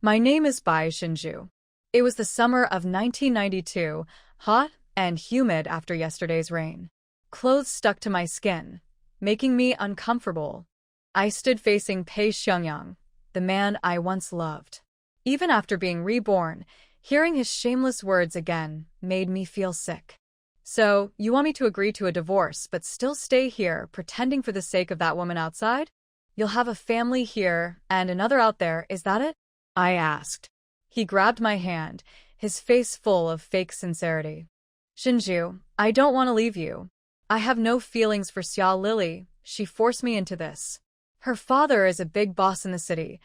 My name is Bai Shinju. It was the summer of 1992, hot and humid after yesterday's rain. Clothes stuck to my skin, making me uncomfortable. I stood facing Pei Xiangyang, the man I once loved. Even after being reborn, hearing his shameless words again made me feel sick. So, you want me to agree to a divorce but still stay here, pretending for the sake of that woman outside? You'll have a family here and another out there, is that it? I asked. He grabbed my hand, his face full of fake sincerity. Shinju, I don't want to leave you. I have no feelings for Xia Lily. She forced me into this. Her father is a big boss in the city.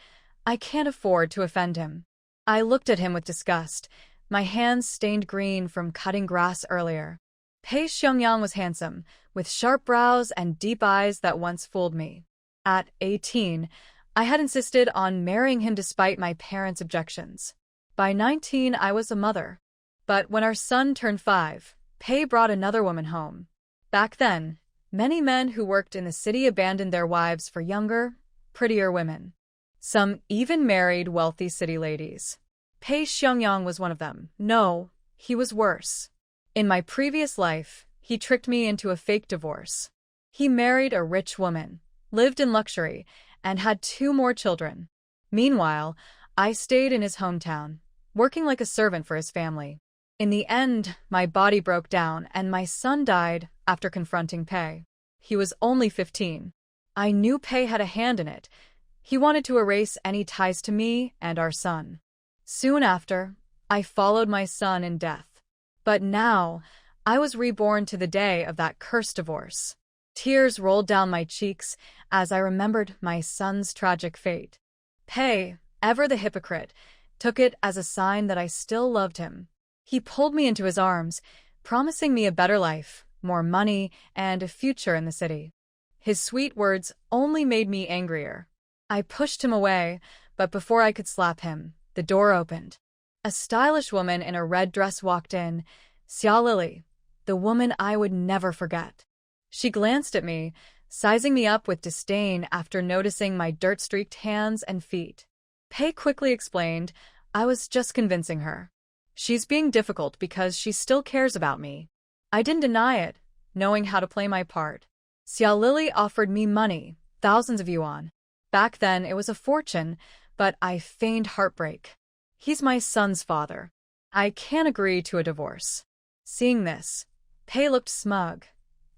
I can't afford to offend him. I looked at him with disgust, my hands stained green from cutting grass earlier. Pei Xiangyang was handsome, with sharp brows and deep eyes that once fooled me. At 18, I had insisted on marrying him despite my parents' objections. By 19, I was a mother. But when our son turned 5, Pei brought another woman home. Back then, many men who worked in the city abandoned their wives for younger, prettier women. Some even married wealthy city ladies. Pei Xiangyang was one of them. No, he was worse. In my previous life, he tricked me into a fake divorce. He married a rich woman, lived in luxury, and had 2 more children. Meanwhile, I stayed in his hometown, working like a servant for his family. In the end, my body broke down and my son died after confronting Pei. He was only 15. I knew Pei had a hand in it. He wanted to erase any ties to me and our son. Soon after, I followed my son in death. But now, I was reborn to the day of that cursed divorce. Tears rolled down my cheeks as I remembered my son's tragic fate. Pei, ever the hypocrite, took it as a sign that I still loved him. He pulled me into his arms, promising me a better life, more money, and a future in the city. His sweet words only made me angrier. I pushed him away, but before I could slap him, the door opened. A stylish woman in a red dress walked in, Xia Lily, the woman I would never forget. She glanced at me, sizing me up with disdain after noticing my dirt-streaked hands and feet. Pei quickly explained, I was just convincing her. She's being difficult because she still cares about me. I didn't deny it, knowing how to play my part. Xia Lily offered me money, thousands of yuan. Back then it was a fortune, but I feigned heartbreak. He's my son's father. I can't agree to a divorce. Seeing this, Pei looked smug,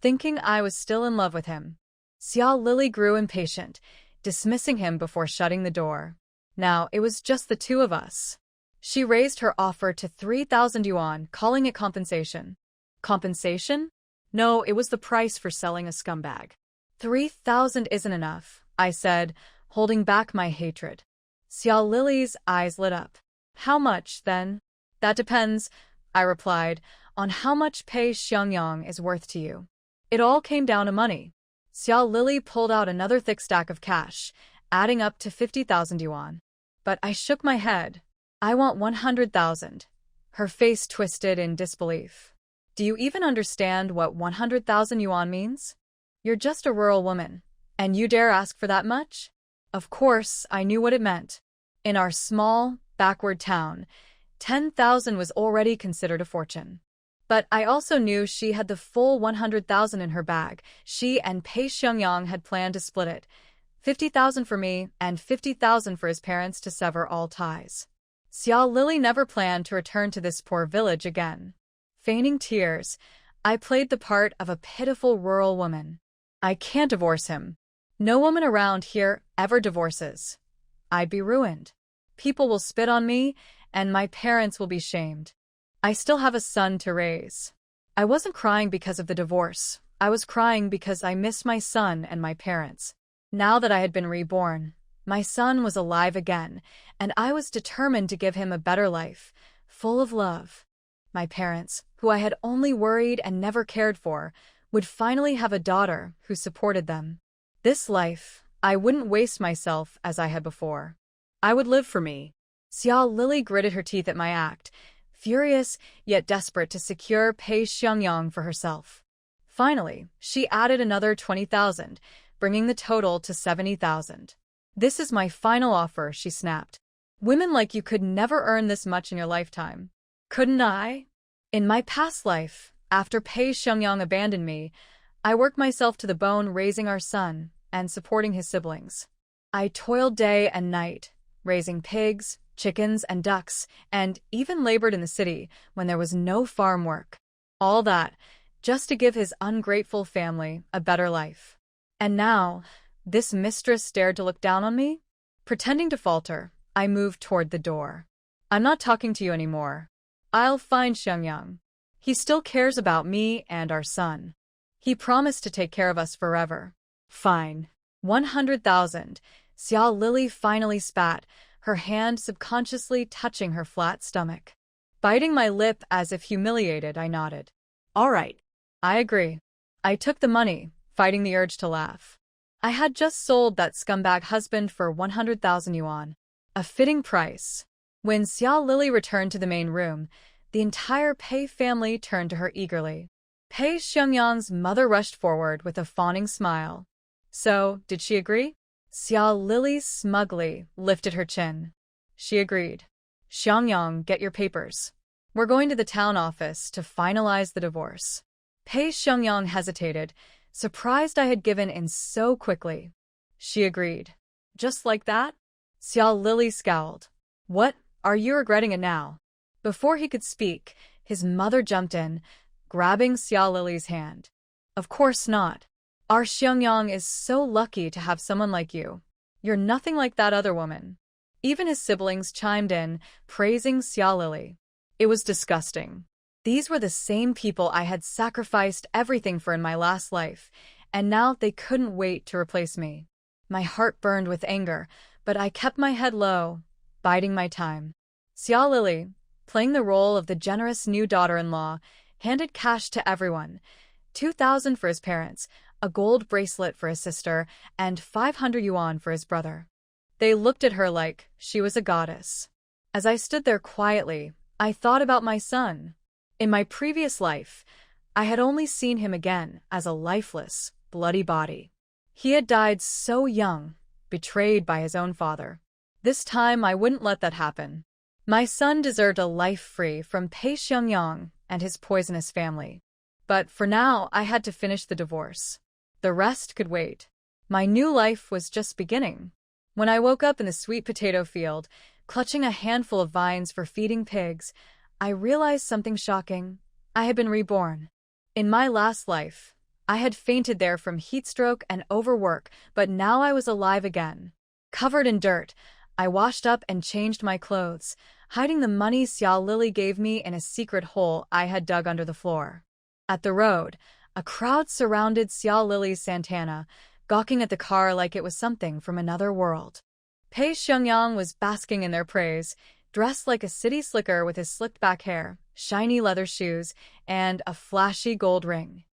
thinking I was still in love with him. Xia Lily grew impatient, dismissing him before shutting the door. Now it was just the 2 of us. She raised her offer to 3,000 yuan, calling it compensation. Compensation? No, it was the price for selling a scumbag. 3,000 isn't enough, I said, holding back my hatred. Xia Lily's eyes lit up. How much, then? That depends, I replied, on how much Pei Xiangyang is worth to you. It all came down to money. Xia Lily pulled out another thick stack of cash, adding up to 50,000 yuan. But I shook my head. I want 100,000. Her face twisted in disbelief. Do you even understand what 100,000 yuan means? You're just a rural woman, and you dare ask for that much? Of course, I knew what it meant. In our small, backward town, 10,000 was already considered a fortune. But I also knew she had the full 100,000 in her bag. She and Pei Xiangyang had planned to split it. 50,000 for me and 50,000 for his parents to sever all ties. Xia Lily never planned to return to this poor village again. Feigning tears, I played the part of a pitiful rural woman. I can't divorce him. No woman around here ever divorces. I'd be ruined. People will spit on me, and my parents will be shamed. I still have a son to raise. I wasn't crying because of the divorce. I was crying because I missed my son and my parents. Now that I had been reborn, my son was alive again, and I was determined to give him a better life, full of love. My parents, who I had only worried and never cared for, would finally have a daughter who supported them. This life, I wouldn't waste myself as I had before. I would live for me. Xia Lily gritted her teeth at my act, furious yet desperate to secure Pei Xiangyang for herself. Finally, she added another 20,000, bringing the total to 70,000. This is my final offer, she snapped. Women like you could never earn this much in your lifetime. Couldn't I? In my past life, after Pei Xiangyang abandoned me, I worked myself to the bone raising our son and supporting his siblings. I toiled day and night, raising pigs, chickens, and ducks, and even labored in the city when there was no farm work. All that, just to give his ungrateful family a better life. And now, this mistress dared to look down on me? Pretending to falter, I moved toward the door. I'm not talking to you anymore. I'll find Xiangyang. He still cares about me and our son. He promised to take care of us forever. Fine. 100,000. Xiao Lily finally spat, her hand subconsciously touching her flat stomach. Biting my lip as if humiliated, I nodded. All right. I agree. I took the money, fighting the urge to laugh. I had just sold that scumbag husband for 100,000 yuan. A fitting price. When Xiao Lily returned to the main room, the entire Pei family turned to her eagerly. Pei Xiangyang's mother rushed forward with a fawning smile. So, did she agree? Xiao Lily smugly lifted her chin. She agreed. Xiangyang, get your papers. We're going to the town office to finalize the divorce. Pei Xiangyang hesitated, surprised I had given in so quickly. She agreed. Just like that? Xiao Lily scowled. What, are you regretting it now? Before he could speak, his mother jumped in, grabbing Xiao Lily's hand. Of course not. Our Xiangyang is so lucky to have someone like you. You're nothing like that other woman. Even his siblings chimed in, praising Xiao Lily. It was disgusting. These were the same people I had sacrificed everything for in my last life, and now they couldn't wait to replace me. My heart burned with anger, but I kept my head low, biding my time. Xiao Lily, playing the role of the generous new daughter-in-law, handed cash to everyone. 2,000 for his parents, a gold bracelet for his sister, and 500 yuan for his brother. They looked at her like she was a goddess. As I stood there quietly, I thought about my son. In my previous life, I had only seen him again as a lifeless, bloody body. He had died so young, betrayed by his own father. This time I wouldn't let that happen. My son deserved a life free from Pei Xiangyang and his poisonous family. But for now, I had to finish the divorce. The rest could wait. My new life was just beginning. When I woke up in the sweet potato field, clutching a handful of vines for feeding pigs, I realized something shocking. I had been reborn. In my last life, I had fainted there from heatstroke and overwork, but now I was alive again. Covered in dirt, I washed up and changed my clothes, hiding the money Xiao Lily gave me in a secret hole I had dug under the floor. At the road, a crowd surrounded Xiao Lily's Santana, gawking at the car like it was something from another world. Pei Xiangyang was basking in their praise, dressed like a city slicker with his slicked-back hair, shiny leather shoes, and a flashy gold ring.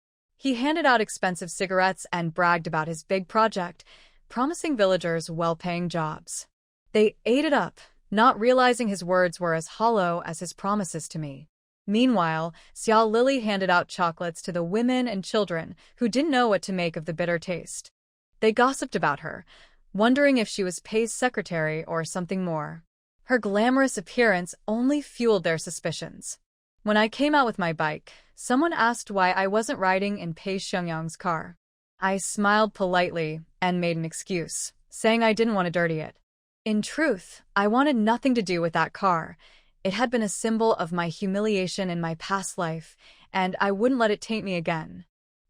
He handed out expensive cigarettes and bragged about his big project, promising villagers well-paying jobs. They ate it up, not realizing his words were as hollow as his promises to me. Meanwhile, Xiao Lily handed out chocolates to the women and children who didn't know what to make of the bitter taste. They gossiped about her, wondering if she was Pei's secretary or something more. Her glamorous appearance only fueled their suspicions. When I came out with my bike, someone asked why I wasn't riding in Pei Xiangyang's car. I smiled politely and made an excuse, saying I didn't want to dirty it. In truth, I wanted nothing to do with that car. It had been a symbol of my humiliation in my past life, and I wouldn't let it taint me again.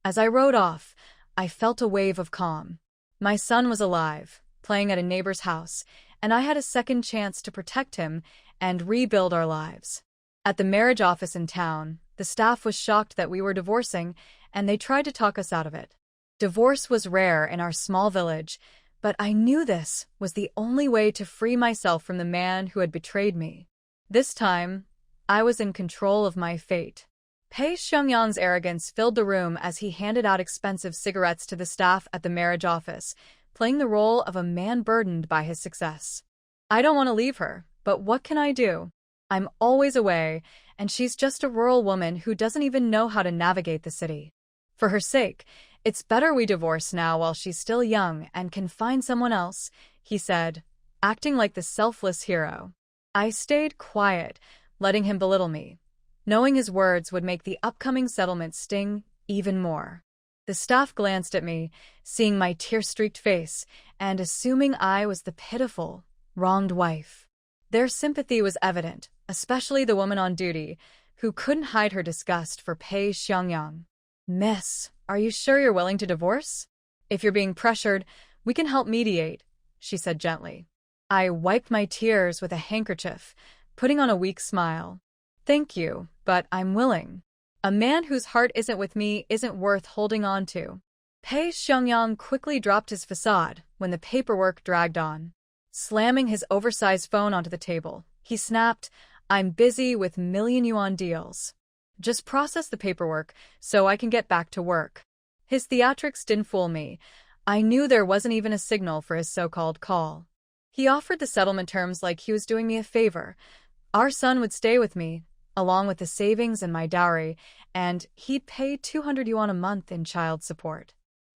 As I rode off, I felt a wave of calm. My son was alive, playing at a neighbor's house, and I had a second chance to protect him and rebuild our lives. At the marriage office in town, the staff was shocked that we were divorcing, and they tried to talk us out of it. Divorce was rare in our small village, but I knew this was the only way to free myself from the man who had betrayed me. This time, I was in control of my fate. Pei Xiangyang's arrogance filled the room as he handed out expensive cigarettes to the staff at the marriage office, playing the role of a man burdened by his success. I don't want to leave her, but what can I do? I'm always away, and she's just a rural woman who doesn't even know how to navigate the city. For her sake, it's better we divorce now while she's still young and can find someone else, he said, acting like the selfless hero. I stayed quiet, letting him belittle me, knowing his words would make the upcoming settlement sting even more. The staff glanced at me, seeing my tear-streaked face, and assuming I was the pitiful, wronged wife. Their sympathy was evident, especially the woman on duty, who couldn't hide her disgust for Pei Xiangyang. "Miss, are you sure you're willing to divorce? If you're being pressured, we can help mediate," she said gently. I wiped my tears with a handkerchief, putting on a weak smile. "Thank you, but I'm willing. A man whose heart isn't with me isn't worth holding on to." Pei Xiangyang quickly dropped his facade when the paperwork dragged on. Slamming his oversized phone onto the table, he snapped, "I'm busy with million-yuan deals. Just process the paperwork so I can get back to work." His theatrics didn't fool me. I knew there wasn't even a signal for his so-called call. He offered the settlement terms like he was doing me a favor. Our son would stay with me, along with the savings and my dowry, and he'd pay 200 yuan a month in child support.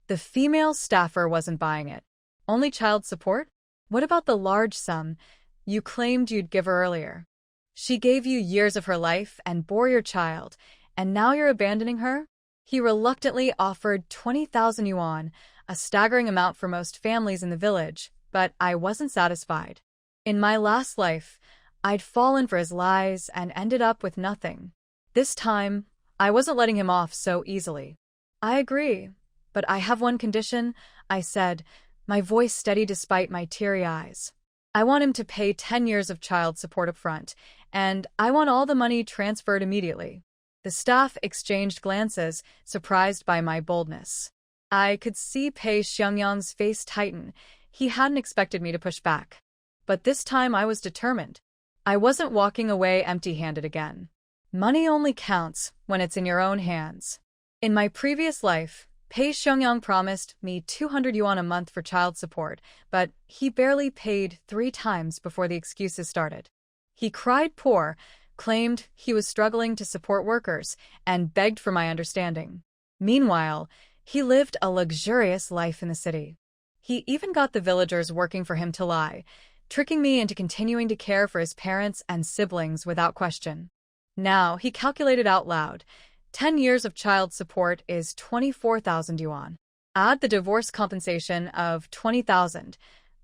The female staffer wasn't buying it. "Only child support? What about the large sum you claimed you'd give her earlier? She gave you years of her life and bore your child, and now you're abandoning her?" He reluctantly offered 20,000 yuan, a staggering amount for most families in the village, but I wasn't satisfied. In my last life, I'd fallen for his lies and ended up with nothing. This time, I wasn't letting him off so easily. "I agree, but I have one condition," I said, my voice steady despite my teary eyes. "I want him to pay 10 years of child support up front, and I want all the money transferred immediately." The staff exchanged glances, surprised by my boldness. I could see Pei Xiangyang's face tighten. He hadn't expected me to push back. But this time I was determined. I wasn't walking away empty-handed again. Money only counts when it's in your own hands. In my previous life, Pei Xiangyang promised me 200 yuan a month for child support, but he barely paid 3 times before the excuses started. He cried poor, claimed he was struggling to support workers, and begged for my understanding. Meanwhile, he lived a luxurious life in the city. He even got the villagers working for him to lie, tricking me into continuing to care for his parents and siblings without question. Now, he calculated out loud, 10 years of child support is 24,000 yuan. Add the divorce compensation of 20,000.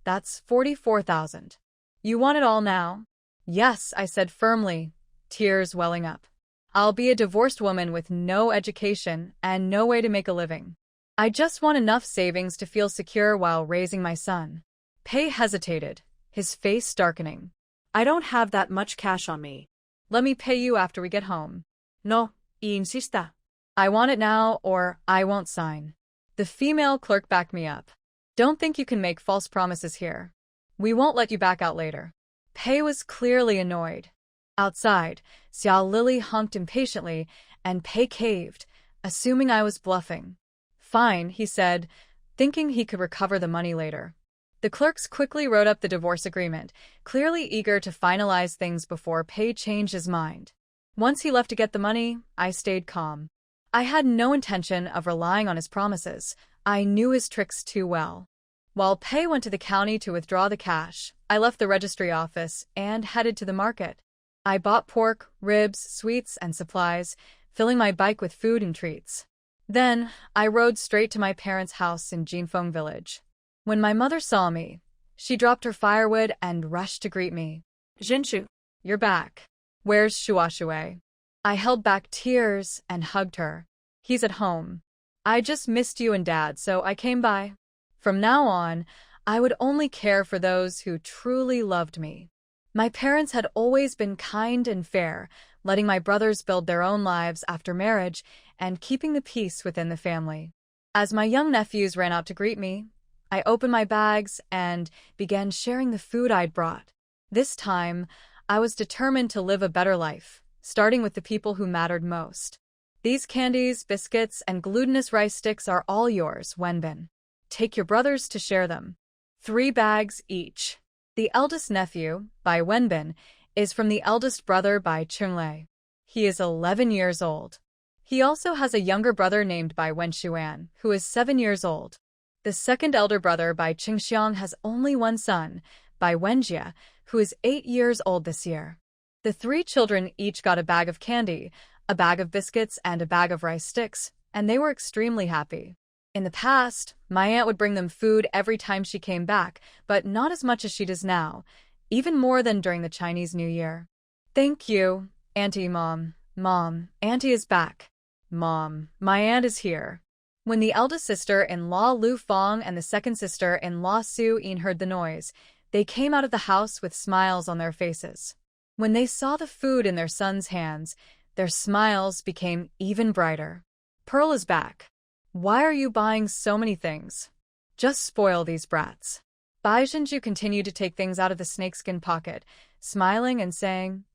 That's 44,000. "You want it all now?" "Yes," I said firmly, tears welling up. "I'll be a divorced woman with no education and no way to make a living. I just want enough savings to feel secure while raising my son." Pei hesitated, his face darkening. "I don't have that much cash on me. Let me pay you after we get home." "No, y insista. I want it now or I won't sign." The female clerk backed me up. "Don't think you can make false promises here. We won't let you back out later." Pei was clearly annoyed. Outside, Xiao Lily honked impatiently, and Pei caved, assuming I was bluffing. "Fine," he said, thinking he could recover the money later. The clerks quickly wrote up the divorce agreement, clearly eager to finalize things before Pei changed his mind. Once he left to get the money, I stayed calm. I had no intention of relying on his promises. I knew his tricks too well. While Pei went to the county to withdraw the cash, I left the registry office and headed to the market. I bought pork, ribs, sweets, and supplies, filling my bike with food and treats. Then, I rode straight to my parents' house in Jinfeng village. When my mother saw me, she dropped her firewood and rushed to greet me. "Zhenshu, you're back. Where's Shuashui?" I held back tears and hugged her. "He's at home. I just missed you and Dad, so I came by." From now on, I would only care for those who truly loved me. My parents had always been kind and fair, letting my brothers build their own lives after marriage and keeping the peace within the family. As my young nephews ran out to greet me, I opened my bags and began sharing the food I'd brought. This time, I was determined to live a better life, starting with the people who mattered most. "These candies, biscuits, and glutinous rice sticks are all yours, Wenbin. Take your brothers to share them. 3 bags each." The eldest nephew, by Wenbin, is from the eldest brother by Chunglei. He is 11 years old. He also has a younger brother named by Wenshuan, who is 7 years old. The second elder brother by Qingxiang has only 1 son, by Wenjia, who is 8 years old this year. The 3 children each got a bag of candy, a bag of biscuits, and a bag of rice sticks, and they were extremely happy. In the past, my aunt would bring them food every time she came back, but not as much as she does now, even more than during the Chinese New Year. Thank you, Auntie. Mom. Mom, Auntie is back. Mom, my aunt is here. When the eldest sister-in-law Lu Fong and the second sister-in-law Su Yin heard the noise, they came out of the house with smiles on their faces. When they saw the food in their son's hands, their smiles became even brighter. Pearl is back. Why are you buying so many things? Just spoil these brats. Bai Zhenju continued to take things out of the snakeskin pocket, smiling and saying,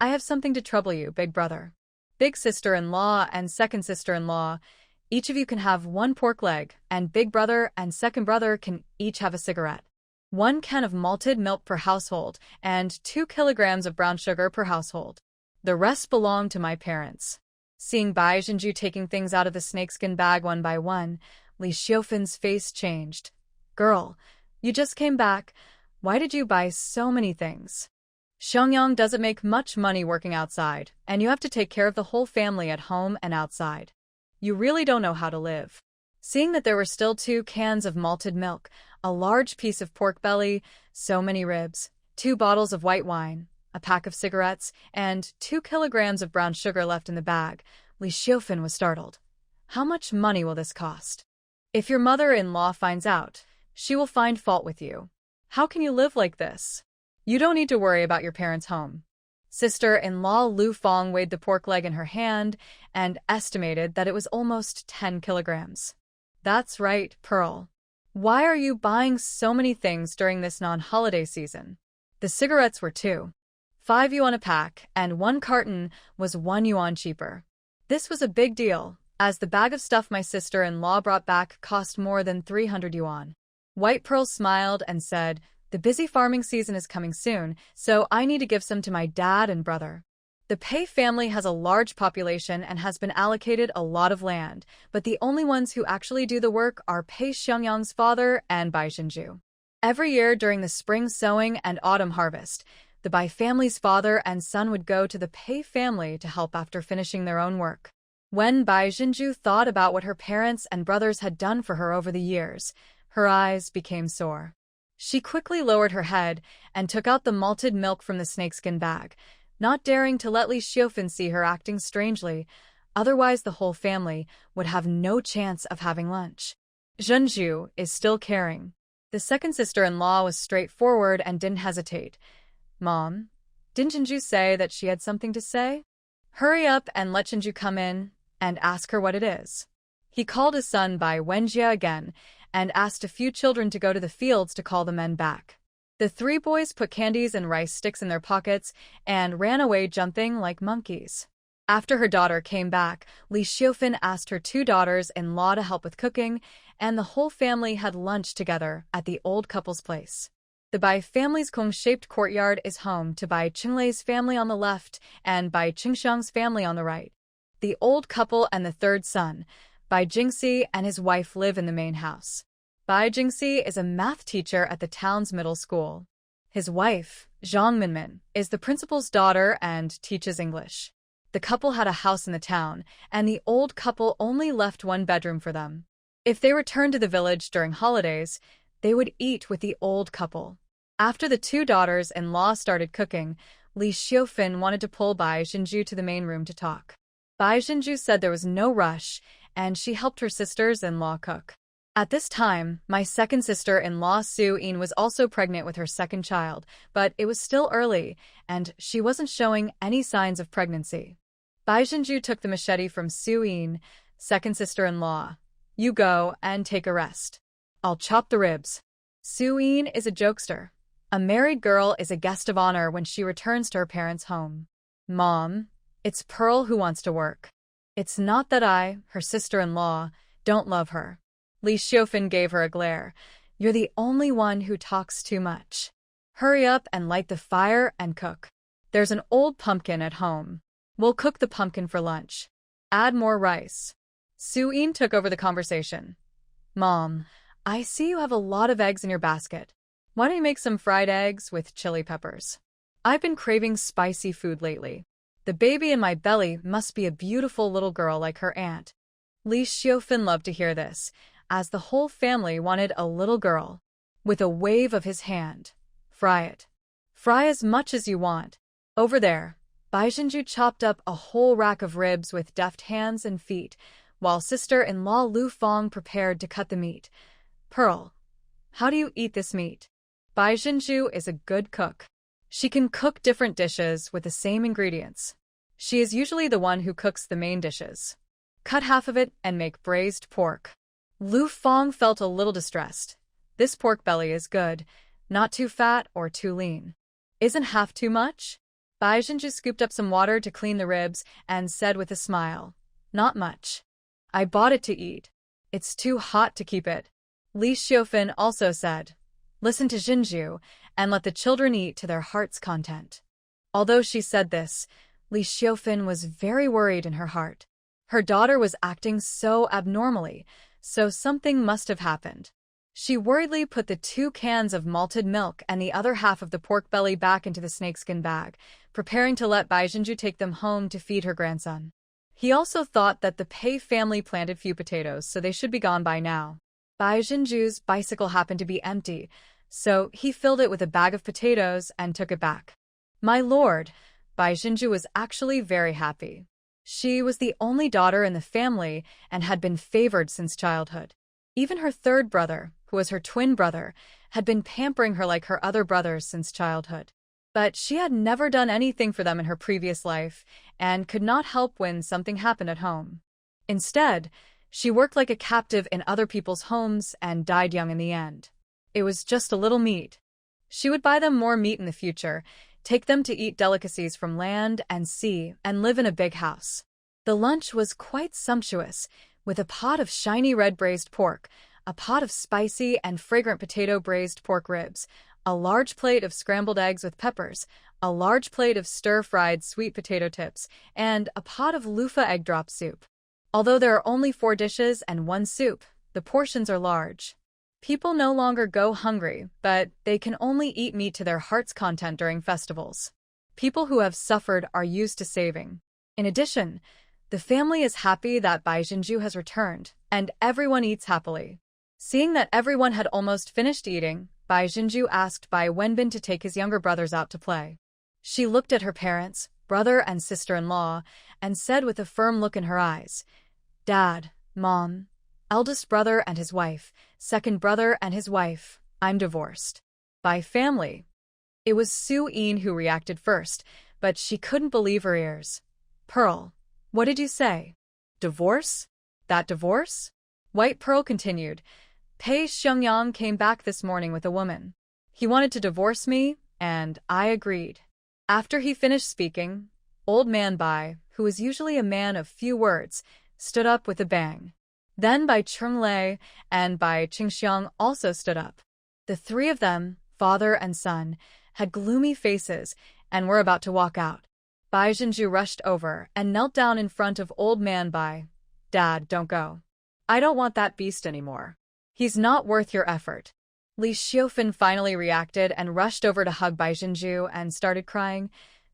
I have something to trouble you, big brother. Big sister-in-law and second sister-in-law, each of you can have 1 pork leg, and big brother and second brother can each have a cigarette. 1 can of malted milk per household, and 2 kilograms of brown sugar per household. The rest belong to my parents. Seeing Bai Zhenju taking things out of the snakeskin bag one by one, Li Xiufan's face changed. Girl, you just came back. Why did you buy so many things? Xiangyang doesn't make much money working outside, and you have to take care of the whole family at home and outside. You really don't know how to live. Seeing that there were still 2 cans of malted milk, a large piece of pork belly, so many ribs, 2 bottles of white wine, a pack of cigarettes, and 2 kilograms of brown sugar left in the bag, Li Xiufan was startled. How much money will this cost? If your mother-in-law finds out, she will find fault with you. How can you live like this? You don't need to worry about your parents' home. Sister-in-law Lu Fong weighed the pork leg in her hand and estimated that it was almost 10 kilograms. That's right, Pearl. Why are you buying so many things during this non-holiday season? The cigarettes were 5 yuan a pack, and 1 carton was 1 yuan cheaper. This was a big deal, as the bag of stuff my sister-in-law brought back cost more than 300 yuan. White Pearl smiled and said, the busy farming season is coming soon, so I need to give some to my dad and brother. The Pei family has a large population and has been allocated a lot of land, but the only ones who actually do the work are Pei Xiangyang's father and Bai Zhenju. Every year during the spring sowing and autumn harvest, the Bai family's father and son would go to the Pei family to help after finishing their own work. When Bai Zhenju thought about what her parents and brothers had done for her over the years, her eyes became sore. She quickly lowered her head and took out the malted milk from the snakeskin bag, not daring to let Li Xiufan see her acting strangely, otherwise the whole family would have no chance of having lunch. Zhenju is still caring. The second sister-in-law was straightforward and didn't hesitate. Mom, didn't Zhenju say that she had something to say? Hurry up and let Zhenju come in and ask her what it is. He called his son by Wenjia again and asked a few children to go to the fields to call the men back. The 3 boys put candies and rice sticks in their pockets and ran away jumping like monkeys. After her daughter came back, Li Xiufan asked her 2 daughters-in-law to help with cooking, and the whole family had lunch together at the old couple's place. The Bai family's cone-shaped courtyard is home to Bai Qinglei's family on the left and Bai Qingxiang's family on the right. The old couple and the 3rd son, Bai Jingxi and his wife, live in the main house. Bai Jingxi is a math teacher at the town's middle school. His wife, Zhang Minmin, is the principal's daughter and teaches English. The couple had a house in the town, and the old couple only left 1 bedroom for them. If they returned to the village during holidays, they would eat with the old couple. After the 2 daughters-in-law started cooking, Li Xiufan wanted to pull Bai Zhenju to the main room to talk. Bai Zhenju said there was no rush, and she helped her sisters-in-law cook. At this time, my second sister-in-law Su Yin was also pregnant with her 2nd child, but it was still early, and she wasn't showing any signs of pregnancy. Bai Zhenju took the machete from Su Yin, second sister-in-law. You go and take a rest. I'll chop the ribs. Su Yin is a jokester. A married girl is a guest of honor when she returns to her parents' home. Mom, it's Pearl who wants to work. It's not that I, her sister-in-law, don't love her. Li Xiufan gave her a glare. You're the only one who talks too much. Hurry up and light the fire and cook. There's an old pumpkin at home. We'll cook the pumpkin for lunch. Add more rice. Su Yin took over the conversation. Mom, I see you have a lot of eggs in your basket. Why don't you make some fried eggs with chili peppers? I've been craving spicy food lately. The baby in my belly must be a beautiful little girl like her aunt. Li Xiufeng loved to hear this, as the whole family wanted a little girl. With a wave of his hand, fry it. Fry as much as you want. Over there, Bai Zhenju chopped up a whole rack of ribs with deft hands and feet, while sister-in-law Lu Fong prepared to cut the meat. Pearl, how do you eat this meat? Bai Zhenju is a good cook. She can cook different dishes with the same ingredients. She is usually the one who cooks the main dishes. Cut half of it and make braised pork. Lu Fong felt a little distressed. This pork belly is good, not too fat or too lean. Isn't half too much? Bai Zhenju scooped up some water to clean the ribs and said with a smile, not much. I bought it to eat. It's too hot to keep it. Li Xiufeng also said, listen to Zhenju and let the children eat to their heart's content. Although she said this, Li Xiufeng was very worried in her heart. Her daughter was acting so abnormally, so something must have happened. She worriedly put the 2 cans of malted milk and the other half of the pork belly back into the snakeskin bag, preparing to let Bai Zhenju take them home to feed her grandson. He also thought that the Pei family planted few potatoes, so they should be gone by now. Bai Zhenju's bicycle happened to be empty, so he filled it with a bag of potatoes and took it back. My lord, Bai Zhenju was actually very happy. She was the only daughter in the family and had been favored since childhood. Even her third brother, who was her twin brother, had been pampering her like her other brothers since childhood. But she had never done anything for them in her previous life and could not help when something happened at home. Instead, she worked like a captive in other people's homes and died young in the end. It was just a little meat. She would buy them more meat in the future, take them to eat delicacies from land and sea, and live in a big house. The lunch was quite sumptuous, with a pot of shiny red braised pork, a pot of spicy and fragrant potato braised pork ribs, a large plate of scrambled eggs with peppers, a large plate of stir-fried sweet potato tips, and a pot of loofah egg drop soup. Although there are only 4 dishes and 1 soup, the portions are large. People no longer go hungry, but they can only eat meat to their heart's content during festivals. People who have suffered are used to saving. In addition, the family is happy that Bai Zhenju has returned, and everyone eats happily. Seeing that everyone had almost finished eating, Bai Zhenju asked Bai Wenbin to take his younger brothers out to play. She looked at her parents, brother and sister-in-law, and said with a firm look in her eyes, Dad, Mom, eldest brother and his wife, second brother and his wife, I'm divorced. By family. It was Su Yin who reacted first, but she couldn't believe her ears. Pearl, what did you say? Divorce? That divorce? White Pearl continued. Pei Xiangyang came back this morning with a woman. He wanted to divorce me, and I agreed. After he finished speaking, old man Bai, who was usually a man of few words, stood up with a bang. Then Bai Chunglei and Bai Qingxiang also stood up. The 3 of them, father and son, had gloomy faces and were about to walk out. Bai Zhenju rushed over and knelt down in front of old man Bai. Dad, don't go. I don't want that beast anymore. He's not worth your effort. Li Xiufeng finally reacted and rushed over to hug Bai Zhenju and started crying.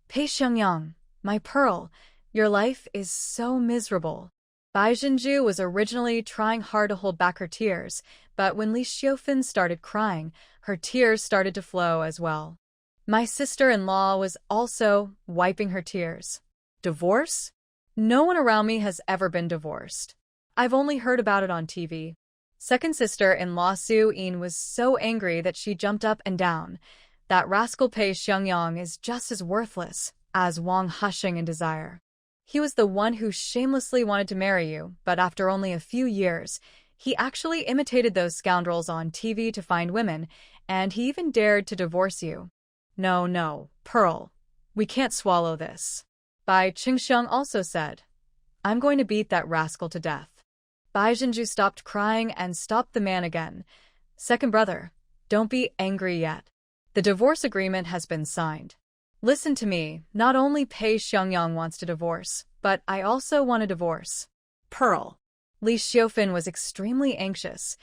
Pei Xiangyang, my pearl, your life is so miserable. Bai Zhenju was originally trying hard to hold back her tears, but when Li Xiufeng started crying, her tears started to flow as well. My sister-in-law was also wiping her tears. Divorce? No one around me has ever been divorced. I've only heard about it on TV. Second sister-in-law Su Yin was so angry that she jumped up and down. That rascal Pei Xiangyang is just as worthless as Wang Husheng in desire. He was the one who shamelessly wanted to marry you, but after only a few years, he actually imitated those scoundrels on TV to find women, and he even dared to divorce you. No, Pearl. We can't swallow this. Bai Qingxiang also said, I'm going to beat that rascal to death. Bai Zhenju stopped crying and stopped the man again. Second brother, don't be angry yet. The divorce agreement has been signed. Listen to me, not only Pei Xiangyang wants to divorce, but I also want a divorce. Pearl. Li Xiufeng was extremely anxious.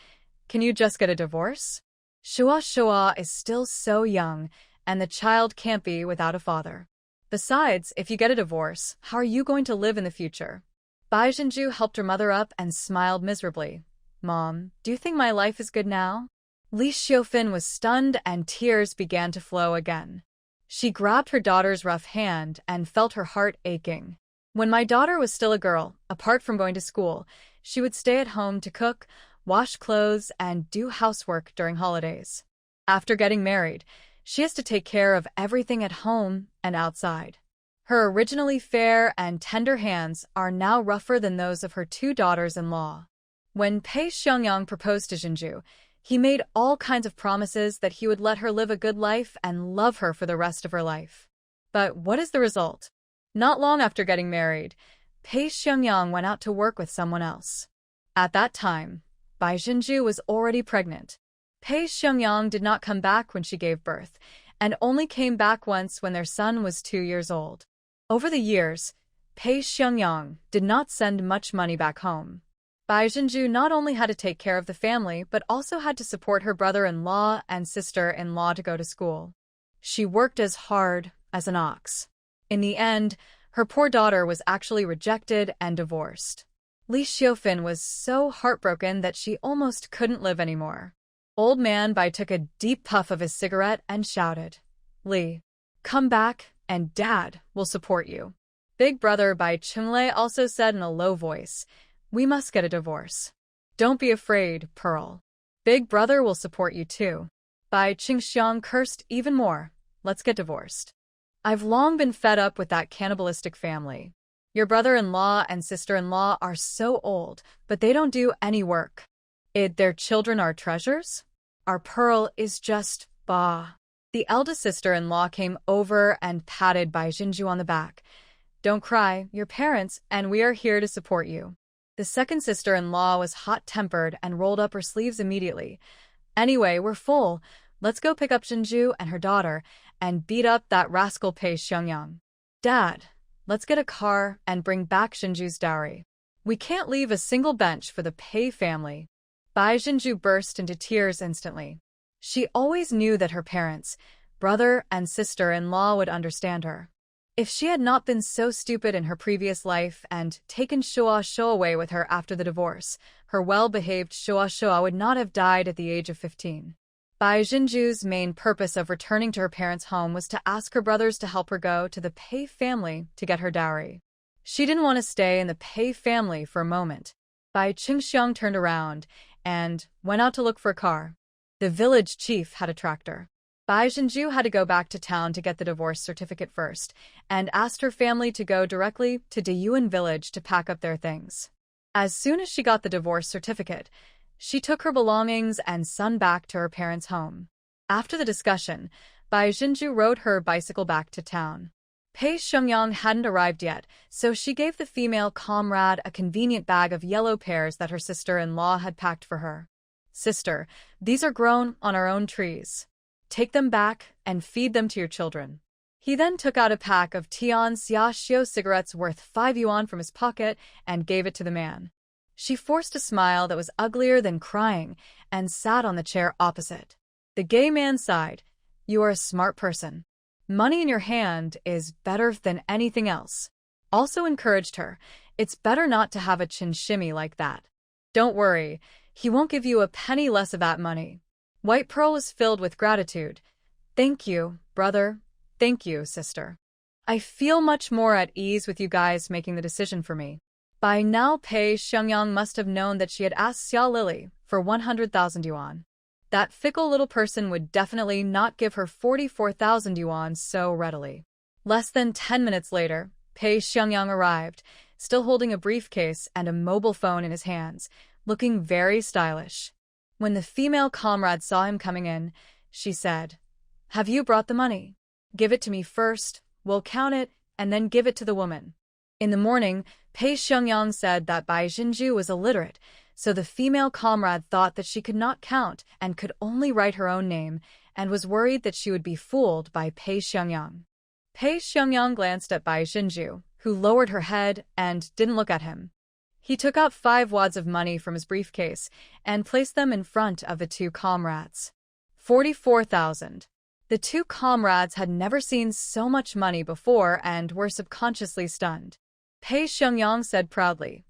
Can you just get a divorce? Shua Shua is still so young, and the child can't be without a father. Besides, if you get a divorce, how are you going to live in the future? Bai Jinju helped her mother up and smiled miserably. Mom, do you think my life is good now? Li Xiufin was stunned and tears began to flow again. She grabbed her daughter's rough hand and felt her heart aching. When my daughter was still a girl, apart from going to school, she would stay at home to cook, wash clothes, and do housework during holidays. After getting married, she has to take care of everything at home and outside. Her originally fair and tender hands are now rougher than those of her two daughters-in-law. When Pei Xiangyang proposed to Jinju, he made all kinds of promises that he would let her live a good life and love her for the rest of her life. But what is the result? Not long after getting married, Pei Xiangyang went out to work with someone else. At that time, Bai Jinju was already pregnant. Pei Xiangyang did not come back when she gave birth, and only came back once when their son was 2 years old. Over the years, Pei Xiangyang did not send much money back home. Bai Jinju not only had to take care of the family, but also had to support her brother-in-law and sister-in-law to go to school. She worked as hard as an ox. In the end, her poor daughter was actually rejected and divorced. Li Xiufin was so heartbroken that she almost couldn't live anymore. Old Man Bai took a deep puff of his cigarette and shouted, "Li, come back, and Dad will support you." Big brother Bai Qinglei also said in a low voice, "We must get a divorce." "Don't be afraid, Pearl. Big brother will support you too." Bai Qingxiang cursed even more. "Let's get divorced. I've long been fed up with that cannibalistic family. Your brother-in-law and sister-in-law are so old, but they don't do any work. Their children are treasures? Our Pearl is just bah." The eldest sister-in-law came over and patted Bai Jinju on the back. "Don't cry, your parents, and we are here to support you." The second sister-in-law was hot-tempered and rolled up her sleeves immediately. "Anyway, we're full. Let's go pick up Jinju and her daughter and beat up that rascal Pei Xiangyang. Dad, let's get a car and bring back Jinju's dowry. We can't leave a single bench for the Pei family." Bai Jinju burst into tears instantly. She always knew that her parents, brother and sister-in-law would understand her. If she had not been so stupid in her previous life and taken Shua Shua away with her after the divorce, her well-behaved Shua Shua would not have died at the age of 15. Bai Jinju's main purpose of returning to her parents' home was to ask her brothers to help her go to the Pei family to get her dowry. She didn't want to stay in the Pei family for a moment. Bai Qingxiang turned around and went out to look for a car. The village chief had a tractor. Bai Jinju had to go back to town to get the divorce certificate first, and asked her family to go directly to Deyuan village to pack up their things. As soon as she got the divorce certificate, she took her belongings and son back to her parents' home. After the discussion, Bai Jinju rode her bicycle back to town. Pei Xiangyang hadn't arrived yet, so she gave the female comrade a convenient bag of yellow pears that her sister-in-law had packed for her. "Sister, these are grown on our own trees. Take them back and feed them to your children." He then took out a pack of Tian Xiaoxiu cigarettes worth 5 yuan from his pocket and gave it to the man. She forced a smile that was uglier than crying and sat on the chair opposite. The gay man sighed. "You are a smart person. Money in your hand is better than anything else." Also encouraged her, "It's better not to have a chinshimi like that. Don't worry, he won't give you a penny less of that money." White Pearl was filled with gratitude. "Thank you, brother. Thank you, sister. I feel much more at ease with you guys making the decision for me." By now Pei Xiangyang must have known that she had asked Xia Lily for 100,000 yuan. That fickle little person would definitely not give her 44,000 yuan so readily. Less than 10 minutes later, Pei Xiangyang arrived, still holding a briefcase and a mobile phone in his hands, looking very stylish. When the female comrade saw him coming in, she said, "Have you brought the money? Give it to me first, we'll count it, and then give it to the woman." In the morning, Pei Xiangyang said that Bai Jinju was illiterate, so the female comrade thought that she could not count and could only write her own name, and was worried that she would be fooled by Pei Xiangyang. Pei Xiangyang glanced at Bai Jinju, who lowered her head and didn't look at him. He took out 5 wads of money from his briefcase and placed them in front of the two comrades. 44,000. The two comrades had never seen so much money before and were subconsciously stunned. Pei Xiangyang said proudly,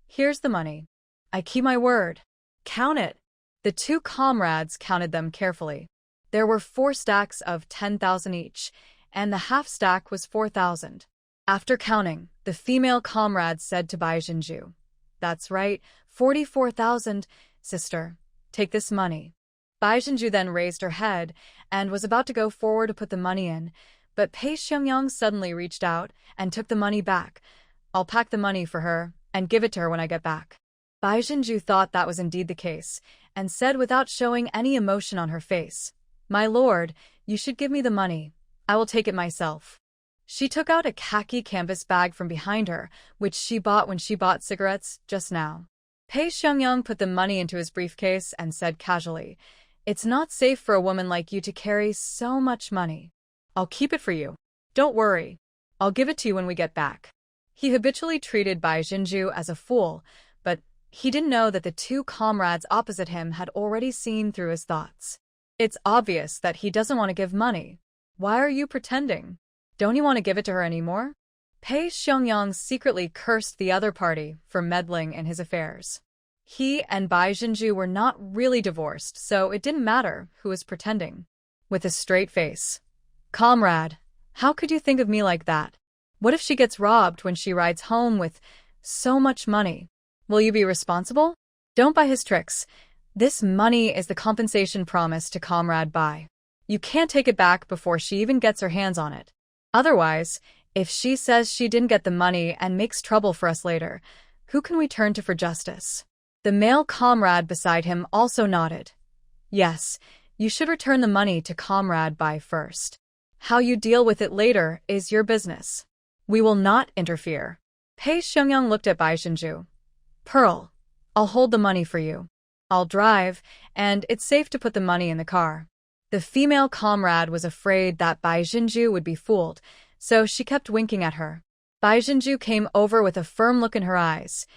"Here's the money. I keep my word. Count it." The two comrades counted them carefully. There were 4 stacks of 10,000 each, and the half stack was 4,000. After counting, the female comrade said to Bai Jinju, "That's right, 44,000, sister. Take this money." Bai Jinju then raised her head and was about to go forward to put the money in, but Pei Xiangyang suddenly reached out and took the money back. "I'll pack the money for her and give it to her when I get back." Bai Jinju thought that was indeed the case and said without showing any emotion on her face, "My lord, you should give me the money. I will take it myself." She took out a khaki canvas bag from behind her, which she bought when she bought cigarettes just now. Pei Xiangyang put the money into his briefcase and said casually, "It's not safe for a woman like you to carry so much money. I'll keep it for you. Don't worry. I'll give it to you when we get back." He habitually treated Bai Jinju as a fool, but he didn't know that the two comrades opposite him had already seen through his thoughts. It's obvious that he doesn't want to give money. Why are you pretending? Don't you want to give it to her anymore? Pei Xiangyang secretly cursed the other party for meddling in his affairs. He and Bai Jinju were not really divorced, so it didn't matter who was pretending. With a straight face, "Comrade, how could you think of me like that? What if she gets robbed when she rides home with so much money? Will you be responsible? Don't buy his tricks. This money is the compensation promised to Comrade Bai. You can't take it back before she even gets her hands on it. Otherwise, if she says she didn't get the money and makes trouble for us later, who can we turn to for justice?" The male comrade beside him also nodded. "Yes, you should return the money to Comrade Bai first. How you deal with it later is your business. We will not interfere." Pei Xiangyang looked at Bai Jinju. "Pearl, I'll hold the money for you. I'll drive, and it's safe to put the money in the car." The female comrade was afraid that Bai Jinju would be fooled, so she kept winking at her. Bai Jinju came over with a firm look in her eyes.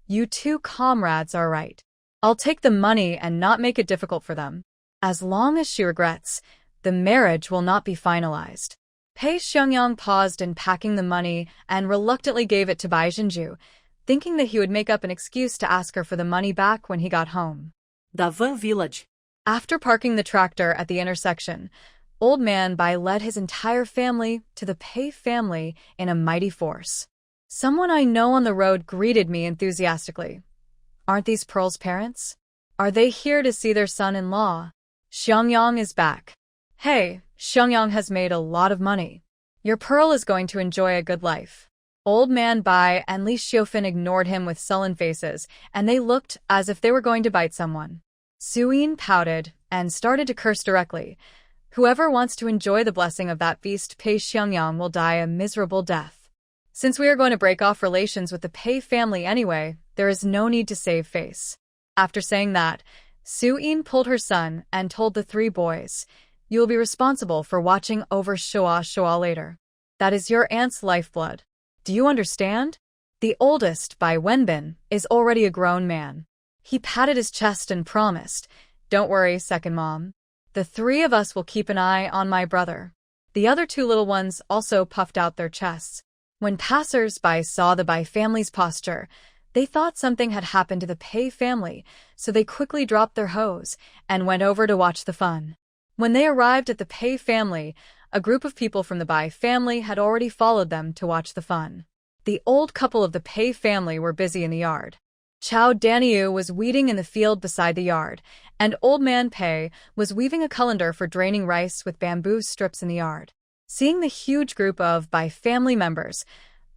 "You two comrades are right. I'll take the money and not make it difficult for them. As long as she regrets, the marriage will not be finalized." Pei Xiangyang paused in packing the money and reluctantly gave it to Bai Jinju, thinking that he would make up an excuse to ask her for the money back when he got home. The Van village. After parking the tractor at the intersection, Old Man Bai led his entire family to the Pei family in a mighty force. Someone I know on the road greeted me enthusiastically. "Aren't these Pearl's parents? Are they here to see their son-in-law? Xiangyang is back. Hey, Xiangyang has made a lot of money. Your Pearl is going to enjoy a good life." Old Man Bai and Li Xiufan ignored him with sullen faces, and they looked as if they were going to bite someone. Suyin pouted and started to curse directly. "Whoever wants to enjoy the blessing of that beast Pei Xiangyang will die a miserable death. Since we are going to break off relations with the Pei family anyway, there is no need to save face." After saying that, Suyin pulled her son and told the 3 boys, "You will be responsible for watching over Shua later. That is your aunt's lifeblood. Do you understand?" The oldest, Bai Wenbin, is already a grown man. He patted his chest and promised, "Don't worry, second mom. The 3 of us will keep an eye on my brother." The other 2 little ones also puffed out their chests. When passers-by saw the Bai family's posture, they thought something had happened to the Pei family, so they quickly dropped their hoes and went over to watch the fun. When they arrived at the Pei family, a group of people from the Bai family had already followed them to watch the fun. The old couple of the Pei family were busy in the yard. Chao Daniu was weeding in the field beside the yard, and Old Man Pei was weaving a colander for draining rice with bamboo strips in the yard. Seeing the huge group of Bai family members,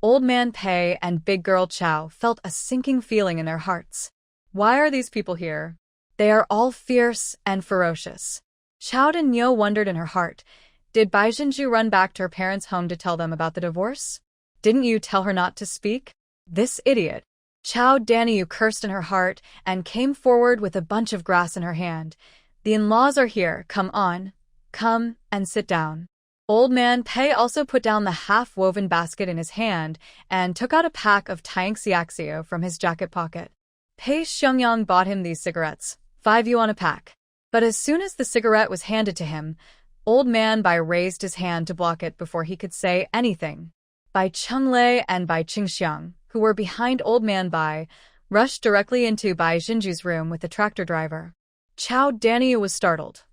Old Man Pei and Big Girl Chao felt a sinking feeling in their hearts. Why are these people here? They are all fierce and ferocious. Chao Daniu wondered in her heart, did Bai Jinju run back to her parents' home to tell them about the divorce? Didn't you tell her not to speak? This idiot. Chao Daniu cursed in her heart and came forward with a bunch of grass in her hand. The in-laws are here, come on. Come and sit down. Old Man Pei also put down the half-woven basket in his hand and took out a pack of Tangxiaxio from his jacket pocket. Pei Xiangyang bought him these cigarettes, 5 yuan a pack. But as soon as the cigarette was handed to him, Old Man Bai raised his hand to block it before he could say anything. Bai Chunglei and Bai Qingxiang, who were behind Old Man Bai, rushed directly into Bai Jinju's room with the tractor driver. Chao Daniel was startled.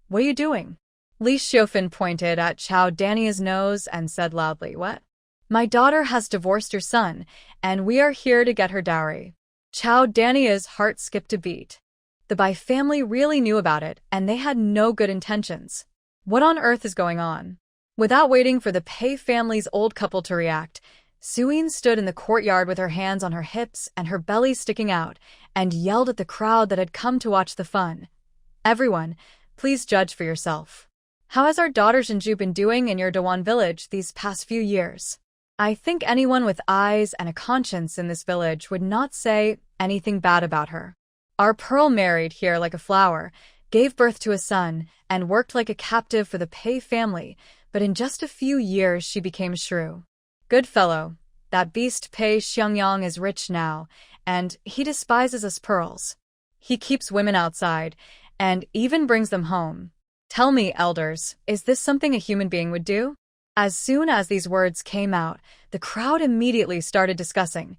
"What are you doing?" Li Xiufan pointed at Chao Daniel's nose and said loudly, "What?" "My daughter has divorced your son, and we are here to get her dowry." Chao Daniel's heart skipped a beat. The Bai family really knew about it, and they had no good intentions. What on earth is going on? Without waiting for the Pei family's old couple to react, Suyin stood in the courtyard with her hands on her hips and her belly sticking out, and yelled at the crowd that had come to watch the fun. "Everyone, please judge for yourself. How has our daughter Jinju been doing in your Dawan village these past few years? I think anyone with eyes and a conscience in this village would not say anything bad about her. Our Pearl married here like a flower, gave birth to a son, and worked like a captive for the Pei family, but in just a few years she became a shrew. Good fellow, that beast Pei Xiangyang is rich now, and he despises us pearls. He keeps women outside, and even brings them home. Tell me, elders, is this something a human being would do?" As soon as these words came out, the crowd immediately started discussing.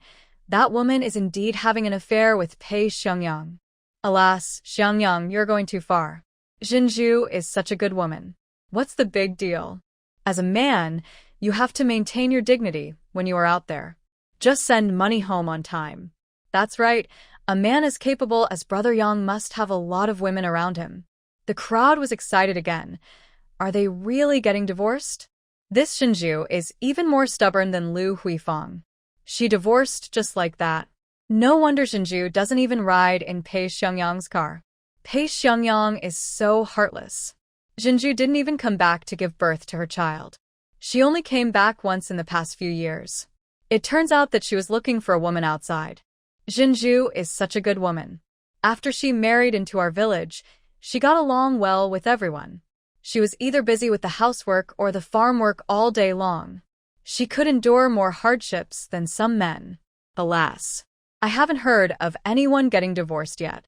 That woman is indeed having an affair with Pei Xiangyang. Alas, Xiangyang, you're going too far. Jinju is such a good woman. What's the big deal? As a man, you have to maintain your dignity when you are out there. Just send money home on time. That's right, a man as capable as Brother Yang must have a lot of women around him. The crowd was excited again. Are they really getting divorced? This Jinju is even more stubborn than Lu Huifang. She divorced just like that. No wonder Jinju doesn't even ride in Pei Xiangyang's car. Pei Xiangyang is so heartless. Jinju didn't even come back to give birth to her child. She only came back once in the past few years. It turns out that she was looking for a woman outside. Jinju is such a good woman. After she married into our village, she got along well with everyone. She was either busy with the housework or the farm work all day long. She could endure more hardships than some men. Alas, I haven't heard of anyone getting divorced yet.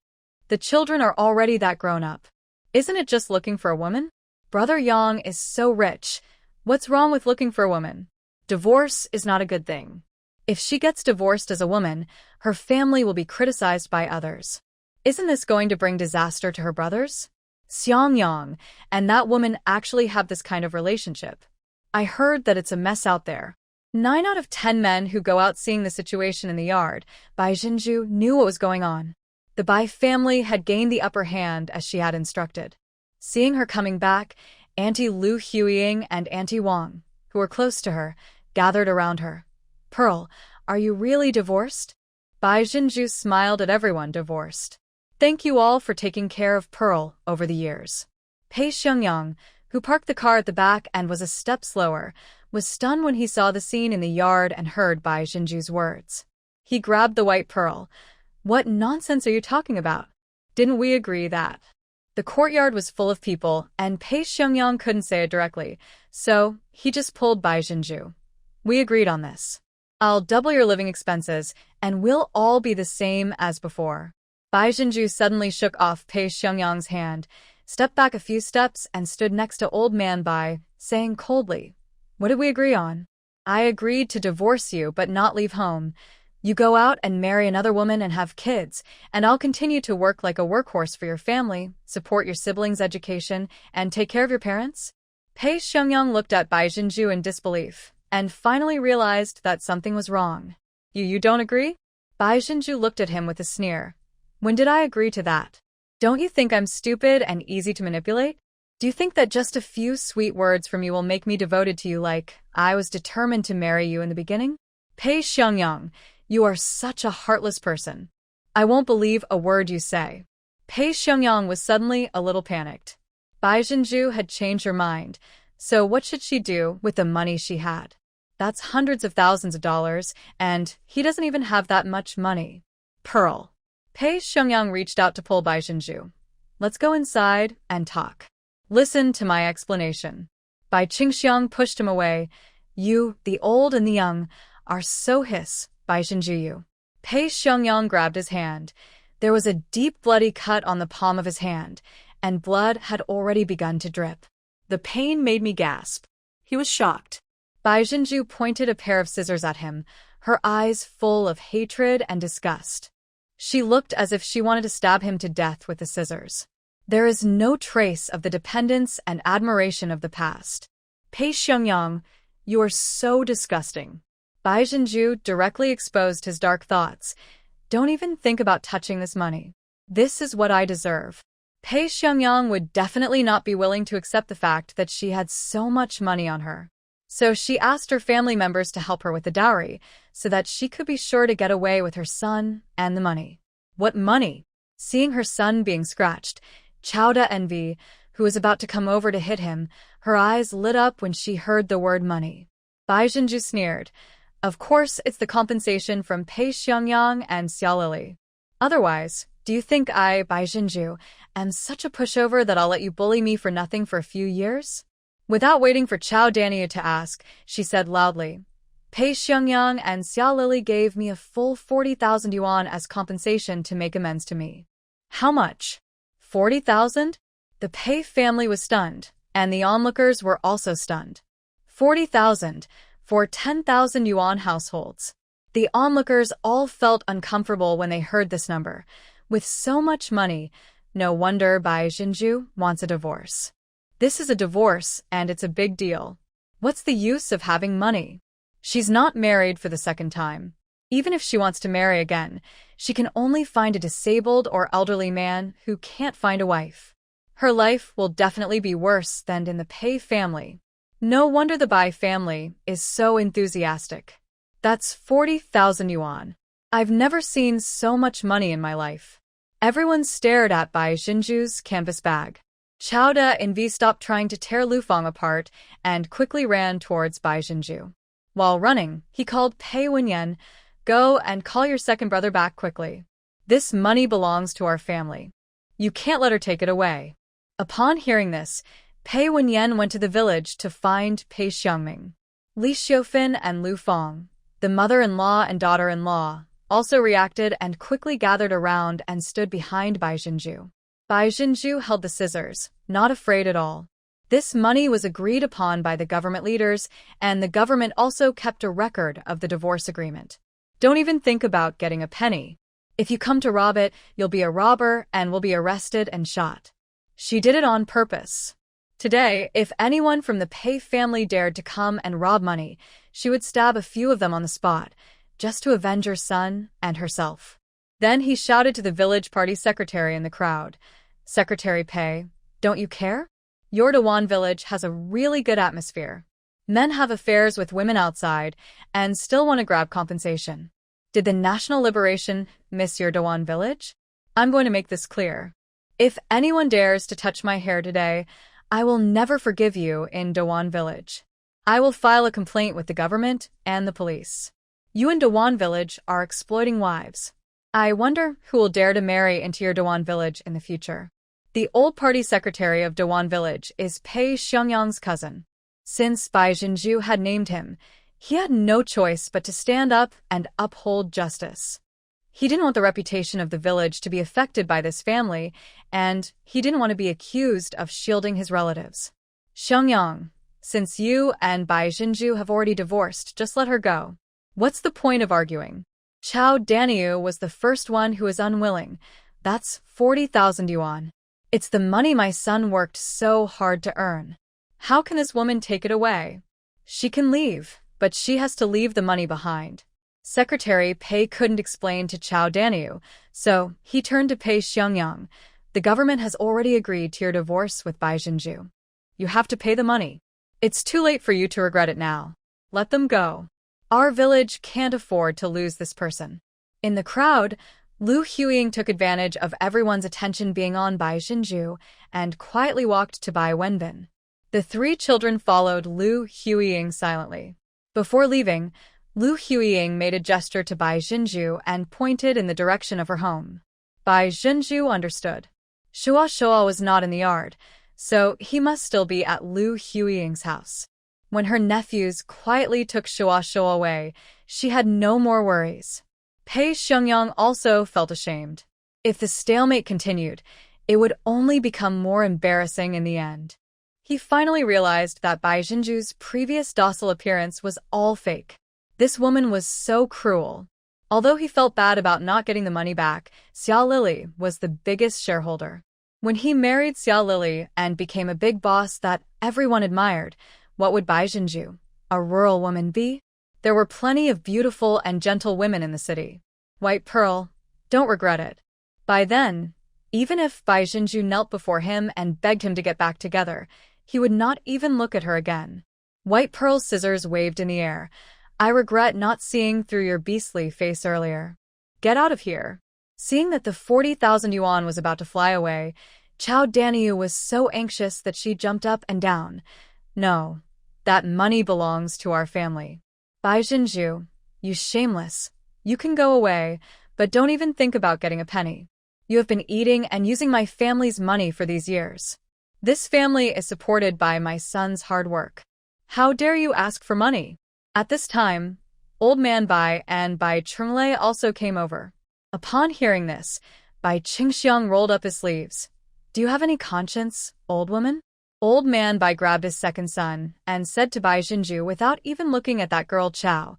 The children are already that grown up. Isn't it just looking for a woman? Brother Yang is so rich. What's wrong with looking for a woman? Divorce is not a good thing. If she gets divorced as a woman, her family will be criticized by others. Isn't this going to bring disaster to her brothers? Xiangyang and that woman actually have this kind of relationship. I heard that it's a mess out there. 9 out of 10 men who go out seeing the situation in the yard, Bai Jinju knew what was going on. The Bai family had gained the upper hand as she had instructed. Seeing her coming back, Auntie Lu Huiying and Auntie Wang, who were close to her, gathered around her. "Pearl, are you really divorced?" Bai Jinju smiled at everyone divorced. "Thank you all for taking care of Pearl over the years." Pei Xiangyang, who parked the car at the back and was a step slower, was stunned when he saw the scene in the yard and heard Bai Jinju's words. He grabbed the white pearl. "What nonsense are you talking about? Didn't we agree that?" The courtyard was full of people, and Pei Xiangyang couldn't say it directly, so he just pulled Bai Jinju. "We agreed on this. I'll double your living expenses, and we'll all be the same as before." Bai Jinju suddenly shook off Pei Xiangyang's hand, stepped back a few steps, and stood next to Old Man Bai, saying coldly, "What did we agree on? I agreed to divorce you but not leave home. You go out and marry another woman and have kids, and I'll continue to work like a workhorse for your family, support your siblings' education, and take care of your parents?" Pei Xiangyang looked at Bai Jinju in disbelief, and finally realized that something was wrong. You don't agree?" Bai Jinju looked at him with a sneer. "When did I agree to that? Don't you think I'm stupid and easy to manipulate? Do you think that just a few sweet words from you will make me devoted to you like I was determined to marry you in the beginning? Pei Xiangyang, you are such a heartless person. I won't believe a word you say." Pei Xiangyang was suddenly a little panicked. Bai Jinju had changed her mind, so what should she do with the money she had? That's hundreds of thousands of dollars, and he doesn't even have that much money. "Pearl." Pei Xiangyang reached out to pull Bai Jinju. "Let's go inside and talk. Listen to my explanation." Bai Qingxiang pushed him away. "You, the old and the young, are so Bai Jinju you." Pei Xiangyang grabbed his hand. There was a deep bloody cut on the palm of his hand, and blood had already begun to drip. The pain made me gasp. He was shocked. Bai Jinju pointed a pair of scissors at him, her eyes full of hatred and disgust. She looked as if she wanted to stab him to death with the scissors. There is no trace of the dependence and admiration of the past. Pei Xiangyang, you are so disgusting. Bai Jinju directly exposed his dark thoughts. Don't even think about touching this money. This is what I deserve. Pei Xiangyang would definitely not be willing to accept the fact that she had so much money on her. So she asked her family members to help her with the dowry, so that she could be sure to get away with her son and the money. What money? Seeing her son being scratched, Chowda Envy, who was about to come over to hit him, her eyes lit up when she heard the word money. Bai Jinju sneered. Of course, it's the compensation from Pei Xiangyang and Xia Lili. Otherwise, do you think I, Bai Jinju, am such a pushover that I'll let you bully me for nothing for a few years? Without waiting for Chao Daniu to ask, she said loudly, Pei Xiangyang and Xia Lili gave me a full 40,000 yuan as compensation to make amends to me. How much? 40,000? The Pei family was stunned, and the onlookers were also stunned. 40,000 for 10,000 yuan households. The onlookers all felt uncomfortable when they heard this number. With so much money, no wonder Bai Jinju wants a divorce. This is a divorce, and it's a big deal. What's the use of having money? She's not married for the second time. Even if she wants to marry again, she can only find a disabled or elderly man who can't find a wife. Her life will definitely be worse than in the Pei family. No wonder the Bai family is so enthusiastic. That's 40,000 yuan. I've never seen so much money in my life. Everyone stared at Bai Jinju's canvas bag. Chowda Envy stopped trying to tear Lu Fang apart and quickly ran towards Bai Jinju. While running, he called Pei Wenyan, Go and call your second brother back quickly. This money belongs to our family. You can't let her take it away. Upon hearing this, Pei Wenyan went to the village to find Pei Xiangming. Li Xiufin and Lu Fang, the mother-in-law and daughter-in-law, also reacted and quickly gathered around and stood behind Bai Jinju. Bai Jinju held the scissors, not afraid at all. This money was agreed upon by the government leaders, and the government also kept a record of the divorce agreement. Don't even think about getting a penny. If you come to rob it, you'll be a robber and will be arrested and shot. She did it on purpose. Today, if anyone from the Pei family dared to come and rob money, she would stab a few of them on the spot, just to avenge her son and herself. Then he shouted to the village party secretary in the crowd, Secretary Pei, don't you care? Your Dewan village has a really good atmosphere. Men have affairs with women outside and still want to grab compensation. Did the national liberation miss your Dewan village? I'm going to make this clear. If anyone dares to touch my hair today, I will never forgive you in Dewan village. I will file a complaint with the government and the police. You in Dewan village are exploiting wives. I wonder who will dare to marry into your Dewan village in the future. The old party secretary of Dewan village is Pei Xiangyang's cousin. Since Bai Jinju had named him, he had no choice but to stand up and uphold justice. He didn't want the reputation of the village to be affected by this family, and he didn't want to be accused of shielding his relatives. Xiangyang, since you and Bai Jinju have already divorced, just let her go. What's the point of arguing? Chao Daniu was the first one who was unwilling. That's 40,000 yuan. It's the money my son worked so hard to earn. How can this woman take it away? She can leave, but she has to leave the money behind. Secretary Pei couldn't explain to Chao Daniu, so he turned to Pei Xiangyang. The government has already agreed to your divorce with Bai Jinju. You have to pay the money. It's too late for you to regret it now. Let them go. Our village can't afford to lose this person. In the crowd, Lu Huiying took advantage of everyone's attention being on Bai Jinju and quietly walked to Bai Wenbin. The three children followed Lu Huiying silently. Before leaving, Lu Huiying made a gesture to Bai Jinju and pointed in the direction of her home. Bai Jinju understood. Shua was not in the yard, so he must still be at Lu Huiying's house. When her nephews quietly took Shua away, she had no more worries. Pei Xiangyang also felt ashamed. If the stalemate continued, it would only become more embarrassing in the end. He finally realized that Bai Jinju's previous docile appearance was all fake. This woman was so cruel. Although he felt bad about not getting the money back, Xiao Lily was the biggest shareholder. When he married Xiao Lily and became a big boss that everyone admired, what would Bai Jinju, a rural woman, be? There were plenty of beautiful and gentle women in the city. White Pearl, don't regret it. By then, even if Bai Jinju knelt before him and begged him to get back together, he would not even look at her again. White Pearl's scissors waved in the air. I regret not seeing through your beastly face earlier. Get out of here. Seeing that the 40,000 yuan was about to fly away, Chao Daniu was so anxious that she jumped up and down. No, that money belongs to our family. Bai Jinju, you shameless. You can go away, but don't even think about getting a penny. You have been eating and using my family's money for these years. This family is supported by my son's hard work. How dare you ask for money? At this time, Old Man Bai and Bai Chunglei also came over. Upon hearing this, Bai Qingxiang rolled up his sleeves. Do you have any conscience, old woman? Old Man Bai grabbed his second son and said to Bai Jinju without even looking at that girl Chao,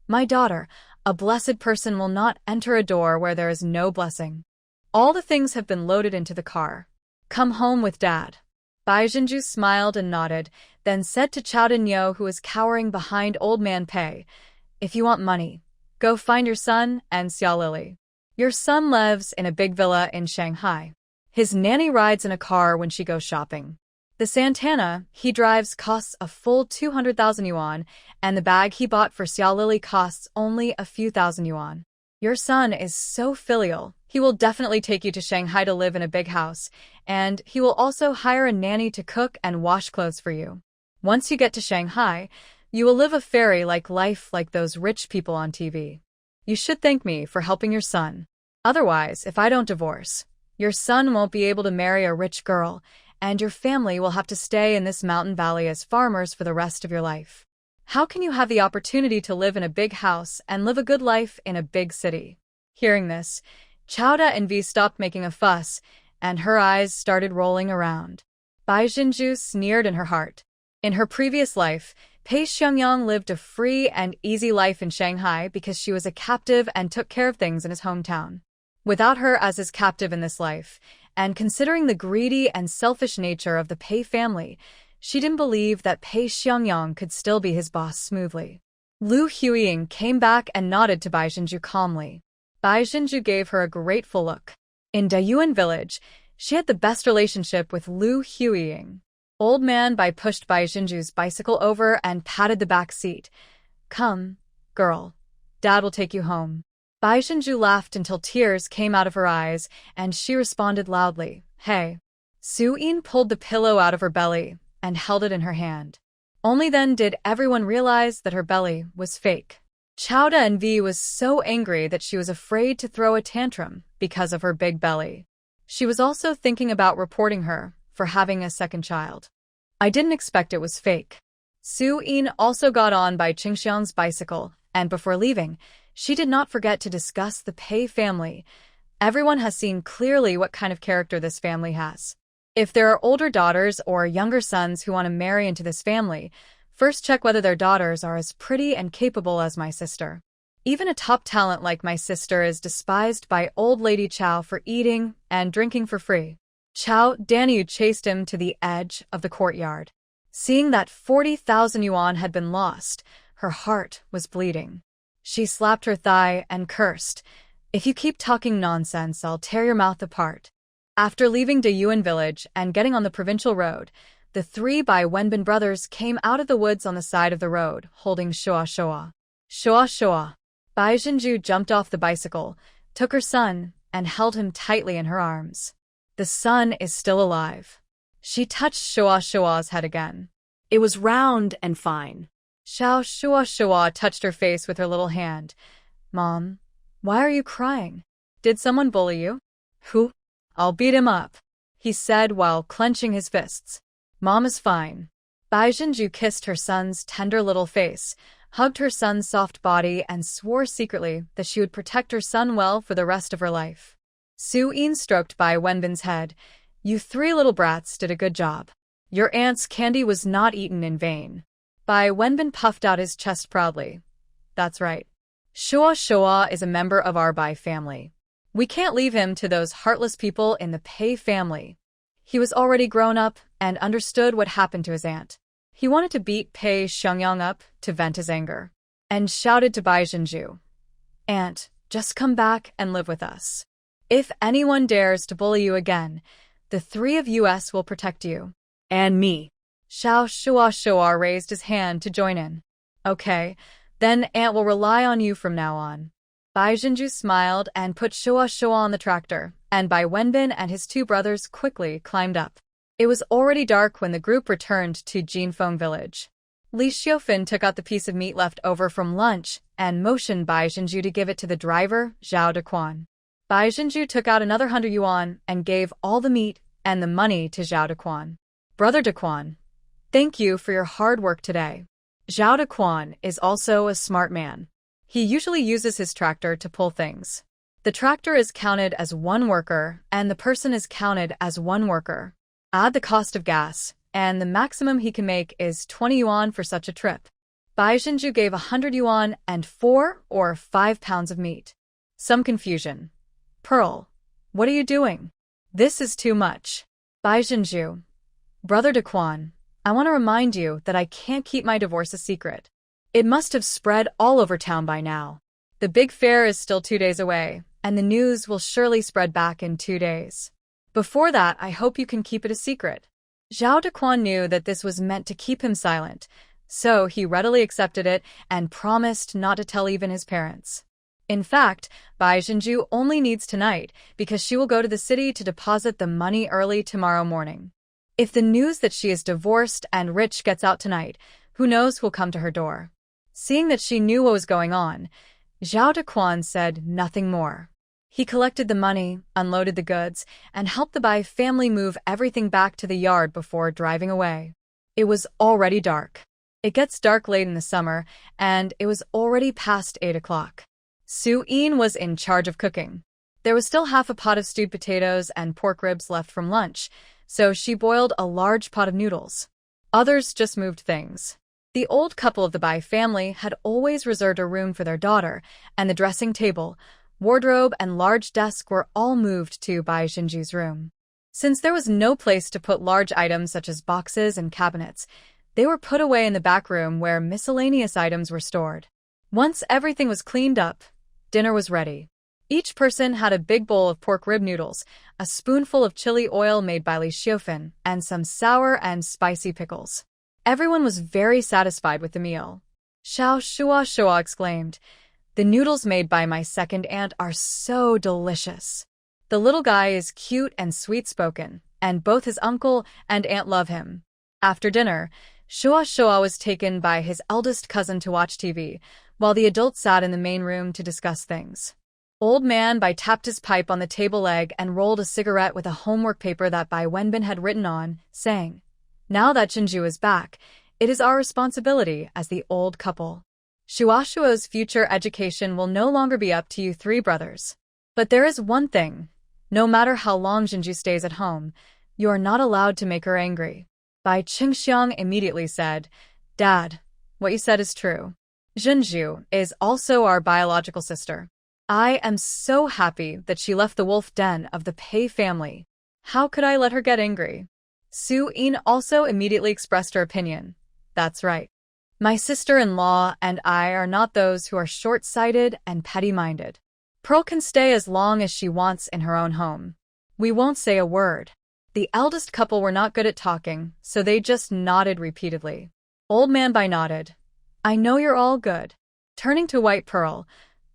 my daughter, a blessed person will not enter a door where there is no blessing. All the things have been loaded into the car. Come home with Dad. Bai Jinju smiled and nodded, then said to Chao Danyo, who was cowering behind Old Man Pei, if you want money, go find your son and Xiao Lily. Your son lives in a big villa in Shanghai. His nanny rides in a car when she goes shopping. The Santana he drives costs a full 200,000 yuan, and the bag he bought for Xiao Lily costs only a few thousand yuan. Your son is so filial, he will definitely take you to Shanghai to live in a big house, and he will also hire a nanny to cook and wash clothes for you. Once you get to Shanghai, you will live a fairy-like life like those rich people on TV. You should thank me for helping your son. Otherwise, if I don't divorce, your son won't be able to marry a rich girl, and your family will have to stay in this mountain valley as farmers for the rest of your life. How can you have the opportunity to live in a big house and live a good life in a big city? Hearing this, Chowda and Vi stopped making a fuss, and her eyes started rolling around. Bai Jinju sneered in her heart. In her previous life, Pei Xiangyang lived a free and easy life in Shanghai because she was a captive and took care of things in his hometown. Without her as his captive in this life, and considering the greedy and selfish nature of the Pei family, she didn't believe that Pei Xiangyang could still be his boss smoothly. Lu Huiying came back and nodded to Bai Jinju calmly. Bai Jinju gave her a grateful look. In Dayuan village, she had the best relationship with Lu Huiying. Old Man Bai pushed Bai Jinju's bicycle over and patted the back seat. Come, girl. Dad will take you home. Bai Jinju laughed until tears came out of her eyes, and she responded loudly, Hey. Su Yin pulled the pillow out of her belly and held it in her hand. Only then did everyone realize that her belly was fake. Chowda and Vi was so angry that she was afraid to throw a tantrum because of her big belly. She was also thinking about reporting her for having a second child. I didn't expect it was fake. Su Yin also got on Bai Qingxiang's bicycle, and before leaving, she did not forget to discuss the Pei family. Everyone has seen clearly what kind of character this family has. If there are older daughters or younger sons who want to marry into this family, first check whether their daughters are as pretty and capable as my sister. Even a top talent like my sister is despised by old lady Chao for eating and drinking for free. Chao Daniu chased him to the edge of the courtyard. Seeing that 40,000 yuan had been lost, her heart was bleeding. She slapped her thigh and cursed, If you keep talking nonsense, I'll tear your mouth apart. After leaving Dayuan village and getting on the provincial road, the three Bai Wenbin brothers came out of the woods on the side of the road, holding Shoa Shoa. Shoa Shoa. Bai Jinju jumped off the bicycle, took her son, and held him tightly in her arms. The son is still alive. She touched Shoa Shoa's head again. It was round and fine. Shoa Shoa touched her face with her little hand. Mom, why are you crying? Did someone bully you? Who? I'll beat him up, he said while clenching his fists. Mom is fine. Bai Jinju kissed her son's tender little face, hugged her son's soft body, and swore secretly that she would protect her son well for the rest of her life. Su Yin stroked Bai Wenbin's head. You three little brats did a good job. Your aunt's candy was not eaten in vain. Bai Wenbin puffed out his chest proudly. That's right. Shua Shua is a member of our Bai family. We can't leave him to those heartless people in the Pei family. He was already grown up and understood what happened to his aunt. He wanted to beat Pei Xiangyang up to vent his anger, and shouted to Bai Zhenju, Aunt, just come back and live with us. If anyone dares to bully you again, the three of us will protect you. And me. Xiao Shua Shua raised his hand to join in. Okay, then Aunt will rely on you from now on. Bai Zhenju smiled and put Shua Shua on the tractor, and Bai Wenbin and his two brothers quickly climbed up. It was already dark when the group returned to Jinfeng village. Li Xiufan took out the piece of meat left over from lunch and motioned Bai Zhenju to give it to the driver, Zhao Dequan. Bai Zhenju took out another 100 yuan and gave all the meat and the money to Zhao Dequan. Brother Dequan, thank you for your hard work today. Zhao Dequan is also a smart man. He usually uses his tractor to pull things. The tractor is counted as one worker and the person is counted as one worker. Add the cost of gas, and the maximum he can make is 20 yuan for such a trip. Bai Zhenju gave 100 yuan and 4 or 5 pounds of meat. Some confusion. Pearl, what are you doing? This is too much. Bai Zhenju. Brother Dequan, I want to remind you that I can't keep my divorce a secret. It must have spread all over town by now. The big fair is still 2 days away, and the news will surely spread back in 2 days. Before that, I hope you can keep it a secret. Zhao Dequan knew that this was meant to keep him silent, so he readily accepted it and promised not to tell even his parents. In fact, Bai Zhenju only needs tonight because she will go to the city to deposit the money early tomorrow morning. If the news that she is divorced and rich gets out tonight, who knows who'll come to her door. Seeing that she knew what was going on, Zhao Dequan said nothing more. He collected the money, unloaded the goods, and helped the Bai family move everything back to the yard before driving away. It was already dark. It gets dark late in the summer, and it was already past 8 o'clock. Su Yin was in charge of cooking. There was still half a pot of stewed potatoes and pork ribs left from lunch, so she boiled a large pot of noodles. Others just moved things. The old couple of the Bai family had always reserved a room for their daughter, and the dressing table, wardrobe, and large desk were all moved to Bai Zhenju's room. Since there was no place to put large items such as boxes and cabinets, they were put away in the back room where miscellaneous items were stored. Once everything was cleaned up, dinner was ready. Each person had a big bowl of pork rib noodles, a spoonful of chili oil made by Li Xiufan, and some sour and spicy pickles. Everyone was very satisfied with the meal. Xiao Shua Shua exclaimed, The noodles made by my second aunt are so delicious. The little guy is cute and sweet-spoken, and both his uncle and aunt love him. After dinner, Shua Shua was taken by his eldest cousin to watch TV, while the adults sat in the main room to discuss things. Old Man Bai tapped his pipe on the table leg and rolled a cigarette with a homework paper that Bai Wenbin had written on, saying, Now that Zhenju is back, it is our responsibility as the old couple. Shuashua's future education will no longer be up to you three brothers. But there is one thing. No matter how long Zhenju stays at home, you are not allowed to make her angry. Bai Qingxiang immediately said, Dad, what you said is true. Zhenju is also our biological sister. I am so happy that she left the wolf den of the Pei family. How could I let her get angry? Su Yin also immediately expressed her opinion. That's right. My sister-in-law and I are not those who are short-sighted and petty-minded. Pearl can stay as long as she wants in her own home. We won't say a word. The eldest couple were not good at talking, so they just nodded repeatedly. Old Man Bai nodded. I know you're all good. Turning to White Pearl,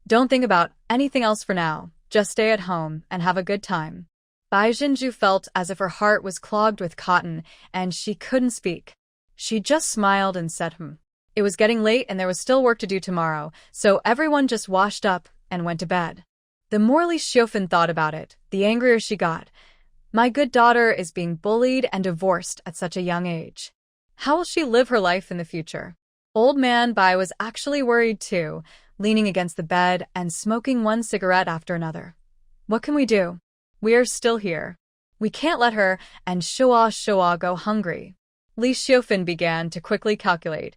don't think about anything else for now. Just stay at home and have a good time. Bai Zhenju felt as if her heart was clogged with cotton and she couldn't speak. She just smiled and said, It was getting late and there was still work to do tomorrow, so everyone just washed up and went to bed. The more Li Xiufan thought about it, the angrier she got. My good daughter is being bullied and divorced at such a young age. How will she live her life in the future? Old Man Bai was actually worried too, leaning against the bed and smoking one cigarette after another. What can we do? We're still here. We can't let her and Shua go hungry. Li Xiufan began to quickly calculate.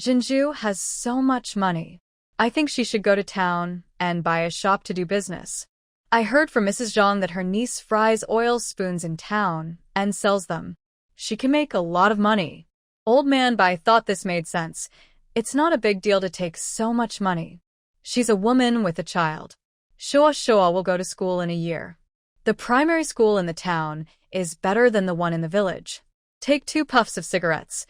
Jinju has so much money. I think she should go to town and buy a shop to do business. I heard from Mrs. Zhang that her niece fries oil spoons in town and sells them. She can make a lot of money. Old man Bai thought this made sense. It's not a big deal to take so much money. She's a woman with a child. Shua will go to school in a year. The primary school in the town is better than the one in the village. Take 2 puffs of cigarettes,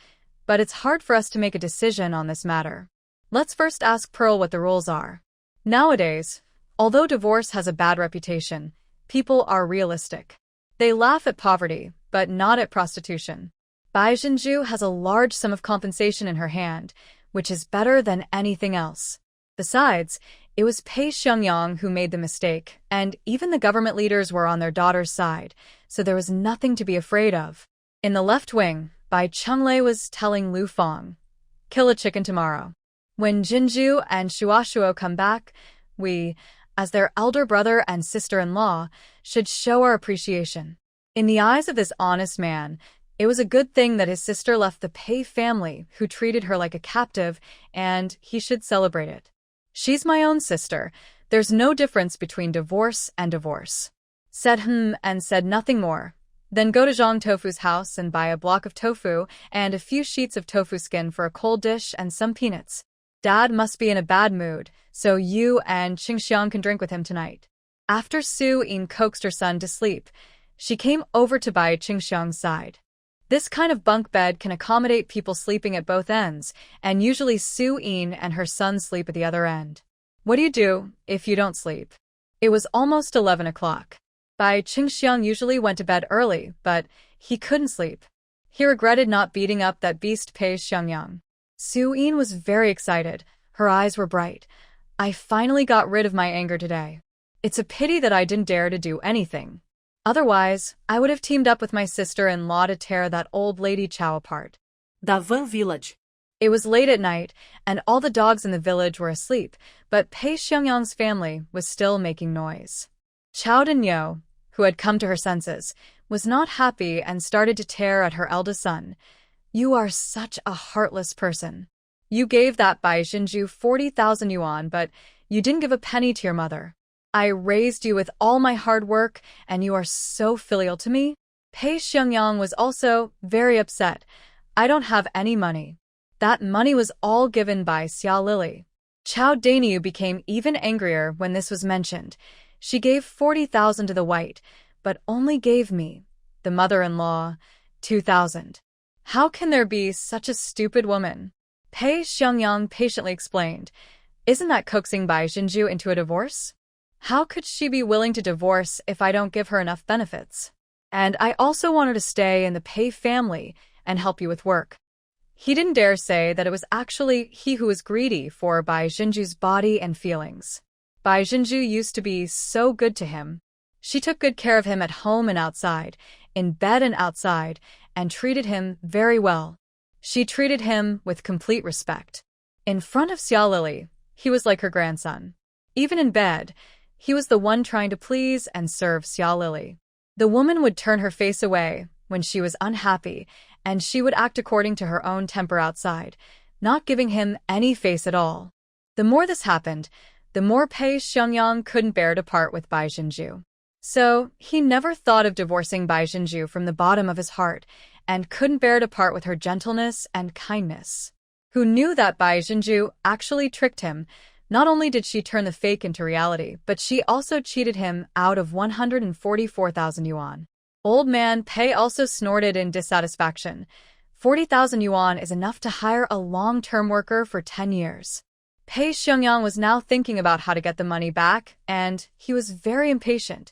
but it's hard for us to make a decision on this matter. Let's first ask Pearl what the rules are. Nowadays, although divorce has a bad reputation, people are realistic. They laugh at poverty, but not at prostitution. Bai Jinju has a large sum of compensation in her hand, which is better than anything else. Besides, it was Pei Xiangyang who made the mistake, and even the government leaders were on their daughter's side, so there was nothing to be afraid of. In the left wing, Bai Chunglei was telling Lu Fong, "Kill a chicken tomorrow. When Jinju and Shuashuo come back, we, as their elder brother and sister-in-law, should show our appreciation." In the eyes of this honest man, it was a good thing that his sister left the Pei family, who treated her like a captive, and he should celebrate it. "She's my own sister. There's no difference between divorce and divorce." Said and said nothing more. Then go to Zhang Tofu's house and buy a block of tofu and a few sheets of tofu skin for a cold dish and some peanuts. Dad must be in a bad mood, so you and Qingxiang can drink with him tonight. After Su Yin coaxed her son to sleep, she came over to Bai Qingxiang's side. This kind of bunk bed can accommodate people sleeping at both ends, and usually Su Yin and her son sleep at the other end. What do you do if you don't sleep? It was almost 11 o'clock. Bai Qingxiang usually went to bed early, but he couldn't sleep. He regretted not beating up that beast Pei Xiangyang. Su Yin was very excited. Her eyes were bright. "I finally got rid of my anger today. It's a pity that I didn't dare to do anything. Otherwise, I would have teamed up with my sister-in-law to tear that old lady Chow apart." The Van village. It was late at night, and all the dogs in the village were asleep, but Pei Xiangyang's family was still making noise. Chow Dinyo, who had come to her senses, was not happy and started to tear at her eldest son. "You are such a heartless person. You gave that Bai Jinju 40,000 yuan, but you didn't give a penny to your mother. I raised you with all my hard work, and you are so filial to me." Pei Xiangyang was also very upset. "I don't have any money. That money was all given by Xia Lily." Chow Dainyu became even angrier when this was mentioned. "She gave 40,000 to the white, but only gave me, the mother-in-law, 2,000. How can there be such a stupid woman?" Pei Xiangyang patiently explained. "Isn't that coaxing Bai Jinju into a divorce? How could she be willing to divorce if I don't give her enough benefits? And I also want her to stay in the Pei family and help you with work." He didn't dare say that it was actually he who was greedy for Bai Jinju's body and feelings. Bai Jinju used to be so good to him. She took good care of him at home and outside, in bed and outside, and treated him very well. She treated him with complete respect. In front of Xia Lily, he was like her grandson. Even in bed, he was the one trying to please and serve Xia Lily. The woman would turn her face away when she was unhappy, and she would act according to her own temper outside, not giving him any face at all. The more this happened, the more Pei Xiangyang couldn't bear to part with Bai Jinju. So he never thought of divorcing Bai Jinju from the bottom of his heart, and couldn't bear to part with her gentleness and kindness. Who knew that Bai Jinju actually tricked him? Not only did she turn the fake into reality, but she also cheated him out of 144,000 yuan. Old man Pei also snorted in dissatisfaction. 40,000 yuan is enough to hire a long-term worker for 10 years. Pei Xiangyang was now thinking about how to get the money back, and he was very impatient.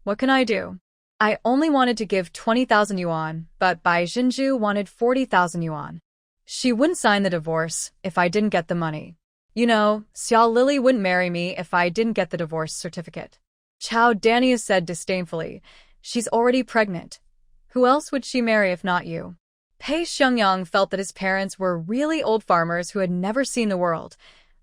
"What can I do? I only wanted to give 20,000 yuan, but Bai Jinju wanted 40,000 yuan. She wouldn't sign the divorce if I didn't get the money. You know, Xia Lily wouldn't marry me if I didn't get the divorce certificate." Chow Dainyu said disdainfully. "She's already pregnant. Who else would she marry if not you?" Pei Xiangyang felt that his parents were really old farmers who had never seen the world.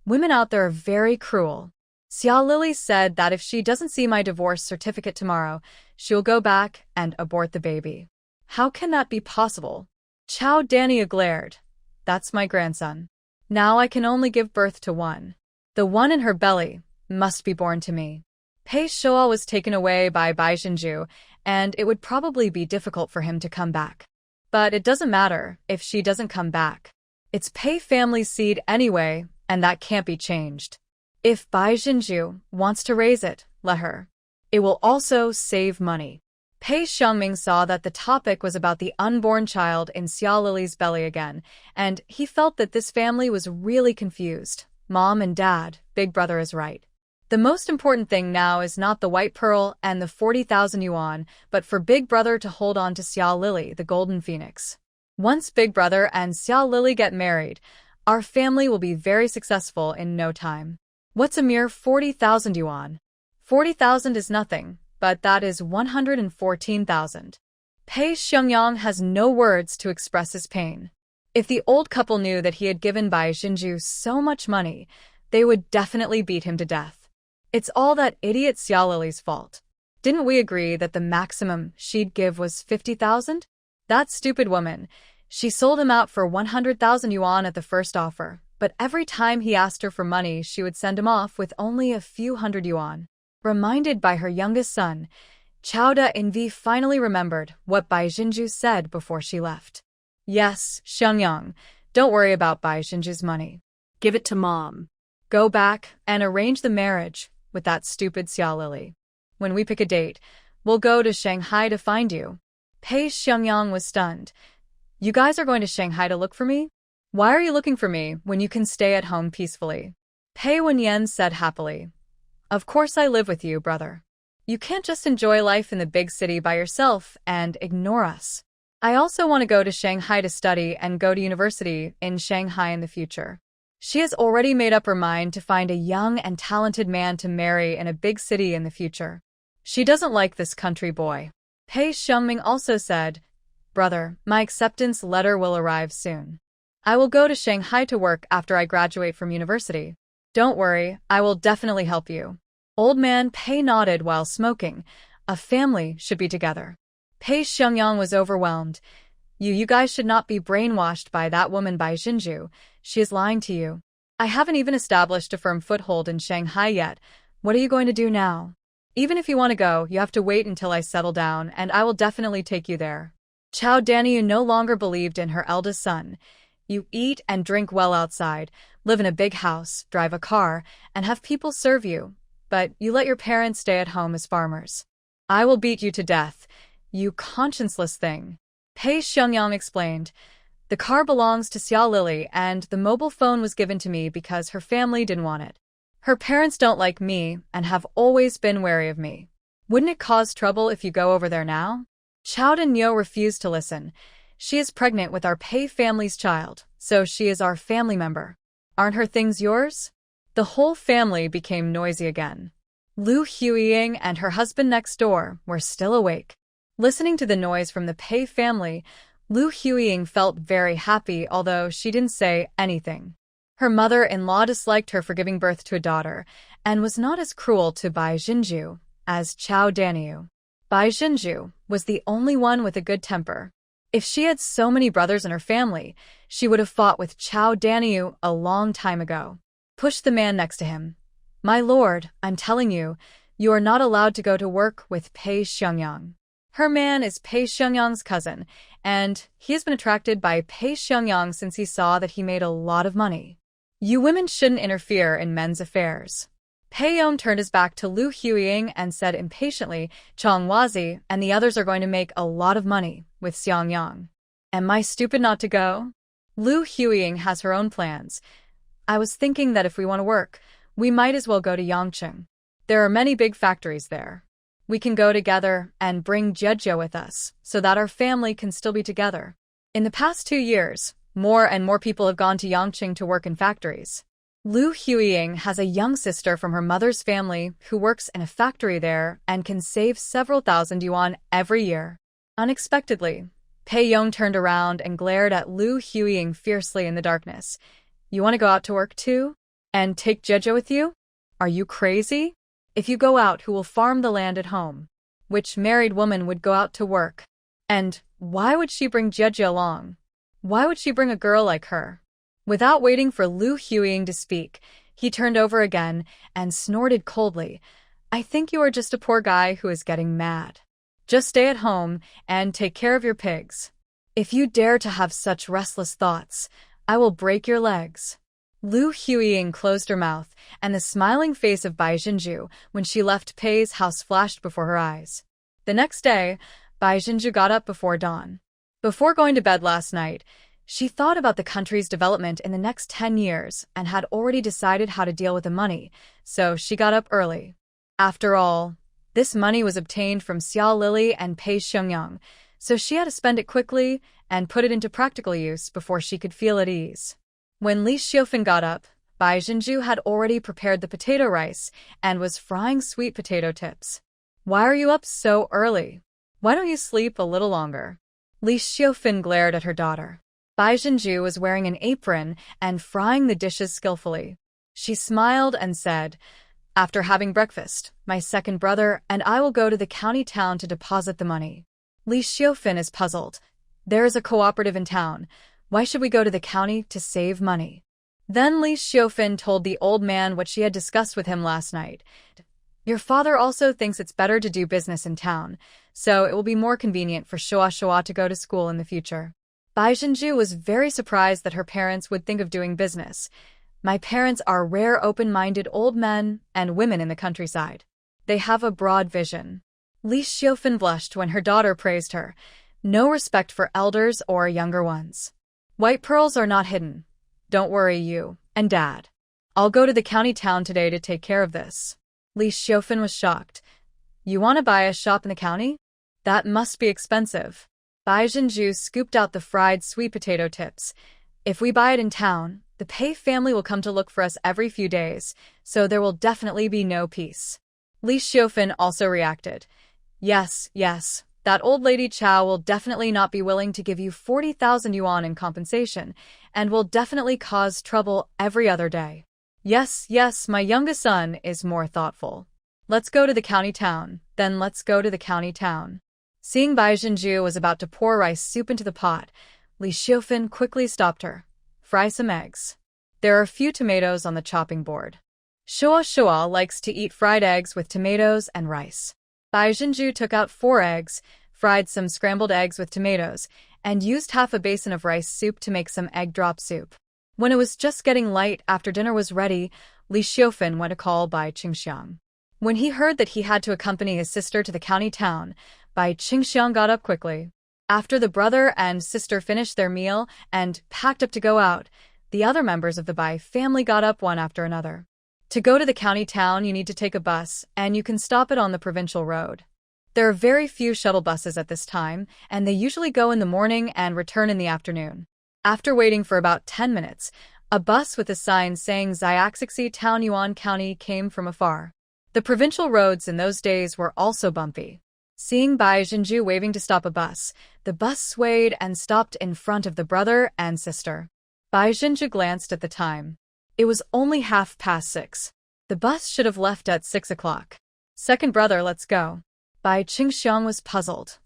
Women out there are very cruel. Xia Lily said that if she doesn't see my divorce certificate tomorrow, she'll go back and abort the baby. How can that be possible? Chao Dania glared. That's my grandson. Now I can only give birth to one. The one in her belly must be born to me. Pei Shoal was taken away by Bai Xinju, and it would probably be difficult for him to come back. But it doesn't matter if she doesn't come back. It's Pei family's seed anyway, and that can't be changed. If Bai Xinju wants to raise it, let her. It will also save money. Pei Xiangming saw that the topic was about the unborn child in Xia Lily's belly again, and he felt that this family was really confused. Mom and Dad, Big Brother is right. The most important thing now is not the white pearl and the 40,000 yuan, but for Big Brother to hold on to Xia Lily, the golden phoenix. Once Big Brother and Xia Lily get married, our family will be very successful in no time. What's a mere 40,000 yuan? 40,000 is nothing, but that is 114,000. Pei Xiangyang has no words to express his pain. If the old couple knew that he had given Bai Xinju so much money, they would definitely beat him to death. It's all that idiot Xia Lily's fault. Didn't we agree that the maximum she'd give was 50,000? That stupid woman. She sold him out for 100,000 yuan at the first offer, but every time he asked her for money, she would send him off with only a few hundred yuan. Reminded by her youngest son, Chao Da-in-Vi finally remembered what Bai Xinju said before she left. Yes, Xiangyang, don't worry about Bai Xinju's money. Give it to Mom. Go back and arrange the marriage with that stupid Xia Lily. When we pick a date, we'll go to Shanghai to find you. Pei Xiangyang was stunned. You guys are going to Shanghai to look for me? Why are you looking for me when you can stay at home peacefully? Pei Wenyan said happily. Of course I live with you, brother. You can't just enjoy life in the big city by yourself and ignore us. I also want to go to Shanghai to study and go to university in Shanghai in the future. She has already made up her mind to find a young and talented man to marry in a big city in the future. She doesn't like this country boy. Pei Xiangming also said, Brother, my acceptance letter will arrive soon. I will go to Shanghai to work after I graduate from university. Don't worry, I will definitely help you. Old man Pei nodded while smoking. A family should be together. Pei Xiangyang was overwhelmed. You guys should not be brainwashed by that woman Bai Xinju. She is lying to you. I haven't even established a firm foothold in Shanghai yet. What are you going to do now? Even if you want to go, you have to wait until I settle down, and I will definitely take you there. Chao Daniu no longer believed in her eldest son. You eat and drink well outside, live in a big house, drive a car, and have people serve you. But you let your parents stay at home as farmers. I will beat you to death, you conscienceless thing. Pei Xiangyang explained. The car belongs to Xia Lily, and the mobile phone was given to me because her family didn't want it. Her parents don't like me and have always been wary of me. Wouldn't it cause trouble if you go over there now? Chao Daniu refused to listen. She is pregnant with our Pei family's child, so she is our family member. Aren't her things yours? The whole family became noisy again. Lu Huiying and her husband next door were still awake. Listening to the noise from the Pei family, Lu Huiying felt very happy, although she didn't say anything. Her mother-in-law disliked her for giving birth to a daughter, and was not as cruel to Bai Xinju as Chao Daniu. Bai Xinju was the only one with a good temper. If she had so many brothers in her family, she would have fought with Chao Daniu a long time ago. Push the man next to him. My lord, I'm telling you, you are not allowed to go to work with Pei Xiangyang. Her man is Pei Xiangyang's cousin, and he has been attracted by Pei Xiangyang since he saw that he made a lot of money. You women shouldn't interfere in men's affairs. Pei Yong turned his back to Lu Huiying and said impatiently, Chang Wazi and the others are going to make a lot of money with Xiangyang. Am I stupid not to go? Lu Huiying has her own plans. I was thinking that if we want to work, we might as well go to Yangcheng. There are many big factories there. We can go together and bring Jejo with us, so that our family can still be together. In the past 2 years, more and more people have gone to Yangcheng to work in factories. Lu Huiying has a young sister from her mother's family who works in a factory there and can save several thousand yuan every year. Unexpectedly, Pei Yong turned around and glared at Lu Huiying fiercely in the darkness. You want to go out to work too? And take Jejo with you? Are you crazy? If you go out, who will farm the land at home? Which married woman would go out to work? And why would she bring Jeje along? Why would she bring a girl like her? Without waiting for Lu Huiying to speak, he turned over again and snorted coldly. I think you are just a poor guy who is getting mad. Just stay at home and take care of your pigs. If you dare to have such restless thoughts, I will break your legs. Lu Huiying closed her mouth, and the smiling face of Bai Jinju when she left Pei's house flashed before her eyes. The next day, Bai Jinju got up before dawn. Before going to bed last night, she thought about the country's development in the next 10 years and had already decided how to deal with the money, so she got up early. After all, this money was obtained from Xiao Lily and Pei Xiangyang, so she had to spend it quickly and put it into practical use before she could feel at ease. When Li Xiufan got up, Bai Jinju had already prepared the potato rice and was frying sweet potato tips. Why are you up so early? Why don't you sleep a little longer? Li Xiufan glared at her daughter. Bai Jinju was wearing an apron and frying the dishes skillfully. She smiled and said, after having breakfast, my second brother and I will go to the county town to deposit the money. Li Xiufan is puzzled. There is a cooperative in town. Why should we go to the county to save money? Then Li Xiufan told the old man what she had discussed with him last night. Your father also thinks it's better to do business in town, so it will be more convenient for Shua to go to school in the future. Bai Jinju was very surprised that her parents would think of doing business. My parents are rare open-minded old men and women in the countryside. They have a broad vision. Li Xiufan blushed when her daughter praised her. No respect for elders or younger ones. White pearls are not hidden. Don't worry, you and Dad. I'll go to the county town today to take care of this. Li Xiufan was shocked. You want to buy a shop in the county? That must be expensive. Bai Jinju scooped out the fried sweet potato tips. If we buy it in town, the Pei family will come to look for us every few days, so there will definitely be no peace. Li Xiufan also reacted. Yes, that old lady Chow will definitely not be willing to give you 40,000 yuan in compensation, and will definitely cause trouble every other day. Yes, my youngest son is more thoughtful. Let's go to the county town, then let's go to the county town. Seeing Bai Jinju was about to pour rice soup into the pot, Li Xiufan quickly stopped her. Fry some eggs. There are a few tomatoes on the chopping board. Shua likes to eat fried eggs with tomatoes and rice. Bai Jinju took out 4 eggs, fried some scrambled eggs with tomatoes, and used half a basin of rice soup to make some egg drop soup. When it was just getting light after dinner was ready, Li Xiufan went to call Bai Qingxiang. When he heard that he had to accompany his sister to the county town, Bai Qingxiang got up quickly. After the brother and sister finished their meal and packed up to go out, the other members of the Bai family got up one after another. To go to the county town, you need to take a bus, and you can stop it on the provincial road. There are very few shuttle buses at this time, and they usually go in the morning and return in the afternoon. After waiting for about 10 minutes, a bus with a sign saying Xiaxixi Town Yuan County came from afar. The provincial roads in those days were also bumpy. Seeing Bai Jinju waving to stop a bus, the bus swayed and stopped in front of the brother and sister. Bai Jinju glanced at the time. It was only 6:30. The bus should have left at 6 o'clock. Second brother, let's go. Bai Qingxiang was puzzled.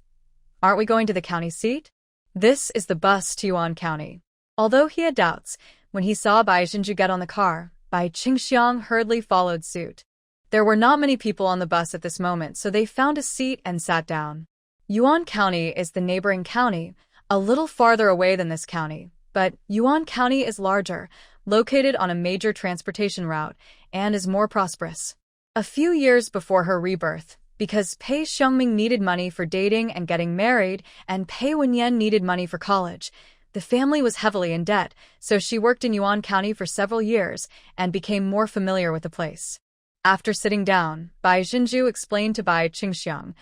Aren't we going to the county seat? This is the bus to Yuan County. Although he had doubts, when he saw Bai Jinju get on the car, Bai Qingxiang hurriedly followed suit. There were not many people on the bus at this moment, so they found a seat and sat down. Yuan County is the neighboring county, a little farther away than this county, but Yuan County is larger, located on a major transportation route, and is more prosperous. A few years before her rebirth, because Pei Xiangming needed money for dating and getting married, and Pei Wenyan needed money for college, the family was heavily in debt, so she worked in Yuan County for several years and became more familiar with the place. After sitting down, Bai Jinju explained to Bai Qingxiang,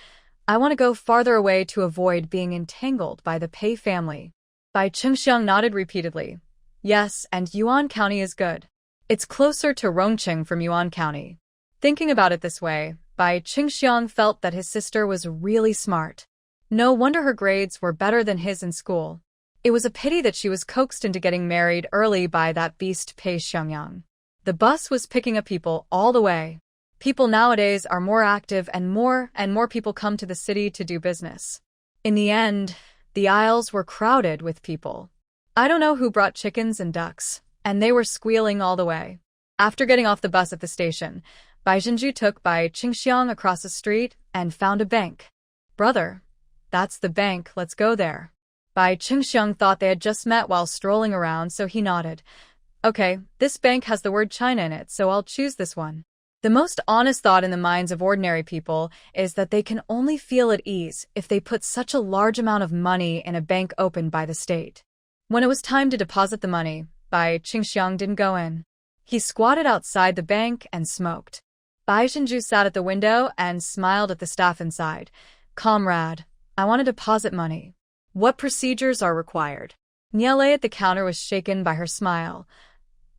I want to go farther away to avoid being entangled by the Pei family. Bai Qingxiang nodded repeatedly. Yes, and Yuan County is good. It's closer to Rongqing from Yuan County. Thinking about it this way, Bai Qingxiang felt that his sister was really smart. No wonder her grades were better than his in school. It was a pity that she was coaxed into getting married early by that beast Pei Xiangyang. The bus was picking up people all the way. People nowadays are more active and more people come to the city to do business. In the end, the aisles were crowded with people. I don't know who brought chickens and ducks, and they were squealing all the way. After getting off the bus at the station, Bai Jinju took Bai Qingxiang across the street and found a bank. Brother, that's the bank, let's go there. Bai Qingxiang thought they had just met while strolling around, so he nodded. Okay, this bank has the word China in it, so I'll choose this one. The most honest thought in the minds of ordinary people is that they can only feel at ease if they put such a large amount of money in a bank opened by the state. When it was time to deposit the money, Bai Qingxiang didn't go in. He squatted outside the bank and smoked. Bai Jinju sat at the window and smiled at the staff inside. Comrade, I want to deposit money. What procedures are required? Niele at the counter was shaken by her smile.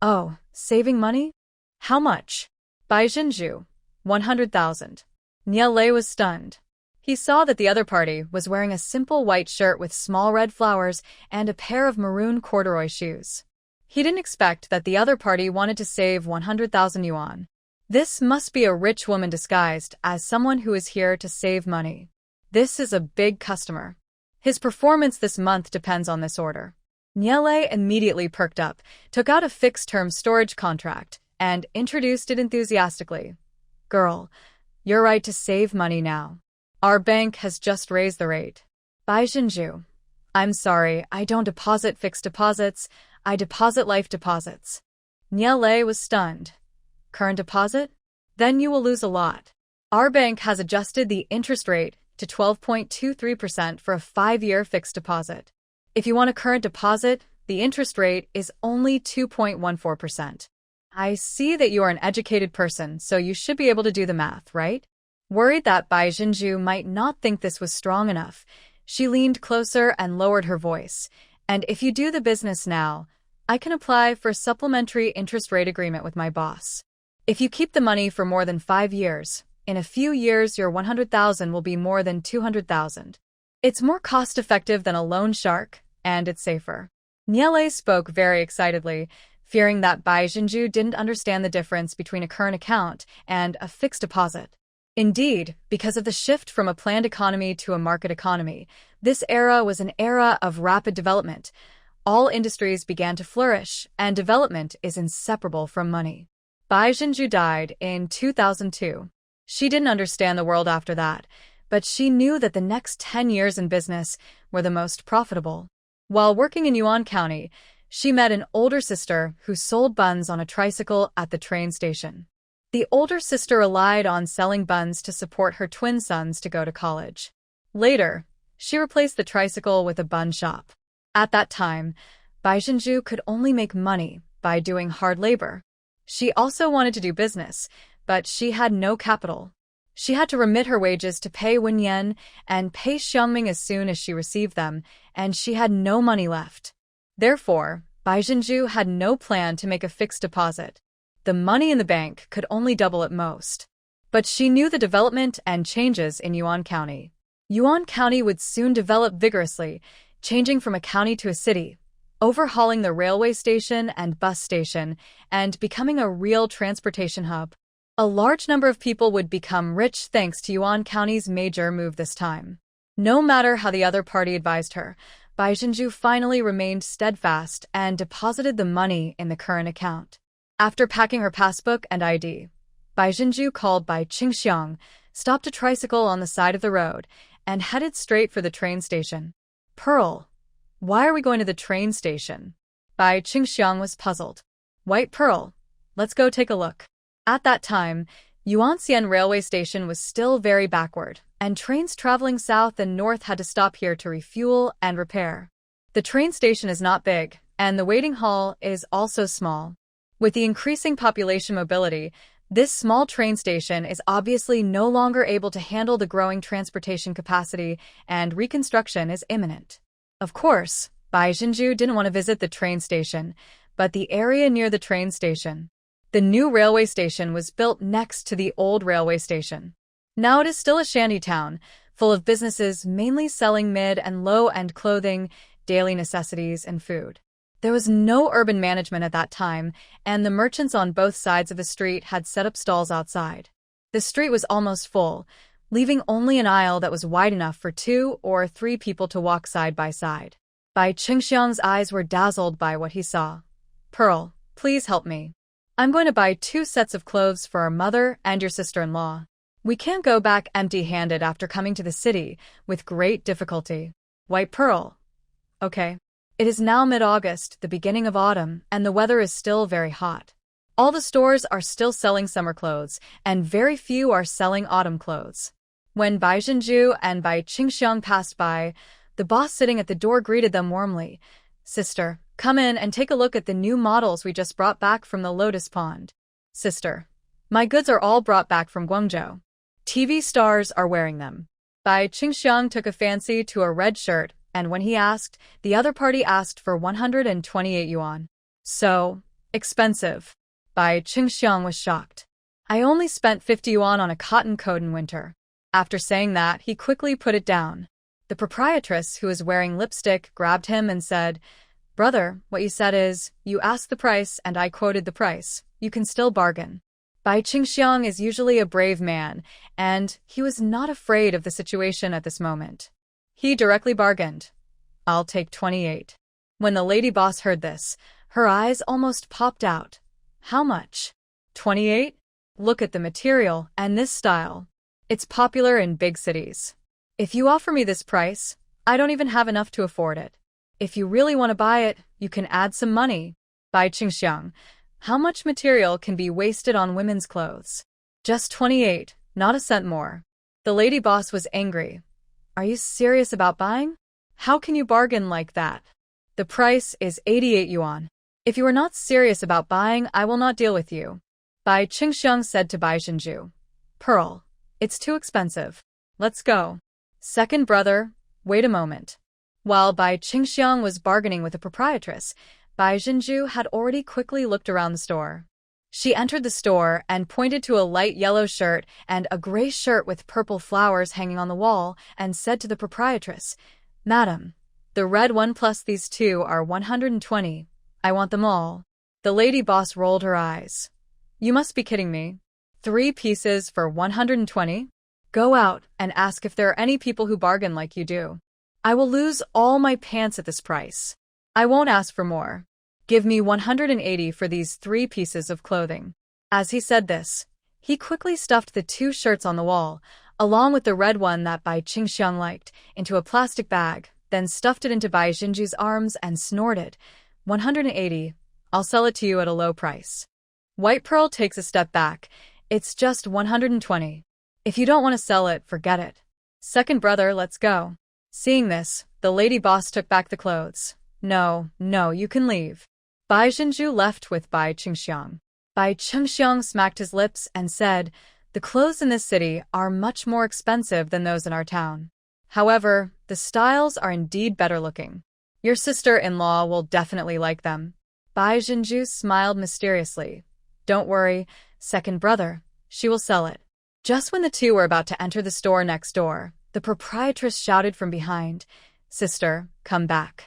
Oh, saving money? How much? Bai Jinju, 100,000. Niele was stunned. He saw that the other party was wearing a simple white shirt with small red flowers and a pair of maroon corduroy shoes. He didn't expect that the other party wanted to save 100,000 yuan. This must be a rich woman disguised as someone who is here to save money. This is a big customer. His performance this month depends on this order. Niele immediately perked up, took out a fixed-term storage contract, and introduced it enthusiastically. Girl, you're right to save money now. Our bank has just raised the rate. Bai Jinju, I'm sorry, I don't deposit fixed deposits, I deposit life deposits. Niele was stunned. Current deposit? Then you will lose a lot. Our bank has adjusted the interest rate to 12.23% for a 5-year fixed deposit. If you want a current deposit, the interest rate is only 2.14%. I see that you are an educated person, so you should be able to do the math, right? Worried that Bai Jinju might not think this was strong enough, she leaned closer and lowered her voice. And if you do the business now, I can apply for a supplementary interest rate agreement with my boss. If you keep the money for more than 5 years, in a few years your 100,000 will be more than 200,000. It's more cost-effective than a loan shark, and it's safer. Niele spoke very excitedly, fearing that Bai Jinju didn't understand the difference between a current account and a fixed deposit. Indeed, because of the shift from a planned economy to a market economy, this era was an era of rapid development. All industries began to flourish, and development is inseparable from money. Bai Jinju died in 2002. She didn't understand the world after that, but she knew that the next 10 years in business were the most profitable. While working in Yuan County, she met an older sister who sold buns on a tricycle at the train station. The older sister relied on selling buns to support her twin sons to go to college. Later, she replaced the tricycle with a bun shop. At that time, Bai Jinju could only make money by doing hard labor. She also wanted to do business, but she had no capital. She had to remit her wages to pei Wenyan and pay Xiangming as soon as she received them, and she had no money left. Therefore, Bai Jinju had no plan to make a fixed deposit. The money in the bank could only double at most. But she knew the development and changes in Yuan County. Yuan County would soon develop vigorously, changing from a county to a city, overhauling the railway station and bus station, and becoming a real transportation hub. A large number of people would become rich thanks to Yuan County's major move this time. No matter how the other party advised her, Bai Jinju finally remained steadfast and deposited the money in the current account. After packing her passbook and ID, Bai Jinju called Bai Qingxiang, stopped a tricycle on the side of the road, and headed straight for the train station. Pearl, why are we going to the train station? Bai Qingxiang was puzzled. White Pearl, let's go take a look. At that time, Yuanxian railway station was still very backward, and trains traveling south and north had to stop here to refuel and repair. The train station is not big, and the waiting hall is also small. With the increasing population mobility, this small train station is obviously no longer able to handle the growing transportation capacity, and reconstruction is imminent. Of course, Bai Jinju didn't want to visit the train station, but the area near the train station. The new railway station was built next to the old railway station. Now it is still a shanty town, full of businesses mainly selling mid- and low-end clothing, daily necessities, and food. There was no urban management at that time, and the merchants on both sides of the street had set up stalls outside. The street was almost full, leaving only an aisle that was wide enough for 2 or 3 people to walk side by side. Bai Qingxiang's eyes were dazzled by what he saw. "Pearl, please help me. I'm going to buy 2 sets of clothes for our mother and your sister-in-law. We can't go back empty-handed after coming to the city with great difficulty." White Pearl. "Okay." It is now mid-August, the beginning of autumn, and the weather is still very hot. All the stores are still selling summer clothes, and very few are selling autumn clothes. When Bai Zhenju and Bai Qingxiang passed by, the boss sitting at the door greeted them warmly. "Sister, come in and take a look at the new models we just brought back from the Lotus Pond." "Sister, my goods are all brought back from Guangzhou. TV stars are wearing them." Bai Qingxiang took a fancy to a red shirt, and when he asked, the other party asked for 128 yuan. "So expensive." Bai Qingxiang was shocked. "I only spent 50 yuan on a cotton coat in winter." After saying that, he quickly put it down. The proprietress, who was wearing lipstick, grabbed him and said, "Brother, what you said is, you asked the price and I quoted the price. You can still bargain." Bai Qingxiang is usually a brave man, and he was not afraid of the situation at this moment. He directly bargained. "I'll take 28. When the lady boss heard this, her eyes almost popped out. "How much?" 28? Look at the material and this style. It's popular in big cities. If you offer me this price, I don't even have enough to afford it. If you really want to buy it, you can add some money." Bai Qingxiang, how much material can be wasted on women's clothes? Just 28, not a cent more. The lady boss was angry. "Are you serious about buying? How can you bargain like that? The price is 88 yuan. If you are not serious about buying, I will not deal with you." Bai Qingxiang said to Bai Zhenju, "Pearl, it's too expensive. Let's go." "Second brother, wait a moment." While Bai Qingxiang was bargaining with the proprietress, Bai Zhenju had already quickly looked around the store. She entered the store and pointed to a light yellow shirt and a gray shirt with purple flowers hanging on the wall and said to the proprietress, "Madam, the red one plus these 2 are 120. I want them all." The lady boss rolled her eyes. "You must be kidding me. 3 pieces for 120? Go out and ask if there are any people who bargain like you do. I will lose all my pants at this price. I won't ask for more. Give me 180 for these 3 pieces of clothing." As he said this, he quickly stuffed the 2 shirts on the wall, along with the red one that Bai Qingxiang liked, into a plastic bag, then stuffed it into Bai Zhenju's arms and snorted, 180, I'll sell it to you at a low price." White Pearl takes a step back. "It's just 120. If you don't want to sell it, forget it. Second brother, let's go." Seeing this, the lady boss took back the clothes. No, you can leave." Bai Zhenju left with Bai Qingxiang. Bai Qingxiang smacked his lips and said, "The clothes in this city are much more expensive than those in our town. However, the styles are indeed better looking. Your sister-in-law will definitely like them." Bai Zhenju smiled mysteriously. "Don't worry, second brother, she will sell it." Just when the 2 were about to enter the store next door, the proprietress shouted from behind, "Sister, come back.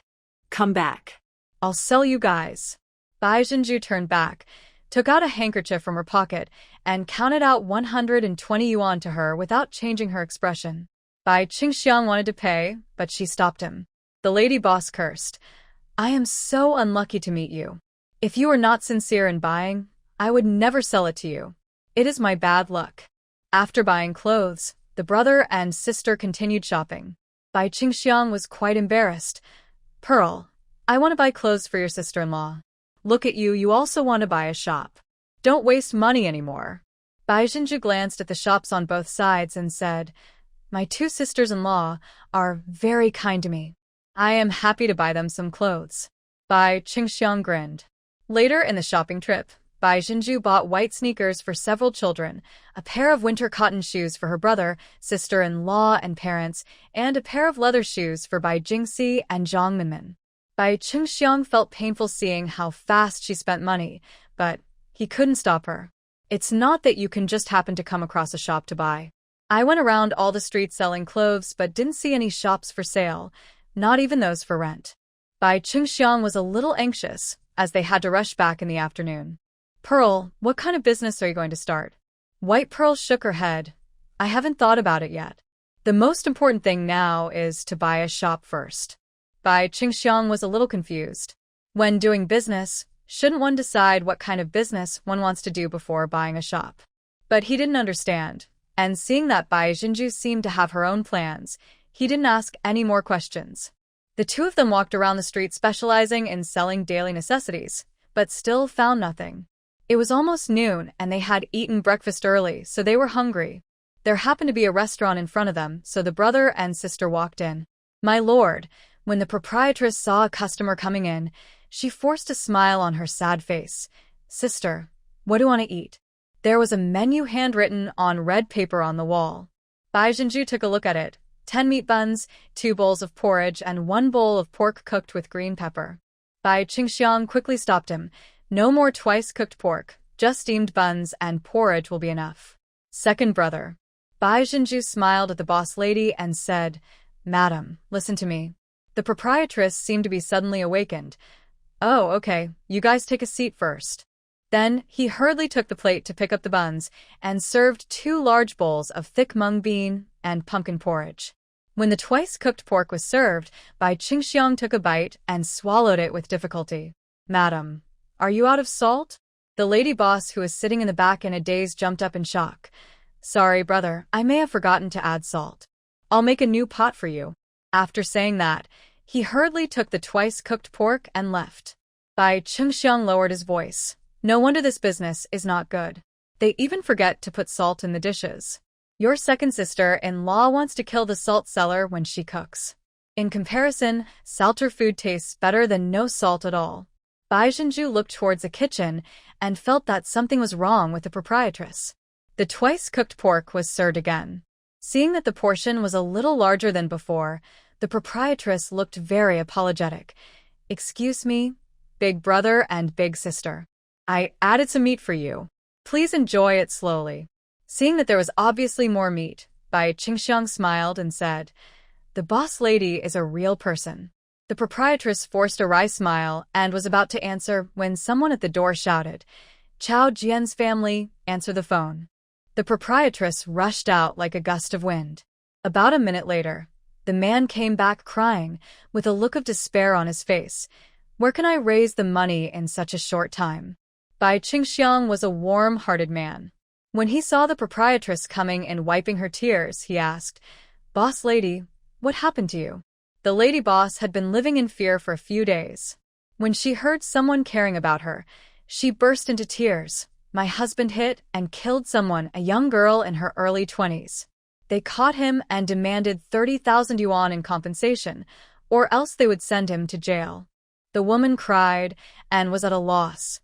Come back. I'll sell you guys." Bai Zhenju turned back, took out a handkerchief from her pocket, and counted out 120 yuan to her without changing her expression. Bai Qingxiang wanted to pay, but she stopped him. The lady boss cursed, "I am so unlucky to meet you. If you are not sincere in buying, I would never sell it to you. It is my bad luck." After buying clothes, the brother and sister continued shopping. Bai Qingxiang was quite embarrassed. "Pearl, I want to buy clothes for your sister-in-law. Look at you, you also want to buy a shop. Don't waste money anymore." Bai Zhenju glanced at the shops on both sides and said, "My 2 sisters-in-law are very kind to me. I am happy to buy them some clothes." Bai Qingxiang grinned. Later in the shopping trip, Bai Zhenju bought white sneakers for several children, a pair of winter cotton shoes for her brother, sister-in-law, and parents, and a pair of leather shoes for Bai Jingxi and Zhang Minmin. Bai Qingxiang felt painful seeing how fast she spent money, but he couldn't stop her. "It's not that you can just happen to come across a shop to buy. I went around all the streets selling clothes but didn't see any shops for sale, not even those for rent. Bai Qingxiang was a little anxious, as they had to rush back in the afternoon. Pearl, what kind of business are you going to start? White Pearl shook her head. I haven't thought about it yet. The most important thing now is to buy a shop first. Bai Qingxiang was a little confused. When doing business, shouldn't one decide what kind of business one wants to do before buying a shop? But he didn't understand, and seeing that Bai Jinju seemed to have her own plans, he didn't ask any more questions. The two of them walked around the street specializing in selling daily necessities, but still found nothing. It was almost noon and they had eaten breakfast early, so they were hungry. There happened to be a restaurant in front of them, so the brother and sister walked in. My lord, when the proprietress saw a customer coming in, she forced a smile on her sad face. Sister, what do you want to eat? There was a menu handwritten on red paper on the wall. Bai Jinju took a look at it. 10 meat buns, 2 bowls of porridge, and 1 bowl of pork cooked with green pepper. Bai Qingxiang quickly stopped him. No more twice-cooked pork, just steamed buns and porridge will be enough. Second brother. Bai Jinju smiled at the boss lady and said, Madam, listen to me. The proprietress seemed to be suddenly awakened. Oh, okay, you guys take a seat first. Then he hurriedly took the plate to pick up the buns and served 2 large bowls of thick mung bean and pumpkin porridge. When the twice-cooked pork was served, Bai Qingxiang took a bite and swallowed it with difficulty. Madam, are you out of salt? The lady boss who was sitting in the back in a daze jumped up in shock. Sorry, brother, I may have forgotten to add salt. I'll make a new pot for you. After saying that, he hurriedly took the twice-cooked pork and left. Bai Qingxiang lowered his voice. No wonder this business is not good. They even forget to put salt in the dishes. Your second sister-in-law wants to kill the salt seller when she cooks. In comparison, salter food tastes better than no salt at all. Bai Jinju looked towards the kitchen and felt that something was wrong with the proprietress. The twice-cooked pork was served again. Seeing that the portion was a little larger than before, the proprietress looked very apologetic. Excuse me, big brother and big sister. I added some meat for you. Please enjoy it slowly. Seeing that there was obviously more meat, Bai Qingxiang smiled and said, The boss lady is a real person. The proprietress forced a wry smile and was about to answer when someone at the door shouted, Chao Jian's family, answer the phone. The proprietress rushed out like a gust of wind. About a minute later, the man came back crying, with a look of despair on his face. Where can I raise the money in such a short time? Bai Qingxiang was a warm-hearted man. When he saw the proprietress coming and wiping her tears, he asked, Boss lady, what happened to you? The lady boss had been living in fear for a few days. When she heard someone caring about her, she burst into tears. My husband hit and killed someone, a young girl in her early 20s. They caught him and demanded 30,000 yuan in compensation, or else they would send him to jail. The woman cried and was at a loss.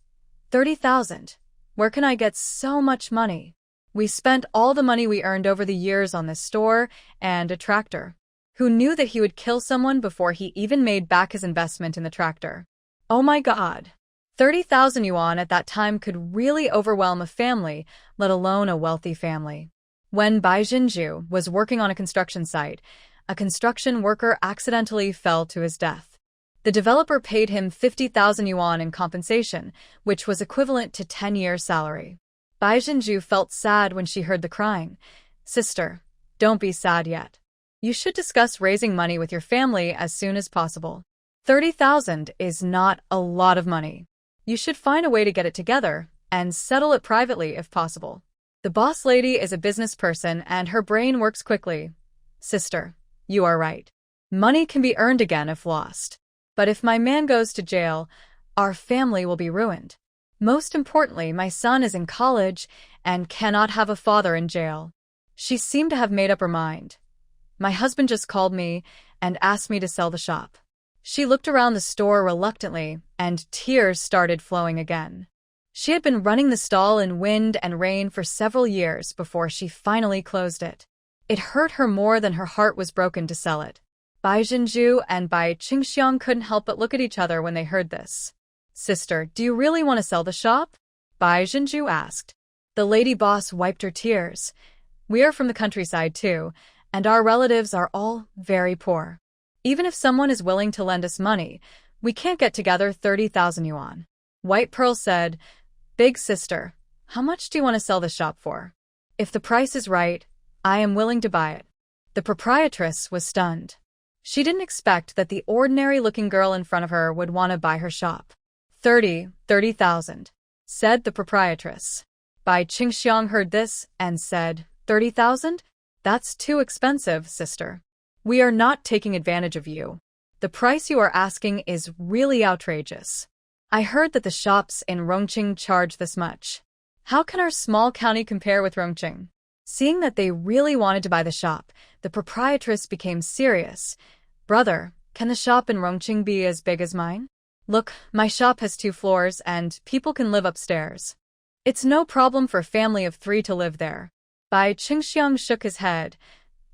30,000. Where can I get so much money? We spent all the money we earned over the years on this store and a tractor. Who knew that he would kill someone before he even made back his investment in the tractor? Oh my God. 30,000 yuan at that time could really overwhelm a family, let alone a wealthy family. When Bai Jinju was working on a construction site, a construction worker accidentally fell to his death. The developer paid him 50,000 yuan in compensation, which was equivalent to 10 years' salary. Bai Jinju felt sad when she heard the crying. Sister, don't be sad yet. You should discuss raising money with your family as soon as possible. 30,000 is not a lot of money. You should find a way to get it together and settle it privately if possible. The boss lady is a business person and her brain works quickly. Sister, you are right. Money can be earned again if lost. But if my man goes to jail, our family will be ruined. Most importantly, my son is in college and cannot have a father in jail. She seemed to have made up her mind. My husband just called me and asked me to sell the shop. She looked around the store reluctantly, and tears started flowing again. She had been running the stall in wind and rain for several years before she finally closed it. It hurt her more than her heart was broken to sell it. Bai Jinju and Bai Qingxiang couldn't help but look at each other when they heard this. Sister, do you really want to sell the shop? Bai Jinju asked. The lady boss wiped her tears. We are from the countryside too, and our relatives are all very poor. Even if someone is willing to lend us money, We can't get together 30,000 yuan. White Pearl said, Big sister, how much do you want to sell the shop for? If the price is right, I am willing to buy it. The proprietress was stunned. She didn't expect that the ordinary-looking girl in front of her would want to buy her shop. 30,000, said the proprietress. Bai Qingxiang heard this and said, 30,000? That's too expensive, sister. We are not taking advantage of you. The price you are asking is really outrageous. I heard that the shops in Rongqing charge this much. How can our small county compare with Rongqing? Seeing that they really wanted to buy the shop, the proprietress became serious. Brother, can the shop in Rongqing be as big as mine? Look, my shop has 2 floors and people can live upstairs. It's no problem for a family of 3 to live there. Bai Qingxiang shook his head.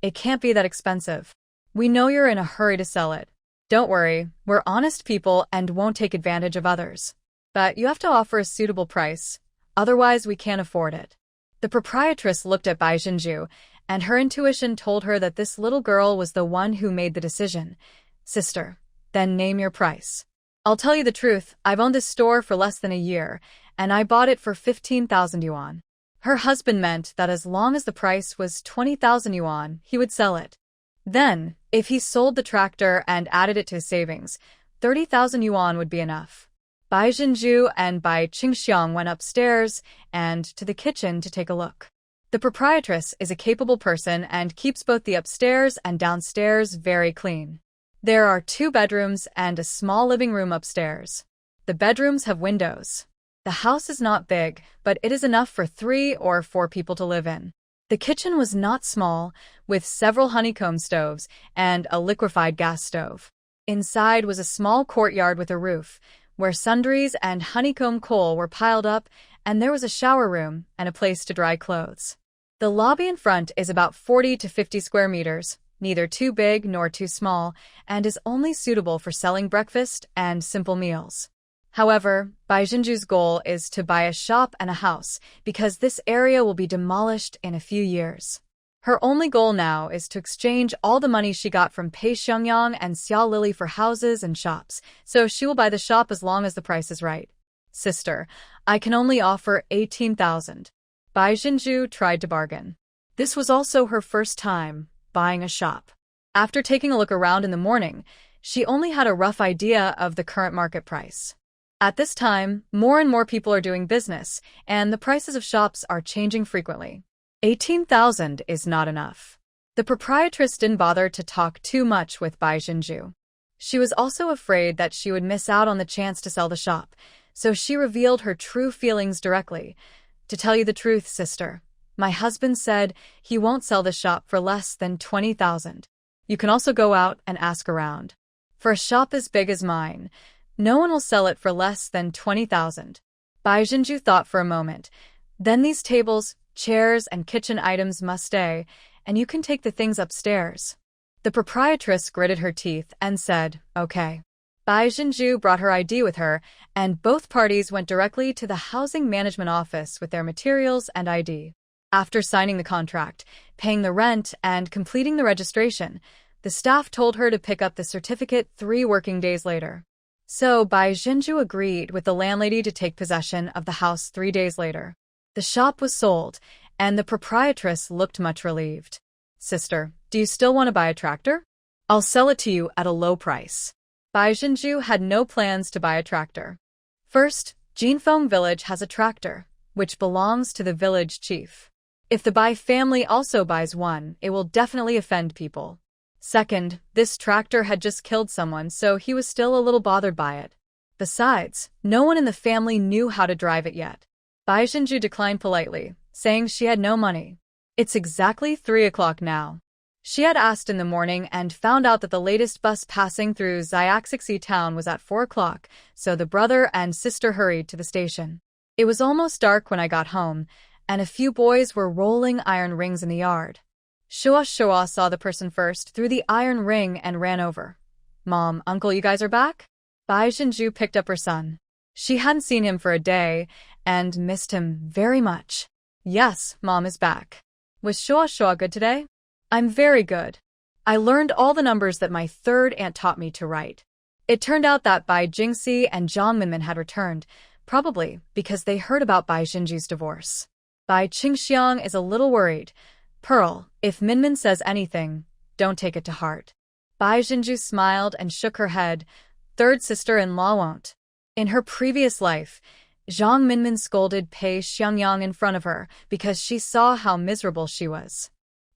It can't be that expensive. We know you're in a hurry to sell it. Don't worry, we're honest people and won't take advantage of others. But you have to offer a suitable price, otherwise we can't afford it. The proprietress looked at Bai Zhenju, and her intuition told her that this little girl was the one who made the decision. Sister, then name your price. I'll tell you the truth, I've owned this store for less than a year, and I bought it for 15,000 yuan. Her husband meant that as long as the price was 20,000 yuan, he would sell it. Then, if he sold the tractor and added it to his savings, 30,000 yuan would be enough. Bai Zhenju and Bai Qingxiang went upstairs and to the kitchen to take a look. The proprietress is a capable person and keeps both the upstairs and downstairs very clean. There are 2 bedrooms and a small living room upstairs. The bedrooms have windows. The house is not big, but it is enough for 3 or 4 people to live in. The kitchen was not small, with several honeycomb stoves and a liquefied gas stove. Inside was a small courtyard with a roof, where sundries and honeycomb coal were piled up, and there was a shower room and a place to dry clothes. The lobby in front is about 40 to 50 square meters, neither too big nor too small, and is only suitable for selling breakfast and simple meals. However, Bai Zhenju's goal is to buy a shop and a house because this area will be demolished in a few years. Her only goal now is to exchange all the money she got from Pei Xiangyang and Xiao Lily for houses and shops, so she will buy the shop as long as the price is right. Sister, I can only offer 18,000. Bai Zhenju tried to bargain. This was also her first time buying a shop. After taking a look around in the morning, she only had a rough idea of the current market price. At this time, more and more people are doing business, and the prices of shops are changing frequently. 18,000 is not enough. The proprietress didn't bother to talk too much with Bai Zhenju. She was also afraid that she would miss out on the chance to sell the shop, so she revealed her true feelings directly. To tell you the truth, sister, my husband said he won't sell the shop for less than 20,000. You can also go out and ask around. For a shop as big as mine, no one will sell it for less than 20,000. Bai Zhenju thought for a moment. Then these tables, chairs, and kitchen items must stay, and you can take the things upstairs. The proprietress gritted her teeth and said, okay. Bai Zhenju brought her ID with her, and both parties went directly to the housing management office with their materials and ID. After signing the contract, paying the rent, and completing the registration, the staff told her to pick up the certificate 3 working days later. So Bai Zhenju agreed with the landlady to take possession of the house 3 days later. The shop was sold, and the proprietress looked much relieved. Sister, do you still want to buy a tractor? I'll sell it to you at a low price. Bai Zhenju had no plans to buy a tractor. First, Jinfeng village has a tractor, which belongs to the village chief. If the Bai family also buys one, it will definitely offend people. Second, this tractor had just killed someone, so he was still a little bothered by it. Besides, no one in the family knew how to drive it yet. Bai Zhenju declined politely, saying she had no money. It's exactly 3 o'clock now. She had asked in the morning and found out that the latest bus passing through Xiaxixi town was at 4 o'clock, so the brother and sister hurried to the station. It was almost dark when I got home, and a few boys were rolling iron rings in the yard. Shua saw the person first, threw the iron ring, and ran over. Mom, Uncle, you guys are back? Bai Zhenju picked up her son. She hadn't seen him for a day and missed him very much. Yes, Mom is back. Was Shua good today? I'm very good. I learned all the numbers that my third aunt taught me to write. It turned out that Bai Jingxi and Zhang Minmin had returned, probably because they heard about Bai Xinju's divorce. Bai Qingxiang is a little worried. Pearl, if Minmin says anything, don't take it to heart. Bai Xinju smiled and shook her head. Third sister-in-law won't. In her previous life, Zhang Minmin scolded Pei Xiangyang in front of her because she saw how miserable she was.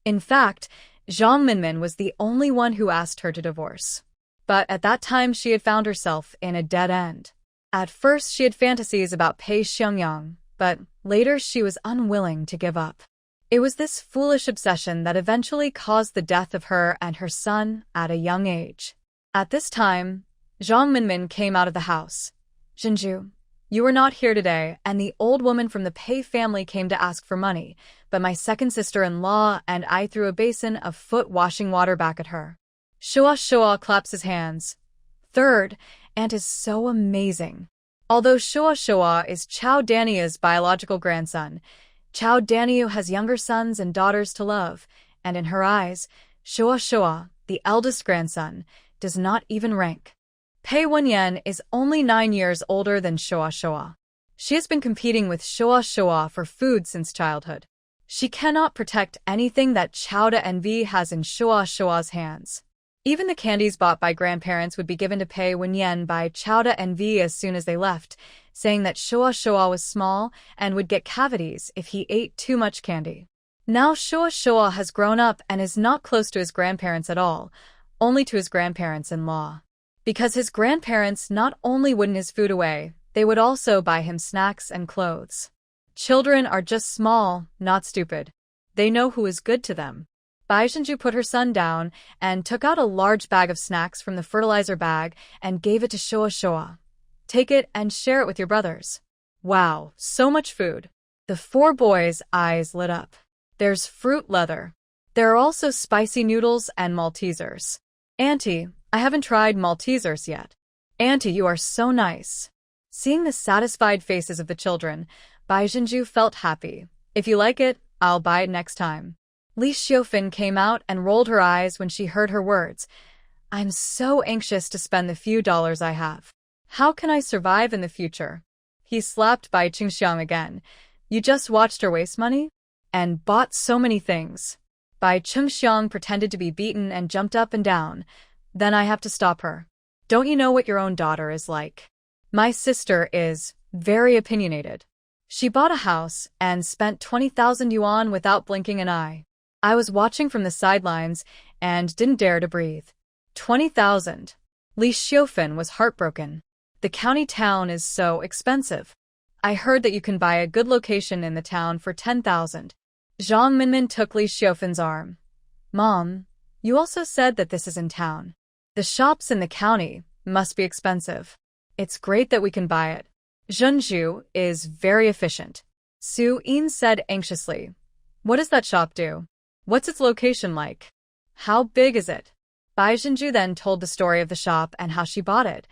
In fact, Zhang Minmin was the only one who asked her to divorce. But at that time she had found herself in a dead end. At first she had fantasies about Pei Xiangyang, but later she was unwilling to give up. It was this foolish obsession that eventually caused the death of her and her son at a young age. At this time, Zhang Minmin came out of the house. Xinju, you were not here today, and the old woman from the Pei family came to ask for money, but my second sister-in-law and I threw a basin of foot-washing water back at her. Shua claps his hands. Third, Aunt is so amazing. Although Shua is Chao Dania's biological grandson, Chao Daniu has younger sons and daughters to love, and in her eyes, Shua, the eldest grandson, does not even rank. Pei Wenyan is only 9 years older than Shua. She has been competing with Shua for food since childhood. She cannot protect anything that Chao Da Envy has in Shua's hands. Even the candies bought by grandparents would be given to Pei Wenyan by Chao Da Envy as soon as they left, saying that Shua was small and would get cavities if he ate too much candy. Now Shua has grown up and is not close to his grandparents at all, only to his grandparents-in-law. Because his grandparents not only wouldn't his food away, they would also buy him snacks and clothes. Children are just small, not stupid. They know who is good to them. Bai Xinju put her son down and took out a large bag of snacks from the fertilizer bag and gave it to Shua. Take it and share it with your brothers. Wow, so much food. The 4 boys' eyes lit up. There's fruit leather. There are also spicy noodles and Maltesers. Auntie, I haven't tried Maltesers yet. Auntie, you are so nice. Seeing the satisfied faces of the children, Bai Xinju felt happy. If you like it, I'll buy it next time. Li Xiufan came out and rolled her eyes when she heard her words. I'm so anxious to spend the few dollars I have. How can I survive in the future? He slapped Bai Qingxiang again. You just watched her waste money? And bought so many things. Bai Qingxiang pretended to be beaten and jumped up and down. Then I have to stop her. Don't you know what your own daughter is like? My sister is very opinionated. She bought a house and spent 20,000 yuan without blinking an eye. I was watching from the sidelines and didn't dare to breathe. 20,000. Li Xiufan was heartbroken. The county town is so expensive. I heard that you can buy a good location in the town for 10,000. Zhang Minmin took Li Xiufan's arm. Mom, you also said that this is in town. The shops in the county must be expensive. It's great that we can buy it. Zhenzhu is very efficient. Su Yin said anxiously. What does that shop do? What's its location like? How big is it? Bai Zhenzhu then told the story of the shop and how she bought it.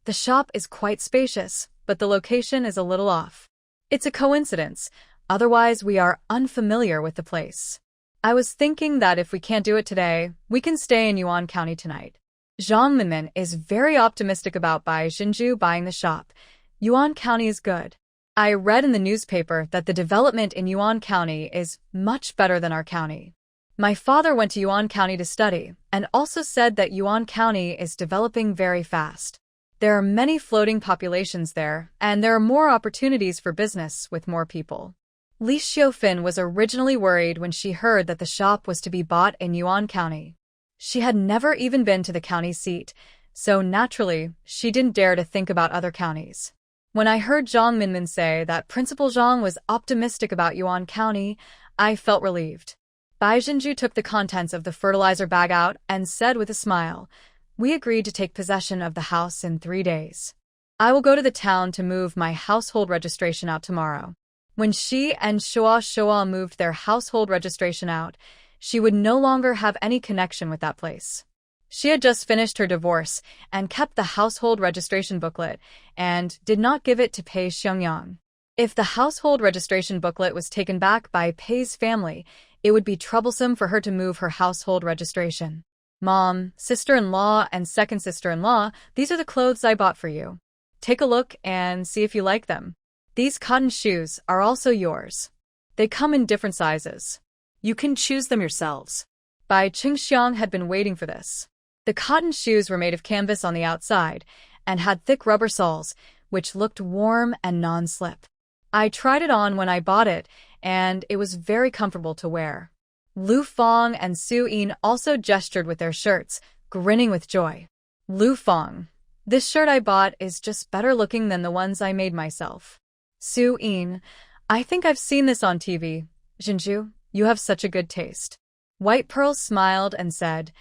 The shop is quite spacious, but the location is a little off. It's a coincidence, otherwise we are unfamiliar with the place. I was thinking that if we can't do it today, we can stay in Yuan County tonight. Zhang Minmin is very optimistic about Bai Zhenzhu buying the shop. Yuan County is good. I read in the newspaper that the development in Yuan County is much better than our county. My father went to Yuan County to study and also said that Yuan County is developing very fast. There are many floating populations there, and there are more opportunities for business with more people. Li Xiufan was originally worried when she heard that the shop was to be bought in Yuan County. She had never even been to the county seat, so naturally, she didn't dare to think about other counties. When I heard Zhang Minmin say that Principal Zhang was optimistic about Yuan County, I felt relieved. Bai Zhenzhu took the contents of the fertilizer bag out and said with a smile, We agreed to take possession of the house in 3 days. I will go to the town to move my household registration out tomorrow. When she and Shua moved their household registration out, she would no longer have any connection with that place. She had just finished her divorce and kept the household registration booklet and did not give it to Pei Xiangyang. If the household registration booklet was taken back by Pei's family, it would be troublesome for her to move her household registration. Mom, sister-in-law, and second sister-in-law, these are the clothes I bought for you. Take a look and see if you like them. These cotton shoes are also yours. They come in different sizes. You can choose them yourselves. Bai Qingxiang had been waiting for this. The cotton shoes were made of canvas on the outside and had thick rubber soles, which looked warm and non-slip. I tried it on when I bought it, and it was very comfortable to wear. Lu Feng and Su Yin also gestured with their shirts, grinning with joy. Lu Feng, this shirt I bought is just better looking than the ones I made myself. Su Yin, I think I've seen this on TV. Jinju, you have such a good taste. White Pearl smiled and said,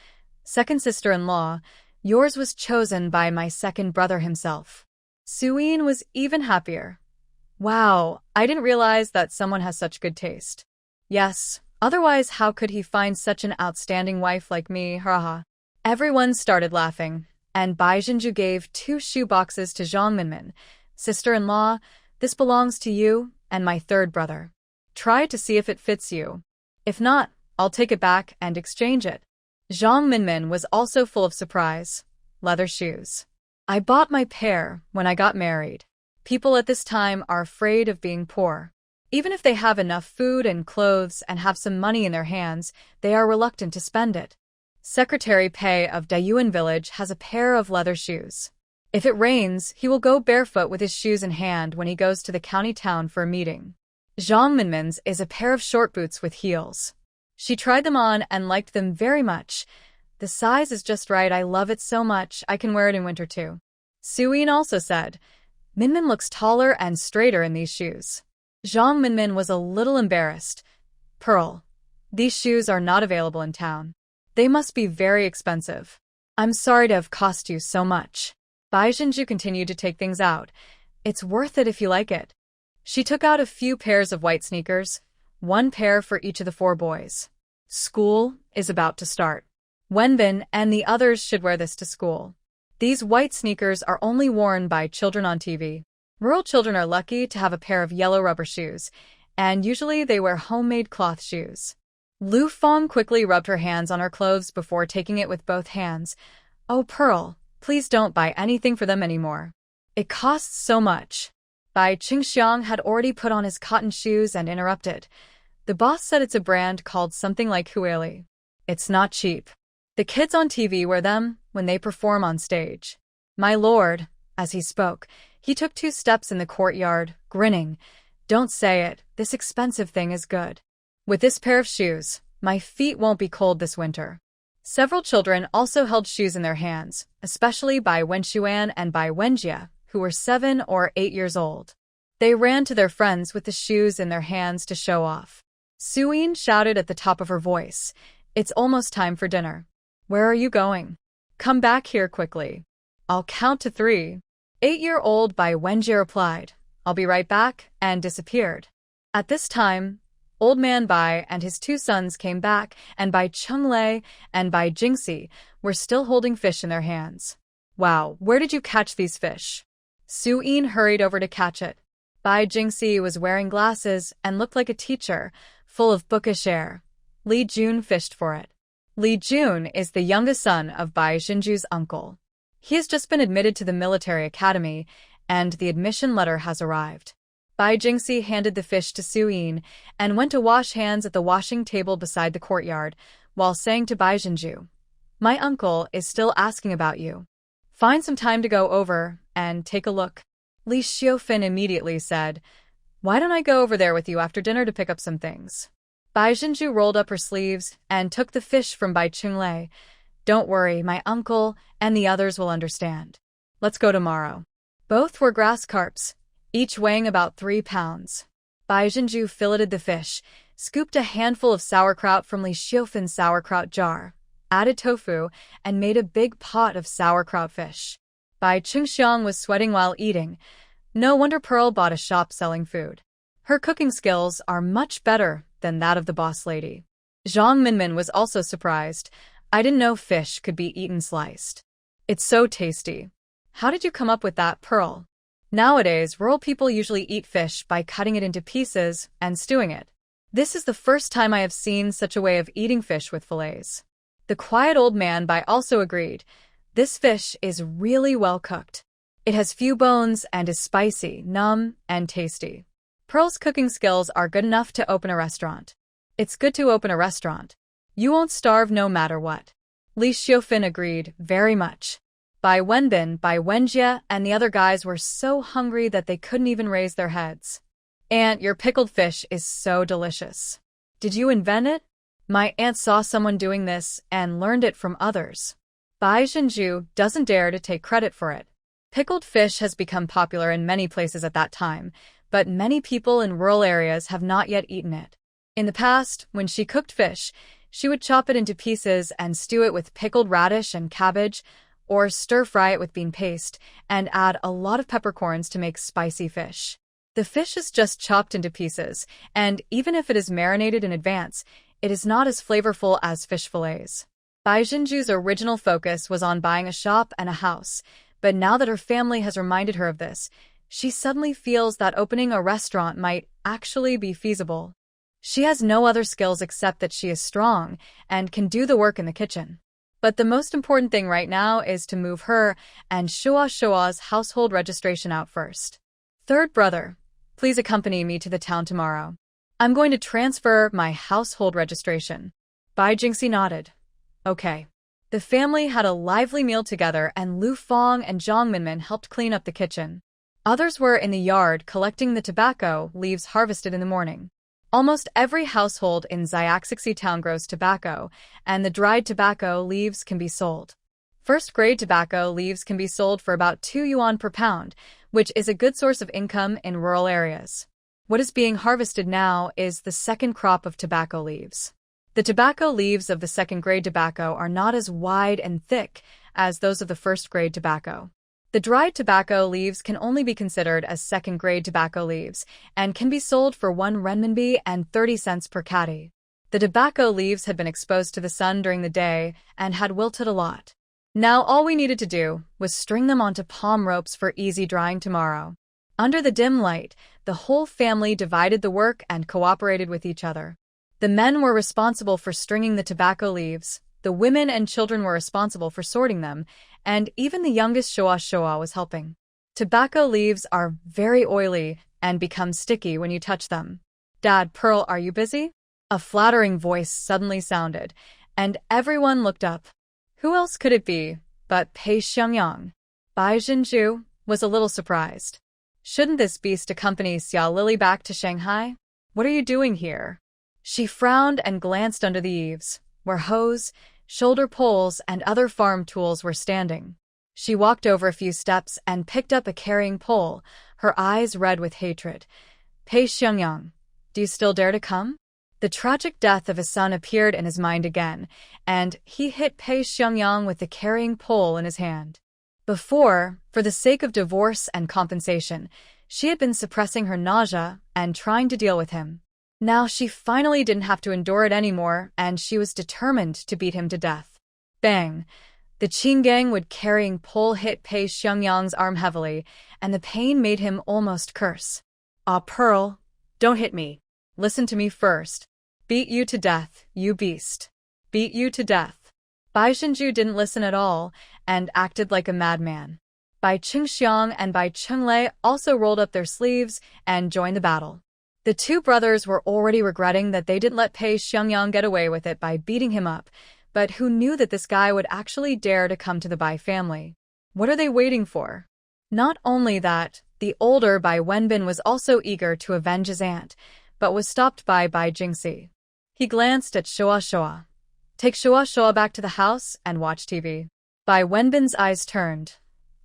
Second sister-in-law, yours was chosen by my second brother himself. Su Yin was even happier. Wow, I didn't realize that someone has such good taste. Yes, otherwise how could he find such an outstanding wife like me, haha. Everyone started laughing, and Bai Jinju gave 2 shoe boxes to Zhang Minmin. Sister-in-law, this belongs to you and my third brother. Try to see if it fits you. If not, I'll take it back and exchange it. Zhang Minmin was also full of surprise. Leather shoes. I bought my pair when I got married. People at this time are afraid of being poor. Even if they have enough food and clothes and have some money in their hands, they are reluctant to spend it. Secretary Pei of Dayuan village has a pair of leather shoes. If it rains, he will go barefoot with his shoes in hand when he goes to the county town for a meeting. Zhang Minmin's is a pair of short boots with heels. She tried them on and liked them very much. The size is just right. I love it so much. I can wear it in winter too. Su Yin also said, Minmin looks taller and straighter in these shoes. Zhang Minmin was a little embarrassed. Pearl, these shoes are not available in town. They must be very expensive. I'm sorry to have cost you so much. Bai Jinju continued to take things out. It's worth it if you like it. She took out a few pairs of white sneakers, 1 pair for each of the 4 boys. School is about to start. Wenbin and the others should wear this to school. These white sneakers are only worn by children on TV. Rural children are lucky to have a pair of yellow rubber shoes, and usually they wear homemade cloth shoes. Lu Feng quickly rubbed her hands on her clothes before taking it with both hands. Oh, Pearl, please don't buy anything for them anymore. It costs so much. Bai Qingxiang had already put on his cotton shoes and interrupted. The boss said it's a brand called something like Huili. It's not cheap. The kids on TV wear them when they perform on stage. My lord, as he spoke, he took 2 steps in the courtyard, grinning. Don't say it, this expensive thing is good. With this pair of shoes, my feet won't be cold this winter. Several children also held shoes in their hands, especially Bai Wenshuan and Bai Wenjia, who were 7 or 8 years old. They ran to their friends with the shoes in their hands to show off. Su Yin shouted at the top of her voice, It's almost time for dinner. Where are you going? Come back here quickly. I'll count to 3. 8-year-old Bai Wenjia replied, I'll be right back, and disappeared. At this time, Old Man Bai and his 2 sons came back, and Bai Chunglei and Bai Jingxi were still holding fish in their hands. Wow, where did you catch these fish? Su Yin hurried over to catch it. Bai Jingxi was wearing glasses and looked like a teacher, full of bookish air. Li Jun fished for it. Li Jun is the youngest son of Bai Jinju's uncle. He has just been admitted to the military academy, and the admission letter has arrived. Bai Jingxi handed the fish to Su Yin and went to wash hands at the washing table beside the courtyard, while saying to Bai Jinju, My uncle is still asking about you. Find some time to go over and take a look. Li Xiufan immediately said, Why don't I go over there with you after dinner to pick up some things? Bai Jinju rolled up her sleeves and took the fish from Bai Chunglei. Don't worry, my uncle and the others will understand. Let's go tomorrow. Both were grass carps, each weighing about 3 pounds. Bai Jinju filleted the fish, scooped a handful of sauerkraut from Li Xiufan's sauerkraut jar, added tofu, and made a big pot of sauerkraut fish. Bai Qingxiang was sweating while eating. No wonder Pearl bought a shop selling food. Her cooking skills are much better than that of the boss lady. Zhang Minmin was also surprised. I didn't know fish could be eaten sliced. It's so tasty. How did you come up with that, Pearl? Nowadays, rural people usually eat fish by cutting it into pieces and stewing it. This is the first time I have seen such a way of eating fish with fillets. The quiet old man Bai also agreed. This fish is really well cooked. It has few bones and is spicy, numb, and tasty. Pearl's cooking skills are good enough to open a restaurant. It's good to open a restaurant. You won't starve no matter what. Li Xiufin agreed very much. Bai Wenbin, Bai Wenjie, and the other guys were so hungry that they couldn't even raise their heads. Aunt, your pickled fish is so delicious. Did you invent it? My aunt saw someone doing this and learned it from others. Bai Zhenju doesn't dare to take credit for it. Pickled fish has become popular in many places at that time, but many people in rural areas have not yet eaten it. In the past, when she cooked fish, she would chop it into pieces and stew it with pickled radish and cabbage, or stir-fry it with bean paste, and add a lot of peppercorns to make spicy fish. The fish is just chopped into pieces, and even if it is marinated in advance, it is not as flavorful as fish fillets. Bai Zhenju's original focus was on buying a shop and a house, but now that her family has reminded her of this, she suddenly feels that opening a restaurant might actually be feasible. She has no other skills except that she is strong and can do the work in the kitchen. But the most important thing right now is to move her and Shua's household registration out first. Third brother, please accompany me to the town tomorrow. I'm going to transfer my household registration. Bai Jingxi nodded. Okay. The family had a lively meal together and Lu Fong and Zhang Minmin helped clean up the kitchen. Others were in the yard collecting the tobacco leaves harvested in the morning. Almost every household in Xiaxixi town grows tobacco, and the dried tobacco leaves can be sold. First-grade tobacco leaves can be sold for about 2 yuan per pound, which is a good source of income in rural areas. What is being harvested now is the second crop of tobacco leaves. The tobacco leaves of the second-grade tobacco are not as wide and thick as those of the first-grade tobacco. The dried tobacco leaves can only be considered as second-grade tobacco leaves and can be sold for 1 renminbi and 30 cents per catty. The tobacco leaves had been exposed to the sun during the day and had wilted a lot. Now all we needed to do was string them onto palm ropes for easy drying tomorrow. Under the dim light, the whole family divided the work and cooperated with each other. The men were responsible for stringing the tobacco leaves, the women and children were responsible for sorting them, and even the youngest Shua was helping. Tobacco leaves are very oily and become sticky when you touch them. Dad, Pearl, are you busy? A flattering voice suddenly sounded, and everyone looked up. Who else could it be but Pei Xiangyang? Bai Zhenju was a little surprised. Shouldn't this beast accompany Xia Lily back to Shanghai? What are you doing here? She frowned and glanced under the eaves, where hoes, shoulder poles, and other farm tools were standing. She walked over a few steps and picked up a carrying pole, her eyes red with hatred. Pei Xiangyang, do you still dare to come? The tragic death of his son appeared in his mind again, and he hit Pei Xiangyang with the carrying pole in his hand. Before, for the sake of divorce and compensation, she had been suppressing her nausea and trying to deal with him. Now she finally didn't have to endure it anymore, and she was determined to beat him to death. Bang! The Qinggang wood carrying pole hit Pei Xiangyang's arm heavily, and the pain made him almost curse. Ah, Pearl, don't hit me. Listen to me first. Beat you to death, you beast. Beat you to death. Bai Zhenju didn't listen at all, and acted like a madman. Bai Qingxiang and Bai Qinglei also rolled up their sleeves and joined the battle. The two brothers were already regretting that they didn't let Pei Xiangyang get away with it by beating him up, but who knew that this guy would actually dare to come to the Bai family? What are they waiting for? Not only that, the older Bai Wenbin was also eager to avenge his aunt, but was stopped by Bai Jingxi. He glanced at Shua. Take Shua back to the house and watch TV. Bai Wenbin's eyes turned.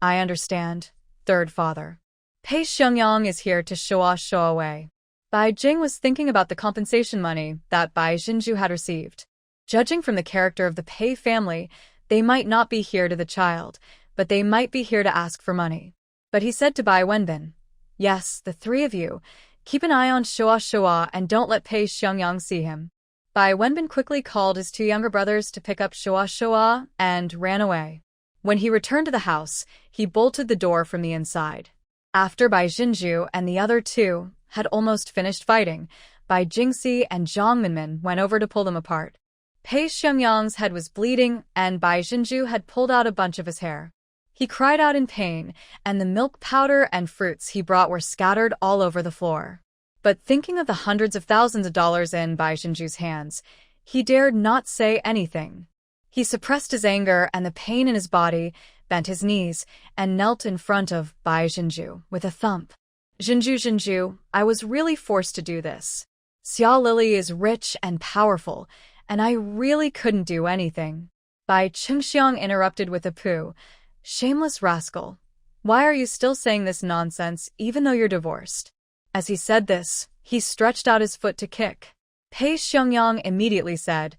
I understand, third father. Pei Xiangyang is here to Shua away. Bai Jing was thinking about the compensation money that Bai Zhenju had received. Judging from the character of the Pei family, they might not be here to the child, but they might be here to ask for money. But he said to Bai Wenbin, yes, the three of you, keep an eye on Shua and don't let Pei Xiangyang see him. Bai Wenbin quickly called his two younger brothers to pick up Shua and ran away. When he returned to the house, he bolted the door from the inside. After Bai Zhenju and the other two had almost finished fighting, Bai Jingxi and Zhang Minmin went over to pull them apart. Pei Xiangyang's head was bleeding, and Bai Jinju had pulled out a bunch of his hair. He cried out in pain, and the milk powder and fruits he brought were scattered all over the floor. But thinking of the hundreds of thousands of dollars in Bai Jinju's hands, he dared not say anything. He suppressed his anger and the pain in his body, bent his knees, and knelt in front of Bai Jinju with a thump. Jinju, I was really forced to do this. Xia Lili is rich and powerful, and I really couldn't do anything. Bai Qingxiang interrupted with a pooh. Shameless rascal. Why are you still saying this nonsense even though you're divorced? As he said this, he stretched out his foot to kick. Pei Xiangyang immediately said,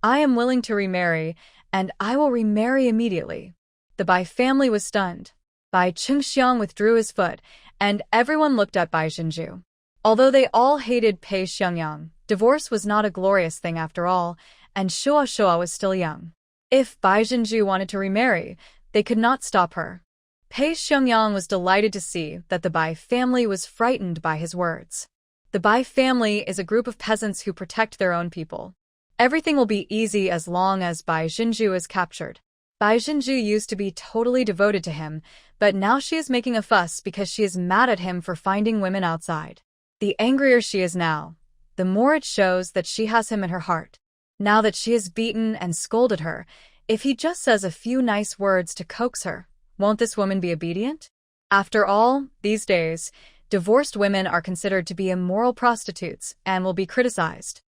I am willing to remarry, and I will remarry immediately. The Bai family was stunned. Bai Qingxiang withdrew his foot, and everyone looked at Bai Jinju. Although they all hated Pei Xiangyang, divorce was not a glorious thing after all, and Shua was still young. If Bai Jinju wanted to remarry, they could not stop her. Pei Xiangyang was delighted to see that the Bai family was frightened by his words. The Bai family is a group of peasants who protect their own people. Everything will be easy as long as Bai Jinju is captured. Bai Jinju used to be totally devoted to him, but now she is making a fuss because she is mad at him for finding women outside. The angrier she is now, the more it shows that she has him in her heart. Now that she has beaten and scolded her, if he just says a few nice words to coax her, won't this woman be obedient? After all, these days, divorced women are considered to be immoral prostitutes and will be criticized.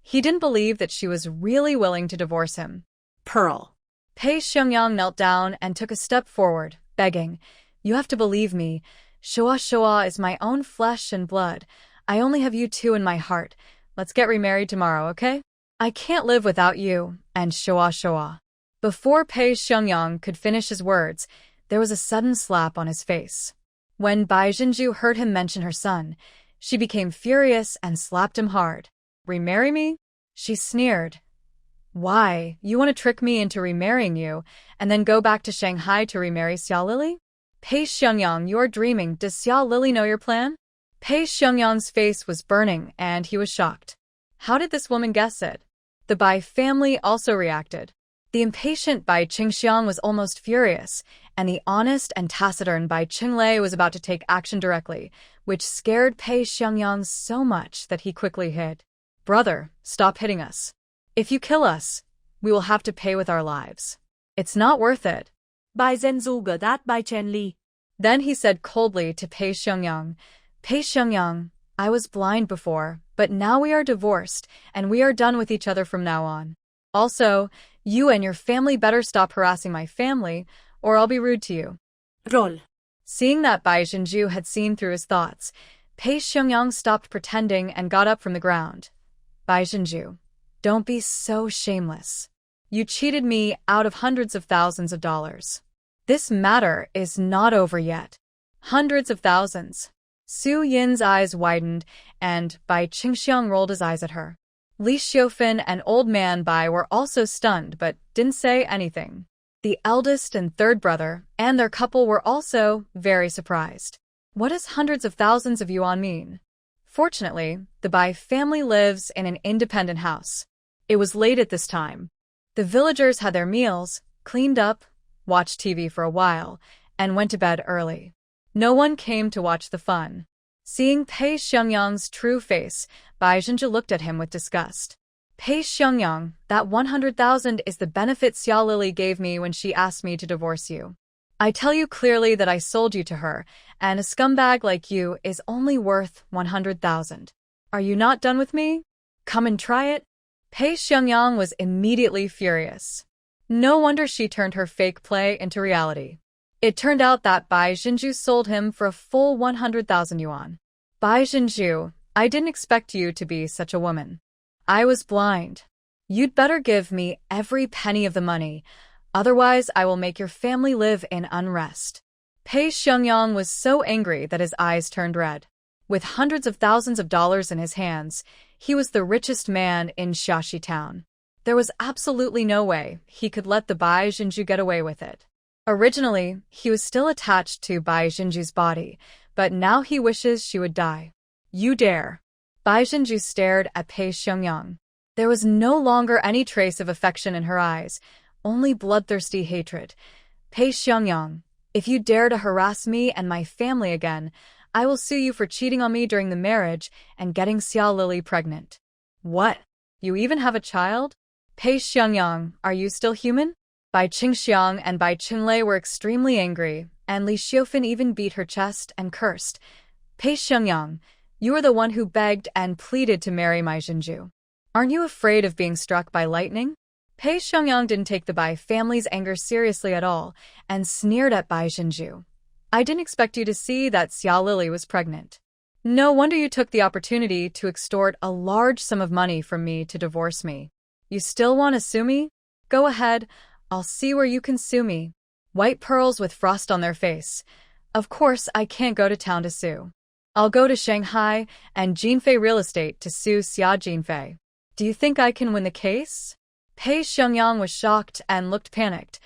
He didn't believe that she was really willing to divorce him. Pearl. Pei Xiangyang knelt down and took a step forward, begging, You have to believe me. Shua is my own flesh and blood. I only have you two in my heart. Let's get remarried tomorrow, okay? I can't live without you, and Shua. Before Pei Xiangyang could finish his words, there was a sudden slap on his face. When Bai Jinju heard him mention her son, she became furious and slapped him hard. Remarry me? She sneered. Why, you want to trick me into remarrying you, and then go back to Shanghai to remarry Xia Lili? Pei Xiangyang, you're dreaming. Does Xia Lili know your plan? Pei Xiangyang's face was burning, and he was shocked. How did this woman guess it? The Bai family also reacted. The impatient Bai Qingxiang was almost furious, and the honest and taciturn Bai Qinglei was about to take action directly, which scared Pei Xiangyang so much that he quickly hid. Brother, stop hitting us. If you kill us, we will have to pay with our lives. It's not worth it. Bai Zhenzu got that Bai Chenli. Then he said coldly to Pei Xiangyang, Pei Xiangyang, I was blind before, but now we are divorced, and we are done with each other from now on. Also, you and your family better stop harassing my family, or I'll be rude to you. Roll. Seeing that Bai Jinju had seen through his thoughts, Pei Xiangyang stopped pretending and got up from the ground. Bai Jinju, don't be so shameless. You cheated me out of hundreds of thousands of dollars. This matter is not over yet. Hundreds of thousands. Su Yin's eyes widened, and Bai Qingxiang rolled his eyes at her. Li Xiufan and old man Bai were also stunned but didn't say anything. The eldest and third brother and their couple were also very surprised. What does hundreds of thousands of yuan mean? Fortunately, the Bai family lives in an independent house. It was late at this time. The villagers had their meals, cleaned up, watched TV for a while, and went to bed early. No one came to watch the fun. Seeing Pei Xiangyang's true face, Bai Jinju looked at him with disgust. Pei Xiangyang, that 100,000 is the benefit Xia Lili gave me when she asked me to divorce you. I tell you clearly that I sold you to her, and a scumbag like you is only worth 100,000. Are you not done with me? Come and try it. Pei Xiangyang was immediately furious. No wonder she turned her fake play into reality. It turned out that Bai Jinju sold him for a full 100,000 yuan. Bai Jinju, I didn't expect you to be such a woman. I was blind. You'd better give me every penny of the money, otherwise I will make your family live in unrest. Pei Xiangyang was so angry that his eyes turned red. With hundreds of thousands of dollars in his hands, he was the richest man in Xiaxi town. There was absolutely no way he could let the Bai Jinju get away with it. Originally, he was still attached to Bai Jinju's body, but now he wishes she would die. You dare. Bai Jinju stared at Pei Xiangyang. There was no longer any trace of affection in her eyes, only bloodthirsty hatred. Pei Xiangyang, if you dare to harass me and my family again, I will sue you for cheating on me during the marriage and getting Xia Lili pregnant. What? You even have a child? Pei Xiangyang, are you still human? Bai Qingxiang and Bai Qinglei were extremely angry, and Li Xiufan even beat her chest and cursed. Pei Xiangyang, you are the one who begged and pleaded to marry my Zhenju. Aren't you afraid of being struck by lightning? Pei Xiangyang didn't take the Bai family's anger seriously at all and sneered at Bai Zhenju. I didn't expect you to see that Xia Lili was pregnant. No wonder you took the opportunity to extort a large sum of money from me to divorce me. You still want to sue me? Go ahead, I'll see where you can sue me. White pearls with frost on their face. Of course, I can't go to town to sue. I'll go to Shanghai and Jinfei Real Estate to sue Xia Jinfei. Do you think I can win the case? Pei Xiangyang was shocked and looked panicked.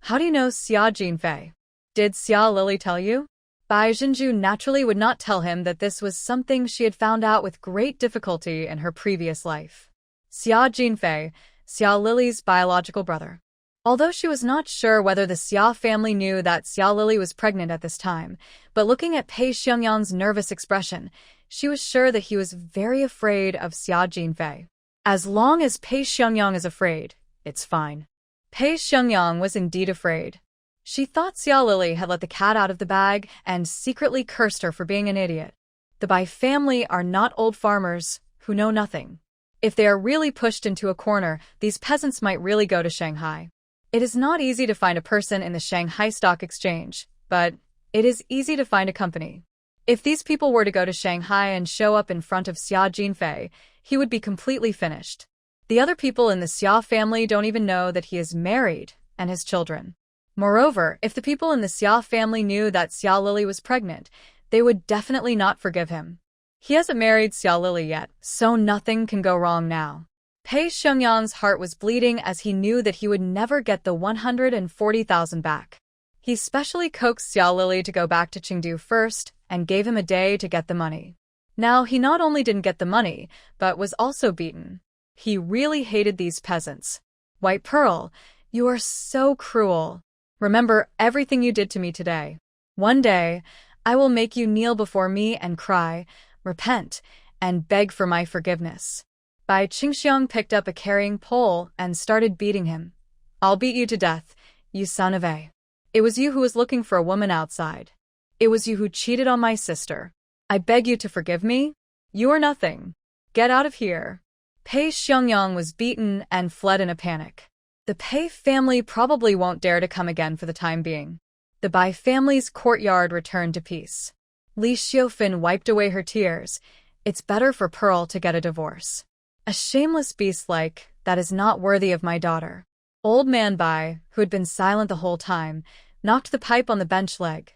How do you know Xia Jinfei? Did Xia Lili tell you? Bai Zhenju naturally would not tell him that this was something she had found out with great difficulty in her previous life. Xia Jinfei, Xia Lili's biological brother. Although she was not sure whether the Xia family knew that Xia Lili was pregnant at this time, but looking at Pei Xiangyang's nervous expression, she was sure that he was very afraid of Xia Jinfei. As long as Pei Xiangyang is afraid, it's fine. Pei Xiangyang was indeed afraid. She thought Xia Lili had let the cat out of the bag and secretly cursed her for being an idiot. The Bai family are not old farmers who know nothing. If they are really pushed into a corner, these peasants might really go to Shanghai. It is not easy to find a person in the Shanghai Stock Exchange, but it is easy to find a company. If these people were to go to Shanghai and show up in front of Xia Jinfei, he would be completely finished. The other people in the Xia family don't even know that he is married and has children. Moreover, if the people in the Xia family knew that Xia Lili was pregnant, they would definitely not forgive him. He hasn't married Xia Lili yet, so nothing can go wrong now. Pei Xiangyang's heart was bleeding as he knew that he would never get the 140,000 back. He specially coaxed Xia Lili to go back to Chengdu first and gave him a day to get the money. Now he not only didn't get the money, but was also beaten. He really hated these peasants. White Pearl, you are so cruel. Remember everything you did to me today. One day, I will make you kneel before me and cry, repent, and beg for my forgiveness. Bai Qingxiang picked up a carrying pole and started beating him. I'll beat you to death, you son of a. It was you who was looking for a woman outside. It was you who cheated on my sister. I beg you to forgive me. You are nothing. Get out of here. Pei Xiangyang was beaten and fled in a panic. The Pei family probably won't dare to come again for the time being. The Bai family's courtyard returned to peace. Li Xiufan wiped away her tears. It's better for Pearl to get a divorce. A shameless beast like that is not worthy of my daughter. Old man Bai, who had been silent the whole time, knocked the pipe on the bench leg.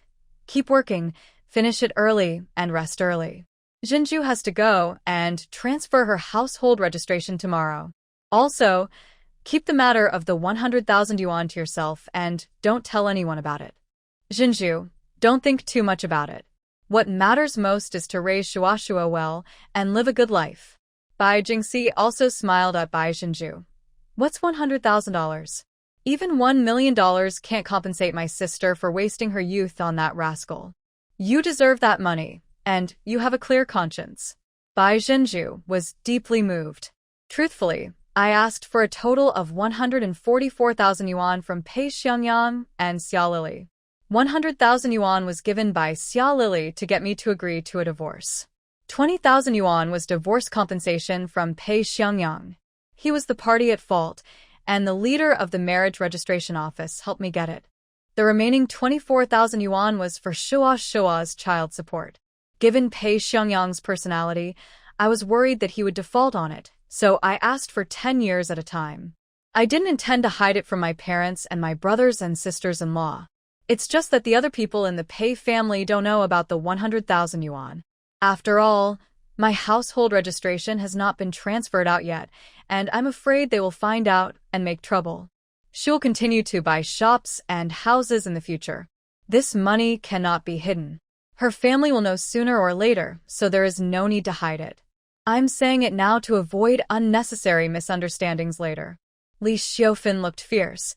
Keep working, finish it early, and rest early. Zhenju has to go and transfer her household registration tomorrow. Also, keep the matter of the 100,000 yuan to yourself and don't tell anyone about it. Zhenju, don't think too much about it. What matters most is to raise Shuashua well and live a good life. Bai Jingxi also smiled at Bai Zhenju. What's $100,000? Even $1 million can't compensate my sister for wasting her youth on that rascal. You deserve that money, and you have a clear conscience. Bai Zhenju was deeply moved. Truthfully, I asked for a total of 144,000 yuan from Pei Xiangyang and Xia Lili. 100,000 yuan was given by Xia Lili to get me to agree to a divorce. 20,000 yuan was divorce compensation from Pei Xiangyang. He was the party at fault, and the leader of the marriage registration office helped me get it. The remaining 24,000 yuan was for Shua's child support. Given Pei Xiangyang's personality, I was worried that he would default on it, so I asked for 10 years at a time. I didn't intend to hide it from my parents and my brothers and sisters-in-law. It's just that the other people in the Pei family don't know about the 100,000 yuan. After all, my household registration has not been transferred out yet, and I'm afraid they will find out and make trouble. She'll continue to buy shops and houses in the future. This money cannot be hidden. Her family will know sooner or later, so there is no need to hide it. I'm saying it now to avoid unnecessary misunderstandings later. Li Xiofan looked fierce.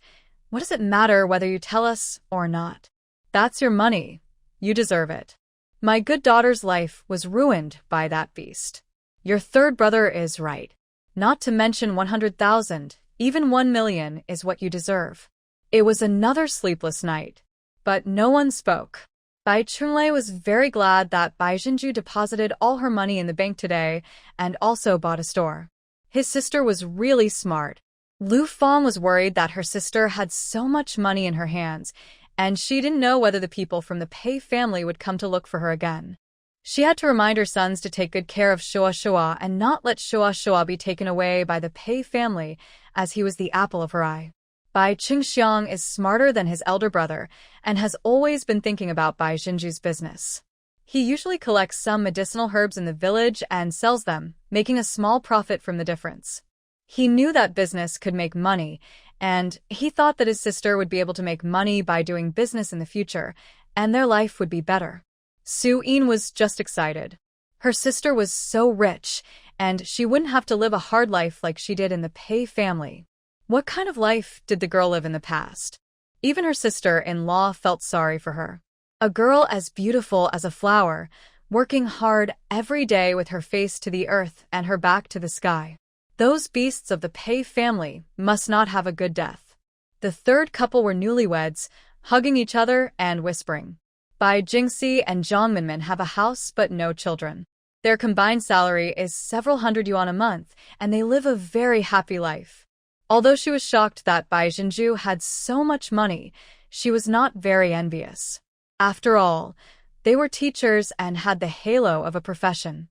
What does it matter whether you tell us or not? That's your money. You deserve it. My good daughter's life was ruined by that beast. Your third brother is right. Not to mention 100,000, even 1 million is what you deserve. It was another sleepless night. But no one spoke. Bai Chunlei was very glad that Bai Jinju deposited all her money in the bank today and also bought a store. His sister was really smart. Lu Fang was worried that her sister had so much money in her hands, and she didn't know whether the people from the Pei family would come to look for her again. She had to remind her sons to take good care of Shua Shua and not let Shua Shua be taken away by the Pei family, as he was the apple of her eye. Bai Qingxiang is smarter than his elder brother and has always been thinking about Bai Jinju's business. He usually collects some medicinal herbs in the village and sells them, making a small profit from the difference. He knew that business could make money, and he thought that his sister would be able to make money by doing business in the future, and their life would be better. Su Yin was just excited. Her sister was so rich, and she wouldn't have to live a hard life like she did in the Pei family. What kind of life did the girl live in the past? Even her sister-in-law felt sorry for her. A girl as beautiful as a flower, working hard every day with her face to the earth and her back to the sky. Those beasts of the Pei family must not have a good death. The third couple were newlyweds, hugging each other and whispering. Bai Jingxi and Zhang Minmin have a house but no children. Their combined salary is several hundred yuan a month, and they live a very happy life. Although she was shocked that Bai Jinju had so much money, she was not very envious. After all, they were teachers and had the halo of a profession.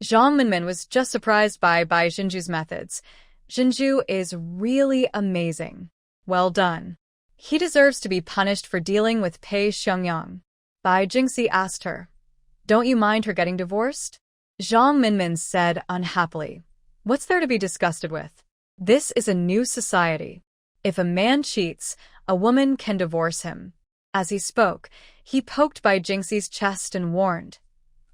Zhang Minmin was just surprised by Bai Jinju's methods. Jinju is really amazing. Well done. He deserves to be punished for dealing with Pei Xiangyang. Bai Jingxi asked her, "Don't you mind her getting divorced?" Zhang Minmin said unhappily, "What's there to be disgusted with? This is a new society. If a man cheats, a woman can divorce him." As he spoke, he poked Bai Jingxi's chest and warned,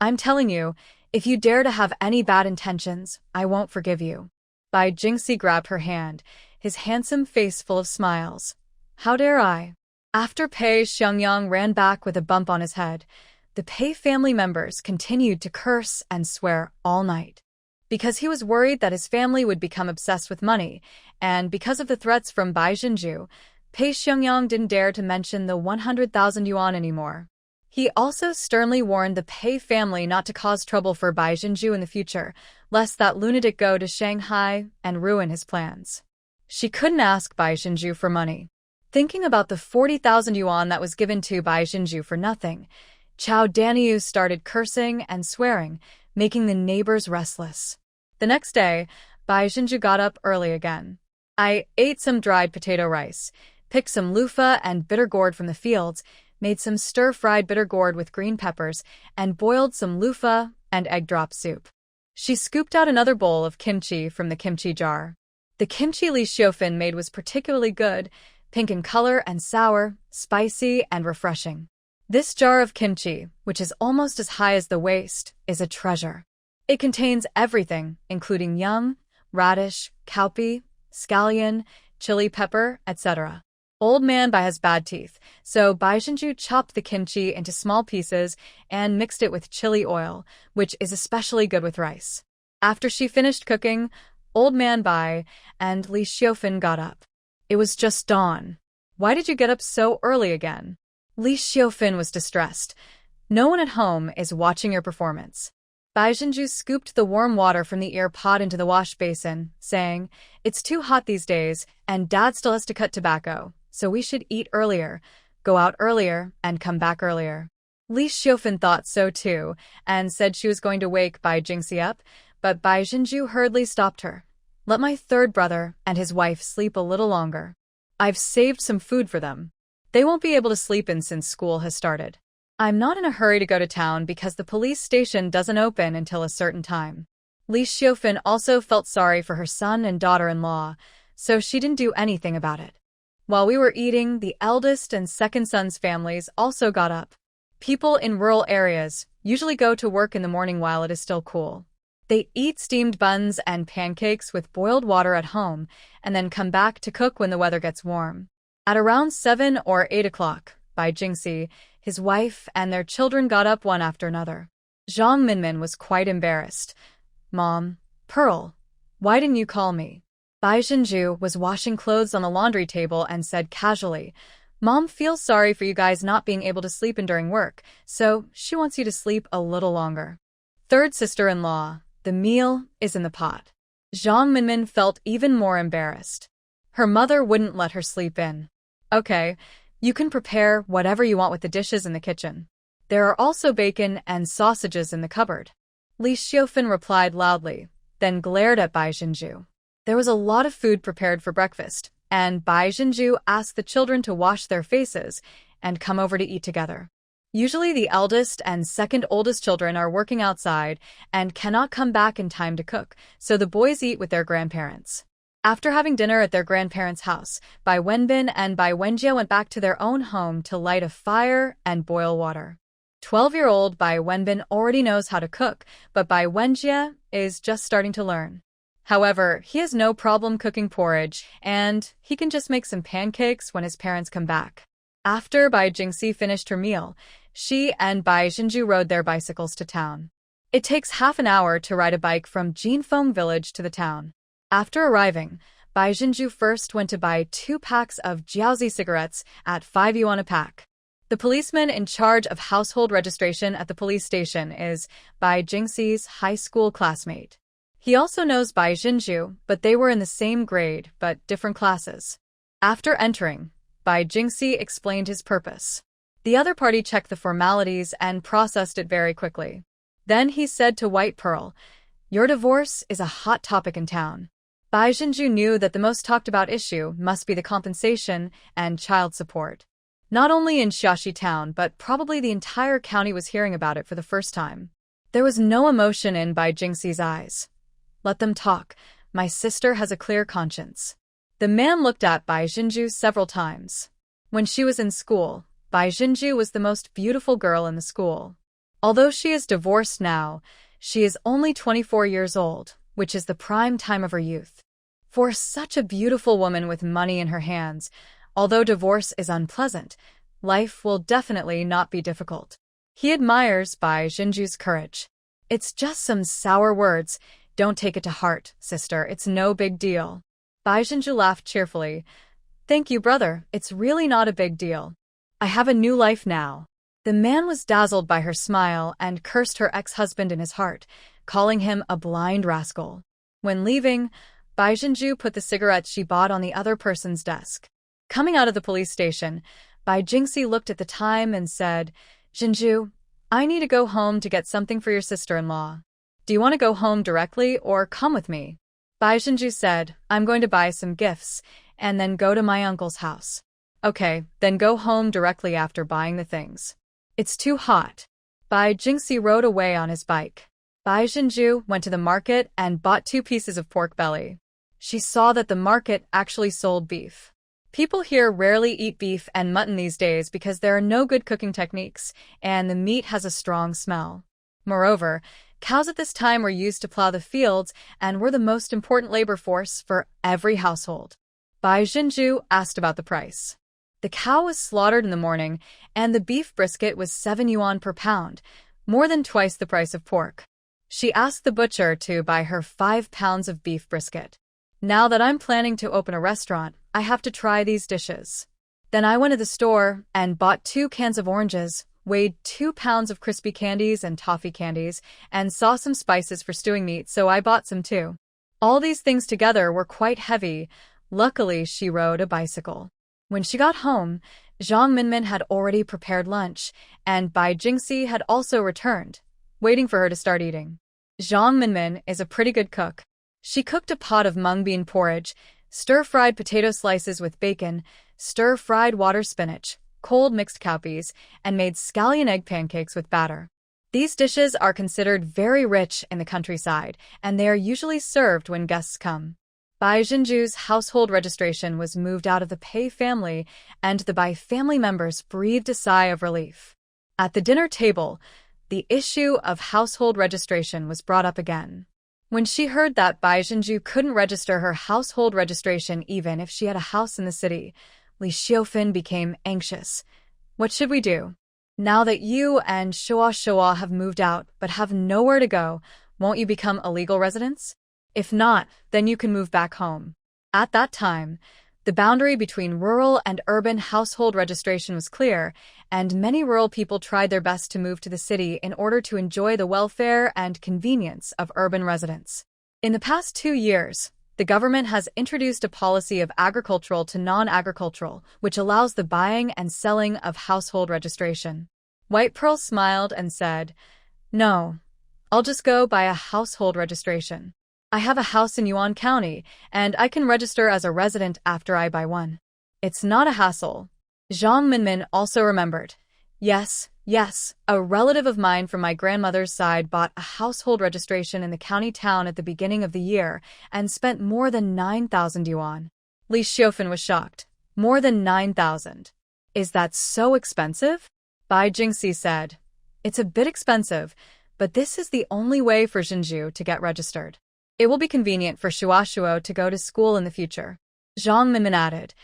"I'm telling you, if you dare to have any bad intentions, I won't forgive you." Bai Jingxi grabbed her hand, his handsome face full of smiles. "How dare I?" After Pei Xiangyang ran back with a bump on his head, the Pei family members continued to curse and swear all night. Because he was worried that his family would become obsessed with money, and because of the threats from Bai Jinju, Pei Xiangyang didn't dare to mention the 100,000 yuan anymore. He also sternly warned the Pei family not to cause trouble for Bai Jinju in the future, lest that lunatic go to Shanghai and ruin his plans. She couldn't ask Bai Jinju for money. Thinking about the 40,000 yuan that was given to Bai Jinju for nothing, Chao Daniu started cursing and swearing, making the neighbors restless. The next day, Bai Jinju got up early again. "I ate some dried potato rice, picked some loofah and bitter gourd from the fields, made some stir-fried bitter gourd with green peppers, and boiled some loofah and egg drop soup." She scooped out another bowl of kimchi from the kimchi jar. The kimchi Li Xiofan made was particularly good, pink in color and sour, spicy and refreshing. This jar of kimchi, which is almost as high as the waist, is a treasure. It contains everything, including young, radish, cowpea, scallion, chili pepper, etc. Old Man Bai has bad teeth, so Bai Jinju chopped the kimchi into small pieces and mixed it with chili oil, which is especially good with rice. After she finished cooking, Old Man Bai and Li Xiofan got up. It was just dawn. "Why did you get up so early again?" Li Xiofan was distressed. "No one at home is watching your performance." Bai Jinju scooped the warm water from the ear pot into the wash basin, saying, "It's too hot these days, and Dad still has to cut tobacco, so we should eat earlier, go out earlier, and come back earlier." Li Xiofan thought so too, and said she was going to wake Bai Jingxi up, but Bai Jinju hurriedly stopped her. "Let my third brother and his wife sleep a little longer. I've saved some food for them. They won't be able to sleep in since school has started. I'm not in a hurry to go to town because the police station doesn't open until a certain time." Li Xiofan also felt sorry for her son and daughter-in-law, so she didn't do anything about it. While we were eating, the eldest and second son's families also got up. People in rural areas usually go to work in the morning while it is still cool. They eat steamed buns and pancakes with boiled water at home and then come back to cook when the weather gets warm. At around 7 or 8 o'clock, Bai Jingxi, his wife, and their children got up one after another. Zhang Minmin was quite embarrassed. Mom, Pearl, why didn't you call me? Bai Zhenju was washing clothes on the laundry table and said casually, Mom feels sorry for you guys not being able to sleep in during work, so she wants you to sleep a little longer. Third sister-in-law, the meal is in the pot. Zhang Minmin felt even more embarrassed. Her mother wouldn't let her sleep in. Okay, you can prepare whatever you want with the dishes in the kitchen. There are also bacon and sausages in the cupboard. Li Xiufan replied loudly, then glared at Bai Zhenju. There was a lot of food prepared for breakfast, and Bai Zhenju asked the children to wash their faces and come over to eat together. Usually the eldest and second oldest children are working outside and cannot come back in time to cook, so the boys eat with their grandparents. After having dinner at their grandparents' house, Bai Wenbin and Bai Wenjie went back to their own home to light a fire and boil water. 12-year-old Bai Wenbin already knows how to cook, but Bai Wenjie is just starting to learn. However, he has no problem cooking porridge, and he can just make some pancakes when his parents come back. After Bai Jingxi finished her meal, she and Bai Zhenju rode their bicycles to town. It takes half an hour to ride a bike from Jinfeng village to the town. After arriving, Bai Zhenju first went to buy 2 packs of Jiaozi cigarettes at 5 yuan a pack. The policeman in charge of household registration at the police station is Bai Jingxi's high school classmate. He also knows Bai Zhenju, but they were in the same grade but different classes. After entering, Bai Jingxi explained his purpose. The other party checked the formalities and processed it very quickly. Then he said to White Pearl, "Your divorce is a hot topic in town." Bai Zhenju knew that the most talked about issue must be the compensation and child support. Not only in Xiaxi town, but probably the entire county was hearing about it for the first time. There was no emotion in Bai Jingxi's eyes. Let them talk. My sister has a clear conscience. The man looked at Bai Zhenju several times. When she was in school, Bai Zhenju was the most beautiful girl in the school. Although she is divorced now, she is only 24 years old, which is the prime time of her youth. For such a beautiful woman with money in her hands, although divorce is unpleasant, life will definitely not be difficult. He admires Bai Zhenju's courage. It's just some sour words. Don't take it to heart, sister. It's no big deal. Bai Zhenju laughed cheerfully. Thank you, brother. It's really not a big deal. I have a new life now. The man was dazzled by her smile and cursed her ex-husband in his heart, calling him a blind rascal. When leaving, Bai Zhenju put the cigarettes she bought on the other person's desk. Coming out of the police station, Bai Jingxi looked at the time and said, "Zhenju, I need to go home to get something for your sister-in-law. Do you want to go home directly or come with me?" Bai Zhenju said, "I'm going to buy some gifts and then go to my uncle's house." "Okay, then go home directly after buying the things. It's too hot." Bai Jingxi rode away on his bike. Bai Zhenju went to the market and bought 2 pieces of pork belly. She saw that the market actually sold beef. People here rarely eat beef and mutton these days because there are no good cooking techniques, and the meat has a strong smell. Moreover, cows at this time were used to plow the fields and were the most important labor force for every household. Bai Zhenju asked about the price. The cow was slaughtered in the morning, and the beef brisket was 7 yuan per pound, more than twice the price of pork. She asked the butcher to buy her 5 pounds of beef brisket. Now that I'm planning to open a restaurant, I have to try these dishes. Then I went to the store and bought 2 cans of oranges, weighed 2 pounds of crispy candies and toffee candies, and saw some spices for stewing meat, so I bought some too. All these things together were quite heavy. Luckily, she rode a bicycle. When she got home, Zhang Minmin had already prepared lunch, and Bai Jingxi had also returned, waiting for her to start eating. Zhang Minmin is a pretty good cook. She cooked a pot of mung bean porridge, stir-fried potato slices with bacon, stir-fried water spinach, cold mixed cowpeas, and made scallion egg pancakes with batter. These dishes are considered very rich in the countryside, and they are usually served when guests come. Bai Zhenju's household registration was moved out of the Pei family, and the Bai family members breathed a sigh of relief. At the dinner table, the issue of household registration was brought up again. When she heard that Bai Jinju couldn't register her household registration even if she had a house in the city, Li Xiufan became anxious. What should we do? Now that you and Shua have moved out but have nowhere to go, won't you become illegal residents? If not, then you can move back home. At that time, the boundary between rural and urban household registration was clear, and many rural people tried their best to move to the city in order to enjoy the welfare and convenience of urban residents. In the past 2 years, the government has introduced a policy of agricultural to non-agricultural, which allows the buying and selling of household registration. White Pearl smiled and said, "No, I'll just go buy a household registration. I have a house in Yuan County, and I can register as a resident after I buy one. It's not a hassle." Zhang Minmin also remembered. Yes, a relative of mine from my grandmother's side bought a household registration in the county town at the beginning of the year and spent more than 9,000 yuan. Li Xiufan was shocked. More than 9,000. Is that so expensive? Bai Jingxi said. It's a bit expensive, but this is the only way for Jinju to get registered. It will be convenient for Shuo to go to school in the future. Zhang Minmin added,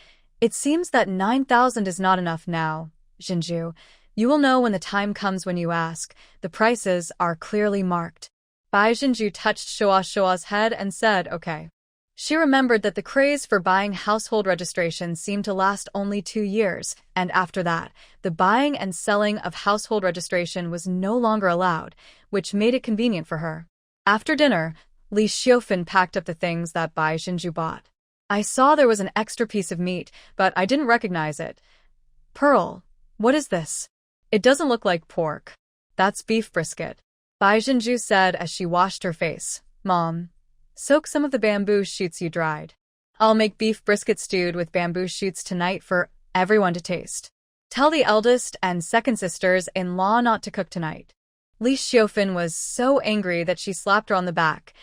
It seems that 9,000 is not enough now, Jinju. You will know when the time comes when you ask. The prices are clearly marked. Bai Jinju touched Shuo's head and said, okay. She remembered that the craze for buying household registration seemed to last only 2 years, and after that, the buying and selling of household registration was no longer allowed, which made it convenient for her. After dinner, Li Xiufan packed up the things that Bai Jinju bought. I saw there was an extra piece of meat, but I didn't recognize it. Pearl, what is this? It doesn't look like pork. That's beef brisket. Bai Jinju said as she washed her face. Mom, soak some of the bamboo shoots you dried. I'll make beef brisket stewed with bamboo shoots tonight for everyone to taste. Tell the eldest and second sisters-in-law not to cook tonight. Li Xiufan was so angry that she slapped her on the back.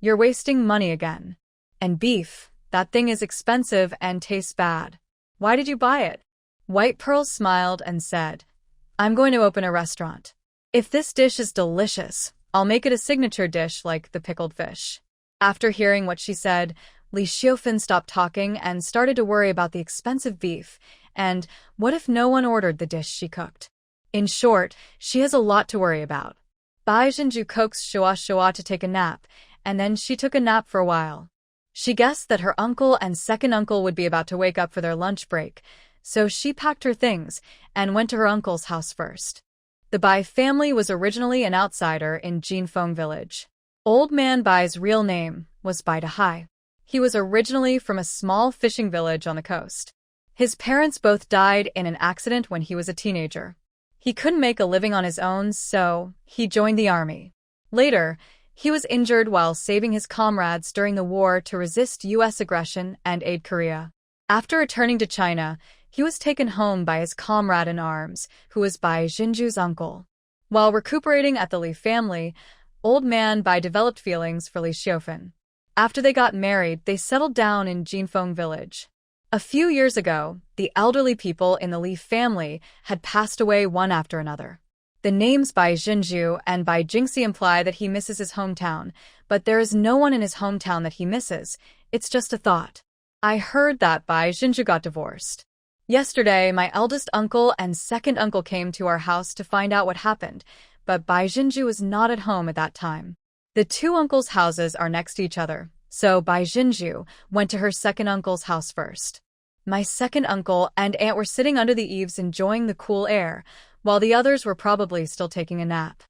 You're wasting money again. And beef, that thing is expensive and tastes bad. Why did you buy it? White Pearl smiled and said, I'm going to open a restaurant. If this dish is delicious, I'll make it a signature dish like the pickled fish. After hearing what she said, Li Xiufan stopped talking and started to worry about the expensive beef, and what if no one ordered the dish she cooked? In short, she has a lot to worry about. Bai Jinju coaxed Shua to take a nap, and then she took a nap for a while. She guessed that her uncle and second uncle would be about to wake up for their lunch break, so she packed her things and went to her uncle's house first. The Bai family was originally an outsider in Jinfeng village. Old man Bai's real name was Bai Dahai. He was originally from a small fishing village on the coast. His parents both died in an accident when he was a teenager. He couldn't make a living on his own, so he joined the army. Later, he was injured while saving his comrades during the war to resist U.S. aggression and aid Korea. After returning to China, he was taken home by his comrade in arms, who was Bai Jinju's uncle. While recuperating at the Li family, old man Bai developed feelings for Li Xiufan. After they got married, they settled down in Jinfeng village. A few years ago, the elderly people in the Li family had passed away one after another. The names Bai Jinju and Bai Jingxi imply that he misses his hometown, but there is no one in his hometown that he misses. It's just a thought. I heard that Bai Jinju got divorced. Yesterday, my eldest uncle and second uncle came to our house to find out what happened, but Bai Jinju was not at home at that time. The two uncles' houses are next to each other, so Bai Jinju went to her second uncle's house first. My second uncle and aunt were sitting under the eaves enjoying the cool air, while the others were probably still taking a nap.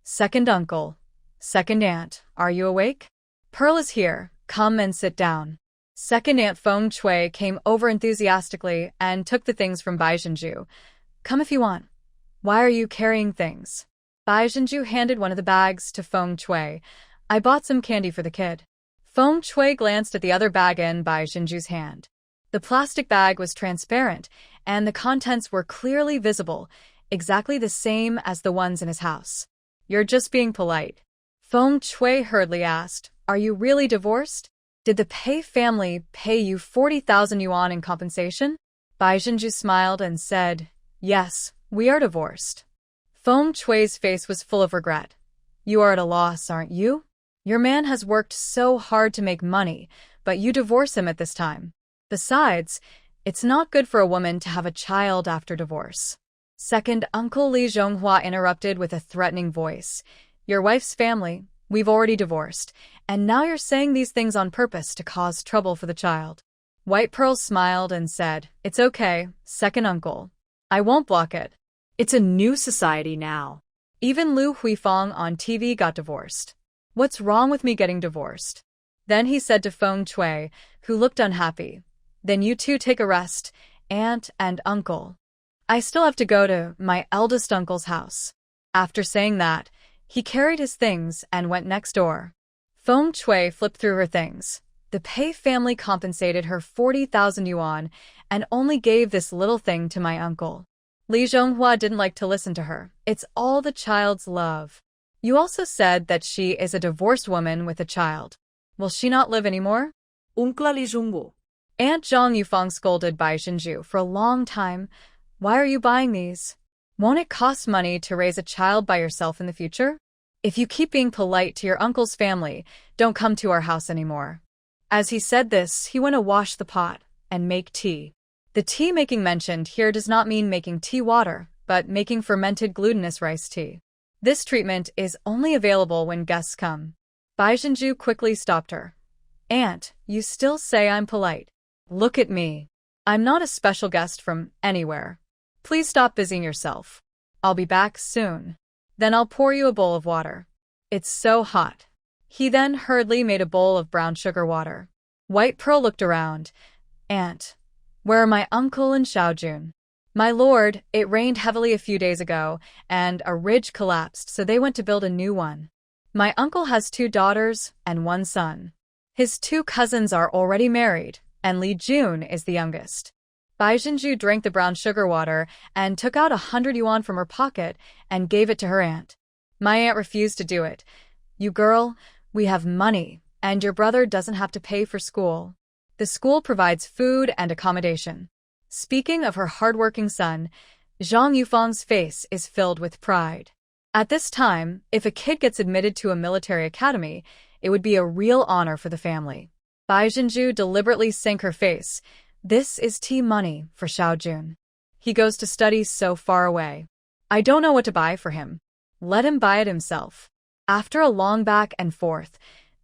Second uncle, second aunt, are you awake? Pearl is here, come and sit down. Second aunt Feng Shui came over enthusiastically and took the things from Bai Jinju. Come if you want. Why are you carrying things? Bai Jinju handed one of the bags to Feng Shui. I bought some candy for the kid. Feng Shui glanced at the other bag in Bai Jinju's hand. The plastic bag was transparent, and the contents were clearly visible, exactly the same as the ones in his house. You're just being polite. Feng Shui hurriedly asked, Are you really divorced? Did the Pei family pay you 40,000 yuan in compensation? Bai Jinju smiled and said, Yes, we are divorced. Feng Shui's face was full of regret. You are at a loss, aren't you? Your man has worked so hard to make money, but you divorce him at this time. Besides, it's not good for a woman to have a child after divorce. Second Uncle Lee Zhonghua interrupted with a threatening voice. Your wife's family, we've already divorced, and now you're saying these things on purpose to cause trouble for the child. White Pearl smiled and said, It's okay, second uncle. I won't block it. It's a new society now. Even Lu Huifeng on TV got divorced. What's wrong with me getting divorced? Then he said to Feng Chui, who looked unhappy, Then you two take a rest, aunt and uncle. I still have to go to my eldest uncle's house. After saying that, he carried his things and went next door. Feng Chui flipped through her things. The Pei family compensated her 40,000 yuan and only gave this little thing to my uncle. Li Zhonghua didn't like to listen to her. It's all the child's love. You also said that she is a divorced woman with a child. Will she not live anymore? Uncle Li Zhongwu. Aunt Zhang Yufang scolded Bai Zhenju for a long time. Why are you buying these? Won't it cost money to raise a child by yourself in the future? If you keep being polite to your uncle's family, don't come to our house anymore. As he said this, he went to wash the pot and make tea. The tea making mentioned here does not mean making tea water, but making fermented glutinous rice tea. This treatment is only available when guests come. Bai Zhenju quickly stopped her. Aunt, you still say I'm polite. Look at me. I'm not a special guest from anywhere. Please stop busying yourself. I'll be back soon. Then I'll pour you a bowl of water. It's so hot. He then hurriedly made a bowl of brown sugar water. White Pearl looked around. Aunt, where are my uncle and Xiaojun? My lord, it rained heavily a few days ago, and a ridge collapsed, so they went to build a new one. My uncle has 2 daughters and 1 son. His 2 cousins are already married, and Li Jun is the youngest. Bai Zhenju drank the brown sugar water and took out 100 yuan from her pocket and gave it to her aunt. My aunt refused to do it. You girl, we have money, and your brother doesn't have to pay for school. The school provides food and accommodation. Speaking of her hardworking son, Zhang Yufang's face is filled with pride. At this time, if a kid gets admitted to a military academy, it would be a real honor for the family. Bai Zhenju deliberately sank her face. This is tea money for Xiaojun. He goes to study so far away. I don't know what to buy for him. Let him buy it himself. After a long back and forth,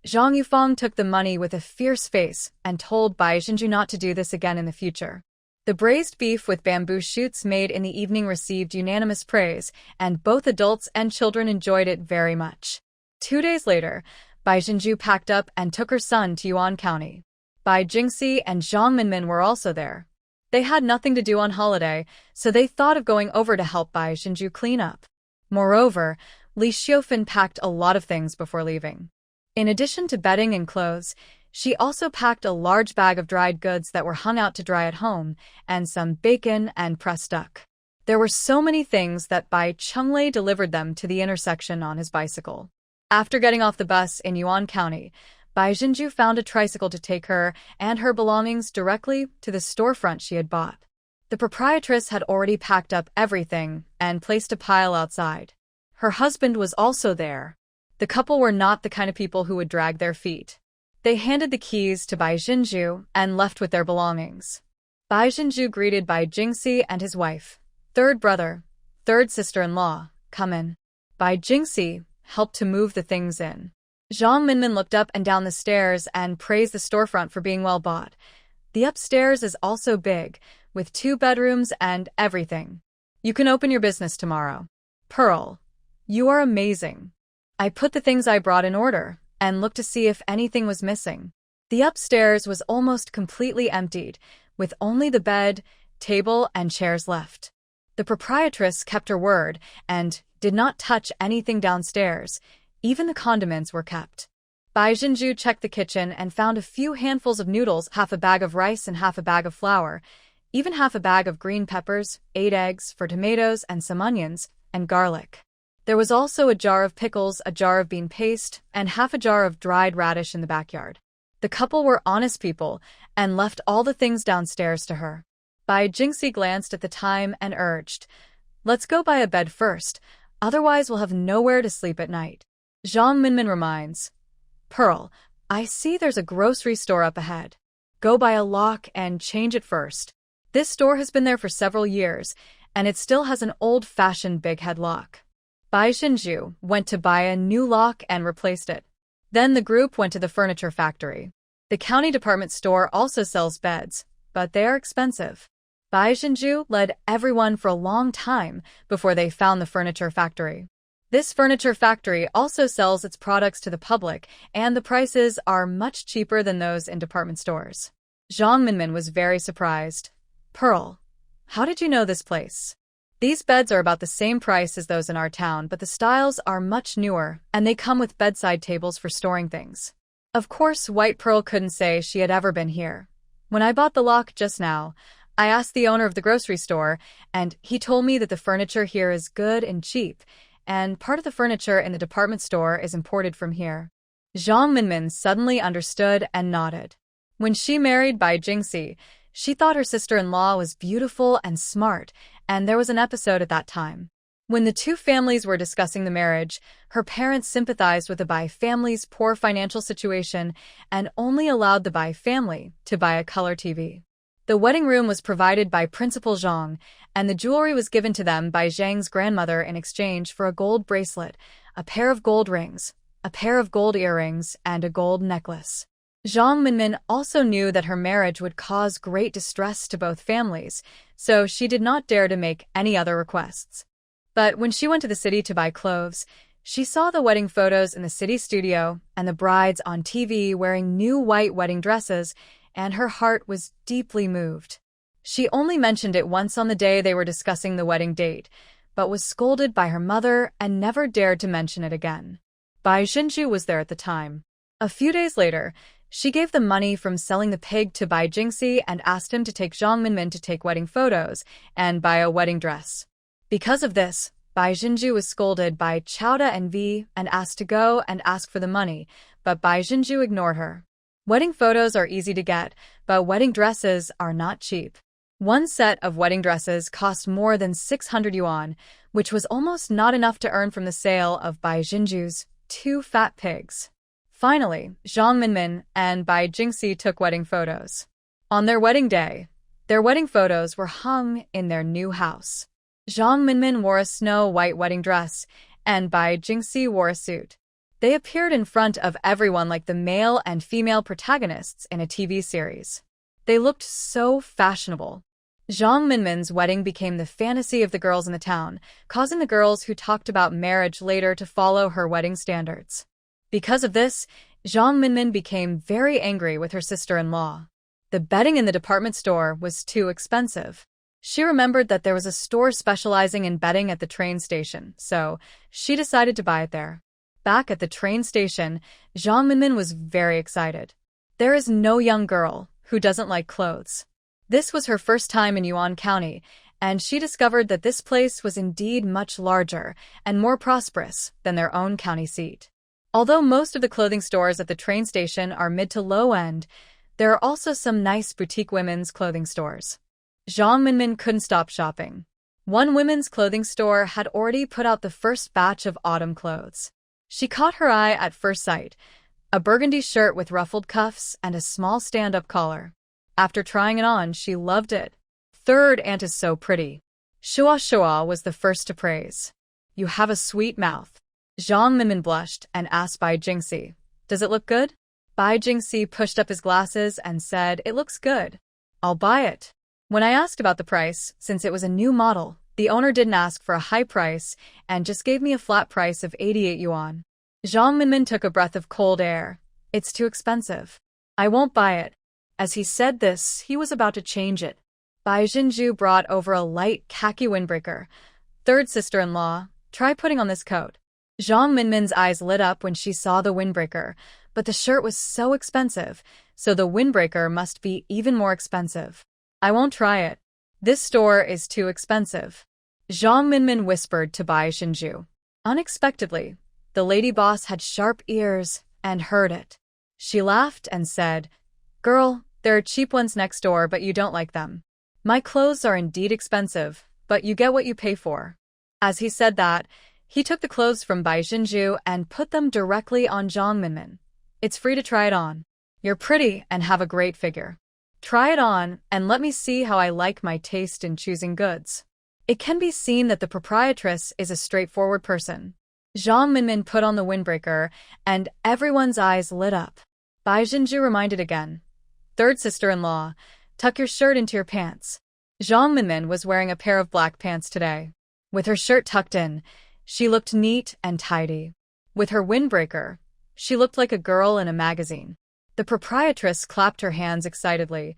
Zhang Yufang took the money with a fierce face and told Bai Zhenju not to do this again in the future. The braised beef with bamboo shoots made in the evening received unanimous praise, and both adults and children enjoyed it very much. 2 days later, Bai Zhenju packed up and took her son to Yuan County. Bai Jingxi and Zhang Minmin were also there. They had nothing to do on holiday, so they thought of going over to help Bai Zhenju clean up. Moreover, Li Xiufan packed a lot of things before leaving. In addition to bedding and clothes, she also packed a large bag of dried goods that were hung out to dry at home, and some bacon and pressed duck. There were so many things that Bai Chunglei delivered them to the intersection on his bicycle. After getting off the bus in Yuan County, Bai Zhenju found a tricycle to take her and her belongings directly to the storefront she had bought. The proprietress had already packed up everything and placed a pile outside. Her husband was also there. The couple were not the kind of people who would drag their feet. They handed the keys to Bai Zhenju and left with their belongings. Bai Zhenju greeted Bai Jingxi and his wife. Third brother, third sister-in-law, come in. Bai Jingxi helped to move the things in. Zhang Minmin looked up and down the stairs and praised the storefront for being well bought. The upstairs is also big, with 2 bedrooms and everything. You can open your business tomorrow. Pearl, you are amazing. I put the things I brought in order and looked to see if anything was missing. The upstairs was almost completely emptied, with only the bed, table, and chairs left. The proprietress kept her word and did not touch anything downstairs. Even the condiments were kept. Bai Zhenju checked the kitchen and found a few handfuls of noodles, half a bag of rice and half a bag of flour, even half a bag of green peppers, 8 eggs for tomatoes and some onions, and garlic. There was also a jar of pickles, a jar of bean paste, and half a jar of dried radish in the backyard. The couple were honest people and left all the things downstairs to her. Bai Jingxi glanced at the time and urged, "Let's go buy a bed first, otherwise we'll have nowhere to sleep at night." Zhang Minmin reminds, Pearl, I see there's a grocery store up ahead. Go buy a lock and change it first. This store has been there for several years, and it still has an old-fashioned big head lock. Bai Xinju went to buy a new lock and replaced it. Then the group went to the furniture factory. The county department store also sells beds, but they are expensive. Bai Xinju led everyone for a long time before they found the furniture factory. This furniture factory also sells its products to the public, and the prices are much cheaper than those in department stores. Zhang Minmin was very surprised. Pearl, how did you know this place? These beds are about the same price as those in our town, but the styles are much newer, and they come with bedside tables for storing things. Of course, White Pearl couldn't say she had ever been here. When I bought the lock just now, I asked the owner of the grocery store, and he told me that the furniture here is good and cheap, and part of the furniture in the department store is imported from here. Zhang Minmin suddenly understood and nodded. When she married Bai Jingxi, she thought her sister-in-law was beautiful and smart, and there was an episode at that time. When the two families were discussing the marriage, her parents sympathized with the Bai family's poor financial situation and only allowed the Bai family to buy a color TV. The wedding room was provided by Principal Zhang, and the jewelry was given to them by Zhang's grandmother in exchange for a gold bracelet, a pair of gold rings, a pair of gold earrings, and a gold necklace. Zhang Minmin also knew that her marriage would cause great distress to both families, so she did not dare to make any other requests. But when she went to the city to buy clothes, she saw the wedding photos in the city studio and the brides on TV wearing new white wedding dresses, and her heart was deeply moved. She only mentioned it once on the day they were discussing the wedding date, but was scolded by her mother and never dared to mention it again. Bai Xinju was there at the time. A few days later, she gave the money from selling the pig to Bai Jingxi and asked him to take Zhang Minmin to take wedding photos and buy a wedding dress. Because of this, Bai Xinju was scolded by Chowda and Vi and asked to go and ask for the money, but Bai Xinju ignored her. Wedding photos are easy to get, but wedding dresses are not cheap. One set of wedding dresses cost more than 600 yuan, which was almost not enough to earn from the sale of Bai Xinju's 2 fat pigs. Finally, Zhang Minmin and Bai Jingxi took wedding photos. On their wedding day, their wedding photos were hung in their new house. Zhang Minmin wore a snow-white wedding dress, and Bai Jingxi wore a suit. They appeared in front of everyone like the male and female protagonists in a TV series. They looked so fashionable. Zhang Minmin's wedding became the fantasy of the girls in the town, causing the girls who talked about marriage later to follow her wedding standards. Because of this, Zhang Minmin became very angry with her sister-in-law. The bedding in the department store was too expensive. She remembered that there was a store specializing in bedding at the train station, so she decided to buy it there. Back at the train station, Zhang Minmin was very excited. There is no young girl who doesn't like clothes. This was her first time in Yuan County, and she discovered that this place was indeed much larger and more prosperous than their own county seat. Although most of the clothing stores at the train station are mid to low end, there are also some nice boutique women's clothing stores. Zhang Minmin couldn't stop shopping. One women's clothing store had already put out the first batch of autumn clothes. She caught her eye at first sight, a burgundy shirt with ruffled cuffs and a small stand-up collar. After trying it on, she loved it. Third aunt is so pretty. Shua was the first to praise. You have a sweet mouth. Zhang Minmin blushed and asked Bai Jingxi, does it look good? Bai Jingxi pushed up his glasses and said, it looks good. I'll buy it. When I asked about the price, since it was a new model, the owner didn't ask for a high price and just gave me a flat price of 88 yuan. Zhang Minmin took a breath of cold air. It's too expensive. I won't buy it. As he said this, he was about to change it. Bai Xinju brought over a light khaki windbreaker. Third sister-in-law, try putting on this coat. Zhang Minmin's eyes lit up when she saw the windbreaker, but the shirt was so expensive, so the windbreaker must be even more expensive. I won't try it. This store is too expensive. Zhang Minmin whispered to Bai Xinju. Unexpectedly, the lady boss had sharp ears and heard it. She laughed and said, Girl, there are cheap ones next door, but you don't like them. My clothes are indeed expensive, but you get what you pay for. As he said that, he took the clothes from Bai Xinju and put them directly on Zhang Minmin. It's free to try it on. You're pretty and have a great figure. Try it on and let me see how I like my taste in choosing goods. It can be seen that the proprietress is a straightforward person. Zhang Minmin put on the windbreaker, and everyone's eyes lit up. Bai Jinju reminded again. Third sister-in-law, tuck your shirt into your pants. Zhang Minmin was wearing a pair of black pants today. With her shirt tucked in, she looked neat and tidy. With her windbreaker, she looked like a girl in a magazine. The proprietress clapped her hands excitedly.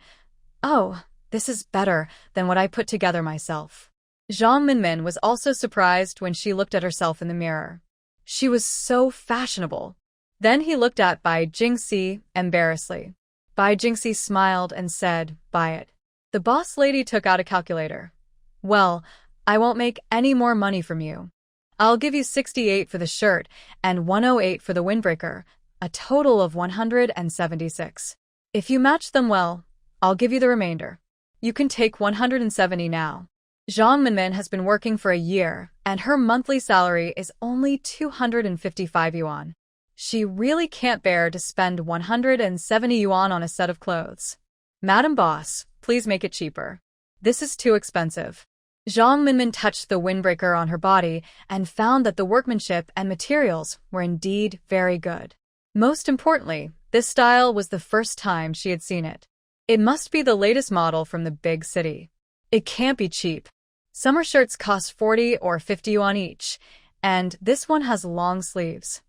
Oh, this is better than what I put together myself. Zhang Minmin was also surprised when she looked at herself in the mirror. She was so fashionable. Then he looked at Bai Jingxi embarrassedly. Bai Jingxi smiled and said, buy it. The boss lady took out a calculator. Well, I won't make any more money from you. I'll give you 68 for the shirt and 108 for the windbreaker, a total of 176. If you match them well, I'll give you the remainder. You can take 170 now. Zhang Minmin has been working for a year, and her monthly salary is only 255 yuan. She really can't bear to spend 170 yuan on a set of clothes. Madam Boss, please make it cheaper. This is too expensive. Zhang Minmin touched the windbreaker on her body and found that the workmanship and materials were indeed very good. Most importantly, this style was the first time she had seen it. It must be the latest model from the big city. It can't be cheap. Summer shirts cost 40 or 50 yuan each, and this one has long sleeves.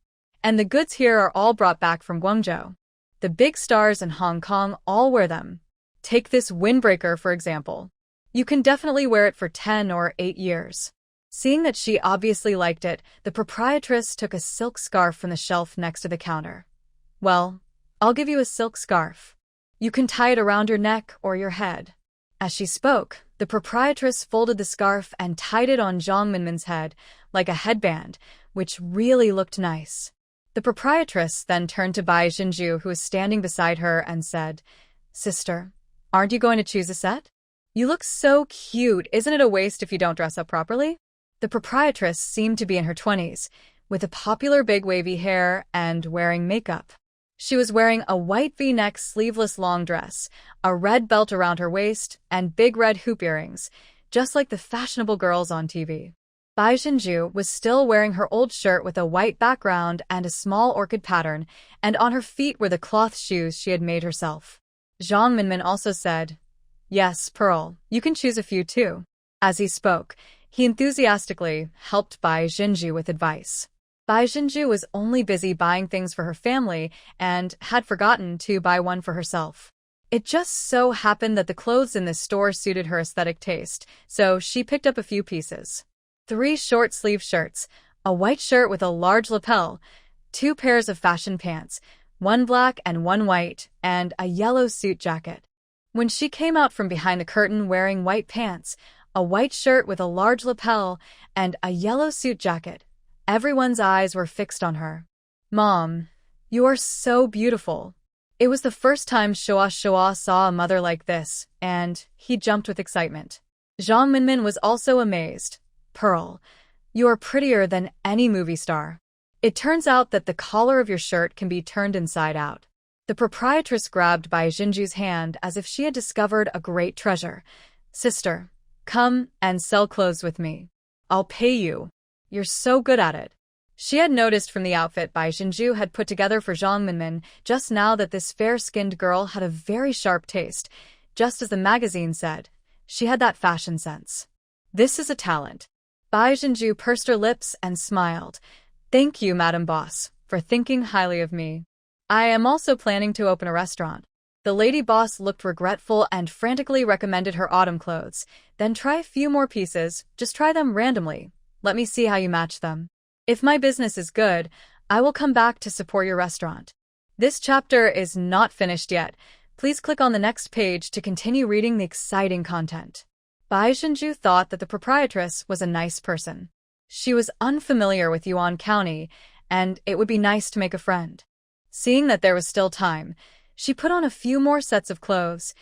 And the goods here are all brought back from Guangzhou. The big stars in Hong Kong all wear them. Take this windbreaker, for example. You can definitely wear it for 10 or 8 years. Seeing that she obviously liked it, the proprietress took a silk scarf from the shelf next to the counter. Well, I'll give you a silk scarf. You can tie it around your neck or your head. As she spoke, the proprietress folded the scarf and tied it on Zhang Minmin's head, like a headband, which really looked nice. The proprietress then turned to Bai Jinju, who was standing beside her, and said, Sister, aren't you going to choose a set? You look so cute, isn't it a waste if you don't dress up properly? The proprietress seemed to be in her 20s, with a popular big wavy hair and wearing makeup. She was wearing a white V-neck sleeveless long dress, a red belt around her waist, and big red hoop earrings, just like the fashionable girls on TV. Bai Jinju was still wearing her old shirt with a white background and a small orchid pattern, and on her feet were the cloth shoes she had made herself. Zhang Minmin also said, Yes, Pearl, you can choose a few too. As he spoke, he enthusiastically helped Bai Jinju with advice. Bai Jinju was only busy buying things for her family and had forgotten to buy one for herself. It just so happened that the clothes in this store suited her aesthetic taste, so she picked up a few pieces. 3 short-sleeve shirts, a white shirt with a large lapel, 2 pairs of fashion pants, 1 black and 1 white, and a yellow suit jacket. When she came out from behind the curtain wearing white pants, a white shirt with a large lapel, and a yellow suit jacket, everyone's eyes were fixed on her. Mom, you are so beautiful. It was the first time Shua saw a mother like this, and he jumped with excitement. Zhang Minmin was also amazed. Pearl, you are prettier than any movie star. It turns out that the collar of your shirt can be turned inside out. The proprietress grabbed Bai Jinju's hand as if she had discovered a great treasure. Sister, come and sell clothes with me. I'll pay you. You're so good at it. She had noticed from the outfit Bai Jinju had put together for Zhang Minmin just now that this fair-skinned girl had a very sharp taste. Just as the magazine said, she had that fashion sense. This is a talent. Bai Jinju pursed her lips and smiled. Thank you, Madam Boss, for thinking highly of me. I am also planning to open a restaurant. The lady boss looked regretful and frantically recommended her autumn clothes. Then try a few more pieces, just try them randomly. Let me see how you match them. If my business is good, I will come back to support your restaurant. This chapter is not finished yet. Please click on the next page to continue reading the exciting content. Bai Jinju thought that the proprietress was a nice person. She was unfamiliar with Yuan County, and it would be nice to make a friend. Seeing that there was still time, she put on a few more sets of clothes,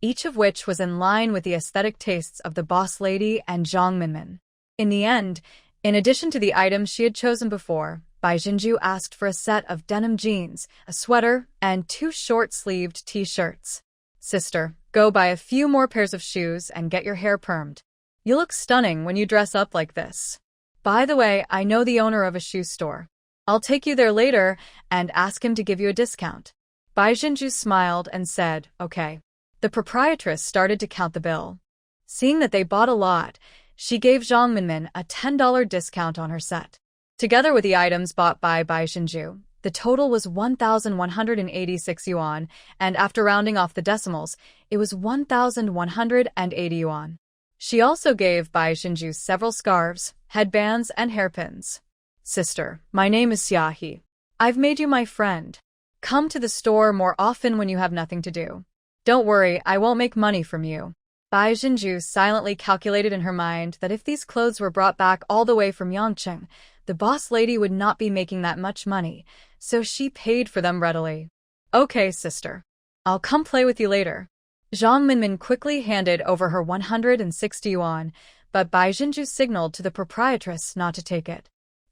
each of which was in line with the aesthetic tastes of the boss lady and Zhang Minmin. In the end, in addition to the items she had chosen before, Bai Jinju asked for a set of denim jeans, a sweater, and 2 short-sleeved t-shirts. Sister, go buy a few more pairs of shoes and get your hair permed. You look stunning when you dress up like this. By the way, I know the owner of a shoe store. I'll take you there later and ask him to give you a discount. Bai Jinju smiled and said, okay. The proprietress started to count the bill. Seeing that they bought a lot, she gave Zhang Minmin a $10 discount on her set. Together with the items bought by Bai Jinju, the total was 1,186 yuan, and after rounding off the decimals, it was 1,180 yuan. She also gave Bai Jinju several scarves, headbands, and hairpins. Sister, my name is Xiaohe. I've made you my friend. Come to the store more often when you have nothing to do. Don't worry, I won't make money from you. Bai Jinju silently calculated in her mind that if these clothes were brought back all the way from Yangcheng, the boss lady would not be making that much money, so she paid for them readily. Okay, sister. I'll come play with you later. Zhang Minmin quickly handed over her 160 yuan, but Bai Jinju signaled to the proprietress not to take it.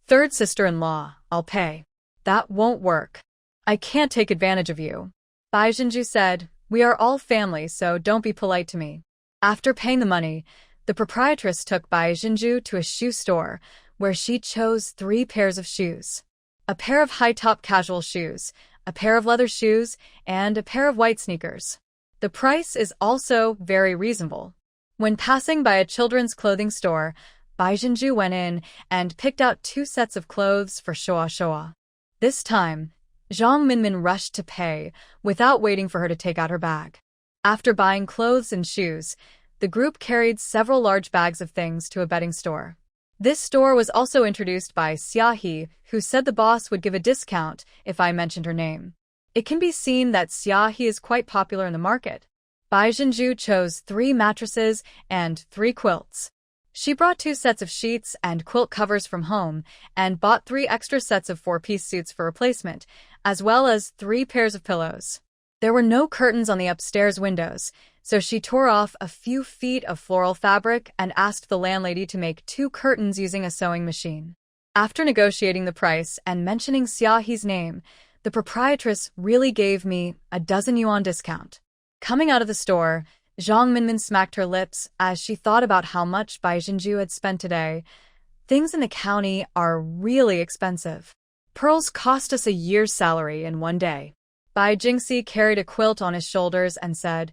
Third sister-in-law, I'll pay. That won't work. I can't take advantage of you. Bai Jinju said, we are all family, so don't be polite to me. After paying the money, the proprietress took Bai Jinju to a shoe store, where she chose 3 pairs of shoes. A pair of high-top casual shoes, a pair of leather shoes, and a pair of white sneakers. The price is also very reasonable. When passing by a children's clothing store, Bai Jinju went in and picked out 2 sets of clothes for Shoa. This time, Zhang Minmin rushed to pay, without waiting for her to take out her bag. After buying clothes and shoes, the group carried several large bags of things to a bedding store. This store was also introduced by Xiaohe, who said the boss would give a discount if I mentioned her name. It can be seen that Xiaohe is quite popular in the market. Bai Jinju chose 3 mattresses and 3 quilts. She brought 2 sets of sheets and quilt covers from home and bought 3 extra sets of 4-piece suits for replacement, as well as 3 pairs of pillows. There were no curtains on the upstairs windows, so she tore off a few feet of floral fabric and asked the landlady to make 2 curtains using a sewing machine. After negotiating the price and mentioning Xiaohe's name, the proprietress really gave me a dozen yuan discount. Coming out of the store, Zhang Minmin smacked her lips as she thought about how much Bai Jinju had spent today. Things in the county are really expensive. Pearls cost us a year's salary in one day. Bai Jingxi carried a quilt on his shoulders and said,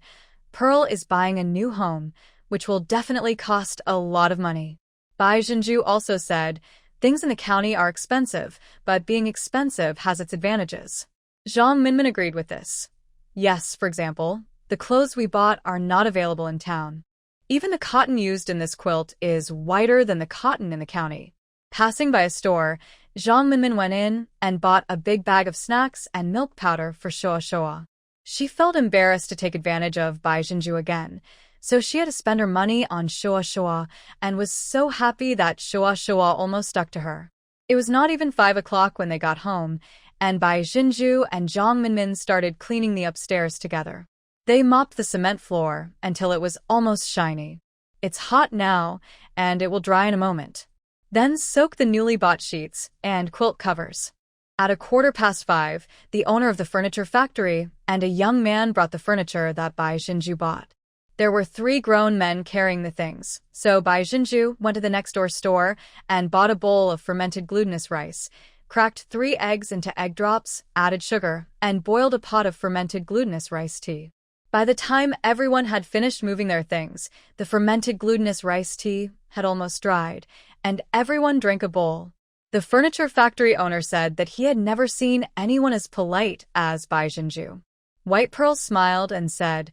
Pearl is buying a new home, which will definitely cost a lot of money. Bai Jinju also said, things in the county are expensive, but being expensive has its advantages. Zhang Minmin agreed with this. Yes, for example, the clothes we bought are not available in town. Even the cotton used in this quilt is whiter than the cotton in the county. Passing by a store, Zhang Minmin went in and bought a big bag of snacks and milk powder for Shoa. She felt embarrassed to take advantage of Bai Jinju again, so she had to spend her money on Shoa and was so happy that Shoa almost stuck to her. It was not even 5 o'clock when they got home, and Bai Jinju and Zhang Minmin started cleaning the upstairs together. They mopped the cement floor until it was almost shiny. It's hot now, and it will dry in a moment. Then soak the newly bought sheets and quilt covers. At 5:15, the owner of the furniture factory and a young man brought the furniture that Bai Jinju bought. There were 3 grown men carrying the things, so Bai Jinju went to the next-door store and bought a bowl of fermented glutinous rice, cracked 3 eggs into egg drops, added sugar, and boiled a pot of fermented glutinous rice tea. By the time everyone had finished moving their things, the fermented glutinous rice tea had almost dried, and everyone drank a bowl. The furniture factory owner said that he had never seen anyone as polite as Bai Jinju. White Pearl smiled and said,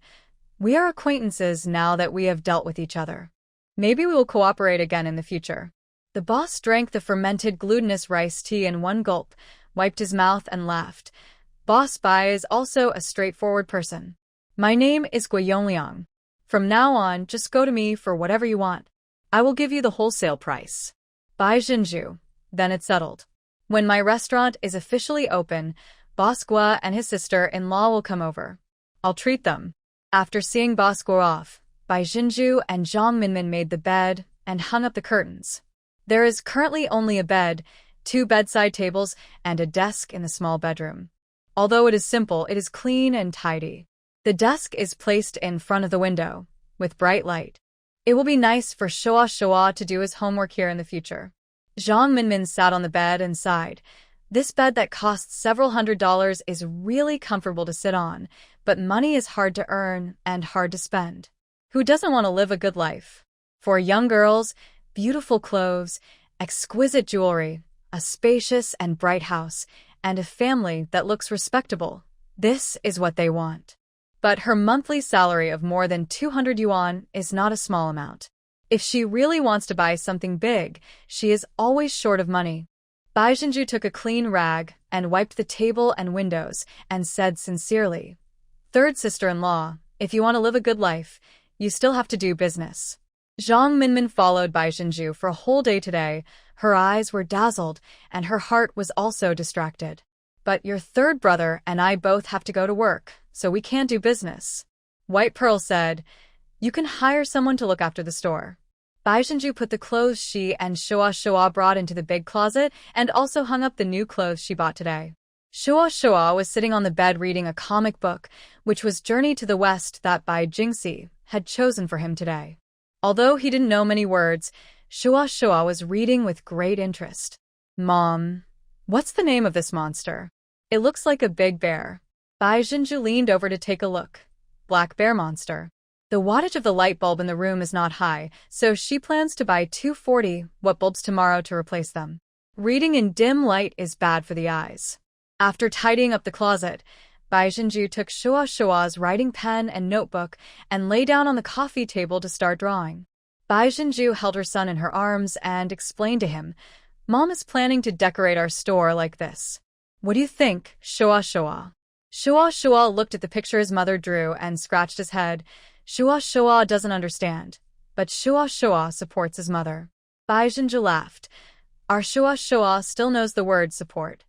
we are acquaintances now that we have dealt with each other. Maybe we will cooperate again in the future. The boss drank the fermented glutinous rice tea in one gulp, wiped his mouth and laughed. Boss Bai is also a straightforward person. My name is Guiyongliang. From now on, just go to me for whatever you want. I will give you the wholesale price. Bai Jinju. Then it's settled. When my restaurant is officially open, Boss Gua and his sister-in-law will come over. I'll treat them. After seeing Boss Gua off, Bai Jinju and Zhang Minmin made the bed and hung up the curtains. There is currently only a bed, 2 bedside tables, and a desk in the small bedroom. Although it is simple, it is clean and tidy. The desk is placed in front of the window, with bright light. It will be nice for Shoa to do his homework here in the future. Zhang Minmin sat on the bed and sighed. This bed that costs several $100s is really comfortable to sit on, but money is hard to earn and hard to spend. Who doesn't want to live a good life? For young girls, beautiful clothes, exquisite jewelry, a spacious and bright house, and a family that looks respectable. This is what they want. But her monthly salary of more than 200 yuan is not a small amount. If she really wants to buy something big, she is always short of money. Bai Zhenju took a clean rag and wiped the table and windows and said sincerely, "Third sister-in-law, if you want to live a good life, you still have to do business." Zhang Minmin followed Bai Zhenju for a whole day today. Her eyes were dazzled, and her heart was also distracted. "But your third brother and I both have to go to work, so we can't do business." White Pearl said, "You can hire someone to look after the store." Bai Zhenju put the clothes she and Shoa brought into the big closet and also hung up the new clothes she bought today. Shoa was sitting on the bed reading a comic book, which was Journey to the West that Bai Jingxi had chosen for him today. Although he didn't know many words, Shoa was reading with great interest. "Mom, what's the name of this monster? It looks like a big bear." Bai Zhenju leaned over to take a look. "Black bear monster." The wattage of the light bulb in the room is not high, so she plans to buy 240-watt bulbs tomorrow to replace them. Reading in dim light is bad for the eyes. After tidying up the closet, Bai Zhenju took Shoa's writing pen and notebook and lay down on the coffee table to start drawing. Bai Zhenju held her son in her arms and explained to him, "Mom is planning to decorate our store like this. What do you think, Shoa?" Shoa looked at the picture his mother drew and scratched his head. Shoa doesn't understand, but Shoa supports his mother. Bai Zhenju laughed. Our Shoa still knows the word support.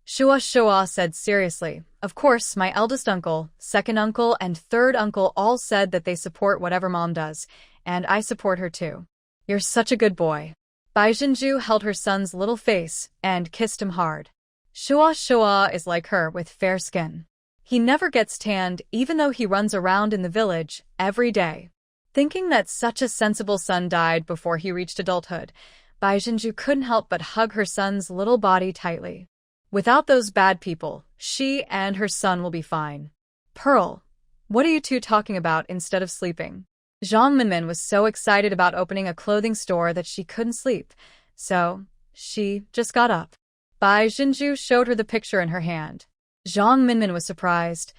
Shoa said seriously, "Of course, my eldest uncle, second uncle, and third uncle all said that they support whatever Mom does, and I support her too." "You're such a good boy." Bai Zhenju held her son's little face and kissed him hard. Shoa is like her with fair skin. He never gets tanned even though he runs around in the village every day. Thinking that such a sensible son died before he reached adulthood, Bai Zhenju couldn't help but hug her son's little body tightly. Without those bad people, she and her son will be fine. "Pearl, what are you two talking about instead of sleeping?" Zhang Minmin was so excited about opening a clothing store that she couldn't sleep, so she just got up. Bai Zhenju showed her the picture in her hand. Zhang Minmin was surprised.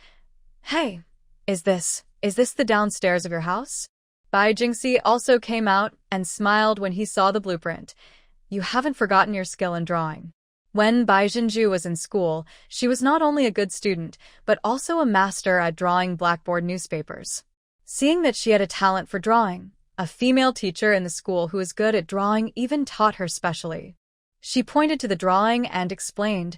"Hey, is this the downstairs of your house?" Bai Jingxi also came out and smiled when he saw the blueprint. "You haven't forgotten your skill in drawing." When Bai Zhenju was in school, she was not only a good student, but also a master at drawing blackboard newspapers. Seeing that she had a talent for drawing, a female teacher in the school who was good at drawing even taught her specially. She pointed to the drawing and explained,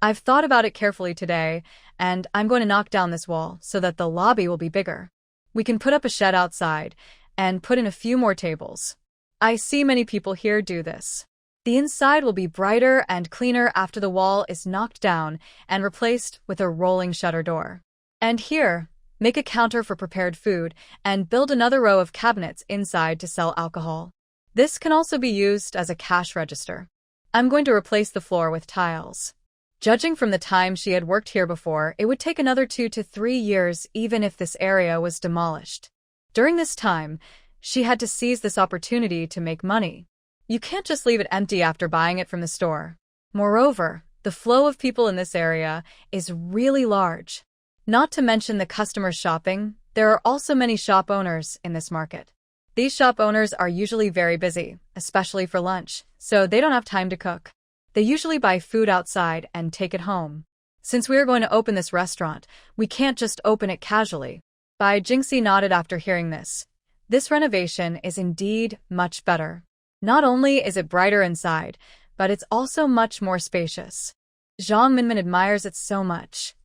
"I've thought about it carefully today, and I'm going to knock down this wall so that the lobby will be bigger. We can put up a shed outside and put in a few more tables. I see many people here do this. The inside will be brighter and cleaner after the wall is knocked down and replaced with a rolling shutter door. And here, make a counter for prepared food and build another row of cabinets inside to sell alcohol. This can also be used as a cash register. I'm going to replace the floor with tiles." Judging from the time she had worked here before, it would take another 2 to 3 years even if this area was demolished. During this time, she had to seize this opportunity to make money. You can't just leave it empty after buying it from the store. Moreover, the flow of people in this area is really large. Not to mention the customers shopping, there are also many shop owners in this market. These shop owners are usually very busy, especially for lunch, so they don't have time to cook. They usually buy food outside and take it home. Since we are going to open this restaurant, we can't just open it casually. Bai Jingxi nodded after hearing this. This renovation is indeed much better. Not only is it brighter inside, but it's also much more spacious. Zhang Minmin admires it so much.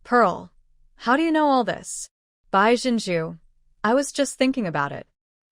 "Pearl, how do you know all this?" "Bai Zhenju, I was just thinking about it.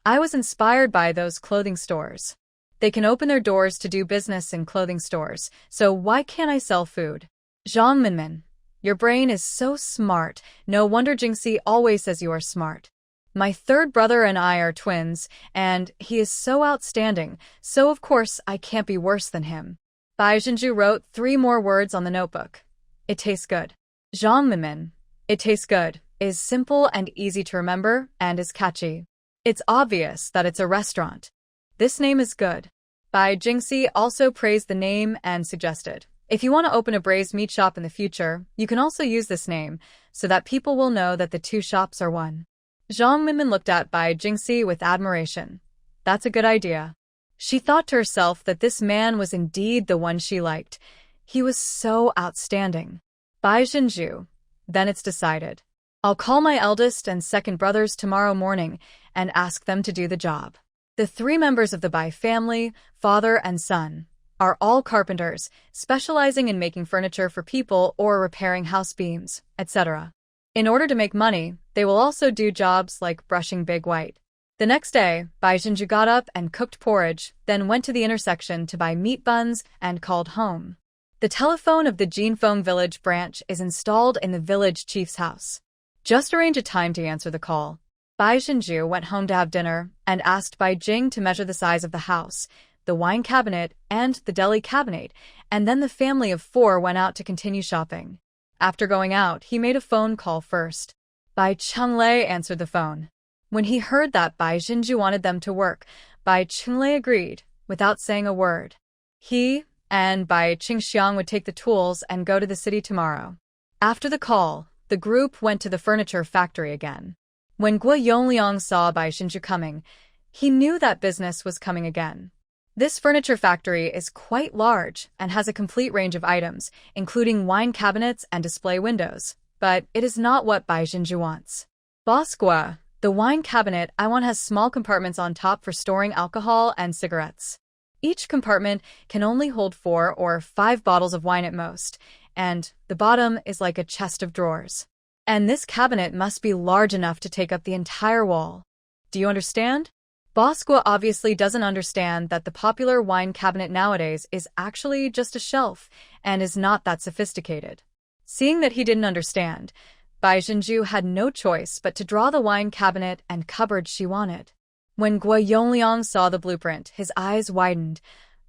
I was inspired by those clothing stores. They can open their doors to do business in clothing stores, so why can't I sell food? Zhang Minmin, your brain is so smart. No wonder Jingxi always says you are smart. My third brother and I are twins, and he is so outstanding, so of course I can't be worse than him. Bai Zhenju wrote 3 more words on the notebook. It tastes good. Zhang Minmin, it tastes good, is simple and easy to remember and is catchy. It's obvious that it's a restaurant. This name is good. Bai Jingxi also praised the name and suggested, if you want to open a braised meat shop in the future, you can also use this name, so that people will know that the 2 shops are one. Zhang Minmin looked at Bai Jingxi with admiration. That's a good idea. She thought to herself that this man was indeed the one she liked. He was so outstanding. Bai Zhenju, then it's decided. I'll call my eldest and second brothers tomorrow morning and ask them to do the job. The 3 members of the Bai family, father and son, are all carpenters, specializing in making furniture for people or repairing house beams, etc. In order to make money, they will also do jobs like brushing Big White. The next day, Bai Zhenju got up and cooked porridge, then went to the intersection to buy meat buns and called home. The telephone of the Jinfeng village branch is installed in the village chief's house. Just arrange a time to answer the call. Bai Zhenju went home to have dinner and asked Bai Jing to measure the size of the house, the wine cabinet, and the deli cabinet, and then the family of 4 went out to continue shopping. After going out, he made a phone call first. Bai Chenglei answered the phone. When he heard that Bai Zhenju wanted them to work, Bai Chenglei agreed, without saying a word. He and Bai Qingxiang would take the tools and go to the city tomorrow. After the call, the group went to the furniture factory again. When Guo Yongliang saw Bai Zhenju coming, he knew that business was coming again. This furniture factory is quite large and has a complete range of items, including wine cabinets and display windows, but it is not what Bai Zhenju wants. Boss Guo, the wine cabinet I want has small compartments on top for storing alcohol and cigarettes. Each compartment can only hold 4 or 5 bottles of wine at most, and the bottom is like a chest of drawers. And this cabinet must be large enough to take up the entire wall. Do you understand? Bosqua obviously doesn't understand that the popular wine cabinet nowadays is actually just a shelf and is not that sophisticated. Seeing that he didn't understand, Bai Zhenju had no choice but to draw the wine cabinet and cupboard she wanted. When Guo Yongliang saw the blueprint, his eyes widened.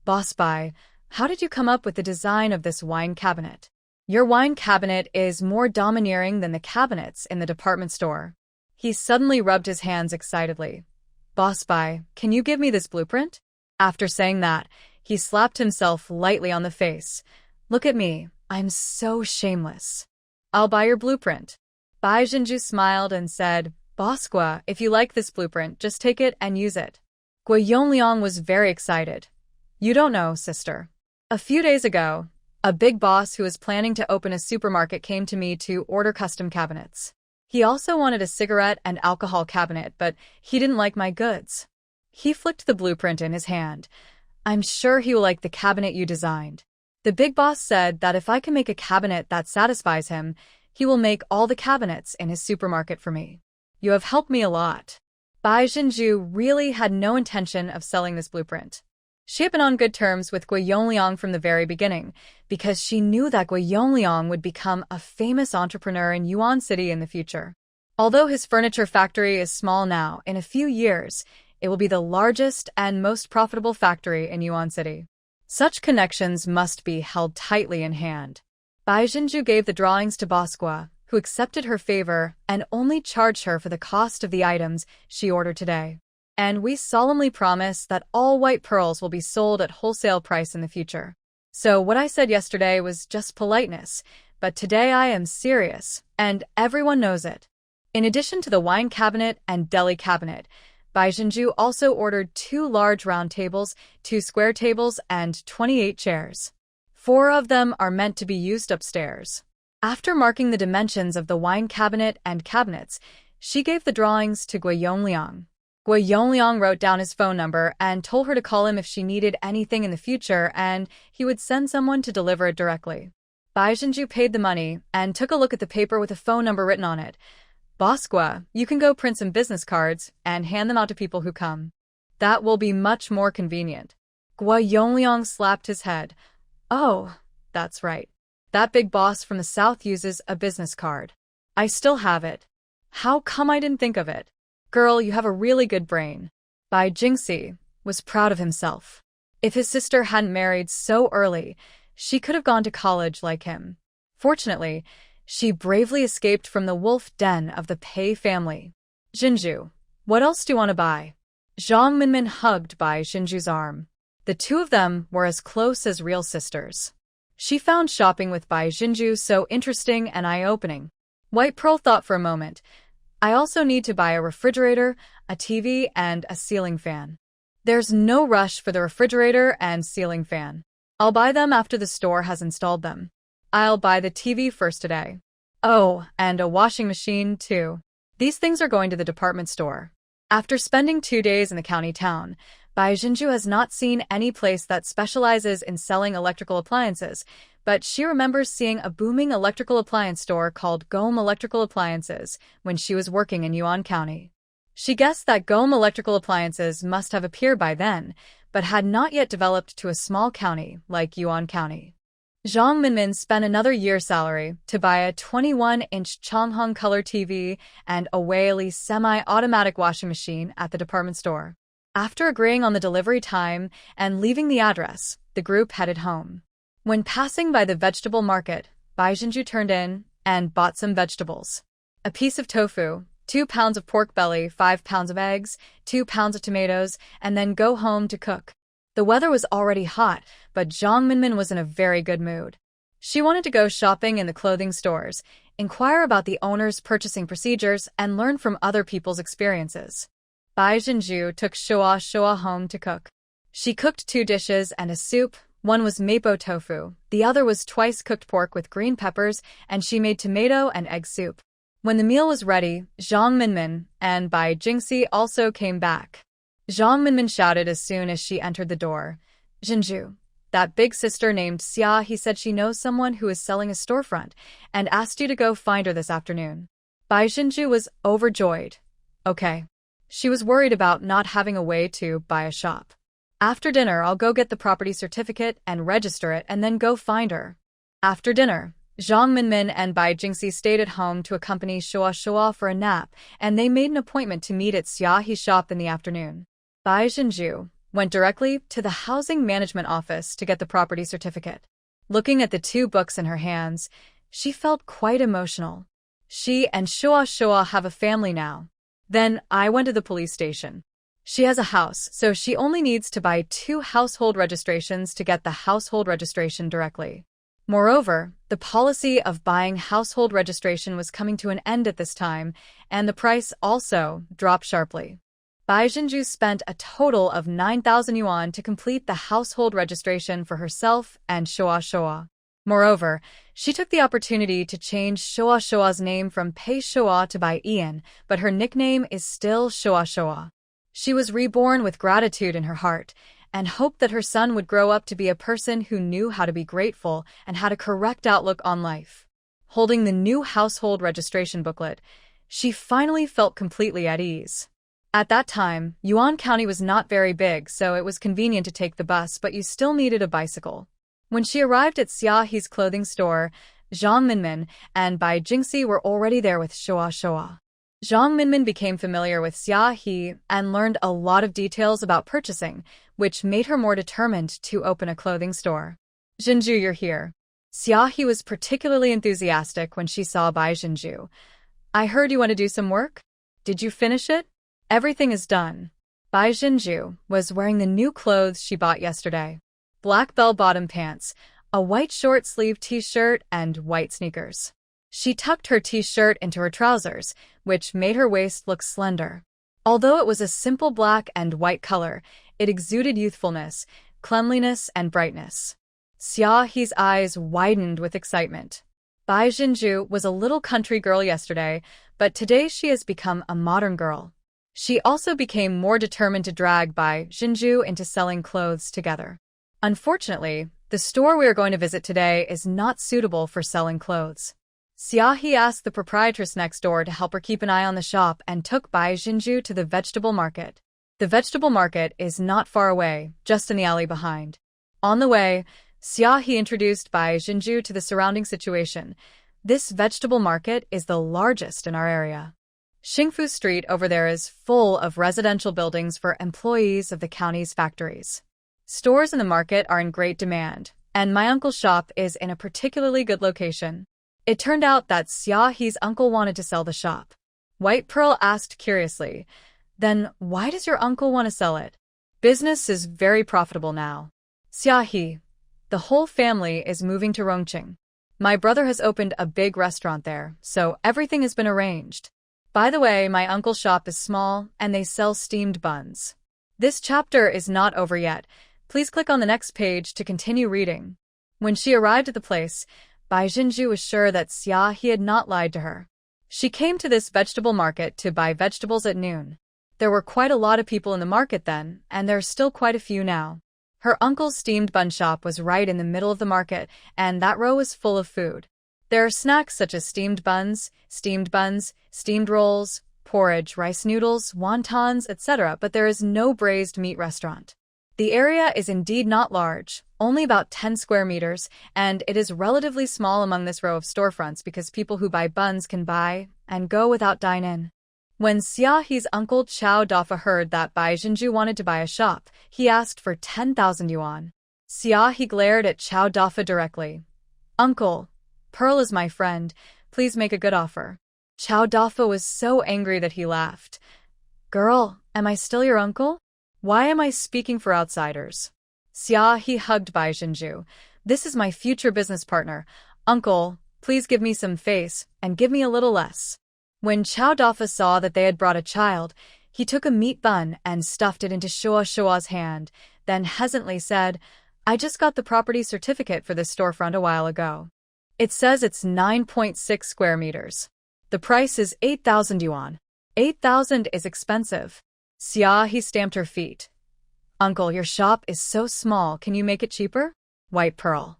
Boss Bai, how did you come up with the design of this wine cabinet? Your wine cabinet is more domineering than the cabinets in the department store. He suddenly rubbed his hands excitedly. Boss Bai, can you give me this blueprint? After saying that, he slapped himself lightly on the face. Look at me, I'm so shameless. I'll buy your blueprint. Bai Zhenju smiled and said, Boss Gua, if you like this blueprint, just take it and use it. Gua Yongliang was very excited. You don't know, sister. A few days ago, a big boss who was planning to open a supermarket came to me to order custom cabinets. He also wanted a cigarette and alcohol cabinet, but he didn't like my goods. He flicked the blueprint in his hand. I'm sure he will like the cabinet you designed. The big boss said that if I can make a cabinet that satisfies him, he will make all the cabinets in his supermarket for me. You have helped me a lot. Bai Zhenju really had no intention of selling this blueprint. She had been on good terms with Gua Yongliang from the very beginning, because she knew that Gua Yongliang would become a famous entrepreneur in Yuan City in the future. Although his furniture factory is small now, in a few years, it will be the largest and most profitable factory in Yuan City. Such connections must be held tightly in hand. Bai Zhenju gave the drawings to Boss Gua, who accepted her favor and only charged her for the cost of the items she ordered today. And we solemnly promise that all white pearls will be sold at wholesale price in the future. So what I said yesterday was just politeness, but today I am serious, and everyone knows it. In addition to the wine cabinet and deli cabinet, Bai Zhenju also ordered 2 large round tables, 2 square tables, and 28 chairs. 4 of them are meant to be used upstairs. After marking the dimensions of the wine cabinet and cabinets, she gave the drawings to Gua Yongliang. Gua Yongliang wrote down his phone number and told her to call him if she needed anything in the future, and he would send someone to deliver it directly. Bai Zhenju paid the money and took a look at the paper with a phone number written on it. Boss Gua, you can go print some business cards and hand them out to people who come. That will be much more convenient. Gua Yongliang slapped his head. Oh, that's right. That big boss from the south uses a business card. I still have it. How come I didn't think of it? Girl, you have a really good brain. Bai Jingxi was proud of himself. If his sister hadn't married so early, she could have gone to college like him. Fortunately, she bravely escaped from the wolf den of the Pei family. Jinju, what else do you want to buy? Zhang Minmin hugged Bai Jinju's arm. The two of them were as close as real sisters. She found shopping with Bai Jinju so interesting and eye-opening. White Pearl thought for a moment. I also need to buy a refrigerator, a TV, and a ceiling fan. There's no rush for the refrigerator and ceiling fan. I'll buy them after the store has installed them. I'll buy the TV first today. Oh, and a washing machine, too. These things are going to the department store. After spending 2 days in the county town, Bai Jinju has not seen any place that specializes in selling electrical appliances, but she remembers seeing a booming electrical appliance store called Gome Electrical Appliances when she was working in Yuan County. She guessed that Gome Electrical Appliances must have appeared by then, but had not yet developed to a small county like Yuan County. Zhang Minmin spent another year's salary to buy a 21-inch Changhong color TV and a Whaley semi-automatic washing machine at the department store. After agreeing on the delivery time and leaving the address, the group headed home. When passing by the vegetable market, Bai Jinju turned in and bought some vegetables. A piece of tofu, 2 pounds of pork belly, 5 pounds of eggs, 2 pounds of tomatoes, and then go home to cook. The weather was already hot, but Zhang Minmin was in a very good mood. She wanted to go shopping in the clothing stores, inquire about the owner's purchasing procedures, and learn from other people's experiences. Bai Jinju took Shua home to cook. She cooked 2 dishes and a soup. One was mapo tofu, the other was twice-cooked pork with green peppers, and she made tomato and egg soup. When the meal was ready, Zhang Minmin and Bai Jingxi also came back. Zhang Minmin shouted as soon as she entered the door. Jinju, that big sister named Xia, he said she knows someone who is selling a storefront and asked you to go find her this afternoon. Bai Jinju was overjoyed. Okay. She was worried about not having a way to buy a shop. After dinner, I'll go get the property certificate and register it and then go find her. After dinner, Zhang Minmin and Bai Jingxi stayed at home to accompany Shua for a nap, and they made an appointment to meet at Xiaohe's shop in the afternoon. Bai Jinju went directly to the housing management office to get the property certificate. Looking at the 2 books in her hands, she felt quite emotional. She and Shua have a family now. Then I went to the police station. She has a house, so she only needs to buy 2 household registrations to get the household registration directly. Moreover, the policy of buying household registration was coming to an end at this time, and the price also dropped sharply. Bai Jinju spent a total of 9,000 yuan to complete the household registration for herself and Shua. Moreover, she took the opportunity to change Shua's name from Pei Shua to Bai Ian, but her nickname is still Shua. She was reborn with gratitude in her heart, and hoped that her son would grow up to be a person who knew how to be grateful and had a correct outlook on life. Holding the new household registration booklet, she finally felt completely at ease. At that time, Yuan County was not very big, so it was convenient to take the bus, but you still needed a bicycle. When she arrived at Xiaohe's clothing store, Zhang Minmin and Bai Jingxi were already there with Shua. Zhang Minmin became familiar with Xiaohe and learned a lot of details about purchasing, which made her more determined to open a clothing store. Jinju, you're here. Xiaohe was particularly enthusiastic when she saw Bai Jinju. I heard you want to do some work? Did you finish it? Everything is done. Bai Jinju was wearing the new clothes she bought yesterday. Black bell-bottom pants, a white short-sleeved t-shirt, and white sneakers. She tucked her t-shirt into her trousers, which made her waist look slender. Although it was a simple black and white color, it exuded youthfulness, cleanliness, and brightness. Xiaohe's eyes widened with excitement. Bai Jinju was a little country girl yesterday, but today she has become a modern girl. She also became more determined to drag Bai Jinju into selling clothes together. Unfortunately, the store we are going to visit today is not suitable for selling clothes. Xiaohe asked the proprietress next door to help her keep an eye on the shop and took Bai Jinju to the vegetable market. The vegetable market is not far away, just in the alley behind. On the way, Xia introduced Bai Jinju to the surrounding situation. This vegetable market is the largest in our area. Xingfu Street over there is full of residential buildings for employees of the county's factories. Stores in the market are in great demand, and my uncle's shop is in a particularly good location. It turned out that Xiao's uncle wanted to sell the shop. White Pearl asked curiously, "Then why does your uncle want to sell it?" "Business is very profitable now. Xiaohe, the whole family is moving to Rongqing. My brother has opened a big restaurant there, so everything has been arranged. By the way, my uncle's shop is small, and they sell steamed buns." This chapter is not over yet. Please click on the next page to continue reading. When she arrived at the place, Bai Jinju was sure that Xia had not lied to her. She came to this vegetable market to buy vegetables at noon. There were quite a lot of people in the market then, and there are still quite a few now. Her uncle's steamed bun shop was right in the middle of the market, and that row was full of food. There are snacks such as steamed buns, steamed rolls, porridge, rice noodles, wontons, etc., but there is no braised meat restaurant. The area is indeed not large, only about 10 square meters, and it is relatively small among this row of storefronts because people who buy buns can buy and go without dine-in. When Xiaohe's uncle Chao Dafa heard that Bai Jinju wanted to buy a shop, he asked for 10,000 yuan. Xiaohe glared at Chao Dafa directly. "Uncle, Pearl is my friend. Please make a good offer." Chao Dafa was so angry that he laughed. "Girl, am I still your uncle? Why am I speaking for outsiders?" Xiaohe hugged Bai Jinju. "This is my future business partner. Uncle, please give me some face and give me a little less." When Chao Dafa saw that they had brought a child, he took a meat bun and stuffed it into Shua's hand, then hesitantly said, "I just got the property certificate for this storefront a while ago. It says it's 9.6 square meters. The price is 8,000 yuan. 8,000 is expensive." Xiaohe stamped her feet. "Uncle, your shop is so small, can you make it cheaper?" White Pearl.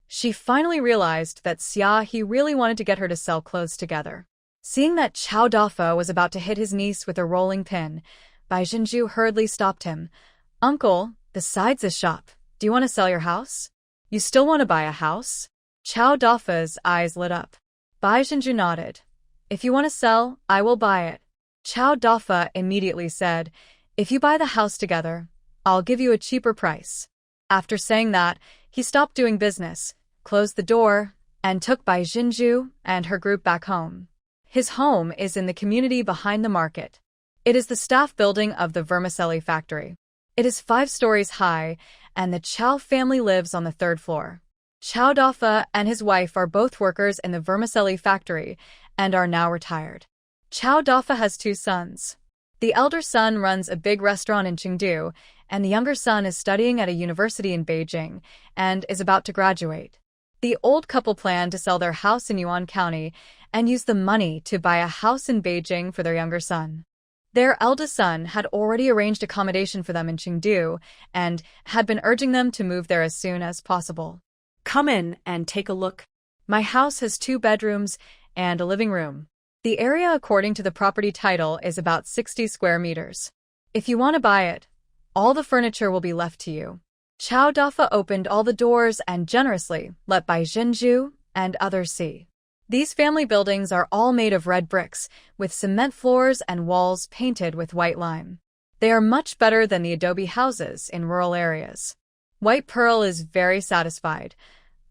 She finally realized that Xiaohe really wanted to get her to sell clothes together. Seeing that Chao Dafa was about to hit his niece with a rolling pin, Bai Jinju hurriedly stopped him. "Uncle, besides this shop, do you want to sell your house? You still want to buy a house?" Chao Dafa's eyes lit up. Bai Jinju nodded. "If you want to sell, I will buy it." Chao Dafa immediately said, "If you buy the house together, I'll give you a cheaper price." After saying that, he stopped doing business, closed the door, and took Bai Jinju and her group back home. His home is in the community behind the market. It is the staff building of the vermicelli factory. It is 5 stories high, and the Chao family lives on the 3rd floor. Chao Dafa and his wife are both workers in the vermicelli factory and are now retired. Chao Dafa has 2 sons. The elder son runs a big restaurant in Chengdu, and the younger son is studying at a university in Beijing and is about to graduate. The old couple plan to sell their house in Yuan County and use the money to buy a house in Beijing for their younger son. Their eldest son had already arranged accommodation for them in Chengdu and had been urging them to move there as soon as possible. Come in and take a look. My house has 2 bedrooms and a living room. The area according to the property title is about 60 square meters. If you want to buy it, all the furniture will be left to you. Chao Dafa opened all the doors and generously let Bai Jinju and others see. These family buildings are all made of red bricks, with cement floors and walls painted with white lime. They are much better than the adobe houses in rural areas. White Pearl is very satisfied.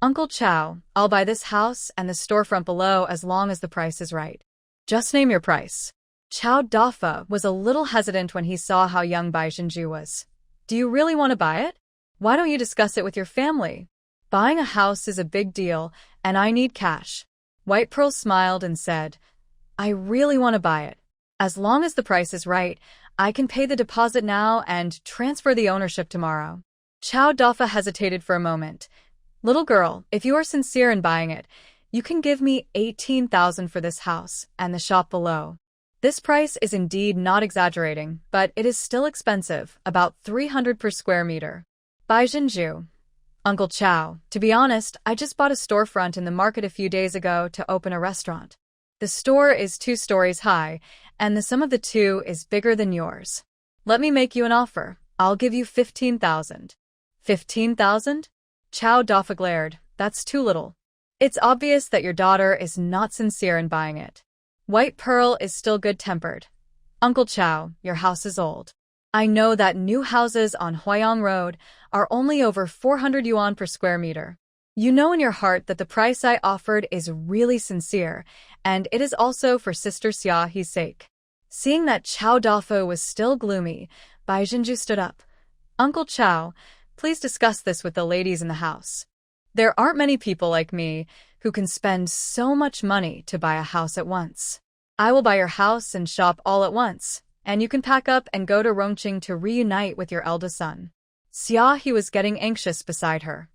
"Uncle Chao, I'll buy this house and the storefront below as long as the price is right. Just name your price." Chao Dafa was a little hesitant when he saw how young Bai Jinju was. "Do you really want to buy it? Why don't you discuss it with your family? Buying a house is a big deal, and I need cash." White Pearl smiled and said, "I really want to buy it. As long as the price is right, I can pay the deposit now and transfer the ownership tomorrow." Chao Dafa hesitated for a moment. "Little girl, if you are sincere in buying it, you can give me 18,000 for this house and the shop below." This price is indeed not exaggerating, but it is still expensive, about 300 per square meter. Bai Jinju. "Uncle Chao, to be honest, I just bought a storefront in the market a few days ago to open a restaurant. The store is 2 stories high, and the sum of the 2 is bigger than yours. Let me make you an offer. I'll give you 15,000. 15,000? Chow Dafa glared. That's too little. It's obvious that your daughter is not sincere in buying it. White Pearl is still good-tempered. Uncle Chow, your house is old. I know that new houses on Huayang Road are only over 400 yuan per square meter. You know in your heart that the price I offered is really sincere, and it is also for Sister Xiaohe's sake. Seeing that Chow Dafa was still gloomy, Bai Jinju stood up. Uncle Chow, please discuss this with the ladies in the house. There aren't many people like me who can spend so much money to buy a house at once. I will buy your house and shop all at once, and you can pack up and go to Rongqing to reunite with your eldest son. Xiaohe was getting anxious beside her.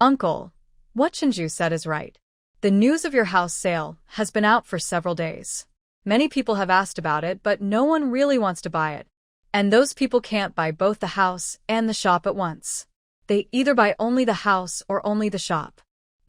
Uncle, what Chinju said is right. The news of your house sale has been out for several days. Many people have asked about it, but no one really wants to buy it. And those people can't buy both the house and the shop at once. They either buy only the house or only the shop.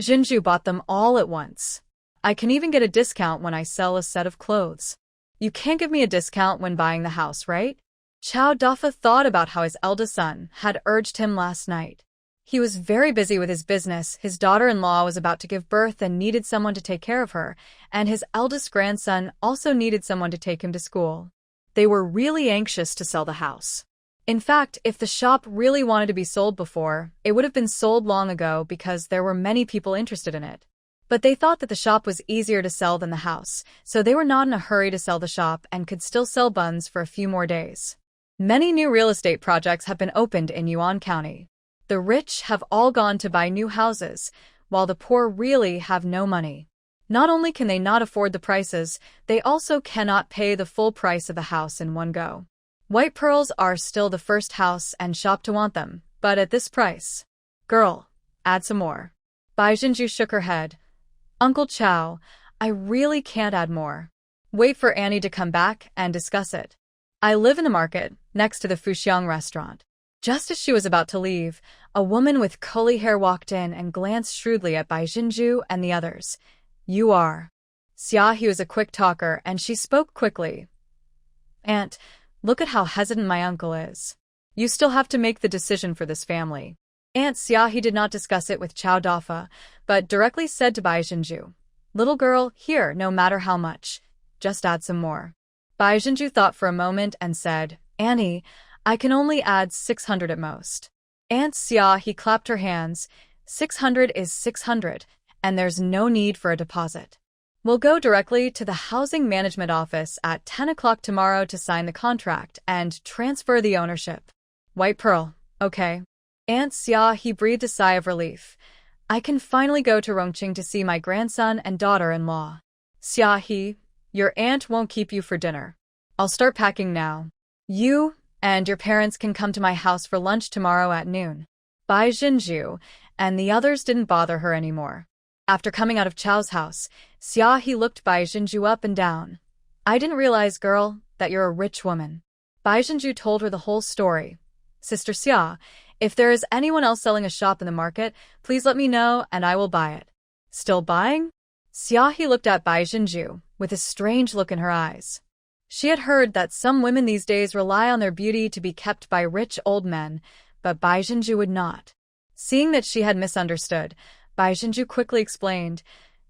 Jinju bought them all at once. I can even get a discount when I sell a set of clothes. You can't give me a discount when buying the house, right? Chow Dafa thought about how his eldest son had urged him last night. He was very busy with his business, his daughter-in-law was about to give birth and needed someone to take care of her, and his eldest grandson also needed someone to take him to school. They were really anxious to sell the house. In fact, if the shop really wanted to be sold before, it would have been sold long ago because there were many people interested in it. But they thought that the shop was easier to sell than the house, so they were not in a hurry to sell the shop and could still sell buns for a few more days. Many new real estate projects have been opened in Yuan County. The rich have all gone to buy new houses, while the poor really have no money. Not only can they not afford the prices, they also cannot pay the full price of the house in one go. White Pearls are still the first house and shop to want them, but at this price. Girl, add some more. Bai Jinju shook her head. Uncle Chow, I really can't add more. Wait for Annie to come back and discuss it. I live in the market, next to the Fuxiang restaurant. Just as she was about to leave, a woman with curly hair walked in and glanced shrewdly at Bai Jinju and the others. You are. Xiaohe was a quick talker, and she spoke quickly. Aunt, look at how hesitant my uncle is. You still have to make the decision for this family. Aunt Xiaohe did not discuss it with Chow Dafa, but directly said to Bai Jinju, Little girl, here, no matter how much. Just add some more. Bai Jinju thought for a moment and said, Annie, I can only add 600 at most. Aunt Xiaohe clapped her hands. 600 is 600, and there's no need for a deposit. We'll go directly to the Housing Management Office at 10 o'clock tomorrow to sign the contract and transfer the ownership. White Pearl, okay. Aunt Xiaohe breathed a sigh of relief. I can finally go to Rongqing to see my grandson and daughter-in-law. Xiaohe, your aunt won't keep you for dinner. I'll start packing now. You and your parents can come to my house for lunch tomorrow at noon. Bai Jinju and the others didn't bother her anymore. After coming out of Chow's house, Xiaohe looked Bai Jinju up and down. I didn't realize, girl, that you're a rich woman. Bai Jinju told her the whole story. Sister Xia, if there is anyone else selling a shop in the market, please let me know and I will buy it. Still buying? Xiaohe looked at Bai Jinju with a strange look in her eyes. She had heard that some women these days rely on their beauty to be kept by rich old men, but Bai Jinju would not. Seeing that she had misunderstood, Bai Jinju quickly explained,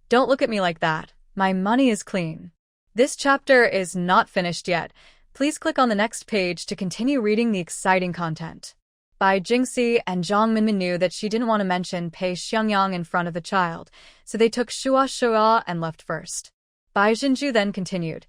Don't look at me like that. My money is clean. This chapter is not finished yet. Please click on the next page to continue reading the exciting content. Bai Jingxi and Zhang Minmin knew that she didn't want to mention Pei Xiangyang in front of the child, so they took Shua and left first. Bai Jinju then continued,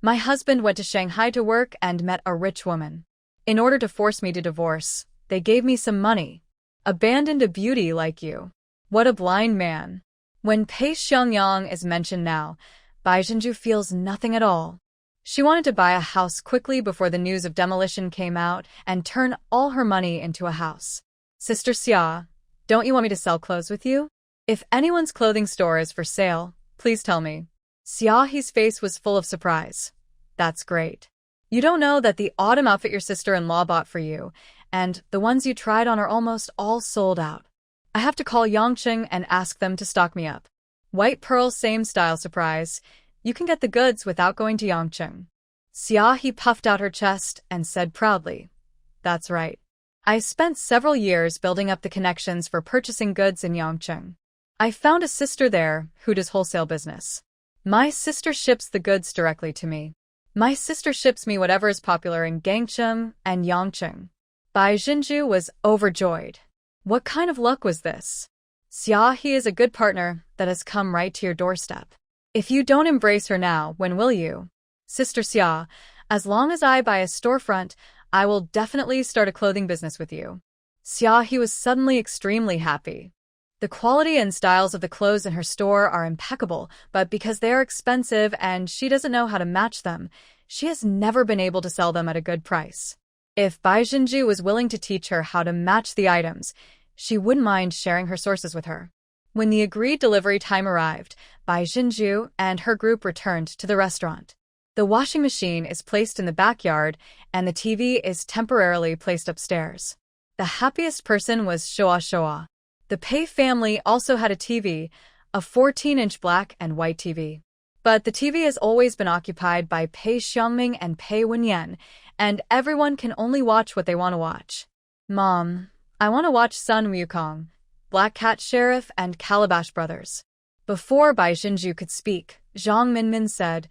My husband went to Shanghai to work and met a rich woman. In order to force me to divorce, they gave me some money. Abandoned a beauty like you. What a blind man. When Pei Xiangyang is mentioned now, Bai Jinju feels nothing at all. She wanted to buy a house quickly before the news of demolition came out and turn all her money into a house. Sister Xia, don't you want me to sell clothes with you? If anyone's clothing store is for sale, please tell me. Xiaohe's face was full of surprise. That's great. You don't know that the autumn outfit your sister-in-law bought for you, and the ones you tried on are almost all sold out. I have to call Yangqing and ask them to stock me up. White Pearl, same style surprise. You can get the goods without going to Yangqing. Xiaohe puffed out her chest and said proudly, "That's right. I spent several years building up the connections for purchasing goods in Yangcheng. I found a sister there who does wholesale business. My sister ships the goods directly to me. My sister ships me whatever is popular in Gangcheng and Yangcheng." Bai Jinju was overjoyed. What kind of luck was this? Xiaohe is a good partner that has come right to your doorstep. If you don't embrace her now, when will you? Sister Xia, as long as I buy a storefront, I will definitely start a clothing business with you. Xiaohe was suddenly extremely happy. The quality and styles of the clothes in her store are impeccable, but because they are expensive and she doesn't know how to match them, she has never been able to sell them at a good price. If Bai Jinju was willing to teach her how to match the items, she wouldn't mind sharing her sources with her. When the agreed delivery time arrived, Bai Jinju and her group returned to the restaurant. The washing machine is placed in the backyard, and the TV is temporarily placed upstairs. The happiest person was Shoa Shoa. The Pei family also had a TV, a 14-inch black and white TV. But the TV has always been occupied by Pei Xiangming and Pei Wenyan, and everyone can only watch what they want to watch. Mom, I want to watch Sun Wukong, Black Cat Sheriff, and Calabash Brothers. Before Bai Jinju could speak, Zhang Minmin said,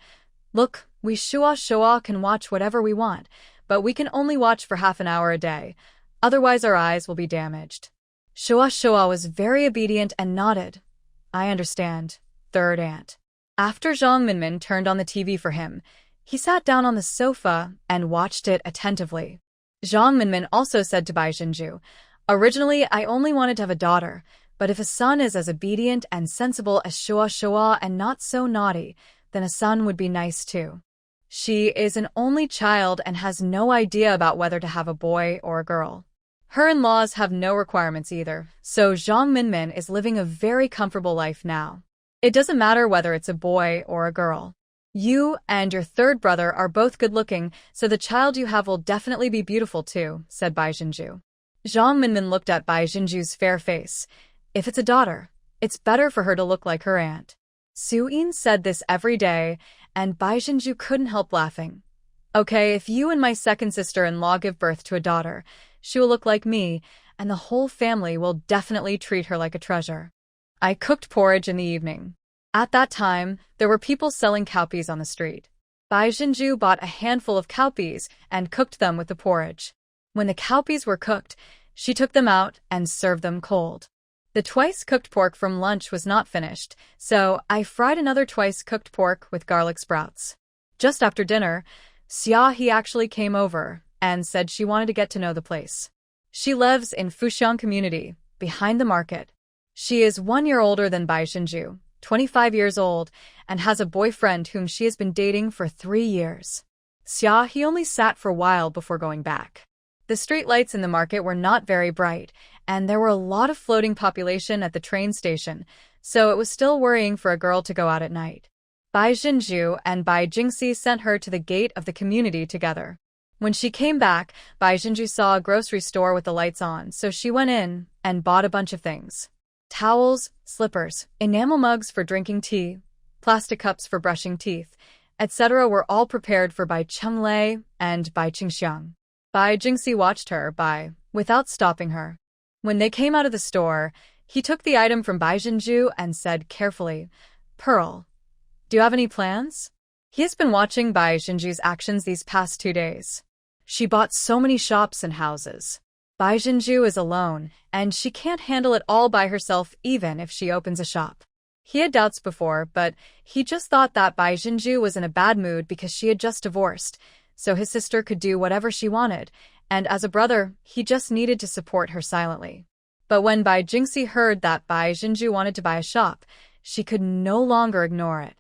"Look, we Shua Shoa can watch whatever we want, but we can only watch for half an hour a day. Otherwise our eyes will be damaged." Shua Shoa was very obedient and nodded. "I understand, third aunt." After Zhang Minmin turned on the TV for him, he sat down on the sofa and watched it attentively. Zhang Minmin also said to Bai Jinju, "Originally, I only wanted to have a daughter, but if a son is as obedient and sensible as Shua Shoa and not so naughty, then a son would be nice too." She is an only child and has no idea about whether to have a boy or a girl. Her in-laws have no requirements either, so Zhang Minmin is living a very comfortable life now. It doesn't matter whether it's a boy or a girl. You and your third brother are both good-looking, so the child you have will definitely be beautiful too, said Bai Jinju. Zhang Minmin looked at Bai Jinju's fair face. If it's a daughter, it's better for her to look like her aunt. Su Yin said this every day, and Bai Jinju couldn't help laughing. Okay, if you and my second sister-in-law give birth to a daughter, she will look like me, and the whole family will definitely treat her like a treasure. I cooked porridge in the evening. At that time, there were people selling cowpeas on the street. Bai Jinju bought a handful of cowpeas and cooked them with the porridge. When the cowpeas were cooked, she took them out and served them cold. The twice-cooked pork from lunch was not finished, so I fried another twice-cooked pork with garlic sprouts. Just after dinner, Xiaohe actually came over and said she wanted to get to know the place. She lives in Fuxiang Community, behind the market. She is 1 year older than Bai Jinju, 25 years old, and has a boyfriend whom she has been dating for 3 years. Xiaohe only sat for a while before going back. The street lights in the market were not very bright, and there were a lot of floating population at the train station, so it was still worrying for a girl to go out at night. Bai Jinju and Bai Jingxi sent her to the gate of the community together. When she came back, Bai Jinju saw a grocery store with the lights on, so she went in and bought a bunch of things. Towels, slippers, enamel mugs for drinking tea, plastic cups for brushing teeth, etc. were all prepared for Bai Chenglei and Bai Qingxiang. Bai Jingxi watched her without stopping her. When they came out of the store, he took the item from Bai Jinju and said carefully, "Pearl, do you have any plans?" He has been watching Bai Jinju's actions these past 2 days. She bought so many shops and houses. Bai Jinju is alone, and she can't handle it all by herself even if she opens a shop. He had doubts before, but he just thought that Bai Jinju was in a bad mood because she had just divorced, so his sister could do whatever she wanted, and as a brother, he just needed to support her silently. But when Bai Jingxi heard that Bai Jinju wanted to buy a shop, she could no longer ignore it.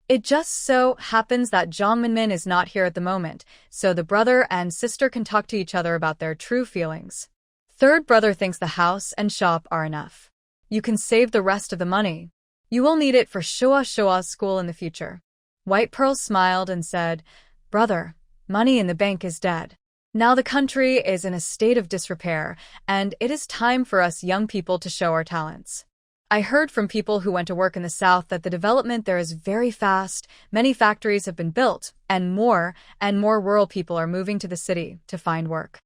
It just so happens that Zhang Minmin is not here at the moment, so the brother and sister can talk to each other about their true feelings. Third brother thinks the house and shop are enough. You can save the rest of the money. You will need it for Shoa Shoa's school in the future. White Pearl smiled and said, "Brother, money in the bank is dead. Now the country is in a state of disrepair, and it is time for us young people to show our talents." I heard from people who went to work in the south that the development there is very fast, many factories have been built, and more rural people are moving to the city to find work.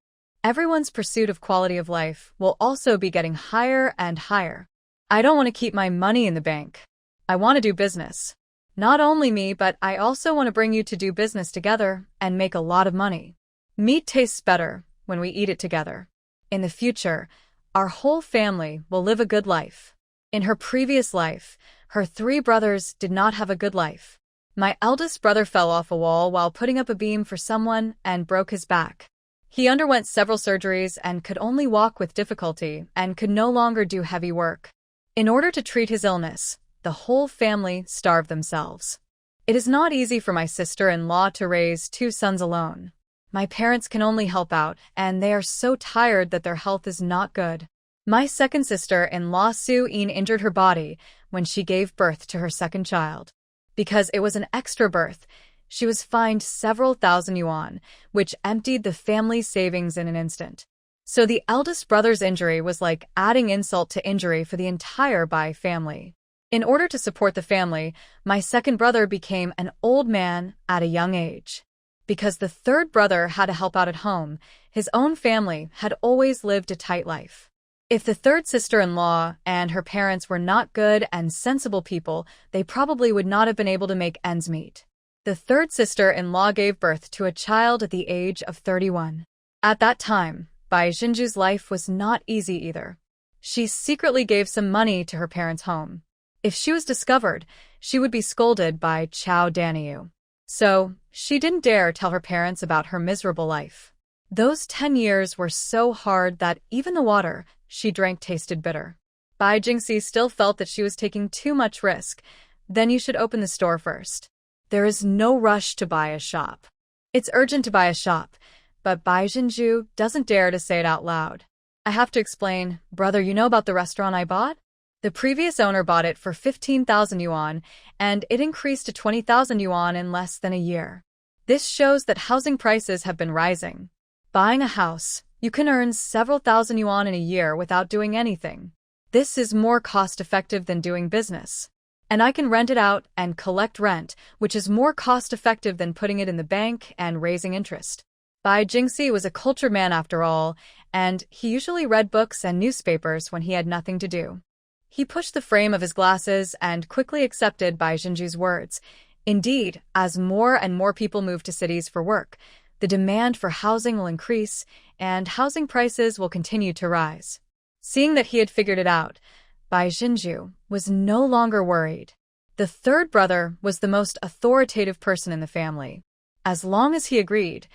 Everyone's pursuit of quality of life will also be getting higher and higher. I don't want to keep my money in the bank. I want to do business. Not only me, but I also want to bring you to do business together and make a lot of money. Meat tastes better when we eat it together. In the future, our whole family will live a good life. In her previous life, her 3 brothers did not have a good life. My eldest brother fell off a wall while putting up a beam for someone and broke his back. He underwent several surgeries and could only walk with difficulty and could no longer do heavy work. In order to treat his illness, the whole family starved themselves. It is not easy for my sister-in-law to raise 2 sons alone. My parents can only help out, and they are so tired that their health is not good. My second sister-in-law Sue-in injured her body when she gave birth to her second child. Because it was an extra birth, she was fined several thousand yuan, which emptied the family's savings in an instant. So the eldest brother's injury was like adding insult to injury for the entire Bai family. In order to support the family, my second brother became an old man at a young age. Because the third brother had to help out at home, his own family had always lived a tight life. If the third sister-in-law and her parents were not good and sensible people, they probably would not have been able to make ends meet. The third sister-in-law gave birth to a child at the age of 31. At that time, Bai Jinju's life was not easy either. She secretly gave some money to her parents' home. If she was discovered, she would be scolded by Chao Daniu. So, she didn't dare tell her parents about her miserable life. Those 10 years were so hard that even the water she drank tasted bitter. Bai Jingxi still felt that she was taking too much risk. Then you should open the store first. There is no rush to buy a shop. It's urgent to buy a shop, but Bai Jinju doesn't dare to say it out loud. I have to explain, brother, you know about the restaurant I bought? The previous owner bought it for 15,000 yuan, and it increased to 20,000 yuan in less than a year. This shows that housing prices have been rising. Buying a house, you can earn several thousand yuan in a year without doing anything. This is more cost-effective than doing business. And I can rent it out and collect rent, which is more cost-effective than putting it in the bank and raising interest. Bai Jingxi was a cultured man after all, and he usually read books and newspapers when he had nothing to do. He pushed the frame of his glasses and quickly accepted Bai Jinju's words. Indeed, as more and more people move to cities for work, the demand for housing will increase, and housing prices will continue to rise. Seeing that he had figured it out, Bai Jinju was no longer worried. The third brother was the most authoritative person in the family. As long as he agreed,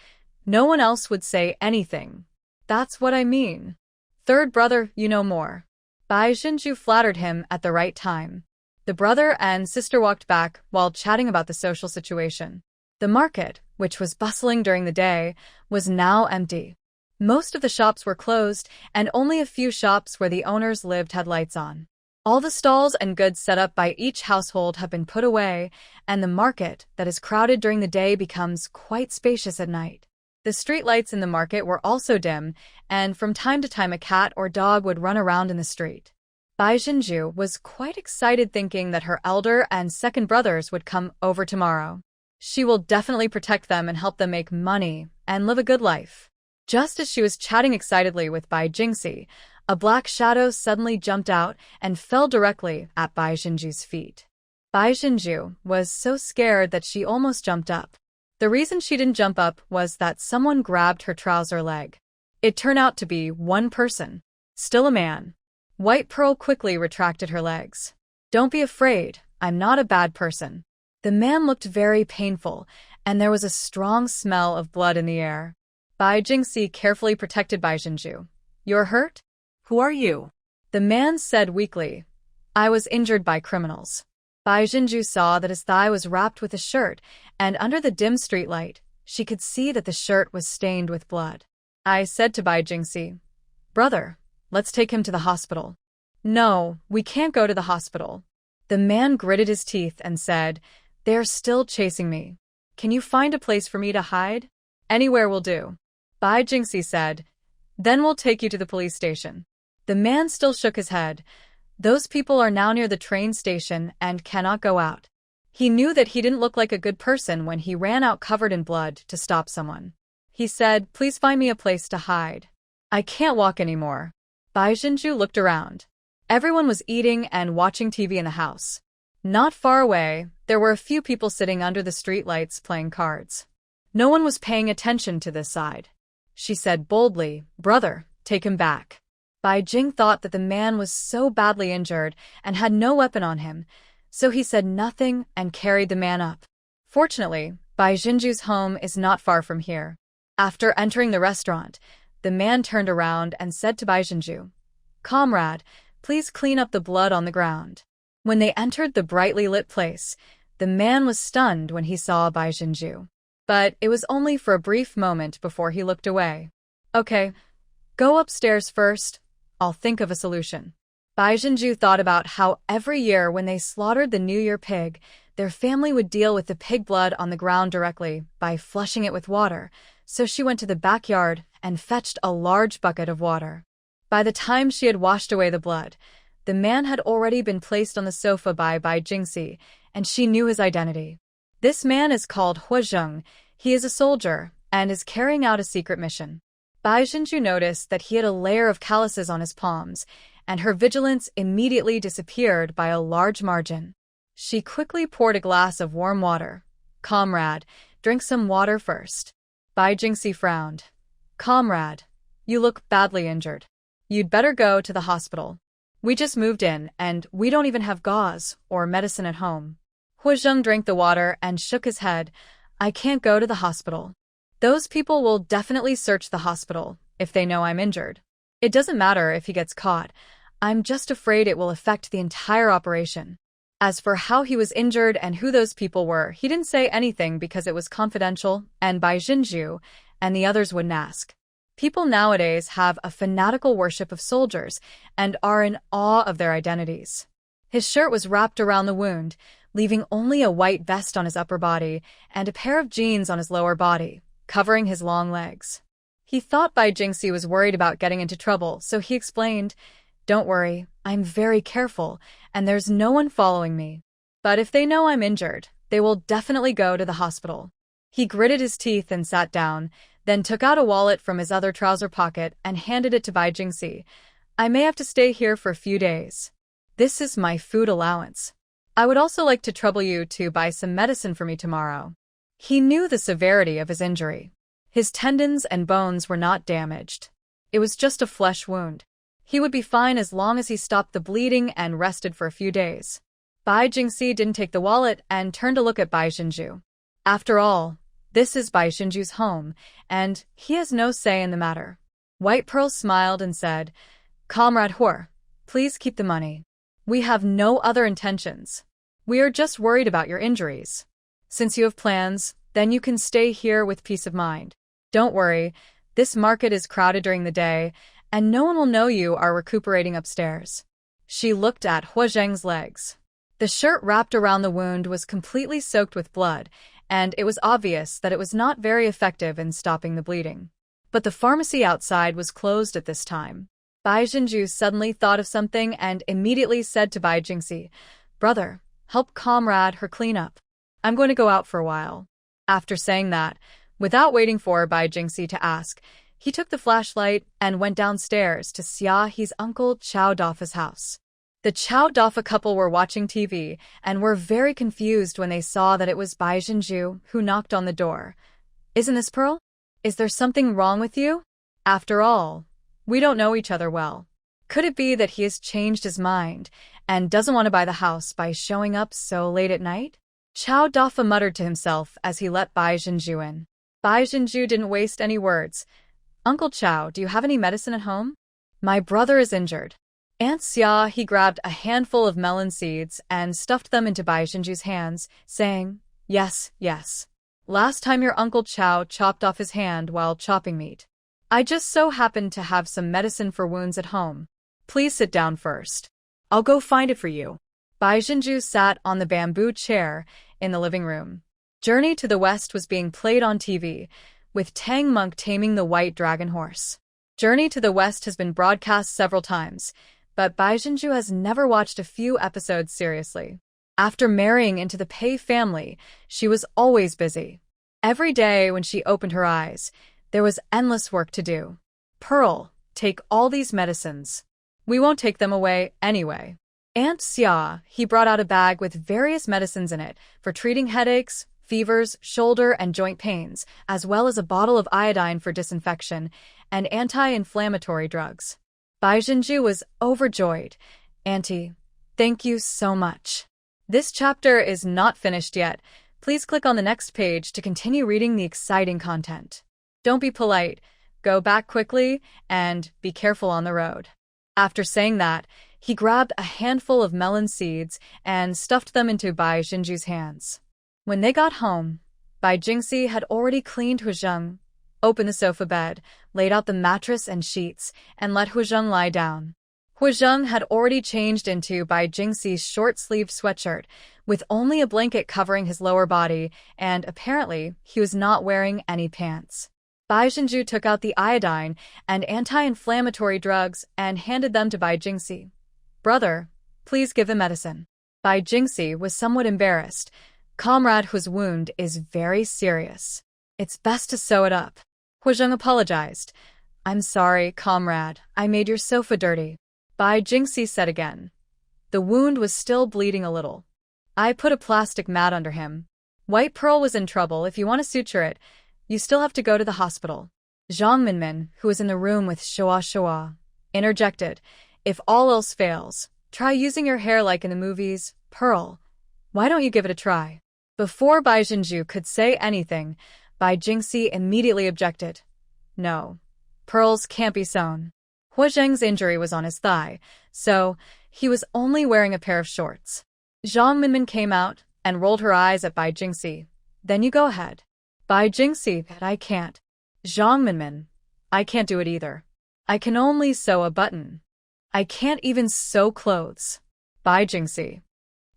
no one else would say anything. That's what I mean. Third brother, you know more. Bai Jinju flattered him at the right time. The brother and sister walked back while chatting about the social situation. The market, which was bustling during the day, was now empty. Most of the shops were closed, and only a few shops where the owners lived had lights on. All the stalls and goods set up by each household have been put away, and the market that is crowded during the day becomes quite spacious at night. The street lights in the market were also dim, and from time to time a cat or dog would run around in the street. Bai Jinju was quite excited thinking that her elder and second brothers would come over tomorrow. She will definitely protect them and help them make money and live a good life. Just as she was chatting excitedly with Bai Jingxi, a black shadow suddenly jumped out and fell directly at Bai Jinju's feet. Bai Jinju was so scared that she almost jumped up. The reason she didn't jump up was that someone grabbed her trouser leg. It turned out to be one person, still a man. White Pearl quickly retracted her legs. Don't be afraid, I'm not a bad person. The man looked very painful, and there was a strong smell of blood in the air. Bai Jingxi carefully protected Bai Jinju. You're hurt? Who are you? The man said weakly. I was injured by criminals. Bai Jinju saw that his thigh was wrapped with a shirt, and under the dim streetlight, she could see that the shirt was stained with blood. I said to Bai Jingxi, Brother, let's take him to the hospital. No, we can't go to the hospital. The man gritted his teeth and said, They're still chasing me. Can you find a place for me to hide? Anywhere will do. Bai Jingxi said, Then we'll take you to the police station. The man still shook his head. Those people are now near the train station and cannot go out. He knew that he didn't look like a good person when he ran out covered in blood to stop someone. He said, "Please find me a place to hide. I can't walk anymore." Bai Jinju looked around. Everyone was eating and watching TV in the house. Not far away, there were a few people sitting under the streetlights playing cards. No one was paying attention to this side. She said boldly, "Brother, take him back." Bai Jing thought that the man was so badly injured and had no weapon on him, so he said nothing and carried the man up. Fortunately, Bai Jinju's home is not far from here. After entering the restaurant, the man turned around and said to Bai Jinju, "Comrade, please clean up the blood on the ground." When they entered the brightly lit place, the man was stunned when he saw Bai Jinju. But it was only for a brief moment before he looked away. "Okay, go upstairs first. I'll think of a solution." Bai Jinju thought about how every year when they slaughtered the New Year pig, their family would deal with the pig blood on the ground directly by flushing it with water, so she went to the backyard and fetched a large bucket of water. By the time she had washed away the blood, the man had already been placed on the sofa by Bai Jingxi, and she knew his identity. This man is called Hua Zheng. He is a soldier and is carrying out a secret mission. Bai Jinju noticed that he had a layer of calluses on his palms, and her vigilance immediately disappeared by a large margin. She quickly poured a glass of warm water. "Comrade, drink some water first." Bai Jingxi frowned. "Comrade, you look badly injured. You'd better go to the hospital. We just moved in, and we don't even have gauze or medicine at home." Hua Zheng drank the water and shook his head. "I can't go to the hospital. Those people will definitely search the hospital if they know I'm injured. It doesn't matter if he gets caught. I'm just afraid it will affect the entire operation." As for how he was injured and who those people were, he didn't say anything because it was confidential, and Bai Jinju and the others wouldn't ask. People nowadays have a fanatical worship of soldiers and are in awe of their identities. His shirt was wrapped around the wound, leaving only a white vest on his upper body and a pair of jeans on his lower body, covering his long legs. He thought Bai Jingxi was worried about getting into trouble, so he explained, "Don't worry, I'm very careful, and there's no one following me. But if they know I'm injured, they will definitely go to the hospital." He gritted his teeth and sat down, then took out a wallet from his other trouser pocket and handed it to Bai Jingxi. "I may have to stay here for a few days. This is my food allowance. I would also like to trouble you to buy some medicine for me tomorrow." He knew the severity of his injury. His tendons and bones were not damaged. It was just a flesh wound. He would be fine as long as he stopped the bleeding and rested for a few days. Bai Jingxi didn't take the wallet and turned to look at Bai Jinju. After all, this is Bai Jinju's home, and he has no say in the matter. White Pearl smiled and said, "Comrade Hua, please keep the money. We have no other intentions. We are just worried about your injuries. Since you have plans, then you can stay here with peace of mind. Don't worry, this market is crowded during the day, and no one will know you are recuperating upstairs." She looked at Hua Zheng's legs. The shirt wrapped around the wound was completely soaked with blood, and it was obvious that it was not very effective in stopping the bleeding. But the pharmacy outside was closed at this time. Bai Jinju suddenly thought of something and immediately said to Bai Jingxi, "Brother, help comrade her clean up. I'm going to go out for a while." After saying that, without waiting for Bai Jingxi to ask, he took the flashlight and went downstairs to Xia He's uncle Chao Dafa's house. The Chao Dafa couple were watching TV and were very confused when they saw that it was Bai Jinju who knocked on the door. "Isn't this Pearl? Is there something wrong with you? After all, we don't know each other well. Could it be that he has changed his mind and doesn't want to buy the house by showing up so late at night?" Chao Dafa muttered to himself as he let Bai Jinju in. Bai Jinju didn't waste any words. "Uncle Chao, do you have any medicine at home? My brother is injured." Aunt Xia he grabbed a handful of melon seeds and stuffed them into Bai Jinju's hands, saying, "Yes, yes. Last time your Uncle Chao chopped off his hand while chopping meat. I just so happened to have some medicine for wounds at home. Please sit down first. I'll go find it for you." Bai Jinju sat on the bamboo chair in the living room. Journey to the West was being played on TV, with Tang Monk taming the white dragon horse. Journey to the West has been broadcast several times. but Bai Jinju has never watched a few episodes seriously. After marrying into the Pei family, she was always busy. Every day when she opened her eyes, there was endless work to do. Pearl, take all these medicines. We won't take them away anyway. Aunt Xia, he brought out a bag with various medicines in it for treating headaches, fevers, shoulder and joint pains, as well as a bottle of iodine for disinfection and anti-inflammatory drugs. Bai Jinju was overjoyed. Auntie, thank you so much. This chapter is not finished yet. Please click on the next page to continue reading the exciting content. Don't be polite, go back quickly, and be careful on the road. After saying that, he grabbed a handful of melon seeds and stuffed them into Bai Jinju's hands. When they got home, Bai Jingxi had already cleaned Huizheng, opened the sofa bed, laid out the mattress and sheets, and let Huizheng lie down. Huizheng had already changed into Bai Jingxi's short-sleeved sweatshirt, with only a blanket covering his lower body, and apparently he was not wearing any pants. Bai Jinju took out the iodine and anti-inflammatory drugs and handed them to Bai Jingxi. Brother, please give the medicine. Bai Jingxi was somewhat embarrassed. Comrade Hu's wound is very serious. It's best to sew it up. Huizheng apologized. I'm sorry, comrade, I made your sofa dirty. Bai Jingxi said again. The wound was still bleeding a little. I put a plastic mat under him. White Pearl was in trouble. If you want to suture it, you still have to go to the hospital. Zhang Minmin, who was in the room with Shua, interjected. If all else fails, try using your hair like in the movies. Pearl, why don't you give it a try? Before Bai Jinju could say anything, Bai Jingxi immediately objected. No, pearls can't be sewn. Huizheng's injury was on his thigh, so he was only wearing a pair of shorts. Zhang Minmin came out and rolled her eyes at Bai Jingxi. Then you go ahead. Bai Jingxi, I can't. Zhang Minmin, I can't do it either. I can only sew a button. I can't even sew clothes. Bai Jingxi,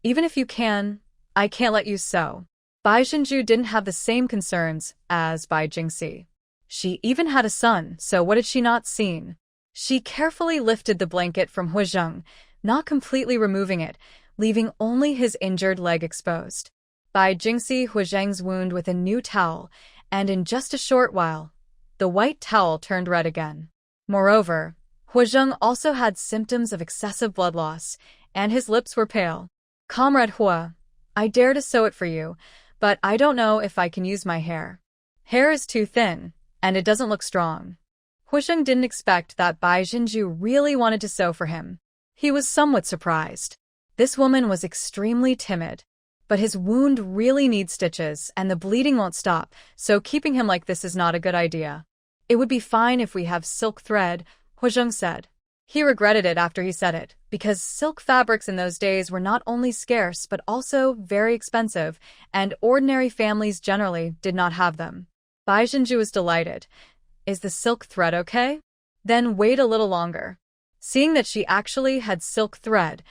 even if you can, I can't let you sew. Bai Jinju didn't have the same concerns as Bai Jingxi. She even had a son, so what had she not seen? She carefully lifted the blanket from Huizheng, not completely removing it, leaving only his injured leg exposed. Bai Jingxi Huizheng's wound with a new towel, and in just a short while, the white towel turned red again. Moreover, Huizheng also had symptoms of excessive blood loss, and his lips were pale. Comrade Hua, I dare to sew it for you, but I don't know if I can use my hair. Hair is too thin, and it doesn't look strong. Huizheng didn't expect that Bai Jinju really wanted to sew for him. He was somewhat surprised. This woman was extremely timid, but his wound really needs stitches and the bleeding won't stop, so keeping him like this is not a good idea. It would be fine if we have silk thread, Huizheng said. He regretted it after he said it, because silk fabrics in those days were not only scarce but also very expensive, and ordinary families generally did not have them. Bai Jinju was delighted. Is the silk thread okay? Then wait a little longer. Seeing that she actually had silk thread,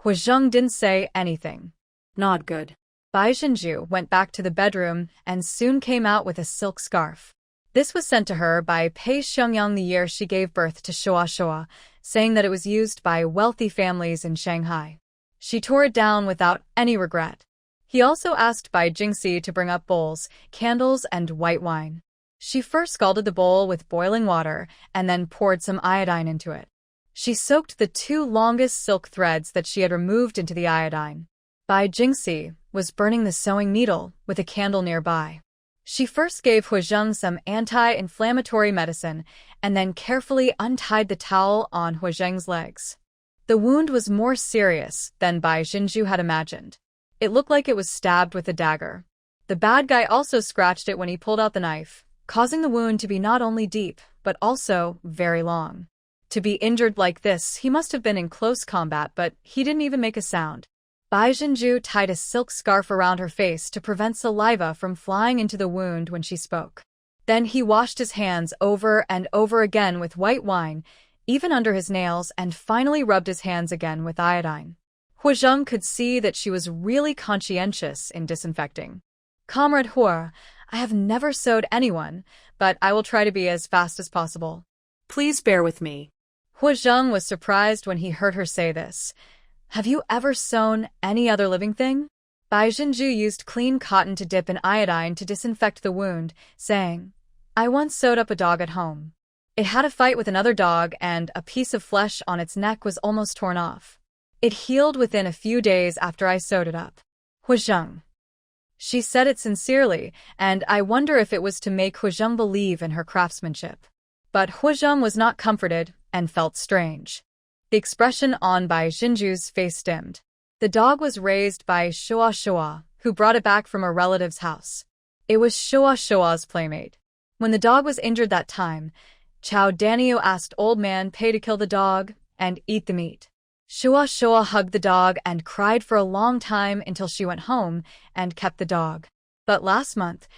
Huizheng didn't say anything. Not good. Bai Jinju went back to the bedroom and soon came out with a silk scarf. This was sent to her by Pei Xiangyang the year she gave birth to Shua, saying that it was used by wealthy families in Shanghai. She tore it down without any regret. He also asked Bai Jingxi to bring up bowls, candles, and white wine. She first scalded the bowl with boiling water and then poured some iodine into it. She soaked the 2 longest silk threads that she had removed into the iodine. Bai Jingxi was burning the sewing needle with a candle nearby. She first gave Huizheng some anti-inflammatory medicine and then carefully untied the towel on Huizheng's legs. The wound was more serious than Bai Jinju had imagined. It looked like it was stabbed with a dagger. The bad guy also scratched it when he pulled out the knife, causing the wound to be not only deep, but also very long. To be injured like this, he must have been in close combat, but he didn't even make a sound. Bai Jinju tied a silk scarf around her face to prevent saliva from flying into the wound when she spoke. Then he washed his hands over and over again with white wine, even under his nails, and finally rubbed his hands again with iodine. Huizheng could see that she was really conscientious in disinfecting. Comrade Hua, I have never sewed anyone, but I will try to be as fast as possible. Please bear with me. Hu Zheng was surprised when he heard her say this. Have you ever sewn any other living thing? Bai Zhenju used clean cotton to dip in iodine to disinfect the wound, saying, I once sewed up a dog at home. It had a fight with another dog and a piece of flesh on its neck was almost torn off. It healed within a few days after I sewed it up. Hu Zheng. She said it sincerely, and I wonder if it was to make Hu Zheng believe in her craftsmanship. But Hu Zheng was not comforted and felt strange. The expression on Bai Zhenju's face dimmed. The dog was raised by Shua Shua, who brought it back from a relative's house. It was Shua Shua's playmate. When the dog was injured that time, Chao Daniu asked Old Man Pei to kill the dog and eat the meat. Shua Shua hugged the dog and cried for a long time until she went home and kept the dog. But last month,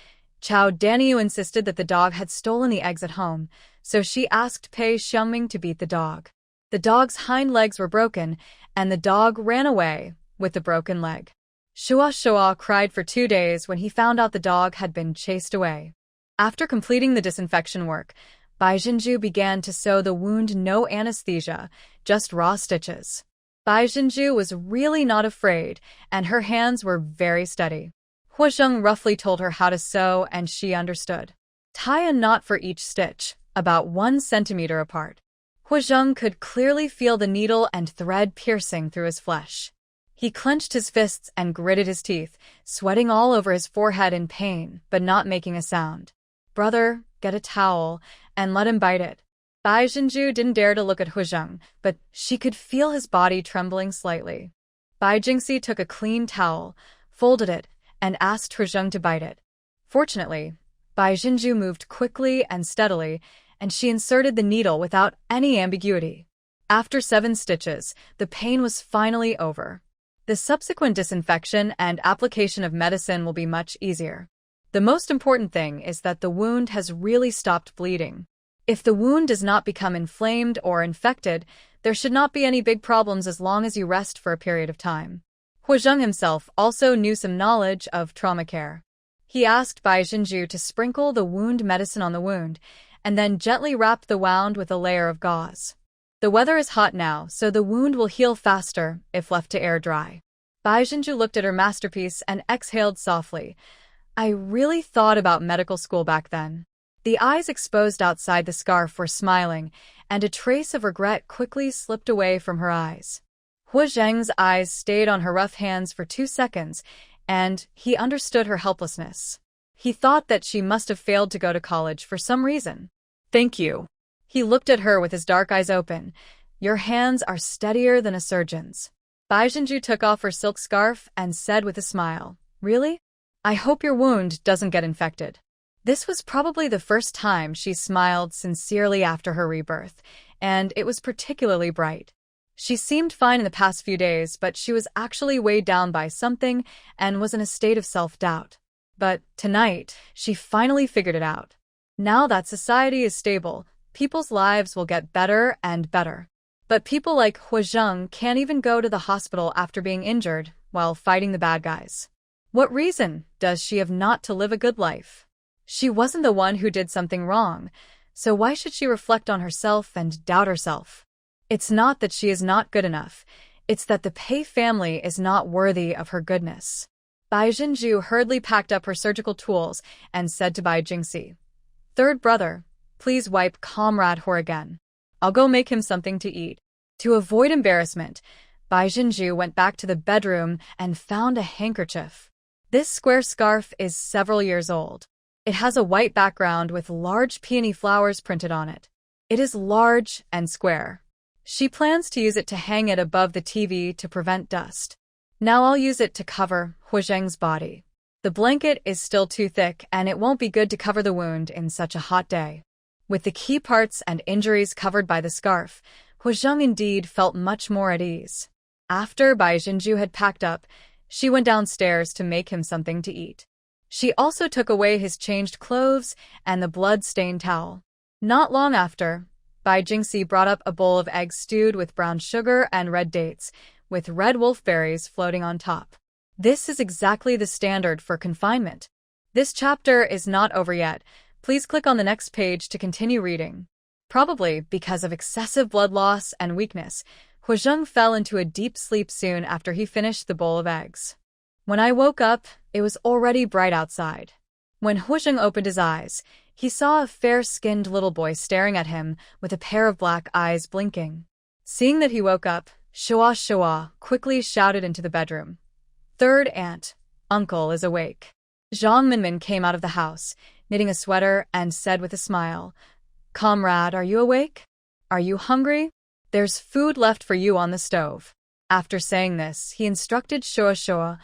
Chao Daniu insisted that the dog had stolen the eggs at home, so she asked Pei Xiangming to beat the dog. The dog's hind legs were broken, and the dog ran away with the broken leg. Shua Shua cried for 2 days when he found out the dog had been chased away. After completing the disinfection work, Bai Zhenju began to sew the wound, no anesthesia, just raw stitches. Bai Zhenju was really not afraid, and her hands were very steady. Hu Zheng roughly told her how to sew, and she understood. Tie a knot for each stitch, about 1 centimeter apart. Hu Zheng could clearly feel the needle and thread piercing through his flesh. He clenched his fists and gritted his teeth, sweating all over his forehead in pain, but not making a sound. Brother, get a towel, and let him bite it. Bai Zhenju didn't dare to look at Hu Zheng, but she could feel his body trembling slightly. Bai Jingxi took a clean towel, folded it, and asked Hu Zheng to bite it. Fortunately, Bai Zhenju moved quickly and steadily, and she inserted the needle without any ambiguity. After 7 stitches, the pain was finally over. The subsequent disinfection and application of medicine will be much easier. The most important thing is that the wound has really stopped bleeding. If the wound does not become inflamed or infected, there should not be any big problems as long as you rest for a period of time. Hu Zheng himself also knew some knowledge of trauma care. He asked Bai Zhenju to sprinkle the wound medicine on the wound, and then gently wrap the wound with a layer of gauze. The weather is hot now, so the wound will heal faster if left to air dry. Bai Zhenju looked at her masterpiece and exhaled softly. I really thought about medical school back then. The eyes exposed outside the scarf were smiling, and a trace of regret quickly slipped away from her eyes. Hu Zheng's eyes stayed on her rough hands for 2 seconds, and he understood her helplessness. He thought that she must have failed to go to college for some reason. Thank you. He looked at her with his dark eyes open. Your hands are steadier than a surgeon's. Bai Zhenju took off her silk scarf and said with a smile, Really? I hope your wound doesn't get infected. This was probably the first time she smiled sincerely after her rebirth, and it was particularly bright. She seemed fine in the past few days, but she was actually weighed down by something and was in a state of self-doubt. But tonight, she finally figured it out. Now that society is stable, people's lives will get better and better. But people like Hu Zheng can't even go to the hospital after being injured while fighting the bad guys. What reason does she have not to live a good life? She wasn't the one who did something wrong, so why should she reflect on herself and doubt herself? It's not that she is not good enough, it's that the Pei family is not worthy of her goodness. Bai Zhenju hurriedly packed up her surgical tools and said to Bai Jingxi, Third brother, please wipe Comrade Hu again. I'll go make him something to eat. To avoid embarrassment, Bai Zhenju went back to the bedroom and found a handkerchief. This square scarf is several years old. It has a white background with large peony flowers printed on it. It is large and square. She plans to use it to hang it above the TV to prevent dust. Now I'll use it to cover Hu Zheng's body. The blanket is still too thick and it won't be good to cover the wound in such a hot day. With the key parts and injuries covered by the scarf, Hu Zheng indeed felt much more at ease. After Bai Zhenju had packed up, she went downstairs to make him something to eat. She also took away his changed clothes and the blood-stained towel. Not long after, Bai Jingxi brought up a bowl of eggs stewed with brown sugar and red dates, with red wolfberries floating on top. This is exactly the standard for confinement. This chapter is not over yet. Please click on the next page to continue reading. Probably because of excessive blood loss and weakness, Huizheng fell into a deep sleep soon after he finished the bowl of eggs. When I woke up, it was already bright outside. When Huizheng opened his eyes, he saw a fair-skinned little boy staring at him with a pair of black eyes blinking. Seeing that he woke up, Shua quickly shouted into the bedroom. "Third aunt, uncle is awake." Zhang Minmin came out of the house, knitting a sweater, and said with a smile, "Comrade, are you awake? Are you hungry? There's food left for you on the stove." After saying this, he instructed Shua,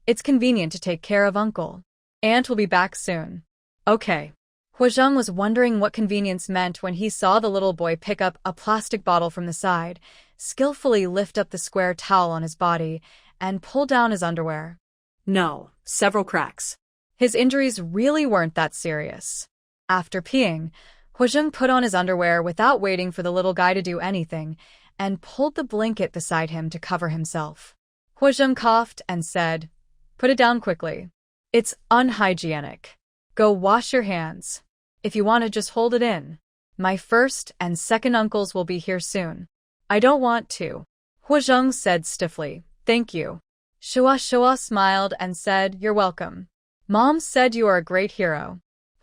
"It's convenient to take care of uncle. Aunt will be back soon." Okay. Huizheng was wondering what convenience meant when he saw the little boy pick up a plastic bottle from the side, skillfully lift up the square towel on his body, and pull down his underwear. No, several cracks. His injuries really weren't that serious. After peeing, Huizheng put on his underwear without waiting for the little guy to do anything, and pulled the blanket beside him to cover himself. Huizheng coughed and said, "Put it down quickly. It's unhygienic. Go wash your hands. If you want to, just hold it in. My first and second uncles will be here soon." "I don't want to," Huizheng said stiffly. "Thank you." Shua smiled and said, "You're welcome. Mom said you are a great hero."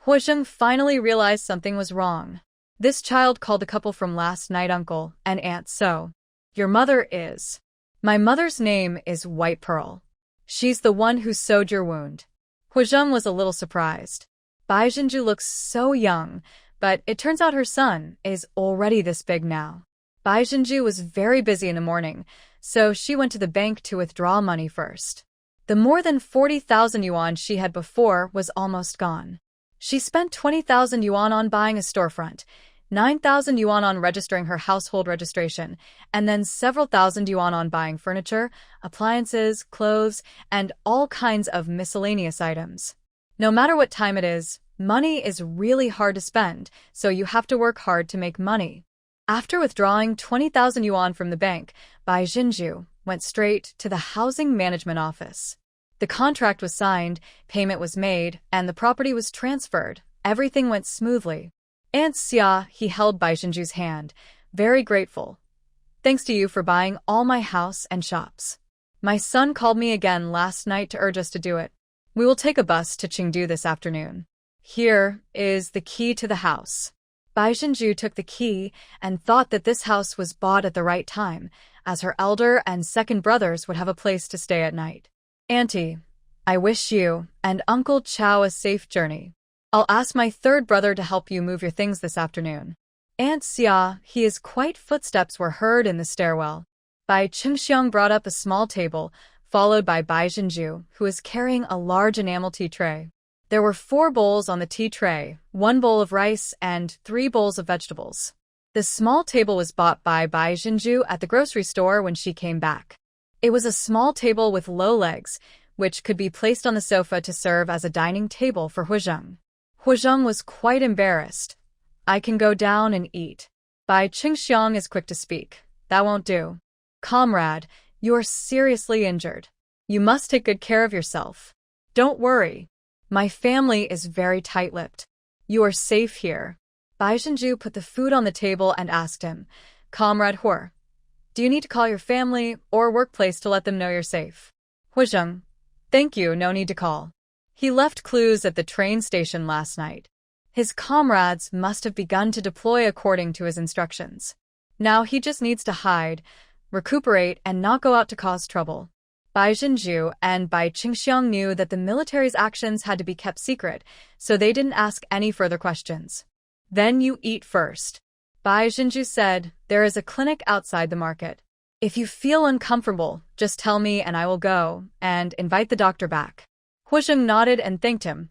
Huizheng finally realized something was wrong. This child called the couple from last night uncle and aunt. "So, your mother is..." "My mother's name is White Pearl. She's the one who sewed your wound." Huizheng was a little surprised. Bai Jinju looks so young, but it turns out her son is already this big now. Bai Jinju was very busy in the morning, so she went to the bank to withdraw money first. The more than 40,000 yuan she had before was almost gone. She spent 20,000 yuan on buying a storefront, 9,000 yuan on registering her household registration, and then several thousand yuan on buying furniture, appliances, clothes, and all kinds of miscellaneous items. No matter what time it is, money is really hard to spend, so you have to work hard to make money. After withdrawing 20,000 yuan from the bank, Bai Jinju went straight to the housing management office. The contract was signed, payment was made, and the property was transferred. Everything went smoothly. Aunt Xia, he held Bai Jinju's hand, very grateful. "Thanks to you for buying all my house and shops. My son called me again last night to urge us to do it. We will take a bus to Chengdu this afternoon. Here is the key to the house." Bai Jinju took the key and thought that this house was bought at the right time, as her elder and second brothers would have a place to stay at night. "Auntie, I wish you and Uncle Chow a safe journey. I'll ask my third brother to help you move your things this afternoon." Aunt Xia, footsteps were heard in the stairwell. Bai Qingxiang brought up a small table, followed by Bai Jinju, who was carrying a large enamel tea tray. There were 4 bowls on the tea tray, 1 bowl of rice, and 3 bowls of vegetables. The small table was bought by Bai Jinju at the grocery store when she came back. It was a small table with low legs, which could be placed on the sofa to serve as a dining table for Huizheng. Huizheng was quite embarrassed. "I can go down and eat." Bai Qingxiang is quick to speak. "That won't do. Comrade, you are seriously injured. You must take good care of yourself. Don't worry. My family is very tight-lipped. You are safe here." Bai Jinju put the food on the table and asked him, "Comrade Hu, do you need to call your family or workplace to let them know you're safe?" Huizheng, "Thank you, no need to call. He left clues at the train station last night. His comrades must have begun to deploy according to his instructions. Now he just needs to hide, recuperate, and not go out to cause trouble." Bai Jinju and Bai Qingxiang knew that the military's actions had to be kept secret, so they didn't ask any further questions. "Then you eat first." Bai Jinju said, "There is a clinic outside the market. If you feel uncomfortable, just tell me and I will go and invite the doctor back." Huizheng nodded and thanked him.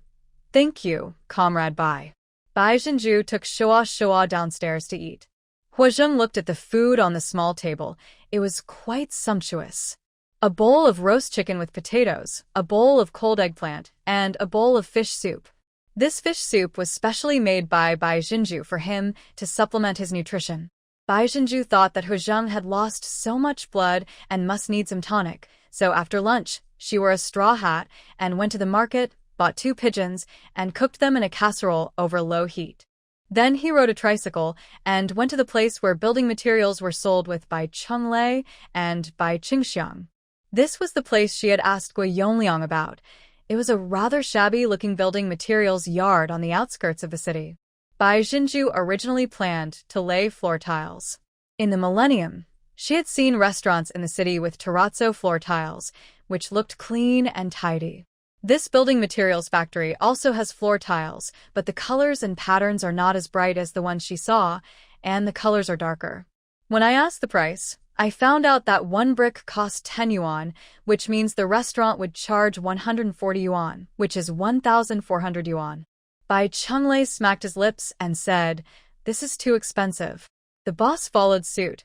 "Thank you, Comrade Bai." Bai Jinju took Shua downstairs to eat. Huizheng looked at the food on the small table. It was quite sumptuous. A bowl of roast chicken with potatoes, a bowl of cold eggplant, and a bowl of fish soup. This fish soup was specially made by Bai Jinju for him to supplement his nutrition. Bai Jinju thought that Huizheng had lost so much blood and must need some tonic, so after lunch, she wore a straw hat and went to the market, bought 2 pigeons, and cooked them in a casserole over low heat. Then he rode a tricycle and went to the place where building materials were sold with Bai Chunglei and Bai Qingxiang. This was the place she had asked Gui Yongliang about. It was a rather shabby-looking building materials yard on the outskirts of the city. Bai Jinju originally planned to lay floor tiles. In the millennium, she had seen restaurants in the city with terrazzo floor tiles, which looked clean and tidy. This building materials factory also has floor tiles, but the colors and patterns are not as bright as the ones she saw, and the colors are darker. When I asked the price, I found out that one brick cost 10 yuan, which means the restaurant would charge 140 yuan, which is 1,400 yuan. Bai Chunglei smacked his lips and said, "This is too expensive." The boss followed suit.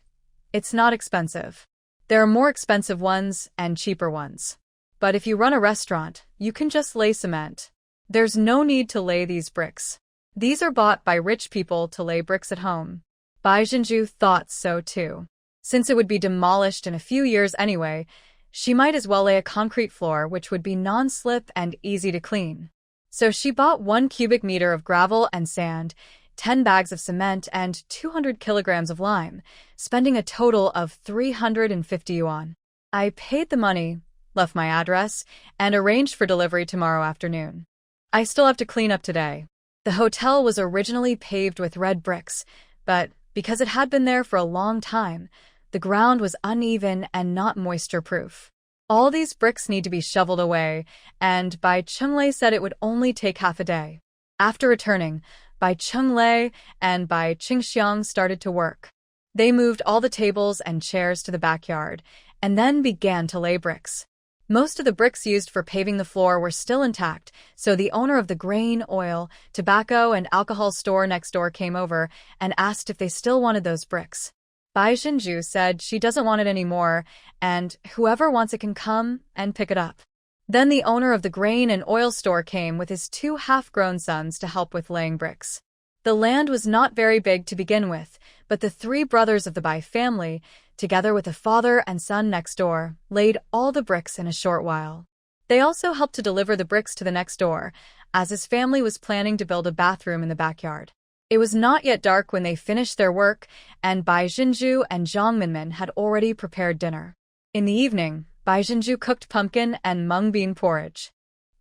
"It's not expensive. There are more expensive ones and cheaper ones. But if you run a restaurant, you can just lay cement. There's no need to lay these bricks. These are bought by rich people to lay bricks at home." Bai Jinju thought so too. Since it would be demolished in a few years anyway, she might as well lay a concrete floor which would be non-slip and easy to clean. So she bought 1 cubic meter of gravel and sand, 10 bags of cement, and 200 kilograms of lime, spending a total of 350 yuan. I paid the money, left my address, and arranged for delivery tomorrow afternoon. I still have to clean up today. The hotel was originally paved with red bricks, but because it had been there for a long time, the ground was uneven and not moisture-proof. All these bricks need to be shoveled away, and Bai Chunglei said it would only take half a day. After returning, Bai Chunglei and Bai Qingxiang started to work. They moved all the tables and chairs to the backyard, and then began to lay bricks. Most of the bricks used for paving the floor were still intact, so the owner of the grain, oil, tobacco, and alcohol store next door came over and asked if they still wanted those bricks. Bai Jinju said she doesn't want it anymore, and whoever wants it can come and pick it up. Then the owner of the grain and oil store came with his 2 half-grown sons to help with laying bricks. The land was not very big to begin with, but the 3 brothers of the Bai family, together with the father and son next door, laid all the bricks in a short while. They also helped to deliver the bricks to the next door, as his family was planning to build a bathroom in the backyard. It was not yet dark when they finished their work, and Bai Jinju and Zhang Minmin had already prepared dinner. In the evening, Bai Jinju cooked pumpkin and mung bean porridge.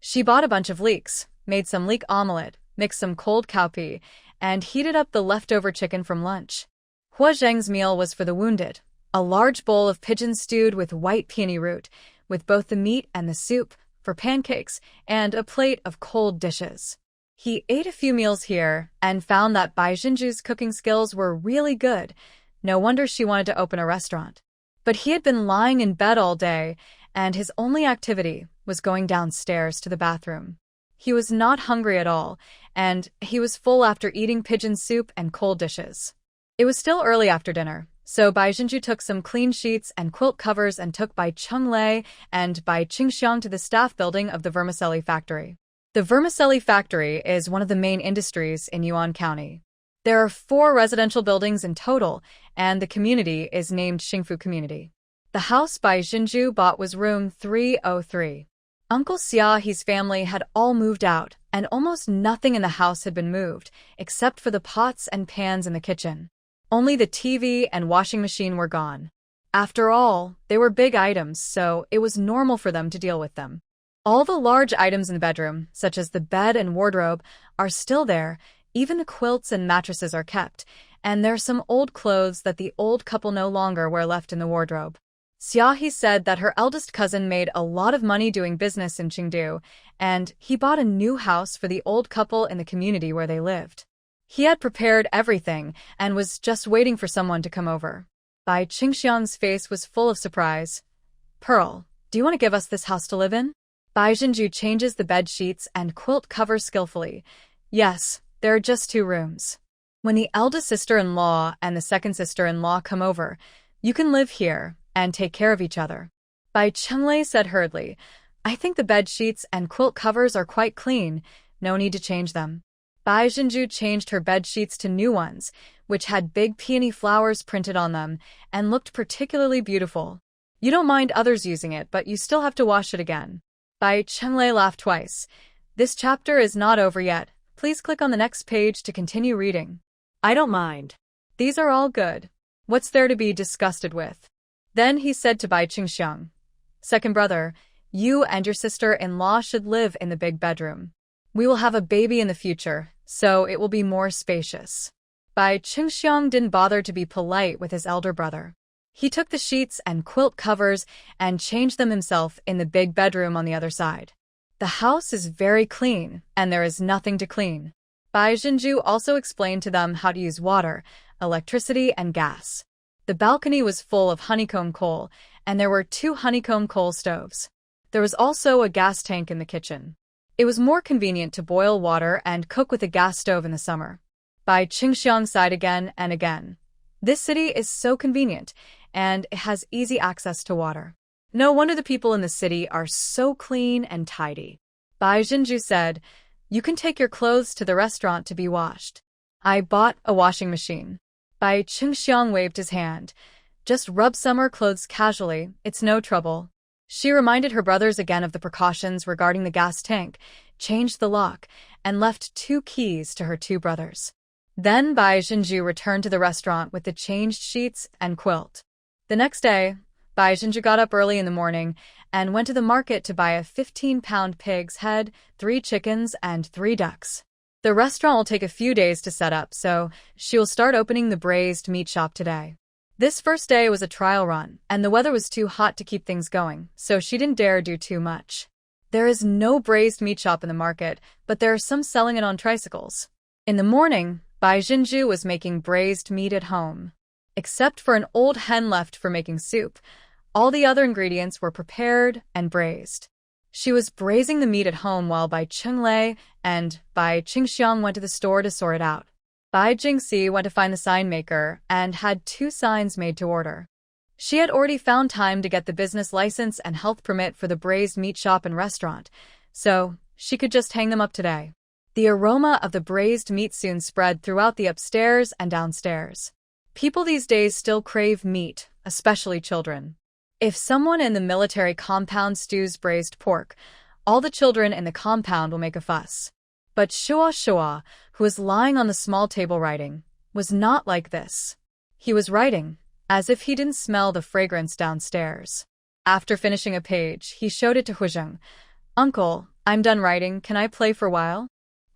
She bought a bunch of leeks, made some leek omelette, mixed some cold cowpea, and heated up the leftover chicken from lunch. Hua Zheng's meal was for the wounded, a large bowl of pigeon stewed with white peony root, with both the meat and the soup, for pancakes, and a plate of cold dishes. He ate a few meals here and found that Bai Jinju's cooking skills were really good. No wonder she wanted to open a restaurant. But he had been lying in bed all day, and his only activity was going downstairs to the bathroom. He was not hungry at all, and he was full after eating pigeon soup and cold dishes. It was still early after dinner, so Bai Jinju took some clean sheets and quilt covers and took Bai Chunglei and Bai Qingxiang to the staff building of the vermicelli factory. The vermicelli factory is one of the main industries in Yuan County. There are 4 residential buildings in total, and the community is named Xingfu Community. The house Bai Jinju bought was room 303. Uncle Xiaohe's family had all moved out, and almost nothing in the house had been moved, except for the pots and pans in the kitchen. Only the TV and washing machine were gone. After all, they were big items, so it was normal for them to deal with them. All the large items in the bedroom, such as the bed and wardrobe, are still there. Even the quilts and mattresses are kept, and there are some old clothes that the old couple no longer wear left in the wardrobe. Xiaohe said that her eldest cousin made a lot of money doing business in Chengdu, and he bought a new house for the old couple in the community where they lived. He had prepared everything and was just waiting for someone to come over. Bai Qingxiang's face was full of surprise. "Pearl, do you want to give us this house to live in?" Bai Jinju changes the bed sheets and quilt covers skillfully. "Yes, there are just 2 rooms. When the eldest sister-in-law and the second sister-in-law come over, you can live here and take care of each other." Bai Chunglei said hurriedly, "I think the bed sheets and quilt covers are quite clean. No need to change them." Bai Jinju changed her bed sheets to new ones, which had big peony flowers printed on them and looked particularly beautiful. "You don't mind others using it, but you still have to wash it again." Bai Chunglei laughed twice. "This chapter is not over yet. Please click on the next page to continue reading. I don't mind. These are all good. What's there to be disgusted with? Then he said to Bai Qingxiang, second brother, you and your sister-in-law should live in the big bedroom. We will have a baby in the future, so it will be more spacious. Bai Qingxiang didn't bother to be polite with his elder brother. He took the sheets and quilt covers and changed them himself in the big bedroom on the other side. The house is very clean, and there is nothing to clean. Bai Zhenju also explained to them how to use water, electricity, and gas. The balcony was full of honeycomb coal, and there were 2 honeycomb coal stoves. There was also a gas tank in the kitchen. It was more convenient to boil water and cook with a gas stove in the summer. Bai Qingxiang sighed again and again. This city is so convenient, and it has easy access to water. No wonder the people in the city are so clean and tidy. Bai Zhenju said, you can take your clothes to the restaurant to be washed. I bought a washing machine. Bai Qingxiang waved his hand. Just rub summer clothes casually, it's no trouble. She reminded her brothers again of the precautions regarding the gas tank, changed the lock, and left 2 keys to her 2 brothers. Then Bai Zhenju returned to the restaurant with the changed sheets and quilt. The next day, Bai Zhenju got up early in the morning and went to the market to buy a 15-pound pig's head, 3 chickens, and 3 ducks. The restaurant will take a few days to set up, so she will start opening the braised meat shop today. This first day was a trial run, and the weather was too hot to keep things going, so she didn't dare do too much. There is no braised meat shop in the market, but there are some selling it on tricycles. In the morning, Bai Zhenju was making braised meat at home. Except for an old hen left for making soup, all the other ingredients were prepared and braised. She was braising the meat at home while Bai Qinglei and Bai Qingxiang went to the store to sort it out. Bai Jingxi went to find the sign maker and had 2 signs made to order. She had already found time to get the business license and health permit for the braised meat shop and restaurant, so she could just hang them up today. The aroma of the braised meat soon spread throughout the upstairs and downstairs. People these days still crave meat, especially children. If someone in the military compound stews braised pork, all the children in the compound will make a fuss. But Shua, who was lying on the small table writing, was not like this. He was writing, as if he didn't smell the fragrance downstairs. After finishing a page, he showed it to Huizheng. Uncle, I'm done writing, can I play for a while?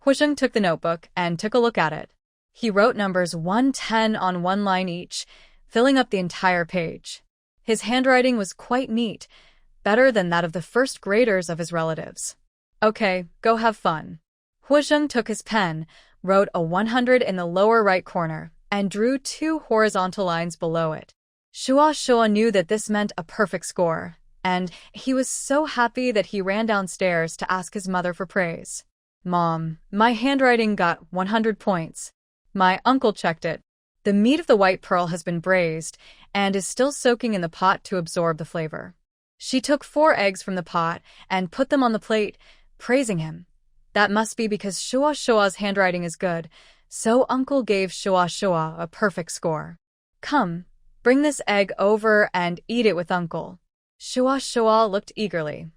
Huizheng took the notebook and took a look at it. He wrote numbers 110 on 1 line each, filling up the entire page. His handwriting was quite neat, better than that of the first graders of his relatives. Okay, go have fun. Huizheng took his pen, wrote a 100 in the lower right corner, and drew 2 horizontal lines below it. Shua knew that this meant a perfect score, and he was so happy that he ran downstairs to ask his mother for praise. Mom, my handwriting got 100 points. My uncle checked it. The meat of the white pearl has been braised and is still soaking in the pot to absorb the flavor. She took 4 eggs from the pot and put them on the plate, praising him. That must be because Shua's handwriting is good, so Uncle gave Shua a perfect score. Come, bring this egg over and eat it with Uncle. Shua looked eagerly.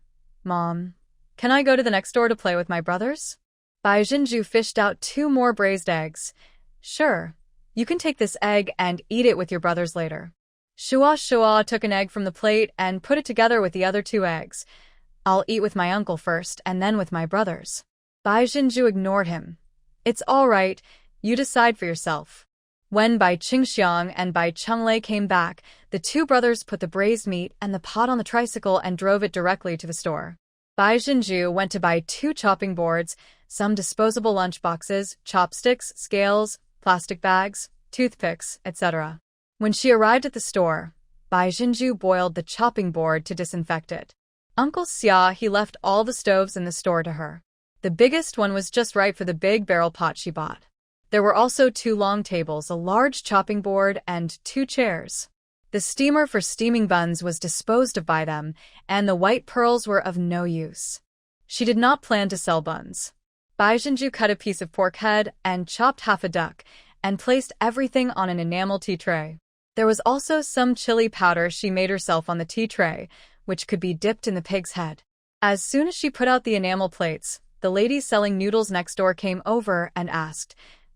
Mom, can I go to the next door to play with my brothers? Bai Zhenju fished out 2 more braised eggs. Sure, you can take this egg and eat it with your brothers later. Shua took an egg from the plate and put it together with the other 2 eggs. I'll eat with my uncle first and then with my brothers. Bai Zhenju ignored him. It's all right, you decide for yourself. When Bai Qingxiang and Bai Qinglei came back, the 2 brothers put the braised meat and the pot on the tricycle and drove it directly to the store. Bai Zhenju went to buy 2 chopping boards, some disposable lunch boxes, chopsticks, scales, plastic bags, toothpicks, etc. When she arrived at the store, Bai Zhenju boiled the chopping board to disinfect it. Uncle Xia, he left all the stoves in the store to her. The biggest one was just right for the big barrel pot she bought. There were also 2 long tables, a large chopping board, and 2 chairs. The steamer for steaming buns was disposed of by them, and the white pearls were of no use. She did not plan to sell buns. Bai Zhenju cut a piece of pork head and chopped half a duck, and placed everything on an enamel tea tray. There was also some chili powder she made herself on the tea tray, which could be dipped in the pig's head. As soon as she put out the enamel plates, the lady selling noodles next door came over and asked,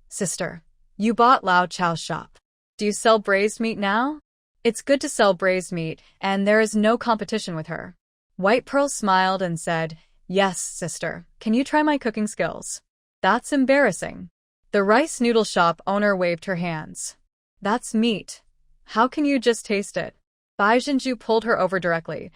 "Sister, you bought Lao Chao's shop. Do you sell braised meat now?" "It's good to sell braised meat, and there is no competition with her." White Pearl smiled and said, "Yes, sister. Can you try my cooking skills?" "That's embarrassing." The rice noodle shop owner waved her hands. "That's meat. How can you just taste it?" Bai Jinju pulled her over directly.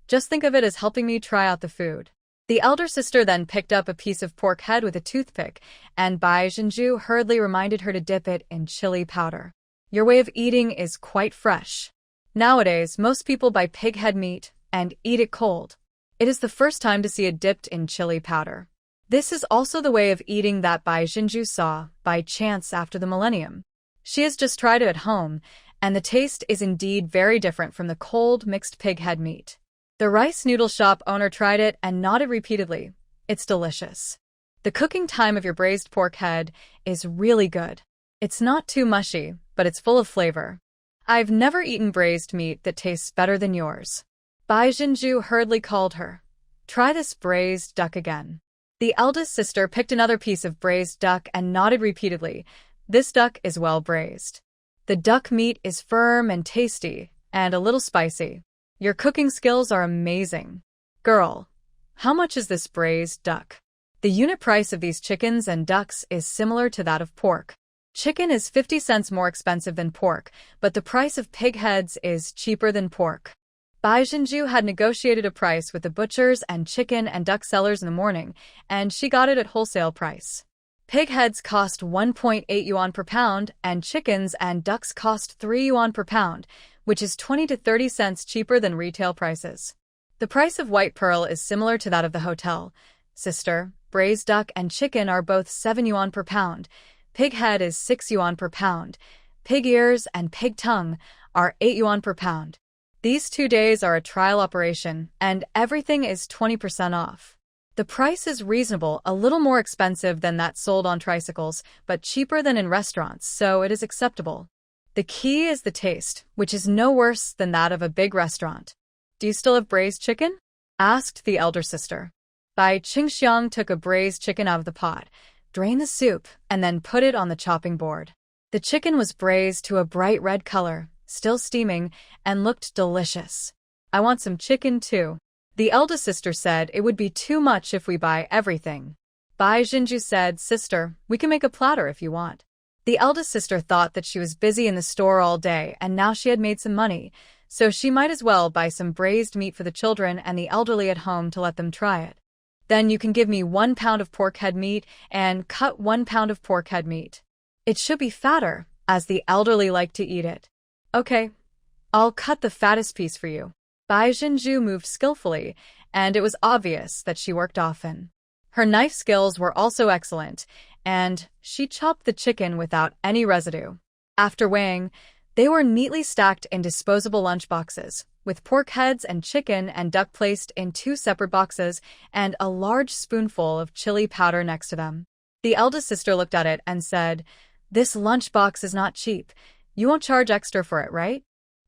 "Just think of it as helping me try out the food." The elder sister then picked up a piece of pork head with a toothpick, and Bai Jinju hurriedly reminded her to dip it in chili powder. "Your way of eating is quite fresh. Nowadays, most people buy pig head meat and eat it cold. It is the first time to see it dipped in chili powder. This is also the way of eating that Bai Jinju saw by chance after the millennium. She has just tried it at home, and the taste is indeed very different from the cold mixed pig head meat." The rice noodle shop owner tried it and nodded repeatedly. "It's delicious. The cooking time of your braised pork head is really good. It's not too mushy, but it's full of flavor. I've never eaten braised meat that tastes better than yours." Bai Jinju hurriedly called her. "Try this braised duck again." The eldest sister picked another piece of braised duck and nodded repeatedly. "This duck is well braised. The duck meat is firm and tasty, and a little spicy. Your cooking skills are amazing. Girl, how much is this braised duck?" The unit price of these chickens and ducks is similar to that of pork. Chicken is 50 cents more expensive than pork, but the price of pig heads is cheaper than pork. Bai Jinju had negotiated a price with the butchers and chicken and duck sellers in the morning, and she got it at wholesale price. Pig heads cost 1.8 yuan per pound, and chickens and ducks cost 3 yuan per pound, which is 20 to 30 cents cheaper than retail prices. The price of white pearl is similar to that of the hotel. "Sister, braised duck and chicken are both 7 yuan per pound. Pig head is 6 yuan per pound. Pig ears and pig tongue are 8 yuan per pound. These 2 days are a trial operation, and everything is 20% off. The price is reasonable, a little more expensive than that sold on tricycles, but cheaper than in restaurants, so it is acceptable. The key is the taste, which is no worse than that of a big restaurant." "Do you still have braised chicken?" asked the elder sister. Bai Qingxiang took a braised chicken out of the pot, drained the soup, and then put it on the chopping board. The chicken was braised to a bright red color, still steaming, and looked delicious. "I want some chicken too." The eldest sister said it would be too much if we buy everything. Bai Jinju said, "Sister, we can make a platter if you want." The eldest sister thought that she was busy in the store all day and now she had made some money, so she might as well buy some braised meat for the children and the elderly at home to let them try it. "Then you can give me 1 pound of pork head meat and cut 1 pound of pork head meat. It should be fatter, as the elderly like to eat it." "Okay, I'll cut the fattest piece for you." Bai Jinju moved skillfully, and it was obvious that she worked often. Her knife skills were also excellent, and she chopped the chicken without any residue. After weighing, they were neatly stacked in disposable lunchboxes, with pork heads and chicken and duck placed in 2 separate boxes and a large spoonful of chili powder next to them. The eldest sister looked at it and said, "This lunchbox is not cheap. You won't charge extra for it, right?"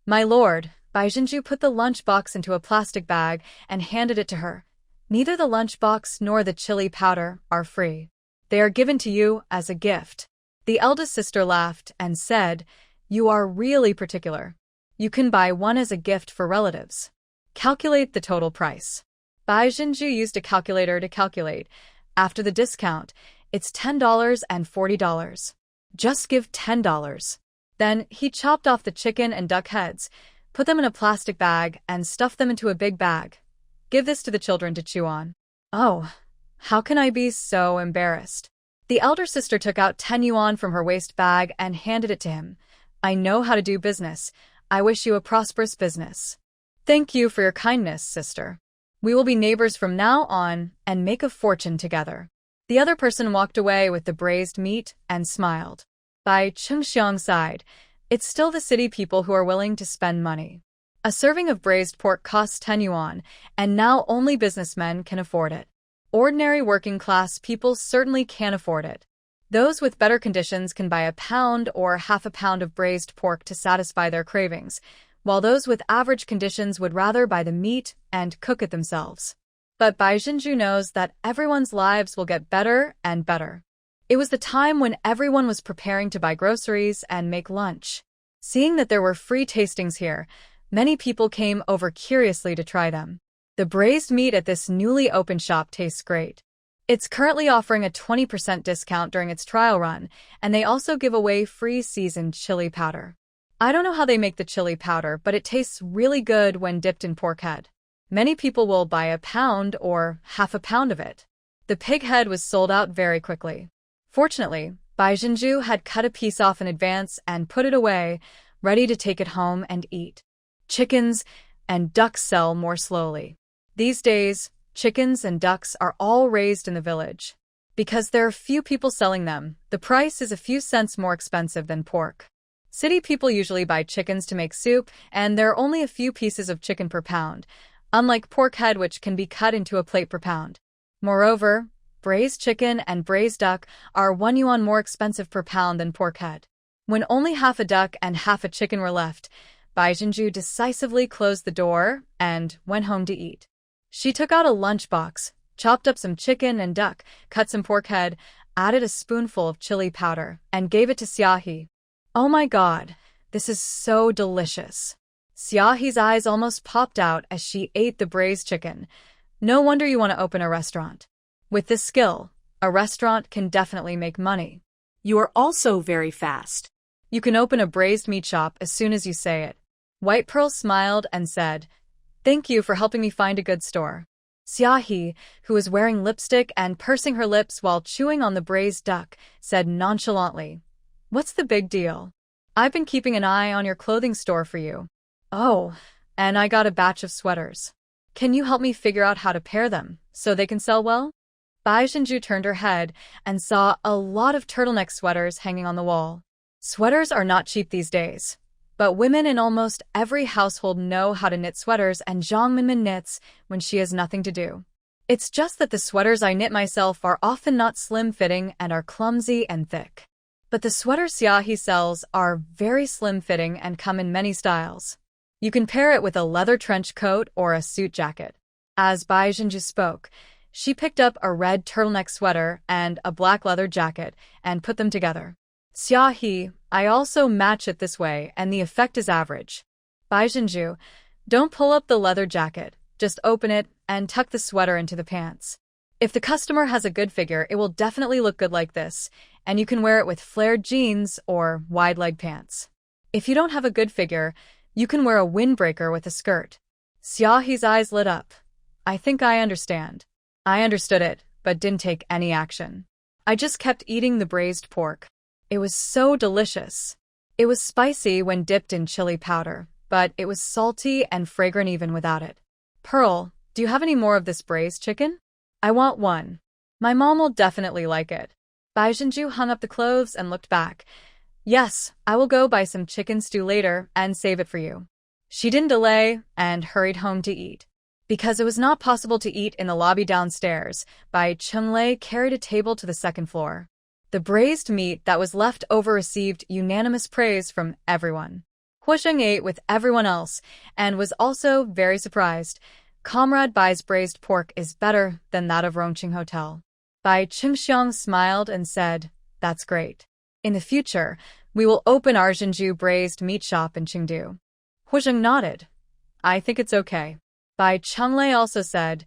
"My lord," Bai Jinju put the lunchbox into a plastic bag and handed it to her. "Neither the lunchbox nor the chili powder are free. They are given to you as a gift." The eldest sister laughed and said, "You are really particular. You can buy one as a gift for relatives. Calculate the total price." Bai Jinju used a calculator to calculate. "After the discount, it's $10 and $40. Just give $10. Then he chopped off the chicken and duck heads, put them in a plastic bag, and stuffed them into a big bag. "Give this to the children to chew on." "Oh, how can I be so embarrassed?" The elder sister took out 10 yuan from her waist bag and handed it to him. "I know how to do business. I wish you a prosperous business." "Thank you for your kindness, sister. We will be neighbors from now on and make a fortune together." The other person walked away with the braised meat and smiled. Bai Qingxiang sighed. It's still the city people who are willing to spend money. A serving of braised pork costs 10 yuan, and now only businessmen can afford it. Ordinary working-class people certainly can't afford it. Those with better conditions can buy a pound or half a pound of braised pork to satisfy their cravings, while those with average conditions would rather buy the meat and cook it themselves. But Bai Jinju knows that everyone's lives will get better and better. It was the time when everyone was preparing to buy groceries and make lunch. Seeing that there were free tastings here, many people came over curiously to try them. The braised meat at this newly opened shop tastes great. It's currently offering a 20% discount during its trial run, and they also give away free seasoned chili powder. I don't know how they make the chili powder, but it tastes really good when dipped in pork head. Many people will buy a pound or half a pound of it. The pig head was sold out very quickly. Fortunately, Bai Jinju had cut a piece off in advance and put it away, ready to take it home and eat. Chickens and ducks sell more slowly. These days, chickens and ducks are all raised in the village. Because there are few people selling them, the price is a few cents more expensive than pork. City people usually buy chickens to make soup, and there are only a few pieces of chicken per pound, unlike pork head which can be cut into a plate per pound. Moreover, braised chicken and braised duck are 1 yuan more expensive per pound than pork head. When only half a duck and half a chicken were left, Bai Jinju decisively closed the door and went home to eat. She took out a lunchbox, chopped up some chicken and duck, cut some pork head, added a spoonful of chili powder, and gave it to Xiaohe. Oh my god, this is so delicious. Xiaohe's eyes almost popped out as she ate the braised chicken. No wonder you want to open a restaurant. With this skill, a restaurant can definitely make money. You are also very fast. You can open a braised meat shop as soon as you say it. White Pearl smiled and said, "Thank you for helping me find a good store." Xiaohe, who was wearing lipstick and pursing her lips while chewing on the braised duck, said nonchalantly, "What's the big deal? I've been keeping an eye on your clothing store for you." "Oh, and I got a batch of sweaters. Can you help me figure out how to pair them so they can sell well?" Bai Jinju turned her head and saw a lot of turtleneck sweaters hanging on the wall. Sweaters are not cheap these days, but women in almost every household know how to knit sweaters, and Zhang Minmin knits when she has nothing to do. It's just that the sweaters I knit myself are often not slim-fitting and are clumsy and thick. But the sweaters Xiaohe sells are very slim-fitting and come in many styles. You can pair it with a leather trench coat or a suit jacket. As Bai Jinju spoke, she picked up a red turtleneck sweater and a black leather jacket and put them together. "Xiaohe, I also match it this way and the effect is average." "Bai Jinju, don't pull up the leather jacket, just open it and tuck the sweater into the pants. If the customer has a good figure, it will definitely look good like this, and you can wear it with flared jeans or wide leg pants. If you don't have a good figure, you can wear a windbreaker with a skirt." Xiaohe's eyes lit up. "I think I understand." I understood it, but didn't take any action. I just kept eating the braised pork. It was so delicious. It was spicy when dipped in chili powder, but it was salty and fragrant even without it. "Pearl, do you have any more of this braised chicken? I want one. My mom will definitely like it." Bai Jinju hung up the clothes and looked back. "Yes, I will go buy some chicken stew later and save it for you." She didn't delay and hurried home to eat. Because it was not possible to eat in the lobby downstairs, Bai Chunlei carried a table to the second floor. The braised meat that was left over received unanimous praise from everyone. Huisheng ate with everyone else and was also very surprised. Comrade Bai's braised pork is better than that of Rongqing Hotel. Bai Qingxiang smiled and said, "That's great. In the future, we will open our Jinju braised meat shop in Chengdu." Huisheng nodded. "I think it's okay." Bai Chunlei also said,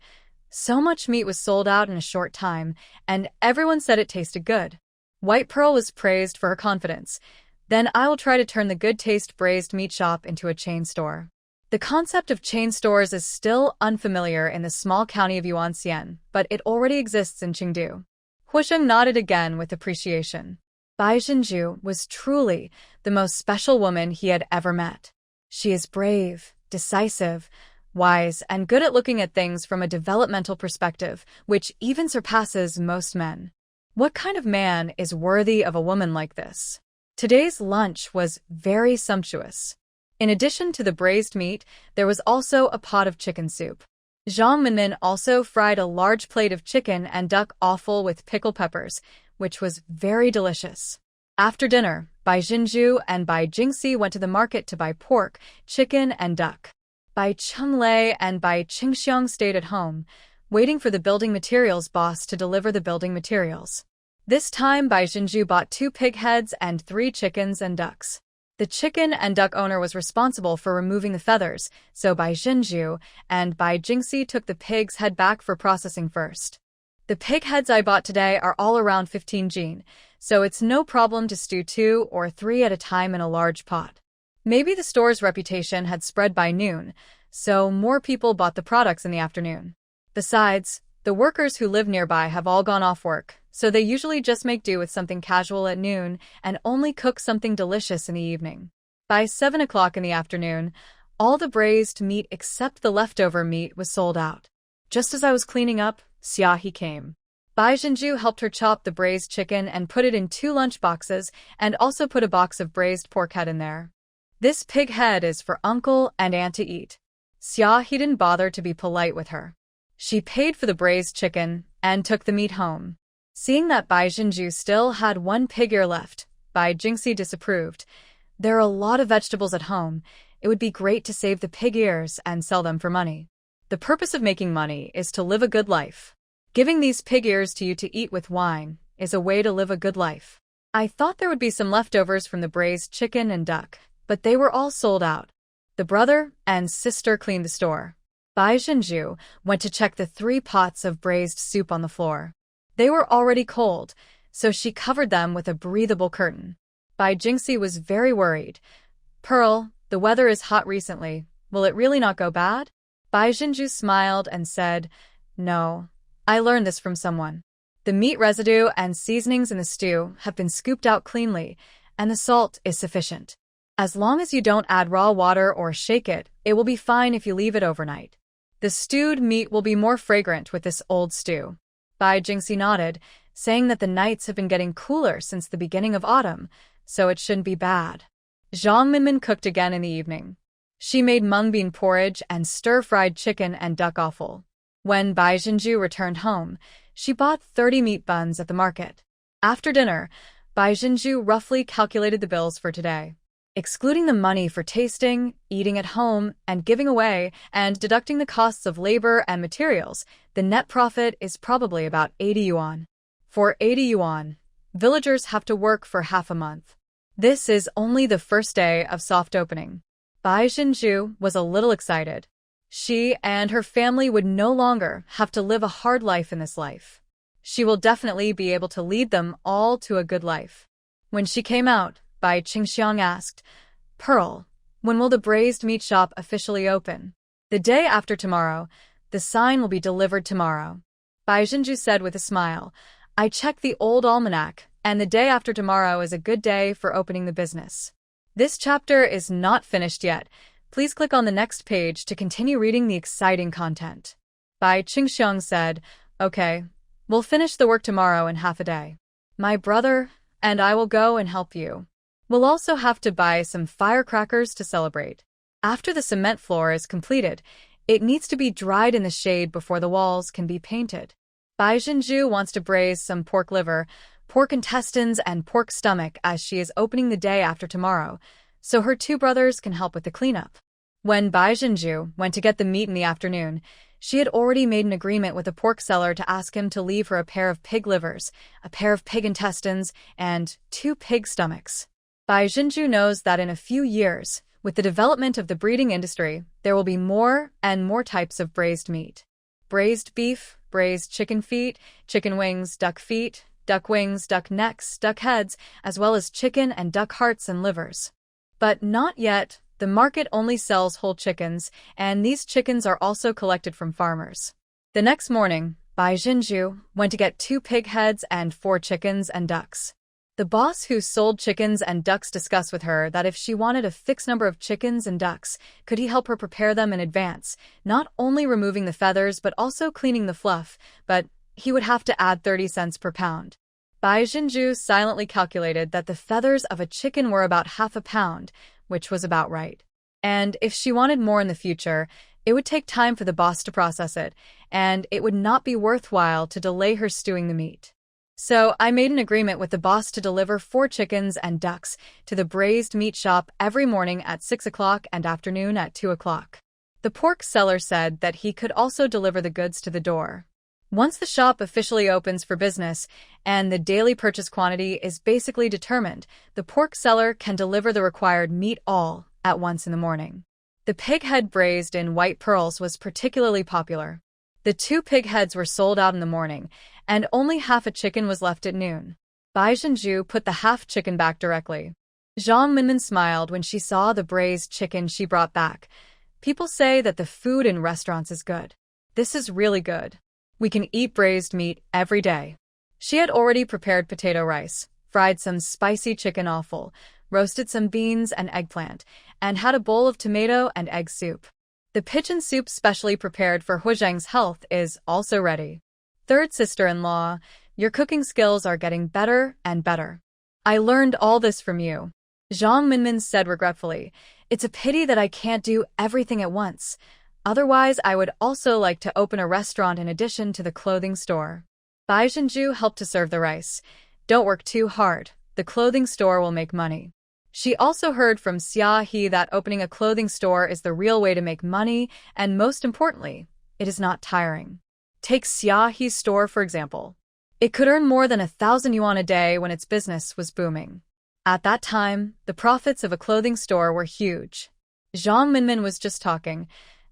"So much meat was sold out in a short time, and everyone said it tasted good." White Pearl was praised for her confidence. "Then I will try to turn the good taste braised meat shop into a chain store." The concept of chain stores is still unfamiliar in the small county of Yuanxian, but it already exists in Chengdu. Huisheng nodded again with appreciation. Bai Jinju was truly the most special woman he had ever met. She is brave, decisive, wise, and good at looking at things from a developmental perspective, which even surpasses most men. What kind of man is worthy of a woman like this? Today's lunch was very sumptuous. In addition to the braised meat, there was also a pot of chicken soup. Zhang Minmin also fried a large plate of chicken and duck offal with pickled peppers, which was very delicious. After dinner, Bai Jinju and Bai Jingxi went to the market to buy pork, chicken, and duck. Bai Chunlei and Bai Qingxiang stayed at home. waiting for the building materials boss to deliver the building materials. This time, Bai Jinju bought 2 pig heads and 3 chickens and ducks. The chicken and duck owner was responsible for removing the feathers, so Bai Jinju and Bai Jingxi took the pig's head back for processing first. The pig heads I bought today are all around 15 jin, so it's no problem to stew 2 or 3 at a time in a large pot. Maybe the store's reputation had spread by noon, so more people bought the products in the afternoon. Besides, the workers who live nearby have all gone off work, so they usually just make do with something casual at noon and only cook something delicious in the evening. By 7 o'clock in the afternoon, all the braised meat except the leftover meat was sold out. Just as I was cleaning up, Xiaohe came. Bai Jinju helped her chop the braised chicken and put it in 2 lunch boxes and also put a box of braised pork head in there. This pig head is for uncle and aunt to eat. Xiaohe didn't bother to be polite with her. She paid for the braised chicken and took the meat home. Seeing that Bai Jinju still had 1 pig ear left, Bai Jingxi disapproved. There are a lot of vegetables at home. It would be great to save the pig ears and sell them for money. The purpose of making money is to live a good life. Giving these pig ears to you to eat with wine is a way to live a good life. I thought there would be some leftovers from the braised chicken and duck, but they were all sold out. The brother and sister cleaned the store. Bai Jinju went to check the 3 pots of braised soup on the floor. They were already cold, so she covered them with a breathable curtain. Bai Jingxi was very worried. "Pearl, the weather is hot recently. Will it really not go bad?" Bai Jinju smiled and said, "No, I learned this from someone. The meat residue and seasonings in the stew have been scooped out cleanly, and the salt is sufficient. As long as you don't add raw water or shake it, it will be fine if you leave it overnight. The stewed meat will be more fragrant with this old stew." Bai Jingxi nodded, saying that the nights have been getting cooler since the beginning of autumn, so it shouldn't be bad. Zhang Minmin cooked again in the evening. She made mung bean porridge and stir-fried chicken and duck offal. When Bai Jinju returned home, she bought 30 meat buns at the market. After dinner, Bai Jinju roughly calculated the bills for today. Excluding the money for tasting, eating at home, and giving away, and deducting the costs of labor and materials, the net profit is probably about 80 yuan. For 80 yuan, villagers have to work for half a month. This is only the first day of soft opening. Bai Jinju was a little excited. She and her family would no longer have to live a hard life in this life. She will definitely be able to lead them all to a good life. When she came out, Bai Qingxiang asked, "Pearl, when will the braised meat shop officially open?" "The day after tomorrow. The sign will be delivered tomorrow." Bai Jinju said with a smile, "I checked the old almanac, and the day after tomorrow is a good day for opening the business." This chapter is not finished yet. Please click on the next page to continue reading the exciting content. Bai Qingxiang said, "Okay, we'll finish the work tomorrow in half a day. My brother and I will go and help you. We'll also have to buy some firecrackers to celebrate. After the cement floor is completed, it needs to be dried in the shade before the walls can be painted." Bai Jinju wants to braise some pork liver, pork intestines, and pork stomach as she is opening the day after tomorrow, so her 2 brothers can help with the cleanup. When Bai Jinju went to get the meat in the afternoon, she had already made an agreement with a pork seller to ask him to leave her a pair of pig livers, a pair of pig intestines, and 2 pig stomachs. Bai Jinju knows that in a few years, with the development of the breeding industry, there will be more and more types of braised meat. Braised beef, braised chicken feet, chicken wings, duck feet, duck wings, duck necks, duck heads, as well as chicken and duck hearts and livers. But not yet. The market only sells whole chickens, and these chickens are also collected from farmers. The next morning, Bai Jinju went to get 2 pig heads and 4 chickens and ducks. The boss who sold chickens and ducks discussed with her that if she wanted a fixed number of chickens and ducks, could he help her prepare them in advance, not only removing the feathers but also cleaning the fluff, but he would have to add 30 cents per pound. Bai Jinju silently calculated that the feathers of a chicken were about half a pound, which was about right. And if she wanted more in the future, it would take time for the boss to process it, and it would not be worthwhile to delay her stewing the meat. So I made an agreement with the boss to deliver 4 chickens and ducks to the braised meat shop every morning at 6 o'clock and afternoon at 2 o'clock. The pork seller said that he could also deliver the goods to the door. Once the shop officially opens for business and the daily purchase quantity is basically determined, the pork seller can deliver the required meat all at once in the morning. The pig head braised in white pearls was particularly popular. The 2 pig heads were sold out in the morning, and only half a chicken was left at noon. Bai Zhenju put the half chicken back directly. Zhang Minmin smiled when she saw the braised chicken she brought back. People say that the food in restaurants is good. This is really good. We can eat braised meat every day. She had already prepared potato rice, fried some spicy chicken offal, roasted some beans and eggplant, and had a bowl of tomato and egg soup. The pigeon soup specially prepared for Huizhang's health is also ready. Third sister-in-law, your cooking skills are getting better and better. I learned all this from you. Zhang Minmin said regretfully, it's a pity that I can't do everything at once. Otherwise, I would also like to open a restaurant in addition to the clothing store. Bai Zhenju helped to serve the rice. Don't work too hard. The clothing store will make money. She also heard from Xia He that opening a clothing store is the real way to make money, and most importantly, it is not tiring. Take Xia He's store, for example. It could earn more than 1,000 yuan a day when its business was booming. At that time, the profits of a clothing store were huge. Zhang Minmin was just talking.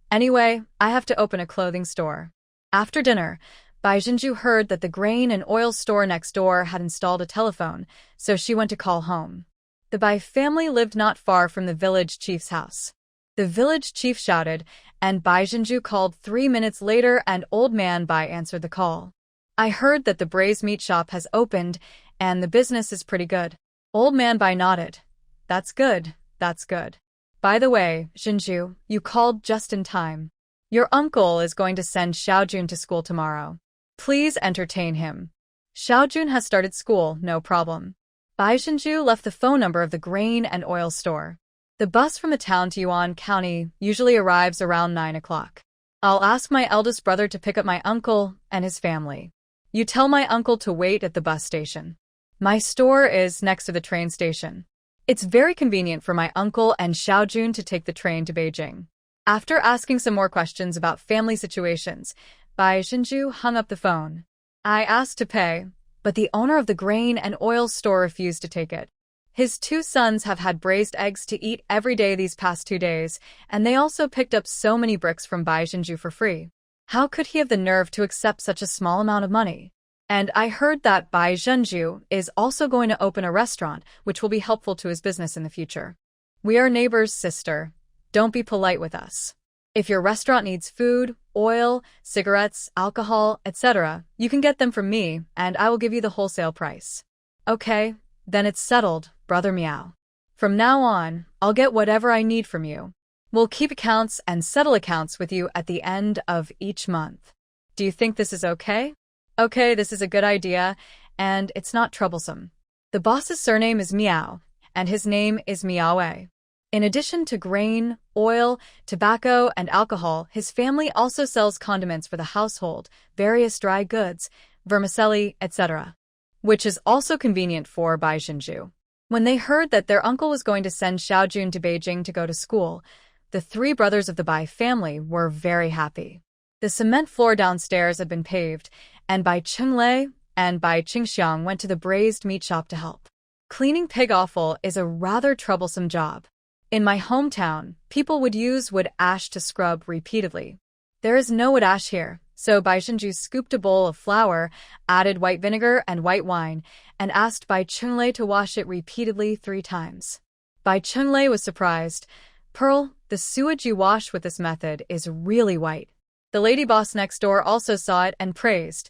Anyway, I have to open a clothing store. After dinner, Bai Zhenju heard that the grain and oil store next door had installed a telephone, so she went to call home. The Bai family lived not far from the village chief's house. The village chief shouted, and Bai Zhenju called 3 minutes later and old man Bai answered the call. I heard that the braised meat shop has opened, and the business is pretty good. Old man Bai nodded. That's good, that's good. By the way, Zhenju, you called just in time. Your uncle is going to send Xiaojun to school tomorrow. Please entertain him. Xiaojun has started school, no problem. Bai Zhenju left the phone number of the grain and oil store. The bus from the town to Yuan County usually arrives around 9 o'clock. I'll ask my eldest brother to pick up my uncle and his family. You tell my uncle to wait at the bus station. My store is next to the train station. It's very convenient for my uncle and Xiaojun to take the train to Beijing. After asking some more questions about family situations, Bai Zhenju hung up the phone. I asked to pay, but the owner of the grain and oil store refused to take it. His 2 sons have had braised eggs to eat every day these past 2 days, and they also picked up so many bricks from Bai Zhenju for free. How could he have the nerve to accept such a small amount of money? And I heard that Bai Zhenju is also going to open a restaurant, which will be helpful to his business in the future. We are neighbors, sister. Don't be polite with us. If your restaurant needs food, oil, cigarettes, alcohol, etc., you can get them from me, and I will give you the wholesale price. Okay, then it's settled, Brother Meow. From now on, I'll get whatever I need from you. We'll keep accounts and settle accounts with you at the end of each month. Do you think this is okay? Okay, this is a good idea, and it's not troublesome. The boss's surname is Miao, and his name is Miaowei. In addition to grain, oil, tobacco, and alcohol, his family also sells condiments for the household, various dry goods, vermicelli, etc., which is also convenient for Bai Zhenju. When they heard that their uncle was going to send Xiaojun to Beijing to go to school, the 3 brothers of the Bai family were very happy. The cement floor downstairs had been paved, and Bai Qinglei and Bai Qingxiang went to the braised meat shop to help. Cleaning pig offal is a rather troublesome job. In my hometown, people would use wood ash to scrub repeatedly. There is no wood ash here, so Bai Zhenju scooped a bowl of flour, added white vinegar and white wine, and asked Bai Qinglei to wash it repeatedly 3 times. Bai Qinglei was surprised. Pearl, the sewage you wash with this method is really white. The lady boss next door also saw it and praised.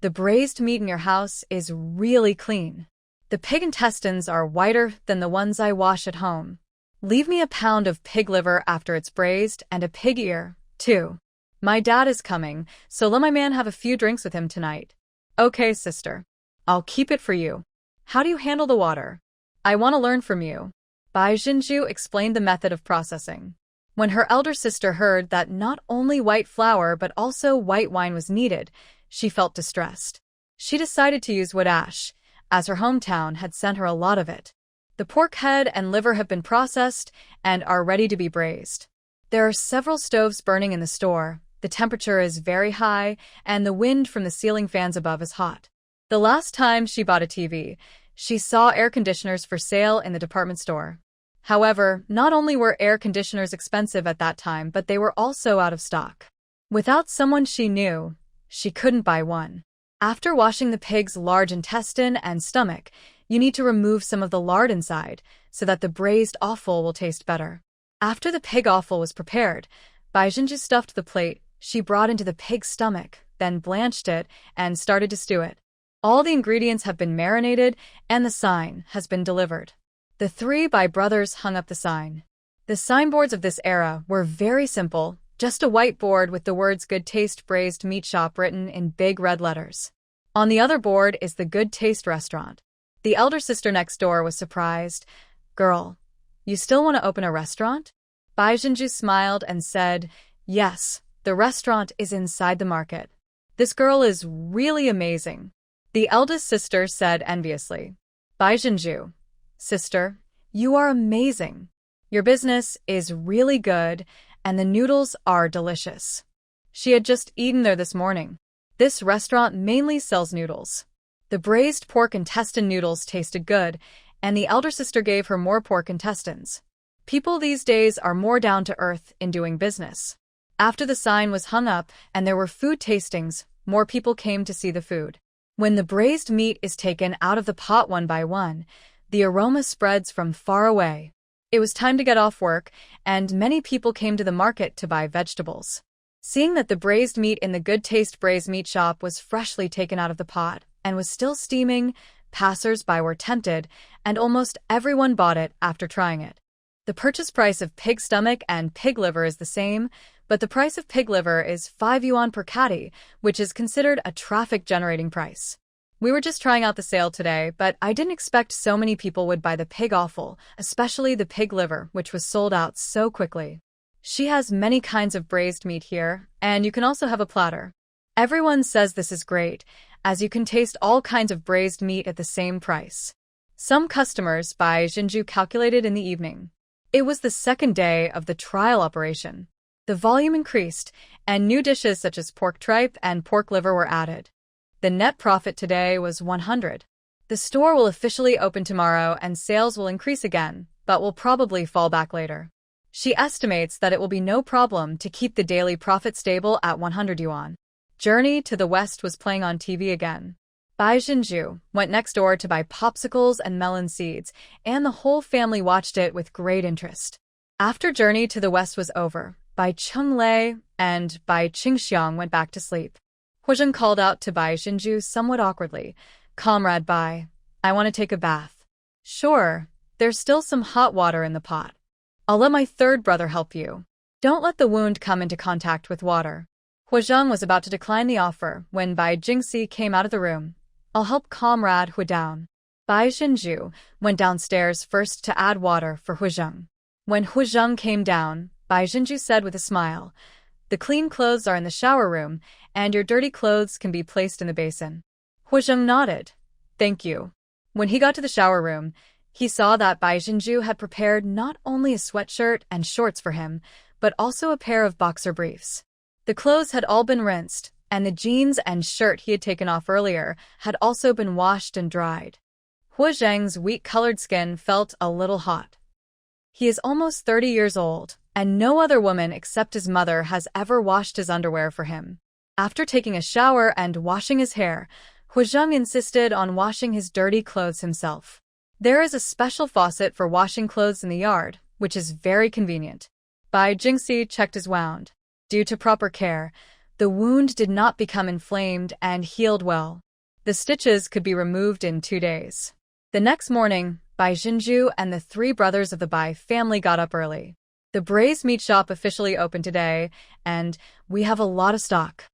The braised meat in your house is really clean. The pig intestines are whiter than the ones I wash at home. Leave me a pound of pig liver after it's braised and a pig ear, too. My dad is coming, so let my man have a few drinks with him tonight. Okay, sister. I'll keep it for you. How do you handle the water? I want to learn from you. Bai Zhenju explained the method of processing. When her elder sister heard that not only white flour but also white wine was needed, she felt distressed. She decided to use wood ash, as her hometown had sent her a lot of it. The pork head and liver have been processed and are ready to be braised. There are several stoves burning in the store, the temperature is very high, and the wind from the ceiling fans above is hot. The last time she bought a TV, she saw air conditioners for sale in the department store. However, not only were air conditioners expensive at that time, but they were also out of stock. Without someone she knew, she couldn't buy one. After washing the pig's large intestine and stomach, you need to remove some of the lard inside so that the braised offal will taste better. After the pig offal was prepared, Baijinju stuffed the plate she brought into the pig's stomach, then blanched it and started to stew it. All the ingredients have been marinated and the sign has been delivered. The three Bai brothers hung up the sign. The signboards of this era were very simple, just a white board with the words Good Taste Braised Meat Shop written in big red letters. On the other board is the Good Taste Restaurant. The elder sister next door was surprised. "Girl, you still want to open a restaurant?" Baijinju smiled and said, "Yes, the restaurant is inside the market. This girl is really amazing." The eldest sister said enviously. "Baijinju, sister, you are amazing. Your business is really good, and the noodles are delicious." She had just eaten there this morning. This restaurant mainly sells noodles. The braised pork intestine noodles tasted good, and the elder sister gave her more pork intestines. People these days are more down to earth in doing business. After the sign was hung up and there were food tastings, more people came to see the food. When the braised meat is taken out of the pot one by one, the aroma spreads from far away. It was time to get off work, and many people came to the market to buy vegetables. Seeing that the braised meat in the Good Taste Braised Meat Shop was freshly taken out of the pot and was still steaming, passers-by were tempted, and almost everyone bought it after trying it. The purchase price of pig stomach and pig liver is the same, but the price of pig liver is 5 yuan per catty, which is considered a traffic-generating price. We were just trying out the sale today, but I didn't expect so many people would buy the pig offal, especially the pig liver, which was sold out so quickly. She has many kinds of braised meat here, and you can also have a platter. Everyone says this is great, as you can taste all kinds of braised meat at the same price. Some customers buy Jinju calculated in the evening. It was the second day of the trial operation. The volume increased, and new dishes such as pork tripe and pork liver were added. The net profit today was 100. The store will officially open tomorrow and sales will increase again, but will probably fall back later. She estimates that it will be no problem to keep the daily profit stable at 100 yuan. Journey to the West was playing on TV again. Bai Jinju went next door to buy popsicles and melon seeds, and the whole family watched it with great interest. After Journey to the West was over, Bai Chunglei and Bai Qingxiang went back to sleep. Huizheng called out to Bai Jinju somewhat awkwardly, "Comrade Bai, I want to take a bath." "Sure, there's still some hot water in the pot. I'll let my third brother help you. Don't let the wound come into contact with water." Huizheng was about to decline the offer when Bai Jingxi came out of the room. "I'll help Comrade Hu down." Bai Jinju went downstairs first to add water for Huizheng. When Huizheng came down, Bai Jinju said with a smile, "The clean clothes are in the shower room, and your dirty clothes can be placed in the basin." Huizheng nodded. "Thank you." When he got to the shower room, he saw that Bai Jinju had prepared not only a sweatshirt and shorts for him, but also a pair of boxer briefs. The clothes had all been rinsed, and the jeans and shirt he had taken off earlier had also been washed and dried. Huizheng's wheat-colored skin felt a little hot. He is almost 30 years old, and no other woman except his mother has ever washed his underwear for him. After taking a shower and washing his hair, Huizheng insisted on washing his dirty clothes himself. There is a special faucet for washing clothes in the yard, which is very convenient. Bai Jingxi checked his wound. Due to proper care, the wound did not become inflamed and healed well. The stitches could be removed in 2 days. The next morning, Bai Jinju and the 3 brothers of the Bai family got up early. The braised meat shop officially opened today, and we have a lot of stock.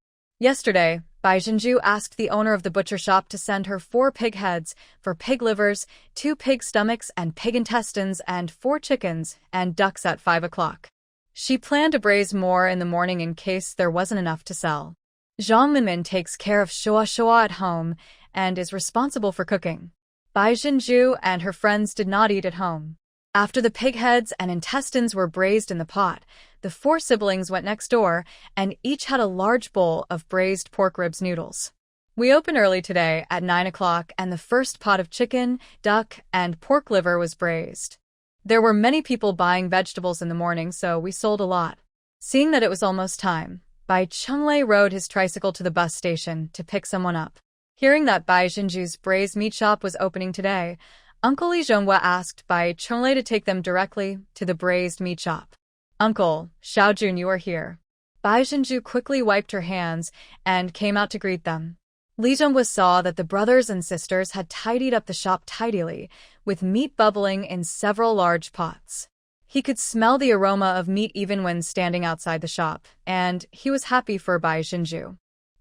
Yesterday, Bai Jinju asked the owner of the butcher shop to send her 4 pig heads for pig livers, 2 pig stomachs and pig intestines, and 4 chickens and ducks at 5 o'clock. She planned to braise more in the morning in case there wasn't enough to sell. Zhang Minmin takes care of Shua at home and is responsible for cooking. Bai Jinju and her friends did not eat at home. After the pig heads and intestines were braised in the pot, the four siblings went next door, and each had a large bowl of braised pork ribs noodles. We opened early today at 9 o'clock, and the first pot of chicken, duck, and pork liver was braised. There were many people buying vegetables in the morning, so we sold a lot. Seeing that it was almost time, Bai Chunglei rode his tricycle to the bus station to pick someone up. Hearing that Bai Jinju's braised meat shop was opening today, Uncle Li Zhonghua asked Bai Chunglei to take them directly to the braised meat shop. Uncle, Xiaojun, you are here. Bai Jinju quickly wiped her hands and came out to greet them. Li Zhonghua saw that the brothers and sisters had tidied up the shop tidily, with meat bubbling in several large pots. He could smell the aroma of meat even when standing outside the shop, and he was happy for Bai Jinju.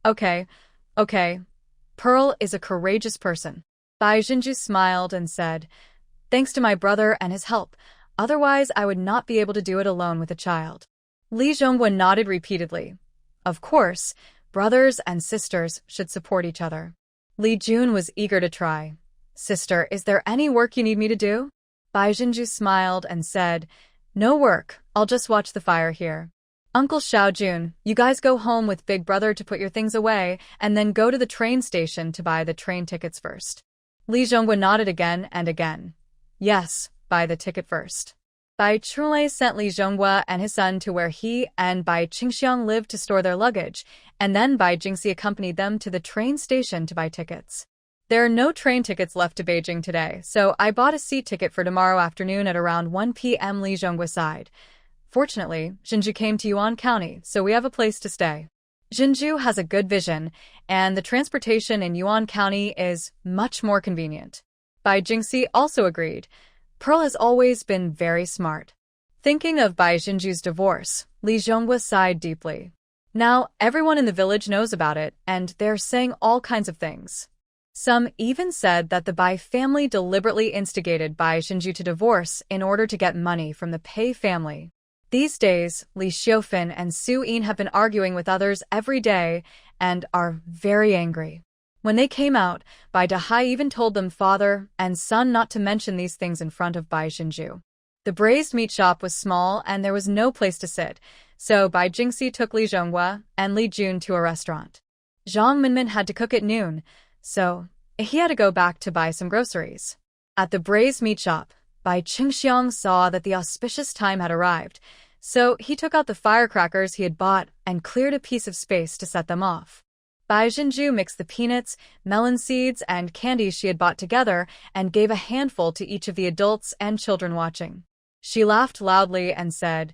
Okay. Pearl is a courageous person. Bai Jinju smiled and said, thanks to my brother and his help, otherwise I would not be able to do it alone with a child. Li Zhonghua nodded repeatedly. Of course, brothers and sisters should support each other. Li Jun was eager to try. Sister, is there any work you need me to do? Bai Jinju smiled and said, no work, I'll just watch the fire here. Uncle Xiaojun, you guys go home with Big Brother to put your things away, and then go to the train station to buy the train tickets first. Li Zhonghua nodded again and again. Yes, buy the ticket first. Bai Chunlei sent Li Zhonghua and his son to where he and Bai Qingxiang lived to store their luggage, and then Bai Jingxi accompanied them to the train station to buy tickets. There are no train tickets left to Beijing today, so I bought a seat ticket for tomorrow afternoon at around 1 p.m. Li Zhonghua sighed. Fortunately, Jinju came to Yuan County, so we have a place to stay. Jinju has a good vision, and the transportation in Yuan County is much more convenient. Bai Jingxi also agreed. Pearl has always been very smart. Thinking of Bai Jinju's divorce, Li Zhonghua sighed deeply. Now, everyone in the village knows about it, and they're saying all kinds of things. Some even said that the Bai family deliberately instigated Bai Jinju to divorce in order to get money from the Pei family. These days, Li Xiufan and Su Yin have been arguing with others every day and are very angry. When they came out, Bai Dahai even told them father and son not to mention these things in front of Bai Jinju. The braised meat shop was small and there was no place to sit, so Bai Jingxi took Li Zhonghua and Li Jun to a restaurant. Zhang Minmin had to cook at noon, so he had to go back to buy some groceries. At the braised meat shop, Bai Qingxiang saw that the auspicious time had arrived, so he took out the firecrackers he had bought and cleared a piece of space to set them off. Bai Jinju mixed the peanuts, melon seeds, and candies she had bought together and gave a handful to each of the adults and children watching. She laughed loudly and said,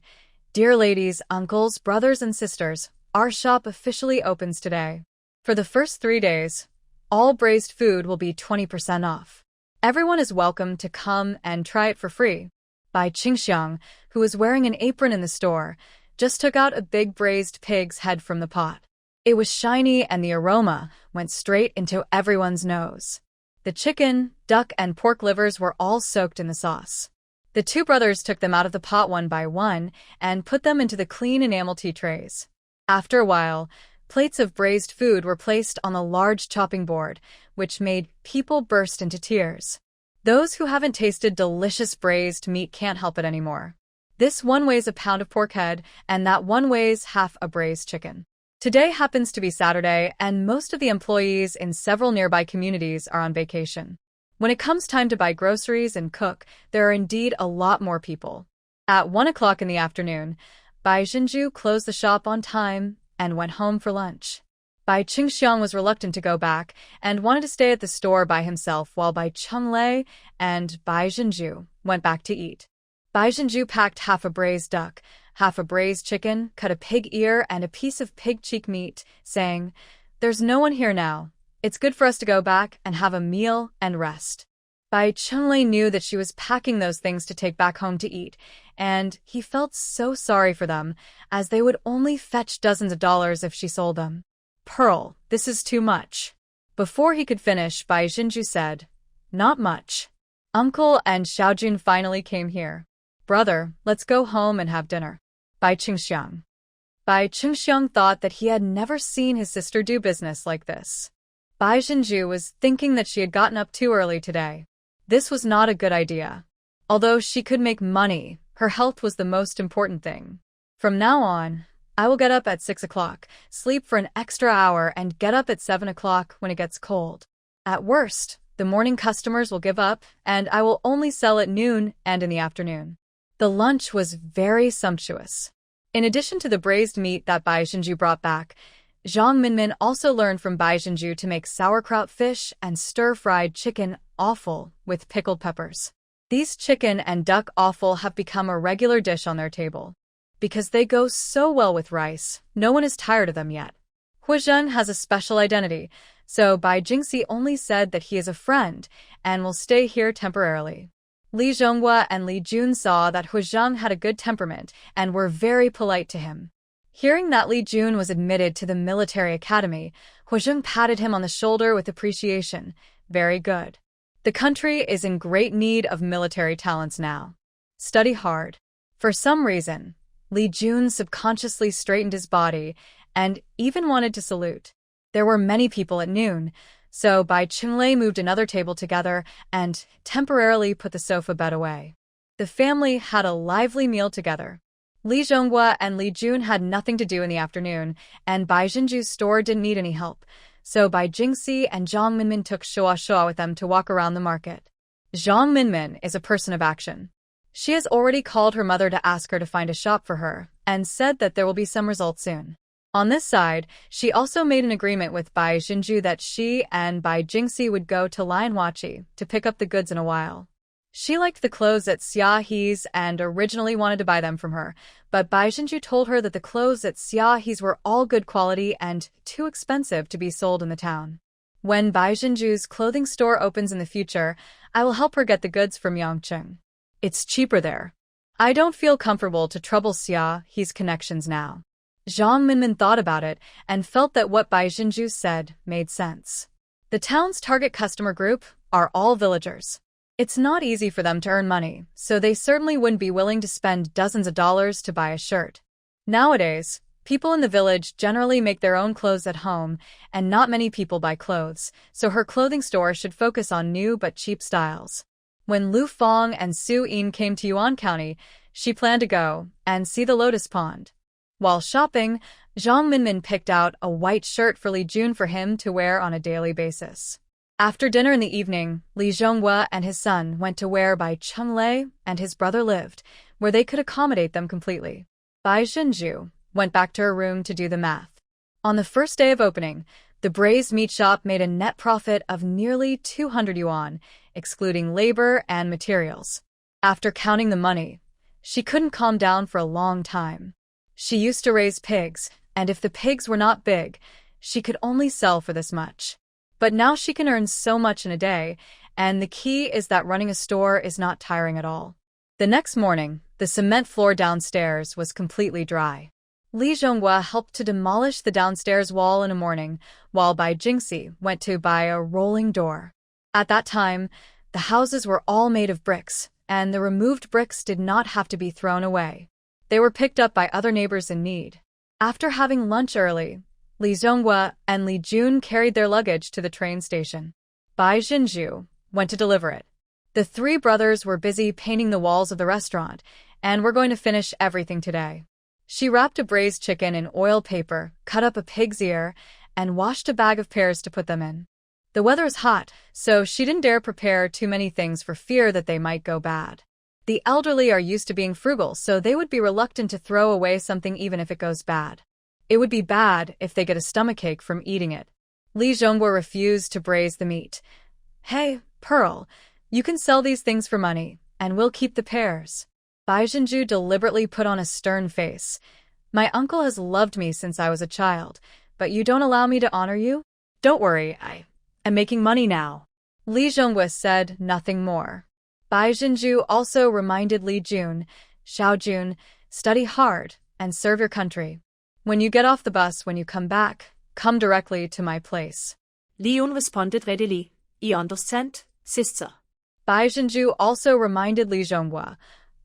dear ladies, uncles, brothers, and sisters, our shop officially opens today. For the first 3 days, all braised food will be 20% off. Everyone is welcome to come and try it for free. Bai Qingxiang, who was wearing an apron in the store, just took out a big braised pig's head from the pot. It was shiny and the aroma went straight into everyone's nose. The chicken, duck, and pork livers were all soaked in the sauce. The two brothers took them out of the pot one by one and put them into the clean enamel tea trays. After a while, plates of braised food were placed on the large chopping board, which made people burst into tears. Those who haven't tasted delicious braised meat can't help it anymore. This one weighs a pound of pork head, and that one weighs half a braised chicken. Today happens to be Saturday, and most of the employees in several nearby communities are on vacation. When it comes time to buy groceries and cook, there are indeed a lot more people. At 1 o'clock in the afternoon, Bai Jinju closed the shop on time and went home for lunch. Bai Qingxiang was reluctant to go back and wanted to stay at the store by himself while Bai Chunlei and Bai Jinju went back to eat. Bai Jinju packed half a braised duck, half a braised chicken, cut a pig ear, and a piece of pig cheek meat, saying, there's no one here now. It's good for us to go back and have a meal and rest. Bai Chunlei knew that she was packing those things to take back home to eat, and he felt so sorry for them, as they would only fetch dozens of dollars if she sold them. Pearl, this is too much. Before he could finish, Bai Jinju said, not much. Uncle and Xiaojun finally came here. Brother, let's go home and have dinner. Bai Qingxiang. Bai Qingxiang thought that he had never seen his sister do business like this. Bai Jinju was thinking that she had gotten up too early today. This was not a good idea. Although she could make money, her health was the most important thing. From now on, I will get up at 6 o'clock, sleep for an extra hour, and get up at 7 o'clock when it gets cold. At worst, the morning customers will give up, and I will only sell at noon and in the afternoon. The lunch was very sumptuous. In addition to the braised meat that Bai Xinju brought back, Zhang Minmin also learned from Bai Xinju to make sauerkraut fish and stir-fried chicken offal with pickled peppers. These chicken and duck offal have become a regular dish on their table. Because they go so well with rice, no one is tired of them yet. Huizhen has a special identity, so Bai Jingxi only said that he is a friend and will stay here temporarily. Li Zhonghua and Li Jun saw that Huizhen had a good temperament and were very polite to him. Hearing that Li Jun was admitted to the military academy, Huizhen patted him on the shoulder with appreciation. Very good. The country is in great need of military talents now. Study hard. For some reason, Li Jun subconsciously straightened his body and even wanted to salute. There were many people at noon, so Bai Qinglei moved another table together and temporarily put the sofa bed away. The family had a lively meal together. Li Zhonghua and Li Jun had nothing to do in the afternoon, and Bai Xinju's store didn't need any help, so Bai Jingxi and Zhang Minmin took Shua with them to walk around the market. Zhang Minmin is a person of action. She has already called her mother to ask her to find a shop for her, and said that there will be some results soon. On this side, she also made an agreement with Bai Xinju that she and Bai Jingxi would go to Lianhuachi to pick up the goods in a while. She liked the clothes at Xia He's and originally wanted to buy them from her, but Bai Xinju told her that the clothes at Xia He's were all good quality and too expensive to be sold in the town. When Bai Xinju's clothing store opens in the future, I will help her get the goods from Yangcheng. It's cheaper there. I don't feel comfortable to trouble Xia He's connections now. Zhang Minmin thought about it and felt that what Bai Xinju said made sense. The town's target customer group are all villagers. It's not easy for them to earn money, so they certainly wouldn't be willing to spend dozens of dollars to buy a shirt. Nowadays, people in the village generally make their own clothes at home, and not many people buy clothes, so her clothing store should focus on new but cheap styles. When Lu Fong and Su Yin came to Yuan County, she planned to go and see the lotus pond. While shopping, Zhang Minmin picked out a white shirt for Li Jun for him to wear on a daily basis. After dinner in the evening, Li Zhonghua and his son went to where Bai Qinglei and his brother lived, where they could accommodate them completely. Bai Xinju went back to her room to do the math. On the first day of opening, the braised meat shop made a net profit of nearly 200 yuan, excluding labor and materials. After counting the money, she couldn't calm down for a long time. She used to raise pigs, and if the pigs were not big, she could only sell for this much. But now she can earn so much in a day, and the key is that running a store is not tiring at all. The next morning, the cement floor downstairs was completely dry. Li Zhonghua helped to demolish the downstairs wall in a morning, while Bai Jingxi went to buy a rolling door. At that time, the houses were all made of bricks, and the removed bricks did not have to be thrown away. They were picked up by other neighbors in need. After having lunch early, Li Zhonghua and Li Jun carried their luggage to the train station. Bai Xinju went to deliver it. The three brothers were busy painting the walls of the restaurant, and were going to finish everything today. She wrapped a braised chicken in oil paper, cut up a pig's ear, and washed a bag of pears to put them in. The weather is hot, so she didn't dare prepare too many things for fear that they might go bad. The elderly are used to being frugal, so they would be reluctant to throw away something even if it goes bad. It would be bad if they get a stomachache from eating it. Li Zhonghua refused to braise the meat. Hey, Pearl, you can sell these things for money, and we'll keep the pears. Bai Xinju deliberately put on a stern face. My uncle has loved me since I was a child, but you don't allow me to honor you? Don't worry, I am making money now. Li Zhonghua said nothing more. Bai Xinju also reminded Li Jun, Xiaojun, study hard and serve your country. When you get off the bus when you come back, come directly to my place. Li Jun responded readily. I understand, sister. Bai Xinju also reminded Li Zhonghua,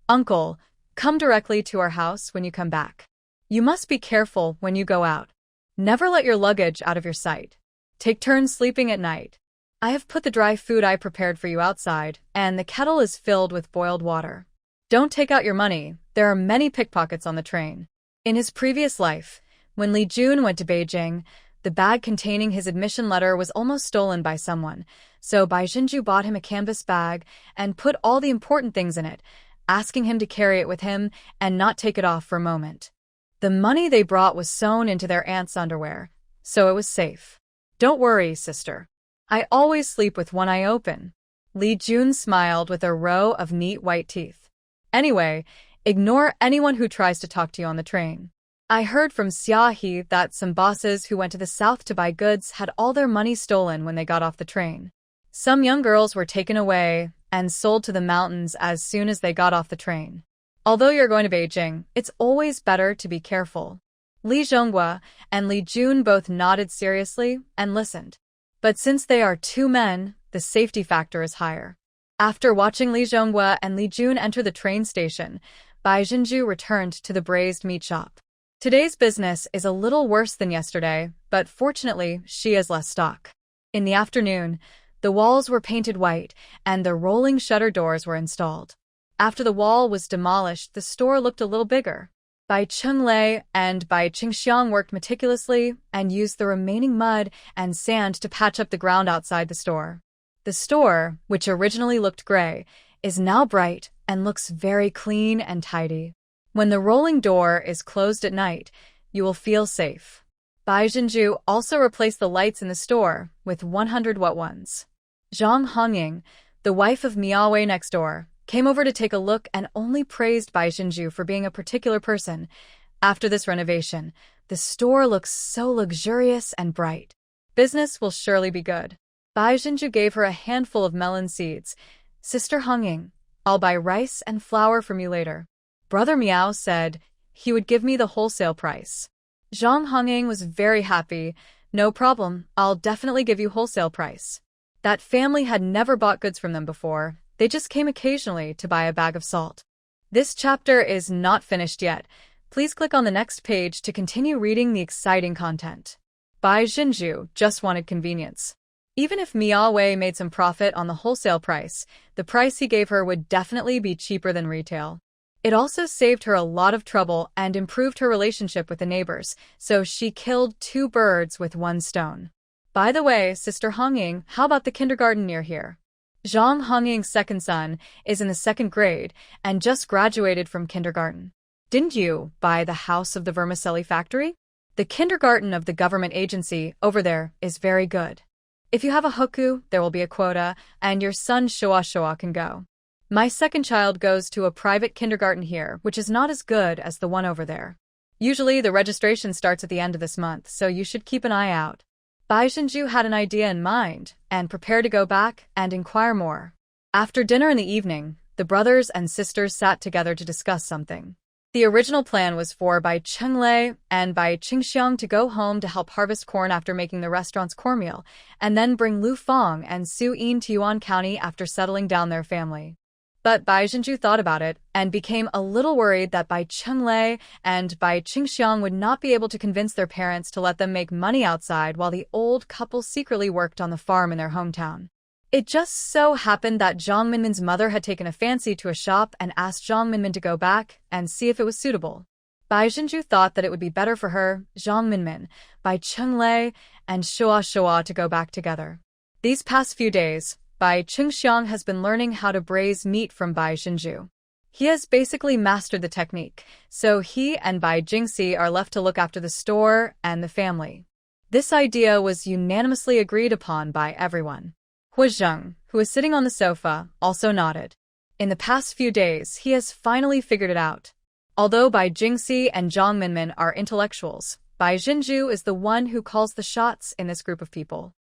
Uncle, come directly to our house when you come back. You must be careful when you go out. Never let your luggage out of your sight. Take turns sleeping at night. I have put the dry food I prepared for you outside, and the kettle is filled with boiled water. Don't take out your money. There are many pickpockets on the train. In his previous life, when Li Jun went to Beijing, the bag containing his admission letter was almost stolen by someone, so Bai Jinju bought him a canvas bag and put all the important things in it, asking him to carry it with him and not take it off for a moment. The money they brought was sewn into their aunt's underwear, so it was safe. Don't worry, sister. I always sleep with one eye open. Li Jun smiled with a row of neat white teeth. Anyway, ignore anyone who tries to talk to you on the train. I heard from Xia He that some bosses who went to the south to buy goods had all their money stolen when they got off the train. Some young girls were taken away and sold to the mountains as soon as they got off the train. Although you're going to Beijing, it's always better to be careful. Li Zhonghua and Li Jun both nodded seriously and listened. But since they are two men, the safety factor is higher. After watching Li Zhonghua and Li Jun enter the train station, Bai Jinju returned to the braised meat shop. Today's business is a little worse than yesterday, but fortunately, she has less stock. In the afternoon, the walls were painted white and the rolling shutter doors were installed. After the wall was demolished, the store looked a little bigger. Bai Chunglei and Bai Qingxiang worked meticulously and used the remaining mud and sand to patch up the ground outside the store. The store, which originally looked gray, is now bright and looks very clean and tidy. When the rolling door is closed at night, you will feel safe. Bai Jinju also replaced the lights in the store with 100-watt ones. Zhang Hongying, the wife of Miaowei next door, came over to take a look and only praised Bai Jinju for being a particular person. After this renovation, the store looks so luxurious and bright. Business will surely be good. Bai Jinju gave her a handful of melon seeds. Sister Hongying, I'll buy rice and flour from you later. Brother Miao said he would give me the wholesale price. Zhang Hongying was very happy. No problem, I'll definitely give you wholesale price. That family had never bought goods from them before. They just came occasionally to buy a bag of salt. This chapter is not finished yet. Please click on the next page to continue reading the exciting content. Bai Jinju just wanted convenience. Even if Miaowei made some profit on the wholesale price, the price he gave her would definitely be cheaper than retail. It also saved her a lot of trouble and improved her relationship with the neighbors, so she killed 2 birds with 1 stone. By the way, Sister Hongying, how about the kindergarten near here? Zhang Hongying's second son is in the 2nd grade and just graduated from kindergarten. Didn't you buy the house of the vermicelli factory? The kindergarten of the government agency over there is very good. If you have a hoku, there will be a quota, and your son Showa can go. My second child goes to a private kindergarten here, which is not as good as the one over there. Usually the registration starts at the end of this month, so you should keep an eye out. Bai Jinju had an idea in mind and prepared to go back and inquire more. After dinner in the evening, the brothers and sisters sat together to discuss something. The original plan was for Bai Chenglei and Bai Qingxiang to go home to help harvest corn after making the restaurant's cornmeal, and then bring Lu Fong and Su Yin to Yuan County after settling down their family. But Bai Jinju thought about it and became a little worried that Bai Chenglei and Bai Qingxiang would not be able to convince their parents to let them make money outside while the old couple secretly worked on the farm in their hometown. It just so happened that Zhang Minmin's mother had taken a fancy to a shop and asked Zhang Minmin to go back and see if it was suitable. Bai Jinju thought that it would be better for her, Zhang Minmin, Bai Chenglei, and Showa to go back together. These past few days, Bai Qingxiang has been learning how to braise meat from Bai Jinju. He has basically mastered the technique, so he and Bai Jingxi are left to look after the store and the family. This idea was unanimously agreed upon by everyone. Hu Zheng, who was sitting on the sofa, also nodded. In the past few days, he has finally figured it out. Although Bai Jingxi and Zhang Minmin are intellectuals, Bai Jinju is the one who calls the shots in this group of people.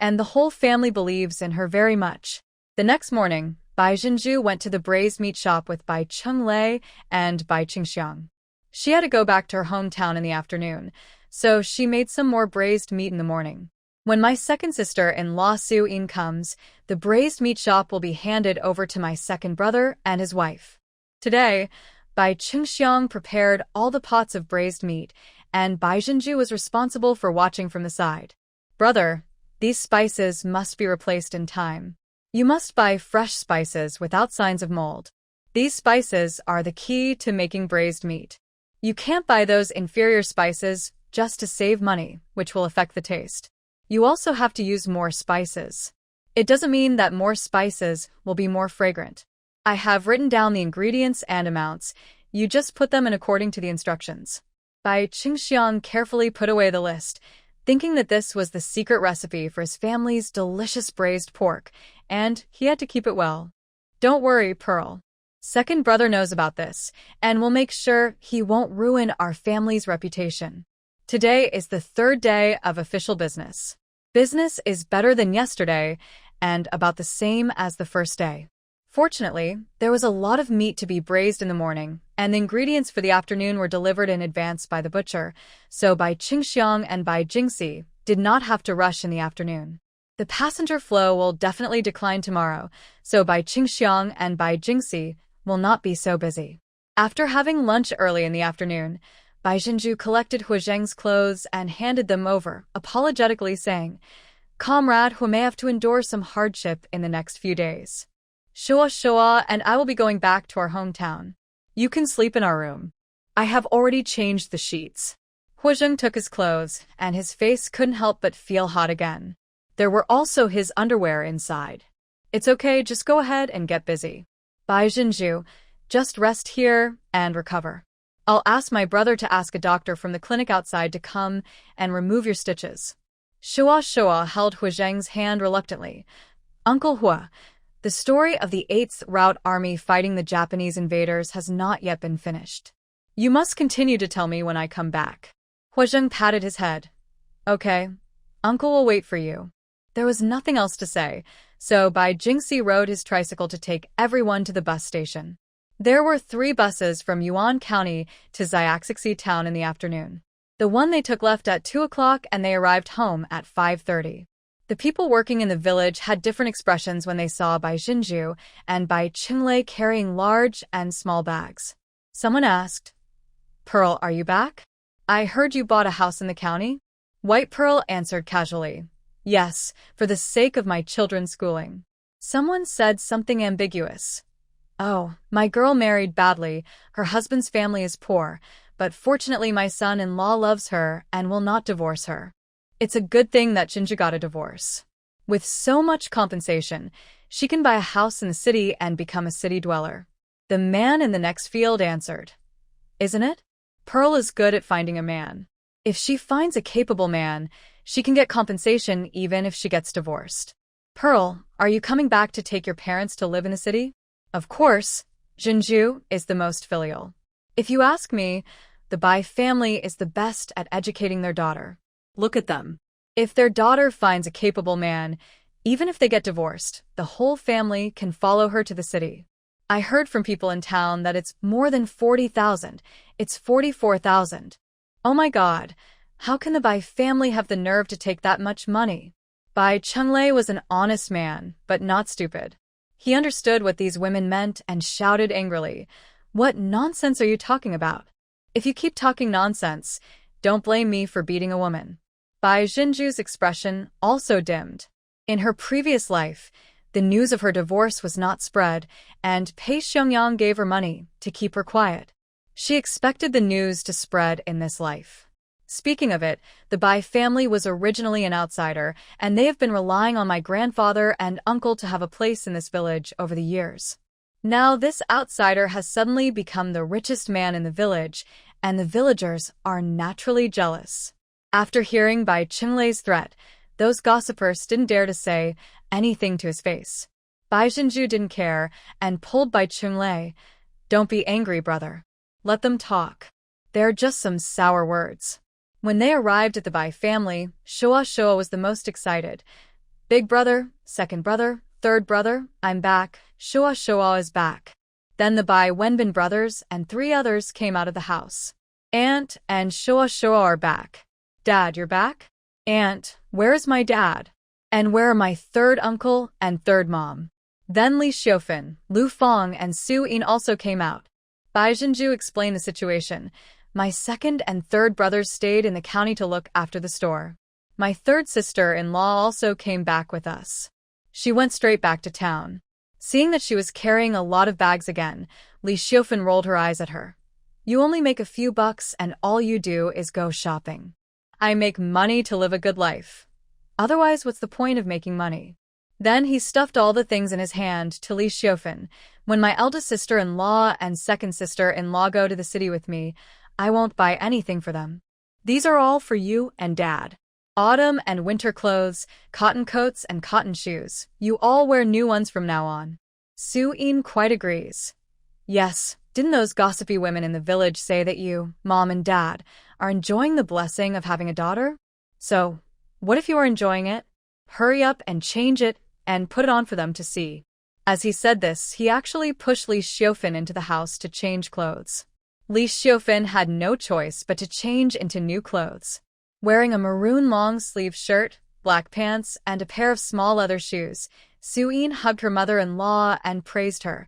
And the whole family believes in her very much. The next morning, Bai Jinju went to the braised meat shop with Bai Chenglei and Bai Qingxiang. She had to go back to her hometown in the afternoon, so she made some more braised meat in the morning. When my second sister-in-law Su Yin comes, the braised meat shop will be handed over to my second brother and his wife. Today, Bai Qingxiang prepared all the pots of braised meat, and Bai Jinju was responsible for watching from the side. Brother, these spices must be replaced in time. You must buy fresh spices without signs of mold. These spices are the key to making braised meat. You can't buy those inferior spices just to save money, which will affect the taste. You also have to use more spices. It doesn't mean that more spices will be more fragrant. I have written down the ingredients and amounts. You just put them in according to the instructions. Bai Qingxiang carefully put away the list, thinking that this was the secret recipe for his family's delicious braised pork, and he had to keep it well. Don't worry, Pearl. Second brother knows about this, and will make sure he won't ruin our family's reputation. Today is the third day of official business. Business is better than yesterday, and about the same as the first day. Fortunately, there was a lot of meat to be braised in the morning, and the ingredients for the afternoon were delivered in advance by the butcher, so Bai Qingxiang and Bai Jingxi did not have to rush in the afternoon. The passenger flow will definitely decline tomorrow, so Bai Qingxiang and Bai Jingxi will not be so busy. After having lunch early in the afternoon, Bai Zhenju collected Hu Zheng's clothes and handed them over, apologetically saying, "Comrade, who may have to endure some hardship in the next few days. Shua and I will be going back to our hometown. You can sleep in our room. I have already changed the sheets." Hu Zheng took his clothes, and his face couldn't help but feel hot again. There were also his underwear inside. "It's okay, just go ahead and get busy. Bai Zhenju, just rest here and recover. I'll ask my brother to ask a doctor from the clinic outside to come and remove your stitches." Shua held Hu Zheng's hand reluctantly. "Uncle Hua, the story of the 8th Route Army fighting the Japanese invaders has not yet been finished. You must continue to tell me when I come back." Hu Zheng patted his head. "Okay, Uncle will wait for you." There was nothing else to say, so Bai Jingxi rode his tricycle to take everyone to the bus station. There were 3 buses from Yuan County to Xiaxixi town in the afternoon. The one they took left at 2 o'clock and they arrived home at 5:30. The people working in the village had different expressions when they saw Bai Zhenju and Bai Qinglei carrying large and small bags. Someone asked, "Pearl, are you back? I heard you bought a house in the county?" White Pearl answered casually, "Yes, for the sake of my children's schooling." Someone said something ambiguous. "Oh, my girl married badly, her husband's family is poor, but fortunately my son-in-law loves her and will not divorce her. It's a good thing that Jinja got a divorce. With so much compensation, she can buy a house in the city and become a city dweller." The man in the next field answered, "Isn't it? Pearl is good at finding a man. If she finds a capable man, she can get compensation even if she gets divorced." "Pearl, are you coming back to take your parents to live in the city?" "Of course, Zhenju is the most filial. If you ask me, the Bai family is the best at educating their daughter. Look at them. If their daughter finds a capable man, even if they get divorced, the whole family can follow her to the city. I heard from people in town that it's more than 40,000. It's 44,000. Oh my God, how can the Bai family have the nerve to take that much money?" Bai Chenglei was an honest man, but not stupid. He understood what these women meant and shouted angrily, "What nonsense are you talking about? If you keep talking nonsense, don't blame me for beating a woman." Bai Zhenju's expression also dimmed. In her previous life, the news of her divorce was not spread, and Pei Xiangyang gave her money to keep her quiet. She expected the news to spread in this life. Speaking of it, the Bai family was originally an outsider, and they have been relying on my grandfather and uncle to have a place in this village over the years. Now this outsider has suddenly become the richest man in the village, and the villagers are naturally jealous. After hearing Bai Qinglei's threat, those gossipers didn't dare to say anything to his face. Bai Zhenju didn't care and pulled Bai Qinglei. "Don't be angry, brother. Let them talk. They're just some sour words." When they arrived at the Bai family, Shua was the most excited. "Big brother, second brother, third brother, I'm back. Shua is back." Then the Bai Wenbin brothers and 3 others came out of the house. "Aunt and Shua are back. Dad, you're back? Aunt, where is my dad? And where are my 3rd uncle and 3rd mom?" Then Li Xiufan, Lu Fang, and Su Yin also came out. Bai Zhenju explained the situation. "My 2nd and 3rd brothers stayed in the county to look after the store. My 3rd sister-in-law also came back with us. She went straight back to town." Seeing that she was carrying a lot of bags again, Li Xiufan rolled her eyes at her. You only make a few bucks and all you do is go shopping. I make money to live a good life. Otherwise, what's the point of making money? Then he stuffed all the things in his hand to Li Xiufan. When my eldest sister-in-law and second sister-in-law go to the city with me, I won't buy anything for them. These are all for you and Dad. Autumn and winter clothes, cotton coats and cotton shoes. You all wear new ones from now on. Su-in quite agrees. Yes, didn't those gossipy women in the village say that you, Mom and Dad, are enjoying the blessing of having a daughter? So, what if you are enjoying it? Hurry up and change it and put it on for them to see. As he said this, he actually pushed Li Xiufan into the house to change clothes. Li Xiufan had no choice but to change into new clothes. Wearing a maroon long-sleeved shirt, black pants, and a pair of small leather shoes, Su-in hugged her mother-in-law and praised her.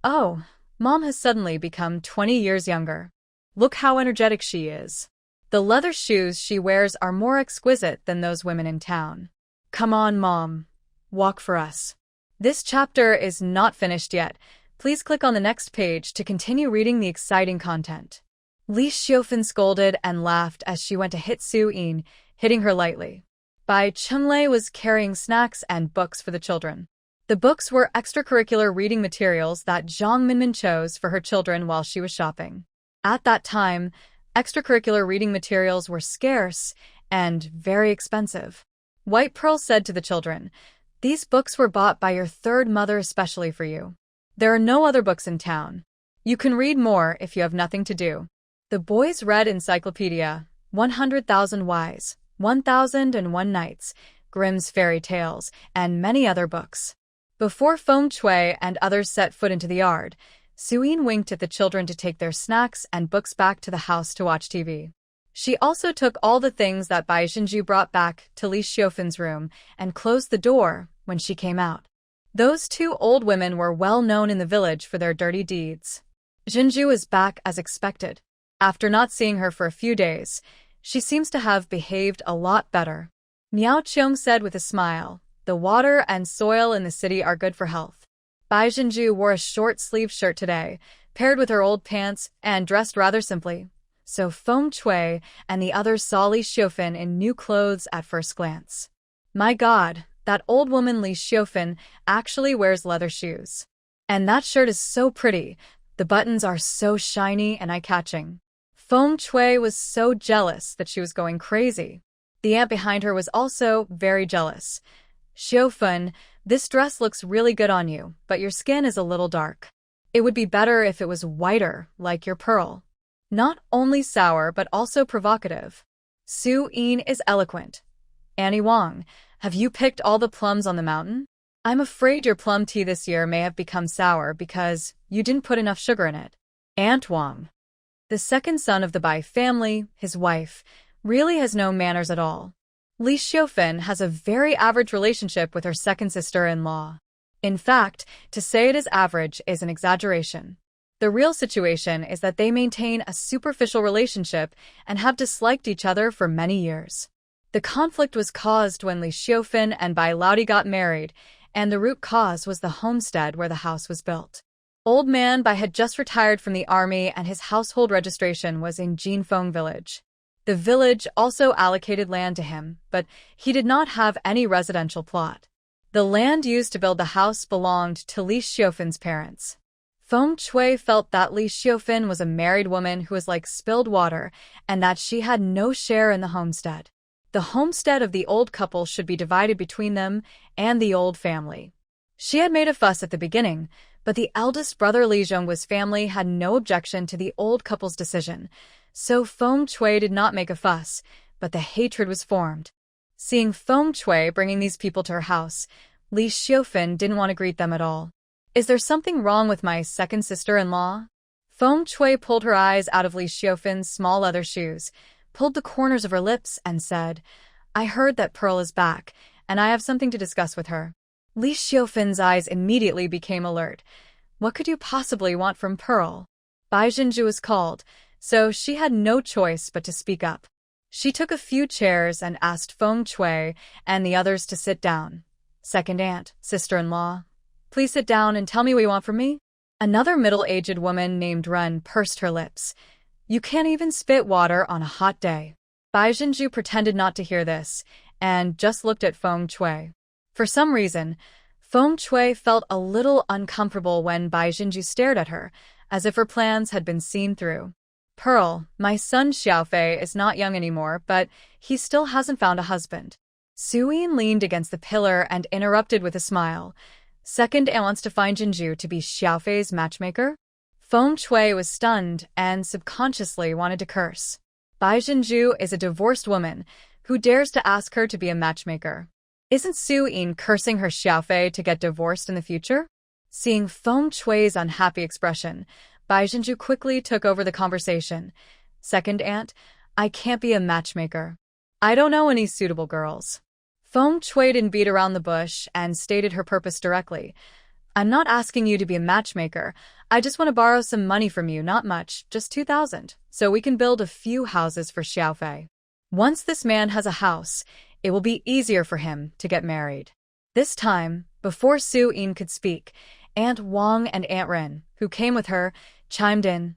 Oh, Mom has suddenly become 20 years younger. Look how energetic she is. The leather shoes she wears are more exquisite than those women in town. Come on, Mom. Walk for us. This chapter is not finished yet. Please click on the next page to continue reading the exciting content. Li Xiufan scolded and laughed as she went to hit Su-in, hitting her lightly. Bai Chunlei was carrying snacks and books for the children. The books were extracurricular reading materials that Zhang Minmin chose for her children while she was shopping. At that time, extracurricular reading materials were scarce and very expensive. White Pearl said to the children, "These books were bought by your third mother especially for you. There are no other books in town. You can read more if you have nothing to do." The boys read Encyclopedia, 100,000 Whys, 1001 Nights, Grimm's Fairy Tales, and many other books. Before Feng Shui and others set foot into the yard, Su-in winked at the children to take their snacks and books back to the house to watch TV. She also took all the things that Bai Xinju brought back to Li Xiufan's room and closed the door when she came out. Those two old women were well known in the village for their dirty deeds. Xinju is back as expected. After not seeing her for a few days, she seems to have behaved a lot better. Miao Qiong said with a smile, "The water and soil in the city are good for health." Bai Xinju wore a short-sleeved shirt today, paired with her old pants, and dressed rather simply. So Feng Shui and the others saw Li Xiufan in new clothes at first glance. My God, that old woman Li Xiufan actually wears leather shoes. And that shirt is so pretty. The buttons are so shiny and eye-catching. Feng Shui was so jealous that she was going crazy. The aunt behind her was also very jealous. "Xiufan, this dress looks really good on you, but your skin is a little dark. It would be better if it was whiter, like your pearl." Not only sour but also provocative. Su-in is eloquent. "Annie Wang, have you picked all the plums on the mountain? I'm afraid your plum tea this year may have become sour because you didn't put enough sugar in it." Aunt Wang, the second son of the Bai family, his wife, really has no manners at all. Li Xiufan has a very average relationship with her second sister-in-law. In fact, to say it is average is an exaggeration. The real situation is that they maintain a superficial relationship and have disliked each other for many years. The conflict was caused when Li Xiufan and Bai Laodi got married, and the root cause was the homestead where the house was built. Old man Bai had just retired from the army and his household registration was in Jinfeng village. The village also allocated land to him, but he did not have any residential plot. The land used to build the house belonged to Li Xiufan's parents. Feng Shui felt that Li Xiufan was a married woman who was like spilled water and that she had no share in the homestead. The homestead of the old couple should be divided between them and the old family. She had made a fuss at the beginning, but the eldest brother Li Zhongguo's family had no objection to the old couple's decision, so Feng Shui did not make a fuss, but the hatred was formed. Seeing Feng Shui bringing these people to her house, Li Xiufan didn't want to greet them at all. "Is there something wrong with my second sister-in-law?" Feng Shui pulled her eyes out of Li Xiufan's small leather shoes, pulled the corners of her lips, and said, "I heard that Pearl is back, and I have something to discuss with her." Li Xiufan's eyes immediately became alert. What could you possibly want from Pearl? Bai Xinju was called, so she had no choice but to speak up. She took a few chairs and asked Feng Shui and the others to sit down. "Second aunt, sister-in-law, please sit down and tell me what you want from me." Another middle-aged woman named Ren pursed her lips. You can't even spit water on a hot day. Bai Jinju pretended not to hear this, and just looked at Feng Shui. For some reason, Feng Shui felt a little uncomfortable when Bai Jinju stared at her, as if her plans had been seen through. Pearl, my son Xiaofei is not young anymore, but he still hasn't found a husband. Suyin leaned against the pillar and interrupted with a smile. Second aunt wants to find Jinju to be Xiaofei's matchmaker? Feng Shui was stunned and subconsciously wanted to curse. Bai Jinju is a divorced woman who dares to ask her to be a matchmaker. Isn't Suyin cursing her Xiaofei to get divorced in the future? Seeing Feng Shui's unhappy expression, Bai Jinju quickly took over the conversation. Second aunt, I can't be a matchmaker. I don't know any suitable girls. Feng Shui didn't beat around the bush and stated her purpose directly. I'm not asking you to be a matchmaker. I just want to borrow some money from you, not much, just 2,000, so we can build a few houses for Xiaofei. Once this man has a house, it will be easier for him to get married. This time, before Su Yin could speak, Aunt Wang and Aunt Ren, who came with her, chimed in.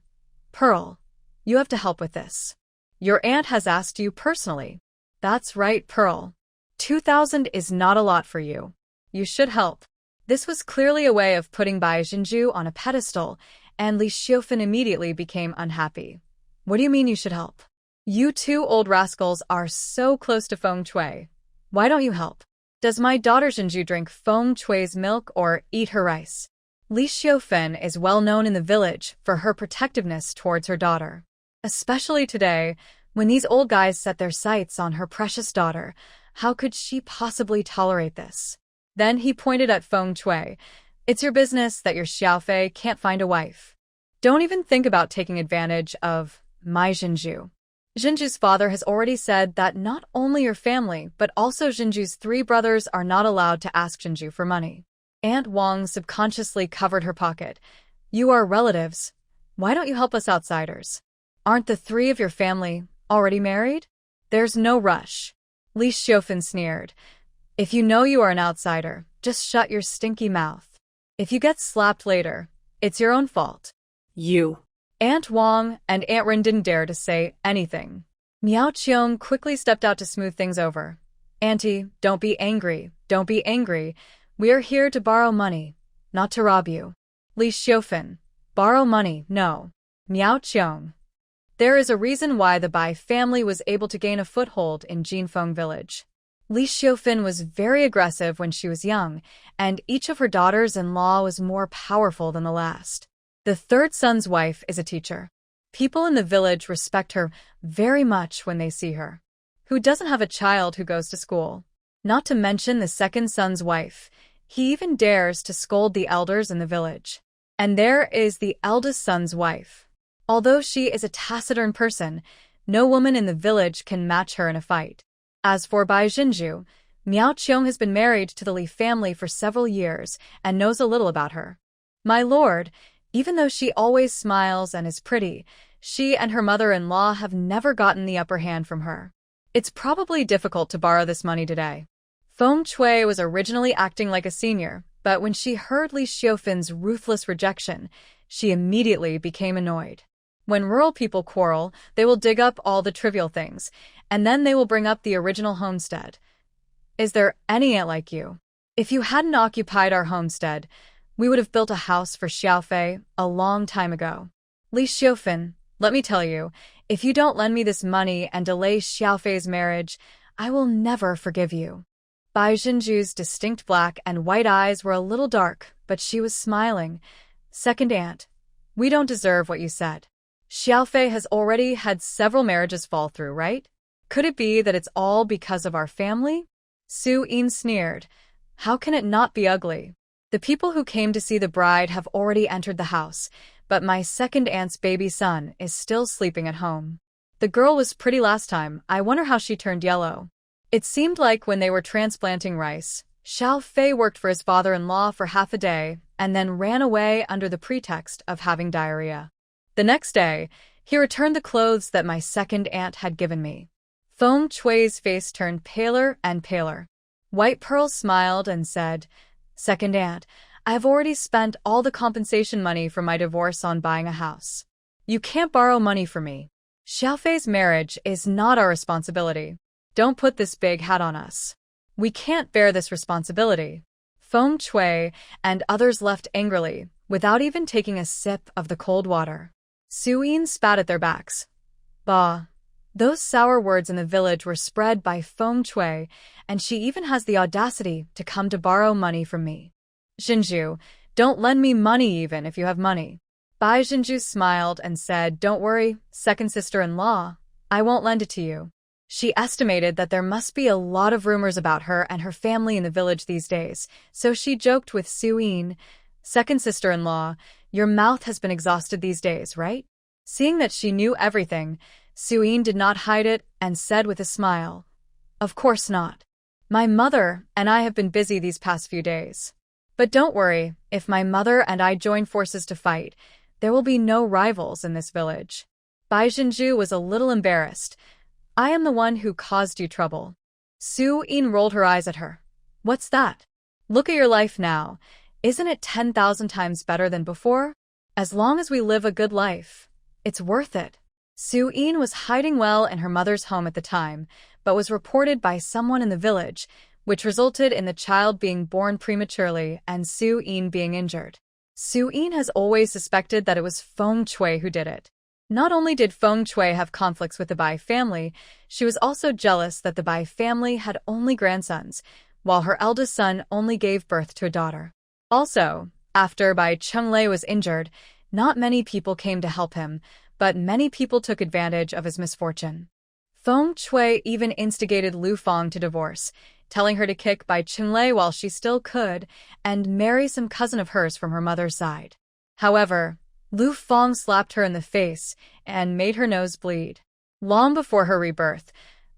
Pearl, you have to help with this. Your aunt has asked you personally. That's right, Pearl. 2,000 is not a lot for you. You should help. This was clearly a way of putting Bai Jinju on a pedestal, and Li Xiufan immediately became unhappy. What do you mean you should help? You two old rascals are so close to Feng Shui. Why don't you help? Does my daughter Jinju drink Feng Shui's milk or eat her rice? Li Xiufan is well known in the village for her protectiveness towards her daughter. Especially today, when these old guys set their sights on her precious daughter, how could she possibly tolerate this? Then he pointed at Feng Shui. It's your business that your Xiaofei can't find a wife. Don't even think about taking advantage of my Jinju. Jinju's father has already said that not only your family, but also Jinju's 3 brothers are not allowed to ask Jinju for money. Aunt Wang subconsciously covered her pocket. You are relatives. Why don't you help us outsiders? Aren't the 3 of your family already married? There's no rush. Li Xiufan sneered. If you know you are an outsider, just shut your stinky mouth. If you get slapped later, it's your own fault. You. Aunt Wang and Aunt Rin didn't dare to say anything. Miao Qiong quickly stepped out to smooth things over. Auntie, don't be angry. Don't be angry. We are here to borrow money, not to rob you. Li Xiufan. Borrow money, no. Miao Qiong. There is a reason why the Bai family was able to gain a foothold in Jinfeng village. Li Xiufan was very aggressive when she was young, and each of her daughters-in-law was more powerful than the last. The 3rd son's wife is a teacher. People in the village respect her very much when they see her. Who doesn't have a child who goes to school? Not to mention the 2nd son's wife. He even dares to scold the elders in the village. And there is the eldest son's wife. Although she is a taciturn person, no woman in the village can match her in a fight. As for Bai Jinju, Miao Qiong has been married to the Li family for several years and knows a little about her. My lord, even though she always smiles and is pretty, she and her mother-in-law have never gotten the upper hand from her. It's probably difficult to borrow this money today. Feng Shui was originally acting like a senior, but when she heard Li Xiufan's ruthless rejection, she immediately became annoyed. When rural people quarrel, they will dig up all the trivial things, and then they will bring up the original homestead. Is there any aunt like you? If you hadn't occupied our homestead, we would have built a house for Xiaofei a long time ago. Li Xiufan, let me tell you, if you don't lend me this money and delay Xiaofei's marriage, I will never forgive you. Bai Jinju's distinct black and white eyes were a little dark, but she was smiling. Second aunt, we don't deserve what you said. Xiaofei has already had several marriages fall through, right? Could it be that it's all because of our family? Su Yin sneered. How can it not be ugly? The people who came to see the bride have already entered the house, but my 2nd aunt's baby son is still sleeping at home. The girl was pretty last time. I wonder how she turned yellow. It seemed like when they were transplanting rice, Xiaofei worked for his father-in-law for half a day and then ran away under the pretext of having diarrhea. The next day, he returned the clothes that my 2nd aunt had given me. Feng Shui's face turned paler and paler. White Pearl smiled and said, 2nd aunt, I have already spent all the compensation money from my divorce on buying a house. You can't borrow money from me. Xiaofei's marriage is not our responsibility. Don't put this big hat on us. We can't bear this responsibility. Feng Shui and others left angrily, without even taking a sip of the cold water. Su Yin spat at their backs. Bah. Those sour words in the village were spread by Feng Shui, and she even has the audacity to come to borrow money from me. Xinju, don't lend me money even if you have money. Bai Xinju smiled and said, Don't worry, second sister-in-law, I won't lend it to you. She estimated that there must be a lot of rumors about her and her family in the village these days, so she joked with Su Yin, Second sister-in-law, your mouth has been exhausted these days, right? Seeing that she knew everything, Su Yin did not hide it and said with a smile, Of course not. My mother and I have been busy these past few days. But don't worry, if my mother and I join forces to fight, there will be no rivals in this village. Bai Xinju was a little embarrassed. I am the one who caused you trouble. Su Yin rolled her eyes at her. What's that? Look at your life now. Isn't it 10,000 times better than before? As long as we live a good life, it's worth it. Su Yin was hiding well in her mother's home at the time, but was reported by someone in the village, which resulted in the child being born prematurely and Su Yin being injured. Su Yin has always suspected that it was Feng Shui who did it. Not only did Feng Shui have conflicts with the Bai family, she was also jealous that the Bai family had only grandsons, while her eldest son only gave birth to a daughter. Also, after Bai Chunglei was injured, not many people came to help him, but many people took advantage of his misfortune. Feng Shui even instigated Lu Fang to divorce, telling her to kick Bai Chunglei while she still could and marry some cousin of hers from her mother's side. However, Lu Fang slapped her in the face and made her nose bleed. Long before her rebirth,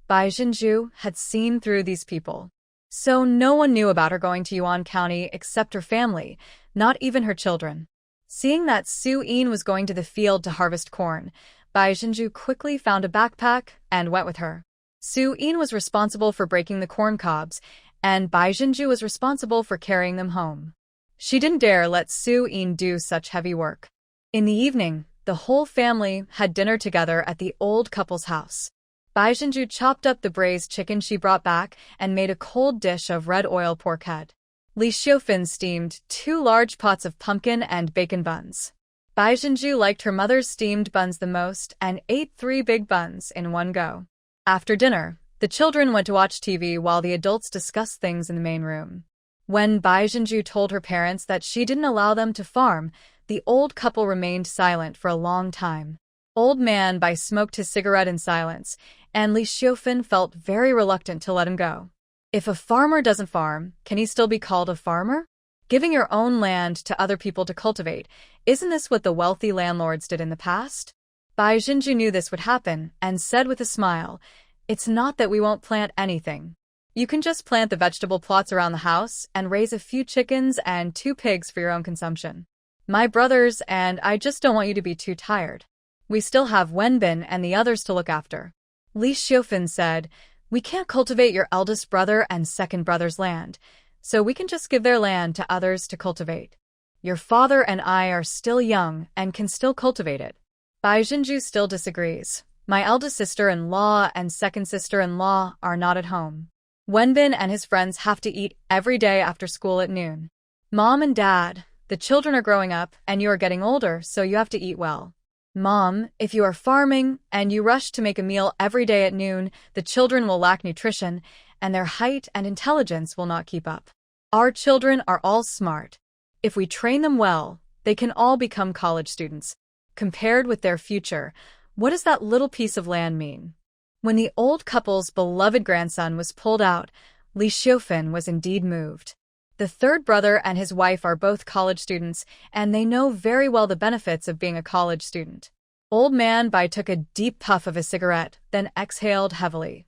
Bai Xinju had seen through these people. So no one knew about her going to Yuan County except her family, not even her children. Seeing that Su Yin was going to the field to harvest corn, Bai Xinju quickly found a backpack and went with her. Su Yin was responsible for breaking the corn cobs, and Bai Xinju was responsible for carrying them home. She didn't dare let Su Yin do such heavy work. In the evening, the whole family had dinner together at the old couple's house. Bai Xinju chopped up the braised chicken she brought back and made a cold dish of red oil pork head. Li Xiufan steamed 2 large pots of pumpkin and bacon buns. Bai Xinju liked her mother's steamed buns the most and ate 3 big buns in one go. After dinner, the children went to watch TV while the adults discussed things in the main room. When Bai Xinju told her parents that she didn't allow them to farm, the old couple remained silent for a long time. Old Man Bai smoked his cigarette in silence, and Li Xiufan felt very reluctant to let him go. If a farmer doesn't farm, can he still be called a farmer? Giving your own land to other people to cultivate, isn't this what the wealthy landlords did in the past? Bai Xinju knew this would happen and said with a smile, It's not that we won't plant anything. You can just plant the vegetable plots around the house and raise a few chickens and 2 pigs for your own consumption. My brothers and I just don't want you to be too tired. We still have Wenbin and the others to look after. Li Xiufan said, We can't cultivate your eldest brother and second brother's land, so we can just give their land to others to cultivate. Your father and I are still young and can still cultivate it. Bai Xinju still disagrees. My eldest sister-in-law and second sister-in-law are not at home. Wenbin and his friends have to eat every day after school at noon. Mom and Dad, the children are growing up and you are getting older, so you have to eat well. Mom, if you are farming and you rush to make a meal every day at noon, the children will lack nutrition and their height and intelligence will not keep up. Our children are all smart. If we train them well, they can all become college students. Compared with their future, what does that little piece of land mean? When the old couple's beloved grandson was pulled out, Li Xiufan was indeed moved. The third brother and his wife are both college students, and they know very well the benefits of being a college student. Old Man Bai took a deep puff of his cigarette, then exhaled heavily.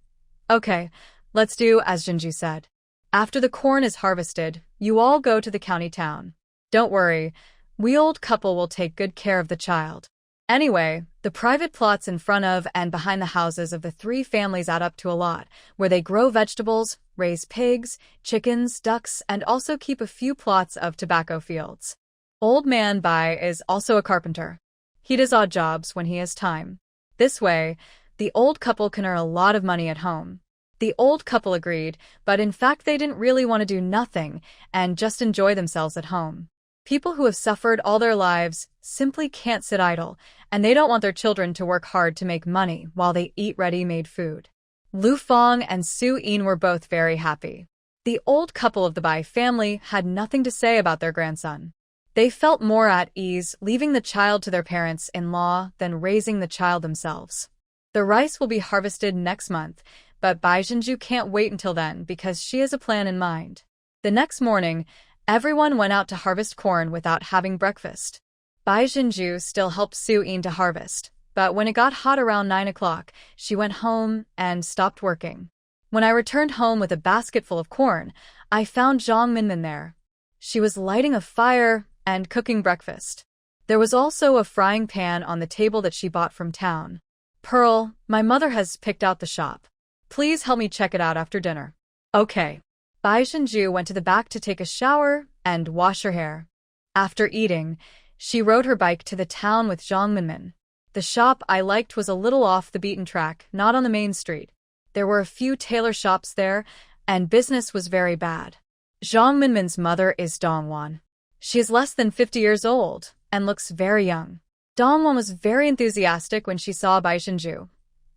Okay, let's do as Jinju said. After the corn is harvested, you all go to the county town. Don't worry, we old couple will take good care of the child. Anyway, The private plots in front of and behind the houses of the three families add up to a lot, where they grow vegetables, raise pigs, chickens, ducks, and also keep a few plots of tobacco fields. Old Man Bai is also a carpenter. He does odd jobs when he has time. This way, the old couple can earn a lot of money at home. The old couple agreed, but in fact they didn't really want to do nothing and just enjoy themselves at home. People who have suffered all their lives simply can't sit idle, and they don't want their children to work hard to make money while they eat ready-made food. Lu Fong and Su Yin were both very happy. The old couple of the Bai family had nothing to say about their grandson. They felt more at ease leaving the child to their parents-in-law than raising the child themselves. The rice will be harvested next month, but Bai Jinju can't wait until then because she has a plan in mind. The next morning, everyone went out to harvest corn without having breakfast. Bai Jinju still helped Su Yin to harvest, but when it got hot around 9 o'clock, she went home and stopped working. When I returned home with a basket full of corn, I found Zhang Minmin there. She was lighting a fire and cooking breakfast. There was also a frying pan on the table that she bought from town. Pearl, my mother has picked out the shop. Please help me check it out after dinner. Okay. Bai Jinju went to the back to take a shower and wash her hair. After eating, she rode her bike to the town with Zhang Minmin. The shop I liked was a little off the beaten track, not on the main street. There were a few tailor shops there, and business was very bad. Zhang Minmin's mother is Dongwan. She is less than 50 years old and looks very young. Dongwan was very enthusiastic when she saw Bai Jinju.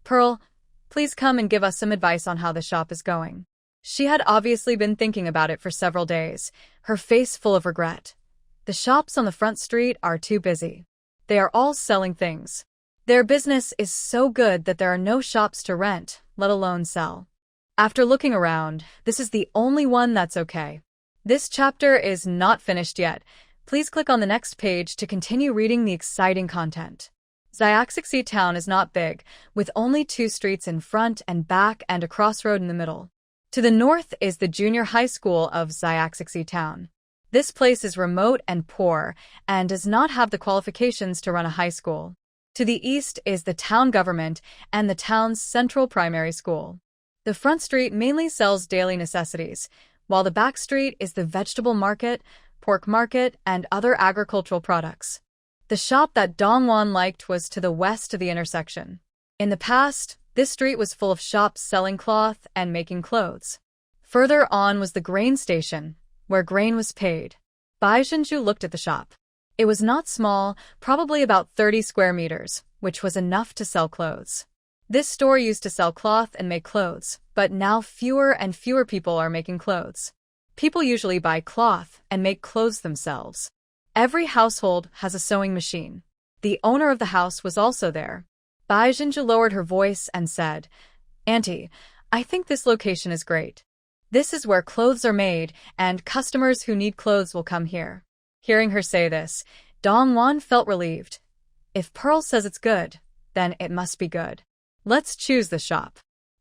Pearl, please come and give us some advice on how the shop is going. She had obviously been thinking about it for several days, her face full of regret. The shops on the front street are too busy. They are all selling things. Their business is so good that there are no shops to rent, let alone sell. After looking around, this is the only one that's okay. This chapter is not finished yet. Please click on the next page to continue reading the exciting content. Xiaxixi town is not big, with only 2 streets in front and back and a crossroad in the middle. To the north is the junior high school of Xiaxixi town. This place is remote and poor and does not have the qualifications to run a high school. To the east is the town government and the town's central primary school. The front street mainly sells daily necessities, while the back street is the vegetable market, pork market, and other agricultural products. The shop that Dongwan liked was to the west of the intersection. In the past, this street was full of shops selling cloth and making clothes. Further on was the grain station, where grain was paid. Bai Jinju looked at the shop. It was not small, probably about 30 square meters, which was enough to sell clothes. This store used to sell cloth and make clothes, but now fewer and fewer people are making clothes. People usually buy cloth and make clothes themselves. Every household has a sewing machine. The owner of the house was also there. Bai Jinju lowered her voice and said, "Auntie, I think this location is great. This is where clothes are made, and customers who need clothes will come here." Hearing her say this, Dongwan felt relieved. If Pearl says it's good, then it must be good. Let's choose the shop.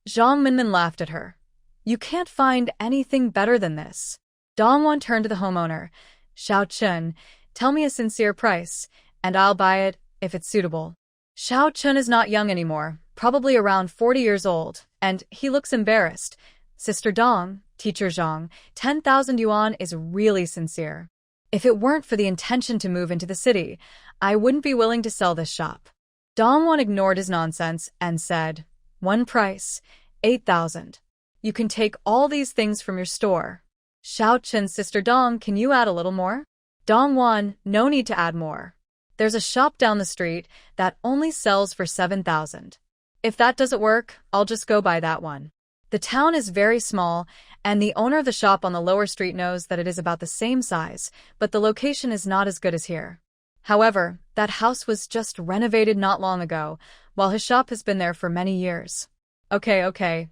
Zhang Minmin laughed at her. You can't find anything better than this. Dongwan turned to the homeowner. Xiao Chun, tell me a sincere price, and I'll buy it if it's suitable. Xiao Chun is not young anymore, probably around 40 years old, and he looks embarrassed. Sister Dong, Teacher Zhang, 10,000 yuan is really sincere. If it weren't for the intention to move into the city, I wouldn't be willing to sell this shop. Dongwan ignored his nonsense and said, "One price, 8,000. You can take all these things from your store." Xiao Chun's sister Dong, can you add a little more? Dongwan, no need to add more. There's a shop down the street that only sells for 7,000. If that doesn't work, I'll just go buy that one. The town is very small, and the owner of the shop on the lower street knows that it is about the same size, but the location is not as good as here. However, that house was just renovated not long ago, while his shop has been there for many years. Okay.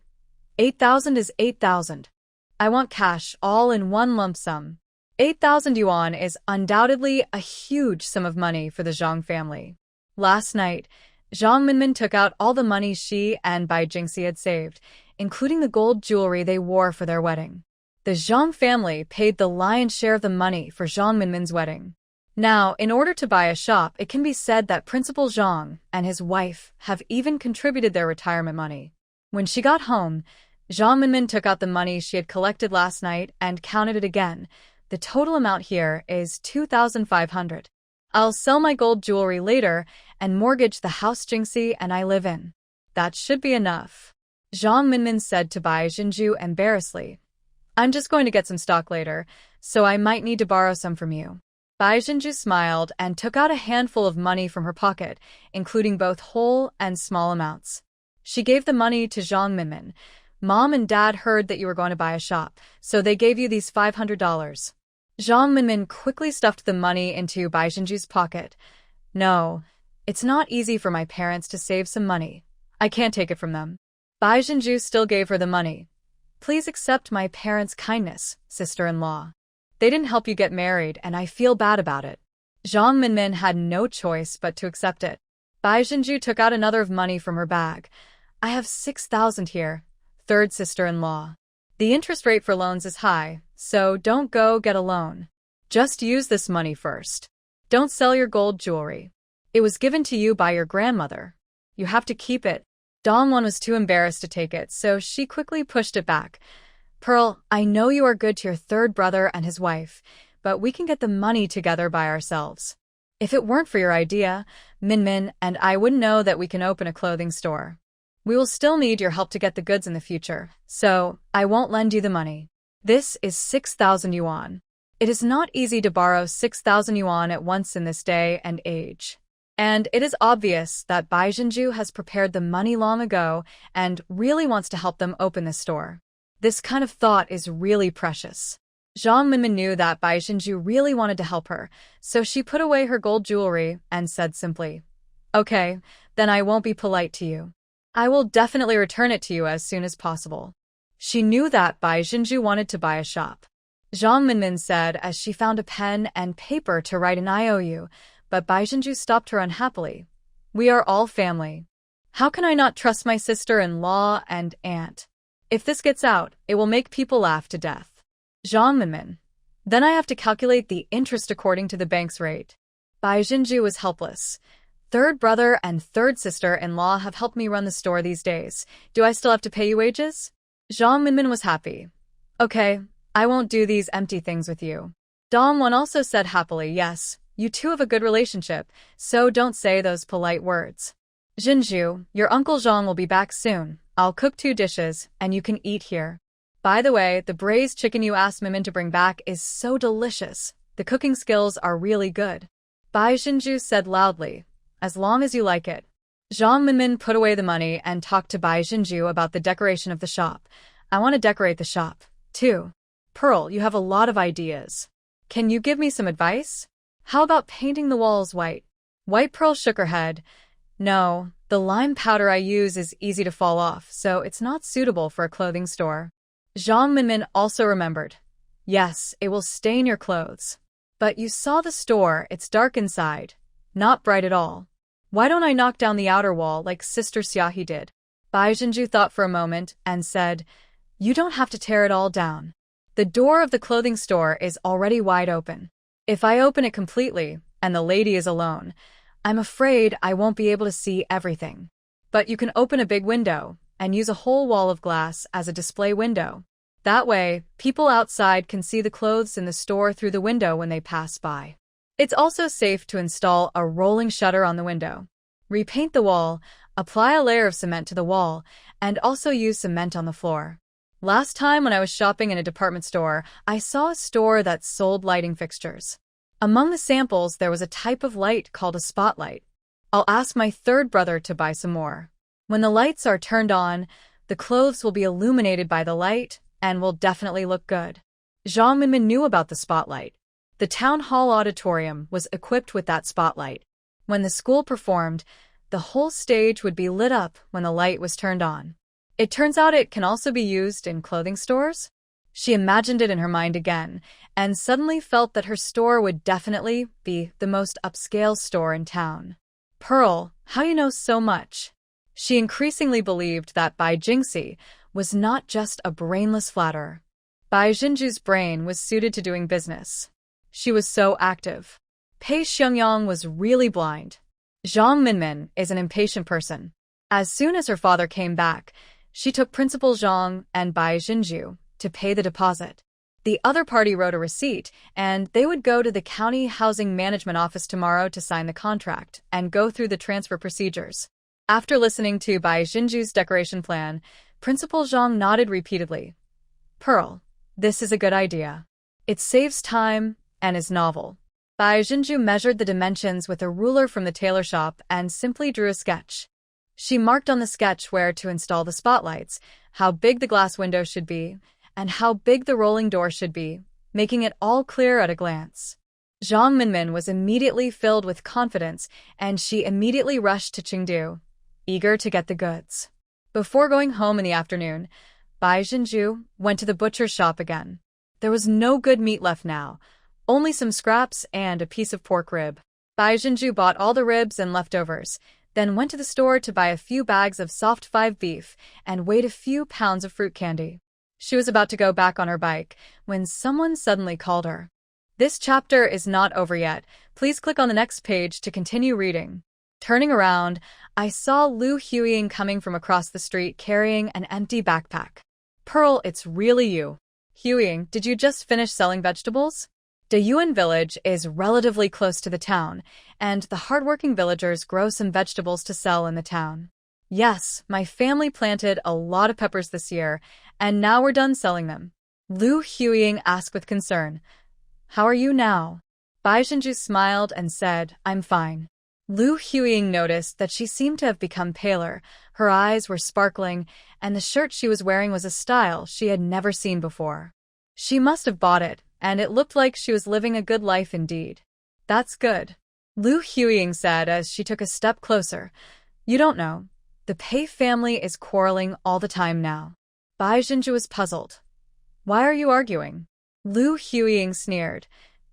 8,000 is 8,000. I want cash, all in one lump sum. 8,000 yuan is undoubtedly a huge sum of money for the Zhang family. Last night, Zhang Minmin took out all the money she and Bai Jingxi had saved, including the gold jewelry they wore for their wedding. The Zhang family paid the lion's share of the money for Zhang Minmin's wedding. Now, in order to buy a shop, it can be said that Principal Zhang and his wife have even contributed their retirement money. When she got home, Zhang Minmin took out the money she had collected last night and counted it again. The total amount here is 2,500. I'll sell my gold jewelry later and mortgage the house Jingxi and I live in. That should be enough. Zhang Minmin said to Bai Jinju embarrassedly. I'm just going to get some stock later, so I might need to borrow some from you. Bai Jinju smiled and took out a handful of money from her pocket, including both whole and small amounts. She gave the money to Zhang Minmin. Mom and Dad heard that you were going to buy a shop, so they gave you these $500. Zhang Minmin quickly stuffed the money into Bai Jinju's pocket. No, it's not easy for my parents to save some money. I can't take it from them. Bai Jinju still gave her the money. Please accept my parents' kindness, sister-in-law. They didn't help you get married, and I feel bad about it. Zhang Minmin had no choice but to accept it. Bai Jinju took out another of money from her bag. I have 6,000 here, third sister-in-law. The interest rate for loans is high, so don't go get a loan. Just use this money first. Don't sell your gold jewelry. It was given to you by your grandmother. You have to keep it. Dongwon was too embarrassed to take it, so she quickly pushed it back. Pearl, I know you are good to your third brother and his wife, but we can get the money together by ourselves. If it weren't for your idea, Minmin and I wouldn't know that we can open a clothing store. We will still need your help to get the goods in the future, so I won't lend you the money. This is 6,000 yuan. It is not easy to borrow 6,000 yuan at once in this day and age. And it is obvious that Bai Jinju has prepared the money long ago and really wants to help them open the store. This kind of thought is really precious. Zhang Minmin knew that Bai Jinju really wanted to help her, so she put away her gold jewelry and said simply, Okay, then I won't be polite to you. I will definitely return it to you as soon as possible. She knew that Bai Jinju wanted to buy a shop. Zhang Minmin said as she found a pen and paper to write an IOU, but Bai Jinju stopped her unhappily. We are all family. How can I not trust my sister-in-law and aunt? If this gets out, it will make people laugh to death. Zhang Minmin. Then I have to calculate the interest according to the bank's rate. Bai Jinju was helpless. Third brother and third sister-in-law have helped me run the store these days. Do I still have to pay you wages? Zhang Minmin was happy. Okay, I won't do these empty things with you. Dongwon also said happily, yes, you two have a good relationship, so don't say those polite words. Jinju, your Uncle Zhang will be back soon. I'll cook 2 dishes, and you can eat here. By the way, the braised chicken you asked Minmin to bring back is so delicious. The cooking skills are really good. Bai Jinju said loudly, as long as you like it. Zhang Minmin put away the money and talked to Bai Jinju about the decoration of the shop. I want to decorate the shop, too. Pearl, you have a lot of ideas. Can you give me some advice? How about painting the walls white? White Pearl shook her head. No, the lime powder I use is easy to fall off, so it's not suitable for a clothing store. Zhang Minmin also remembered. Yes, it will stain your clothes. But you saw the store, it's dark inside. Not bright at all. Why don't I knock down the outer wall like Sister Xiaohe did? Bai Jinju thought for a moment and said, You don't have to tear it all down. The door of the clothing store is already wide open. If I open it completely, and the lady is alone, I'm afraid I won't be able to see everything. But you can open a big window and use a whole wall of glass as a display window. That way, people outside can see the clothes in the store through the window when they pass by. It's also safe to install a rolling shutter on the window. Repaint the wall, apply a layer of cement to the wall, and also use cement on the floor. Last time when I was shopping in a department store, I saw a store that sold lighting fixtures. Among the samples, there was a type of light called a spotlight. I'll ask my third brother to buy some more. When the lights are turned on, the clothes will be illuminated by the light and will definitely look good. Zhang Minmin knew about the spotlight. The town hall auditorium was equipped with that spotlight. When the school performed, the whole stage would be lit up when the light was turned on. It turns out it can also be used in clothing stores. She imagined it in her mind again, and suddenly felt that her store would definitely be the most upscale store in town. Pearl, how do you know so much? She increasingly believed that Bai Jingxi was not just a brainless flatterer. Bai Jinju's brain was suited to doing business. She was so active. Pei Xiangyang was really blind. Zhang Minmin is an impatient person. As soon as her father came back, she took Principal Zhang and Bai Jinju to pay the deposit. The other party wrote a receipt, and they would go to the county housing management office tomorrow to sign the contract and go through the transfer procedures. After listening to Bai Jinju's decoration plan, Principal Zhang nodded repeatedly. Pearl, this is a good idea. It saves time and is novel. Bai Jinju measured the dimensions with a ruler from the tailor shop and simply drew a sketch. She marked on the sketch where to install the spotlights, how big the glass window should be, and how big the rolling door should be, making it all clear at a glance. Zhang Minmin was immediately filled with confidence, and she immediately rushed to Chengdu, eager to get the goods. Before going home in the afternoon, Bai Jinju went to the butcher's shop again. There was no good meat left now, only some scraps and a piece of pork rib. Bai Jinju bought all the ribs and leftovers, then went to the store to buy a few bags of soft 5 beef and weighed a few pounds of fruit candy. She was about to go back on her bike when someone suddenly called her. This chapter is not over yet. Please click on the next page to continue reading. Turning around, I saw Lu Huiying coming from across the street carrying an empty backpack. Pearl, it's really you. Huiying, did you just finish selling vegetables? The Yuan village is relatively close to the town, and the hardworking villagers grow some vegetables to sell in the town. Yes, my family planted a lot of peppers this year, and now we're done selling them. Lu Huiying asked with concern. How are you now? Bai Jinju smiled and said, I'm fine. Lu Huiying noticed that she seemed to have become paler, her eyes were sparkling, and the shirt she was wearing was a style she had never seen before. She must have bought it, and it looked like she was living a good life indeed. That's good, Lu Huiying said as she took a step closer. You don't know. The Pei family is quarreling all the time now. Bai Jinju was puzzled. Why are you arguing? Lu Huiying sneered.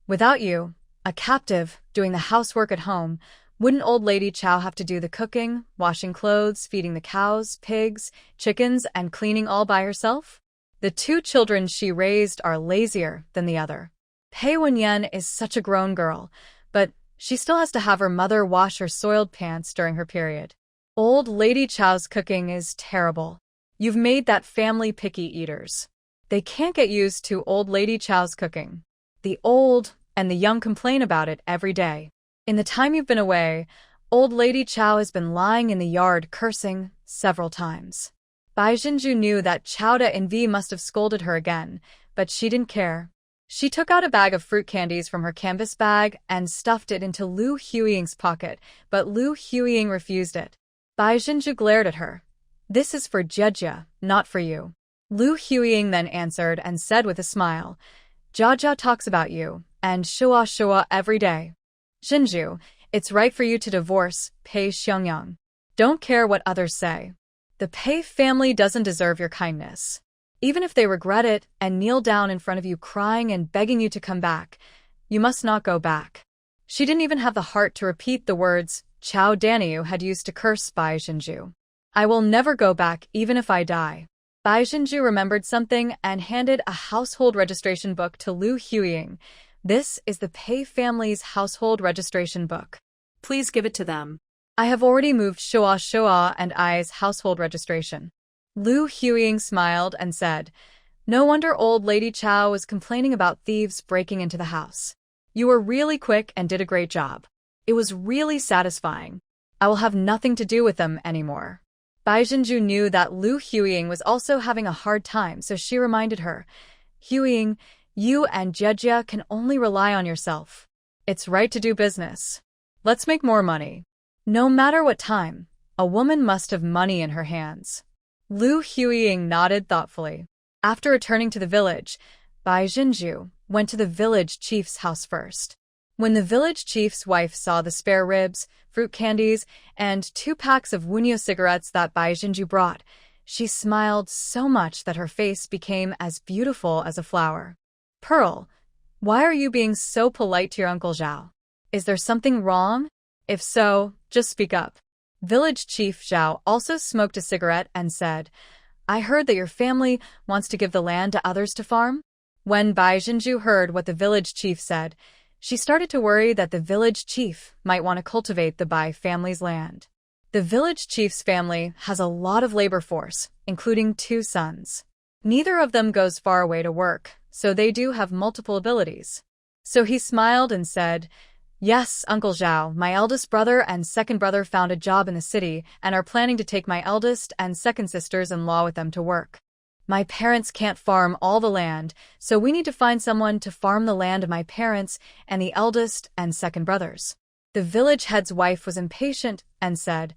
Without you, a captive, doing the housework at home, wouldn't old lady Chow have to do the cooking, washing clothes, feeding the cows, pigs, chickens, and cleaning all by herself? The 2 children she raised are lazier than the other. Pei Wenyan is such a grown girl, but she still has to have her mother wash her soiled pants during her period. Old Lady Chow's cooking is terrible. You've made that family picky eaters. They can't get used to Old Lady Chow's cooking. The old and the young complain about it every day. In the time you've been away, Old Lady Chow has been lying in the yard cursing several times. Bai Jinju knew that Chowda and V must have scolded her again, but she didn't care. She took out a bag of fruit candies from her canvas bag and stuffed it into Lu Huiying's pocket, but Lu Huiying refused it. Bai Jinju glared at her. This is for Jia, not for you. Lu Huiying then answered and said with a smile, Jia talks about you, and Shua every day. Jinju, it's right for you to divorce Pei Xiangyang. Don't care what others say. The Pei family doesn't deserve your kindness. Even if they regret it and kneel down in front of you crying and begging you to come back, you must not go back. She didn't even have the heart to repeat the words Chao Daniu had used to curse Bai Jinju. I will never go back even if I die. Bai Jinju remembered something and handed a household registration book to Lu Huiying. This is the Pei family's household registration book. Please give it to them. I have already moved Shua and I's household registration. Lu Huiying smiled and said, No wonder old Lady Chow was complaining about thieves breaking into the house. You were really quick and did a great job. It was really satisfying. I will have nothing to do with them anymore. Bai Jinju knew that Lu Huiying was also having a hard time, so she reminded her, Huiying, you and Jia can only rely on yourself. It's right to do business. Let's make more money. No matter what time, a woman must have money in her hands. Lu Huiying nodded thoughtfully. After returning to the village, Bai Jinju went to the village chief's house first. When the village chief's wife saw the spare ribs, fruit candies, and 2 packs of Wunyo cigarettes that Bai Jinju brought, she smiled so much that her face became as beautiful as a flower. Pearl, why are you being so polite to your Uncle Zhao? Is there something wrong? If so, just speak up. Village Chief Zhao also smoked a cigarette and said, I heard that your family wants to give the land to others to farm. When Bai Jinju heard what the village chief said, She started to worry that the village chief might want to cultivate the Bai family's land. The village chief's family has a lot of labor force, including 2 sons. Neither of them goes far away to work, so they do have multiple abilities. So he smiled and said, "Yes, Uncle Zhao, my eldest brother and second brother found a job in the city and are planning to take my eldest and second sisters-in-law with them to work. My parents can't farm all the land, so we need to find someone to farm the land of my parents and the eldest and second brothers." The village head's wife was impatient and said,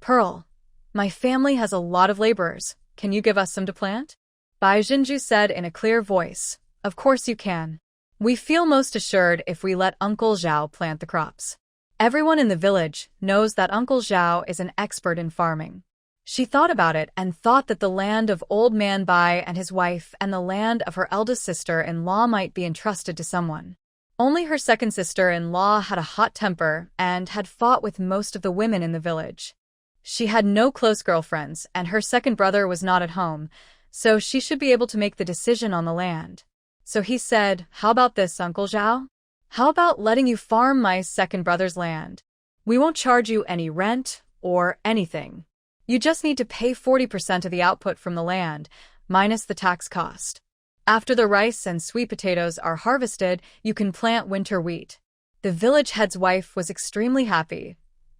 "Pearl, my family has a lot of laborers. Can you give us some to plant?" Bai Jinju said in a clear voice, "Of course you can. We feel most assured if we let Uncle Zhao plant the crops." Everyone in the village knows that Uncle Zhao is an expert in farming. She thought about it and thought that the land of Old Man Bai and his wife and the land of her eldest sister-in-law might be entrusted to someone. Only her second sister-in-law had a hot temper and had fought with most of the women in the village. She had no close girlfriends, and her second brother was not at home, so she should be able to make the decision on the land. So he said, "How about this, Uncle Zhao? How about letting you farm my second brother's land? We won't charge you any rent or anything. You just need to pay 40% of the output from the land, minus the tax cost. After the rice and sweet potatoes are harvested, you can plant winter wheat." The village head's wife was extremely happy.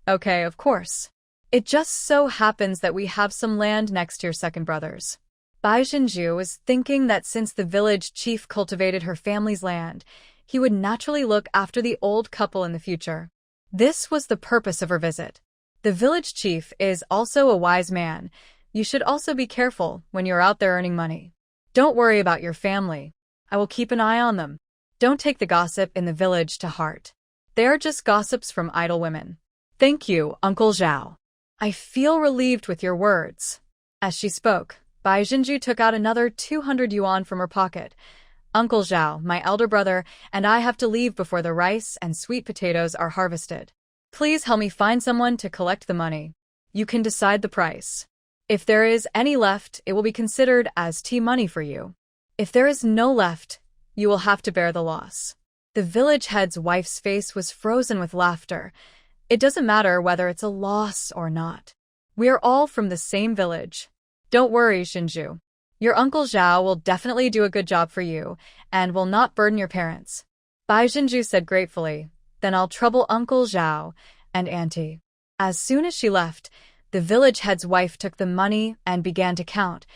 "Okay, of course. It just so happens that we have some land next to your second brother's." Bai Jinju was thinking that since the village chief cultivated her family's land, he would naturally look after the old couple in the future. This was the purpose of her visit. The village chief is also a wise man. You should also be careful when you're out there earning money. Don't worry about your family. I will keep an eye on them. Don't take the gossip in the village to heart. They are just gossips from idle women. Thank you, Uncle Zhao. I feel relieved with your words. As she spoke, Bai Jinju took out another 200 yuan from her pocket. "Uncle Zhao, my elder brother, and I have to leave before the rice and sweet potatoes are harvested. Please help me find someone to collect the money. You can decide the price. If there is any left, it will be considered as tea money for you. If there is no left, you will have to bear the loss." The village head's wife's face was frozen with laughter. "It doesn't matter whether it's a loss or not. We are all from the same village. Don't worry, Shinju. Your Uncle Zhao will definitely do a good job for you and will not burden your parents." Bai Jinju said gratefully, "Then I'll trouble Uncle Zhao and Auntie." As soon as she left, the village head's wife took the money and began to count.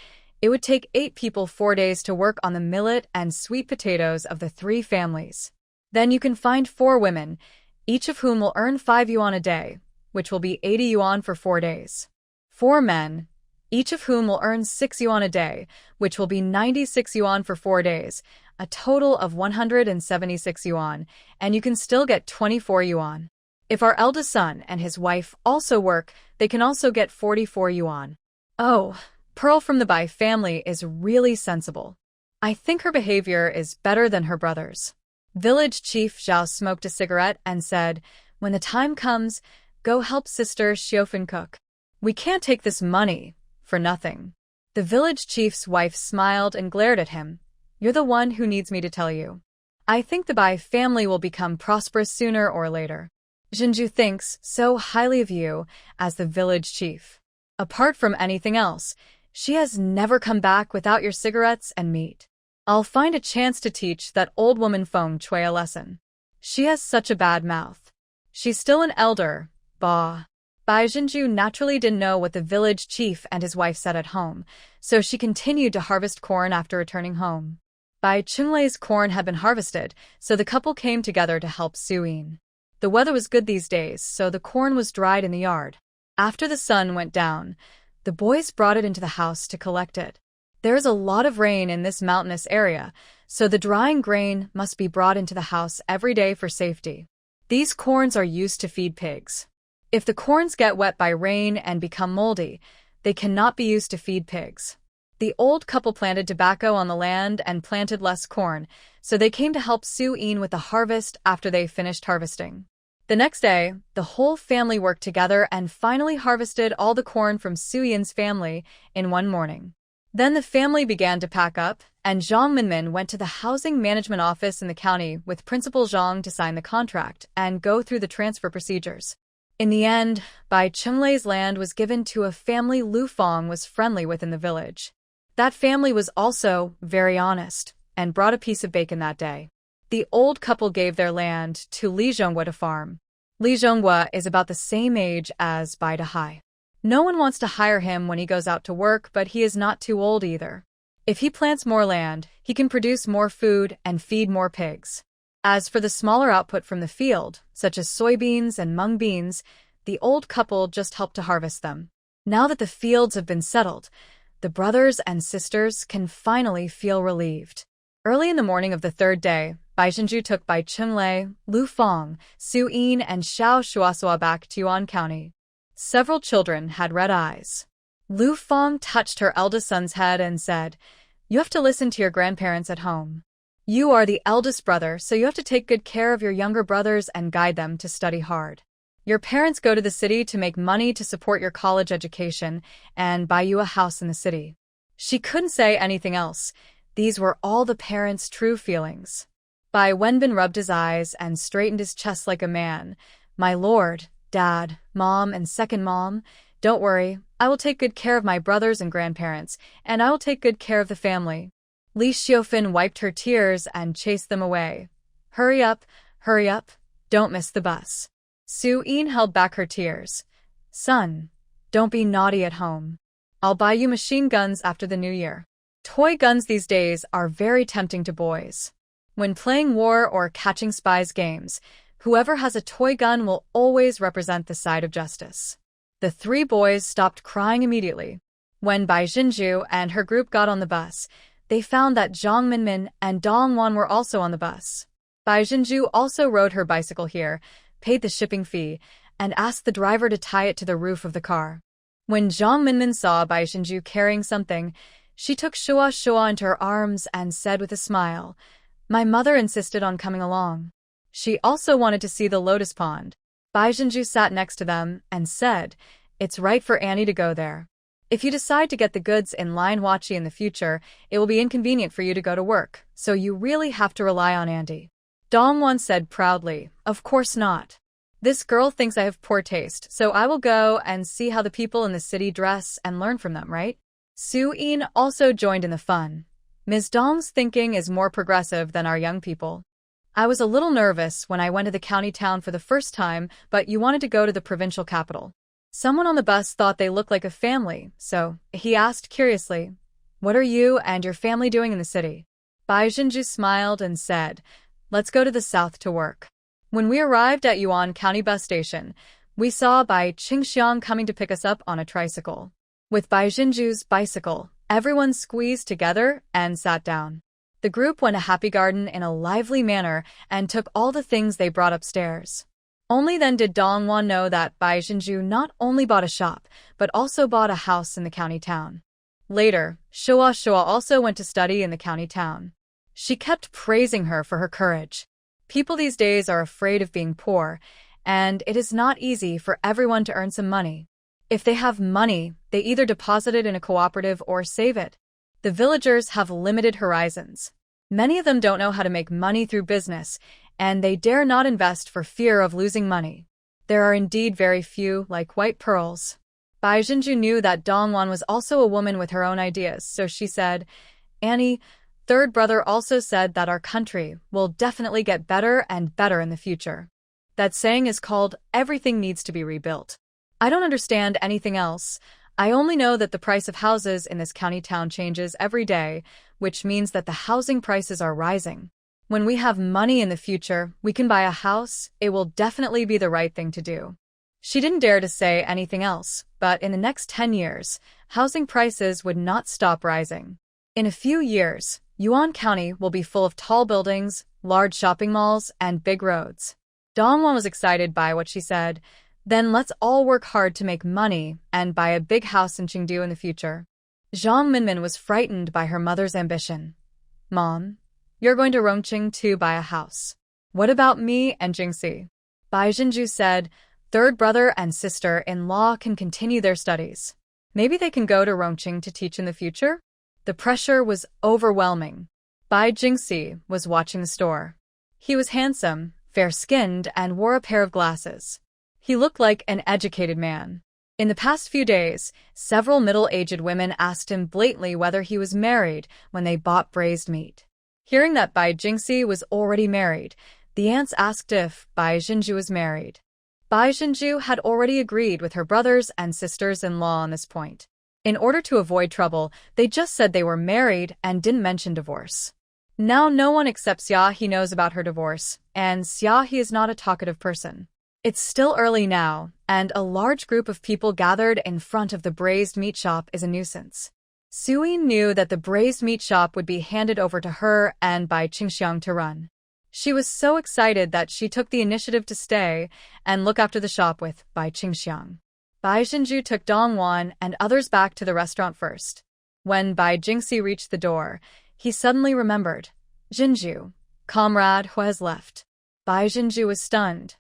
It would take 8 people 4 days to work on the millet and sweet potatoes of the 3 families. Then you can find 4 women, each of whom will earn 5 yuan a day, which will be 80 yuan for 4 days. 4 men, each of whom will earn 6 yuan a day, which will be 96 yuan for 4 days, a total of 176 yuan, and you can still get 24 yuan. If our eldest son and his wife also work, they can also get 44 yuan. Oh, Pearl from the Bai family is really sensible. I think her behavior is better than her brother's. Village Chief Zhao smoked a cigarette and said, "When the time comes, go help Sister Xiaofan cook. We can't take this money for nothing." The village chief's wife smiled and glared at him. "You're the one who needs me to tell you. I think the Bai family will become prosperous sooner or later. Jinju thinks so highly of you as the village chief. Apart from anything else, she has never come back without your cigarettes and meat. I'll find a chance to teach that old woman Feng Chui a lesson. She has such a bad mouth. She's still an elder, bah." Bai Jinju naturally didn't know what the village chief and his wife said at home, so she continued to harvest corn after returning home. Bai Chunlei's corn had been harvested, so the couple came together to help Suyin. The weather was good these days, so the corn was dried in the yard. After the sun went down, the boys brought it into the house to collect it. There is a lot of rain in this mountainous area, so the drying grain must be brought into the house every day for safety. These corns are used to feed pigs. If the corns get wet by rain and become moldy, they cannot be used to feed pigs. The old couple planted tobacco on the land and planted less corn, so they came to help Suyin with the harvest after they finished harvesting. The next day, the whole family worked together and finally harvested all the corn from Suyin's family in one morning. Then the family began to pack up, and Zhang Minmin went to the housing management office in the county with Principal Zhang to sign the contract and go through the transfer procedures. In the end, Bai Chenglei's land was given to a family Lu Fong was friendly with in the village. That family was also very honest and brought a piece of bacon that day. The old couple gave their land to Li Zhonghua to farm. Li Zhonghua is about the same age as Bai Dahai. No one wants to hire him when he goes out to work, but he is not too old either. If he plants more land, he can produce more food and feed more pigs. As for the smaller output from the field, such as soybeans and mung beans, the old couple just helped to harvest them. Now that the fields have been settled, the brothers and sisters can finally feel relieved. Early in the morning of the third day, Bai Zhenju took Bai Chenglei, Lu Fong, Su Yin, and Xiao Shuasua back to Yuan County. Several children had red eyes. Lu Fong touched her eldest son's head and said, "You have to listen to your grandparents at home. You are the eldest brother, so you have to take good care of your younger brothers and guide them to study hard. Your parents go to the city to make money to support your college education and buy you a house in the city." She couldn't say anything else. These were all the parents' true feelings. Bai Wenbin rubbed his eyes and straightened his chest like a man. "My lord, Dad, Mom, and second mom, don't worry, I will take good care of my brothers and grandparents, and I will take good care of the family." Li Xiaofin wiped her tears and chased them away. Hurry up, don't miss the bus." Su Yin held back her tears. "Son, don't be naughty at home. I'll buy you machine guns after the new year." Toy guns these days are very tempting to boys. When playing war or catching spies games, whoever has a toy gun will always represent the side of justice. The three boys stopped crying immediately. When Bai Zhenju and her group got on the bus, they found that Zhang Minmin and Dong Wan were also on the bus. Bai Zhenju also rode her bicycle here, paid the shipping fee, and asked the driver to tie it to the roof of the car. When Zhang Minmin saw Bai Zhenju carrying something, she took Shua into her arms and said with a smile, "My mother insisted on coming along." She also wanted to see the lotus pond. Bai Zhenju sat next to them and said, "It's right for Annie to go there. If you decide to get the goods in Linewachi in the future, it will be inconvenient for you to go to work, so you really have to rely on Andy." Dongwon said proudly, "Of course not. This girl thinks I have poor taste, so I will go and see how the people in the city dress and learn from them, right?" Su Yin also joined in the fun. "Ms. Dong's thinking is more progressive than our young people. I was a little nervous when I went to the county town for the first time, but you wanted to go to the provincial capital. Someone on the bus thought they looked like a family, so he asked curiously, 'What are you and your family doing in the city?' Bai Zhenju smiled and said, 'Let's go to the south to work.' When we arrived at Yuan County bus station, we saw Bai Qingxiang coming to pick us up on a tricycle. With Bai Zhenju's bicycle, everyone squeezed together and sat down. The group went to Happy Garden in a lively manner and took all the things they brought upstairs. Only then did Dongwon know that Bai Zhenju not only bought a shop, but also bought a house in the county town. Later, Shua also went to study in the county town. She kept praising her for her courage. People these days are afraid of being poor, and it is not easy for everyone to earn some money. If they have money, they either deposit it in a cooperative or save it. The villagers have limited horizons. Many of them don't know how to make money through business, and they dare not invest for fear of losing money. There are indeed very few, like white pearls. Bai Zhenju knew that Dongwon was also a woman with her own ideas, so she said, "Annie, third brother also said that our country will definitely get better and better in the future. That saying is called, 'Everything needs to be rebuilt.' I don't understand anything else. I only know that the price of houses in this county town changes every day, which means that the housing prices are rising. When we have money in the future, we can buy a house. It will definitely be the right thing to do." She didn't dare to say anything else, but in the next 10 years, housing prices would not stop rising. In a few years, Yuan County will be full of tall buildings, large shopping malls, and big roads. Dongwon was excited by what she said. "Then let's all work hard to make money and buy a big house in Chengdu in the future." Zhang Minmin was frightened by her mother's ambition. "Mom, you're going to Rongqing to buy a house. What about me and Jingxi?" Bai Zhenju said, "Third brother and sister-in-law can continue their studies. Maybe they can go to Rongqing to teach in the future?" The pressure was overwhelming. Bai Jingxi was watching the store. He was handsome, fair-skinned, and wore a pair of glasses. He looked like an educated man. In the past few days, several middle-aged women asked him blatantly whether he was married when they bought braised meat. Hearing that Bai Jingxi was already married, the aunts asked if Bai Jinju was married. Bai Jinju had already agreed with her brothers and sisters-in-law on this point. In order to avoid trouble, they just said they were married and didn't mention divorce. Now no one except Xia He knows about her divorce, and Xia He is not a talkative person. It's still early now, and a large group of people gathered in front of the braised meat shop is a nuisance. Sui knew that the braised meat shop would be handed over to her and Bai Qingxiang to run. She was so excited that she took the initiative to stay and look after the shop with Bai Qingxiang. Bai Jinju took Dongwan and others back to the restaurant first. When Bai Jingxi reached the door, he suddenly remembered. Jinju, comrade who has left. Bai Jinju was stunned.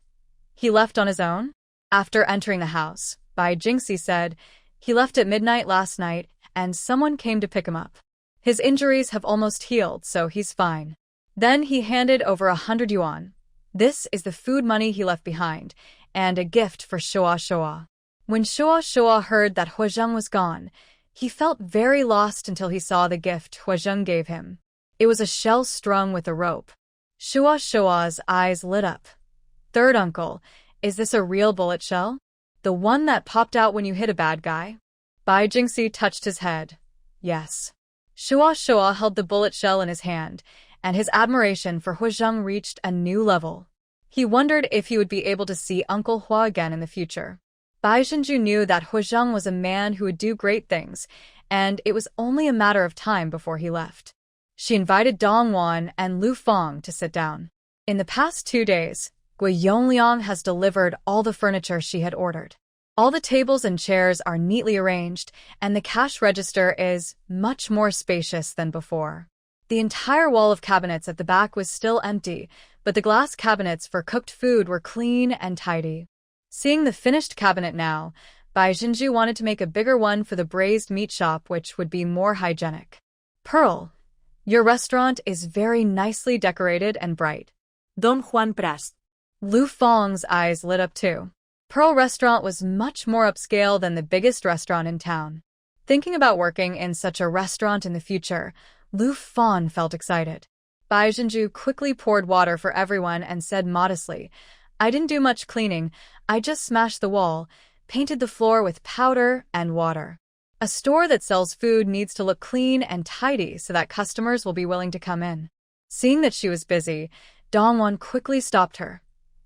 He left on his own? After entering the house, Bai Jingxi said, he left at midnight last night and someone came to pick him up. His injuries have almost healed, so he's fine. Then he handed over 100 yuan. This is the food money he left behind, and a gift for Shoa Shoa. When Shoa Shoa heard that Huazheng was gone, he felt very lost until he saw the gift Huazheng gave him. It was a shell strung with a rope. Shoa Shoa's eyes lit up. Third uncle, is this a real bullet shell? The one that popped out when you hit a bad guy? Bai Jingxi touched his head. Yes. Shoa Shoa held the bullet shell in his hand, and his admiration for Huazheng reached a new level. He wondered if he would be able to see Uncle Hua again in the future. Bai Jinju knew that Huazheng was a man who would do great things, and it was only a matter of time before he left. She invited Dongwan and Lu Feng to sit down. In the past 2 days, Gui Yongliang has delivered all the furniture she had ordered. All the tables and chairs are neatly arranged, and the cash register is much more spacious than before. The entire wall of cabinets at the back was still empty, but the glass cabinets for cooked food were clean and tidy. Seeing the finished cabinet now, Bai Jinju wanted to make a bigger one for the braised meat shop, which would be more hygienic. Pearl, your restaurant is very nicely decorated and bright. Don Juan Pras. Lu Feng's eyes lit up too. Pearl Restaurant was much more upscale than the biggest restaurant in town. Thinking about working in such a restaurant in the future, Lu Feng felt excited. Bai Jinju quickly poured water for everyone and said modestly, I didn't do much cleaning, I just smashed the wall, painted the floor with powder and water. A store that sells food needs to look clean and tidy so that customers will be willing to come in. Seeing that she was busy, Dongwon quickly stopped her.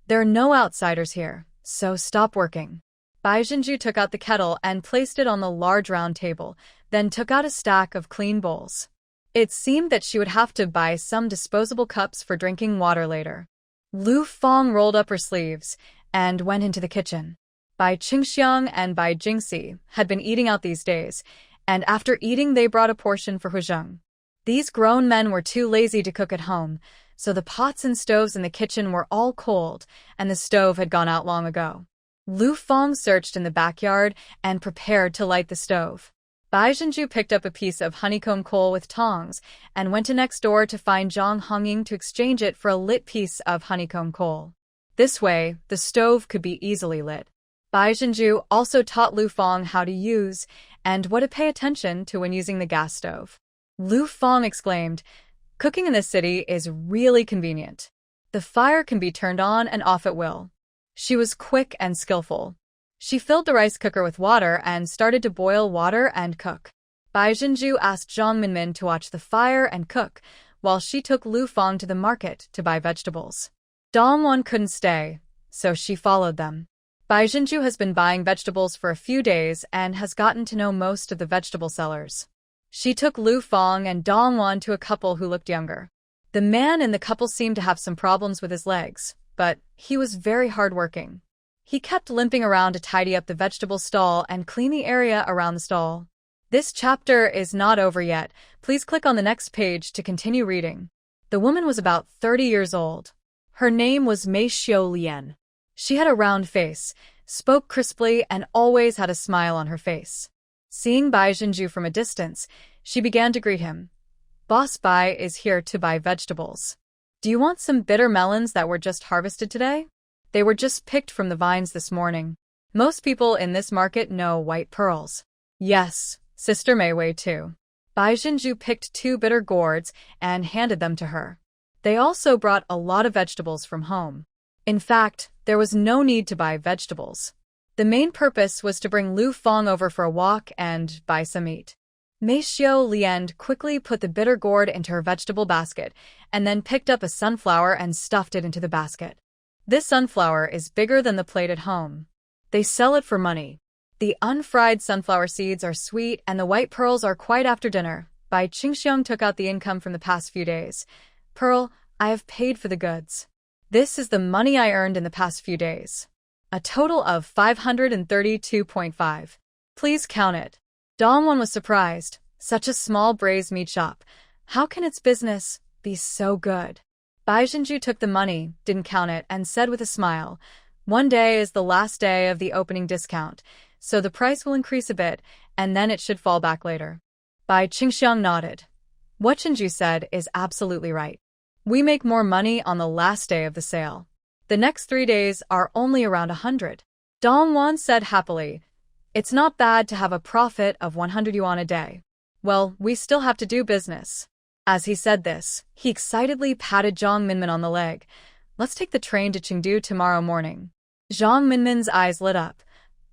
There are no outsiders here, so stop working. Bai Jinju took out the kettle and placed it on the large round table, then took out a stack of clean bowls. It seemed that she would have to buy some disposable cups for drinking water later. Lu Feng rolled up her sleeves and went into the kitchen. Bai Qingxiang and Bai Jingxi had been eating out these days, and after eating they brought a portion for Huazheng. These grown men were too lazy to cook at home, so the pots and stoves in the kitchen were all cold, and the stove had gone out long ago. Lu Feng searched in the backyard and prepared to light the stove. Bai Jinju picked up a piece of honeycomb coal with tongs and went to next door to find Zhang Hongying to exchange it for a lit piece of honeycomb coal. This way, the stove could be easily lit. Bai Jinju also taught Lu Feng how to use and what to pay attention to when using the gas stove. Lu Feng exclaimed, cooking in this city is really convenient. The fire can be turned on and off at will. She was quick and skillful. She filled the rice cooker with water and started to boil water and cook. Bai Jinju asked Zhang Minmin to watch the fire and cook, while she took Lu Feng to the market to buy vegetables. Dongwon couldn't stay, so she followed them. Bai Jinju has been buying vegetables for a few days and has gotten to know most of the vegetable sellers. She took Lu Feng and Dongwon to a couple who looked younger. The man in the couple seemed to have some problems with his legs, but he was very hardworking. He kept limping around to tidy up the vegetable stall and clean the area around the stall. This chapter is not over yet. Please click on the next page to continue reading. The woman was about 30 years old. Her name was Mei Xiulian. She had a round face, spoke crisply, and always had a smile on her face. Seeing Bai Jinju from a distance, She began to greet him. Boss Bai is here to buy vegetables. Do you want some bitter melons that were just harvested today? They were just picked from the vines this morning. Most people in this market know white pearls. Yes, Sister Mei Wei too. Bai Jinju picked 2 bitter gourds and handed them to her. They also brought a lot of vegetables from home. In fact, there was no need to buy vegetables. The main purpose was to bring Lu Fong over for a walk and buy some meat. Mei Xiao Lian quickly put the bitter gourd into her vegetable basket and then picked up a sunflower and stuffed it into the basket. This sunflower is bigger than the plate at home. They sell it for money. The unfried sunflower seeds are sweet and the white pearls are quite after dinner. Bai Qingxiang took out the income from the past few days. Pearl, I have paid for the goods. This is the money I earned in the past few days. A total of 532.5. Please count it. Dongwon was surprised. Such a small braised meat shop. How can its business be so good? Bai Jinju took the money, didn't count it, and said with a smile, "One day is the last day of the opening discount, so the price will increase a bit, and then it should fall back later." Bai Qingxiang nodded. What Jinju said is absolutely right. We make more money on the last day of the sale. The next 3 days are only around 100. Dongwon said happily, "It's not bad to have a profit of 100 yuan a day. Well, we still have to do business." As he said this, he excitedly patted Zhang Minmin on the leg. "Let's take the train to Chengdu tomorrow morning." Zhang Minmin's eyes lit up.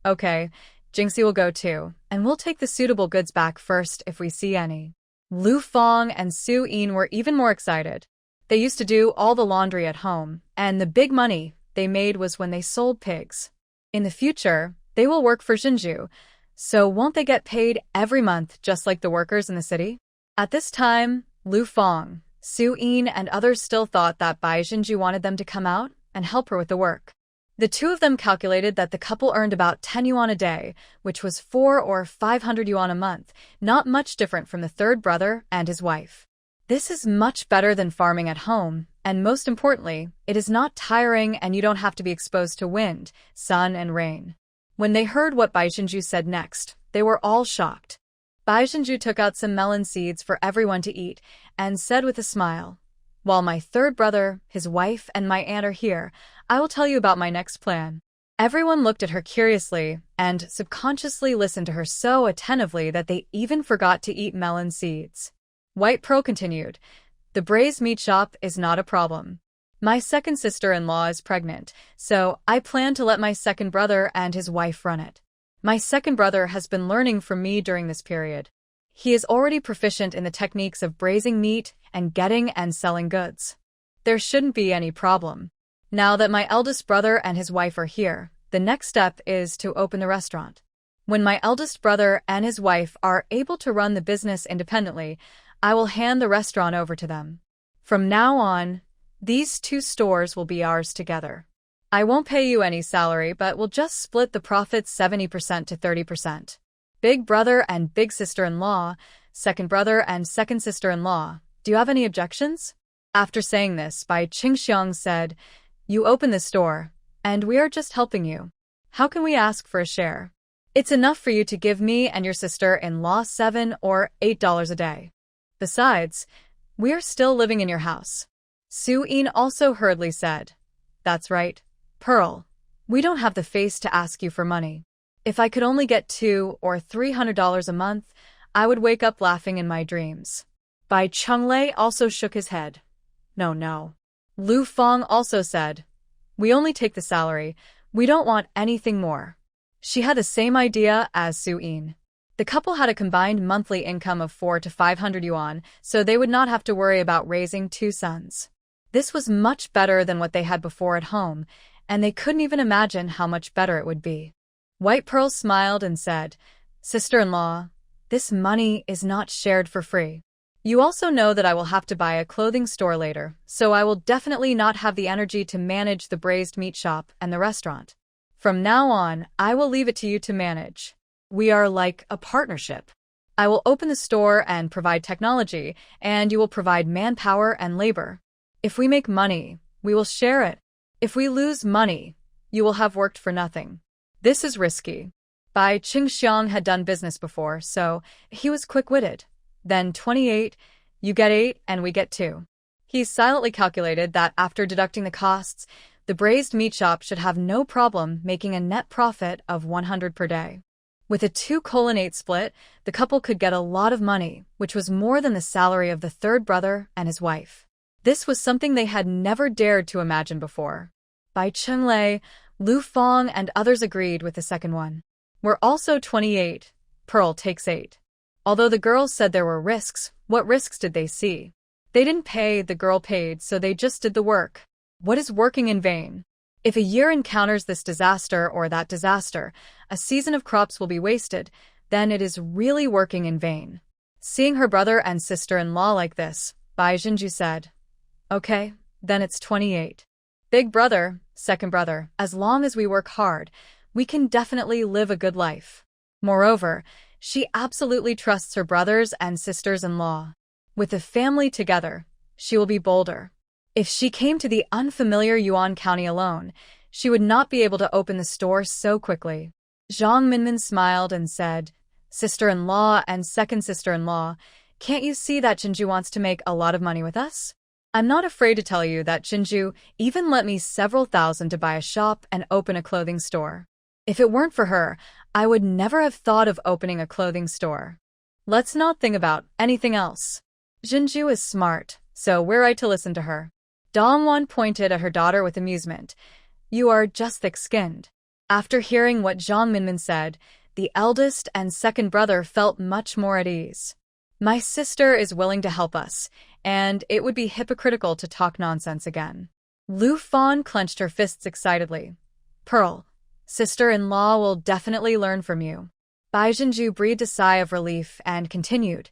"Okay, Jingxi will go too, and we'll take the suitable goods back first if we see any." Lu Fong and Su Yin were even more excited. They used to do all the laundry at home, and the big money they made was when they sold pigs. In the future, they will work for Jinju, so won't they get paid every month just like the workers in the city? At this time, Lu Fong, Su Yin, and others still thought that Bai Jinju wanted them to come out and help her with the work. The two of them calculated that the couple earned about 10 yuan a day, which was 400 or 500 yuan a month, not much different from the third brother and his wife. This is much better than farming at home, and most importantly, it is not tiring and you don't have to be exposed to wind, sun, and rain. When they heard what Bai Jinju said next, they were all shocked. Bai Jinju took out some melon seeds for everyone to eat and said with a smile, "While my third brother, his wife, and my aunt are here, I will tell you about my next plan." Everyone looked at her curiously and subconsciously listened to her so attentively that they even forgot to eat melon seeds. White Pearl continued, "The braised meat shop is not a problem. My second sister-in-law is pregnant, so I plan to let my second brother and his wife run it. My second brother has been learning from me during this period. He is already proficient in the techniques of braising meat and getting and selling goods. There shouldn't be any problem. Now that my eldest brother and his wife are here, the next step is to open the restaurant. When my eldest brother and his wife are able to run the business independently, I will hand the restaurant over to them. From now on, these 2 stores will be ours together. I won't pay you any salary, but we'll just split the profits 70% to 30%. Big brother and big sister-in-law, second brother and second sister-in-law, do you have any objections?" After saying this, Bai Qingxiang said, "You open the store, and we are just helping you. How can we ask for a share? It's enough for you to give me and your sister-in-law $7 or $8 a day. Besides, we are still living in your house." Su Yin also hurriedly said, "That's right, Pearl. We don't have the face to ask you for money. If I could only get $200 or $300 a month, I would wake up laughing in my dreams." Bai Chunglei also shook his head. No. Lu Fong also said, "We only take the salary. We don't want anything more." She had the same idea as Su Yin. The couple had a combined monthly income of 400 to 500 yuan, so they would not have to worry about raising 2 sons. This was much better than what they had before at home, and they couldn't even imagine how much better it would be. White Pearl smiled and said, "Sister-in-law, this money is not shared for free. You also know that I will have to buy a clothing store later, so I will definitely not have the energy to manage the braised meat shop and the restaurant. From now on, I will leave it to you to manage. We are like a partnership. I will open the store and provide technology, and you will provide manpower and labor. If we make money, we will share it. If we lose money, you will have worked for nothing. This is risky." Bai Qingxiang had done business before, so he was quick-witted. Then 28, you get 8 and we get 2. He silently calculated that after deducting the costs, the braised meat shop should have no problem making a net profit of 100 per day. With a 2:8 split, the couple could get a lot of money, which was more than the salary of the third brother and his wife. This was something they had never dared to imagine before. Bai Chunlei, Lu Fong, and others agreed with the second one. We're also 28. Pearl takes 8. Although the girls said there were risks, what risks did they see? They didn't pay, the girl paid, so they just did the work. What is working in vain? If a year encounters this disaster or that disaster, a season of crops will be wasted, then it is really working in vain. Seeing her brother and sister-in-law like this, Bai Jinju said, Okay, then it's 28. Big brother, second brother, as long as we work hard, we can definitely live a good life. Moreover, she absolutely trusts her brothers and sisters-in-law. With the family together, she will be bolder. If she came to the unfamiliar Yuan County alone, she would not be able to open the store so quickly. Zhang Minmin smiled and said, Sister-in-law and second sister-in-law, can't you see that Jinju wants to make a lot of money with us? I'm not afraid to tell you that Jinju even lent me several thousand to buy a shop and open a clothing store. If it weren't for her, I would never have thought of opening a clothing store. Let's not think about anything else. Jinju is smart, so we're right to listen to her. Dongwon pointed at her daughter with amusement. You are just thick-skinned. After hearing what Zhang Minmin said, the eldest and second brother felt much more at ease. My sister is willing to help us, and it would be hypocritical to talk nonsense again. Lu Fan clenched her fists excitedly. Pearl, sister-in-law will definitely learn from you. Bai Jinju breathed a sigh of relief and continued.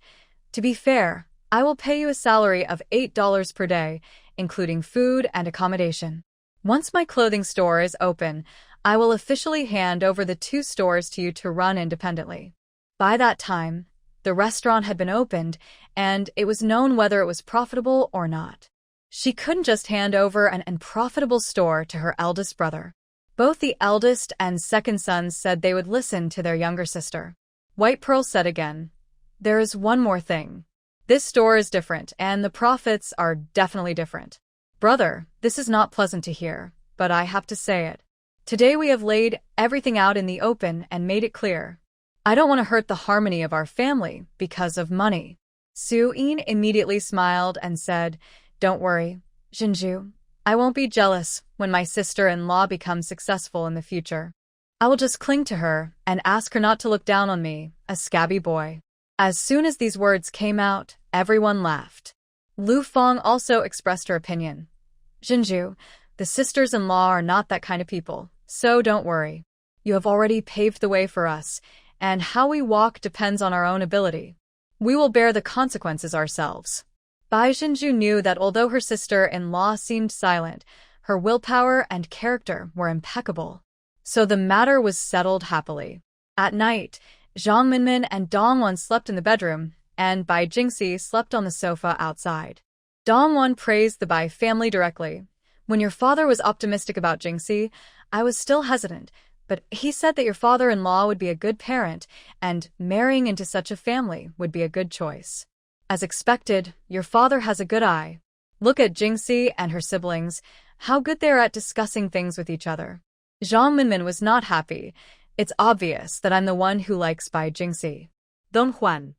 To be fair, I will pay you a salary of $8 per day, including food and accommodation. Once my clothing store is open, I will officially hand over the 2 stores to you to run independently. By that time, the restaurant had been opened, and it was known whether it was profitable or not. She couldn't just hand over an unprofitable store to her eldest brother. Both the eldest and second sons said they would listen to their younger sister. White Pearl said again, There is one more thing. This store is different, and the profits are definitely different. Brother, this is not pleasant to hear, but I have to say it. Today we have laid everything out in the open and made it clear. I don't want to hurt the harmony of our family because of money. Su Yin immediately smiled and said, Don't worry, Jinju. I won't be jealous when my sister-in-law becomes successful in the future. I will just cling to her and ask her not to look down on me, a scabby boy. As soon as these words came out, everyone laughed. Lu Fong also expressed her opinion. Jinju, the sisters-in-law are not that kind of people, so don't worry. You have already paved the way for us, and how we walk depends on our own ability. We will bear the consequences ourselves. Bai Jinju knew that although her sister-in-law seemed silent, her willpower and character were impeccable. So the matter was settled happily. At night, Zhang Minmin and Dongwon slept in the bedroom, and Bai Jingxi slept on the sofa outside. Dongwon praised the Bai family directly. When your father was optimistic about Jingxi, I was still hesitant, but he said that your father-in-law would be a good parent, and marrying into such a family would be a good choice. As expected, your father has a good eye. Look at Jingxi and her siblings, how good they are at discussing things with each other. Zhang Minmin was not happy. It's obvious that I'm the one who likes Bai Jingxi. Don Juan.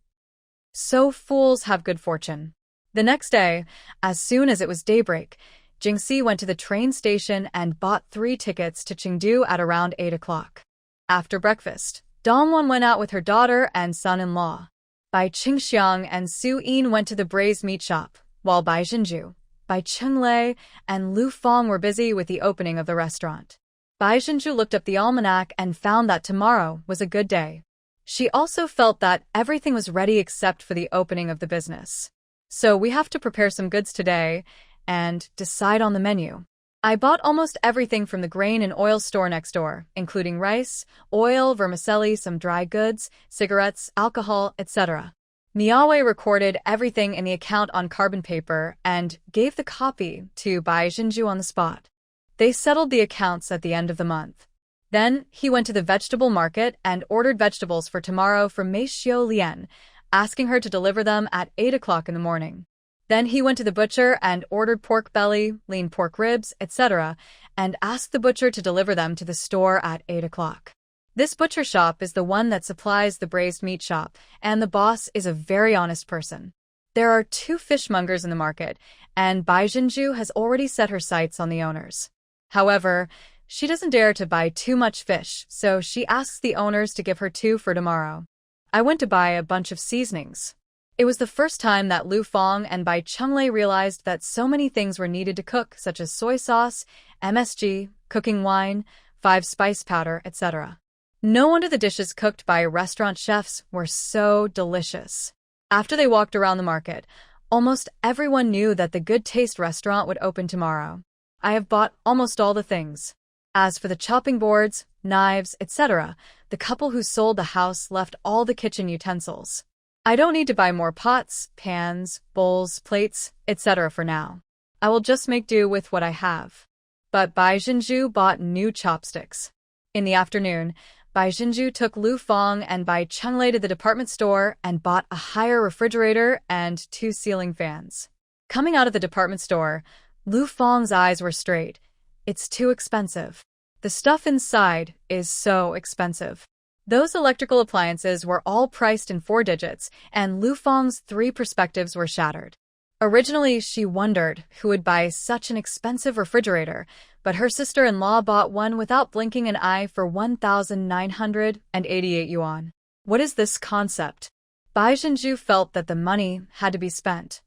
So fools have good fortune. The next day, as soon as it was daybreak, Jingxi went to the train station and bought 3 tickets to Chengdu at around 8 o'clock. After breakfast, Dongwon went out with her daughter and son-in-law. Bai Qingxiang and Su Yin went to the braised meat shop, while Bai Jinju, Bai Chunlei, and Lu Fong were busy with the opening of the restaurant. Bai Jinju looked up the almanac and found that tomorrow was a good day. She also felt that everything was ready except for the opening of the business. So we have to prepare some goods today and decide on the menu. I bought almost everything from the grain and oil store next door, including rice, oil, vermicelli, some dry goods, cigarettes, alcohol, etc. Miaowei recorded everything in the account on carbon paper and gave the copy to Bai Jinju on the spot. They settled the accounts at the end of the month. Then he went to the vegetable market and ordered vegetables for tomorrow from Mei Xiao Lian, asking her to deliver them at 8 o'clock in the morning. Then he went to the butcher and ordered pork belly, lean pork ribs, etc., and asked the butcher to deliver them to the store at 8 o'clock. This butcher shop is the one that supplies the braised meat shop, and the boss is a very honest person. There are 2 fishmongers in the market, and Bai Jinju has already set her sights on the owners. However, she doesn't dare to buy too much fish, so she asks the owners to give her 2 for tomorrow. I went to buy a bunch of seasonings. It was the first time that Lu Fong and Bai Chunglei realized that so many things were needed to cook, such as soy sauce, MSG, cooking wine, 5 spice powder, etc. No wonder the dishes cooked by restaurant chefs were so delicious. After they walked around the market, almost everyone knew that the Good Taste restaurant would open tomorrow. I have bought almost all the things. As for the chopping boards, knives, etc., the couple who sold the house left all the kitchen utensils. I don't need to buy more pots, pans, bowls, plates, etc. for now. I will just make do with what I have. But Bai Jinju bought new chopsticks. In the afternoon, Bai Jinju took Lu Fong and Bai Chunglei to the department store and bought a higher refrigerator and 2 ceiling fans. Coming out of the department store, Lu Fong's eyes were straight. It's too expensive. The stuff inside is so expensive. Those electrical appliances were all priced in 4 digits, and Lu Fong's 3 perspectives were shattered. Originally, she wondered who would buy such an expensive refrigerator, but her sister-in-law bought one without blinking an eye for 1,988 yuan. What is this concept? Bai Jinju felt that the money had to be spent.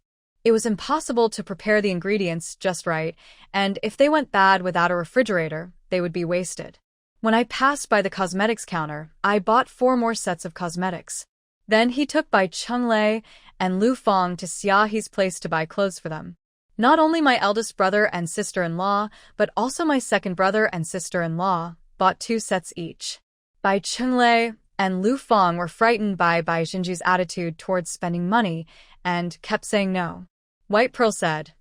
It was impossible to prepare the ingredients just right, and if they went bad without a refrigerator, they would be wasted. When I passed by the cosmetics counter, I bought 4 more sets of cosmetics. Then he took Bai Chunglei and Lu Fong to Xiaohe's place to buy clothes for them. Not only my eldest brother and sister-in-law, but also my second brother and sister-in-law bought 2 sets each. Bai Chunglei and Lu Fong were frightened by Bai Jinju's attitude towards spending money and kept saying no. White Pearl said,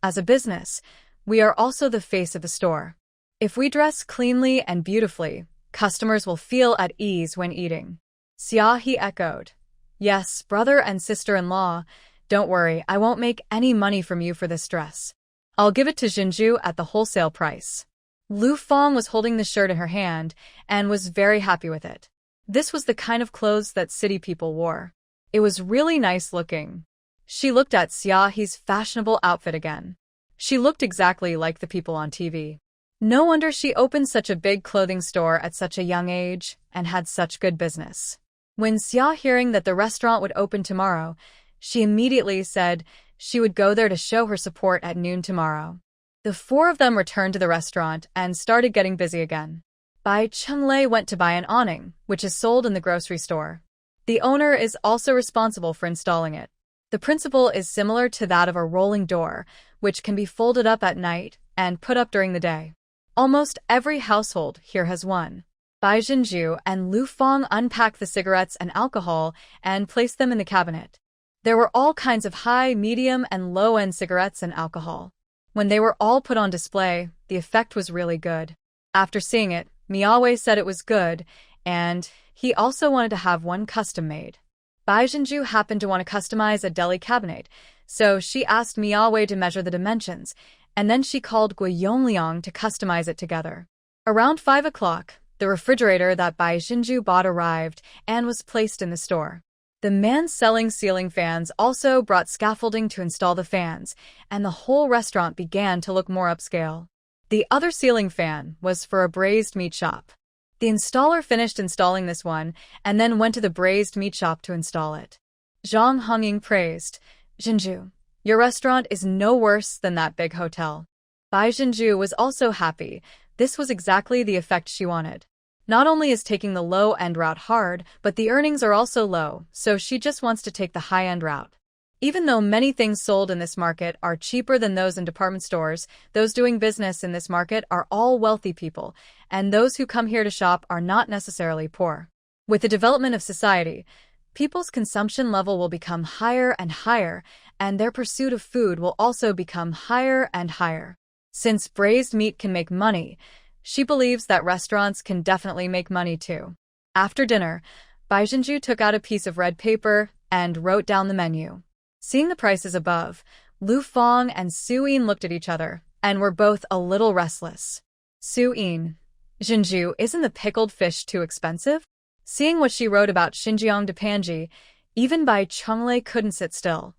"As a business, we are also the face of the store. If we dress cleanly and beautifully, customers will feel at ease when eating." Xiaohe echoed, "Yes, brother and sister-in-law, don't worry, I won't make any money from you for this dress. I'll give it to Jinju at the wholesale price." Lu Fong was holding the shirt in her hand and was very happy with it. This was the kind of clothes that city people wore. It was really nice looking. She looked at Xiaohe's fashionable outfit again. She looked exactly like the people on TV. No wonder she opened such a big clothing store at such a young age and had such good business. When Xia hearing that the restaurant would open tomorrow, she immediately said she would go there to show her support at noon tomorrow. The 4 of them returned to the restaurant and started getting busy again. Bai Chunglei went to buy an awning, which is sold in the grocery store. The owner is also responsible for installing it. The principle is similar to that of a rolling door, which can be folded up at night and put up during the day. Almost every household here has one. Bai Jinju and Lu Fong unpacked the cigarettes and alcohol and placed them in the cabinet. There were all kinds of high, medium, and low-end cigarettes and alcohol. When they were all put on display, the effect was really good. After seeing it, Miaowei said it was good, and he also wanted to have one custom-made. Bai Jinju happened to want to customize a deli cabinet, so she asked Miaowei to measure the dimensions, and then she called Gui Yongliang to customize it together. Around 5 o'clock, the refrigerator that Bai Jinju bought arrived and was placed in the store. The man selling ceiling fans also brought scaffolding to install the fans, and the whole restaurant began to look more upscale. The other ceiling fan was for a braised meat shop. The installer finished installing this one and then went to the braised meat shop to install it. Zhang Hongying praised, "Jinju, your restaurant is no worse than that big hotel." Bai Jinju was also happy. This was exactly the effect she wanted. Not only is taking the low-end route hard, but the earnings are also low, so she just wants to take the high-end route. Even though many things sold in this market are cheaper than those in department stores, those doing business in this market are all wealthy people, and those who come here to shop are not necessarily poor. With the development of society, people's consumption level will become higher and higher, and their pursuit of food will also become higher and higher. Since braised meat can make money, she believes that restaurants can definitely make money too. After dinner, Bai Jinju took out a piece of red paper and wrote down the menu. Seeing the prices above, Lu Fong and Su Yin looked at each other and were both a little restless. Su Yin, Jinju, isn't the pickled fish too expensive? Seeing what she wrote about Xinjiang Depanji, even Bai Chunglei couldn't sit still.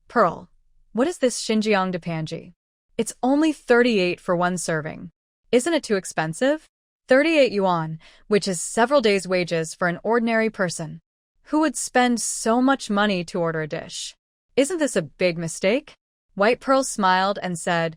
Pearl, what is this Xinjiang Depanji? It's only 38 for one serving. Isn't it too expensive? 38 yuan, which is several days' wages for an ordinary person. Who would spend so much money to order a dish? Isn't this a big mistake? White Pearl smiled and said,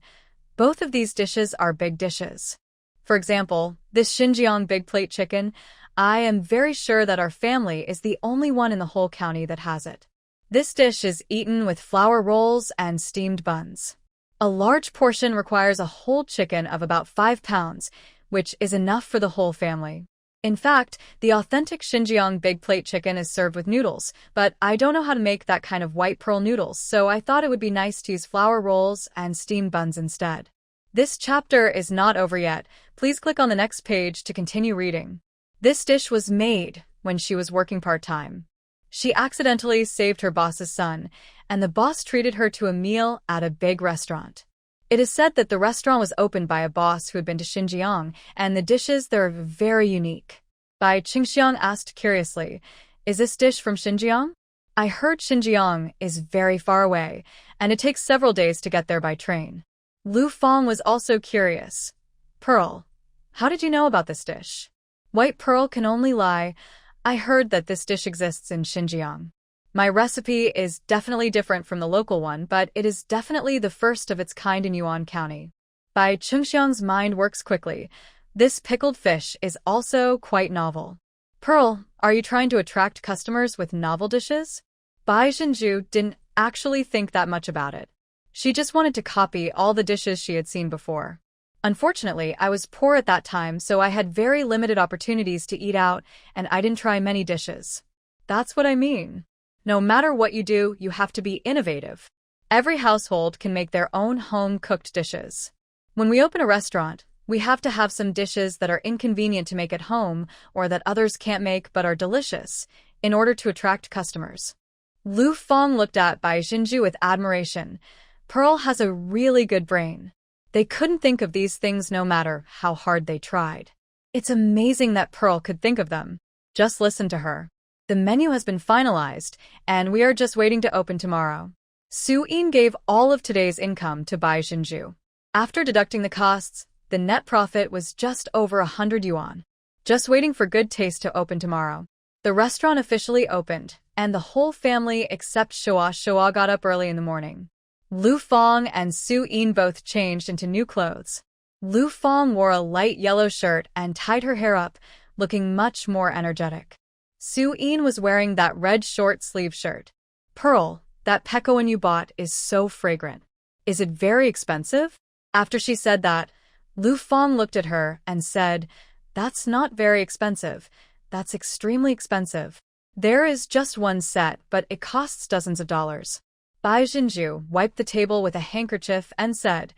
both of these dishes are big dishes. For example, this Xinjiang big plate chicken, I am very sure that our family is the only one in the whole county that has it. This dish is eaten with flour rolls and steamed buns. A large portion requires a whole chicken of about 5 pounds, which is enough for the whole family. In fact, the authentic Xinjiang big plate chicken is served with noodles, but I don't know how to make that kind of White Pearl noodles, so I thought it would be nice to use flour rolls and steamed buns instead. This chapter is not over yet. Please click on the next page to continue reading. This dish was made when she was working part-time. She accidentally saved her boss's son, and the boss treated her to a meal at a big restaurant. It is said that the restaurant was opened by a boss who had been to Xinjiang, and the dishes there are very unique. Bai Qingxiang asked curiously, is this dish from Xinjiang? I heard Xinjiang is very far away, and it takes several days to get there by train. Lu Fong was also curious. Pearl, how did you know about this dish? White Pearl can only lie. I heard that this dish exists in Xinjiang. My recipe is definitely different from the local one, but it is definitely the first of its kind in Yuan County. Bai Chungxiang's mind works quickly. This pickled fish is also quite novel. Pearl, are you trying to attract customers with novel dishes? Bai Zhenju didn't actually think that much about it. She just wanted to copy all the dishes she had seen before. Unfortunately, I was poor at that time, so I had very limited opportunities to eat out, and I didn't try many dishes. That's what I mean. No matter what you do, you have to be innovative. Every household can make their own home-cooked dishes. When we open a restaurant, we have to have some dishes that are inconvenient to make at home or that others can't make but are delicious, in order to attract customers. Lu Fong looked at Bai Zhenju with admiration. Pearl has a really good brain. They couldn't think of these things no matter how hard they tried. It's amazing that Pearl could think of them. Just listen to her. The menu has been finalized, and we are just waiting to open tomorrow. Su Yin gave all of today's income to Bai Zhenju. After deducting the costs, the net profit was just over 100 yuan. Just waiting for good taste to open tomorrow. The restaurant officially opened, and the whole family except Shua got up early in the morning. Lu Fong and Su Yin both changed into new clothes. Lu Fong wore a light yellow shirt and tied her hair up, looking much more energetic. Su Yin was wearing that red short-sleeve shirt. Pearl, that pekoin you bought is so fragrant. Is it very expensive? After she said that, Lu Fong looked at her and said, that's not very expensive. That's extremely expensive. There is just one set, but it costs dozens of dollars. Bai Zhenju wiped the table with a handkerchief and said,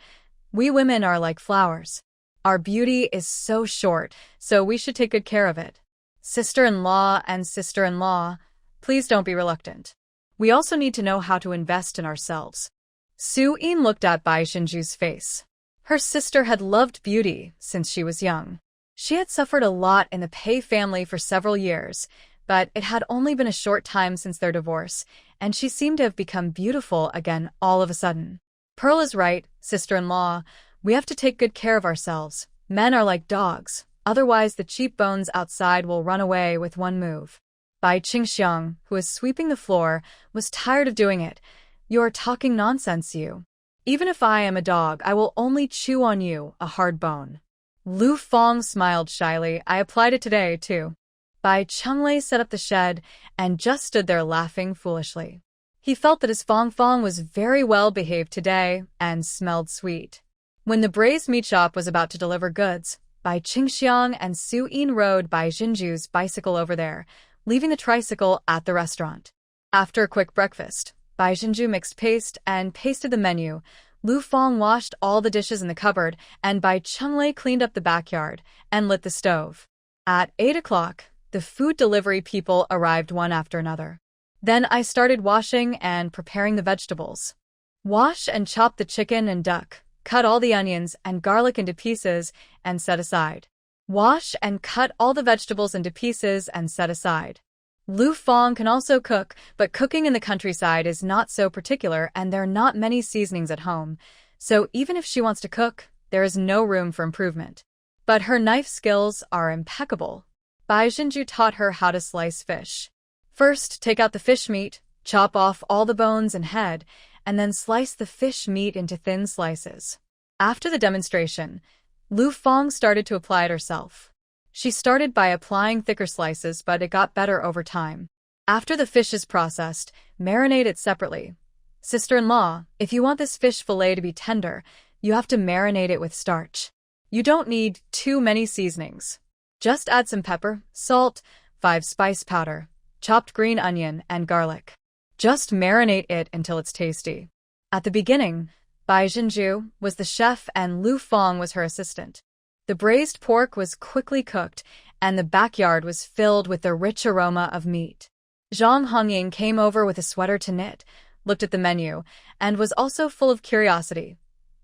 we women are like flowers. Our beauty is so short, so we should take good care of it. Sister-in-law and sister-in-law, please don't be reluctant. We also need to know how to invest in ourselves. Su Yin looked at Bai Zhenju's face. Her sister had loved beauty since she was young. She had suffered a lot in the Pei family for several years, but it had only been a short time since their divorce, and she seemed to have become beautiful again all of a sudden. Pearl is right, sister-in-law. We have to take good care of ourselves. Men are like dogs. Otherwise, the cheap bones outside will run away with one move. Bai Qingxiang, who was sweeping the floor, was tired of doing it. You're talking nonsense, you. Even if I am a dog, I will only chew on you, a hard bone. Lu Fong smiled shyly. I applied it today, too. Bai Chunglei set up the shed and just stood there laughing foolishly. He felt that his Fong Fong was very well behaved today and smelled sweet. When the braised meat shop was about to deliver goods, Bai Qingxiang and Su Yin rode Bai Zhenju's bicycle over there, leaving the tricycle at the restaurant. After a quick breakfast, Bai Zhenju mixed paste and pasted the menu. Lu Fong washed all the dishes in the cupboard, and Bai Chunglei cleaned up the backyard and lit the stove. At 8 o'clock, the food delivery people arrived one after another. Then I started washing and preparing the vegetables. Wash and chop the chicken and duck, cut all the onions and garlic into pieces and set aside. Wash and cut all the vegetables into pieces and set aside. Lu Fong can also cook, but cooking in the countryside is not so particular and there are not many seasonings at home, so even if she wants to cook, there is no room for improvement. But her knife skills are impeccable. Bai Jinju taught her how to slice fish. First, take out the fish meat, chop off all the bones and head, and then slice the fish meat into thin slices. After the demonstration, Lu Fong started to apply it herself. She started by applying thicker slices, but it got better over time. After the fish is processed, marinate it separately. Sister-in-law, if you want this fish fillet to be tender, you have to marinate it with starch. You don't need too many seasonings. Just add some pepper, salt, 5 spice powder, chopped green onion, and garlic. Just marinate it until it's tasty. At the beginning, Bai Jinju was the chef and Lu Fong was her assistant. The braised pork was quickly cooked, and the backyard was filled with the rich aroma of meat. Zhang Hongying came over with a sweater to knit, looked at the menu, and was also full of curiosity.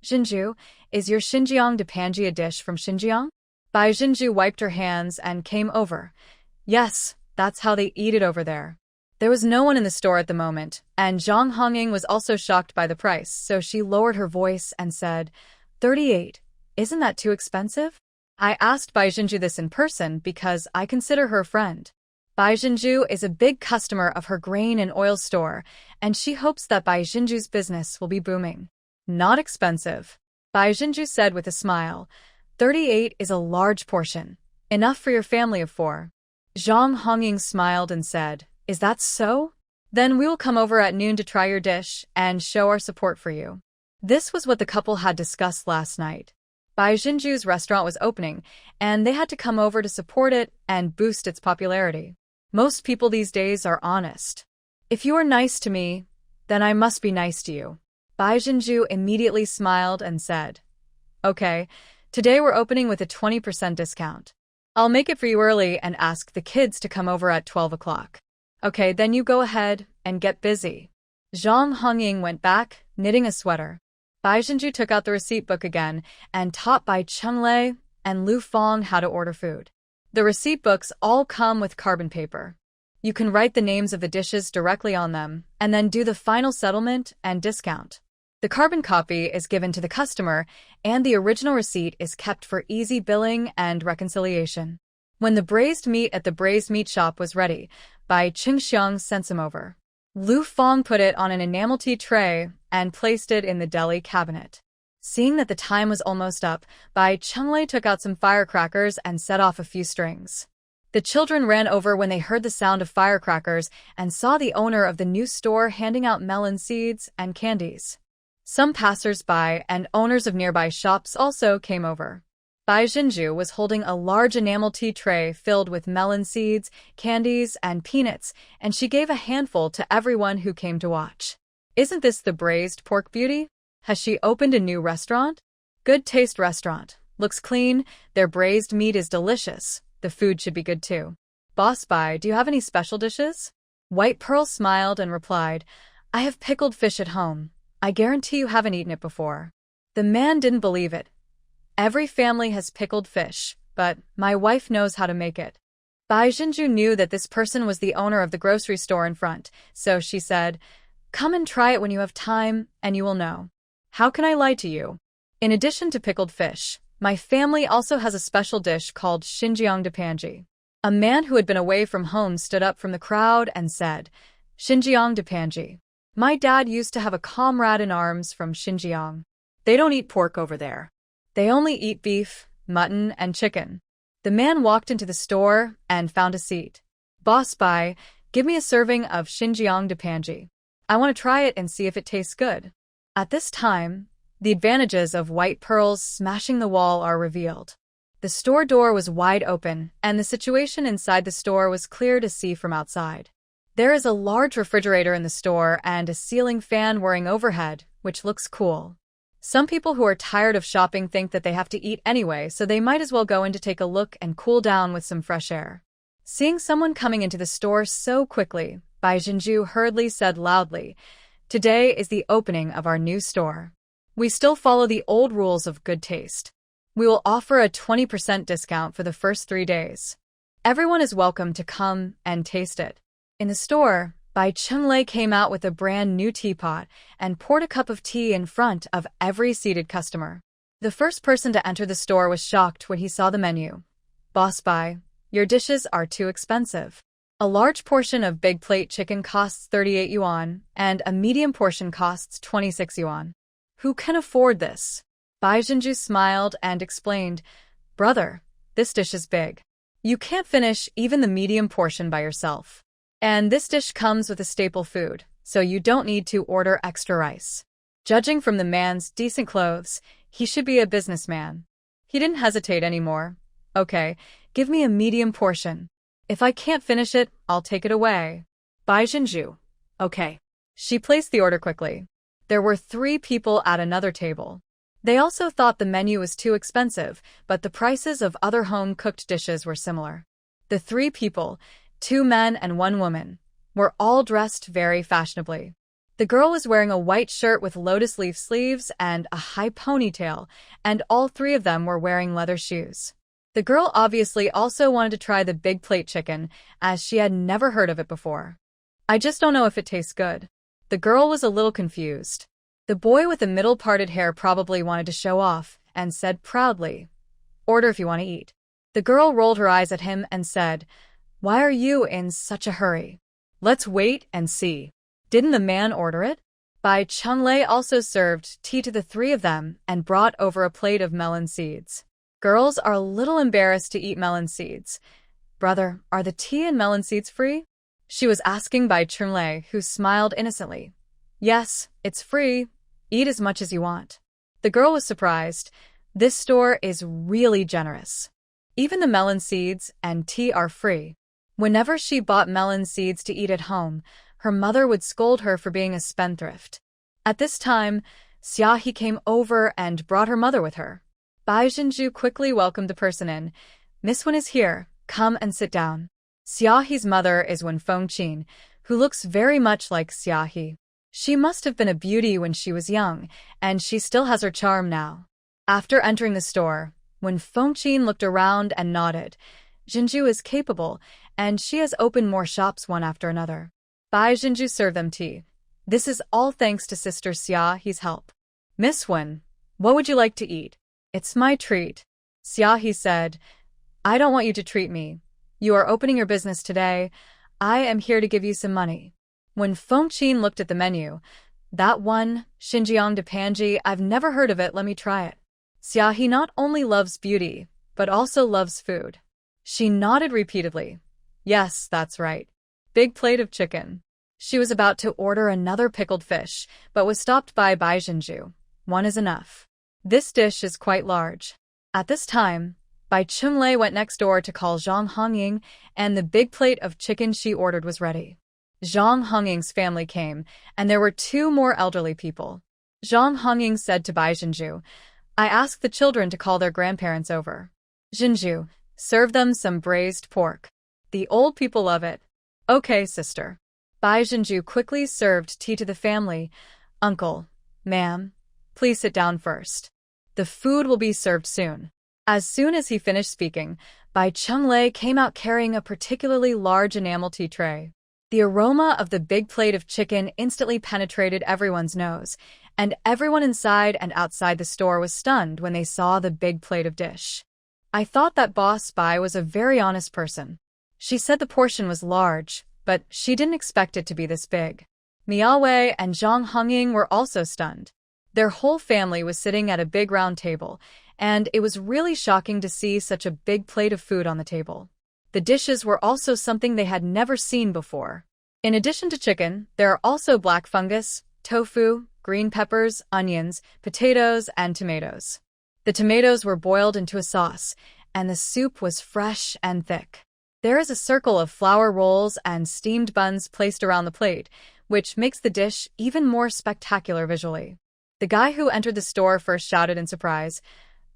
Jinju, is your Xinjiang Depanji a dish from Xinjiang? Bai Jinju wiped her hands and came over. Yes, that's how they eat it over there. There was no one in the store at the moment, and Zhang Hongying was also shocked by the price, so she lowered her voice and said, 38. Isn't that too expensive? I asked Bai Jinju this in person because I consider her a friend. Bai Jinju is a big customer of her grain and oil store, and she hopes that Bai Jinju's business will be booming. Not expensive, Bai Jinju said with a smile. 38 is a large portion. Enough for your family of 4. Zhang Hongying smiled and said, Is that so? Then we will come over at noon to try your dish and show our support for you. This was what the couple had discussed last night. Bai Jinju's restaurant was opening, and they had to come over to support it and boost its popularity. Most people these days are honest. If you are nice to me, then I must be nice to you. Bai Jinju immediately smiled and said, Okay, today we're opening with a 20% discount. I'll make it for you early and ask the kids to come over at 12 o'clock. Okay, then you go ahead and get busy. Zhang Hongying went back, knitting a sweater. Bai Jinju took out the receipt book again and taught Bai Chunlei and Lu Fong how to order food. The receipt books all come with carbon paper. You can write the names of the dishes directly on them and then do the final settlement and discount. The carbon copy is given to the customer and the original receipt is kept for easy billing and reconciliation. When the braised meat at the braised meat shop was ready, Bai Qingxiang sent some over. Lu Fong put it on an enamel tea tray and placed it in the deli cabinet. Seeing that the time was almost up, Bai Chunlei took out some firecrackers and set off a few strings. The children ran over when they heard the sound of firecrackers and saw the owner of the new store handing out melon seeds and candies. Some passers-by and owners of nearby shops also came over. Bai Jinju was holding a large enamel tea tray filled with melon seeds, candies, and peanuts, and she gave a handful to everyone who came to watch. Isn't this the braised pork beauty? Has she opened a new restaurant? Good Taste Restaurant. Looks clean, their braised meat is delicious. The food should be good too. Boss Bai, do you have any special dishes? White Pearl smiled and replied, I have pickled fish at home. I guarantee you haven't eaten it before. The man didn't believe it. Every family has pickled fish, but my wife knows how to make it. Bai Jinju knew that this person was the owner of the grocery store in front, so she said, Come and try it when you have time, and you will know. How can I lie to you? In addition to pickled fish, my family also has a special dish called Xinjiang Depanji. A man who had been away from home stood up from the crowd and said, Xinjiang Depanji. My dad used to have a comrade in arms from Xinjiang. They don't eat pork over there. They only eat beef, mutton, and chicken. The man walked into the store and found a seat. Boss Bai, give me a serving of Xinjiang Depanji. I want to try it and see if it tastes good. At this time, the advantages of White Pearls smashing the wall are revealed. The store door was wide open, and the situation inside the store was clear to see from outside. There is a large refrigerator in the store and a ceiling fan whirring overhead, which looks cool. Some people who are tired of shopping think that they have to eat anyway, so they might as well go in to take a look and cool down with some fresh air. Seeing someone coming into the store so quickly, Bai Jinju hurriedly said loudly. Today is the opening of our new store. We still follow the old rules of good taste. We will offer a 20% discount for the first 3 days. Everyone is welcome to come and taste it. In the store, Bai Chunlei came out with a brand new teapot and poured a cup of tea in front of every seated customer. The first person to enter the store was shocked when he saw the menu. Boss Bai, your dishes are too expensive. A large portion of big plate chicken costs 38 yuan, and a medium portion costs 26 yuan. Who can afford this? Bai Jinju smiled and explained, Brother, this dish is big. You can't finish even the medium portion by yourself. And this dish comes with a staple food, so you don't need to order extra rice. Judging from the man's decent clothes, he should be a businessman. He didn't hesitate anymore. Okay, give me a medium portion. If I can't finish it, I'll take it away. Bai Jinju. Okay. She placed the order quickly. There were 3 people at another table. They also thought the menu was too expensive, but the prices of other home-cooked dishes were similar. The 3 people, 2 men and 1 woman, were all dressed very fashionably. The girl was wearing a white shirt with lotus leaf sleeves and a high ponytail, and all 3 of them were wearing leather shoes. The girl obviously also wanted to try the big plate chicken, as she had never heard of it before. I just don't know if it tastes good. The girl was a little confused. The boy with the middle-parted hair probably wanted to show off, and said proudly, Order if you want to eat. The girl rolled her eyes at him and said, Why are you in such a hurry? Let's wait and see. Didn't the man order it? Bai Chunlei also served tea to the 3 of them and brought over a plate of melon seeds. Girls are a little embarrassed to eat melon seeds. Brother, are the tea and melon seeds free? She was asking Bai Chunlei, who smiled innocently. Yes, it's free. Eat as much as you want. The girl was surprised. This store is really generous. Even the melon seeds and tea are free. Whenever she bought melon seeds to eat at home, her mother would scold her for being a spendthrift. At this time, Xiaohe came over and brought her mother with her. Bai Jinju quickly welcomed the person in. Miss Wen is here. Come and sit down. Xiaohe's mother is Wen Fengqin, who looks very much like Xiaohe. She must have been a beauty when she was young, and she still has her charm now. After entering the store, Wen Fengqin looked around and nodded. Jinju is capable, and she has opened more shops one after another. Bai Jinju served them tea. This is all thanks to Sister Xiaohe's help. Miss Wen, what would you like to eat? It's my treat. Xiaohe said, I don't want you to treat me. You are opening your business today. I am here to give you some money. When Fengqin looked at the menu, that one, Xinjiang de Panji, I've never heard of it, let me try it. Xiaohe not only loves beauty, but also loves food. She nodded repeatedly. Yes, that's right. Big plate of chicken. She was about to order another pickled fish, but was stopped by Bai Jinju. One is enough. This dish is quite large. At this time, Bai Chunlei went next door to call Zhang Hongying, and the big plate of chicken she ordered was ready. Zhang Hongying's family came, and there were 2 more elderly people. Zhang Hongying said to Bai Jinju, I asked the children to call their grandparents over. Jinju, serve them some braised pork. The old people love it. Okay, sister. Bai Jinju quickly served tea to the family. Uncle, ma'am, please sit down first. The food will be served soon. As soon as he finished speaking, Bai Chunlei came out carrying a particularly large enamel tea tray. The aroma of the big plate of chicken instantly penetrated everyone's nose, and everyone inside and outside the store was stunned when they saw the big plate of dish. I thought that Boss Bai was a very honest person. She said the portion was large, but she didn't expect it to be this big. Miao Wei and Zhang Hongying were also stunned. Their whole family was sitting at a big round table, and it was really shocking to see such a big plate of food on the table. The dishes were also something they had never seen before. In addition to chicken, there are also black fungus, tofu, green peppers, onions, potatoes, and tomatoes. The tomatoes were boiled into a sauce, and the soup was fresh and thick. There is a circle of flour rolls and steamed buns placed around the plate, which makes the dish even more spectacular visually. The guy who entered the store first shouted in surprise,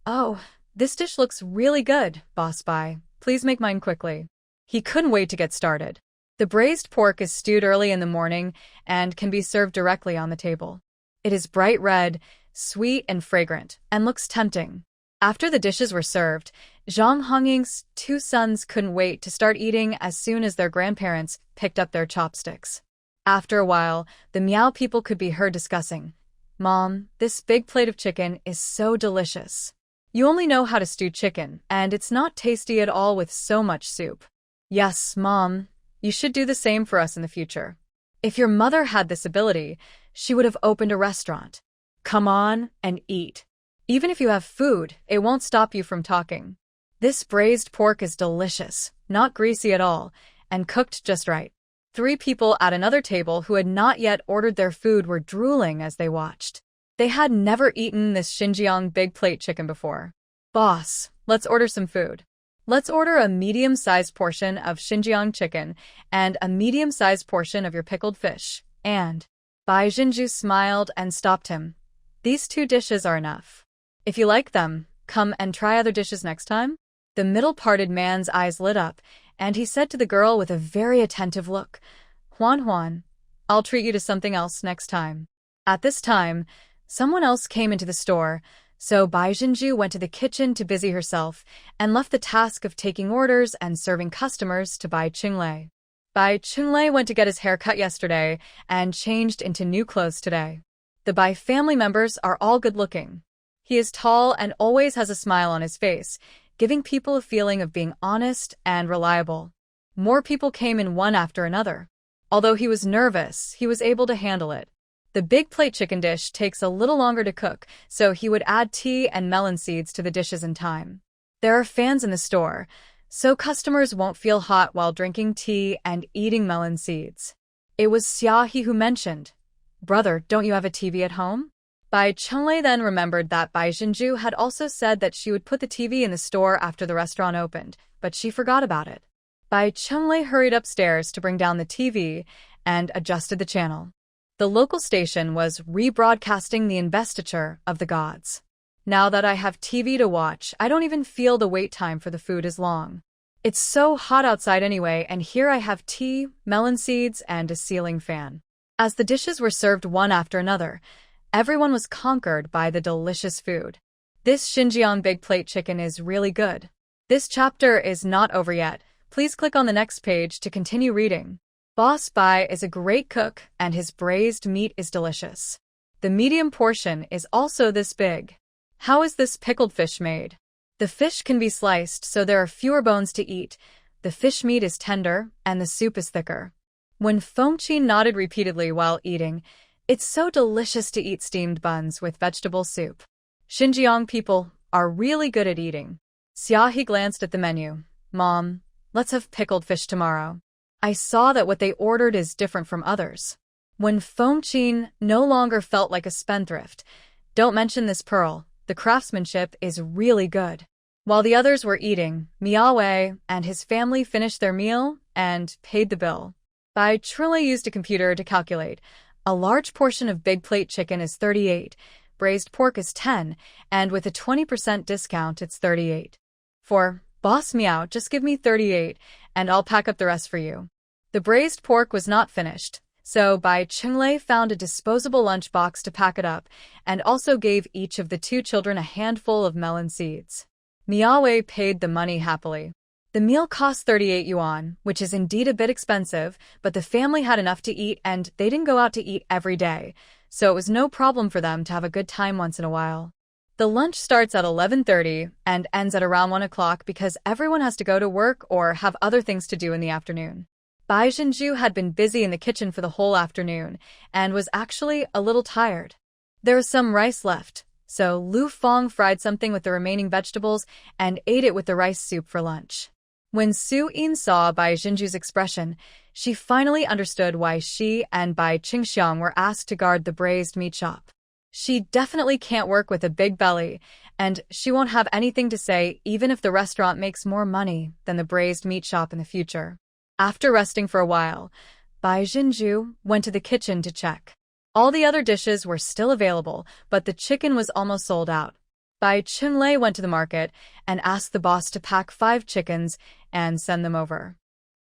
"Oh, this dish looks really good, Boss Bai. Please make mine quickly." He couldn't wait to get started. The braised pork is stewed early in the morning and can be served directly on the table. It is bright red, sweet and fragrant, and looks tempting. After the dishes were served, Zhang Hongying's two sons couldn't wait to start eating as soon as their grandparents picked up their chopsticks. After a while, the Miao people could be heard discussing, "Mom, this big plate of chicken is so delicious. You only know how to stew chicken, and it's not tasty at all with so much soup." "Yes, Mom, you should do the same for us in the future. If your mother had this ability, she would have opened a restaurant. Come on and eat. Even if you have food, it won't stop you from talking. This braised pork is delicious, not greasy at all, and cooked just right." 3 people at another table who had not yet ordered their food were drooling as they watched. They had never eaten this Xinjiang big plate chicken before. "Boss, let's order some food. Let's order a medium-sized portion of Xinjiang chicken and a medium-sized portion of your pickled fish, and..." Bai Jinju smiled and stopped him. "These 2 dishes are enough. If you like them, come and try other dishes next time." The middle-parted man's eyes lit up, and he said to the girl with a very attentive look, Huan, I'll treat you to something else next time." At this time, someone else came into the store, so Bai Jinju went to the kitchen to busy herself and left the task of taking orders and serving customers to Bai Qinglei. Bai Qinglei went to get his hair cut yesterday and changed into new clothes today. The Bai family members are all good-looking. He is tall and always has a smile on his face, giving people a feeling of being honest and reliable. More people came in one after another. Although he was nervous, he was able to handle it. The big plate chicken dish takes a little longer to cook, so he would add tea and melon seeds to the dishes in time. There are fans in the store, so customers won't feel hot while drinking tea and eating melon seeds. It was Xiaohe who mentioned, "Brother, don't you have a TV at home?" Bai Chunlei then remembered that Bai Jinju had also said that she would put the TV in the store after the restaurant opened, but she forgot about it. Bai Chunlei hurried upstairs to bring down the TV and adjusted the channel. The local station was rebroadcasting the investiture of the gods. "Now that I have TV to watch, I don't even feel the wait time for the food is long. It's so hot outside anyway, and here I have tea, melon seeds, and a ceiling fan." As the dishes were served one after another, everyone was conquered by the delicious food. This Xinjiang big plate chicken is really good. This chapter is not over yet. Please click on the next page to continue reading. Boss Bai is a great cook, and his braised meat is delicious. The medium portion is also this big. How is this pickled fish made? The fish can be sliced so there are fewer bones to eat. The fish meat is tender, and the soup is thicker. When Fengqi nodded repeatedly while eating, "It's so delicious to eat steamed buns with vegetable soup. Xinjiang people are really good at eating." Xiaohe glanced at the menu. "Mom, let's have pickled fish tomorrow. I saw that what they ordered is different from others." When Fengqi no longer felt like a spendthrift, "Don't mention this pearl. The craftsmanship is really good." While the others were eating, Miaowei and his family finished their meal and paid the bill. Bai Chunlei used a computer to calculate. A large portion of big plate chicken is 38, braised pork is 10, and with a 20% discount it's 38. For Boss Meow, just give me 38, and I'll pack up the rest for you. The braised pork was not finished, so Bai Chunlei found a disposable lunchbox to pack it up, and also gave each of the 2 children a handful of melon seeds. Miaowei paid the money happily. The meal cost 38 yuan, which is indeed a bit expensive, but the family had enough to eat and they didn't go out to eat every day, so it was no problem for them to have a good time once in a while. The lunch starts at 11:30 and ends at around 1 o'clock because everyone has to go to work or have other things to do in the afternoon. Bai Jinju had been busy in the kitchen for the whole afternoon and was actually a little tired. There was some rice left, so Lu Fong fried something with the remaining vegetables and ate it with the rice soup for lunch. When Su Yin saw Bai Jinju's expression, she finally understood why she and Bai Qingxiang were asked to guard the braised meat shop. She definitely can't work with a big belly, and she won't have anything to say even if the restaurant makes more money than the braised meat shop in the future. After resting for a while, Bai Jinju went to the kitchen to check. All the other dishes were still available, but the chicken was almost sold out. Bai Chunlei went to the market and asked the boss to pack 5 chickens and send them over.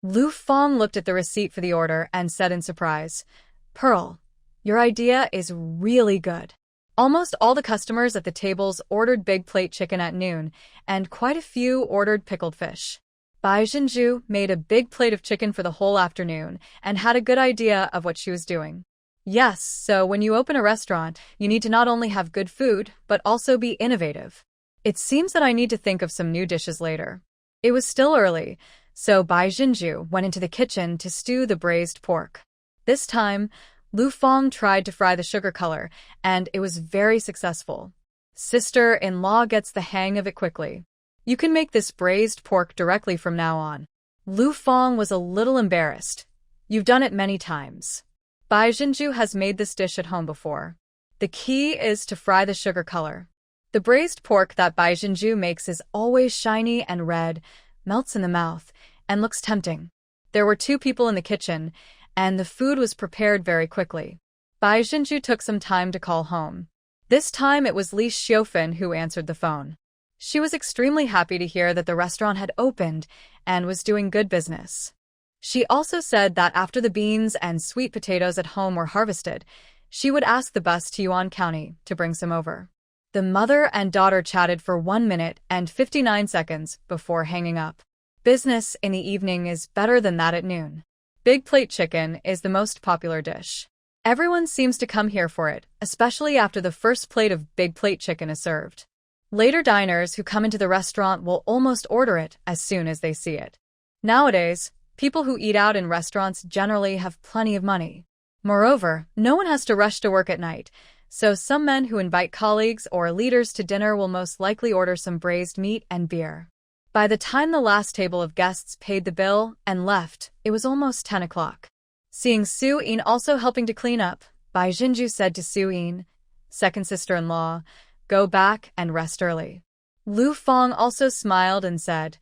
Lu Fong looked at the receipt for the order and said in surprise, "Pearl, your idea is really good." Almost all the customers at the tables ordered big plate chicken at noon, and quite a few ordered pickled fish. Bai Jinju made a big plate of chicken for the whole afternoon and had a good idea of what she was doing. Yes, so when you open a restaurant, you need to not only have good food, but also be innovative. It seems that I need to think of some new dishes later. It was still early, so Bai Jinju went into the kitchen to stew the braised pork. This time, Lu Fong tried to fry the sugar color, and it was very successful. Sister-in-law gets the hang of it quickly. You can make this braised pork directly from now on. Lu Fong was a little embarrassed. You've done it many times. Bai Jinju has made this dish at home before. The key is to fry the sugar color. The braised pork that Bai Jinju makes is always shiny and red, melts in the mouth, and looks tempting. There were 2 people in the kitchen, and the food was prepared very quickly. Bai Jinju took some time to call home. This time it was Li Xiaofan who answered the phone. She was extremely happy to hear that the restaurant had opened and was doing good business. She also said that after the beans and sweet potatoes at home were harvested, she would ask the bus to Yuan County to bring some over. The mother and daughter chatted for 1 minute and 59 seconds before hanging up. Business in the evening is better than that at noon. Big plate chicken is the most popular dish. Everyone seems to come here for it, especially after the first plate of big plate chicken is served. Later diners who come into the restaurant will almost order it as soon as they see it. Nowadays, people who eat out in restaurants generally have plenty of money. Moreover, no one has to rush to work at night, so some men who invite colleagues or leaders to dinner will most likely order some braised meat and beer. By the time the last table of guests paid the bill and left, it was almost 10 o'clock. Seeing Su Yin also helping to clean up, Bai Jinju said to Su Yin, second sister-in-law, "Go back and rest early." Lu Fong also smiled and said,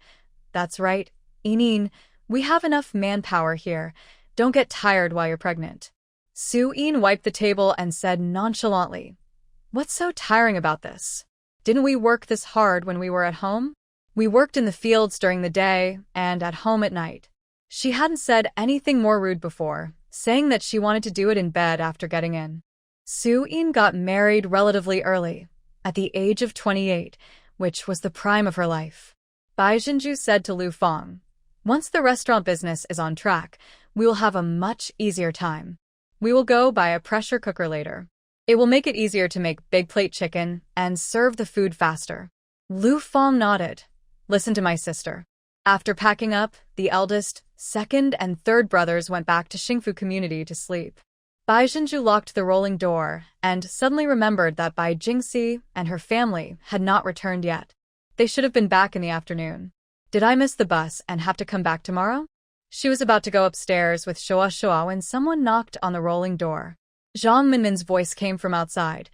"That's right, Yin, we have enough manpower here. Don't get tired while you're pregnant." Su Yin wiped the table and said nonchalantly, "What's so tiring about this? Didn't we work this hard when we were at home? We worked in the fields during the day and at home at night." She hadn't said anything more rude before, saying that she wanted to do it in bed after getting in. Su Yin got married relatively early, at the age of 28, which was the prime of her life. Bai Jinju said to Lu Fong, "Once the restaurant business is on track, we will have a much easier time. We will go buy a pressure cooker later. It will make it easier to make big plate chicken and serve the food faster." Lu Fong nodded. "Listen to my sister." After packing up, the eldest, second, and third brothers went back to Xingfu community to sleep. Bai Jinju locked the rolling door and suddenly remembered that Bai Jingxi and her family had not returned yet. They should have been back in the afternoon. Did I miss the bus and have to come back tomorrow? She was about to go upstairs with Shoa Shoa when someone knocked on the rolling door. Zhang Minmin's voice came from outside.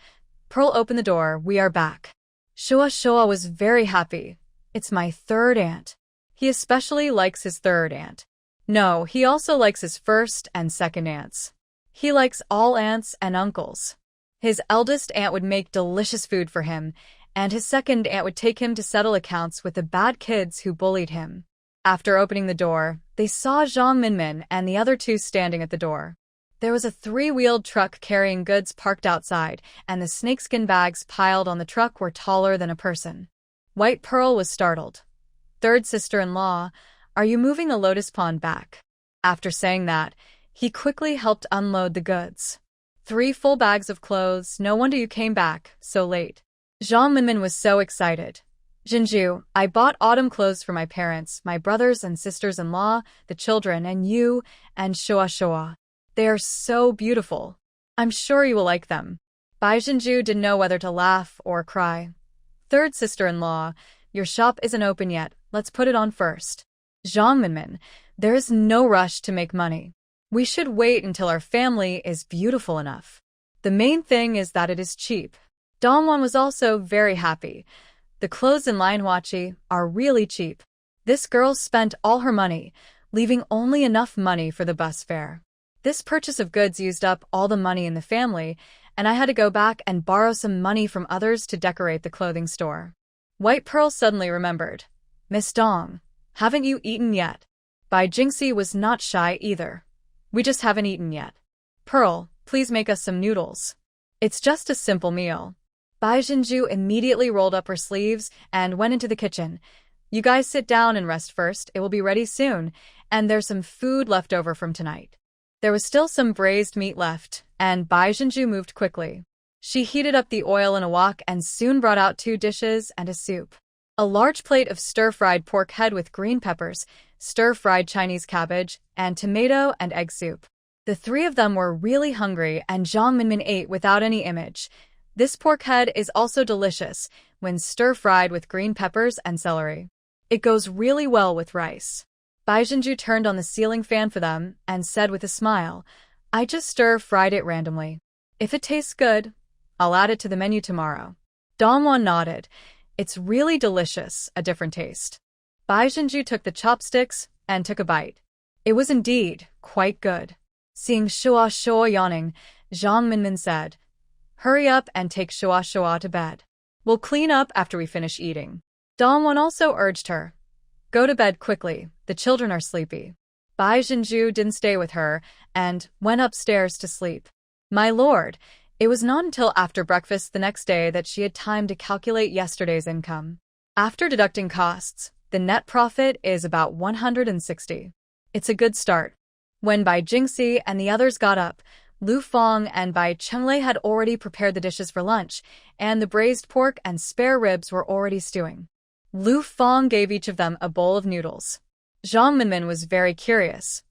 "Pearl, open the door, we are back." Shoa Shoa was very happy. "It's my third aunt." He especially likes his third aunt. No, he also likes his first and second aunts. He likes all aunts and uncles. His eldest aunt would make delicious food for him, and his second aunt would take him to settle accounts with the bad kids who bullied him. After opening the door, they saw Zhang Minmin and the other 2 standing at the door. There was a 3-wheeled truck carrying goods parked outside, and the snakeskin bags piled on the truck were taller than a person. White Pearl was startled. "Third sister-in-law, are you moving the lotus pond back?" After saying that, he quickly helped unload the goods. 3 full bags of clothes, no wonder you came back so late. Zhang Minmin was so excited. "Jinju, I bought autumn clothes for my parents, my brothers and sisters-in-law, the children, and you, and Shoa Shoa. They are so beautiful. I'm sure you will like them." Bai Jinju didn't know whether to laugh or cry. "Third sister-in-law, your shop isn't open yet, let's put it on first." "Zhang Minmin, there is no rush to make money. We should wait until our family is beautiful enough. The main thing is that it is cheap." Dongwan was also very happy. The clothes in Lianhuachi are really cheap. This girl spent all her money, leaving only enough money for the bus fare. This purchase of goods used up all the money in the family, and I had to go back and borrow some money from others to decorate the clothing store. White Pearl suddenly remembered. "Miss Dong, haven't you eaten yet?" Bai Jingxi was not shy either. We just haven't eaten yet. Pearl, please make us some noodles. It's just a simple meal. Bai Jinju immediately rolled up her sleeves and went into the kitchen. You guys sit down and rest first, it will be ready soon, and there's some food left over from tonight. There was still some braised meat left, and Bai Jinju moved quickly. She heated up the oil in a wok and soon brought out 2 dishes and a soup. A large plate of stir-fried pork head with green peppers, stir-fried Chinese cabbage, and tomato and egg soup. The 3 of them were really hungry, and Zhang Minmin ate without any image. This pork head is also delicious when stir-fried with green peppers and celery. It goes really well with rice. Bai Jinju turned on the ceiling fan for them and said with a smile, I just stir-fried it randomly. If it tastes good, I'll add it to the menu tomorrow. Dongwon nodded. It's really delicious, a different taste. Bai Jinju took the chopsticks and took a bite. It was indeed quite good. Seeing Shua Shua yawning, Zhang Minmin said, Hurry up and take Shua Shua to bed. We'll clean up after we finish eating. Dongwon also urged her. Go to bed quickly, the children are sleepy. Bai Jinju didn't stay with her and went upstairs to sleep. My lord, it was not until after breakfast the next day that she had time to calculate yesterday's income. After deducting costs, the net profit is about 160. It's a good start. When Bai Jingxi and the others got up, Lu Fong and Bai Chenglei had already prepared the dishes for lunch, and the braised pork and spare ribs were already stewing. Lu Fong gave each of them a bowl of noodles. Zhang Minmin was very curious.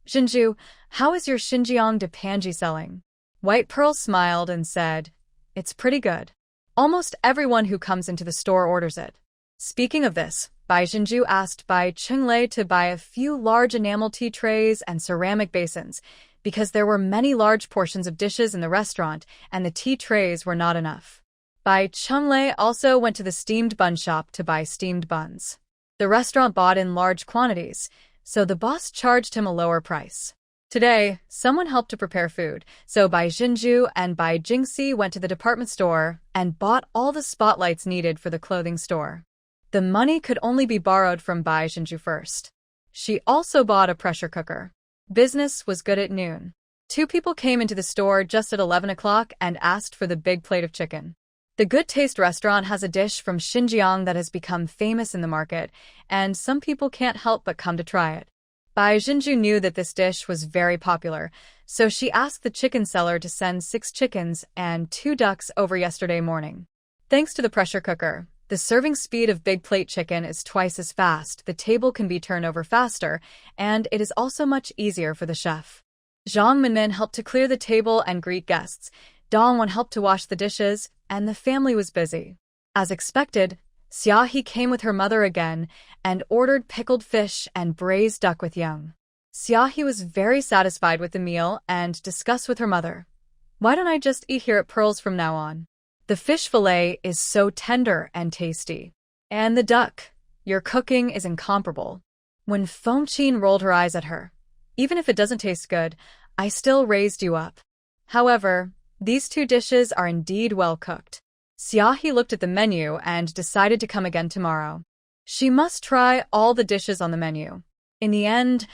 Jinju, how is your Xinjiang de Panji selling? White Pearl smiled and said, It's pretty good. Almost everyone who comes into the store orders it. Speaking of this, Bai Jinju asked Bai Chenglei to buy a few large enamel tea trays and ceramic basins, because there were many large portions of dishes in the restaurant and the tea trays were not enough. Bai Chenglei also went to the steamed bun shop to buy steamed buns. The restaurant bought in large quantities, so the boss charged him a lower price. Today, someone helped to prepare food, so Bai Jinju and Bai Jingxi went to the department store and bought all the spotlights needed for the clothing store. The money could only be borrowed from Bai Jinju first. She also bought a pressure cooker. Business was good at noon. 2 people came into the store just at 11 o'clock and asked for the big plate of chicken. The Good Taste restaurant has a dish from Xinjiang that has become famous in the market, and some people can't help but come to try it. Bai Jinju knew that this dish was very popular, so she asked the chicken seller to send 6 chickens and 2 ducks over yesterday morning. Thanks to the pressure cooker, the serving speed of big plate chicken is twice as fast, the table can be turned over faster, and it is also much easier for the chef. Zhang Minmin helped to clear the table and greet guests. Dongwon helped to wash the dishes, and the family was busy. As expected, Xiaohe came with her mother again and ordered pickled fish and braised duck with young. Xiaohe was very satisfied with the meal and discussed with her mother, Why don't I just eat here at Pearl's from now on? The fish fillet is so tender and tasty. And the duck, your cooking is incomparable. When Fengqin rolled her eyes at her, Even if it doesn't taste good, I still raised you up. However, these 2 dishes are indeed well cooked. Xiaohe looked at the menu and decided to come again tomorrow. She must try all the dishes on the menu. In the end,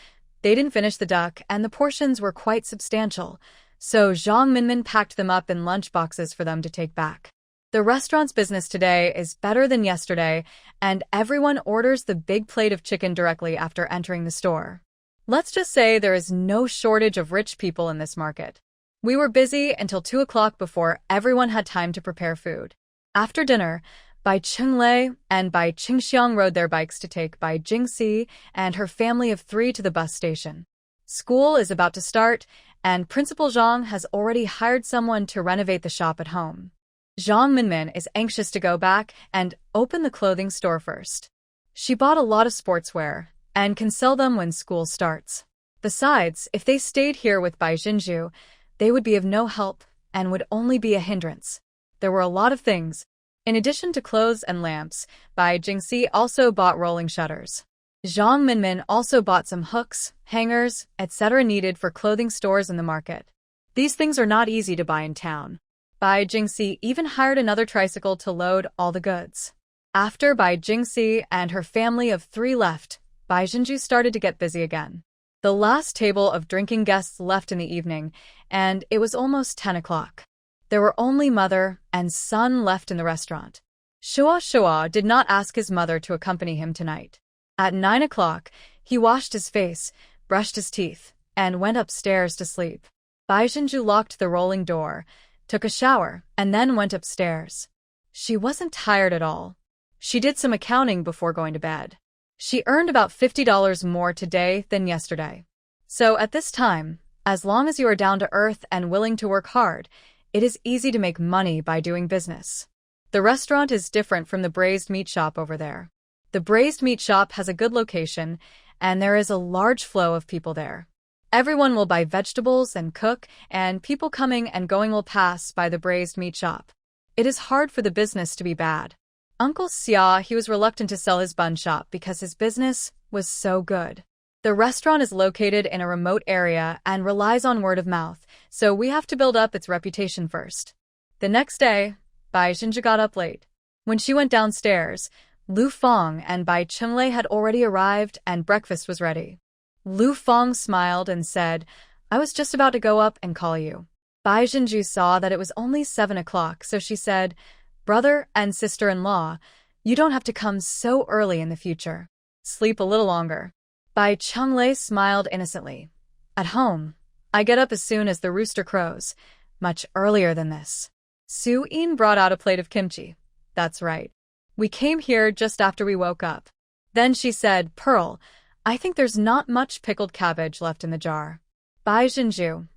they didn't finish the duck and the portions were quite substantial, so Zhang Minmin packed them up in lunch boxes for them to take back. The restaurant's business today is better than yesterday, and everyone orders the big plate of chicken directly after entering the store. Let's just say there is no shortage of rich people in this market. We were busy until 2 o'clock before everyone had time to prepare food. After dinner, Bai Chenglei and Bai Qingxiang rode their bikes to take Bai Jingxi and her family of 3 to the bus station. School is about to start, and Principal Zhang has already hired someone to renovate the shop at home. Zhang Minmin is anxious to go back and open the clothing store first. She bought a lot of sportswear and can sell them when school starts. Besides, if they stayed here with Bai Jinju, they would be of no help and would only be a hindrance. There were a lot of things. In addition to clothes and lamps, Bai Jingxi also bought rolling shutters. Zhang Minmin also bought some hooks, hangers, etc. needed for clothing stores in the market. These things are not easy to buy in town. Bai Jingxi even hired another tricycle to load all the goods. After Bai Jingxi and her family of 3 left, Bai Jinju started to get busy again. The last table of drinking guests left in the evening, and it was almost 10 o'clock. There were only mother and son left in the restaurant. Shua did not ask his mother to accompany him tonight. At 9 o'clock, he washed his face, brushed his teeth, and went upstairs to sleep. Bai Jinju locked the rolling door, took a shower, and then went upstairs. She wasn't tired at all. She did some accounting before going to bed. She earned about $50 more today than yesterday. So at this time, as long as you are down to earth and willing to work hard, it is easy to make money by doing business. The restaurant is different from the braised meat shop over there. The braised meat shop has a good location, and there is a large flow of people there. Everyone will buy vegetables and cook, and people coming and going will pass by the braised meat shop. It is hard for the business to be bad. Uncle Xia, he was reluctant to sell his bun shop because his business was so good. The restaurant is located in a remote area and relies on word of mouth, so we have to build up its reputation first. The next day, Bai Jinju got up late. When she went downstairs, Lu Fong and Bai Chenglei had already arrived and breakfast was ready. Lu Fong smiled and said, "I was just about to go up and call you." Bai Jinju saw that it was only 7 o'clock, so she said, "Brother and sister-in-law, you don't have to come so early in the future. Sleep a little longer." Bai Chenglei smiled innocently. "At home, I get up as soon as the rooster crows, much earlier than this." Su Yin brought out a plate of kimchi. "That's right. We came here just after we woke up." Then she said, "Pearl, I think there's not much pickled cabbage left in the jar." Bai Jinju,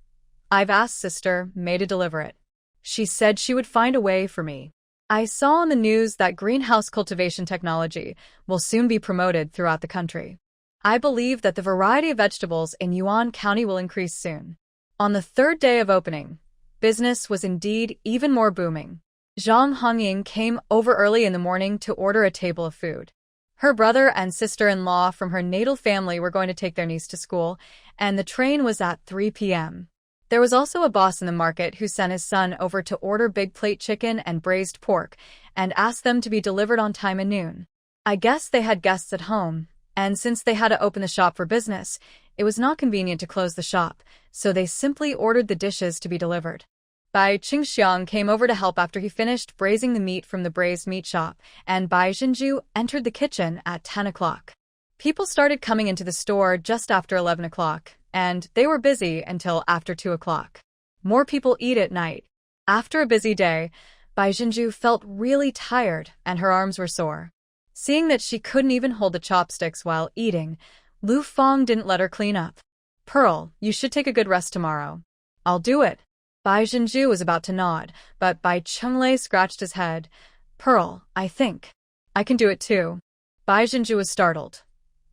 "I've asked Sister May to deliver it. She said she would find a way for me. I saw on the news that greenhouse cultivation technology will soon be promoted throughout the country. I believe that the variety of vegetables in Yuan County will increase soon." On the third day of opening, business was indeed even more booming. Zhang Hongying came over early in the morning to order a table of food. Her brother and sister-in-law from her natal family were going to take their niece to school, and the train was at 3 p.m. There was also a boss in the market who sent his son over to order big plate chicken and braised pork and asked them to be delivered on time at noon. I guess they had guests at home, and since they had to open the shop for business, it was not convenient to close the shop, so they simply ordered the dishes to be delivered. Bai Qingxiang came over to help after he finished braising the meat from the braised meat shop, and Bai Jinju entered the kitchen at 10 o'clock. People started coming into the store just after 11 o'clock, and they were busy until after 2 o'clock. More people eat at night. After a busy day, Bai Jinju felt really tired and her arms were sore. Seeing that she couldn't even hold the chopsticks while eating, Lu Fong didn't let her clean up. "Pearl, you should take a good rest tomorrow." "I'll do it." Bai Jinju was about to nod, but Bai Chenglei scratched his head. "Pearl, I think I can do it too." Bai Jinju was startled.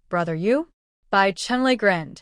"Brother, you?" Bai Chenglei grinned.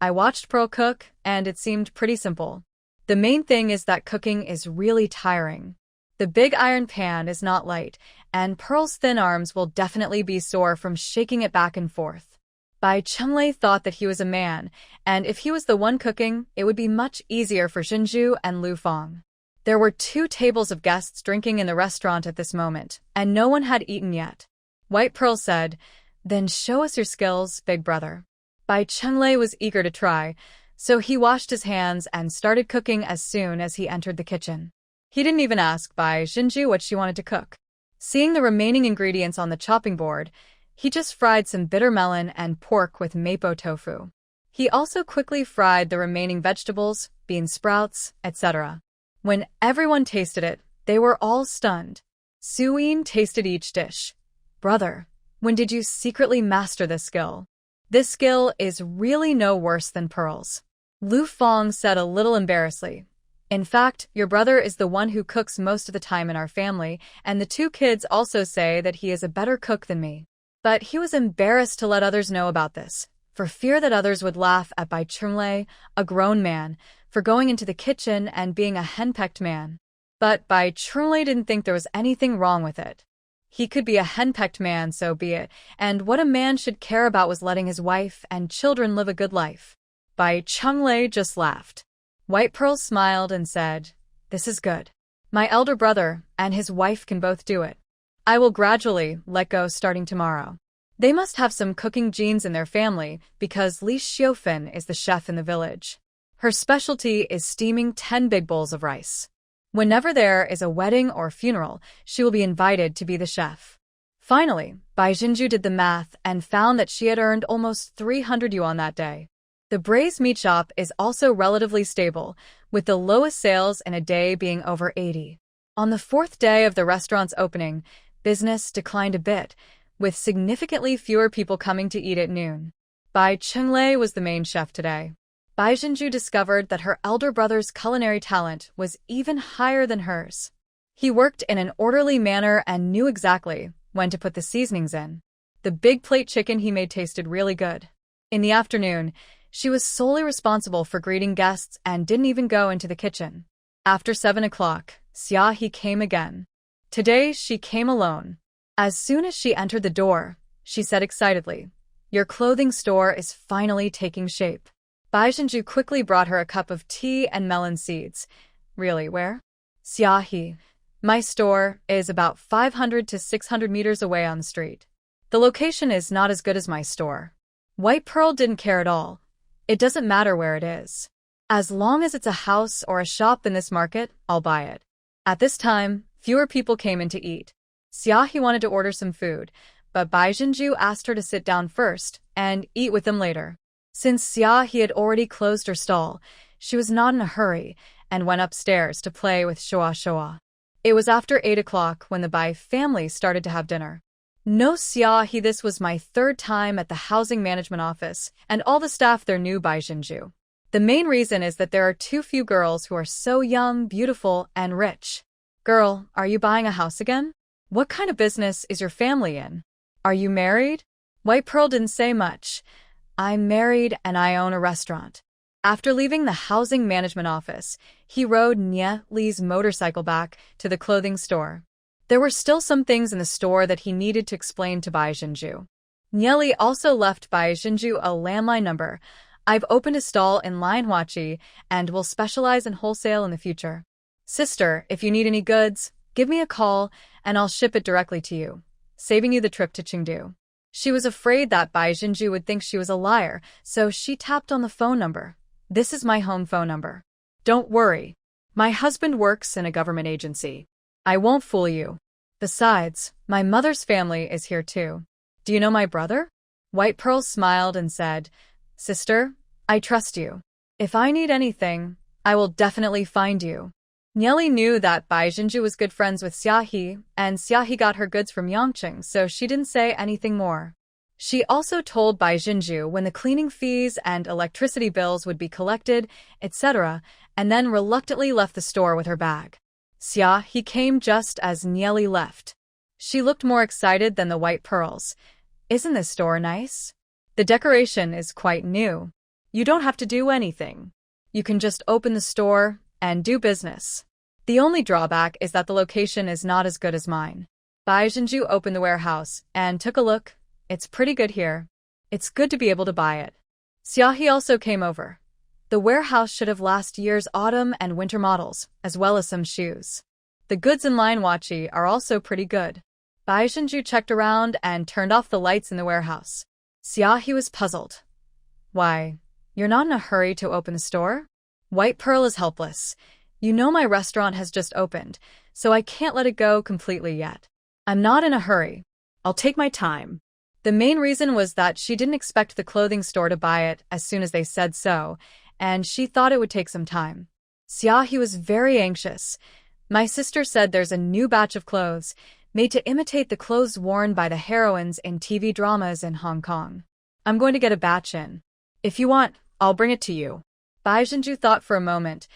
"I watched Pearl cook, and it seemed pretty simple. The main thing is that cooking is really tiring. The big iron pan is not light, and Pearl's thin arms will definitely be sore from shaking it back and forth." Bai Chenglei thought that he was a man, and if he was the one cooking, it would be much easier for Jinju and Lu Fong. There were 2 tables of guests drinking in the restaurant at this moment, and no one had eaten yet. White Pearl said, "Then show us your skills, big brother." Bai Chenglei was eager to try, so he washed his hands and started cooking as soon as he entered the kitchen. He didn't even ask Bai Jinju what she wanted to cook. Seeing the remaining ingredients on the chopping board, he just fried some bitter melon and pork with mapo tofu. He also quickly fried the remaining vegetables, bean sprouts, etc. When everyone tasted it, they were all stunned. Su Yin tasted each dish. "Brother, when did you secretly master this skill? This skill is really no worse than Pearl's." Lu Fong said a little embarrassedly. "In fact, your brother is the one who cooks most of the time in our family, and the 2 kids also say that he is a better cook than me." But he was embarrassed to let others know about this, for fear that others would laugh at Bai Chenglei, a grown man, for going into the kitchen and being a henpecked man. But Bai Chenglei didn't think there was anything wrong with it. He could be a henpecked man, so be it, and what a man should care about was letting his wife and children live a good life. Bai Chenglei just laughed. White Pearl smiled and said, "This is good. My elder brother and his wife can both do it. I will gradually let go starting tomorrow." They must have some cooking genes in their family because Li Xiaofan is the chef in the village. Her specialty is steaming 10 big bowls of rice. Whenever there is a wedding or funeral, she will be invited to be the chef. Finally, Bai Jinju did the math and found that she had earned almost 300 yuan that day. The braised meat shop is also relatively stable, with the lowest sales in a day being over 80. On the fourth day of the restaurant's opening, business declined a bit, with significantly fewer people coming to eat at noon. Bai Chenglei was the main chef today. Bai Jinju discovered that her elder brother's culinary talent was even higher than hers. He worked in an orderly manner and knew exactly when to put the seasonings in. The big plate chicken he made tasted really good. In the afternoon, she was solely responsible for greeting guests and didn't even go into the kitchen. After 7 o'clock, Xia He came again. Today, she came alone. As soon as she entered the door, she said excitedly, "Your clothing store is finally taking shape." Bai Jinju quickly brought her a cup of tea and melon seeds. "Really, where?" "Xia He, my store is about 500 to 600 meters away on the street. The location is not as good as my store." White Pearl didn't care at all. "It doesn't matter where it is. As long as it's a house or a shop in this market, I'll buy it." At this time, fewer people came in to eat. Xia He wanted to order some food, but Bai Jinju asked her to sit down first and eat with them later. Since Xia He had already closed her stall, she was not in a hurry and went upstairs to play with Shoa Shoa. It was after 8 o'clock when the Bai family started to have dinner. "No, Xia He, this was my third time at the housing management office, and all the staff there knew Bai Jinju. The main reason is that there are too few girls who are so young, beautiful, and rich." "Girl, are you buying a house again? What kind of business is your family in? Are you married?" White Pearl didn't say much. "I'm married and I own a restaurant." After leaving the housing management office, he rode Nye Li's motorcycle back to the clothing store. There were still some things in the store that he needed to explain to Bai Jinju. Nye Li also left Bai Jinju a landline number. "I've opened a stall in Lianhuachi and will specialize in wholesale in the future. Sister, if you need any goods, give me a call and I'll ship it directly to you, saving you the trip to Chengdu." She was afraid that Bai Jinju would think she was a liar, so she tapped on the phone number. "This is my home phone number. Don't worry. My husband works in a government agency. I won't fool you. Besides, my mother's family is here too. Do you know my brother?" White Pearl smiled and said, "Sister, I trust you. If I need anything, I will definitely find you." Nye Li knew that Bai Jinju was good friends with Xia He, and Xia He got her goods from Yangcheng, so she didn't say anything more. She also told Bai Jinju when the cleaning fees and electricity bills would be collected, etc., and then reluctantly left the store with her bag. Xia He came just as Nye Li left. She looked more excited than the White Pearls. "Isn't this store nice? The decoration is quite new. You don't have to do anything. You can just open the store and do business. The only drawback is that the location is not as good as mine." Bai Jinju opened the warehouse and took a look. "It's pretty good here. It's good to be able to buy it." Xia He also came over. The warehouse should have last year's autumn and winter models, as well as some shoes. The goods in Lianhuachi are also pretty good. Bai Jinju checked around and turned off the lights in the warehouse. Xia He was puzzled. "Why, you're not in a hurry to open the store?" White Pearl is helpless. "You know my restaurant has just opened, so I can't let it go completely yet. I'm not in a hurry. I'll take my time." The main reason was that she didn't expect the clothing store to buy it as soon as they said so, and she thought it would take some time. Xia He was very anxious. "My sister said there's a new batch of clothes, made to imitate the clothes worn by the heroines in TV dramas in Hong Kong. I'm going to get a batch in. If you want, I'll bring it to you." Bai Jinju thought for a moment.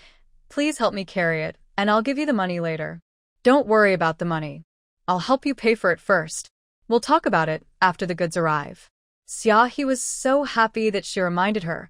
"Please help me carry it, and I'll give you the money later." "Don't worry about the money. I'll help you pay for it first. We'll talk about it after the goods arrive." Xia He was so happy that she reminded her,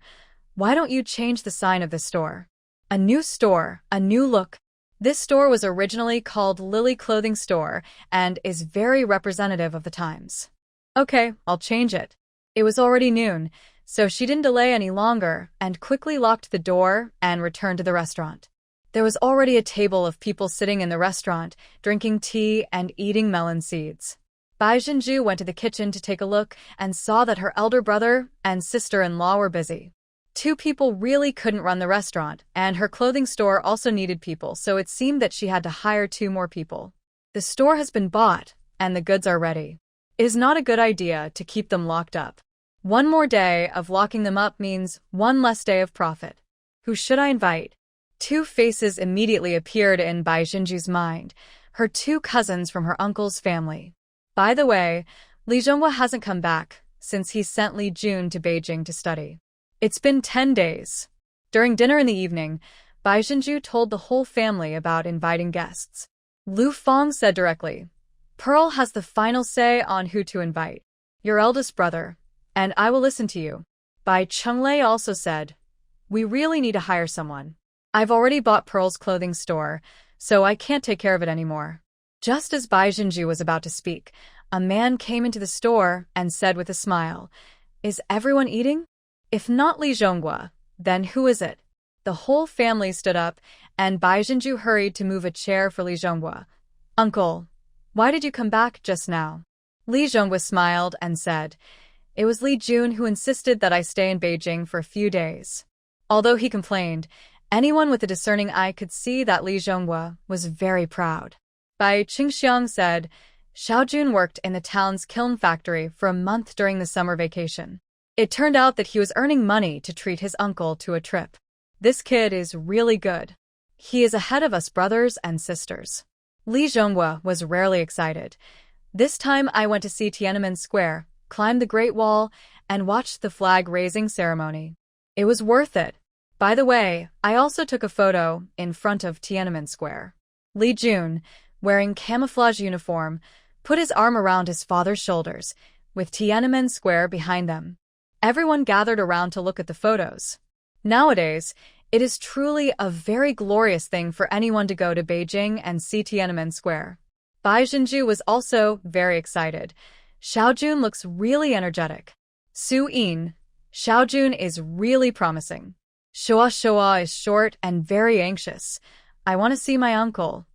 "Why don't you change the sign of the store? A new store, a new look." This store was originally called Lily Clothing Store and is very representative of the times. "Okay, I'll change it." It was already noon, so she didn't delay any longer and quickly locked the door and returned to the restaurant. There was already a table of people sitting in the restaurant, drinking tea and eating melon seeds. Bai Jinju went to the kitchen to take a look and saw that her elder brother and sister-in-law were busy. Two people really couldn't run the restaurant, and her clothing store also needed people, so it seemed that she had to hire 2 more people. The store has been bought, and the goods are ready. It is not a good idea to keep them locked up. One more day of locking them up means one less day of profit. Who should I invite? 2 faces immediately appeared in Bai Jinju's mind, her 2 cousins from her uncle's family. By the way, Li Zhonghua hasn't come back since he sent Li Jun to Beijing to study. It's been 10 days. During dinner in the evening, Bai Jinju told the whole family about inviting guests. Lu Feng said directly, "Pearl has the final say on who to invite. Your eldest brother, and I will listen to you." Bai Chenglei also said, "We really need to hire someone. I've already bought Pearl's clothing store, so I can't take care of it anymore." Just as Bai Jinju was about to speak, a man came into the store and said with a smile, "Is everyone eating? If not Li Zhonghua, then who is it?" The whole family stood up, and Bai Jinju hurried to move a chair for Li Zhonghua. "Uncle, why did you come back just now?" Li Zhonghua smiled and said, "It was Li Jun who insisted that I stay in Beijing for a few days." Although he complained, anyone with a discerning eye could see that Li Zhonghua was very proud. Bai Qingxiang said, Xiaojun worked in the town's kiln factory for a month during the summer vacation. It turned out that he was earning money to treat his uncle to a trip. This kid is really good. He is ahead of us brothers and sisters. Li Zhonghua was rarely excited. This time I went to see Tiananmen Square, climbed the Great Wall, and watched the flag-raising ceremony. It was worth it. By the way, I also took a photo in front of Tiananmen Square. Li Jun, wearing camouflage uniform, put his arm around his father's shoulders, with Tiananmen Square behind them. Everyone gathered around to look at the photos. Nowadays, it is truly a very glorious thing for anyone to go to Beijing and see Tiananmen Square. Bai Jinju was also very excited. Xiaojun looks really energetic. Su Yin, Xiaojun is really promising. Shua is short and very anxious. I want to see my uncle,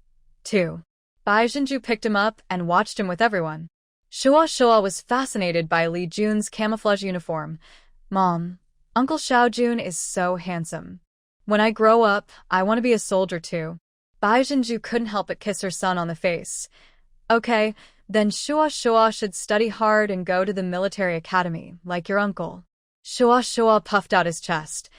too. Bai Jinju picked him up and watched him with everyone. Shua was fascinated by Li Jun's camouflage uniform. "Mom, Uncle Xiaojun is so handsome. When I grow up, I want to be a soldier too." Bai Jinju couldn't help but kiss her son on the face. "Okay, then Shua should study hard and go to the military academy, like your uncle." Shua puffed out his chest.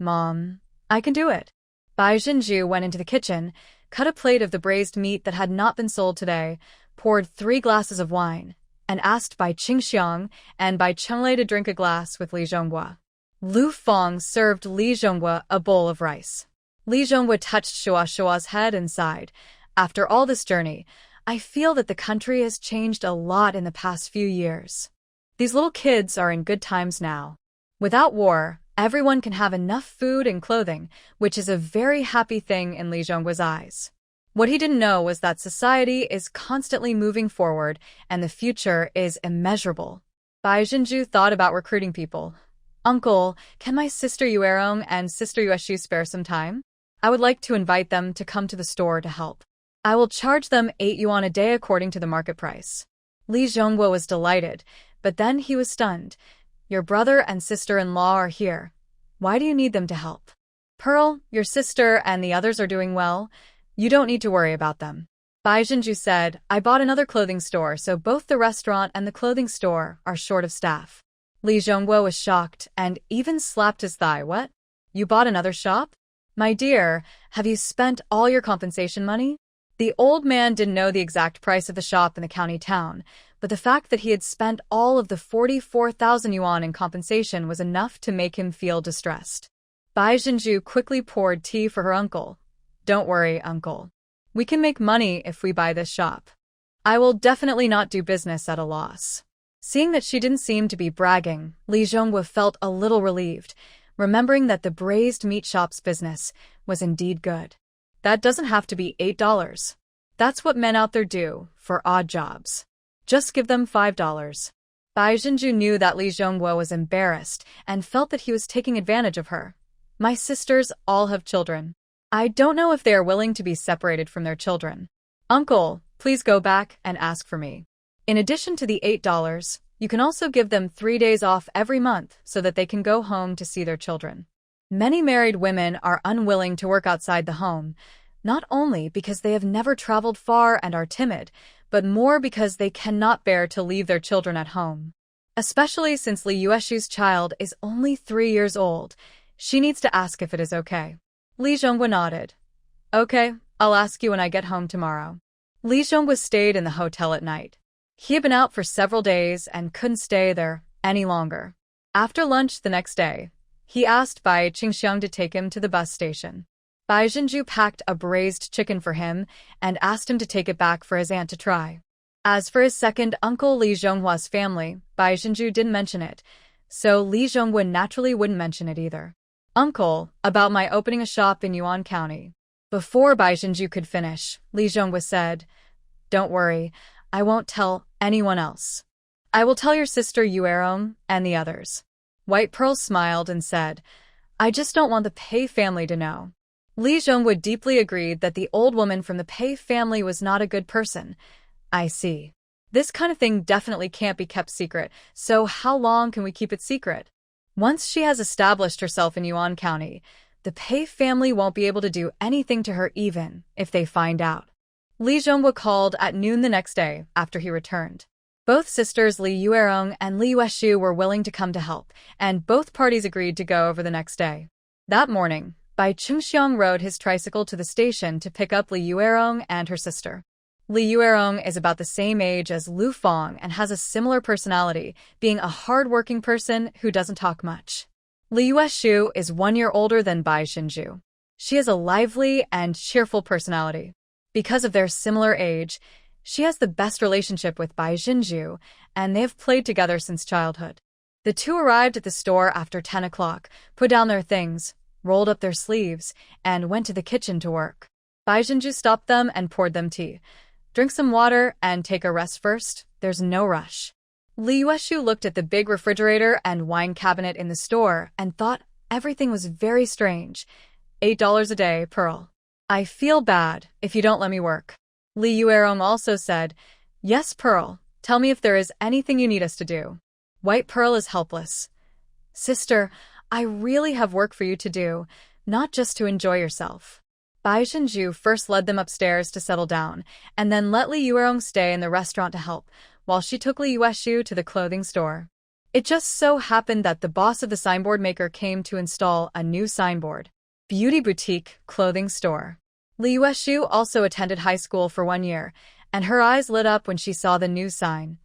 "Mom, I can do it." Bai Jinju went into the kitchen, cut a plate of the braised meat that had not been sold today, poured 3 glasses of wine, and asked Bai Qingxiang and Bai Chenglei to drink a glass with Li Zhonghua. Lu Feng served Li Zhonghua a bowl of rice. Li Zhonghua touched Shua's head and sighed. "After all this journey, I feel that the country has changed a lot in the past few years. These little kids are in good times now. Without war, everyone can have enough food and clothing, which is a very happy thing in Li Zhonghua's eyes." What he didn't know was that society is constantly moving forward and the future is immeasurable. Bai Jinju thought about recruiting people. "Uncle, can my sister Yuerong and sister Yueshu spare some time? I would like to invite them to come to the store to help. I will charge them 8 yuan a day according to the market price." Li Zhonghua was delighted, but then he was stunned. "Your brother and sister-in-law are here. Why do you need them to help? Pearl, your sister and the others are doing well. You don't need to worry about them." Bai Jinju said, "I bought another clothing store, so both the restaurant and the clothing store are short of staff." Li Zhonghua was shocked and even slapped his thigh. "What? You bought another shop? My dear, have you spent all your compensation money?" The old man didn't know the exact price of the shop in the county town, but the fact that he had spent all of the 44,000 yuan in compensation was enough to make him feel distressed. Bai Jinju quickly poured tea for her uncle. "Don't worry, uncle. We can make money if we buy this shop. I will definitely not do business at a loss." Seeing that she didn't seem to be bragging, Li Zhonghua felt a little relieved, remembering that the braised meat shop's business was indeed good. That doesn't have to be $8. That's what men out there do for odd jobs. Just give them $5. Bai Jinju knew that Li Zhonghua was embarrassed and felt that he was taking advantage of her. "My sisters all have children. I don't know if they are willing to be separated from their children. Uncle, please go back and ask for me." In addition to the $8, you can also give them 3 days off every month so that they can go home to see their children. Many married women are unwilling to work outside the home, not only because they have never traveled far and are timid, but more because they cannot bear to leave their children at home. Especially since Lee Yueshu's child is only 3 years old, she needs to ask if it is okay. Lee Zhonghua nodded. Okay, I'll ask you when I get home tomorrow. Lee Zhonghua stayed in the hotel at night. He had been out for several days and couldn't stay there any longer. After lunch the next day, he asked Bai Qingxiang to take him to the bus station. Bai Zhenju packed a braised chicken for him and asked him to take it back for his aunt to try. As for his second uncle Li Zhonghua's family, Bai Zhenju didn't mention it, so Li Zhonghua naturally wouldn't mention it either. Uncle, about my opening a shop in Yuan County. Before Bai Zhenju could finish, Li Zhonghua said, Don't worry, I won't tell anyone else. I will tell your sister Yuerong and the others. White Pearl smiled and said, I just don't want the Pei family to know. Li Zhonghua deeply agreed that the old woman from the Pei family was not a good person. I see. This kind of thing definitely can't be kept secret, so how long can we keep it secret? Once she has established herself in Yuan County, the Pei family won't be able to do anything to her even if they find out. Li Zhonghua called at noon the next day after he returned. Both sisters Li Yuerong and Li Yueshu were willing to come to help, and both parties agreed to go over the next day. That morning, Bai Qingxiang rode his tricycle to the station to pick up Li Yuerong and her sister. Li Yuerong is about the same age as Lu Feng and has a similar personality, being a hard-working person who doesn't talk much. Li Yueshu is 1 year older than Bai Zhenju. She has a lively and cheerful personality. Because of their similar age, she has the best relationship with Bai Zhenju, and they have played together since childhood. The two arrived at the store after 10 o'clock, put down their things, rolled up their sleeves, and went to the kitchen to work. Bai Zhenju stopped them and poured them tea. Drink some water and take a rest first. There's no rush. Li Yueshu looked at the big refrigerator and wine cabinet in the store and thought everything was very strange. $8 a day, Pearl. I feel bad if you don't let me work. Li Yuerong also said, Yes, Pearl. Tell me if there is anything you need us to do. White Pearl is helpless. Sister, I really have work for you to do, not just to enjoy yourself. Bai Zhenju first led them upstairs to settle down, and then let Li Yuerong stay in the restaurant to help, while she took Li Yueshu to the clothing store. It just so happened that the boss of the signboard maker came to install a new signboard. Beauty Boutique Clothing Store. Li Yueshu also attended high school for 1 year, and her eyes lit up when she saw the new sign.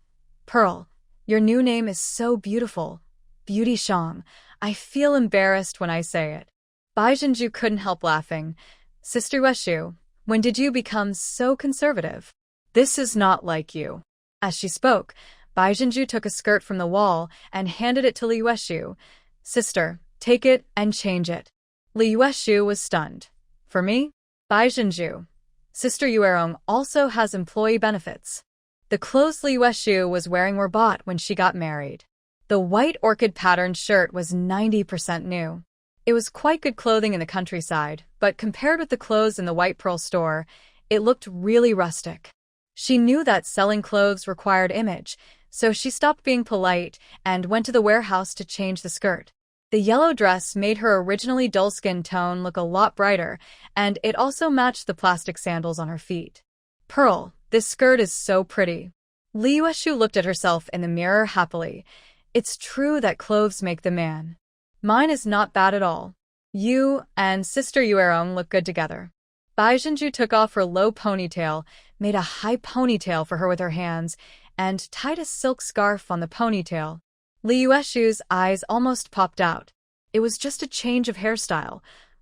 Pearl, your new name is so beautiful. Beauty Shang. I feel embarrassed when I say it. Bai Zhenju couldn't help laughing. Sister Yueshu, when did you become so conservative? This is not like you. As she spoke, Bai Zhenju took a skirt from the wall and handed it to Li Yueshu. Sister, take it and change it. Li Yueshu was stunned. For me? Bai Zhenju. Sister Yuerong also has employee benefits. The clothes Li Yueshu was wearing were bought when she got married. The white orchid patterned shirt was 90% new. It was quite good clothing in the countryside, but compared with the clothes in the White Pearl store, it looked really rustic. She knew that selling clothes required image, so she stopped being polite and went to the warehouse to change the skirt. The yellow dress made her originally dull skin tone look a lot brighter, and it also matched the plastic sandals on her feet. Pearl, this skirt is so pretty. Li Yueshu looked at herself in the mirror happily. It's true that clothes make the man. Mine is not bad at all. You and Sister Yuerong look good together. Bai Zhenju took off her low ponytail, made a high ponytail for her with her hands, and tied a silk scarf on the ponytail. Li Yueshu's eyes almost popped out. It was just a change of hairstyle.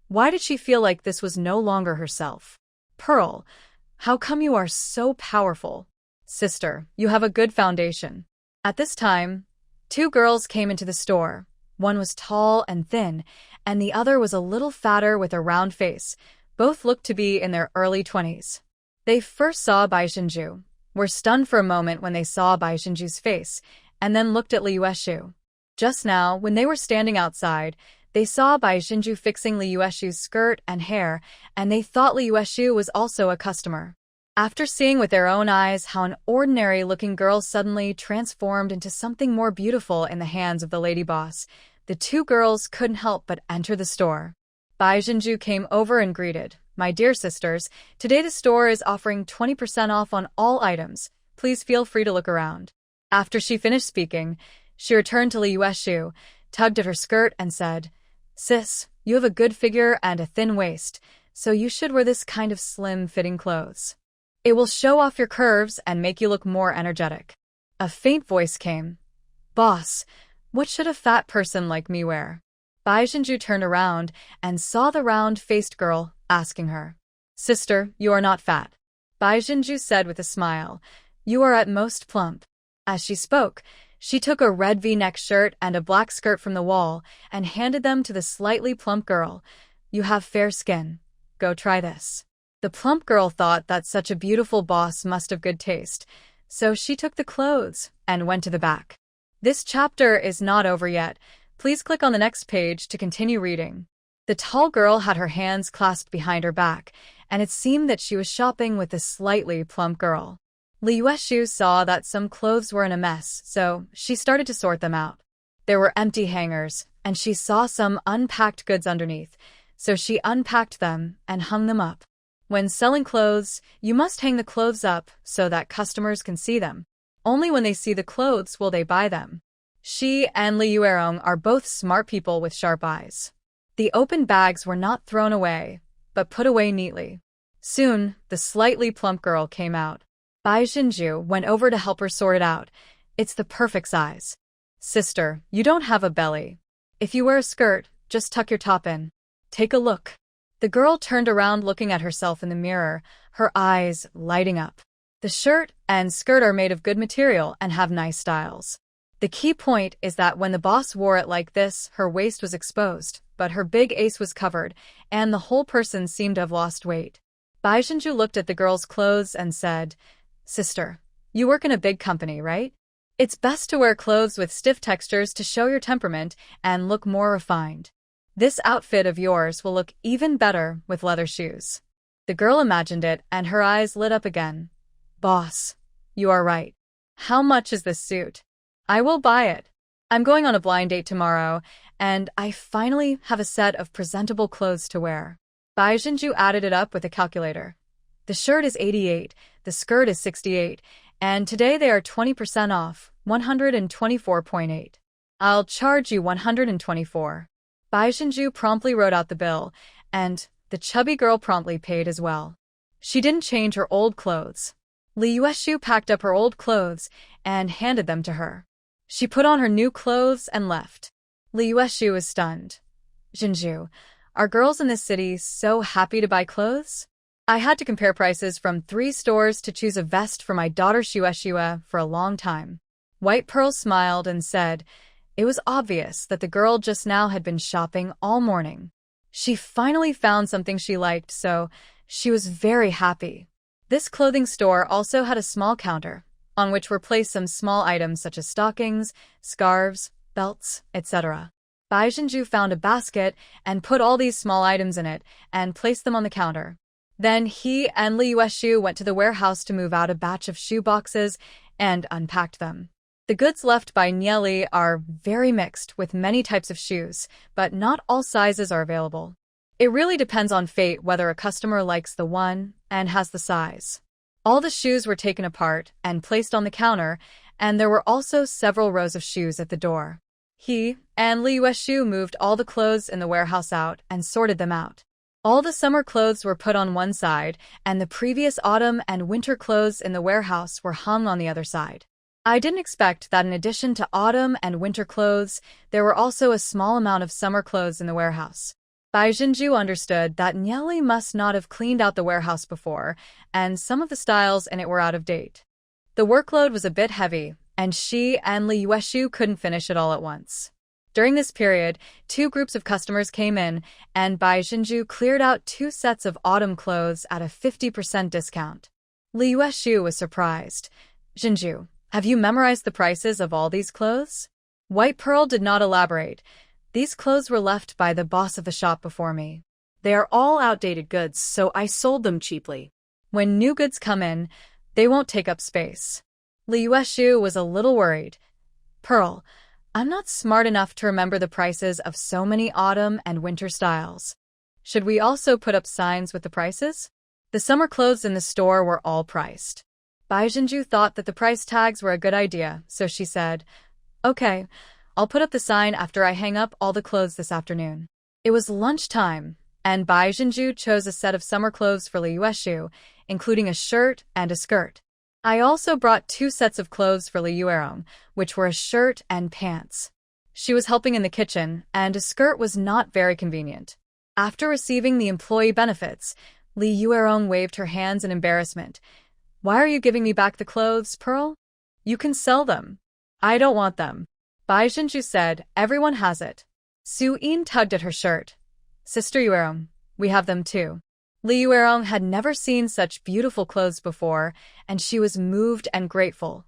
Why did she feel like this was no longer herself? Pearl, how come you are so powerful? Sister, you have a good foundation. At this time, 2 girls came into the store. One was tall and thin, and the other was a little fatter with a round face. Both looked to be in their early 20s. They first saw Bai Zhenju, were stunned for a moment when they saw Bai Zhenju's face, and then looked at Li Yueshu. Just now, when they were standing outside, they saw Bai Zhenju fixing Li Yueshu's skirt and hair, and they thought Li Yueshu was also a customer. After seeing with their own eyes how an ordinary-looking girl suddenly transformed into something more beautiful in the hands of the lady boss, the two girls couldn't help but enter the store. Bai Jinju came over and greeted, "My dear sisters, today the store is offering 20% off on all items. Please feel free to look around." After she finished speaking, she returned to Li Yueshu, tugged at her skirt, and said, "Sis, you have a good figure and a thin waist, so you should wear this kind of slim-fitting clothes. It will show off your curves and make you look more energetic." A faint voice came, "Boss, what should a fat person like me wear?" Bai Jinju turned around and saw the round-faced girl, asking her, "Sister, you are not fat." Bai Jinju said with a smile, "You are at most plump." As she spoke, she took a red V-neck shirt and a black skirt from the wall and handed them to the slightly plump girl. "You have fair skin. Go try this." The plump girl thought that such a beautiful boss must have good taste, so she took the clothes and went to the back. This chapter is not over yet. Please click on the next page to continue reading. The tall girl had her hands clasped behind her back, and it seemed that she was shopping with the slightly plump girl. Li Yueshu saw that some clothes were in a mess, so she started to sort them out. There were empty hangers, and she saw some unpacked goods underneath, so she unpacked them and hung them up. When selling clothes, you must hang the clothes up so that customers can see them. Only when they see the clothes will they buy them. She and Li Yuerong are both smart people with sharp eyes. The open bags were not thrown away, but put away neatly. Soon, the slightly plump girl came out. Bai Jinju went over to help her sort it out. "It's the perfect size." "Sister, you don't have a belly. If you wear a skirt, just tuck your top in. Take a look." The girl turned around looking at herself in the mirror, her eyes lighting up. The shirt and skirt are made of good material and have nice styles. The key point is that when the boss wore it like this, her waist was exposed, but her big ace was covered, and the whole person seemed to have lost weight. Bai Jinju looked at the girl's clothes and said, "Sister, you work in a big company, right? It's best to wear clothes with stiff textures to show your temperament and look more refined. This outfit of yours will look even better with leather shoes." The girl imagined it, and her eyes lit up again. "Boss, you are right. How much is this suit? I will buy it. I'm going on a blind date tomorrow, and I finally have a set of presentable clothes to wear." Bai Jinju added it up with a calculator. The shirt is 88, the skirt is 68, and today they are 20% off, 124.8. "I'll charge you 124. Bai Jinju promptly wrote out the bill, and the chubby girl promptly paid as well. She didn't change her old clothes. Li Yueshu packed up her old clothes and handed them to her. She put on her new clothes and left. Li Yueshu was stunned. "Jinju, are girls in this city so happy to buy clothes? I had to compare prices from 3 stores to choose a vest for my daughter Shueshua for a long time." White Pearl smiled and said, it was obvious that the girl just now had been shopping all morning. She finally found something she liked, so she was very happy. This clothing store also had a small counter, on which were placed some small items such as stockings, scarves, belts, etc. Bai Jinju found a basket and put all these small items in it and placed them on the counter. Then he and Li Yueshu went to the warehouse to move out a batch of shoe boxes and unpacked them. The goods left by Nieli are very mixed with many types of shoes, but not all sizes are available. It really depends on fate whether a customer likes the one and has the size. All the shoes were taken apart and placed on the counter, and there were also several rows of shoes at the door. He and Li Yueshu moved all the clothes in the warehouse out and sorted them out. All the summer clothes were put on one side, and the previous autumn and winter clothes in the warehouse were hung on the other side. I didn't expect that in addition to autumn and winter clothes, there were also a small amount of summer clothes in the warehouse. Bai Jinju understood that Nieli must not have cleaned out the warehouse before, and some of the styles in it were out of date. The workload was a bit heavy, and she and Li Yueshu couldn't finish it all at once. During this period, 2 groups of customers came in, and Bai Jinju cleared out 2 sets of autumn clothes at a 50% discount. Li Yueshu was surprised. "Jinju, have you memorized the prices of all these clothes?" White Pearl did not elaborate. "These clothes were left by the boss of the shop before me. They are all outdated goods, so I sold them cheaply." When new goods come in, they won't take up space. Li Yueshu was a little worried. Pearl, I'm not smart enough to remember the prices of so many autumn and winter styles. Should we also put up signs with the prices? The summer clothes in the store were all priced. Bai Jinju thought that the price tags were a good idea, so she said, Okay, I'll put up the sign after I hang up all the clothes this afternoon. It was lunchtime, and Bai Jinju chose a set of summer clothes for Li Yueshu, including a shirt and a skirt. I also brought 2 sets of clothes for Li Yuerong, which were a shirt and pants. She was helping in the kitchen, and a skirt was not very convenient. After receiving the employee benefits, Li Yuerong waved her hands in embarrassment. Why are you giving me back the clothes, Pearl? You can sell them. I don't want them. Bai Jinju said, everyone has it. Su Yin tugged at her shirt. Sister Yuerong, we have them too. Li Yuerong had never seen such beautiful clothes before, and she was moved and grateful.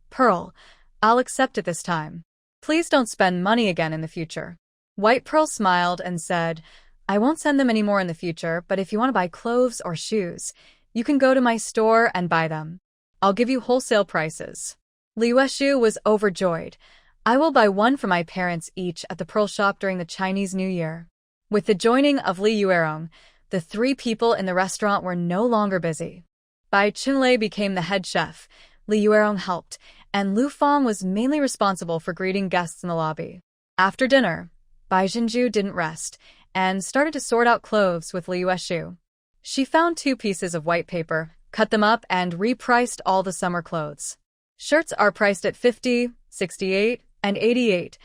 Pearl, I'll accept it this time. Please don't spend money again in the future. White Pearl smiled and said, I won't send them any more in the future, but if you want to buy clothes or shoes, you can go to my store and buy them. I'll give you wholesale prices. Li Yueshu was overjoyed. I will buy one for my parents each at the Pearl shop during the Chinese New Year. With the joining of Li Yuerong, the 3 people in the restaurant were no longer busy. Bai Chunlei became the head chef, Li Yuerong helped, and Lu Fong was mainly responsible for greeting guests in the lobby. After dinner, Bai Jinju didn't rest, and started to sort out clothes with Li Yueshu. She found 2 pieces of white paper, cut them up, and repriced all the summer clothes. Shirts are priced at 50, 68, and 88.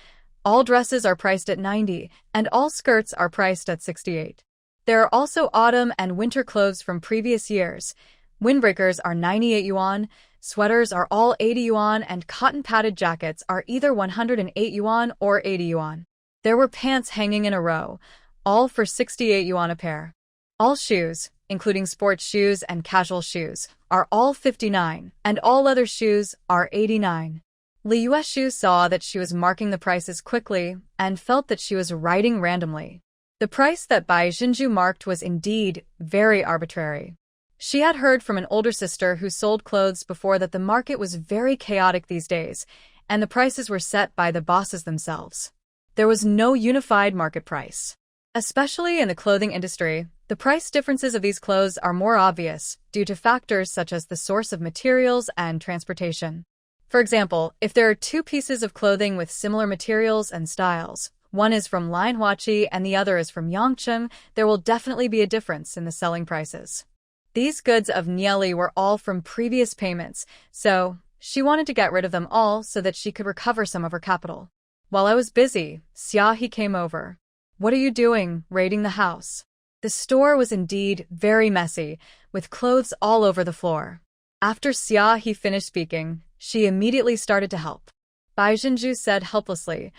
All dresses are priced at 90, and all skirts are priced at 68. There are also autumn and winter clothes from previous years. Windbreakers are 98 yuan, sweaters are all 80 yuan, and cotton padded jackets are either 108 yuan or 80 yuan. There were pants hanging in a row, all for 68 yuan a pair. All shoes, including sports shoes and casual shoes, are all 59, and all leather shoes are 89. Li Yueshu saw that she was marking the prices quickly and felt that she was writing randomly. The price that Bai Jinju marked was indeed very arbitrary. She had heard from an older sister who sold clothes before that the market was very chaotic these days, and the prices were set by the bosses themselves. There was no unified market price. Especially in the clothing industry, the price differences of these clothes are more obvious due to factors such as the source of materials and transportation. For example, if there are 2 pieces of clothing with similar materials and styles, one is from Lianhuachi and the other is from Yangcheng, there will definitely be a difference in the selling prices. These goods of Nieli were all from previous payments, so she wanted to get rid of them all so that she could recover some of her capital. While I was busy, Xiaohe came over. What are you doing, raiding the house? The store was indeed very messy, with clothes all over the floor. After Xiaohe finished speaking, she immediately started to help. Bai Jinju said helplessly,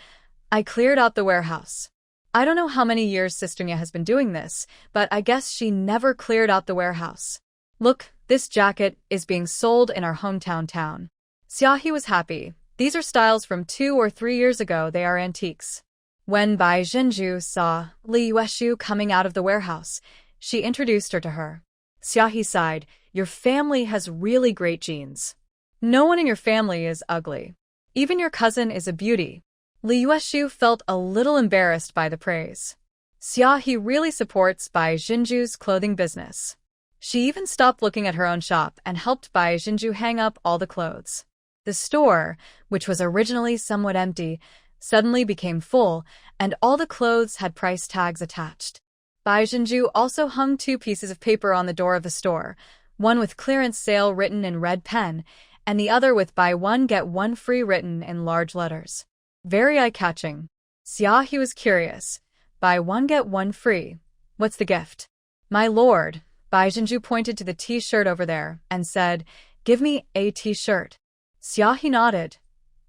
I cleared out the warehouse. I don't know how many years Sister Nya has been doing this, but I guess she never cleared out the warehouse. Look, this jacket is being sold in our hometown town. Xiaohe was happy. These are styles from 2 or 3 years ago. They are antiques. When Bai Jinju saw Li Yueshu coming out of the warehouse, she introduced her to her. Xiaohe sighed, Your family has really great genes. No one in your family is ugly. Even your cousin is a beauty. Li Yueshu felt a little embarrassed by the praise. Xiaohe really supports Bai Jinju's clothing business. She even stopped looking at her own shop and helped Bai Jinju hang up all the clothes. The store, which was originally somewhat empty, suddenly became full, and all the clothes had price tags attached. Bai Jinju also hung 2 pieces of paper on the door of the store, one with clearance sale written in red pen, and the other with buy one get one free written in large letters. Very eye-catching. Xiaohe was curious. Buy one get one free. What's the gift? My lord, Bai Jinju pointed to the t-shirt over there and said, Give me a t-shirt. Xiaohe nodded.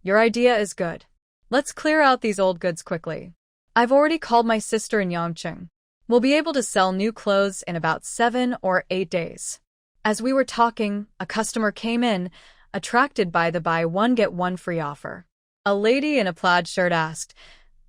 Your idea is good. Let's clear out these old goods quickly. I've already called my sister in Yangcheng. We'll be able to sell new clothes in about 7 or 8 days. As we were talking, a customer came in, attracted by the buy one get one free offer. A lady in a plaid shirt asked,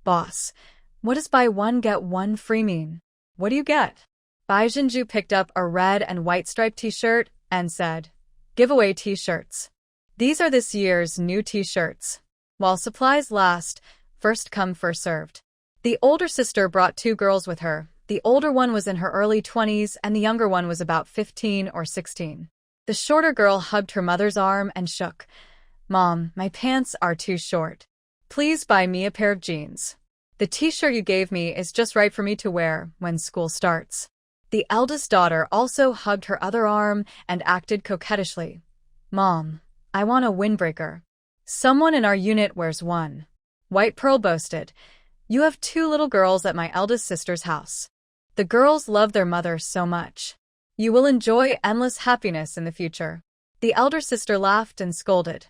Boss, what does buy one get one free mean? What do you get? Bai Jinju picked up a red and white striped t-shirt and said, "Giveaway t-shirts. These are this year's new t-shirts. While supplies last, first come, first served." The older sister brought two girls with her. The older one was in her early 20s and the younger one was about 15 or 16. The shorter girl hugged her mother's arm and shook. "Mom, my pants are too short. Please buy me a pair of jeans. The t-shirt you gave me is just right for me to wear when school starts." The eldest daughter also hugged her other arm and acted coquettishly. "Mom, I want a windbreaker. Someone in our unit wears one." White Pearl boasted, "You have two little girls at my eldest sister's house. The girls love their mother so much. You will enjoy endless happiness in the future." The elder sister laughed and scolded.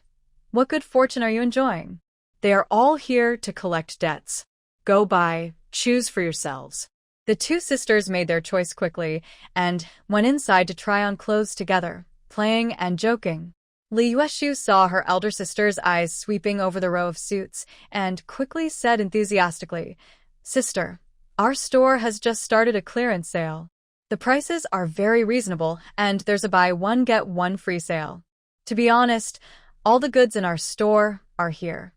"What good fortune are you enjoying? They are all here to collect debts. Go buy, choose for yourselves." The two sisters made their choice quickly and went inside to try on clothes together, playing and joking. Li Yueshu saw her elder sister's eyes sweeping over the row of suits and quickly said enthusiastically, "Sister, our store has just started a clearance sale. The prices are very reasonable and there's a buy one get one free sale. To be honest, all the goods in our store are here.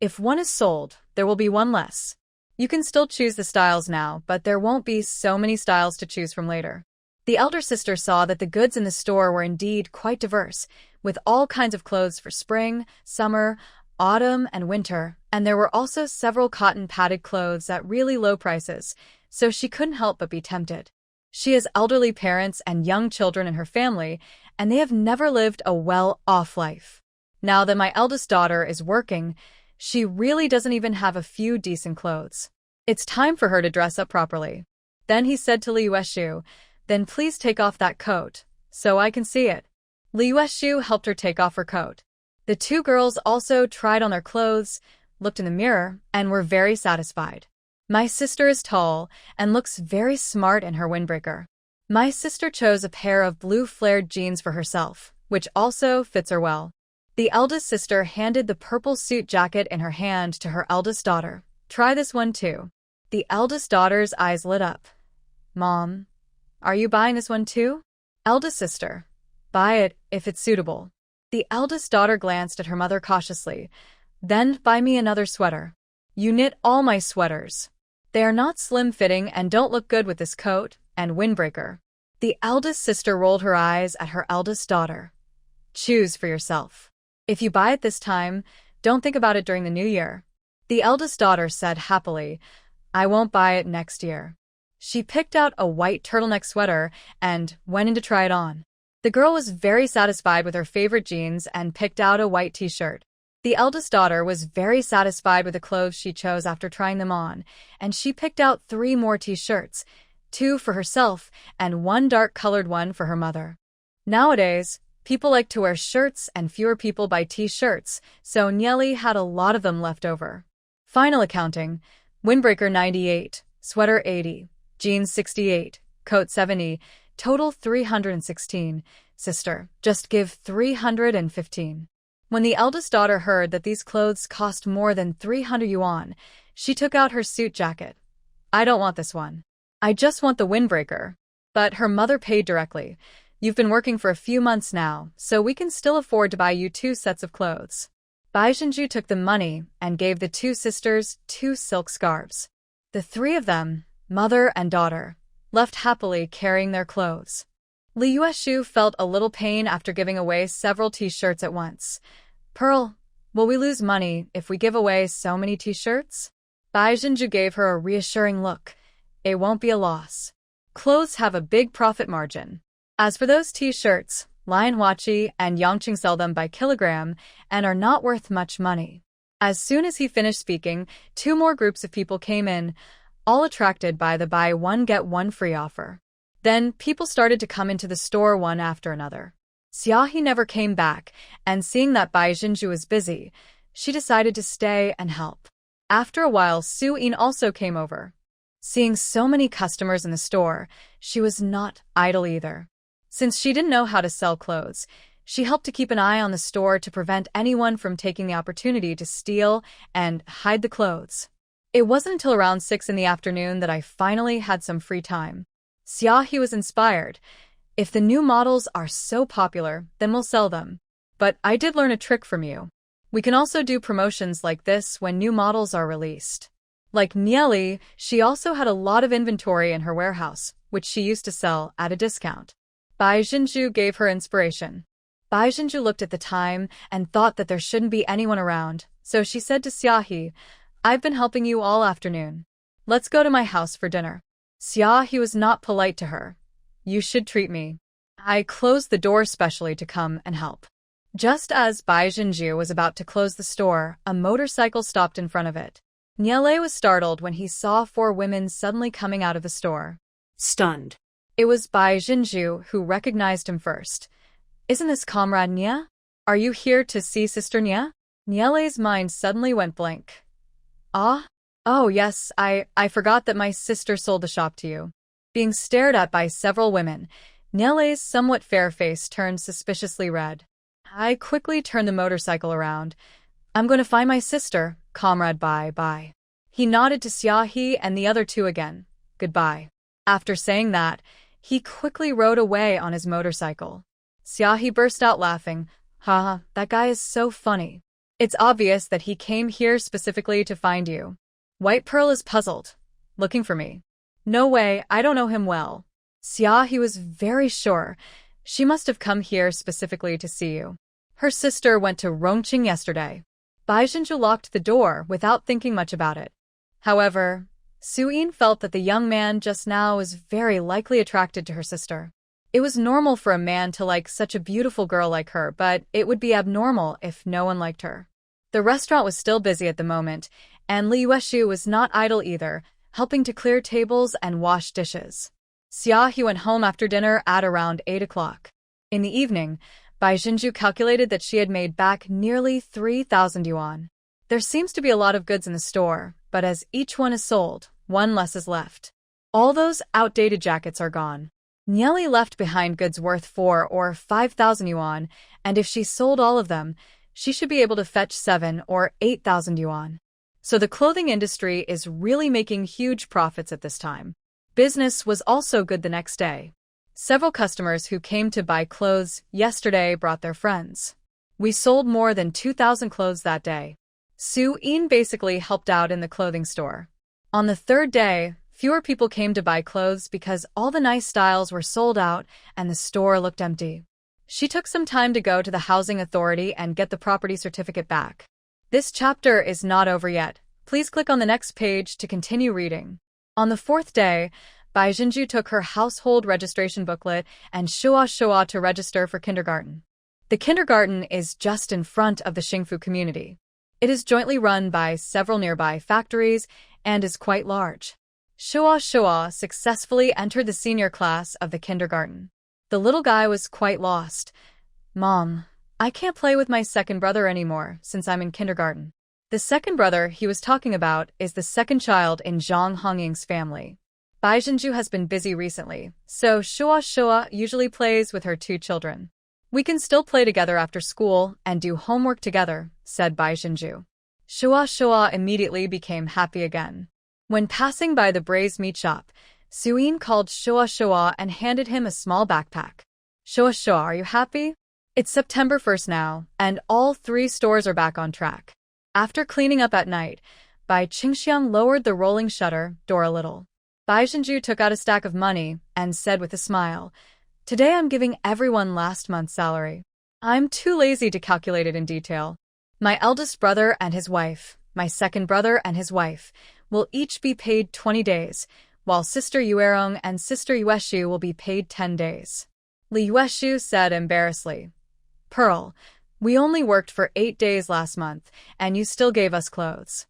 If one is sold, there will be one less. You can still choose the styles now, but there won't be so many styles to choose from later." The elder sister saw that the goods in the store were indeed quite diverse, with all kinds of clothes for spring, summer, autumn, and winter, and there were also several cotton-padded clothes at really low prices, so she couldn't help but be tempted. She has elderly parents and young children in her family, and they have never lived a well-off life. Now that my eldest daughter is working, she really doesn't even have a few decent clothes. It's time for her to dress up properly. Then he said to Li Yueshu, "Then please take off that coat, so I can see it." Li Yueshu helped her take off her coat. The two girls also tried on their clothes, looked in the mirror, and were very satisfied. "My sister is tall and looks very smart in her windbreaker." My sister chose a pair of blue flared jeans for herself, which also fits her well. The eldest sister handed the purple suit jacket in her hand to her eldest daughter. "Try this one too." The eldest daughter's eyes lit up. "Mom, are you buying this one too?" Eldest sister, "Buy it if it's suitable." The eldest daughter glanced at her mother cautiously. "Then buy me another sweater. You knit all my sweaters. They are not slim-fitting and don't look good with this coat and windbreaker." The eldest sister rolled her eyes at her eldest daughter. "Choose for yourself. If you buy it this time, don't think about it during the new year." The eldest daughter said happily, "I won't buy it next year." She picked out a white turtleneck sweater and went in to try it on. The girl was very satisfied with her favorite jeans and picked out a white t-shirt. The eldest daughter was very satisfied with the clothes she chose after trying them on, and she picked out 3 more t-shirts, 2 for herself and 1 dark-colored one for her mother. Nowadays, people like to wear shirts and fewer people buy t-shirts, so Nieli had a lot of them left over. Final accounting: windbreaker 98, sweater 80, jeans 68, coat 70, total 316. Sister, just give 315. When the eldest daughter heard that these clothes cost more than 300 yuan, she took out her suit jacket. "I don't want this one. I just want the windbreaker." But her mother paid directly. "You've been working for a few months now, so we can still afford to buy you 2 sets of clothes." Bai Jinju took the money and gave the 2 sisters 2 silk scarves. The 3 of them, mother and daughter, left happily carrying their clothes. Li Yueshu felt a little pain after giving away several t-shirts at once. "Pearl, will we lose money if we give away so many t-shirts?" Bai Jinju gave her a reassuring look. "It won't be a loss. Clothes have a big profit margin. As for those t-shirts, Lion Huachi and Yongqing sell them by kilogram and are not worth much money." As soon as he finished speaking, 2 more groups of people came in, all attracted by the buy one get one free offer. Then people started to come into the store one after another. Xiaohe never came back, and seeing that Bai Jinju was busy, she decided to stay and help. After a while, Su Yin also came over. Seeing so many customers in the store, she was not idle either. Since she didn't know how to sell clothes, she helped to keep an eye on the store to prevent anyone from taking the opportunity to steal and hide the clothes. It wasn't until around 6 in the afternoon that I finally had some free time. Xiaohe was inspired. If the new models are so popular, then we'll sell them. But I did learn a trick from you. We can also do promotions like this when new models are released. Like Nieli, she also had a lot of inventory in her warehouse, which she used to sell at a discount. Bai Jinju gave her inspiration. Bai Jinju looked at the time and thought that there shouldn't be anyone around, so she said to Xiaohe, I've been helping you all afternoon. Let's go to my house for dinner. Xiaohe was not polite to her. You should treat me. I closed the door specially to come and help. Just as Bai Jinju was about to close the store, a motorcycle stopped in front of it. Niele was startled when he saw 4 women suddenly coming out of the store. Stunned. It was Bai Jinju who recognized him first. Isn't this Comrade Nia? Are you here to see Sister Nia? Niele's mind suddenly went blank. Ah? Oh yes, I forgot that my sister sold the shop to you. Being stared at by several women, Niele's somewhat fair face turned suspiciously red. I quickly turned the motorcycle around. I'm going to find my sister, Comrade Bye. He nodded to Xiaohe and the other 2 again. Goodbye. After saying that, he quickly rode away on his motorcycle. Xiaohe burst out laughing. Haha, that guy is so funny. It's obvious that he came here specifically to find you. White Pearl is puzzled. Looking for me. No way, I don't know him well. Xiaohe was very sure. She must have come here specifically to see you. Her sister went to Rongqing yesterday. Bai Jinju locked the door without thinking much about it. However, Suyin felt that the young man just now was very likely attracted to her sister. It was normal for a man to like such a beautiful girl like her, but it would be abnormal if no one liked her. The restaurant was still busy at the moment, and Li Yueshu was not idle either, helping to clear tables and wash dishes. Xiaohe went home after dinner at around 8 o'clock. In the evening, Bai Jinju calculated that she had made back nearly 3,000 yuan. There seems to be a lot of goods in the store, but as each one is sold, one less is left. All those outdated jackets are gone. Nieli left behind goods worth 4 or 5,000 yuan, and if she sold all of them, she should be able to fetch 7 or 8,000 yuan. So the clothing industry is really making huge profits at this time. Business was also good the next day. Several customers who came to buy clothes yesterday brought their friends. We sold more than 2,000 clothes that day. Su-in basically helped out in the clothing store. On the 3rd day, fewer people came to buy clothes because all the nice styles were sold out and the store looked empty. She took some time to go to the housing authority and get the property certificate back. This chapter is not over yet. Please click on the next page to continue reading. On the 4th day, Bai Jinju took her household registration booklet and Shua to register for kindergarten. The kindergarten is just in front of the Xingfu community. It is jointly run by several nearby factories and is quite large. Shua successfully entered the senior class of the kindergarten. The little guy was quite lost. Mom, I can't play with my second brother anymore since I'm in kindergarten. The second brother he was talking about is the second child in Zhang Hongying's family. Bai Jinju has been busy recently, so Shua usually plays with her 2 children. We can still play together after school and do homework together, said Bai Jinju. Shua immediately became happy again. When passing by the braised meat shop, Suyin called Shua and handed him a small backpack. Shua, are you happy? It's September 1st now, and all 3 stores are back on track. After cleaning up at night, Bai Qingxiang lowered the rolling shutter door a little. Bai Jinju took out a stack of money and said with a smile, Today I'm giving everyone last month's salary. I'm too lazy to calculate it in detail. My eldest brother and his wife, my second brother and his wife, will each be paid 20 days, while Sister Yuerong and Sister Yueshu will be paid 10 days. Li Yueshu said embarrassedly, Pearl, we only worked for 8 days last month, and you still gave us clothes.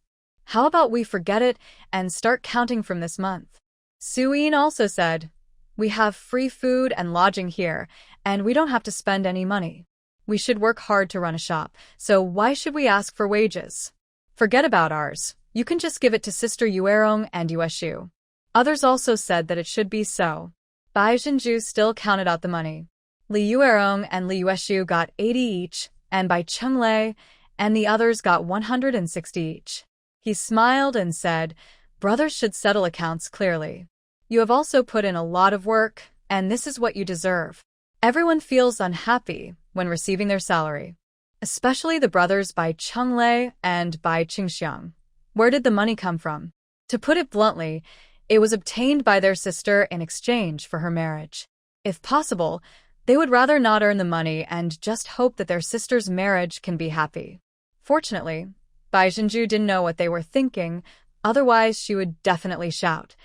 How about we forget it and start counting from this month? Suyin also said, We have free food and lodging here, and we don't have to spend any money. We should work hard to run a shop, so why should we ask for wages? Forget about ours. You can just give it to Sister Yuerong and Yueshu. Others also said that it should be so. Bai Jinju still counted out the money. Li Yuerong and Li Yueshu got 80 each, and Bai Chenglei and the others got 160 each. He smiled and said, Brothers should settle accounts clearly. You have also put in a lot of work, and this is what you deserve. Everyone feels unhappy when receiving their salary, especially the brothers Bai Chunglei and Bai Qingxiang. Where did the money come from? To put it bluntly, it was obtained by their sister in exchange for her marriage. If possible, they would rather not earn the money and just hope that their sister's marriage can be happy. Fortunately, Bai Zhenju didn't know what they were thinking, otherwise she would definitely shout.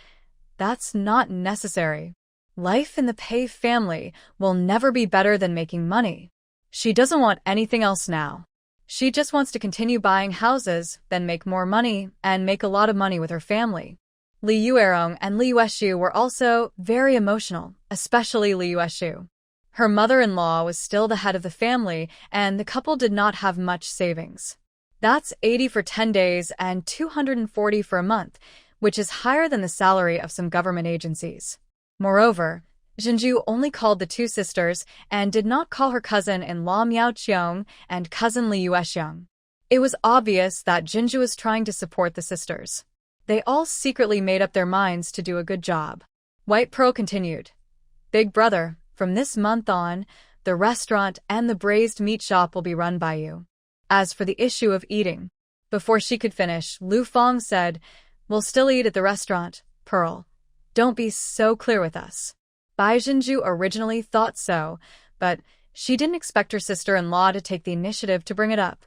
That's not necessary. Life in the Pei family will never be better than making money. She doesn't want anything else now. She just wants to continue buying houses, then make more money, and make a lot of money with her family. Li Yuerong and Li Yueshu were also very emotional, especially Li Yueshu. Her mother-in-law was still the head of the family, and the couple did not have much savings. That's 80 for 10 days and 240 for a month, which is higher than the salary of some government agencies. Moreover, Zhenju only called the two sisters and did not call her cousin-in-law Miao Qiong and cousin Li Yuexiang. It was obvious that Zhenju was trying to support the sisters. They all secretly made up their minds to do a good job. White Pearl continued. Big brother, from this month on, the restaurant and the braised meat shop will be run by you. As for the issue of eating, before she could finish, Lu Fong said, We'll still eat at the restaurant, Pearl. Don't be so clear with us. Bai Zhenju originally thought so, but she didn't expect her sister-in-law to take the initiative to bring it up.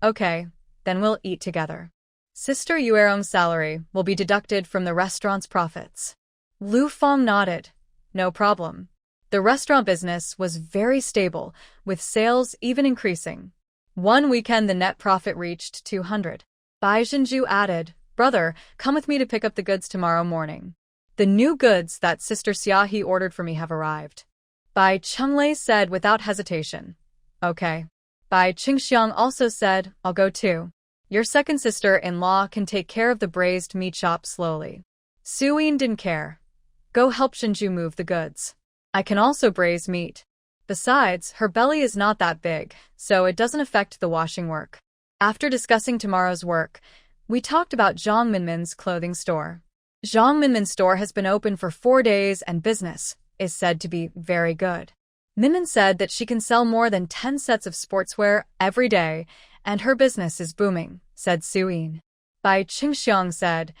Okay, then we'll eat together. Sister Yuerong's salary will be deducted from the restaurant's profits. Lu Fong nodded. No problem. The restaurant business was very stable, with sales even increasing. One weekend the net profit reached 200. Bai Zhenju added, Brother, come with me to pick up the goods tomorrow morning. The new goods that Sister Xiaohe ordered for me have arrived. Bai Chunglei said without hesitation. Okay. Bai Qingxiang also said, I'll go too. Your second sister-in-law can take care of the braised meat shop slowly. Su Yin didn't care. Go help Zhenju move the goods. I can also braise meat. Besides, her belly is not that big, so it doesn't affect the washing work. After discussing tomorrow's work, we talked about Zhang Minmin's clothing store. Zhang Minmin's store has been open for 4 days and business is said to be very good. Minmin said that she can sell more than 10 sets of sportswear every day, and her business is booming, said Su Yin. Bai Qingxiang said,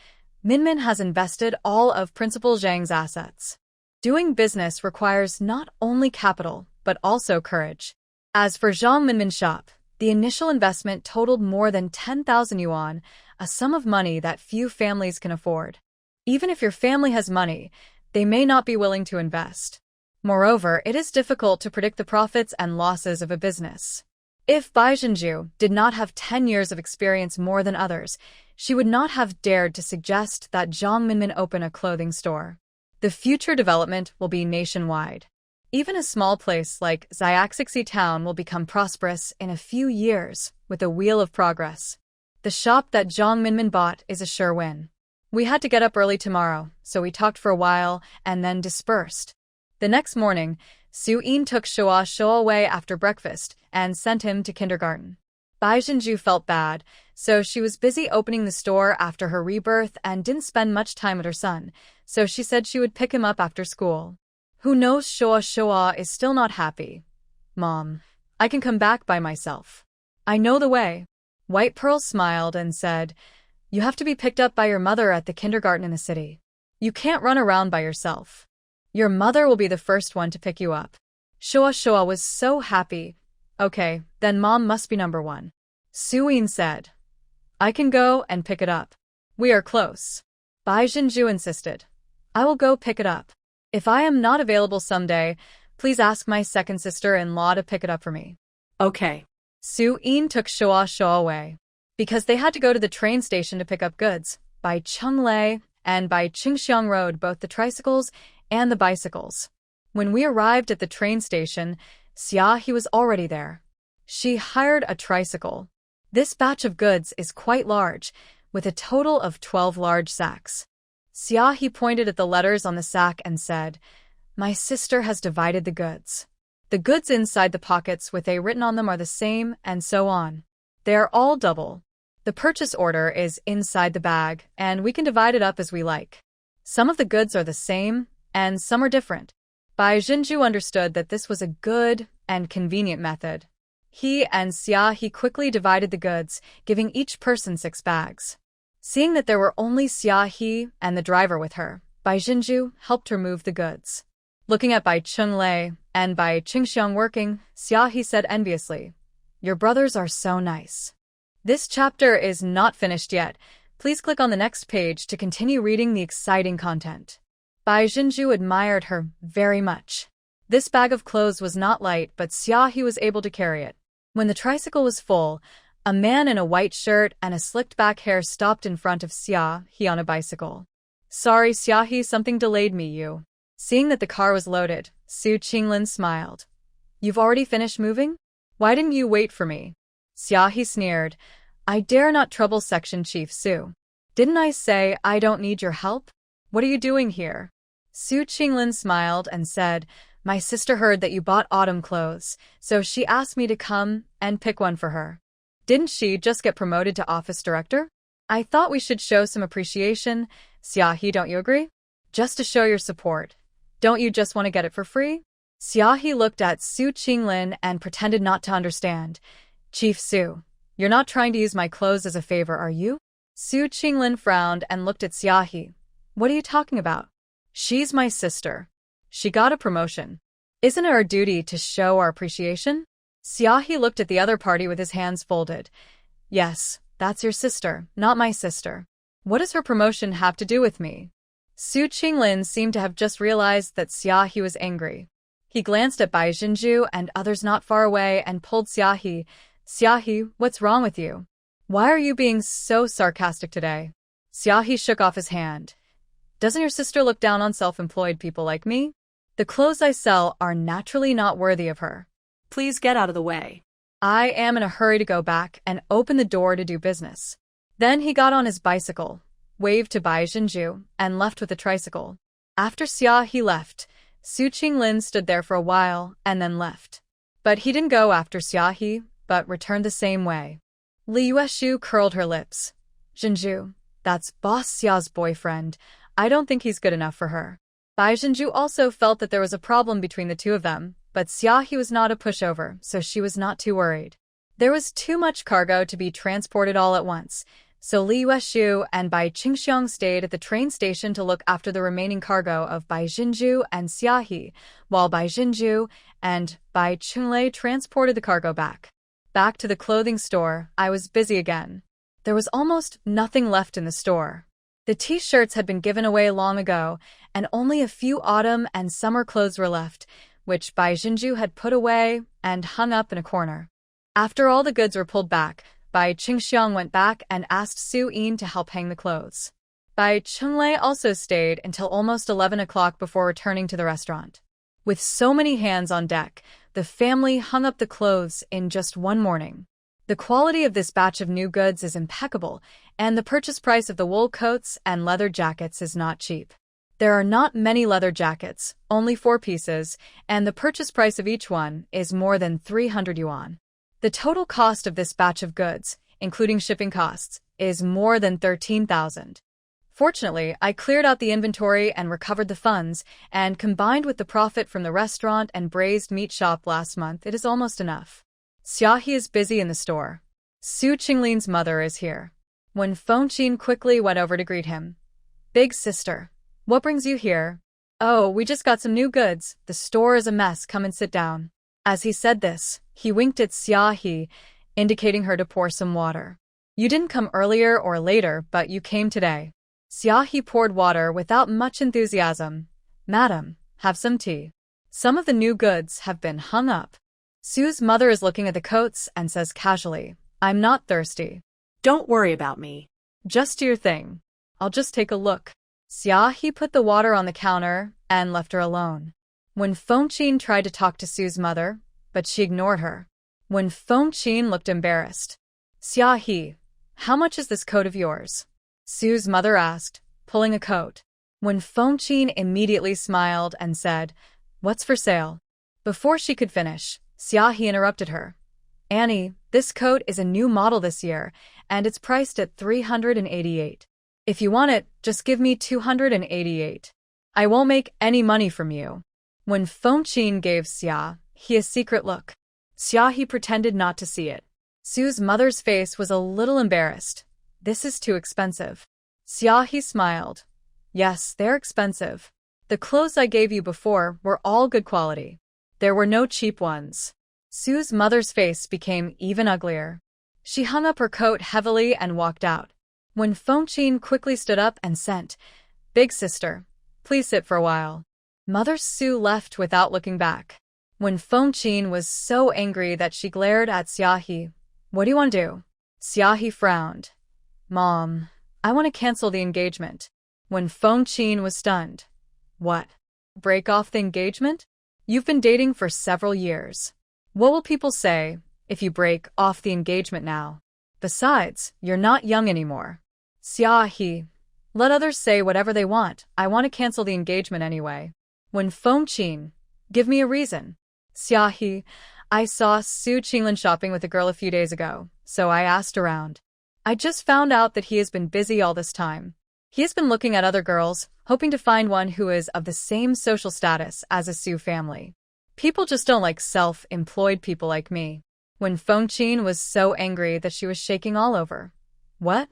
Minmin has invested all of Principal Zhang's assets. Doing business requires not only capital, but also courage. As for Zhang Minmin's shop, the initial investment totaled more than 10,000 yuan, a sum of money that few families can afford. Even if your family has money, they may not be willing to invest. Moreover, it is difficult to predict the profits and losses of a business. If Bai Zhenju did not have 10 years of experience more than others, she would not have dared to suggest that Zhang Minmin open a clothing store. The future development will be nationwide. Even a small place like Xiaxixi town will become prosperous in a few years with a wheel of progress. The shop that Zhang Minmin bought is a sure win. We had to get up early tomorrow, so we talked for a while and then dispersed. The next morning, Su Yin took Shoa away after breakfast and sent him to kindergarten. Bai Zhenju felt bad, so she was busy opening the store after her rebirth and didn't spend much time with her son, so she said she would pick him up after school. Who knows, Shoa is still not happy. Mom, I can come back by myself. I know the way. White Pearl smiled and said, You have to be picked up by your mother at the kindergarten in the city. You can't run around by yourself. Your mother will be the first one to pick you up. Shoa was so happy. Okay, then Mom must be number one. Su Yin said, I can go and pick it up. We are close. Bai Zhenju insisted. I will go pick it up. If I am not available someday, please ask my second sister-in-law to pick it up for me. Okay. Su Yin took Shoa away. Because they had to go to the train station to pick up goods, Bai Chunglei and Bai Qingxiang rode both the tricycles and the bicycles. When we arrived at the train station, Xiaohe was already there. She hired a tricycle. This batch of goods is quite large, with a total of 12 large sacks. Xiaohe pointed at the letters on the sack and said, My sister has divided the goods. The goods inside the pockets with A written on them are the same, and so on. They are all double. The purchase order is inside the bag, and we can divide it up as we like. Some of the goods are the same, and some are different. Bai Jinju understood that this was a good and convenient method. He and Xia quickly divided the goods, giving each person 6 bags. Seeing that there were only Xia and the driver with her, Bai Jinju helped her move the goods. Looking at Bai Chunlei and Bai Qingxiang working, Xia said enviously, "Your brothers are so nice." This chapter is not finished yet. Please click on the next page to continue reading the exciting content. Bai Jinju admired her very much. This bag of clothes was not light, but Xia was able to carry it. When the tricycle was full, a man in a white shirt and a slicked back hair stopped in front of Xia on a bicycle. "Sorry, Xia, something delayed me, you." Seeing that the car was loaded, Su Qinglin smiled. "You've already finished moving? Why didn't you wait for me?" Xia sneered. "I dare not trouble Section Chief Su. Didn't I say I don't need your help? What are you doing here?" Su Qinglin smiled and said, "My sister heard that you bought autumn clothes, so she asked me to come and pick one for her. Didn't she just get promoted to office director? I thought we should show some appreciation. Xia, don't you agree? Just to show your support. Don't you just want to get it for free?" Xia looked at Su Qinglin and pretended not to understand. "Chief Su, you're not trying to use my clothes as a favor, are you?" Su Qinglin frowned and looked at Xia. "What are you talking about? She's my sister. She got a promotion. Isn't it our duty to show our appreciation?" Xia looked at the other party with his hands folded. "Yes, that's your sister, not my sister. What does her promotion have to do with me?" Su Qinglin seemed to have just realized that Xia was angry. He glanced at Bai Jinju and others not far away and pulled Xia. "Xia, what's wrong with you? Why are you being so sarcastic today?" Xia shook off his hand. "Doesn't your sister look down on self-employed people like me? The clothes I sell are naturally not worthy of her. Please get out of the way." I am in a hurry to go back and open the door to do business." Then he got on his bicycle, waved to Bai Jinju, and left with the tricycle. After Xia left, Su Qinglin stood there for a while and then left. But he didn't go after Xia, but returned the same way. Li Yueshu curled her lips. "Jinju, that's Boss Xia's boyfriend. I don't think he's good enough for her." Bai Jinju also felt that there was a problem between the two of them, but Xia was not a pushover, so she was not too worried. There was too much cargo to be transported all at once, so Li Yueshu and Bai Qingxiang stayed at the train station to look after the remaining cargo of Bai Jinju and Xia, while Bai Jinju and Bai Chunlei transported the cargo back. Back to the clothing store, I was busy again. There was almost nothing left in the store. The t-shirts had been given away long ago, and only a few autumn and summer clothes were left, which Bai Jinju had put away and hung up in a corner. After all the goods were pulled back, Bai Qingxiang went back and asked Su Yin to help hang the clothes. Bai Chunlei also stayed until almost 11 o'clock before returning to the restaurant. With so many hands on deck, the family hung up the clothes in just one morning. The quality of this batch of new goods is impeccable, and the purchase price of the wool coats and leather jackets is not cheap. There are not many leather jackets, only 4 pieces, and the purchase price of each one is more than 300 yuan. The total cost of this batch of goods, including shipping costs, is more than 13,000. Fortunately, I cleared out the inventory and recovered the funds, and combined with the profit from the restaurant and braised meat shop last month, it is almost enough. Xia is busy in the store. Su Qinglin's mother is here. When Fengqin quickly went over to greet him. "Big sister, what brings you here?" "Oh, we just got some new goods. The store is a mess. Come and sit down." As he said this, he winked at Xia, indicating her to pour some water. "You didn't come earlier or later, but you came today." Xia poured water without much enthusiasm. "Madam, have some tea. Some of the new goods have been hung up." Su's mother is looking at the coats and says casually, "I'm not thirsty." "Don't worry about me." "Just do your thing. I'll just take a look." Xia put the water on the counter and left her alone. When Fengqin tried to talk to Su's mother, but she ignored her. When Fengqin looked embarrassed. "Xia, how much is this coat of yours?" Su's mother asked, pulling a coat. When Fengqin immediately smiled and said, "What's for sale?" Before she could finish, Xia interrupted her. "Annie, this coat is a new model this year, and it's priced at 388. If you want it, just give me 288. I won't make any money from you. When Fengqin gave Xia He a secret look, Xia He pretended not to see it. Su's mother's face was a little embarrassed. This is too expensive. Xia He smiled. Yes, they're expensive. The clothes I gave you before were all good quality. There were no cheap ones. Su's mother's face became even uglier. She hung up her coat heavily and walked out. When Fengqin quickly stood up and sent, Big sister, please sit for a while. Mother Su left without looking back. When Fengqin was so angry that she glared at Xia He, what do you want to do? Xia He frowned. Mom, I want to cancel the engagement. When Fengqin was stunned. What? Break off the engagement? You've been dating for several years. What will people say if you break off the engagement now? Besides, you're not young anymore. Xia He, let others say whatever they want. I want to cancel the engagement anyway. When Fengqin, give me a reason. Xia He, I saw Su Qinglin shopping with a girl a few days ago, so I asked around. I just found out that he has been busy all this time. He has been looking at other girls, hoping to find one who is of the same social status as a Su family. People just don't like self-employed people like me. When Fengqin was so angry that she was shaking all over. What?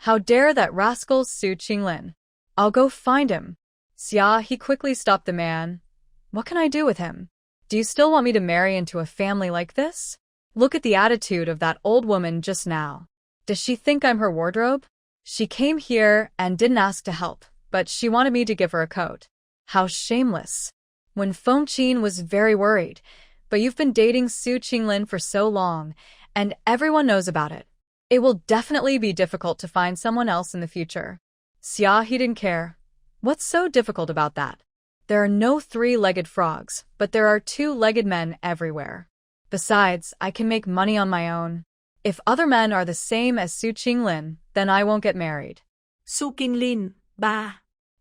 How dare that rascal Su Qinglin? I'll go find him. Xia He quickly stopped the man. What can I do with him? Do you still want me to marry into a family like this? Look at the attitude of that old woman just now. Does she think I'm her wardrobe? She came here and didn't ask to help, but she wanted me to give her a coat. How shameless. When Fengqin was very worried, but you've been dating Su Qinglin for so long, and everyone knows about it. It will definitely be difficult to find someone else in the future. Xia He didn't care. What's so difficult about that? There are no three-legged frogs, but there are two-legged men everywhere. Besides, I can make money on my own. If other men are the same as Su Qinglin, then I won't get married. Su Qinglin, ba.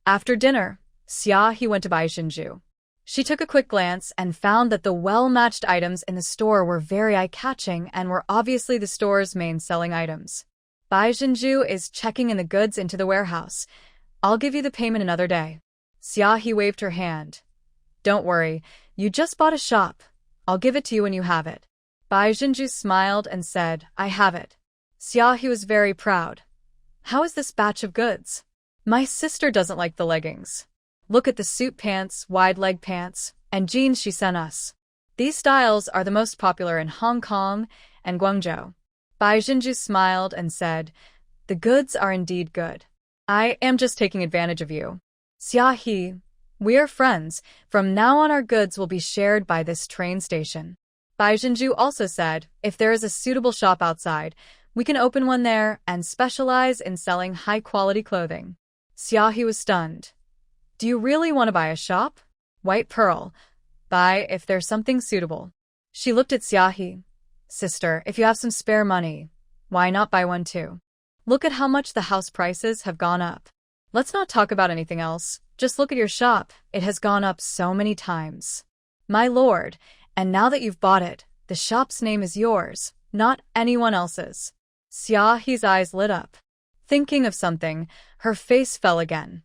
After dinner, Xia He went to Bai Xinju. She took a quick glance and found that the well-matched items in the store were very eye-catching and were obviously the store's main selling items. Bai Xinju is checking in the goods into the warehouse. I'll give you the payment another day. Xia He waved her hand. Don't worry, you just bought a shop. I'll give it to you when you have it. Bai Xinju smiled and said, I have it. Xia He was very proud. How is this batch of goods? My sister doesn't like the leggings. Look at the suit pants, wide leg pants, and jeans she sent us. These styles are the most popular in Hong Kong and Guangzhou. Bai Xinju smiled and said, the goods are indeed good. I am just taking advantage of you. Xia He, we are friends. From now on our goods will be shared by this train station. Bai Xinju also said, if there is a suitable shop outside, we can open one there and specialize in selling high-quality clothing. Xia He was stunned. Do you really want to buy a shop? White Pearl. Buy if there's something suitable. She looked at Xia He. Sister, if you have some spare money, why not buy one too? Look at how much the house prices have gone up. Let's not talk about anything else. Just look at your shop. It has gone up so many times. My lord, and now that you've bought it, the shop's name is yours, not anyone else's. Xia He's eyes lit up. Thinking of something, her face fell again.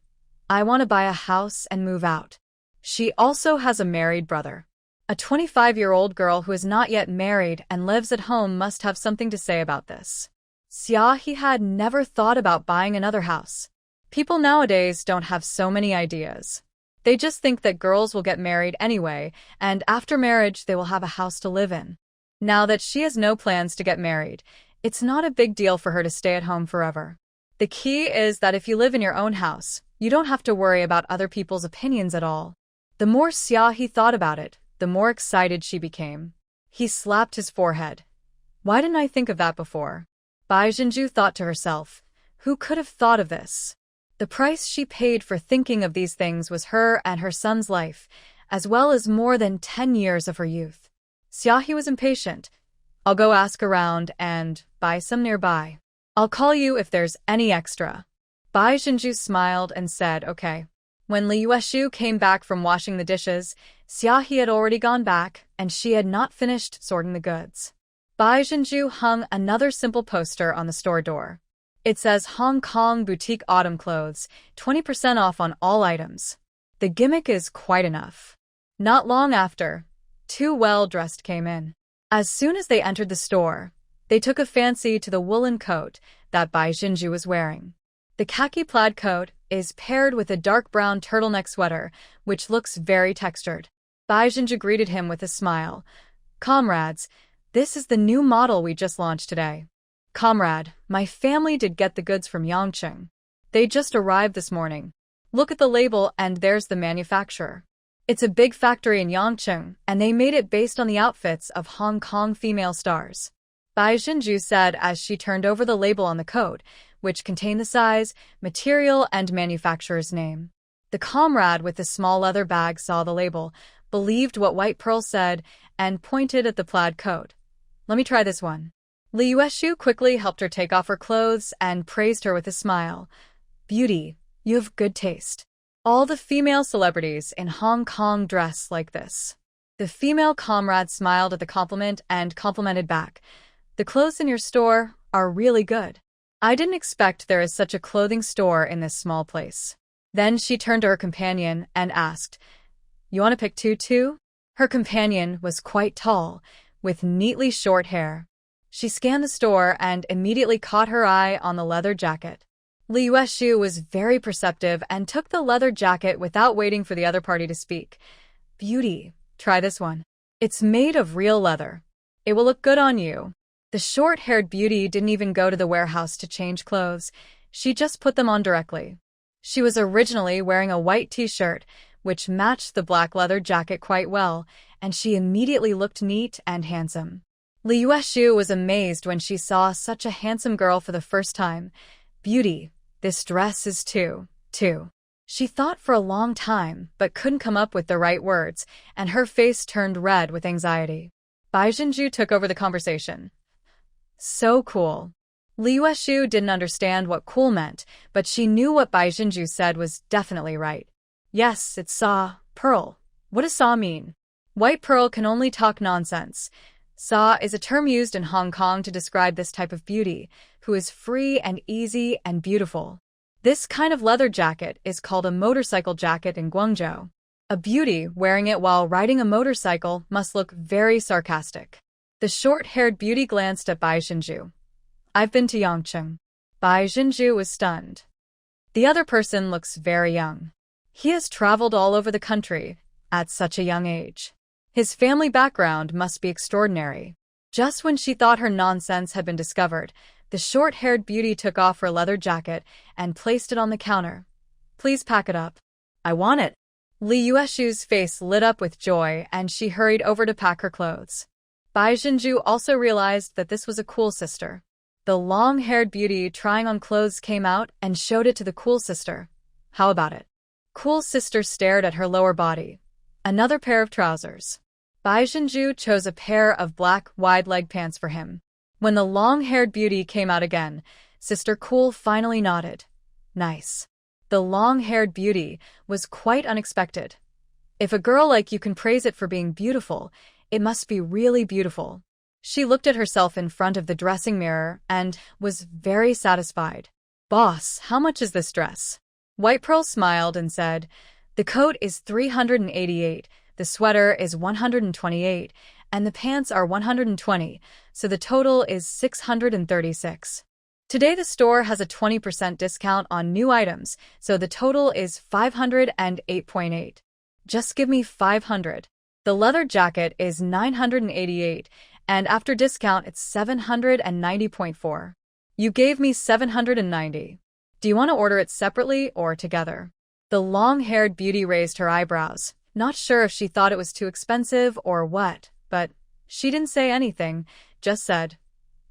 I want to buy a house and move out. She also has a married brother. A 25-year-old girl who is not yet married and lives at home must have something to say about this. Xia He had never thought about buying another house. People nowadays don't have so many ideas. They just think that girls will get married anyway, and after marriage they will have a house to live in. Now that she has no plans to get married, it's not a big deal for her to stay at home forever. The key is that if you live in your own house, you don't have to worry about other people's opinions at all. The more Xia He thought about it, the more excited she became. He slapped his forehead. Why didn't I think of that before? Bai Xinju thought to herself, who could have thought of this? The price she paid for thinking of these things was her and her son's life, as well as more than 10 years of her youth. Xia He was impatient. I'll go ask around and buy some nearby. I'll call you if there's any extra. Bai Xinju smiled and said, okay. When Li Yueshu came back from washing the dishes, Xia He had already gone back, and she had not finished sorting the goods. Bai Xinju hung another simple poster on the store door. It says Hong Kong Boutique Autumn Clothes, 20% off on all items. The gimmick is quite enough. Not long after, two well-dressed came in. As soon as they entered the store, they took a fancy to the woolen coat that Bai Jinju was wearing. The khaki plaid coat is paired with a dark brown turtleneck sweater, which looks very textured. Bai Jinju greeted him with a smile. "Comrades, this is the new model we just launched today. Comrade, my family did get the goods from Yangcheng. They just arrived this morning. Look at the label and there's the manufacturer. It's a big factory in Yangcheng, and they made it based on the outfits of Hong Kong female stars." Bai Jinju said as she turned over the label on the coat, which contained the size, material, and manufacturer's name. The comrade with the small leather bag saw the label, believed what White Pearl said, and pointed at the plaid coat. "Let me try this one." Li Yueshu quickly helped her take off her clothes and praised her with a smile. "Beauty, you have good taste. All the female celebrities in Hong Kong dress like this." The female comrade smiled at the compliment and complimented back. "The clothes in your store are really good. I didn't expect there is such a clothing store in this small place." Then she turned to her companion and asked, "You want to pick two too?" Her companion was quite tall, with neatly short hair. She scanned the store and immediately caught her eye on the leather jacket. Li Yueshu was very perceptive and took the leather jacket without waiting for the other party to speak. "Beauty, try this one. It's made of real leather. It will look good on you." The short-haired beauty didn't even go to the warehouse to change clothes. She just put them on directly. She was originally wearing a white t-shirt, which matched the black leather jacket quite well, and she immediately looked neat and handsome. Li Yueshu was amazed when she saw such a handsome girl for the first time. "Beauty, this dress is too." She thought for a long time, but couldn't come up with the right words, and her face turned red with anxiety. Bai Jinju took over the conversation. "So cool." Li Yueshu didn't understand what cool meant, but she knew what Bai Jinju said was definitely right. "Yes, it's Sa, Pearl. What does Sa mean?" White Pearl can only talk nonsense. Sa is a term used in Hong Kong to describe this type of beauty, who is free and easy and beautiful. This kind of leather jacket is called a motorcycle jacket in Guangzhou. A beauty wearing it while riding a motorcycle must look very sarcastic. The short-haired beauty glanced at Bai Jinju. "I've been to Yangcheng." Bai Jinju was stunned. "The other person looks very young. He has traveled all over the country at such a young age. His family background must be extraordinary." Just when she thought her nonsense had been discovered, the short-haired beauty took off her leather jacket and placed it on the counter. "Please pack it up. I want it." Li Yueshu's face lit up with joy, and she hurried over to pack her clothes. Bai Jinju also realized that this was a cool sister. The long-haired beauty trying on clothes came out and showed it to the cool sister. "How about it?" Cool sister stared at her lower body. "Another pair of trousers." Bai Jinju chose a pair of black, wide-leg pants for him. When the long-haired beauty came out again, Sister Cool finally nodded. "Nice." The long-haired beauty was quite unexpected. If a girl like you can praise it for being beautiful, it must be really beautiful. She looked at herself in front of the dressing mirror and was very satisfied. "Boss, how much is this dress?" White Pearl smiled and said, "The coat is 388, the sweater is 128, and the pants are 120, so the total is 636. Today the store has a 20% discount on new items, so the total is 508.8. Just give me 500. The leather jacket is 988, and after discount it's 790.4. You gave me 790. Do you want to order it separately or together?" The long-haired beauty raised her eyebrows, not sure if she thought it was too expensive or what, but she didn't say anything, just said,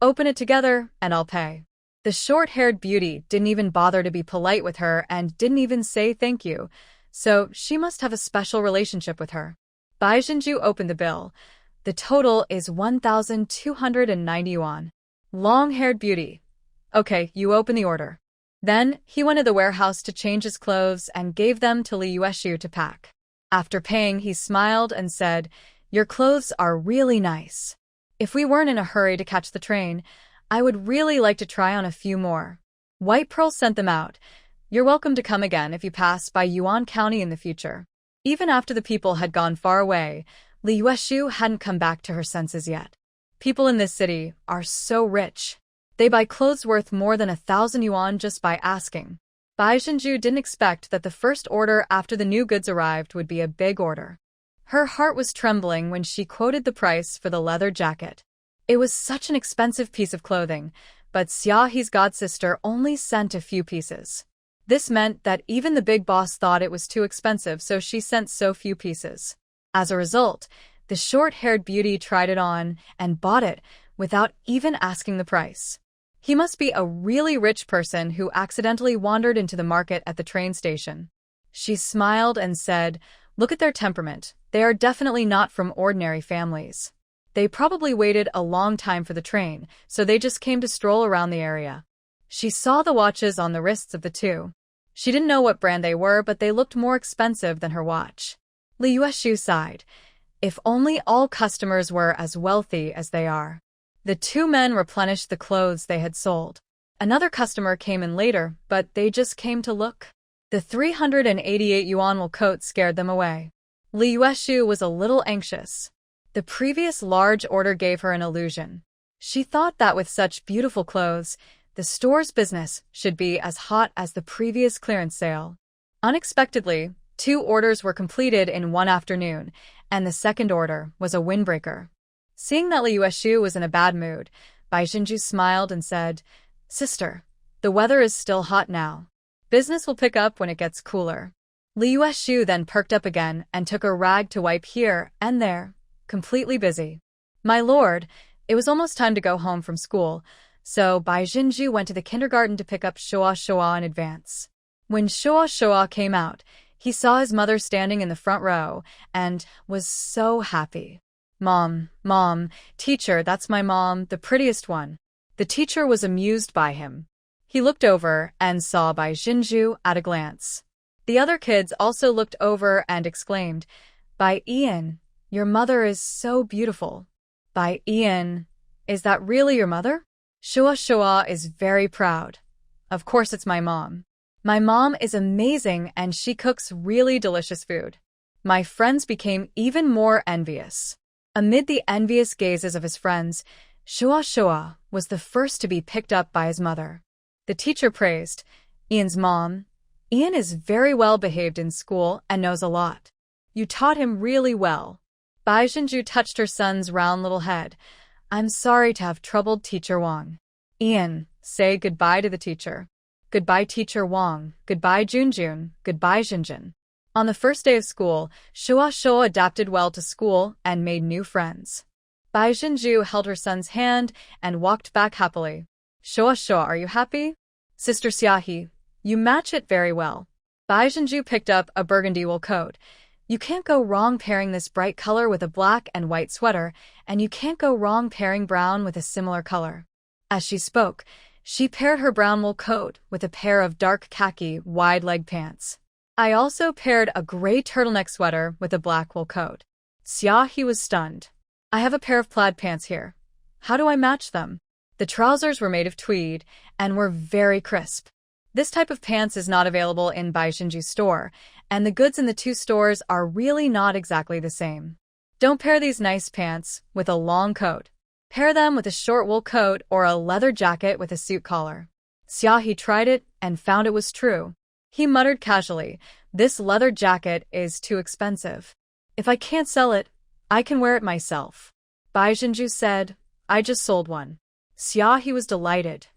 "Open it together and I'll pay." The short-haired beauty didn't even bother to be polite with her and didn't even say thank you, so she must have a special relationship with her. Bai Jinju opened the bill. The total is 1,290 yuan. Long-haired beauty. "Okay, you open the order." Then he went to the warehouse to change his clothes and gave them to Li Yueshu to pack. After paying, he smiled and said, "Your clothes are really nice. If we weren't in a hurry to catch the train, I would really like to try on a few more." White Pearl sent them out. You're welcome to come again if you pass by Yuan County in the future. Even after the people had gone far away, Li Yueshu hadn't come back to her senses yet. People in this city are so rich. They buy clothes worth more than 1,000 yuan just by asking. Bai Zhenju didn't expect that the first order after the new goods arrived would be a big order. Her heart was trembling when she quoted the price for the leather jacket. It was such an expensive piece of clothing, but Xiaohe's godsister only sent a few pieces. This meant that even the big boss thought it was too expensive, so she sent so few pieces. As a result, the short-haired beauty tried it on and bought it without even asking the price. He must be a really rich person who accidentally wandered into the market at the train station. She smiled and said, "Look at their temperament. They are definitely not from ordinary families. They probably waited a long time for the train, so they just came to stroll around the area." She saw the watches on the wrists of the two. She didn't know what brand they were, but they looked more expensive than her watch. Li Yueshu sighed. If only all customers were as wealthy as they are. The two men replenished the clothes they had sold. Another customer came in later, but they just came to look. The 388 yuan wool coat scared them away. Li Yueshu was a little anxious. The previous large order gave her an illusion. She thought that with such beautiful clothes, the store's business should be as hot as the previous clearance sale. Unexpectedly, 2 orders were completed in one afternoon, and the second order was a windbreaker. Seeing that Li Yueshu was in a bad mood, Bai Zhenju smiled and said, "Sister, the weather is still hot now. Business will pick up when it gets cooler." Li Yueshu then perked up again and took a rag to wipe here and there, completely busy. "My lord, it was almost time to go home from school, so Bai Zhenju went to the kindergarten to pick up Shoa Shoa in advance." When Shoa Shoa came out, he saw his mother standing in the front row and was so happy. Mom, teacher, that's my mom, the prettiest one." The teacher was amused by him. He looked over and saw Bai Zhenju at a glance. The other kids also looked over and exclaimed, "Bai Ian, your mother is so beautiful." "Bai Ian, is that really your mother?" Shoa Shoa is very proud. "Of course it's my mom. My mom is amazing and she cooks really delicious food." My friends became even more envious. Amid the envious gazes of his friends, Shoa Shoa was the first to be picked up by his mother. The teacher praised Ian's mom. "Ian is very well behaved in school and knows a lot. You taught him really well." Bai Zhenju touched her son's round little head. "I'm sorry to have troubled Teacher Wang." "Ian, say goodbye to the teacher." "Goodbye, Teacher Wang. Goodbye, Junjun. Goodbye, Jinjin." On the first day of school, Shoa Shoa adapted well to school and made new friends. Bai Zhenju held her son's hand and walked back happily. "Shoa Shoa, are you happy?" "Sister Xiaohe, you match it very well." Bai Zhenju picked up a burgundy wool coat. "You can't go wrong pairing this bright color with a black and white sweater, and you can't go wrong pairing brown with a similar color." As she spoke, she paired her brown wool coat with a pair of dark khaki wide-leg pants. "I also paired a gray turtleneck sweater with a black wool coat." Xiaohe was stunned. "I have a pair of plaid pants here. How do I match them?" The trousers were made of tweed and were very crisp. This type of pants is not available in Bai Zhenju's store, and the goods in the two stores are really not exactly the same. Don't pair these nice pants with a long coat. Pair them with a short wool coat or a leather jacket with a suit collar. Xiaohe tried it and found it was true. He muttered casually, "This leather jacket is too expensive. If I can't sell it, I can wear it myself." Bai Zhenju said, "I just sold one." Xiaohe was delighted.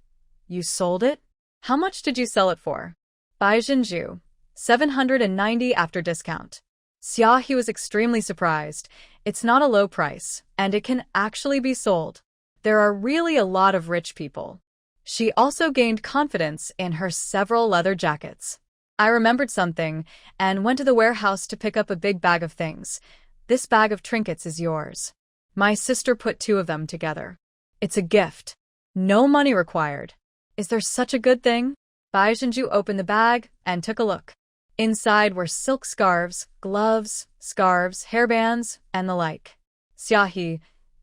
"You sold it? How much did you sell it for?" Bai Zhenju, 790 after discount. Xiaohe was extremely surprised. It's not a low price, and it can actually be sold. There are really a lot of rich people. She also gained confidence in her several leather jackets. "I remembered something and went to the warehouse to pick up a big bag of things. This bag of trinkets is yours. My sister put 2 of them together. It's a gift. No money required. Is there such a good thing?" Bai Zhenju opened the bag and took a look. Inside were silk scarves, gloves, scarves, hairbands, and the like. "Xiaohe,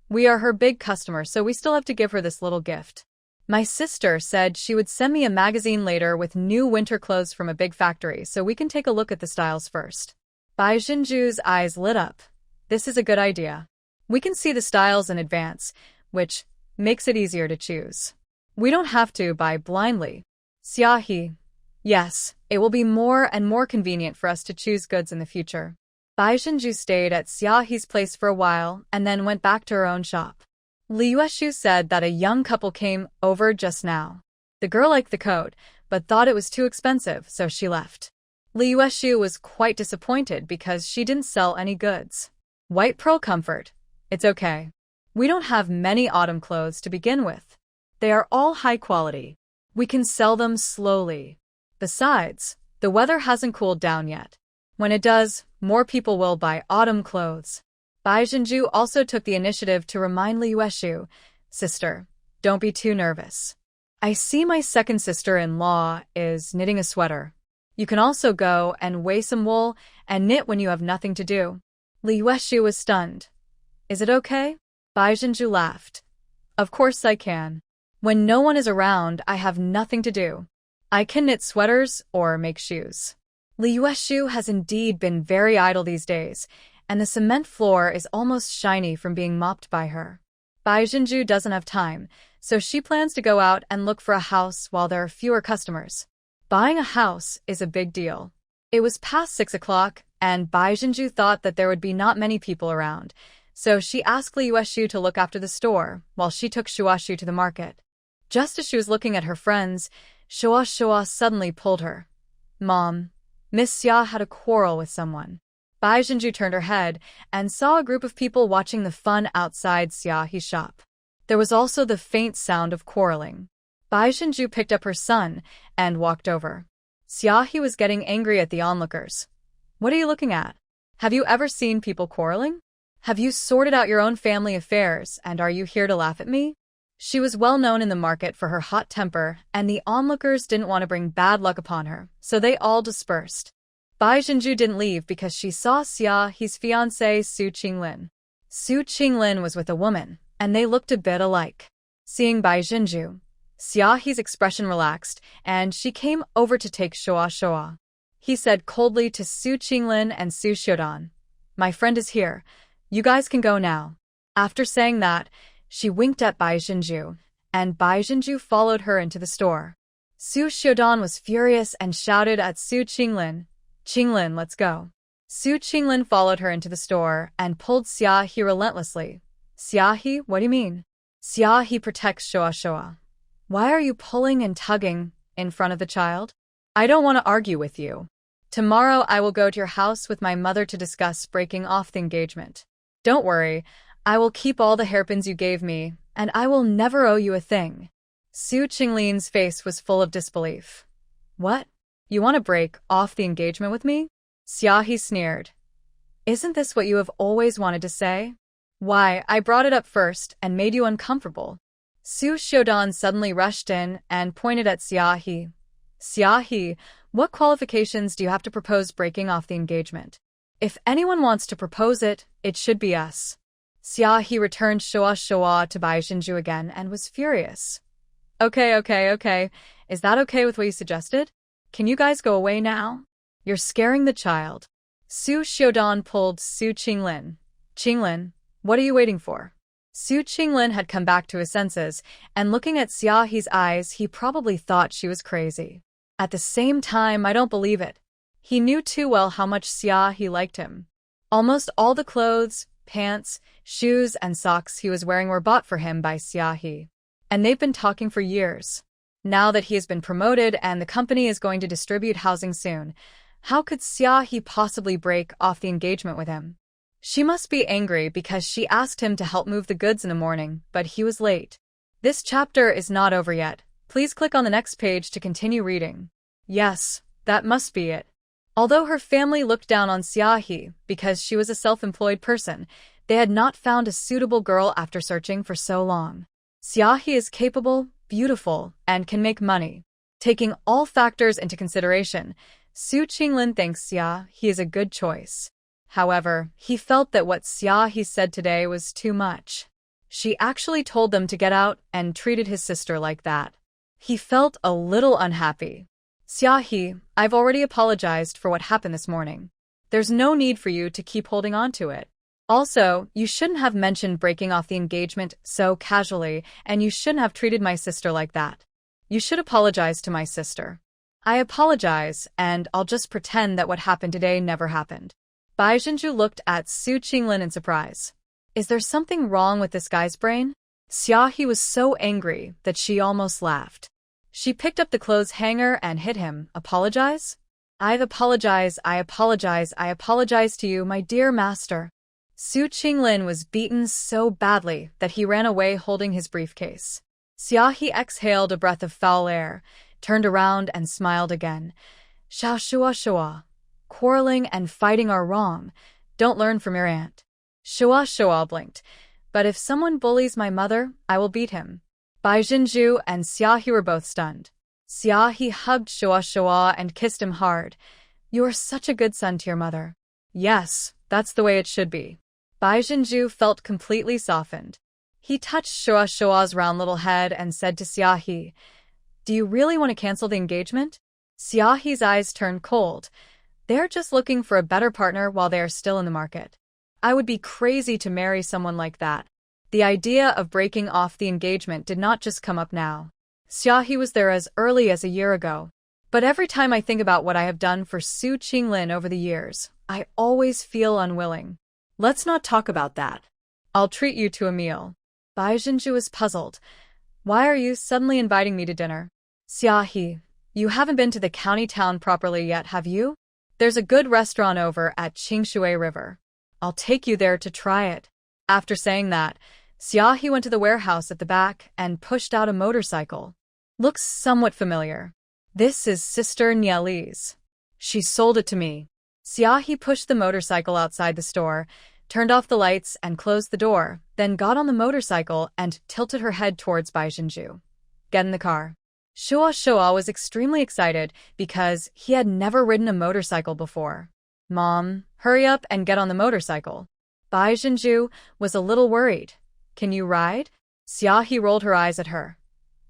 we are her big customer, so we still have to give her this little gift." My sister said she would send me a magazine later with new winter clothes from a big factory, so we can take a look at the styles first. Bai Jinju's eyes lit up. This is a good idea. We can see the styles in advance, which makes it easier to choose. We don't have to buy blindly. Xiaohe. Yes, it will be more and more convenient for us to choose goods in the future. Bai Jinju stayed at Xiaohe's place for a while and then went back to her own shop. Li Yueshu said that a young couple came over just now. The girl liked the coat, but thought it was too expensive, so she left. Li Yueshu was quite disappointed because she didn't sell any goods. White Pearl Comfort. It's okay. We don't have many autumn clothes to begin with. They are all high quality. We can sell them slowly. Besides, the weather hasn't cooled down yet. When it does, more people will buy autumn clothes. Bai Jinju also took the initiative to remind Li Yueshu, Sister, don't be too nervous. I see my second sister-in-law is knitting a sweater. You can also go and weigh some wool and knit when you have nothing to do. Li Yueshu was stunned. Is it okay? Bai Jinju laughed. Of course I can. When no one is around, I have nothing to do. I can knit sweaters or make shoes. Li Yueshu has indeed been very idle these days, and the cement floor is almost shiny from being mopped by her. Bai Jinju doesn't have time, so she plans to go out and look for a house while there are fewer customers. Buying a house is a big deal. It was past 6 o'clock, and Bai Jinju thought that there would be not many people around, so she asked Li Yueshu to look after the store while she took Shuashu to the market. Just as she was looking at her friends, Shua suddenly pulled her. Mom, Miss Xia had a quarrel with someone. Bai Jinju turned her head and saw a group of people watching the fun outside Xiaohe's shop. There was also the faint sound of quarreling. Bai Jinju picked up her son and walked over. Xiaohe was getting angry at the onlookers. What are you looking at? Have you ever seen people quarreling? Have you sorted out your own family affairs, and are you here to laugh at me? She was well known in the market for her hot temper, and the onlookers didn't want to bring bad luck upon her, so they all dispersed. Bai Jinju didn't leave because she saw Xiaohe's fiancé Su Qinglin. Su Qinglin was with a woman, and they looked a bit alike. Seeing Bai Jinju, Xiaohe's expression relaxed, and she came over to take Shua. He said coldly to Su Qinglin and Su Shodan, My friend is here. You guys can go now. After saying that, she winked at Bai Jinju, and Bai Jinju followed her into the store. Su Shodan was furious and shouted at Su Qinglin, Qinglin, let's go. Su Qinglin followed her into the store and pulled Xiaohe relentlessly. Xiaohe, what do you mean? Xiaohe protects Shua. Why are you pulling and tugging in front of the child? I don't want to argue with you. Tomorrow I will go to your house with my mother to discuss breaking off the engagement. Don't worry, I will keep all the hairpins you gave me, and I will never owe you a thing. Su Qinglin's face was full of disbelief. What? You want to break off the engagement with me? Xiaohe sneered. Isn't this what you have always wanted to say? Why, I brought it up first and made you uncomfortable. Su Shodan suddenly rushed in and pointed at Xiaohe. Xiaohe, what qualifications do you have to propose breaking off the engagement? If anyone wants to propose it, it should be us. Xiaohe returned Shua to Bai Jinju again and was furious. Okay. Is that okay with what you suggested? Can you guys go away now? You're scaring the child. Su Shodan pulled Su Qinglin. Qinglin, what are you waiting for? Su Qinglin had come back to his senses, and looking at Xiaohe's eyes, he probably thought she was crazy. At the same time, I don't believe it. He knew too well how much Xiaohe liked him. Almost all the clothes, pants, shoes, and socks he was wearing were bought for him by Xiaohe. And they've been talking for years. Now that he has been promoted and the company is going to distribute housing soon, how could Xiaohe possibly break off the engagement with him? She must be angry because she asked him to help move the goods in the morning, but he was late. This chapter is not over yet. Please click on the next page to continue reading. Yes, that must be it. Although her family looked down on Xiaohe because she was a self-employed person, they had not found a suitable girl after searching for so long. Xiaohe is capable, beautiful, and can make money. Taking all factors into consideration, Su Qinglin thinks Xiaohe is a good choice. However, he felt that what Xiaohe said today was too much. She actually told them to get out and treated his sister like that. He felt a little unhappy. Xiaohe, I've already apologized for what happened this morning. There's no need for you to keep holding on to it. Also, you shouldn't have mentioned breaking off the engagement so casually, and you shouldn't have treated my sister like that. You should apologize to my sister. I apologize, and I'll just pretend that what happened today never happened. Bai Zhenju looked at Su Qinglin in surprise. Is there something wrong with this guy's brain? Xiaohe was so angry that she almost laughed. She picked up the clothes hanger and hit him. Apologize? I apologize to you, my dear master. Su Qinglin was beaten so badly that he ran away holding his briefcase. Xiaohe exhaled a breath of foul air, turned around and smiled again. Shua. Quarreling and fighting are wrong. Don't learn from your aunt. Shua blinked. But if someone bullies my mother, I will beat him. Bai Zhenju and Xiaohe were both stunned. Xiaohe hugged Shua and kissed him hard. You are such a good son to your mother. Yes, that's the way it should be. Bai Zhenju felt completely softened. He touched Shua's round little head and said to Xiaohe, Do you really want to cancel the engagement? Xiaohe's eyes turned cold. They're just looking for a better partner while they are still in the market. I would be crazy to marry someone like that. The idea of breaking off the engagement did not just come up now. Xiaohe was there as early as a year ago. But every time I think about what I have done for Su Qinglin over the years, I always feel unwilling. Let's not talk about that. I'll treat you to a meal. Bai Zhenju was puzzled. Why are you suddenly inviting me to dinner? Xiaohe, you haven't been to the county town properly yet, have you? There's a good restaurant over at Qingshui River. I'll take you there to try it. After saying that, Xiaohe went to the warehouse at the back and pushed out a motorcycle. Looks somewhat familiar. This is Sister Niali's. She sold it to me. Xiaohe pushed the motorcycle outside the store, turned off the lights and closed the door, then got on the motorcycle and tilted her head towards Bai Zhenju. Get in the car. Shua was extremely excited because he had never ridden a motorcycle before. Mom, hurry up and get on the motorcycle. Bai Zhenju was a little worried. Can you ride? Xiaohe rolled her eyes at her.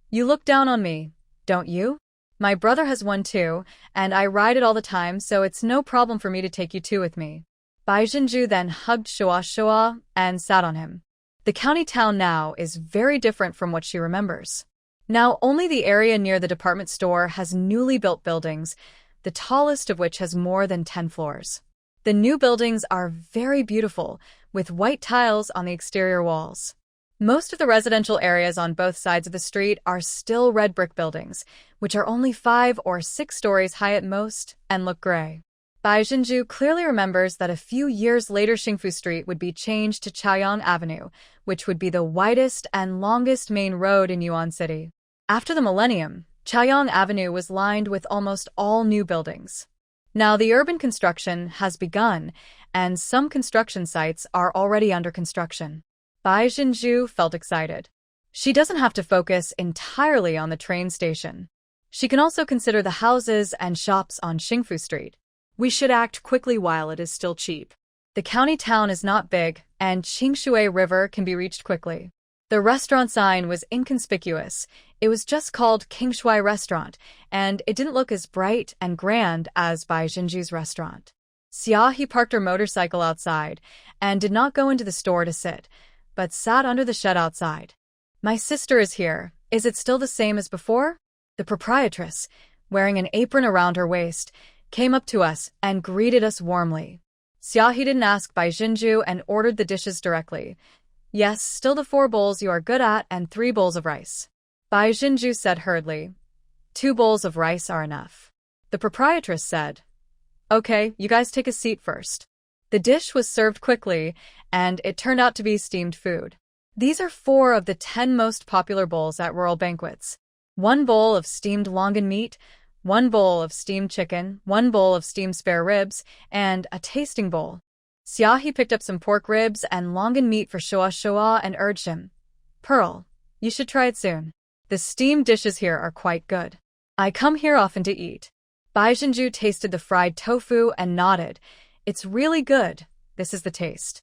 You look down on me, don't you? My brother has one too, and I ride it all the time, so it's no problem for me to take you two with me. Bai Zhenju then hugged Shua and sat on him. The county town now is very different from what she remembers. Now only the area near the department store has newly built buildings, the tallest of which has more than 10 floors. The new buildings are very beautiful, with white tiles on the exterior walls. Most of the residential areas on both sides of the street are still red brick buildings, which are only 5 or 6 stories high at most and look gray. Bai Zhenju clearly remembers that a few years later Xingfu Street would be changed to Chaoyang Avenue, which would be the widest and longest main road in Yuan City. After the millennium, Chaoyang Avenue was lined with almost all new buildings. Now the urban construction has begun, and some construction sites are already under construction. Bai Zhenju felt excited. She doesn't have to focus entirely on the train station. She can also consider the houses and shops on Xingfu Street. We should act quickly while it is still cheap. The county town is not big, and Qingshui River can be reached quickly. The restaurant sign was inconspicuous. It was just called Qingshui Restaurant, and it didn't look as bright and grand as Bai Zhenju's restaurant. Xiaohe parked her motorcycle outside and did not go into the store to sit, but sat under the shed outside. My sister is here. Is it still the same as before? The proprietress, wearing an apron around her waist, came up to us and greeted us warmly. Xiaohe didn't ask Bai Zhenju and ordered the dishes directly. Yes, still the 4 bowls you are good at and 3 bowls of rice. Bai Zhenju said hurriedly. 2 bowls of rice are enough. The proprietress said. Okay, you guys take a seat first. The dish was served quickly, and it turned out to be steamed food. These are 4 of the 10 most popular bowls at rural banquets. 1 bowl of steamed longan meat, 1 bowl of steamed chicken, 1 bowl of steamed spare ribs, and a tasting bowl. Xiaohe picked up some pork ribs and longan meat for Shua and urged him. Pearl, you should try it soon. The steamed dishes here are quite good. I come here often to eat. Bai Zhenju tasted the fried tofu and nodded. It's really good. This is the taste.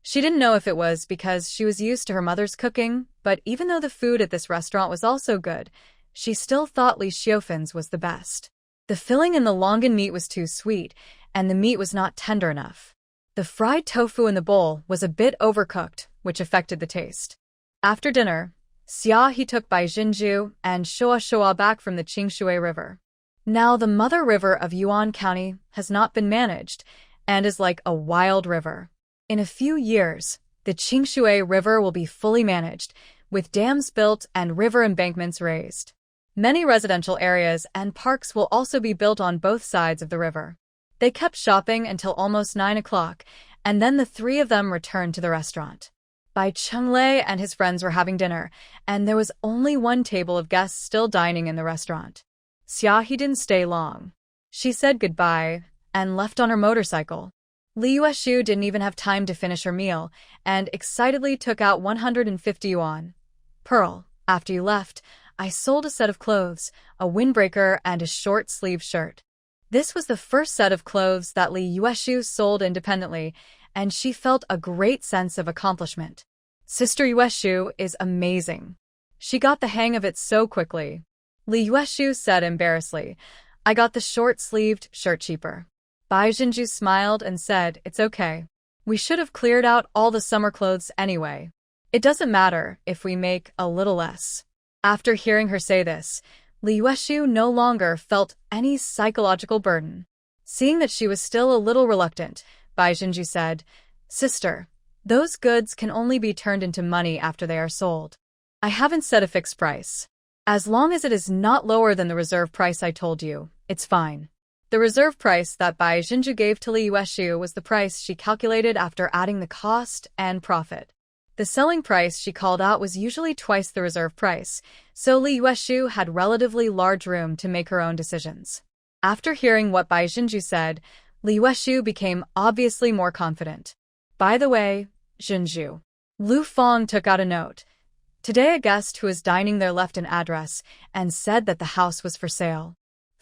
She didn't know if it was because she was used to her mother's cooking, but even though the food at this restaurant was also good, she still thought Li Xiufan's was the best. The filling in the longan meat was too sweet, and the meat was not tender enough. The fried tofu in the bowl was a bit overcooked, which affected the taste. After dinner, Xia He took Bai Jinju and Shuo back from the Qingshui River. Now the mother river of Yuan County has not been managed, and is like a wild river. In a few years, the Qingshui River will be fully managed, with dams built and river embankments raised. Many residential areas and parks will also be built on both sides of the river. They kept shopping until almost 9 o'clock, and then the three of them returned to the restaurant. Bai Chenglei and his friends were having dinner, and there was only one table of guests still dining in the restaurant. Xia He didn't stay long. She said goodbye and left on her motorcycle. Li Yueshu didn't even have time to finish her meal, and excitedly took out 150 yuan. Pearl, after you left, I sold a set of clothes, a windbreaker and a short-sleeved shirt. This was the first set of clothes that Li Yueshu sold independently, and she felt a great sense of accomplishment. Sister Yueshu is amazing. She got the hang of it so quickly. Li Yueshu said embarrassedly, I got the short-sleeved shirt cheaper. Bai Jinju smiled and said, it's okay. We should have cleared out all the summer clothes anyway. It doesn't matter if we make a little less. After hearing her say this, Li Yueshu no longer felt any psychological burden. Seeing that she was still a little reluctant, Bai Jinju said, Sister, those goods can only be turned into money after they are sold. I haven't set a fixed price. As long as it is not lower than the reserve price I told you, it's fine. The reserve price that Bai Jinju gave to Li Yueshu was the price she calculated after adding the cost and profit. The selling price she called out was usually twice the reserve price, so Li Yueshu had relatively large room to make her own decisions. After hearing what Bai Jinju said, Li Yueshu became obviously more confident. By the way, Jinju. Lu Fong took out a note. Today a guest who was dining there left an address and said that the house was for sale.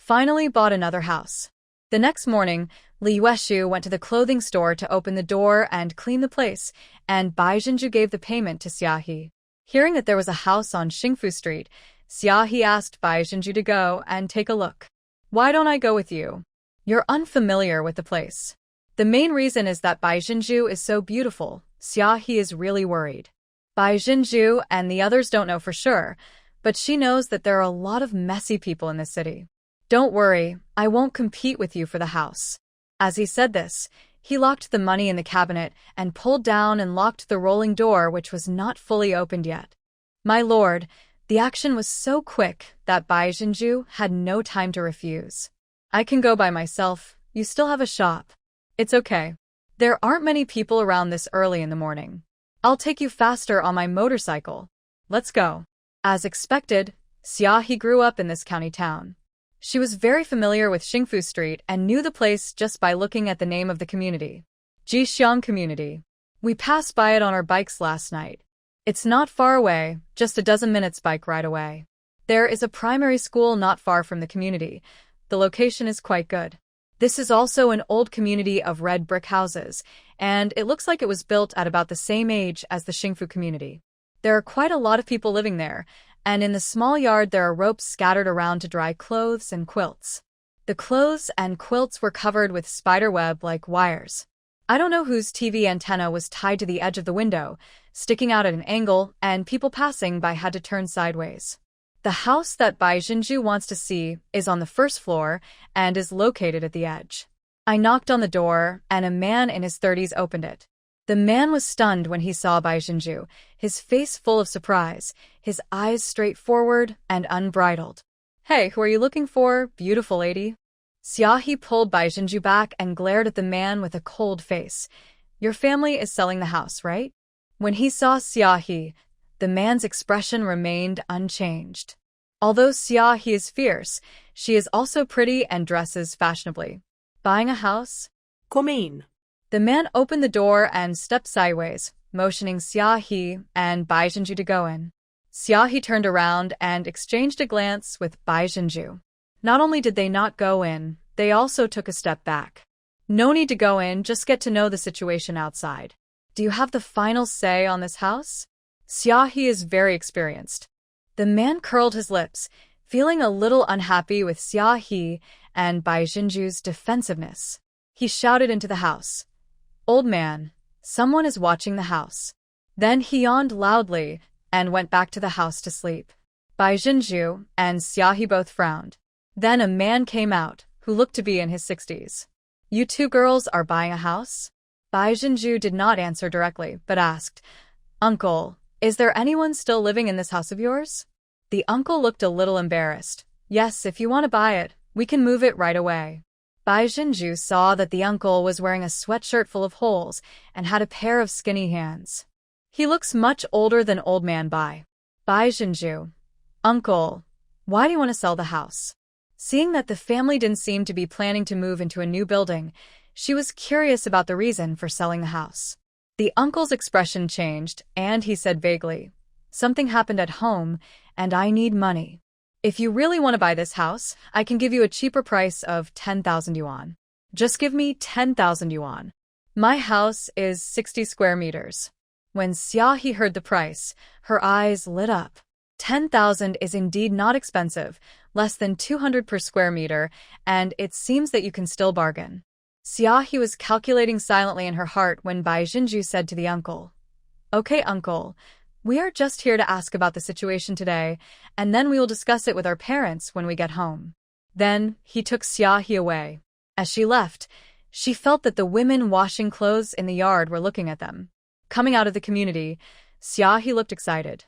Finally bought another house. The next morning, Li Yueshu went to the clothing store to open the door and clean the place, and Bai Jinju gave the payment to Xia He. Hearing that there was a house on Xingfu Street, Xia He asked Bai Jinju to go and take a look. Why don't I go with you? You're unfamiliar with the place. The main reason is that Bai Jinju is so beautiful. Xia He is really worried. Bai Jinju and the others don't know for sure, but she knows that there are a lot of messy people in the city. Don't worry, I won't compete with you for the house. As he said this, he locked the money in the cabinet and pulled down and locked the rolling door which was not fully opened yet. My lord, the action was so quick that Bai Jinju had no time to refuse. I can go by myself, you still have a shop. It's okay. There aren't many people around this early in the morning. I'll take you faster on my motorcycle. Let's go. As expected, Xia He grew up in this county town. She was very familiar with Xingfu Street and knew the place just by looking at the name of the community. Jixiang Community. We passed by it on our bikes last night. It's not far away, just a dozen minutes bike ride away. There is a primary school not far from the community. The location is quite good. This is also an old community of red brick houses, and it looks like it was built at about the same age as the Xingfu community. There are quite a lot of people living there, and in the small yard there are ropes scattered around to dry clothes and quilts. The clothes and quilts were covered with spiderweb-like wires. I don't know whose TV antenna was tied to the edge of the window, sticking out at an angle, and people passing by had to turn sideways. The house that Bai Jinju wants to see is on the first floor and is located at the edge. I knocked on the door, and a man in his 30s opened it. The man was stunned when he saw Bai Jinju, his face full of surprise, his eyes straightforward and unbridled. Hey, who are you looking for, beautiful lady? Xia He pulled Bai Jinju back and glared at the man with a cold face. Your family is selling the house, right? When he saw Xia He, the man's expression remained unchanged. Although Xia He is fierce, she is also pretty and dresses fashionably. Buying a house? Come in. The man opened the door and stepped sideways, motioning Xia He and Bai Jinju to go in. Xia He turned around and exchanged a glance with Bai Jinju. Not only did they not go in, they also took a step back. No need to go in, just get to know the situation outside. Do you have the final say on this house? Xiaohe is very experienced. The man curled his lips, feeling a little unhappy with Xiaohe and Bai Jinju's defensiveness. He shouted into the house, "Old man, someone is watching the house." Then he yawned loudly and went back to the house to sleep. Bai Jinju and Xiaohe both frowned. Then a man came out, who looked to be in his 60s. "You two girls are buying a house?" Bai Jinju did not answer directly, but asked, "Uncle, is there anyone still living in this house of yours?" The uncle looked a little embarrassed. "Yes, if you want to buy it, we can move it right away." Bai Jinju saw that the uncle was wearing a sweatshirt full of holes and had a pair of skinny hands. He looks much older than old man Bai. Bai Jinju, "Uncle, why do you want to sell the house?" Seeing that the family didn't seem to be planning to move into a new building, she was curious about the reason for selling the house. The uncle's expression changed, and he said vaguely, "Something happened at home, and I need money. If you really want to buy this house, I can give you a cheaper price of 10,000 yuan. Just give me 10,000 yuan. My house is 60 square meters." When Xiaohe heard the price, her eyes lit up. 10,000 is indeed not expensive, less than 200 per square meter, and it seems that you can still bargain. Xiaohe was calculating silently in her heart when Bai Jinju said to the uncle, "Okay, uncle, we are just here to ask about the situation today, and then we will discuss it with our parents when we get home." Then he took Xiaohe away. As she left, she felt that the women washing clothes in the yard were looking at them. Coming out of the community, Xiaohe looked excited.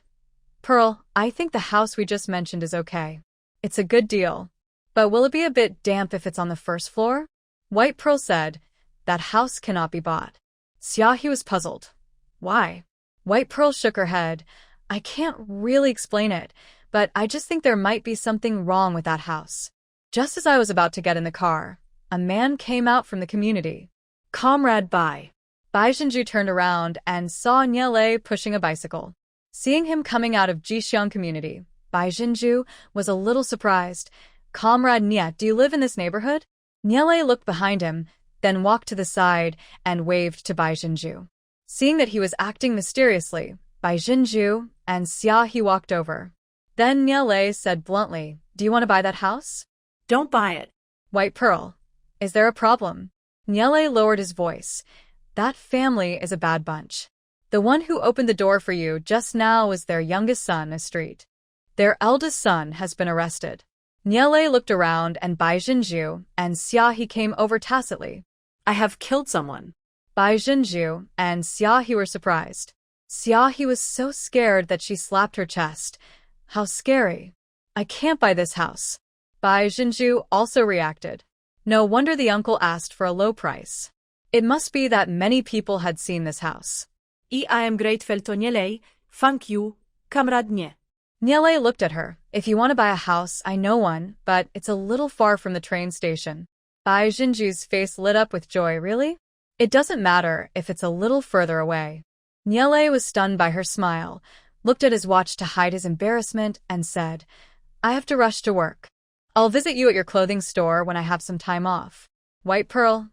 "Pearl, I think the house we just mentioned is okay. It's a good deal. But will it be a bit damp if it's on the first floor?" White Pearl said, "That house cannot be bought." Xiaohe was puzzled. "Why?" White Pearl shook her head. "I can't really explain it, but I just think there might be something wrong with that house." Just as I was about to get in the car, a man came out from the community. "Comrade Bai." Bai Jinju turned around and saw Niele pushing a bicycle. Seeing him coming out of Jixiang community, Bai Jinju was a little surprised. "Comrade Nie, do you live in this neighborhood?" Niele looked behind him, then walked to the side and waved to Bai Jinju. Seeing that he was acting mysteriously, Bai Jinju and Xiaohe walked over. Then Niele said bluntly, "Do you want to buy that house?" Don't buy it. White Pearl, is there a problem? Niele lowered his voice. "That family is a bad bunch. The one who opened the door for you just now was their youngest son, Astrit. Their eldest son has been arrested." Niele looked around and Bai Jinju and Xiaohe came over tacitly. I have killed someone. Bai Jinju and Xiaohe were surprised. Xiaohe was so scared that she slapped her chest. "How scary. I can't buy this house." Bai Jinju also reacted. No wonder the uncle asked for a low price. It must be that many people had seen this house. I am grateful to Niele. Thank you, Comrade Nie. Niele looked at her. "If you want to buy a house, I know one, but it's a little far from the train station." Bai Jinju's face lit up with joy. "Really? It doesn't matter if it's a little further away." Niele was stunned by her smile, looked at his watch to hide his embarrassment, and said, "I have to rush to work. I'll visit you at your clothing store when I have some time off." White Pearl,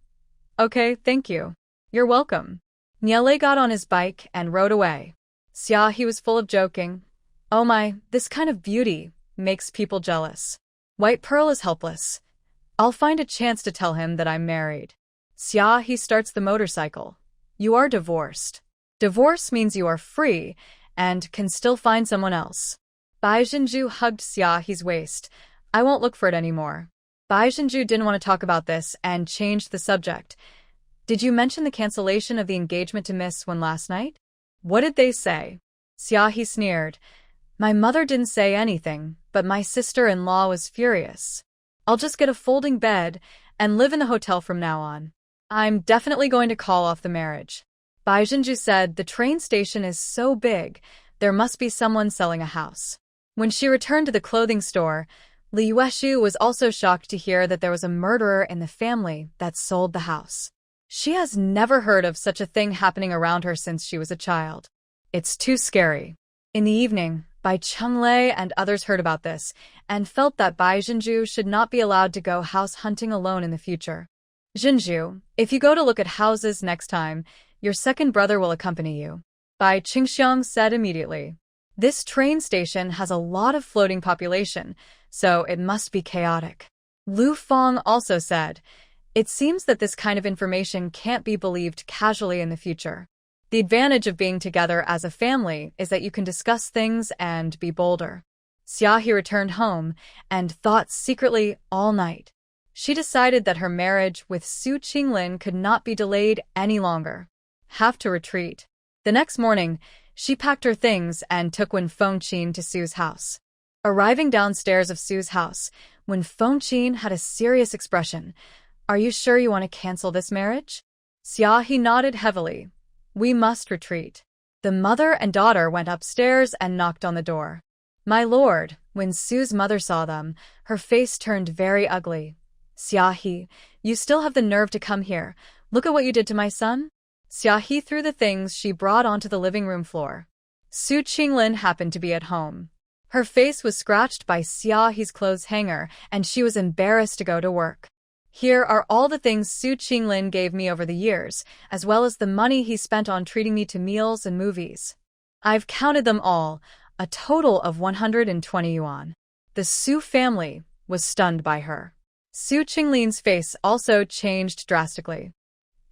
"Okay, thank you. You're welcome." Niele got on his bike and rode away. Xiaohe was full of joking. "Oh my, this kind of beauty makes people jealous." White Pearl is helpless. "I'll find a chance to tell him that I'm married." Xiaohe starts the motorcycle. "You are divorced. Divorce means you are free and can still find someone else." Bai Jinju hugged Xiaohe's waist. "I won't look for it anymore." Bai Jinju didn't want to talk about this and changed the subject. "Did you mention the cancellation of the engagement to Miss One last night?" "What did they say?" Xiaohe sneered. "My mother didn't say anything, but my sister-in-law was furious. I'll just get a folding bed and live in the hotel from now on. I'm definitely going to call off the marriage." Bai Jinju said the train station is so big, there must be someone selling a house. When she returned to the clothing store, Li Yueshu was also shocked to hear that there was a murderer in the family that sold the house. She has never heard of such a thing happening around her since she was a child. It's too scary. In the evening, Bai Chunglei and others heard about this and felt that Bai Jinju should not be allowed to go house hunting alone in the future. "Jinju, if you go to look at houses next time, Your second brother will accompany you. Bai Qingxiang said immediately. This train station has a lot of floating population, so it must be chaotic. Lu Feng also said, it seems that this kind of information can't be believed casually in the future. The advantage of being together as a family is that you can discuss things and be bolder. Xiaohe returned home and thought secretly all night. She decided that her marriage with Su Qinglin could not be delayed any longer. Have to retreat. The next morning, she packed her things and took Wen Fengqin to Su's house. Arriving downstairs of Su's house, Wen Fengqin had a serious expression. Are you sure you want to cancel this marriage? Xiaohe nodded heavily. We must retreat. The mother and daughter went upstairs and knocked on the door. My lord, when Su's mother saw them, her face turned very ugly. Xiaohe, you still have the nerve to come here. Look at what you did to my son. Xiaohe threw the things she brought onto the living room floor. Su Qinglin happened to be at home. Her face was scratched by Xiaohe's clothes hanger, and she was embarrassed to go to work. Here are all the things Su Qinglin gave me over the years, as well as the money he spent on treating me to meals and movies. I've counted them all, a total of 120 yuan. The Su family was stunned by her. Su Qinglin's face also changed drastically.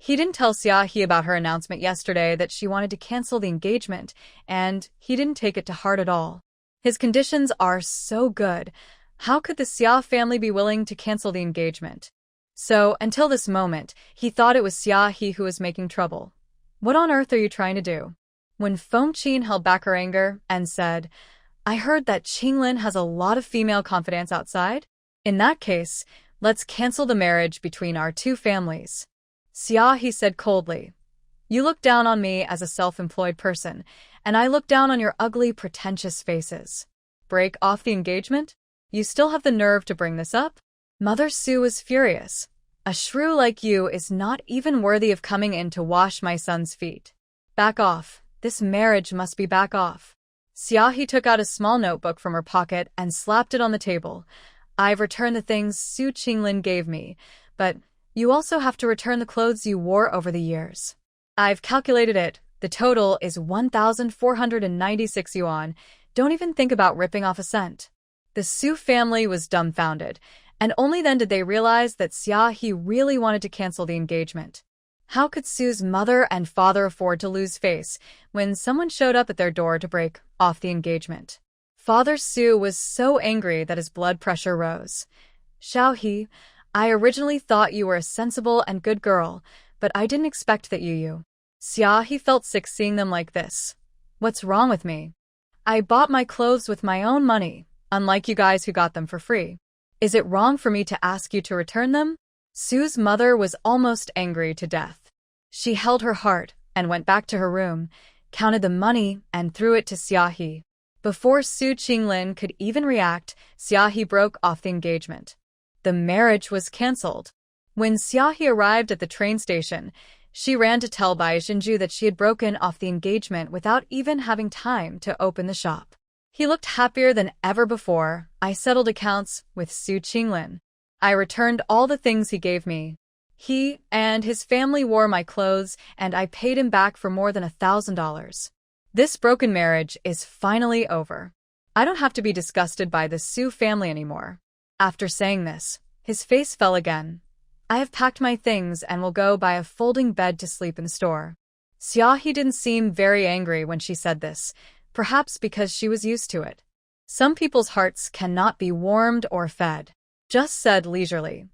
He didn't tell Xiaohe about her announcement yesterday that she wanted to cancel the engagement, and he didn't take it to heart at all. His conditions are so good. How could the Xia family be willing to cancel the engagement? So, until this moment, he thought it was Xiaohe who was making trouble. What on earth are you trying to do? When Fengqin held back her anger and said, I heard that Qinglin has a lot of female confidants outside. In that case, let's cancel the marriage between our two families. Xiaohe said coldly, you look down on me as a self-employed person, and I look down on your ugly, pretentious faces. Break off the engagement? You still have the nerve to bring this up? Mother Su was furious. A shrew like you is not even worthy of coming in to wash my son's feet. Back off. This marriage must be back off. Xiaohe took out a small notebook from her pocket and slapped it on the table. I've returned the things Su Qinglin gave me, but you also have to return the clothes you wore over the years. I've calculated it. The total is 1,496 yuan. Don't even think about ripping off a cent. The Su family was dumbfounded, and only then did they realize that Xiaohe really wanted to cancel the engagement. How could Su's mother and father afford to lose face when someone showed up at their door to break off the engagement? Father Su was so angry that his blood pressure rose. Xiaohe, I originally thought you were a sensible and good girl, but I didn't expect that you. Xiaohe felt sick seeing them like this. What's wrong with me? I bought my clothes with my own money, unlike you guys who got them for free. Is it wrong for me to ask you to return them? Su's mother was almost angry to death. She held her heart and went back to her room, counted the money, and threw it to Xiaohe. Before Su Qinglin could even react, Xiaohe broke off the engagement. The marriage was cancelled. When Xiaohe arrived at the train station, she ran to tell Bai Zhenju that she had broken off the engagement without even having time to open the shop. He looked happier than ever before. I settled accounts with Su Qinglin. I returned all the things he gave me. He and his family wore my clothes, and I paid him back for more than $1,000. This broken marriage is finally over. I don't have to be disgusted by the Su family anymore. After saying this, his face fell again. I have packed my things and will go buy a folding bed to sleep in the store. Xiaohe didn't seem very angry when she said this, perhaps because she was used to it. Some people's hearts cannot be warmed or fed. Just said leisurely.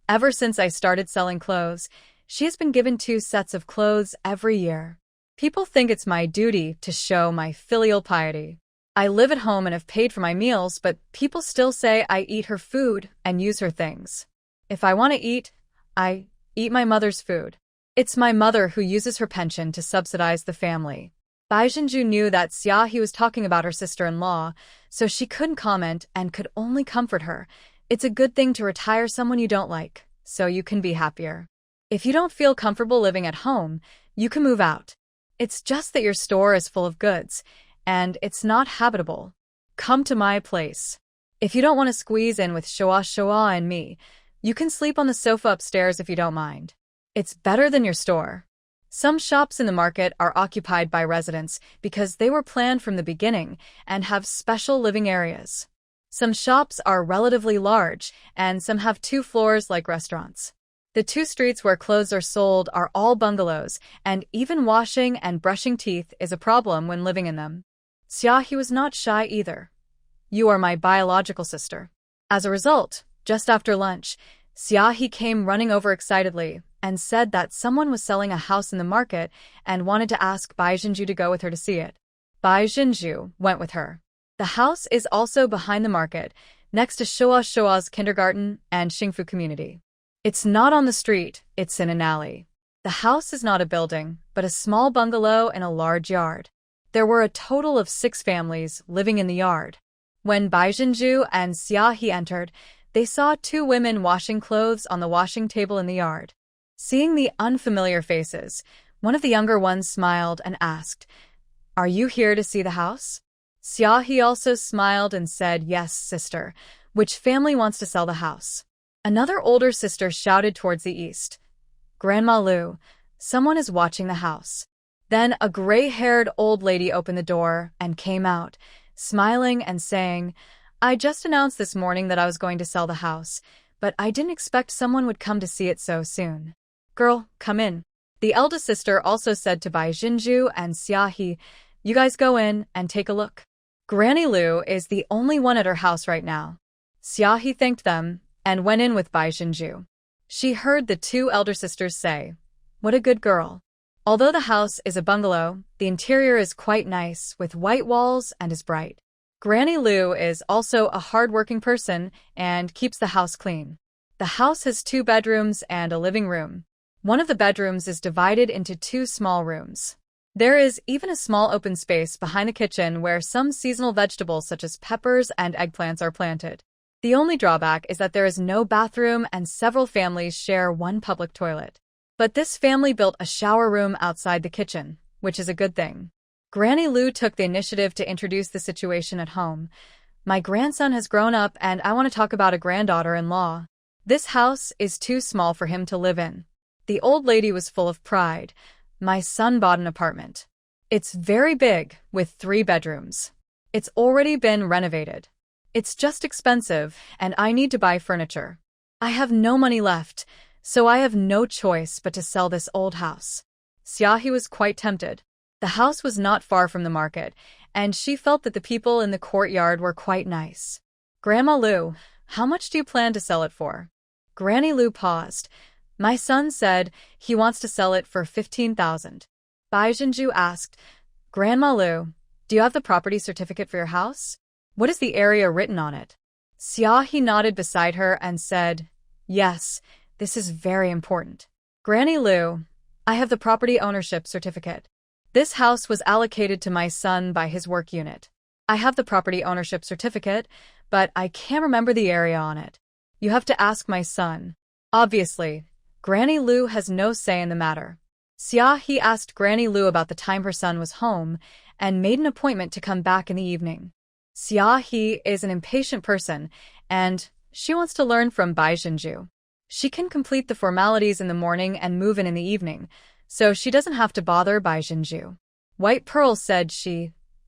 Ever since I started selling clothes, she has been given 2 sets of clothes every year. People think it's my duty to show my filial piety. I live at home and have paid for my meals, but people still say I eat her food and use her things. If I want to eat, I eat my mother's food. It's my mother who uses her pension to subsidize the family. Bai Zhenju knew that Xiaohe was talking about her sister-in-law, so she couldn't comment and could only comfort her. It's a good thing to retire someone you don't like, so you can be happier. If you don't feel comfortable living at home, you can move out. It's just that your store is full of goods, and it's not habitable. Come to my place. If you don't want to squeeze in with Shoa and me, you can sleep on the sofa upstairs if you don't mind. It's better than your store. Some shops in the market are occupied by residents because they were planned from the beginning and have special living areas. Some shops are relatively large, and some have 2 floors like restaurants. The 2 streets where clothes are sold are all bungalows, and even washing and brushing teeth is a problem when living in them. Xiaohi was not shy either. You are my biological sister. As a result, just after lunch, Xiaohi came running over excitedly and said that someone was selling a house in the market and wanted to ask Bai Jinju to go with her to see it. Bai Jinju went with her. The house is also behind the market, next to Shua's kindergarten and Xingfu community. It's not on the street, it's in an alley. The house is not a building, but a small bungalow in a large yard. There were a total of 6 families living in the yard. When Bai Jinju and Xiaohi entered, they saw 2 women washing clothes on the washing table in the yard. Seeing the unfamiliar faces, one of the younger ones smiled and asked, "Are you here to see the house?" Xiaohi also smiled and said, "Yes, sister. Which family wants to sell the house?" Another older sister shouted towards the east, "Grandma Lu, someone is watching the house." Then a gray-haired old lady opened the door and came out, smiling and saying, "I just announced this morning that I was going to sell the house, but I didn't expect someone would come to see it so soon. Girl, come in." The eldest sister also said to Bai Jinju and Xiaohi, "You guys go in and take a look. Granny Lu is the only one at her house right now." Xiaohi thanked them and went in with Bai Jinju. She heard the 2 elder sisters say, "What a good girl." Although the house is a bungalow, the interior is quite nice with white walls and is bright. Granny Lu is also a hard-working person and keeps the house clean. The house has 2 bedrooms and a living room. One of the bedrooms is divided into 2 small rooms. There is even a small open space behind the kitchen where some seasonal vegetables such as peppers and eggplants are planted. The only drawback is that there is no bathroom and several families share one public toilet. But this family built a shower room outside the kitchen, which is a good thing. Granny Lu took the initiative to introduce the situation at home. "My grandson has grown up and I want to talk about a granddaughter-in-law. This house is too small for him to live in." The old lady was full of pride. "My son bought an apartment. It's very big, with 3 bedrooms. It's already been renovated. It's just expensive, and I need to buy furniture. I have no money left, so I have no choice but to sell this old house." Xiaohi was quite tempted. The house was not far from the market, and she felt that the people in the courtyard were quite nice. "Grandma Lu, how much do you plan to sell it for?" Granny Lu paused. "My son said he wants to sell it for 15,000. Bai Jinju asked, "Grandma Lu, do you have the property certificate for your house? What is the area written on it?" Xiaohi nodded beside her and said, "Yes, this is very important." "Granny Lu, I have the property ownership certificate. This house was allocated to my son by his work unit. I have the property ownership certificate, but I can't remember the area on it. You have to ask my son." Obviously, Granny Lu has no say in the matter. Xiaohi asked Granny Lu about the time her son was home and made an appointment to come back in the evening. Xiaohi is an impatient person, and she wants to learn from Bai Jinju. She can complete the formalities in the morning and move in the evening, so she doesn't have to bother Bai Jinju. White Pearl said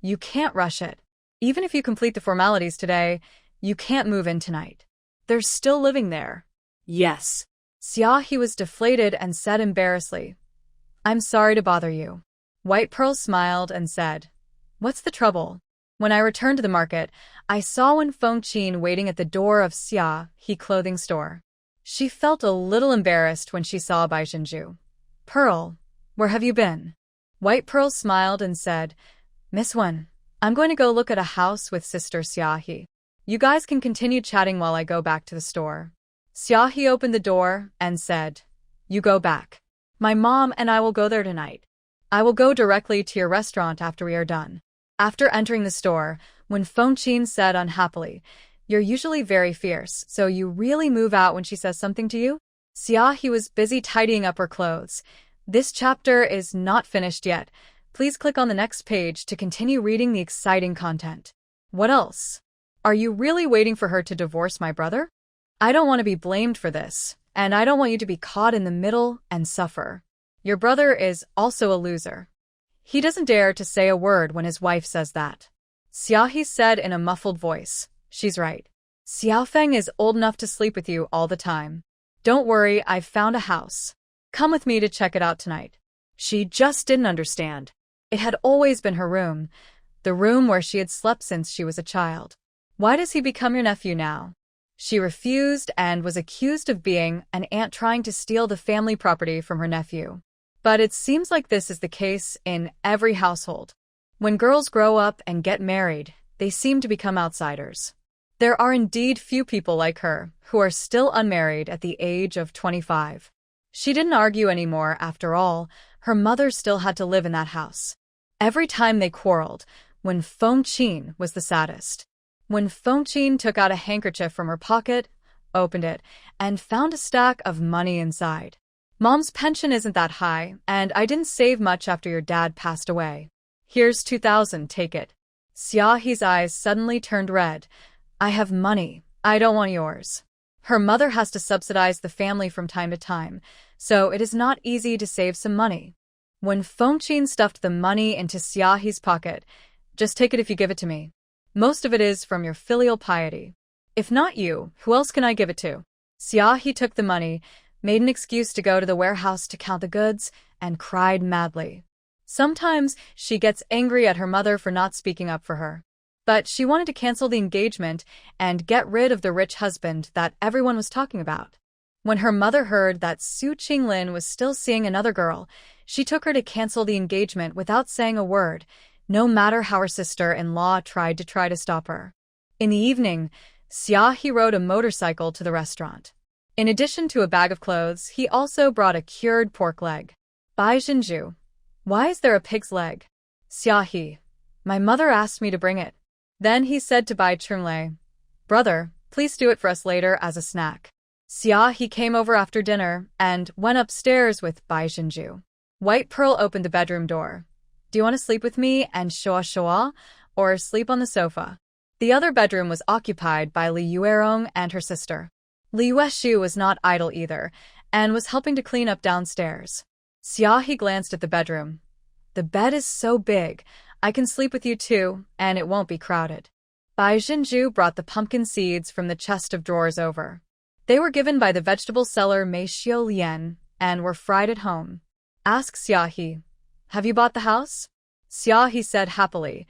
"You can't rush it. Even if you complete the formalities today, you can't move in tonight. They're still living there." Yes. Xiaohi was deflated and said embarrassedly, "I'm sorry to bother you." White Pearl smiled and said, "What's the trouble?" When I returned to the market, I saw Wen Fengqin waiting at the door of Xiaohi clothing store. She felt a little embarrassed when she saw Bai Jinju. "Pearl, where have you been?" White Pearl smiled and said, "Miss Wen, I'm going to go look at a house with Sister Xiaohi. You guys can continue chatting while I go back to the store." Xiaohi opened the door and said, "You go back. My mom and I will go there tonight. I will go directly to your restaurant after we are done." After entering the store, Wen Fengqin said unhappily, "You're usually very fierce, so you really move out when she says something to you?" Xiaohi was busy tidying up her clothes. This chapter is not finished yet. Please click on the next page to continue reading the exciting content. What else? Are you really waiting for her to divorce my brother? I don't want to be blamed for this, and I don't want you to be caught in the middle and suffer. Your brother is also a loser. He doesn't dare to say a word when his wife says that. Xiaohe said in a muffled voice. She's right. Xiaofeng is old enough to sleep with you all the time. Don't worry, I've found a house. Come with me to check it out tonight. She just didn't understand. It had always been her room, the room where she had slept since she was a child. Why does he become your nephew now? She refused and was accused of being an aunt trying to steal the family property from her nephew. But it seems like this is the case in every household. When girls grow up and get married, they seem to become outsiders. There are indeed few people like her who are still unmarried at the age of 25. She didn't argue anymore after all. Her mother still had to live in that house. Every time they quarreled, when Fengqin was the saddest. When Fengqin took out a handkerchief from her pocket, opened it, and found a stack of money inside. Mom's pension isn't that high, and I didn't save much after your dad passed away. Here's 2,000, take it. Xiaohe's eyes suddenly turned red. I have money. I don't want yours. Her mother has to subsidize the family from time to time, so it is not easy to save some money. When Fengqin stuffed the money into Xiaohe's pocket, just take it if you give it to me. Most of it is from your filial piety. If not you, who else can I give it to? Xiaohe took the money, made an excuse to go to the warehouse to count the goods, and cried madly. Sometimes she gets angry at her mother for not speaking up for her. But she wanted to cancel the engagement and get rid of the rich husband that everyone was talking about. When her mother heard that Su Qinglin was still seeing another girl, she took her to cancel the engagement without saying a word, no matter how her sister-in-law tried to stop her. In the evening, Xiaohe rode a motorcycle to the restaurant. In addition to a bag of clothes, he also brought a cured pork leg. Bai Zhenju, why is there a pig's leg? Xiaohe, my mother asked me to bring it. Then he said to Bai Chunlei, brother, please do it for us later as a snack. Xiaohe came over after dinner and went upstairs with Bai Zhenju. White Pearl opened the bedroom door. Do you want to sleep with me and shoa or sleep on the sofa? The other bedroom was occupied by Li Yuerong and her sister. Li Yueshu was not idle either and was helping to clean up downstairs. Xiaohe glanced at the bedroom. The bed is so big, I can sleep with you too, and it won't be crowded. Bai Zhenju brought the pumpkin seeds from the chest of drawers over. They were given by the vegetable seller Mei Xiao Lian and were fried at home. Ask Xiaohe, have you bought the house? Xiaohe said happily,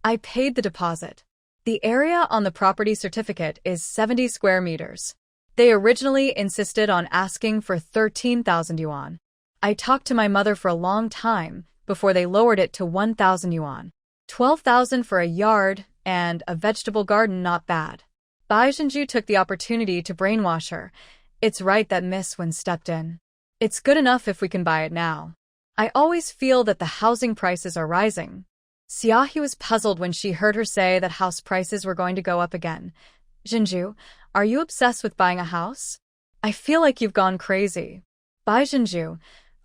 I paid the deposit. The area on the property certificate is 70 square meters. They originally insisted on asking for 13,000 yuan. I talked to my mother for a long time before they lowered it to 1,000 yuan. 12,000 for a yard and a vegetable garden, not bad. Bai Zhenju took the opportunity to brainwash her. It's right that Miss Wen stepped in. It's good enough if we can buy it now. I always feel that the housing prices are rising. Xiaohe was puzzled when she heard her say that house prices were going to go up again. Zhenju, are you obsessed with buying a house? I feel like you've gone crazy. Bai Zhenju,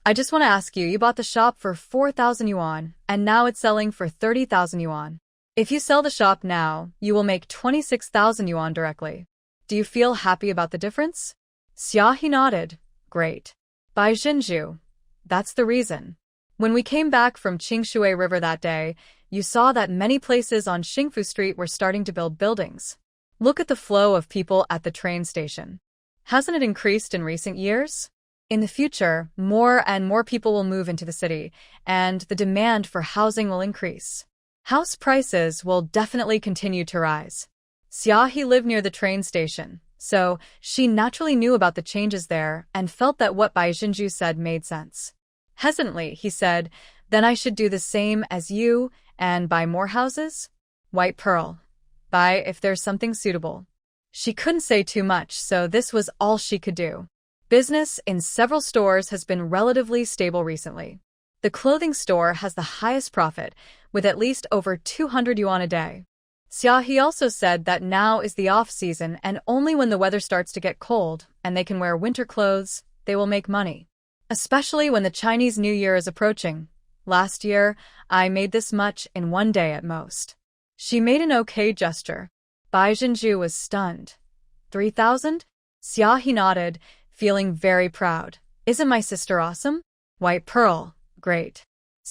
I just want to ask you, you bought the shop for 4,000 yuan, and now it's selling for 30,000 yuan. If you sell the shop now, you will make 26,000 yuan directly. Do you feel happy about the difference? Xiaohe nodded. Great. Bai Zhenju, that's the reason. When we came back from Qingshui River that day, you saw that many places on Xingfu Street were starting to build buildings. Look at the flow of people at the train station. Hasn't it increased in recent years? In the future, more and more people will move into the city, and the demand for housing will increase. House prices will definitely continue to rise. Xiaohe lived near the train station, so she naturally knew about the changes there and felt that what Bai Zhenju said made sense. Hesitantly, he said, then I should do the same as you and buy more houses? White Pearl, buy if there's something suitable. She couldn't say too much, so this was all she could do. Business in several stores has been relatively stable recently. The clothing store has the highest profit, with at least over 200 yuan a day. Xiaohe also said that now is the off-season and only when the weather starts to get cold and they can wear winter clothes, they will make money. Especially when the Chinese New Year is approaching. Last year, I made this much in one day at most. She made an okay gesture. Bai Zhenju was stunned. 3,000? Xiaohe nodded, feeling very proud. Isn't my sister awesome? White pearl. Great.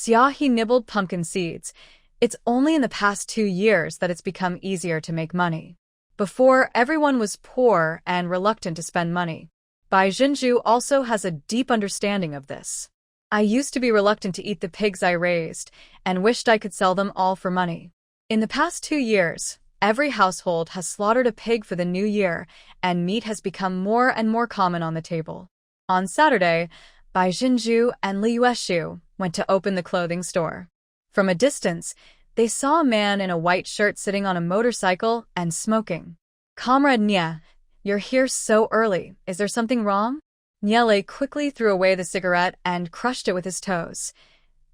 He nibbled pumpkin seeds. It's only in the past 2 years that it's become easier to make money. Before, everyone was poor and reluctant to spend money. Bai Jinju also has a deep understanding of this. I used to be reluctant to eat the pigs I raised and wished I could sell them all for money. In the past 2 years, every household has slaughtered a pig for the new year, and meat has become more and more common on the table. On Saturday, Bai Jinju and Li Yueshu went to open the clothing store. From a distance, they saw a man in a white shirt sitting on a motorcycle and smoking. Comrade Nia, you're here so early. Is there something wrong? Niele quickly threw away the cigarette and crushed it with his toes.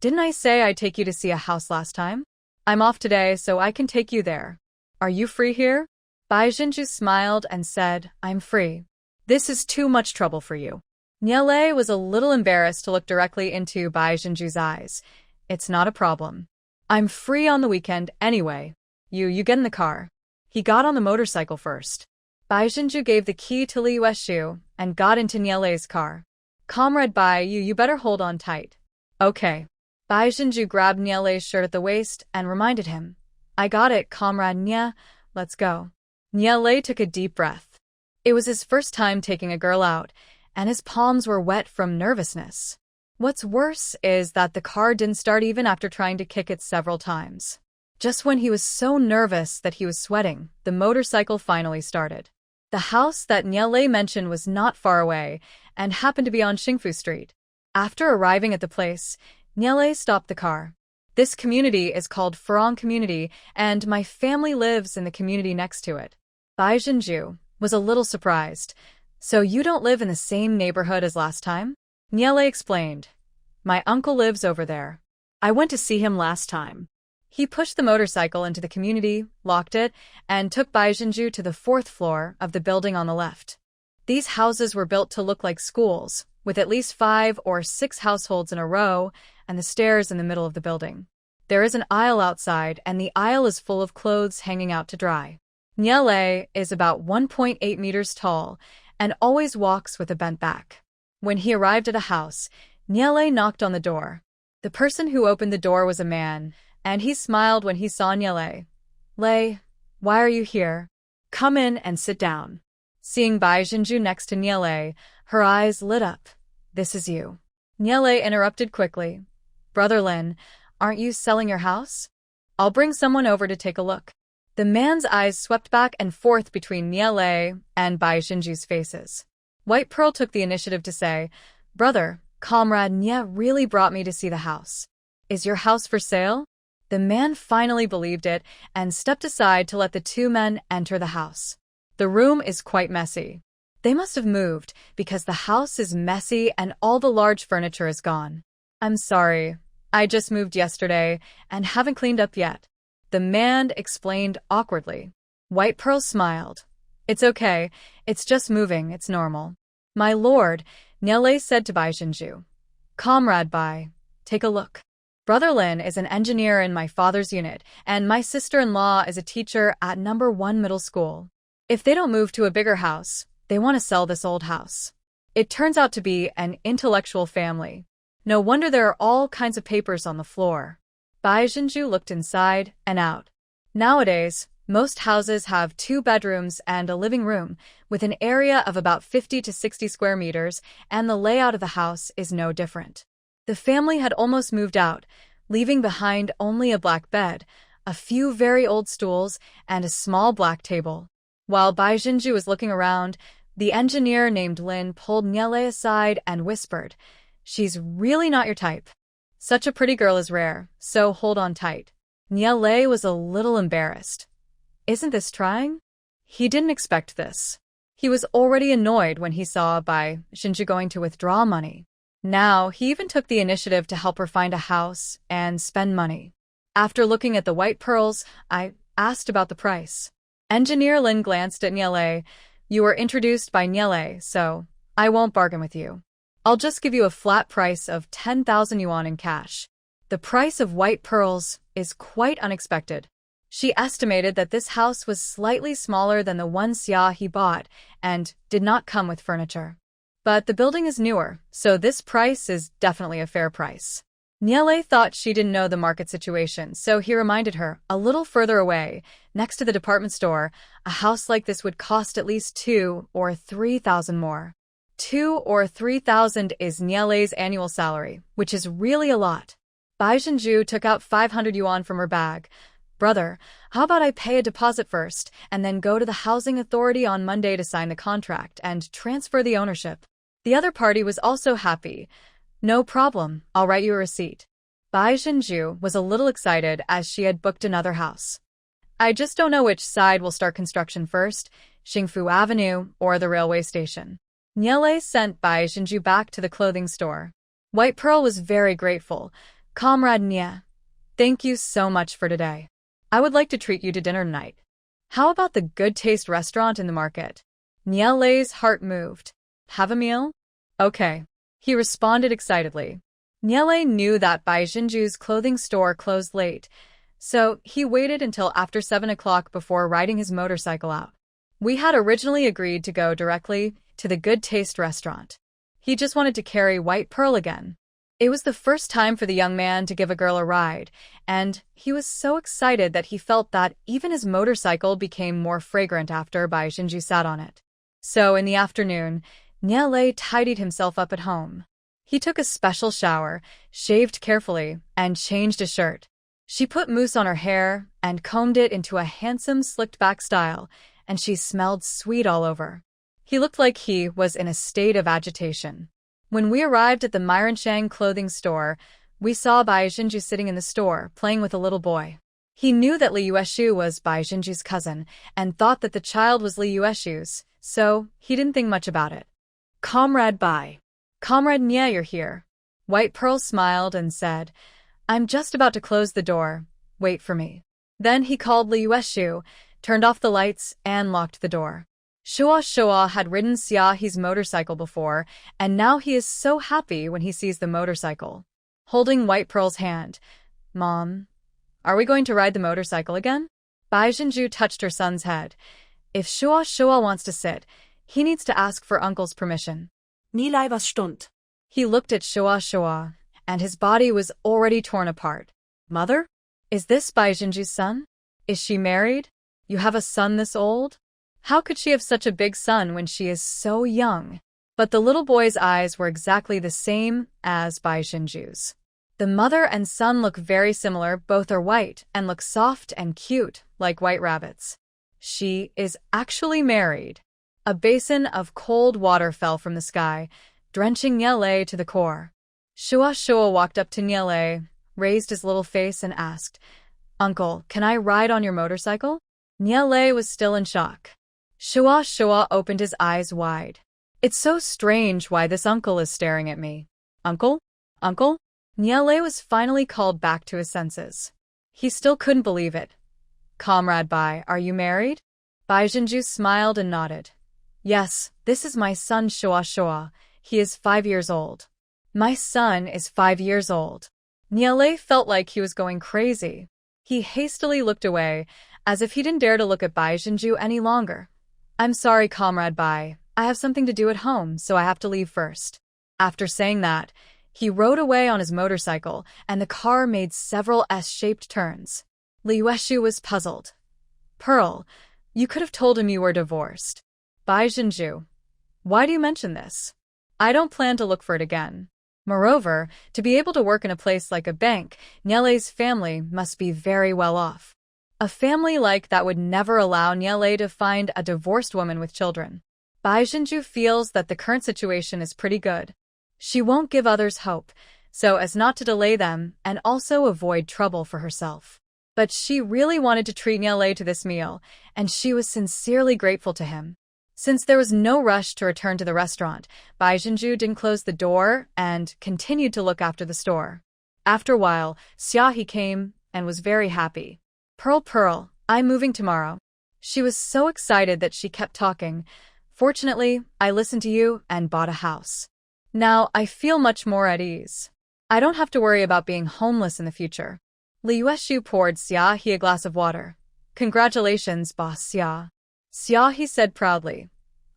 Didn't I say I'd take you to see a house last time? I'm off today, so I can take you there. Are you free here? Bai Jinju smiled and said, I'm free. This is too much trouble for you. Niele was a little embarrassed to look directly into Bai Jinju's eyes. It's not a problem. I'm free on the weekend anyway. You get in the car. He got on the motorcycle first. Bai Jinju gave the key to Li Yueshu and got into Niele's car. Comrade Bai, you better hold on tight. Okay. Bai Jinju grabbed Niele's shirt at the waist and reminded him. I got it, Comrade Nia. Let's go. Niele took a deep breath. It was his first time taking a girl out, and his palms were wet from nervousness. What's worse is that the car didn't start even after trying to kick it several times. Just when he was so nervous that he was sweating, the motorcycle finally started. The house that Niele mentioned was not far away and happened to be on Xingfu Street. After arriving at the place, Niele stopped the car. This community is called Furong Community, and my family lives in the community next to it. Bai Jinju was a little surprised. So you don't live in the same neighborhood as last time? Niele explained. My uncle lives over there. I went to see him last time. He pushed the motorcycle into the community, locked it, and took Bai Jinju to the 4th floor of the building on the left. These houses were built to look like schools, with at least 5 or 6 households in a row and the stairs in the middle of the building. There is an aisle outside, and the aisle is full of clothes hanging out to dry. Niele is about 1.8 meters tall and always walks with a bent back. When he arrived at a house, Niele knocked on the door. The person who opened the door was a man, and he smiled when he saw Niele. Lei, why are you here? Come in and sit down. Seeing Bai Jinju next to Niele, her eyes lit up. This is you. Niele interrupted quickly. Brother Lin, aren't you selling your house? I'll bring someone over to take a look. The man's eyes swept back and forth between Niele and Bai Jinju's faces. White Pearl took the initiative to say, Brother, Comrade Nia really brought me to see the house. Is your house for sale? The man finally believed it and stepped aside to let the 2 men enter the house. The room is quite messy. They must have moved because the house is messy and all the large furniture is gone. I'm sorry. I just moved yesterday and haven't cleaned up yet. The man explained awkwardly. White Pearl smiled. It's okay. It's just moving. It's normal. My lord, Niele said to Bai Jinju. Comrade Bai, take a look. Brother Lin is an engineer in my father's unit, and my sister-in-law is a teacher at No. 1 middle school. If they don't move to a bigger house, they want to sell this old house. It turns out to be an intellectual family. No wonder there are all kinds of papers on the floor. Bai Jinju looked inside and out. Nowadays, most houses have 2 bedrooms and a living room, with an area of about 50 to 60 square meters, and the layout of the house is no different. The family had almost moved out, leaving behind only a black bed, a few very old stools, and a small black table. While Bai Jinju was looking around, the engineer named Lin pulled Niele aside and whispered, She's really not your type. Such a pretty girl is rare, so hold on tight. Niele was a little embarrassed. Isn't this trying? He didn't expect this. He was already annoyed when he saw Bai Jinju going to withdraw money. Now, he even took the initiative to help her find a house and spend money. After looking at the white pearls, I asked about the price. Engineer Lin glanced at Niele. You were introduced by Niele, so I won't bargain with you. I'll just give you a flat price of 10,000 yuan in cash. The price of white pearls is quite unexpected. She estimated that this house was slightly smaller than the one Xia he bought and did not come with furniture. But the building is newer, so this price is definitely a fair price. Niele thought she didn't know the market situation, so he reminded her, a little further away, next to the department store, a house like this would cost at least 2 or 3,000 more. 2 or 3,000 is Niele's annual salary, which is really a lot. Bai Zhenju took out 500 yuan from her bag. Brother, how about I pay a deposit first, and then go to the housing authority on Monday to sign the contract and transfer the ownership? The other party was also happy. No problem, I'll write you a receipt. Bai Zhenju was a little excited as she had booked another house. I just don't know which side will start construction first, Xingfu Avenue or the railway station. Niele sent Bai Zhenju back to the clothing store. White Pearl was very grateful. Comrade Nie, thank you so much for today. I would like to treat you to dinner tonight. How about the Good Taste restaurant in the market? Niele's heart moved. Have a meal? Okay. He responded excitedly. Niele knew that Bai Zhenju's clothing store closed late, so he waited until after 7 o'clock before riding his motorcycle out. We had originally agreed to go directly to the Good Taste restaurant. He just wanted to carry White Pearl again. It was the first time for the young man to give a girl a ride, and he was so excited that he felt that even his motorcycle became more fragrant after Bai Zhenju sat on it. So in the afternoon, Niele tidied himself up at home. He took a special shower, shaved carefully, and changed his shirt. She put mousse on her hair and combed it into a handsome slicked-back style, and she smelled sweet all over. He looked like he was in a state of agitation. When we arrived at the Mirenshang clothing store, we saw Bai Zhenju sitting in the store, playing with a little boy. He knew that Li Yueshu was Bai Zhenju's cousin, and thought that the child was Li Yueshu's, so he didn't think much about it. Comrade Bai. Comrade Nie, you're here. White Pearl smiled and said, I'm just about to close the door. Wait for me. Then he called Li Yueshu, turned off the lights, and locked the door. Shua had ridden Xiaohe's motorcycle before, and now he is so happy when he sees the motorcycle. Holding White Pearl's hand, Mom, are we going to ride the motorcycle again? Bai Zhenju touched her son's head. If Shua wants to sit, he needs to ask for Uncle's permission. Nilai was stund. He looked at Shua, and his body was already torn apart. Mother? Is this Bai Zhenju's son? Is she married? You have a son this old? How could she have such a big son when she is so young? But the little boy's eyes were exactly the same as Bai Zhenju's. The mother and son look very similar, both are white and look soft and cute, like white rabbits. She is actually married. A basin of cold water fell from the sky, drenching Niele to the core. Shua walked up to Niele, raised his little face and asked, Uncle, can I ride on your motorcycle? Niele was still in shock. Shua opened his eyes wide. It's so strange why this uncle is staring at me. Uncle? Uncle? Niele was finally called back to his senses. He still couldn't believe it. Comrade Bai, are you married? Bai Zhenju smiled and nodded. Yes, this is my son Shua. He is 5 years old. My son is 5 years old. Niele felt like he was going crazy. He hastily looked away, as if he didn't dare to look at Bai Zhenju any longer. I'm sorry, Comrade Bai. I have something to do at home, so I have to leave first. After saying that, he rode away on his motorcycle, and the car made several S-shaped turns. Li Yueshu was puzzled. Pearl, you could have told him you were divorced. Bai Zhenju, why do you mention this? I don't plan to look for it again. Moreover, to be able to work in a place like a bank, Niele's family must be very well off. A family like that would never allow Niele to find a divorced woman with children. Bai Zhenju feels that the current situation is pretty good. She won't give others hope, so as not to delay them and also avoid trouble for herself. But she really wanted to treat Niele to this meal, and she was sincerely grateful to him. Since there was no rush to return to the restaurant, Bai Zhenju didn't close the door and continued to look after the store. After a while, Xiaohe came and was very happy. Pearl, I'm moving tomorrow. She was so excited that she kept talking. Fortunately, I listened to you and bought a house. Now I feel much more at ease. I don't have to worry about being homeless in the future. Li Yueshu poured Xiaohe a glass of water. Congratulations, boss Xia. Xiaohe said proudly.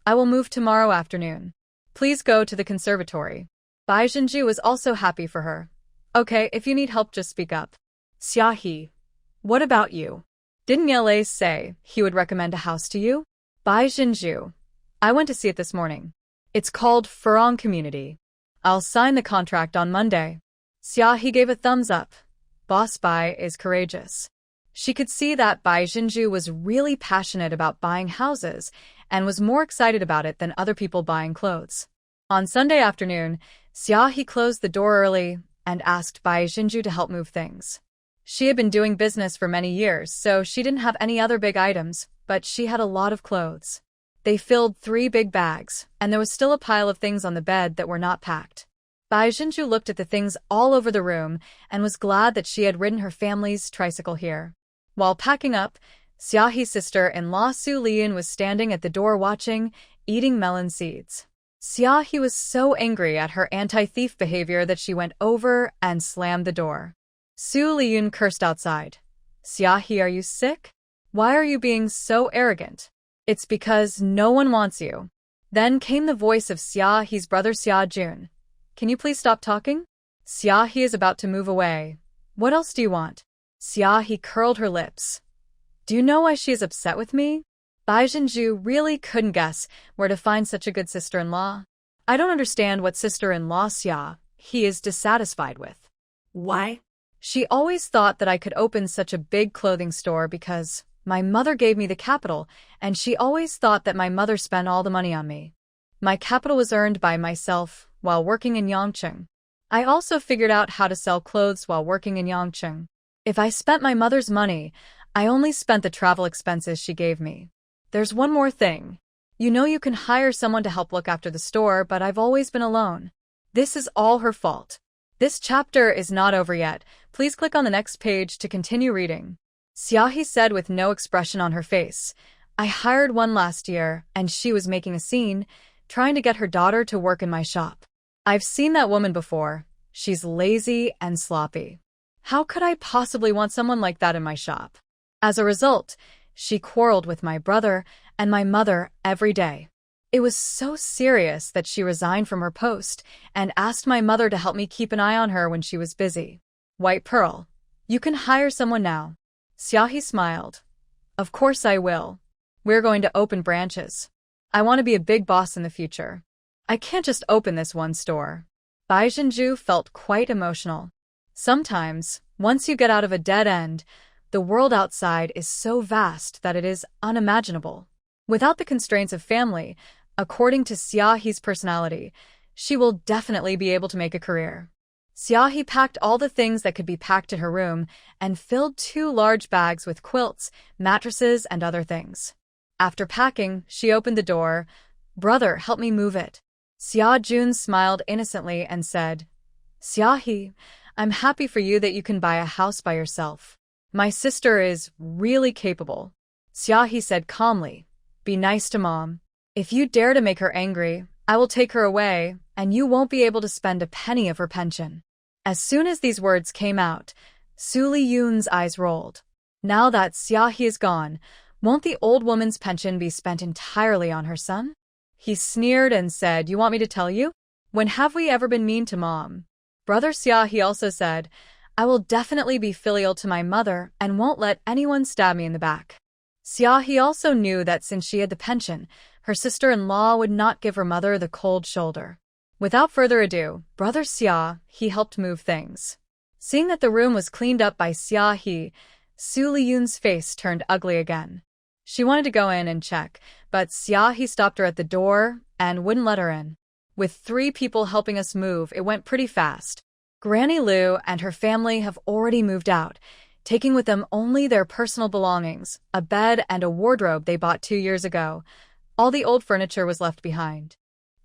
I will move tomorrow afternoon. Please go to the conservatory. Bai Jinju was also happy for her. Okay, if you need help, just speak up. Xiaohe. What about you? Didn't Yelei say he would recommend a house to you? Bai Jinju. I went to see it this morning. It's called Furong Community. I'll sign the contract on Monday. Xiaohe gave a thumbs up. Boss Bai is courageous. She could see that Bai Jinju was really passionate about buying houses and was more excited about it than other people buying clothes. On Sunday afternoon, Xiaohe closed the door early and asked Bai Jinju to help move things. She had been doing business for many years, so she didn't have any other big items, but she had a lot of clothes. They filled 3 big bags, and there was still a pile of things on the bed that were not packed. Bai Jinju looked at the things all over the room and was glad that she had ridden her family's tricycle here. While packing up, Xiaohe's sister-in-law Su Liyun was standing at the door watching, eating melon seeds. Xiaohe was so angry at her anti-thief behavior that she went over and slammed the door. Su Liyun cursed outside. Xiaohe, are you sick? Why are you being so arrogant? It's because no one wants you. Then came the voice of Xiaohe's brother Xia Jun. Can you please stop talking? Xiaohe is about to move away. What else do you want? Xiaohe curled her lips. Do you know why she is upset with me? Bai Jinju really couldn't guess where to find such a good sister-in-law. I don't understand what sister-in-law Xia he is dissatisfied with. Why? She always thought that I could open such a big clothing store because my mother gave me the capital, and she always thought that my mother spent all the money on me. My capital was earned by myself while working in Yangcheng. I also figured out how to sell clothes while working in Yangcheng. If I spent my mother's money, I only spent the travel expenses she gave me. There's one more thing. You know you can hire someone to help look after the store, but I've always been alone. This is all her fault. This chapter is not over yet. Please click on the next page to continue reading. Xiaohe said with no expression on her face. I hired one last year, and she was making a scene, trying to get her daughter to work in my shop. I've seen that woman before. She's lazy and sloppy. How could I possibly want someone like that in my shop? As a result, she quarreled with my brother and my mother every day. It was so serious that she resigned from her post and asked my mother to help me keep an eye on her when she was busy. White Pearl, you can hire someone now. Xiaohe smiled. Of course I will. We're going to open branches. I want to be a big boss in the future. I can't just open this one store. Bai Jinju felt quite emotional. Sometimes, once you get out of a dead end, the world outside is so vast that it is unimaginable. Without the constraints of family, according to Xiaohe's personality, she will definitely be able to make a career. Xiaohe packed all the things that could be packed in her room and filled 2 large bags with quilts, mattresses, and other things. After packing, she opened the door. Brother, help me move it. Xia Jun smiled innocently and said, Xiaohe, I'm happy for you that you can buy a house by yourself. My sister is really capable. Xiaohe said calmly, Be nice to Mom. If you dare to make her angry, I will take her away, and you won't be able to spend a penny of her pension. As soon as these words came out, Su Liyun's eyes rolled. Now that Xiaohe is gone, won't the old woman's pension be spent entirely on her son? He sneered and said, You want me to tell you? When have we ever been mean to Mom? Brother Xiaohe also said, I will definitely be filial to my mother and won't let anyone stab me in the back. Xiaohe also knew that since she had the pension, her sister-in-law would not give her mother the cold shoulder. Without further ado, Brother Xiaohe helped move things. Seeing that the room was cleaned up by Xiaohe, Su Liyun's face turned ugly again. She wanted to go in and check, but Xiaohe stopped her at the door and wouldn't let her in. With 3 people helping us move, it went pretty fast. Granny Lu and her family have already moved out, taking with them only their personal belongings, a bed and a wardrobe they bought 2 years ago. All the old furniture was left behind.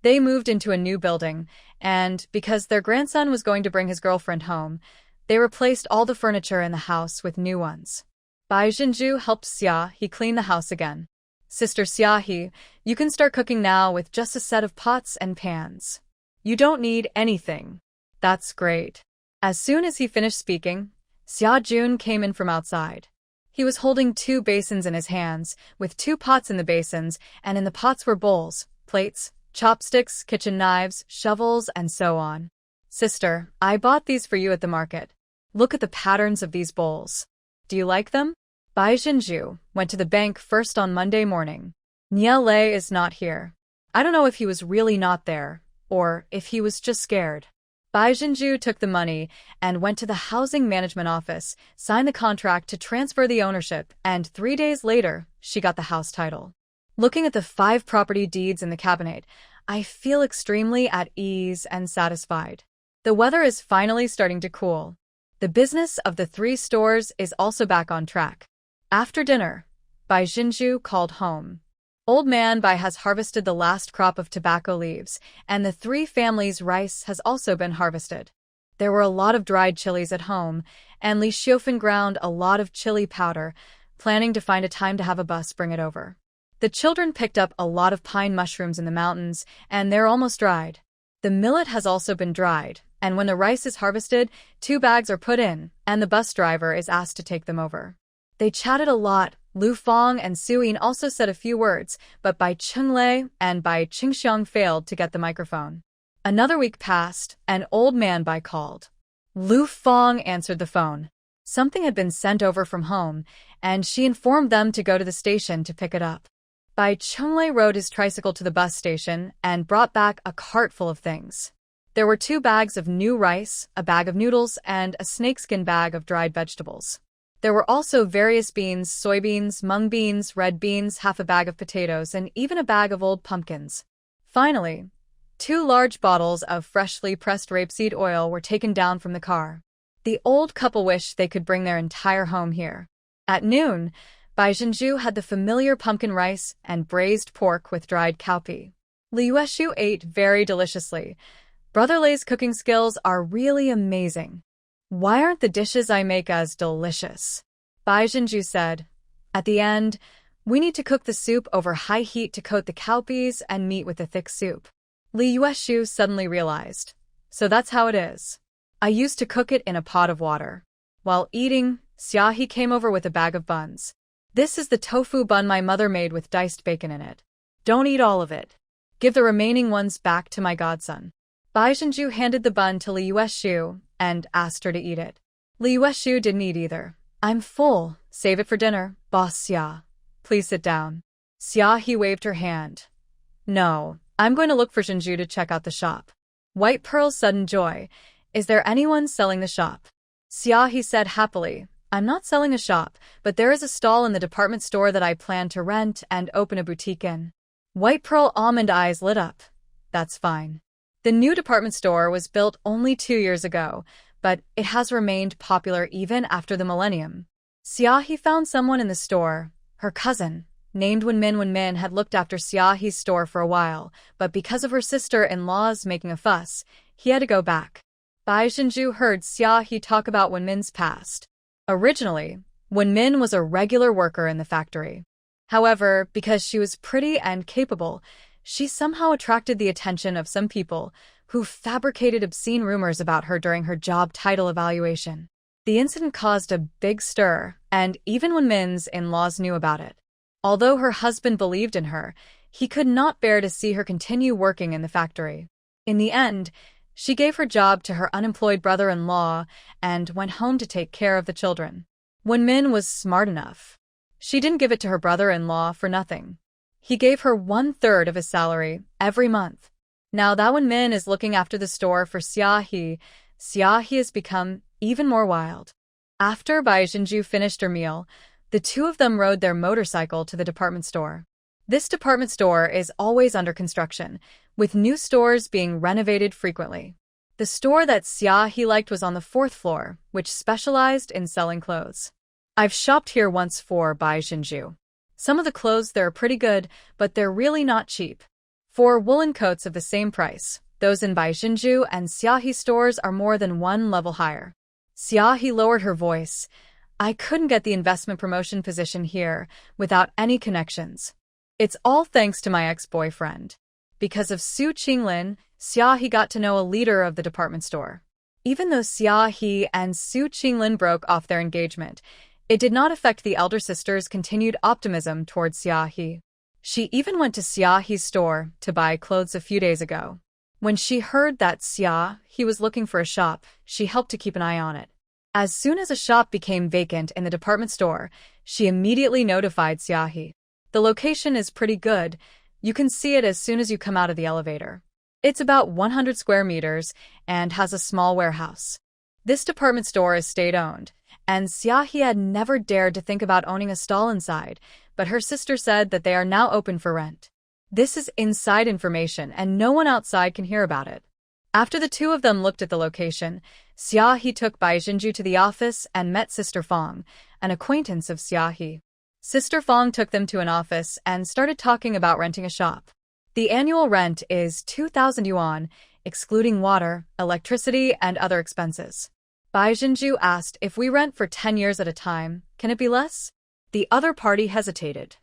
They moved into a new building, and because their grandson was going to bring his girlfriend home, they replaced all the furniture in the house with new ones. Bai Jinju helped Xiaohe clean the house again. Sister Xiaohe, you can start cooking now with just a set of pots and pans. You don't need anything. That's great. As soon as he finished speaking, Xia Jun came in from outside. He was holding 2 basins in his hands, with 2 pots in the basins, and in the pots were bowls, plates, chopsticks, kitchen knives, shovels, and so on. Sister, I bought these for you at the market. Look at the patterns of these bowls. Do you like them? Bai Jinju went to the bank first on Monday morning. Nie Lei is not here. I don't know if he was really not there, or if he was just scared. Bai Jinju took the money and went to the housing management office, signed the contract to transfer the ownership, and 3 days later, she got the house title. Looking at the 5 property deeds in the cabinet, I feel extremely at ease and satisfied. The weather is finally starting to cool. The business of the 3 stores is also back on track. After dinner, Bai Jinju called home. Old Man Bai has harvested the last crop of tobacco leaves, and the 3 families' rice has also been harvested. There were a lot of dried chilies at home, and Li Xiaofan ground a lot of chili powder, planning to find a time to have a bus bring it over. The children picked up a lot of pine mushrooms in the mountains, and they're almost dried. The millet has also been dried, and when the rice is harvested, 2 bags are put in, and the bus driver is asked to take them over. They chatted a lot. Lu Fang and Suyin also said a few words, but Bai Chenglei and Bai Qingxiang failed to get the microphone. Another week passed, and Old Man Bai called. Lu Fang answered the phone. Something had been sent over from home, and she informed them to go to the station to pick it up. Bai Chenglei rode his tricycle to the bus station and brought back a cart full of things. There were 2 bags of new rice, a bag of noodles, and a snakeskin bag of dried vegetables. There were also various beans, soybeans, mung beans, red beans, half a bag of potatoes, and even a bag of old pumpkins. Finally, 2 large bottles of freshly pressed rapeseed oil were taken down from the car. The old couple wished they could bring their entire home here. At noon, Bai Jinju had the familiar pumpkin rice and braised pork with dried cowpea. Li Yueshu ate very deliciously. Brother Lei's cooking skills are really amazing. Why aren't the dishes I make as delicious? Bai Jinju said. At the end, we need to cook the soup over high heat to coat the cowpeas and meat with the thick soup. Li Yueshu suddenly realized. So that's how it is. I used to cook it in a pot of water. While eating, Xiaohe came over with a bag of buns. This is the tofu bun my mother made with diced bacon in it. Don't eat all of it. Give the remaining ones back to my godson. Bai Jinju handed the bun to Li Yueshu and asked her to eat it. Li Yueshu didn't eat either. I'm full. Save it for dinner, boss Xia. Please sit down. Xiaohe waved her hand. No, I'm going to look for Jinju to check out the shop. White Pearl's sudden joy. Is there anyone selling the shop? Xiaohe said happily. I'm not selling a shop, but there is a stall in the department store that I plan to rent and open a boutique in. White Pearl almond eyes lit up. That's fine. The new department store was built only 2 years ago, but it has remained popular even after the millennium. Xiaohe found someone in the store. Her cousin, named Wenmin. Wenmin had looked after Xiaohe's store for a while, but because of her sister-in-law's making a fuss, he had to go back. Bai Jinju heard Xiaohe talk about Wenmin's past. Originally, Wenmin was a regular worker in the factory. However, because she was pretty and capable, she somehow attracted the attention of some people who fabricated obscene rumors about her during her job title evaluation. The incident caused a big stir, and even Wenmin's in-laws knew about it. Although her husband believed in her, he could not bear to see her continue working in the factory. In the end, she gave her job to her unemployed brother-in-law and went home to take care of the children. Wenmin was smart enough. She didn't give it to her brother-in-law for nothing. He gave her 1/3 of his salary every month. Now that Wenmin is looking after the store for Xiaohe, Xiaohe has become even more wild. After Bai Jinju finished her meal, the 2 of them rode their motorcycle to the department store. This department store is always under construction, with new stores being renovated frequently. The store that Xiaohe liked was on the 4th floor, which specialized in selling clothes. I've shopped here once for Bai Jinju. Some of the clothes there are pretty good, but they're really not cheap. 4 woolen coats of the same price. Those in Bai Jinju and Xiaohe stores are more than 1 level higher. Xiaohe lowered her voice. I couldn't get the investment promotion position here without any connections. It's all thanks to my ex-boyfriend. Because of Su Qinglin, Xiaohe got to know a leader of the department store. Even though Xiaohe and Su Qinglin broke off their engagement, it did not affect the elder sister's continued optimism towards Xiaohe. She even went to Xiaohe's store to buy clothes a few days ago. When she heard that Xiaohe was looking for a shop, she helped to keep an eye on it. As soon as a shop became vacant in the department store, she immediately notified Xiaohe. The location is pretty good. You can see it as soon as you come out of the elevator. It's about 100 square meters and has a small warehouse. This department store is state-owned, and Xiaohe had never dared to think about owning a stall inside, but her sister said that they are now open for rent. This is inside information, and no one outside can hear about it. After the two of them looked at the location, Xiaohe took Bai Jinju to the office and met Sister Fong, an acquaintance of Xiaohe. Sister Fong took them to an office and started talking about renting a shop. The annual rent is 2,000 yuan, excluding water, electricity, and other expenses. Bai Jinju asked, if we rent for 10 years at a time, can it be less? The other party hesitated.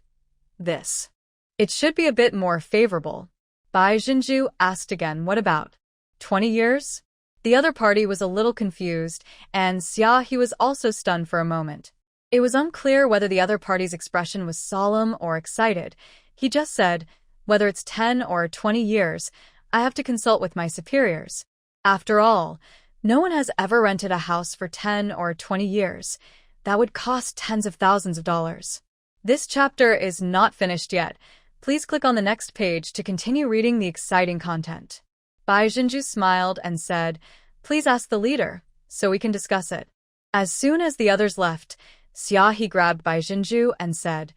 It should be a bit more favorable. Bai Jinju asked again, what about 20 years? The other party was a little confused, and Xiaohe was also stunned for a moment. It was unclear whether the other party's expression was solemn or excited. He just said, whether it's 10 or 20 years, I have to consult with my superiors. After all, no one has ever rented a house for 10 or 20 years. That would cost tens of thousands of dollars. This chapter is not finished yet. Please click on the next page to continue reading the exciting content. Bai Jinju smiled and said, please ask the leader, so we can discuss it. As soon as the others left, Xiaohe grabbed Bai Jinju and said,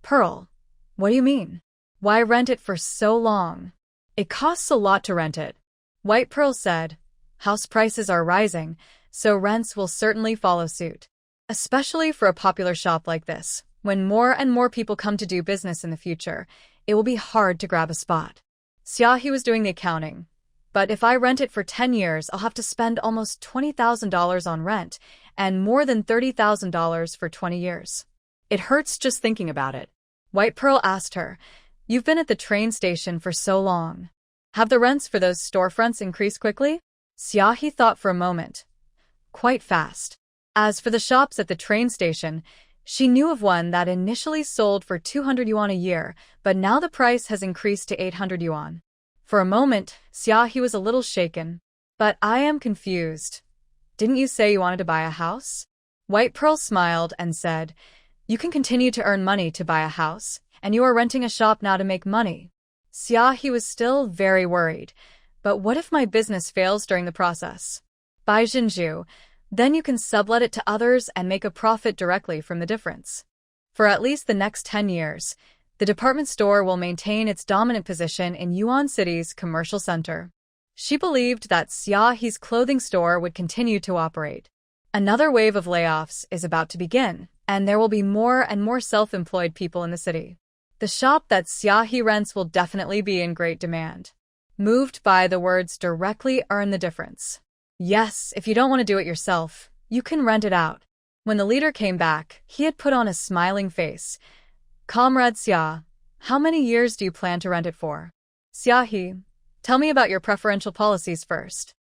Pearl, what do you mean? Why rent it for so long? It costs a lot to rent it. White Pearl said, house prices are rising, so rents will certainly follow suit. Especially for a popular shop like this, when more and more people come to do business in the future, it will be hard to grab a spot. Xiaohe was doing the accounting. But if I rent it for 10 years, I'll have to spend almost $20,000 on rent and more than $30,000 for 20 years. It hurts just thinking about it. White Pearl asked her, you've been at the train station for so long. Have the rents for those storefronts increased quickly? Xiaohe thought for a moment. Quite fast. As for the shops at the train station, she knew of one that initially sold for 200 yuan a year, but now the price has increased to 800 yuan. For a moment, Xiaohe was a little shaken. But I am confused. Didn't you say you wanted to buy a house? White Pearl smiled and said, you can continue to earn money to buy a house, and you are renting a shop now to make money. Xiaohe was still very worried. But what if my business fails during the process? Bai Jinju, then you can sublet it to others and make a profit directly from the difference. For at least the next 10 years, the department store will maintain its dominant position in Yuan City's commercial center. She believed that Xiaohe's clothing store would continue to operate. Another wave of layoffs is about to begin, and there will be more and more self-employed people in the city. The shop that Xiaohe rents will definitely be in great demand. Moved by the words directly earn the difference. Yes, if you don't want to do it yourself, you can rent it out. When the leader came back, he had put on a smiling face. Comrade Xia, how many years do you plan to rent it for? Xiaohe, tell me about your preferential policies first.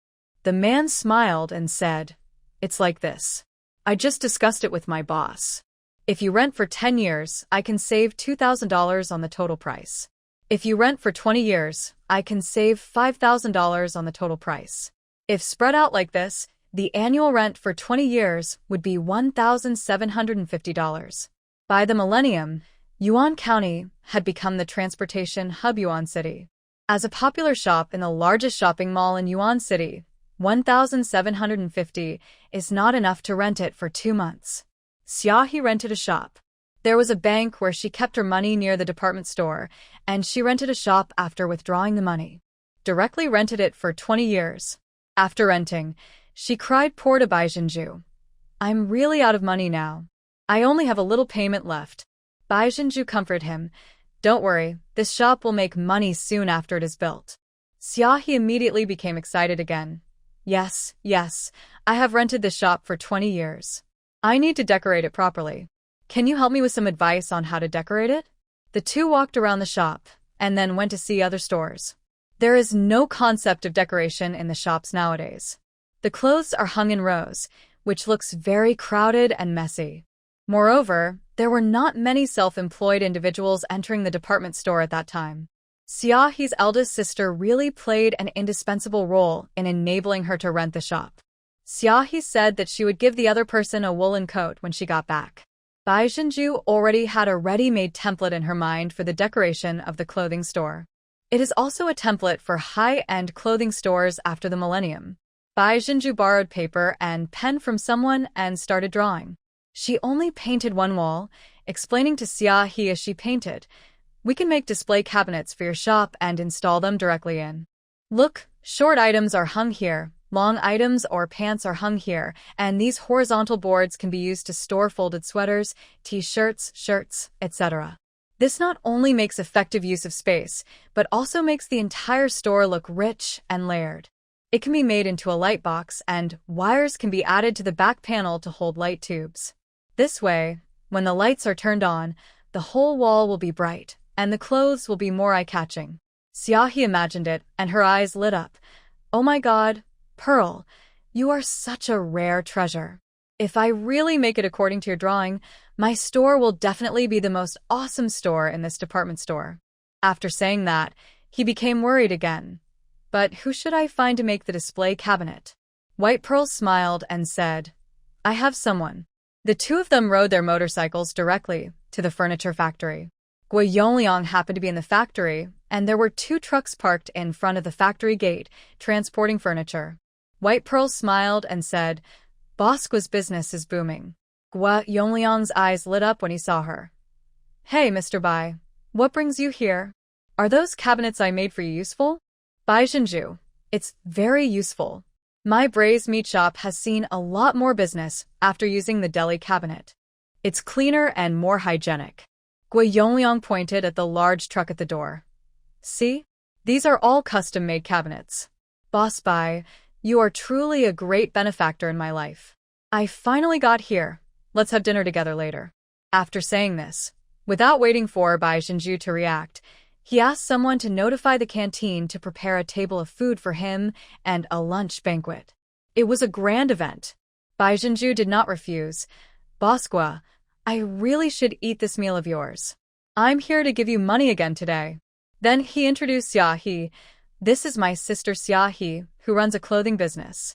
The man smiled and said, it's like this. I just discussed it with my boss. If you rent for 10 years, I can save $2,000 on the total price. If you rent for 20 years, I can save $5,000 on the total price. If spread out like this, the annual rent for 20 years would be $1,750. By the millennium, Yuan County had become the transportation hub Yuan City. As a popular shop in the largest shopping mall in Yuan City, $1,750 is not enough to rent it for 2 months. Xiaohe rented a shop. There was a bank where she kept her money near the department store, and she rented a shop after withdrawing the money. Directly rented it for 20 years. After renting, she cried poor to Bai Jinju. I'm really out of money now. I only have a little payment left. Bai Jinju comforted him. Don't worry, this shop will make money soon after it is built. Xiaohe immediately became excited again. Yes, I have rented this shop for 20 years. I need to decorate it properly. Can you help me with some advice on how to decorate it? The two walked around the shop, and then went to see other stores. There is no concept of decoration in the shops nowadays. The clothes are hung in rows, which looks very crowded and messy. Moreover, there were not many self-employed individuals entering the department store at that time. Xiaohe's eldest sister really played an indispensable role in enabling her to rent the shop. Xiaohe said that she would give the other person a woolen coat when she got back. Bai Zhenju already had a ready-made template in her mind for the decoration of the clothing store. It is also a template for high-end clothing stores after the millennium. Bai Zhenju borrowed paper and pen from someone and started drawing. She only painted one wall, explaining to Xiaohe as she painted, "We can make display cabinets for your shop and install them directly in. Look, short items are hung here, long items or pants are hung here, and these horizontal boards can be used to store folded sweaters, t-shirts, shirts, etc." This not only makes effective use of space, but also makes the entire store look rich and layered. It can be made into a light box, and wires can be added to the back panel to hold light tubes. This way, when the lights are turned on, the whole wall will be bright, and the clothes will be more eye-catching. Xiaohe imagined it, and her eyes lit up. "Oh my god, Pearl, you are such a rare treasure. If I really make it according to your drawing, my store will definitely be the most awesome store in this department store." After saying that, he became worried again. "But who should I find to make the display cabinet?" White Pearl smiled and said, "I have someone." The two of them rode their motorcycles directly to the furniture factory. Guo Yongliang happened to be in the factory, and there were 2 trucks parked in front of the factory gate, transporting furniture. White Pearl smiled and said, "Boss Guo's business is booming." Guo Yongliang's eyes lit up when he saw her. "Hey, Mr. Bai, what brings you here? Are those cabinets I made for you useful?" "Bai Zhenju, it's very useful. My braised meat shop has seen a lot more business after using the deli cabinet. It's cleaner and more hygienic." Guo Yongliang pointed at the large truck at the door. "See? These are all custom-made cabinets. Boss Bai, you are truly a great benefactor in my life. I finally got here. Let's have dinner together later." After saying this, without waiting for Bai Zhenju to react, he asked someone to notify the canteen to prepare a table of food for him and a lunch banquet. It was a grand event. Bai Zhenju did not refuse. "Boss Guo, I really should eat this meal of yours. I'm here to give you money again today." Then he introduced Xiaohe. "This is my sister Xiaohe, who runs a clothing business.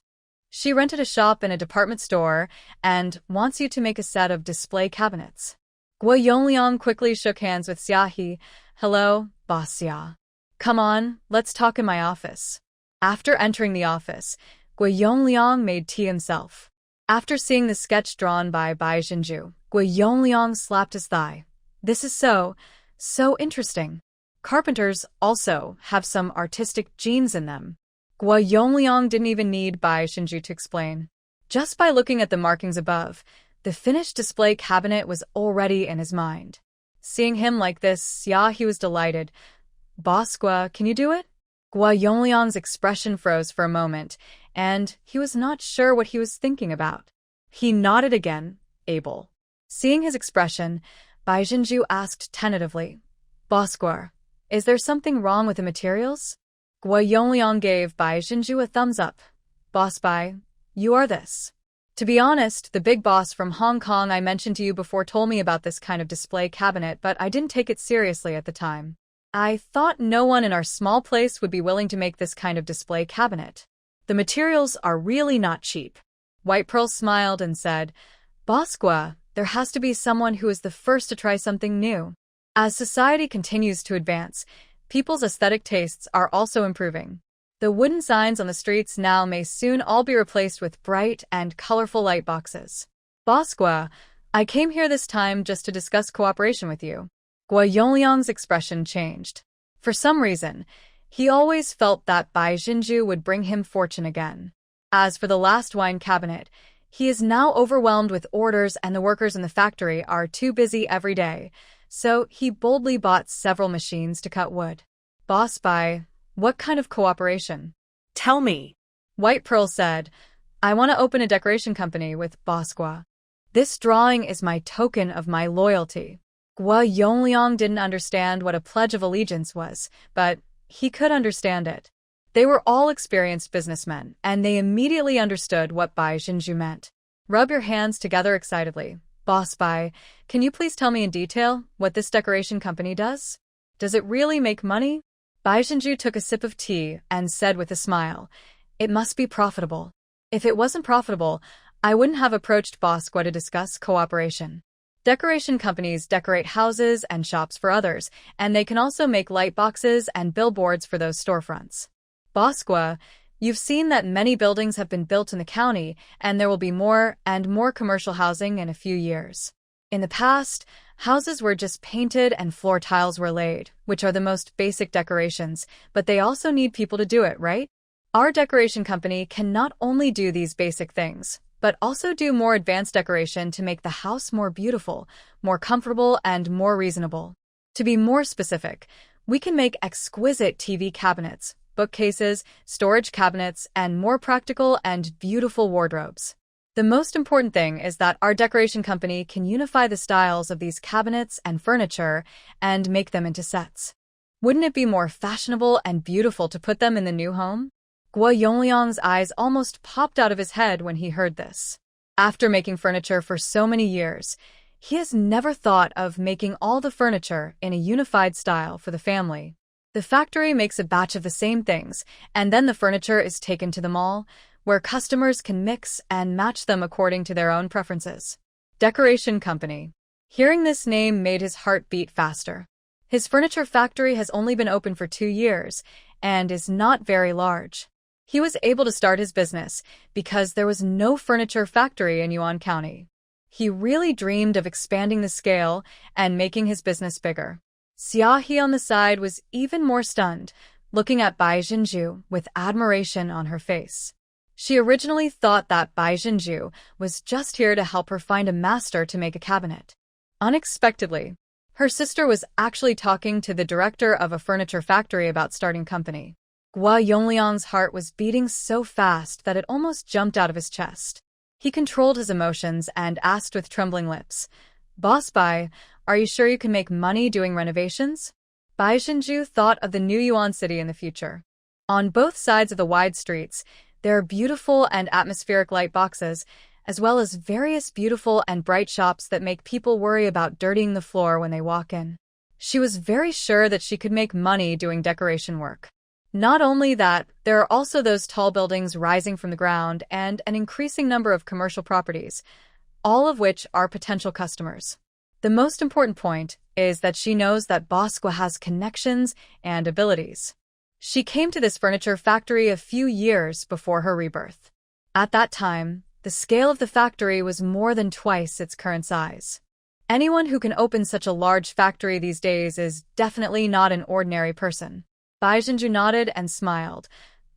She rented a shop in a department store and wants you to make a set of display cabinets." Guo Yongliang quickly shook hands with Xiaohe. "Hello, Boss Xia. Come on, let's talk in my office." After entering the office, Guo Yongliang made tea himself. After seeing the sketch drawn by Bai Zhenju, Guo Yongliang slapped his thigh. "This is so interesting. Carpenters also have some artistic genes in them." Guo Yongliang didn't even need Bai Zhenju to explain. Just by looking at the markings above, the finished display cabinet was already in his mind. Seeing him like this, Xiaohe was delighted. "Boss Guo, can you do it?" Guo Yongliang's expression froze for a moment, and he was not sure what he was thinking about. He nodded again, able. Seeing his expression, Bai Zhenju asked tentatively, "Boss Guo, is there something wrong with the materials?" Guo Yongliang gave Bai Zhenju a thumbs up. "Boss Bai, you are this. To be honest, the big boss from Hong Kong I mentioned to you before told me about this kind of display cabinet, but I didn't take it seriously at the time. I thought no one in our small place would be willing to make this kind of display cabinet. The materials are really not cheap." White Pearl smiled and said, "Boss Guo, there has to be someone who is the first to try something new. As society continues to advance, people's aesthetic tastes are also improving. The wooden signs on the streets now may soon all be replaced with bright and colorful light boxes. Boss Guo, I came here this time just to discuss cooperation with you." Guo Yongliang's expression changed. For some reason, he always felt that Bai Zhenju would bring him fortune again. As for the last wine cabinet, he is now overwhelmed with orders and the workers in the factory are too busy every day, so he boldly bought several machines to cut wood. "Boss Bai, what kind of cooperation?" Tell me. White Pearl said, "I want to open a decoration company with Boss Guo. This drawing is my token of my loyalty." Guo Yongliang didn't understand what a pledge of allegiance was, but he could understand it. They were all experienced businessmen, and they immediately understood what Bai Zhenju meant. "Rub your hands together excitedly. Boss Bai, can you please tell me in detail what this decoration company does? Does it really make money? Bai Zhenju took a sip of tea and said with a smile, "It must be profitable. If it wasn't profitable, I wouldn't have approached Boss Gua to discuss cooperation." Decoration companies decorate houses and shops for others, and they can also make light boxes and billboards for those storefronts. Boss Gua, you've seen that many buildings have been built in the county, and there will be more and more commercial housing in a few years. In the past, houses were just painted and floor tiles were laid, which are the most basic decorations, but they also need people to do it, right? Our decoration company can not only do these basic things, but also do more advanced decoration to make the house more beautiful, more comfortable, and more reasonable. To be more specific, we can make exquisite TV cabinets, bookcases, storage cabinets, and more practical and beautiful wardrobes. The most important thing is that our decoration company can unify the styles of these cabinets and furniture and make them into sets. Wouldn't it be more fashionable and beautiful to put them in the new home? Guo Yongliang's eyes almost popped out of his head when he heard this. After making furniture for so many years, he has never thought of making all the furniture in a unified style for the family. The factory makes a batch of the same things, and then the furniture is taken to the mall, where customers can mix and match them according to their own preferences. Decoration Company. Hearing this name made his heart beat faster. His furniture factory has only been open for 2 years and is not very large. He was able to start his business because there was no furniture factory in Yuan County. He really dreamed of expanding the scale and making his business bigger. Xia He on the side was even more stunned, looking at Bai Zhenju with admiration on her face. She originally thought that Bai Zhenju was just here to help her find a master to make a cabinet. Unexpectedly, her sister was actually talking to the director of a furniture factory about starting company. Gua Yongliang's heart was beating so fast that it almost jumped out of his chest. He controlled his emotions and asked with trembling lips, "Boss Bai, are you sure you can make money doing renovations?" Bai Zhenju thought of the new Yuan city in the future. On both sides of the wide streets, there are beautiful and atmospheric light boxes, as well as various beautiful and bright shops that make people worry about dirtying the floor when they walk in. She was very sure that she could make money doing decoration work. Not only that, there are also those tall buildings rising from the ground and an increasing number of commercial properties, all of which are potential customers. The most important point is that she knows that Boss Gua has connections and abilities. She came to this furniture factory a few years before her rebirth. At that time, the scale of the factory was more than twice its current size. Anyone who can open such a large factory these days is definitely not an ordinary person. Bai Zhenju nodded and smiled.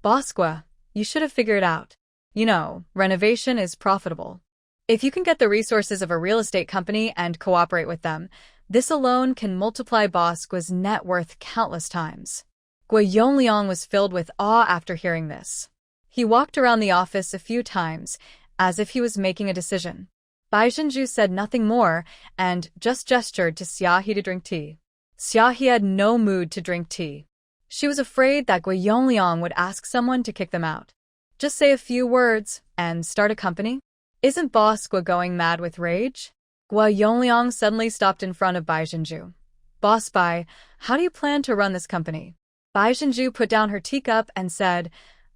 "Boss Gua, you should have figured out. You know, renovation is profitable. If you can get the resources of a real estate company and cooperate with them, this alone can multiply Boss Gua's net worth countless times." Gua Yongliang was filled with awe after hearing this. He walked around the office a few times, as if he was making a decision. Bai Zhenju said nothing more and just gestured to Xia He to drink tea. Xia He had no mood to drink tea. She was afraid that Gua Yongliang would ask someone to kick them out. Just say a few words and start a company? Isn't Boss Gua going mad with rage? Gua Yongliang suddenly stopped in front of Bai Zhenju. "Boss Bai, how do you plan to run this company?" Bai Zhenju put down her teacup and said,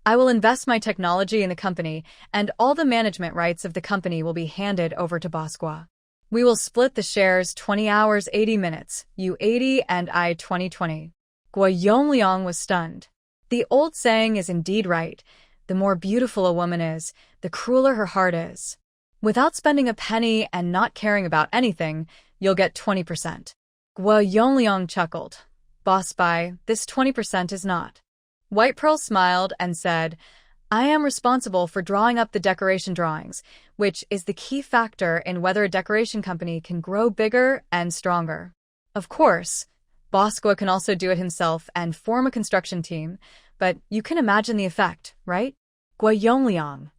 "I will invest my technology in the company, and all the management rights of the company will be handed over to Boss Gua. We will split the shares 20 hours 80 minutes, you 80 and I 20/20. Gua Yongliang was stunned. The old saying is indeed right. The more beautiful a woman is, the crueler her heart is. Without spending a penny and not caring about anything, you'll get 20%. Gua Yongliang chuckled. "Boss Bai, this 20% is not." White Pearl smiled and said, "I am responsible for drawing up the decoration drawings, which is the key factor in whether a decoration company can grow bigger and stronger. Of course, Boss Gua can also do it himself and form a construction team, but you can imagine the effect, right?" Gua Yongliang.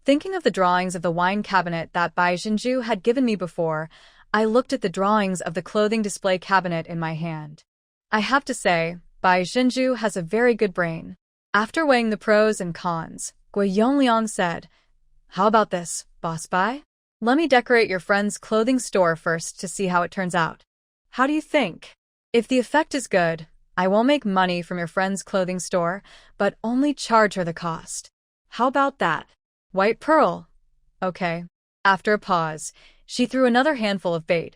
Thinking of the drawings of the wine cabinet that Bai Zhenju had given me before, I looked at the drawings of the clothing display cabinet in my hand. I have to say, Bai Zhenju has a very good brain. After weighing the pros and cons, Gua Yongliang said, "How about this, Boss Bai? Let me decorate your friend's clothing store first to see how it turns out. How do you think? If the effect is good, I won't make money from your friend's clothing store, but only charge her the cost. How about that? White Pearl. Okay. After a pause, she threw another handful of bait.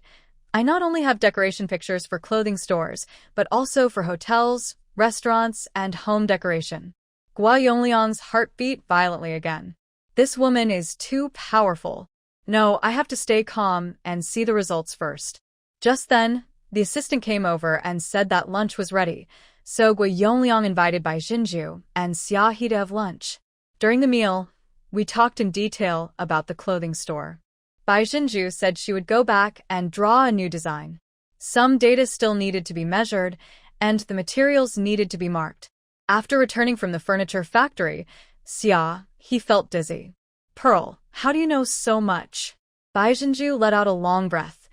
I not only have decoration pictures for clothing stores, but also for hotels, restaurants, and home decoration. Gua Yongliang's heart beat violently again. This woman is too powerful. No, I have to stay calm and see the results first. Just then, the assistant came over and said that lunch was ready, so Gua Yongliang invited Bai Jinju and Xia He to have lunch. During the meal, we talked in detail about the clothing store. Bai Jinju said she would go back and draw a new design. Some data still needed to be measured, and the materials needed to be marked. After returning from the furniture factory, Xia He felt dizzy. Pearl, how do you know so much? Bai Jinju let out a long breath.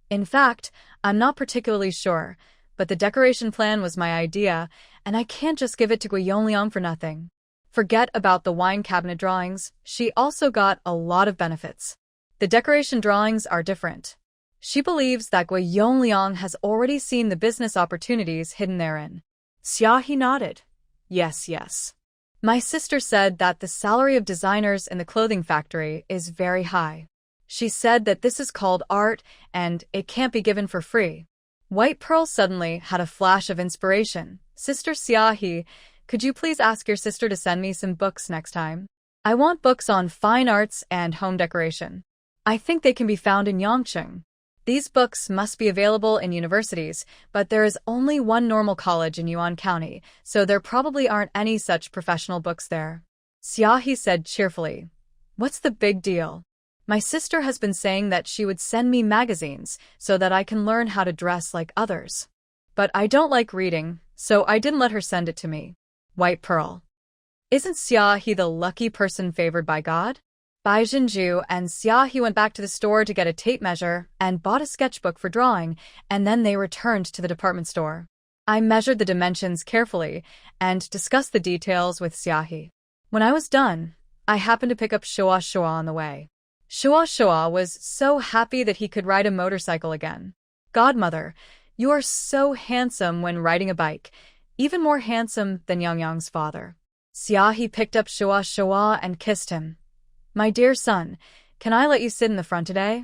In fact, I'm not particularly sure, but the decoration plan was my idea, and I can't just give it to Gua Yongliang for nothing. Forget about the wine cabinet drawings, she also got a lot of benefits. The decoration drawings are different. She believes that Gua Yongliang has already seen the business opportunities hidden therein. Xia He nodded. Yes. My sister said that the salary of designers in the clothing factory is very high. She said that this is called art and it can't be given for free. White Pearl suddenly had a flash of inspiration. Sister Xia He, could you please ask your sister to send me some books next time? I want books on fine arts and home decoration. I think they can be found in Yangcheng. These books must be available in universities, but there is only one normal college in Yuan County, so there probably aren't any such professional books there. Xia He said cheerfully. What's the big deal? My sister has been saying that she would send me magazines so that I can learn how to dress like others. But I don't like reading, so I didn't let her send it to me. White Pearl. Isn't Xia He the lucky person favored by God? Bai Jinju and Xia He went back to the store to get a tape measure and bought a sketchbook for drawing, and then they returned to the department store. I measured the dimensions carefully and discussed the details with Xia He. When I was done, I happened to pick up Shua on the way. Shua was so happy that he could ride a motorcycle again. Godmother, you are so handsome when riding a bike, even more handsome than Yang father. Xia He picked up Shua and kissed him. My dear son, can I let you sit in the front today?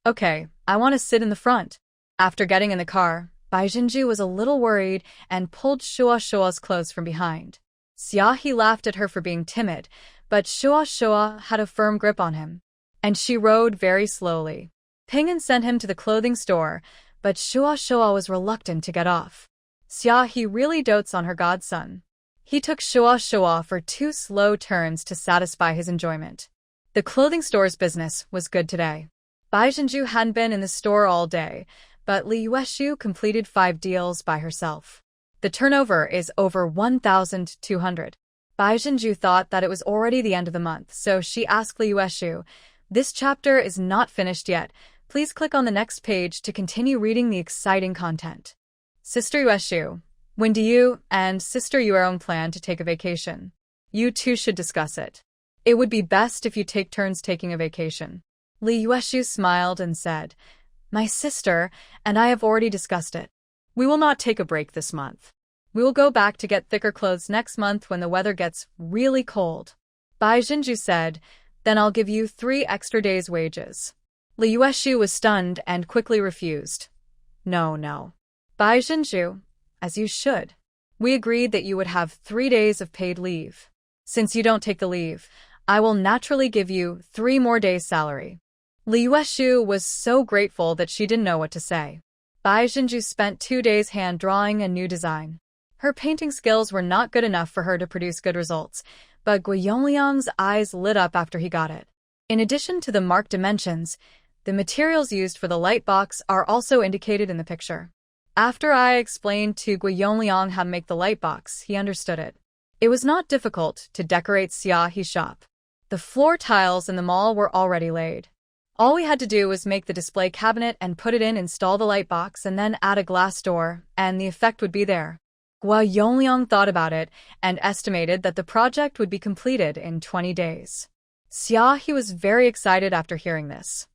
Okay, I want to sit in the front. After getting in the car, Bai Jinju was a little worried and pulled Shua's clothes from behind. Xia He laughed at her for being timid, but Shua had a firm grip on him, and she rode very slowly. Ping'an sent him to the clothing store, but Shua was reluctant to get off. Xia He really dotes on her godson. He took Shua for 2 slow turns to satisfy his enjoyment. The clothing store's business was good today. Bai Jinju hadn't been in the store all day, but Li Yueshu completed 5 deals by herself. The turnover is over 1,200. Bai Jinju thought that it was already the end of the month, so she asked Li Yueshu, "This chapter is not finished yet. Please click on the next page to continue reading the exciting content." Sister Yueshu, when do you and Sister Yuerong plan to take a vacation? You two should discuss it. It would be best if you take turns taking a vacation. Li Yueshu smiled and said, My sister and I have already discussed it. We will not take a break this month. We will go back to get thicker clothes next month when the weather gets really cold. Bai Jinju said, Then I'll give you 3 extra days' wages. Li Yueshu was stunned and quickly refused. No. Bai Jinju, as you should. We agreed that you would have 3 days of paid leave. Since you don't take the leave, I will naturally give you 3 more days' salary. Li Yueshu was so grateful that she didn't know what to say. Bai Jinju spent 2 days hand-drawing a new design. Her painting skills were not good enough for her to produce good results, but Gua Yongliang's eyes lit up after he got it. In addition to the marked dimensions, the materials used for the light box are also indicated in the picture. After I explained to Gua Yongliang how to make the light box, he understood it. It was not difficult to decorate Xia He's shop. The floor tiles in the mall were already laid. All we had to do was make the display cabinet and put it in, install the light box, and then add a glass door, and the effect would be there. Gua Yongliang thought about it and estimated that the project would be completed in 20 days. He was very excited after hearing this.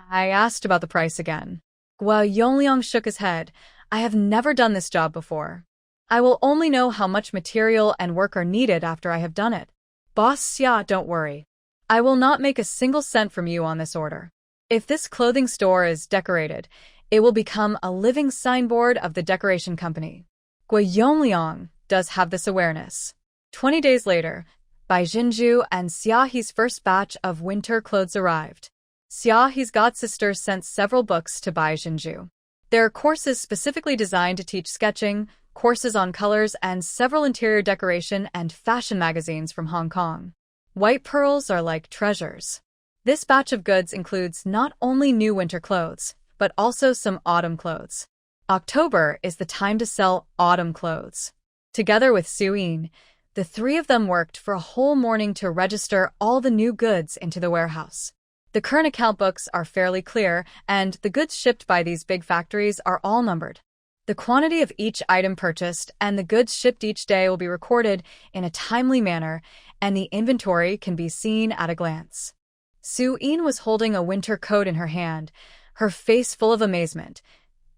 I asked about the price again. Yongliang shook his head. I have never done this job before. I will only know how much material and work are needed after I have done it. Boss Xia, don't worry. I will not make a single cent from you on this order. If this clothing store is decorated, it will become a living signboard of the decoration company. Yongliang does have this awareness. 20 days later, Bai Jinju and Xiaohe's first batch of winter clothes arrived. Xiaohe's godsister sent several books to Bai Jinju. There are courses specifically designed to teach sketching, courses on colors, and several interior decoration and fashion magazines from Hong Kong. White pearls are like treasures. This batch of goods includes not only new winter clothes, but also some autumn clothes. October is the time to sell autumn clothes. Together with Suyin, the three of them worked for a whole morning to register all the new goods into the warehouse. The current account books are fairly clear, and the goods shipped by these big factories are all numbered. The quantity of each item purchased and the goods shipped each day will be recorded in a timely manner, and the inventory can be seen at a glance. Suyin was holding a winter coat in her hand, her face full of amazement.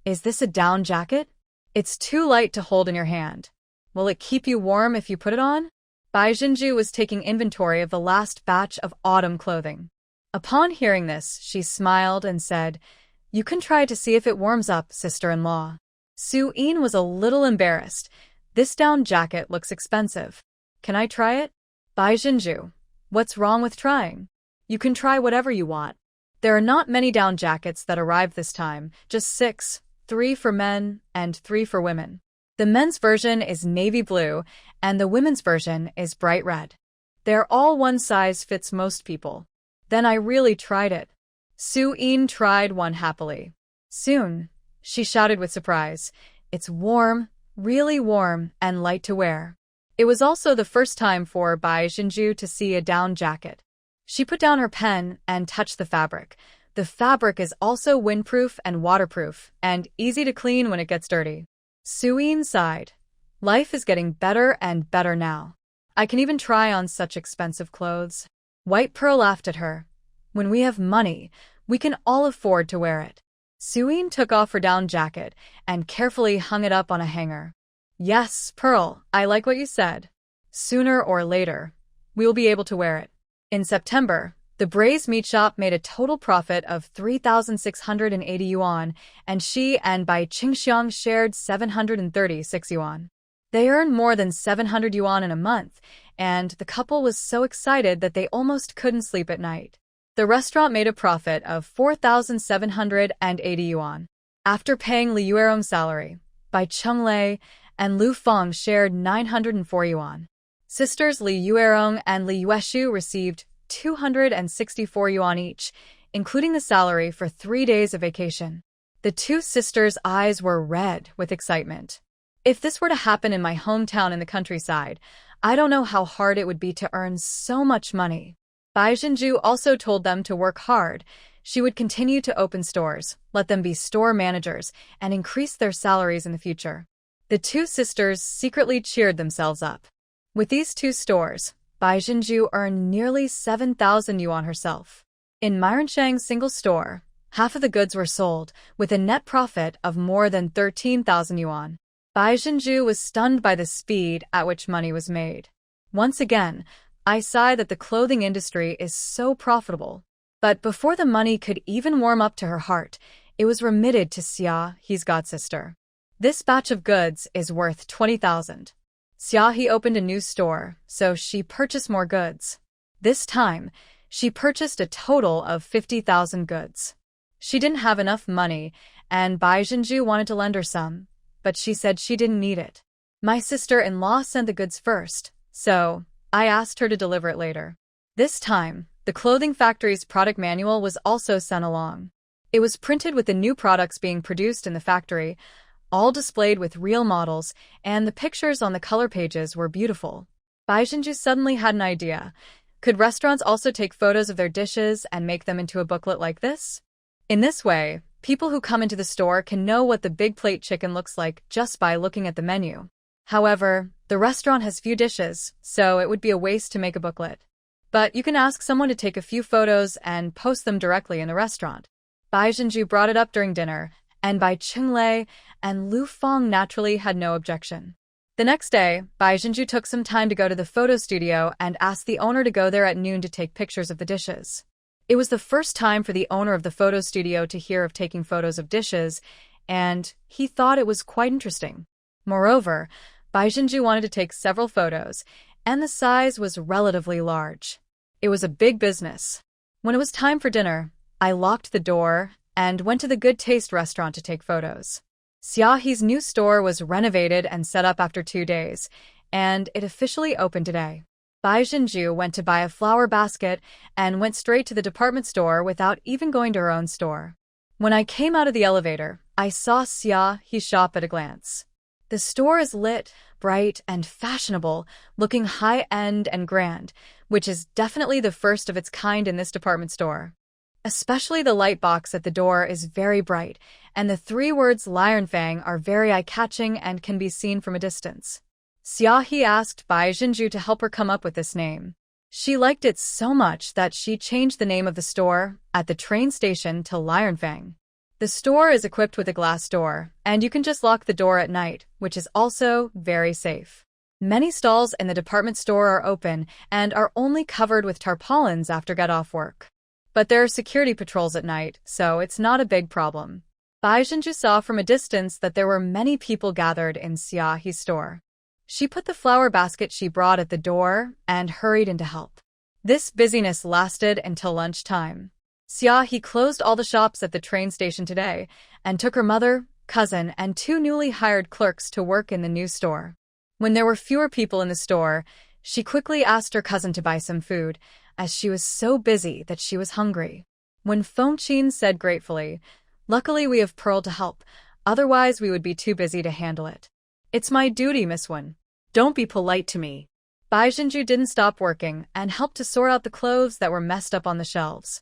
Is this a down jacket? It's too light to hold in your hand. Will it keep you warm if you put it on? Bai Jinju was taking inventory of the last batch of autumn clothing. Upon hearing this, she smiled and said, "You can try to see if it warms up, sister-in-law." Suyin was a little embarrassed. This down jacket looks expensive. Can I try it? Bai Jinju, what's wrong with trying? You can try whatever you want. There are not many down jackets that arrived this time, just 6, 3 for men and 3 for women. The men's version is navy blue, and the women's version is bright red. They're all one size fits most people. Then I really tried it. Suyin tried one happily. Soon, she shouted with surprise, "It's warm, really warm, and light to wear." It was also the first time for Bai Jinju to see a down jacket. She put down her pen and touched the fabric. The fabric is also windproof and waterproof, and easy to clean when it gets dirty. Suyin sighed. Life is getting better and better now. I can even try on such expensive clothes. White Pearl laughed at her. When we have money, we can all afford to wear it. Suyin took off her down jacket and carefully hung it up on a hanger. Yes, Pearl, I like what you said. Sooner or later, we will be able to wear it. In September, the Braised Meat Shop made a total profit of 3,680 yuan, and she and Bai Qingxiang shared 736 yuan. They earned more than 700 yuan in a month, and the couple was so excited that they almost couldn't sleep at night. The restaurant made a profit of 4,780 yuan. After paying Li Yuerong's salary, Bai Chunglei and Lu Feng shared 904 yuan. Sisters Li Yuerong and Li Yueshu received 264 yuan each, including the salary for 3 days of vacation. The two sisters' eyes were red with excitement. If this were to happen in my hometown in the countryside, I don't know how hard it would be to earn so much money. Bai Jinju also told them to work hard. She would continue to open stores, let them be store managers, and increase their salaries in the future. The two sisters secretly cheered themselves up. With these 2 stores, Bai Jinju earned nearly 7,000 yuan herself. In Myrenshang's single store, half of the goods were sold, with a net profit of more than 13,000 yuan. Bai Jinju was stunned by the speed at which money was made. Once again, I sigh that the clothing industry is so profitable. But before the money could even warm up to her heart, it was remitted to Xia, his godsister. This batch of goods is worth 20,000. Xia opened a new store, so she purchased more goods. This time, she purchased a total of 50,000 goods. She didn't have enough money, and Bai Jinju wanted to lend her some, but she said she didn't need it. My sister-in-law sent the goods first, so I asked her to deliver it later. This time, the clothing factory's product manual was also sent along. It was printed with the new products being produced in the factory, all displayed with real models, and the pictures on the color pages were beautiful. Bai Jinju suddenly had an idea. Could restaurants also take photos of their dishes and make them into a booklet like this? In this way, people who come into the store can know what the big plate chicken looks like just by looking at the menu. However, the restaurant has few dishes, so it would be a waste to make a booklet. but you can ask someone to take a few photos and post them directly in the restaurant. Bai Zhenju brought it up during dinner, and Bai Qinglei and Lu Feng naturally had no objection. The next day, Bai Zhenju took some time to go to the photo studio and asked the owner to go there at noon to take pictures of the dishes. It was the first time for the owner of the photo studio to hear of taking photos of dishes, and he thought it was quite interesting. Moreover, Bai Zhenju wanted to take several photos, and the size was relatively large. It was a big business. When it was time for dinner, I locked the door and went to the Good Taste restaurant to take photos. Xiaohe's new store was renovated and set up after 2 days, and it officially opened today. Bai Zhenju went to buy a flower basket and went straight to the department store without even going to her own store. When I came out of the elevator, I saw Xiaohe's shop at a glance. The store is lit, bright, and fashionable, looking high-end and grand, which is definitely the first of its kind in this department store. Especially the light box at the door is very bright, and the 3 words Lianfang are very eye-catching and can be seen from a distance. Xiaohe asked Bai Zhenju to help her come up with this name. She liked it so much that she changed the name of the store at the train station to Lianfang. The store is equipped with a glass door, and you can just lock the door at night, which is also very safe. Many stalls in the department store are open and are only covered with tarpaulins after get-off work. But there are security patrols at night, so it's not a big problem. Bai Zhenju saw from a distance that there were many people gathered in Xiaohe's store. She put the flower basket she brought at the door and hurried in to help. This busyness lasted until lunchtime. Xiaohe closed all the shops at the train station today and took her mother, cousin, and 2 newly hired clerks to work in the new store. When there were fewer people in the store, she quickly asked her cousin to buy some food, as she was so busy that she was hungry. When Fengqin said gratefully, "Luckily we have Pearl to help, otherwise we would be too busy to handle it." "It's my duty, Miss Wen. Don't be polite to me." Bai Zhenju didn't stop working and helped to sort out the clothes that were messed up on the shelves.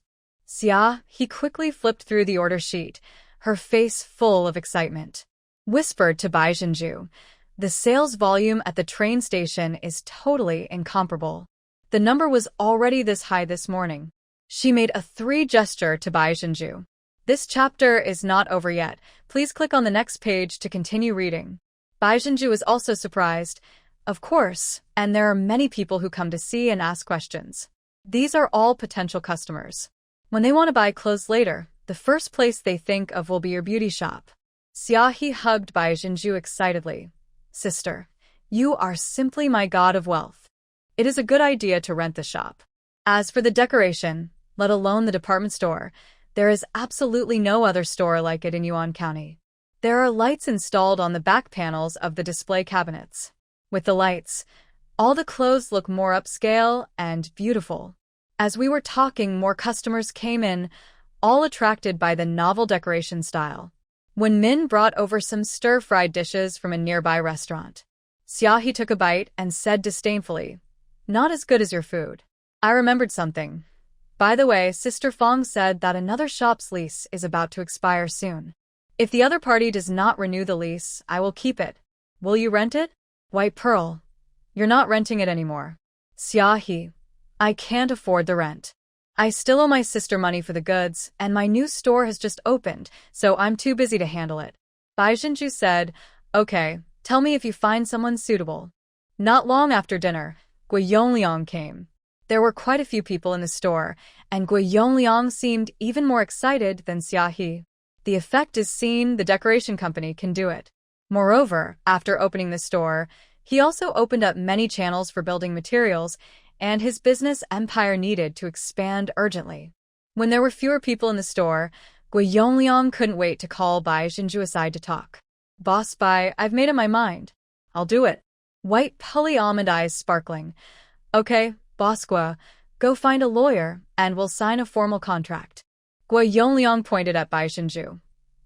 He quickly flipped through the order sheet, her face full of excitement. Whispered to Bai Zhenju, "The sales volume at the train station is totally incomparable. The number was already this high this morning." She made a 3 gesture to Bai Zhenju. "This chapter is not over yet. Please click on the next page to continue reading." Bai Zhenju was also surprised. Of course, and there are many people who come to see and ask questions. These are all potential customers. When they want to buy clothes later, the first place they think of will be your beauty shop. Xiaohe hugged Bai Zhenju excitedly. "Sister, you are simply my god of wealth. It is a good idea to rent the shop. As for the decoration, let alone the department store, there is absolutely no other store like it in Yuan County. There are lights installed on the back panels of the display cabinets. With the lights, all the clothes look more upscale and beautiful." As we were talking, more customers came in, all attracted by the novel decoration style. When Min brought over some stir-fried dishes from a nearby restaurant, Xiaohe took a bite and said disdainfully, "Not as good as your food." I remembered something. "By the way, Sister Fong said that another shop's lease is about to expire soon. If the other party does not renew the lease, I will keep it. Will you rent it?" "White Pearl, you're not renting it anymore." "Xiaohe, I can't afford the rent. I still owe my sister money for the goods, and my new store has just opened, so I'm too busy to handle it." Bai Zhenju said, "Okay, tell me if you find someone suitable." Not long after dinner, Gui Yongliang came. There were quite a few people in the store, and Gui Yongliang seemed even more excited than Xiaohe. The effect is seen, the decoration company can do it. Moreover, after opening the store, he also opened up many channels for building materials, and his business empire needed to expand urgently. When there were fewer people in the store, Gui Yongliang couldn't wait to call Bai Zhenju aside to talk. "Boss Bai, I've made up my mind. I'll do it." White pulley almond eyes sparkling. "Okay, Boss Gua, go find a lawyer, and we'll sign a formal contract." Gui Yongliang pointed at Bai Zhenju.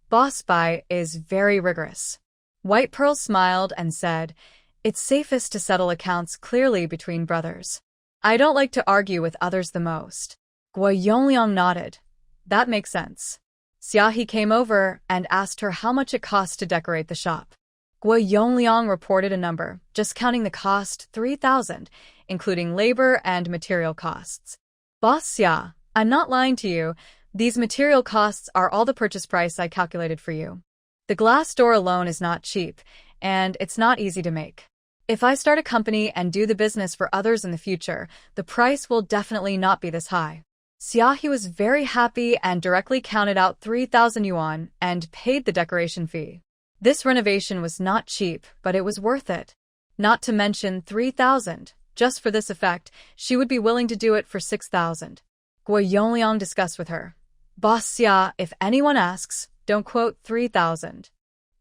"Boss Bai is very rigorous." White Pearl smiled and said, "It's safest to settle accounts clearly between brothers. I don't like to argue with others the most." Gui Yongliang nodded. "That makes sense." Xiaohe came over and asked her how much it cost to decorate the shop. Gui Yongliang reported a number, just counting the cost, 3,000. including labor and material costs. Boss Xia, I'm not lying to you. These material costs are all the purchase price I calculated for you. The glass door alone is not cheap, and it's not easy to make. If I start a company and do the business for others in the future, the price will definitely not be this high. Xiaohe was very happy and directly counted out 3,000 yuan and paid the decoration fee. This renovation was not cheap, but it was worth it. Not to mention 3,000. Just for this effect, she would be willing to do it for 6,000. Guo Yongliang discussed with her. Boss Xia, if anyone asks, don't quote 3,000.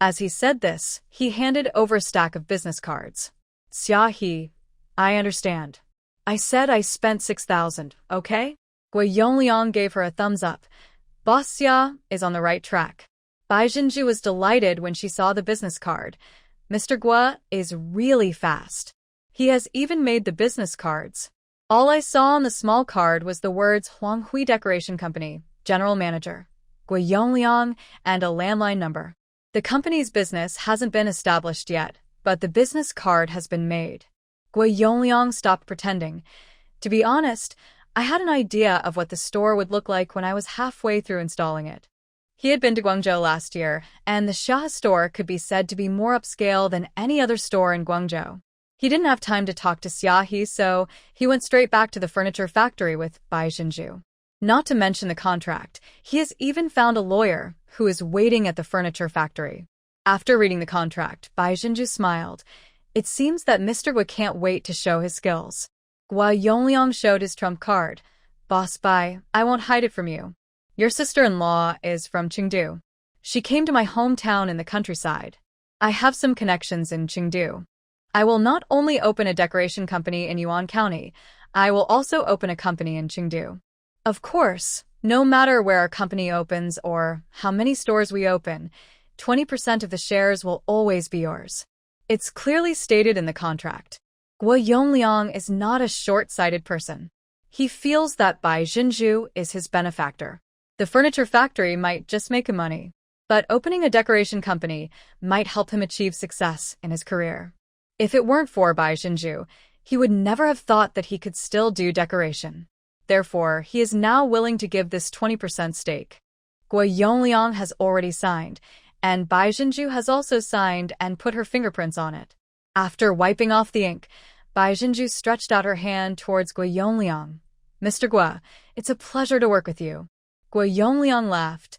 As he said this, he handed over a stack of business cards. Xiaohe, I understand. I said I spent 6,000, okay? Guo Yongliang gave her a thumbs up. Boss Xia is on the right track. Bai Jinju was delighted when she saw the business card. Mr. Guo is really fast. He has even made the business cards. All I saw on the small card was the words Huanghui Decoration Company, General Manager, Guo Yongliang, and a landline number. The company's business hasn't been established yet, but the business card has been made. Guo Yongliang stopped pretending. To be honest, I had an idea of what the store would look like when I was halfway through installing it. He had been to Guangzhou last year, and the Xia store could be said to be more upscale than any other store in Guangzhou. He didn't have time to talk to Xiaohe, so he went straight back to the furniture factory with Bai Jinju. Not to mention the contract, he has even found a lawyer who is waiting at the furniture factory. After reading the contract, Bai Jinju smiled. It seems that Mr. Guo can't wait to show his skills. Guo Yongliang showed his trump card. Boss Bai, I won't hide it from you. Your sister-in-law is from Chengdu. She came to my hometown in the countryside. I have some connections in Chengdu. I will not only open a decoration company in Yuan County, I will also open a company in Chengdu. Of course, no matter where our company opens or how many stores we open, 20% of the shares will always be yours. It's clearly stated in the contract. Guo Yongliang is not a short-sighted person. He feels that Bai Jinju is his benefactor. The furniture factory might just make him money, but opening a decoration company might help him achieve success in his career. If it weren't for Bai Jinju, he would never have thought that he could still do decoration. Therefore, he is now willing to give this 20% stake. Guo Yongliang has already signed, and Bai Jinju has also signed and put her fingerprints on it. After wiping off the ink, Bai Jinju stretched out her hand towards Guo Yongliang. Mr. Guo, it's a pleasure to work with you. Guo Yongliang laughed.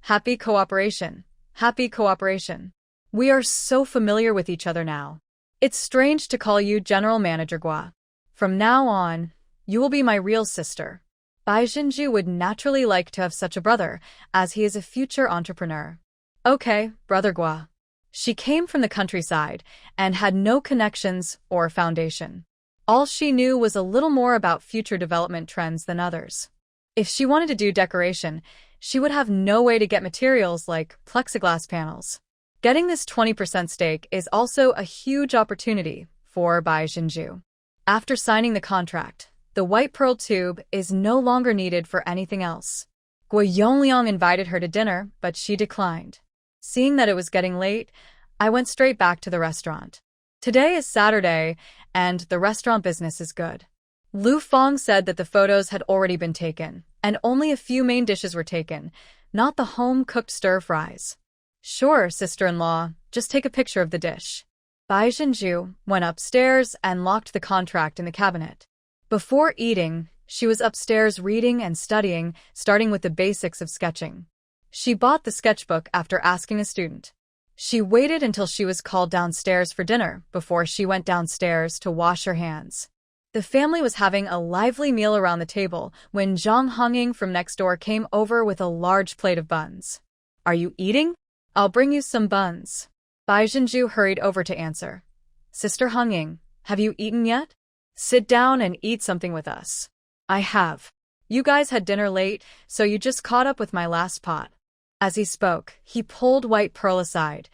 Happy cooperation. Happy cooperation. We are so familiar with each other now. It's strange to call you General Manager Guo. From now on, you will be my real sister. Bai Jinju would naturally like to have such a brother, as he is a future entrepreneur. Okay, Brother Guo. She came from the countryside and had no connections or foundation. All she knew was a little more about future development trends than others. If she wanted to do decoration, she would have no way to get materials like plexiglass panels. Getting this 20% stake is also a huge opportunity for Bai Jinju. After signing the contract, the white pearl tube is no longer needed for anything else. Guo Yongliang invited her to dinner, but she declined. Seeing that it was getting late, I went straight back to the restaurant. Today is Saturday, and the restaurant business is good. Lu Fong said that the photos had already been taken, and only a few main dishes were taken, not the home-cooked stir-fries. Sure, sister-in-law, just take a picture of the dish. Bai Jinju went upstairs and locked the contract in the cabinet. Before eating, she was upstairs reading and studying, starting with the basics of sketching. She bought the sketchbook after asking a student. She waited until she was called downstairs for dinner before she went downstairs to wash her hands. The family was having a lively meal around the table when Zhang Hongying from next door came over with a large plate of buns. Are you eating? I'll bring you some buns. Bai Jinju hurried over to answer. Sister Hongying, have you eaten yet? Sit down and eat something with us. I have. You guys had dinner late, so you just caught up with my last pot. As he spoke, he pulled White Pearl aside.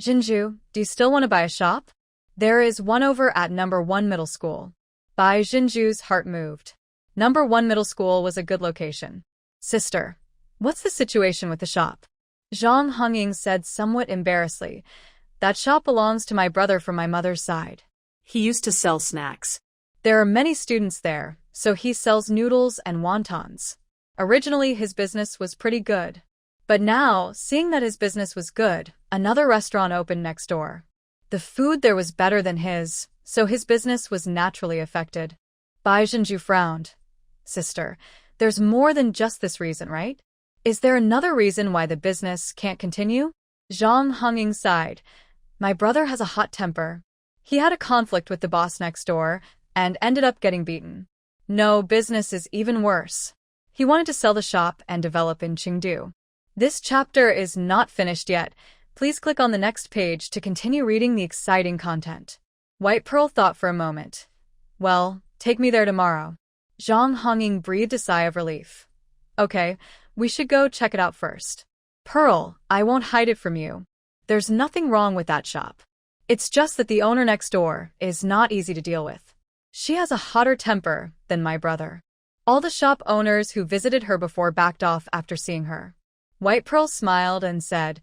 Jinju, do you still want to buy a shop? There is one over at number 1 middle school. Bai Jinju's heart moved. Number 1 middle school was a good location. Sister, what's the situation with the shop? Zhang Hongying said somewhat embarrassedly. That shop belongs to my brother from my mother's side. He used to sell snacks. There are many students there, so he sells noodles and wontons. Originally, his business was pretty good. But now, seeing that his business was good, another restaurant opened next door. The food there was better than his, so his business was naturally affected. Bai Zhenju frowned. Sister, there's more than just this reason, right? Is there another reason why the business can't continue? Zhang Hongying sighed. My brother has a hot temper. He had a conflict with the boss next door and ended up getting beaten. No, business is even worse. He wanted to sell the shop and develop in Chengdu. This chapter is not finished yet. Please click on the next page to continue reading the exciting content. White Pearl thought for a moment. Well, take me there tomorrow. Zhang Hongying breathed a sigh of relief. Okay, we should go check it out first. Pearl, I won't hide it from you. There's nothing wrong with that shop. It's just that the owner next door is not easy to deal with. She has a hotter temper than my brother. All the shop owners who visited her before backed off after seeing her. White Pearl smiled and said,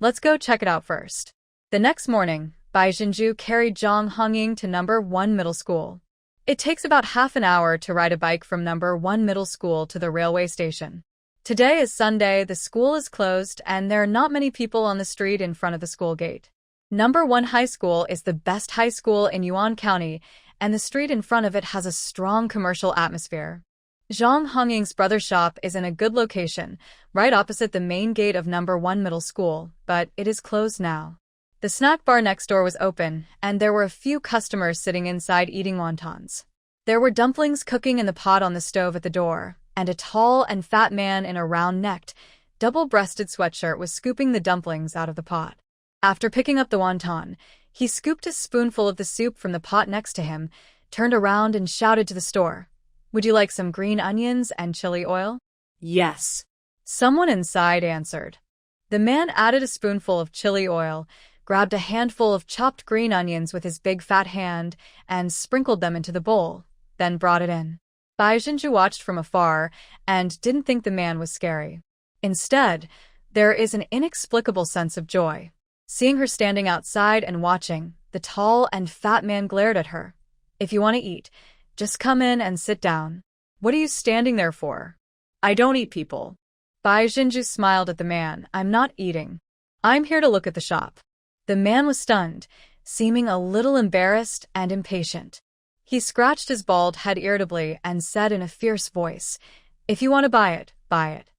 let's go check it out first. The next morning, Bai Zhenju carried Zhang Hongying to number 1 middle school. It takes about half an hour to ride a bike from number 1 middle school to the railway station. Today is Sunday, the school is closed, and there are not many people on the street in front of the school gate. Number 1 high school is the best high school in Yuan County, and the street in front of it has a strong commercial atmosphere. Zhang Hongying's brother's shop is in a good location, right opposite the main gate of number 1 middle school, but it is closed now. The snack bar next door was open, and there were a few customers sitting inside eating wontons. There were dumplings cooking in the pot on the stove at the door, and a tall and fat man in a round-necked, double-breasted sweatshirt was scooping the dumplings out of the pot. After picking up the wonton, he scooped a spoonful of the soup from the pot next to him, turned around and shouted to the store, would you like some green onions and chili oil? Yes. Someone inside answered. The man added a spoonful of chili oil, grabbed a handful of chopped green onions with his big fat hand, and sprinkled them into the bowl, then brought it in. Bai Zhenju watched from afar and didn't think the man was scary. Instead, there is an inexplicable sense of joy. Seeing her standing outside and watching, the tall and fat man glared at her. If you want to eat, just come in and sit down. What are you standing there for? I don't eat people. Bai Zhenju smiled at the man. I'm not eating. I'm here to look at the shop. The man was stunned, seeming a little embarrassed and impatient. He scratched his bald head irritably and said in a fierce voice, if you want to buy it, buy it.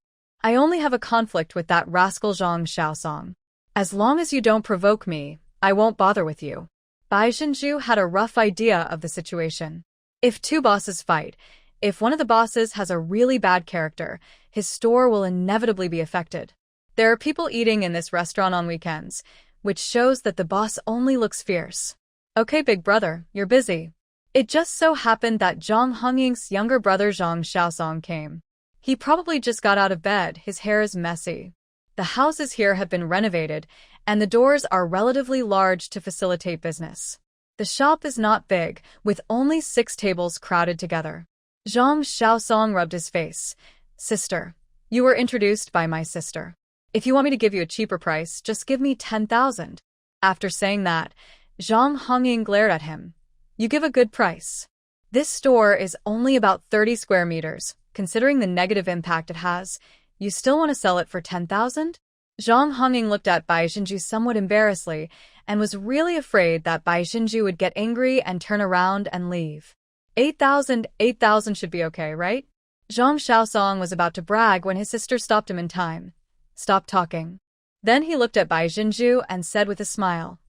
I only have a conflict with that rascal Zhang Xiaosong. As long as you don't provoke me, I won't bother with you. Bai Zhenju had a rough idea of the situation. If two bosses fight, if one of the bosses has a really bad character, his store will inevitably be affected. There are people eating in this restaurant on weekends, which shows that the boss only looks fierce. Okay, big brother, you're busy. It just so happened that Zhang Hongying's younger brother Zhang Xiaosong came. He probably just got out of bed, his hair is messy. The houses here have been renovated, and the doors are relatively large to facilitate business. The shop is not big, with only 6 tables crowded together. Zhang Xiaosong rubbed his face. Sister, you were introduced by my sister. If you want me to give you a cheaper price, just give me 10,000. After saying that, Zhang Hongying glared at him. You give a good price. This store is only about 30 square meters. Considering the negative impact it has, you still want to sell it for 10,000? Zhang Hongying looked at Bai Zhenju somewhat embarrassedly and was really afraid that Bai Zhenju would get angry and turn around and leave. 8,000 should be okay, right? Zhang Xiaosong was about to brag when his sister stopped him in time. Stop talking. Then he looked at Bai Zhenju and said with a smile,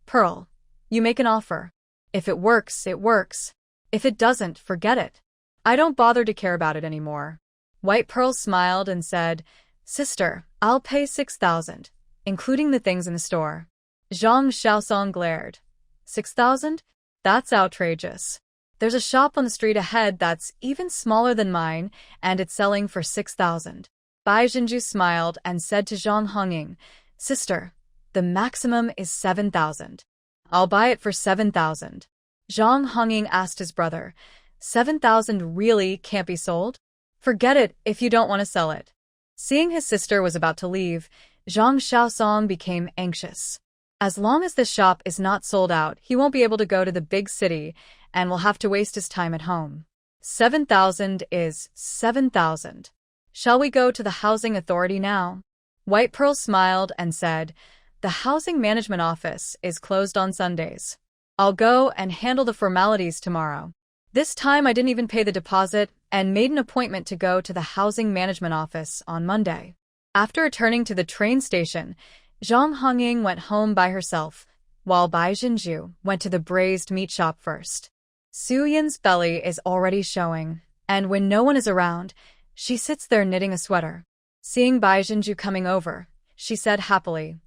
Pearl, you make an offer. If it works, it works. If it doesn't, forget it. I don't bother to care about it anymore. White Pearl smiled and said, Sister, I'll pay 6,000, including the things in the store. Zhang Xiaosong glared. 6,000? That's outrageous. There's a shop on the street ahead that's even smaller than mine, and it's selling for 6,000. Bai Zhenju smiled and said to Zhang Hongying, Sister, the maximum is 7,000. I'll buy it for 7,000. Zhang Hongying asked his brother, 7,000 really can't be sold? Forget it if you don't want to sell it. Seeing his sister was about to leave, Zhang Xiaosong became anxious. As long as this shop is not sold out, he won't be able to go to the big city and will have to waste his time at home. 7,000 is 7,000. Shall we go to the housing authority now? White Pearl smiled and said, the housing management office is closed on Sundays. I'll go and handle the formalities tomorrow. This time I didn't even pay the deposit and made an appointment to go to the housing management office on Monday. After returning to the train station, Zhang Hongying went home by herself, while Bai Jinju went to the braised meat shop first. Su Yin's belly is already showing, and when no one is around, she sits there knitting a sweater. Seeing Bai Jinju coming over, she said happily,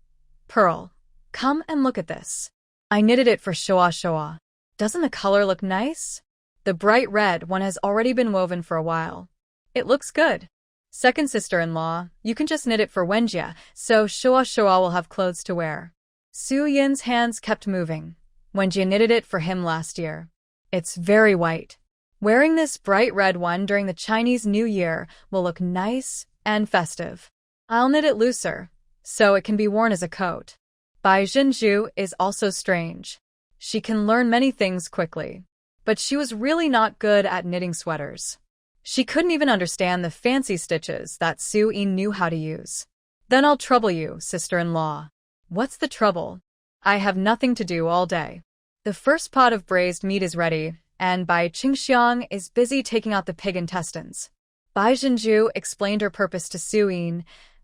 Pearl, come and look at this. I knitted it for Shoa Shoa. Doesn't the color look nice? The bright red one has already been woven for a while. It looks good. Second sister-in-law, you can just knit it for Wenjia, so Shoa Shoa will have clothes to wear. Su Yin's hands kept moving. Wenjia knitted it for him last year. It's very white. Wearing this bright red one during the Chinese New Year will look nice and festive. I'll knit it looser, so it can be worn as a coat. Bai Jinju is also strange. She can learn many things quickly, but she was really not good at knitting sweaters. She couldn't even understand the fancy stitches that Su Yin knew how to use. Then I'll trouble you, sister-in-law. What's the trouble? I have nothing to do all day. The first pot of braised meat is ready, and Bai Qingxiang is busy taking out the pig intestines. Bai Jinju explained her purpose to Su Yin.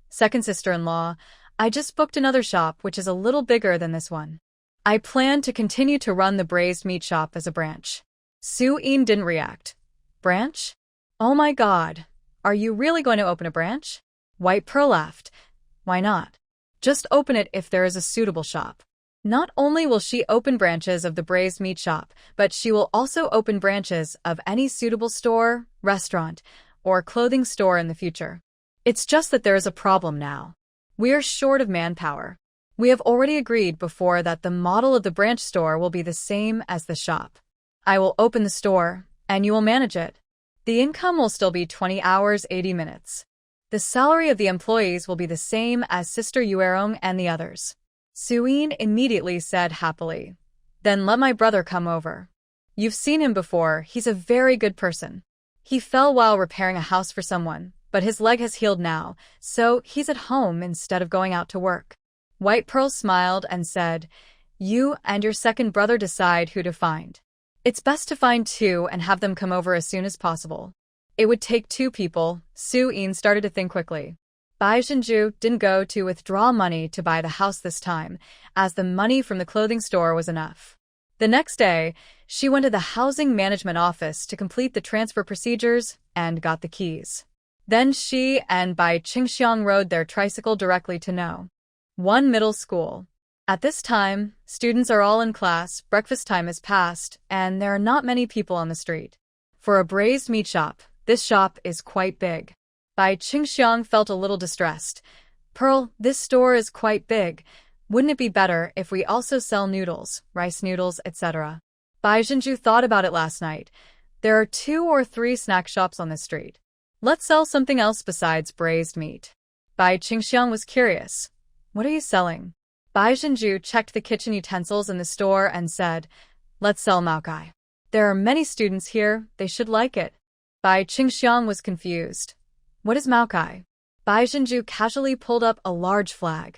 Second sister-in-law, I just booked another shop which is a little bigger than this one. I plan to continue to run the braised meat shop as a branch. Su Yin didn't react. Branch? Oh my god. Are you really going to open a branch? White Pearl laughed. Why not? Just open it if there is a suitable shop. Not only will she open branches of the braised meat shop, but she will also open branches of any suitable store, restaurant, or clothing store in the future. It's just that there is a problem now. We are short of manpower. We have already agreed before that the model of the branch store will be the same as the shop. I will open the store, and you will manage it. The income will still be 20 hours 80 minutes. The salary of the employees will be the same as Sister Yuerong and the others. Su Yin immediately said happily, Then let my brother come over. You've seen him before, he's a very good person. He fell while repairing a house for someone, but his leg has healed now, so he's at home instead of going out to work. White Pearl smiled and said, You and your second brother decide who to find. It's best to find two and have them come over as soon as possible. It would take two people. Su Yin started to think quickly. Bai Jinju didn't go to withdraw money to buy the house this time, as the money from the clothing store was enough. The next day, she went to the housing management office to complete the transfer procedures and got the keys. Then she and Bai Qingxiang rode their tricycle directly to No. 1 middle school. At this time, students are all in class, breakfast time has passed, and there are not many people on the street. For a braised meat shop, this shop is quite big. Bai Qingxiang felt a little distressed. Pearl, this store is quite big. Wouldn't it be better if we also sell noodles, rice noodles, etc.? Bai Jinju thought about it last night. There are 2 or 3 snack shops on this street. Let's sell something else besides braised meat. Bai Qingxiang was curious. What are you selling? Bai Jinju checked the kitchen utensils in the store and said, Let's sell maokai. There are many students here, they should like it. Bai Qingxiang was confused. What is maokai? Bai Jinju casually pulled up a large flag.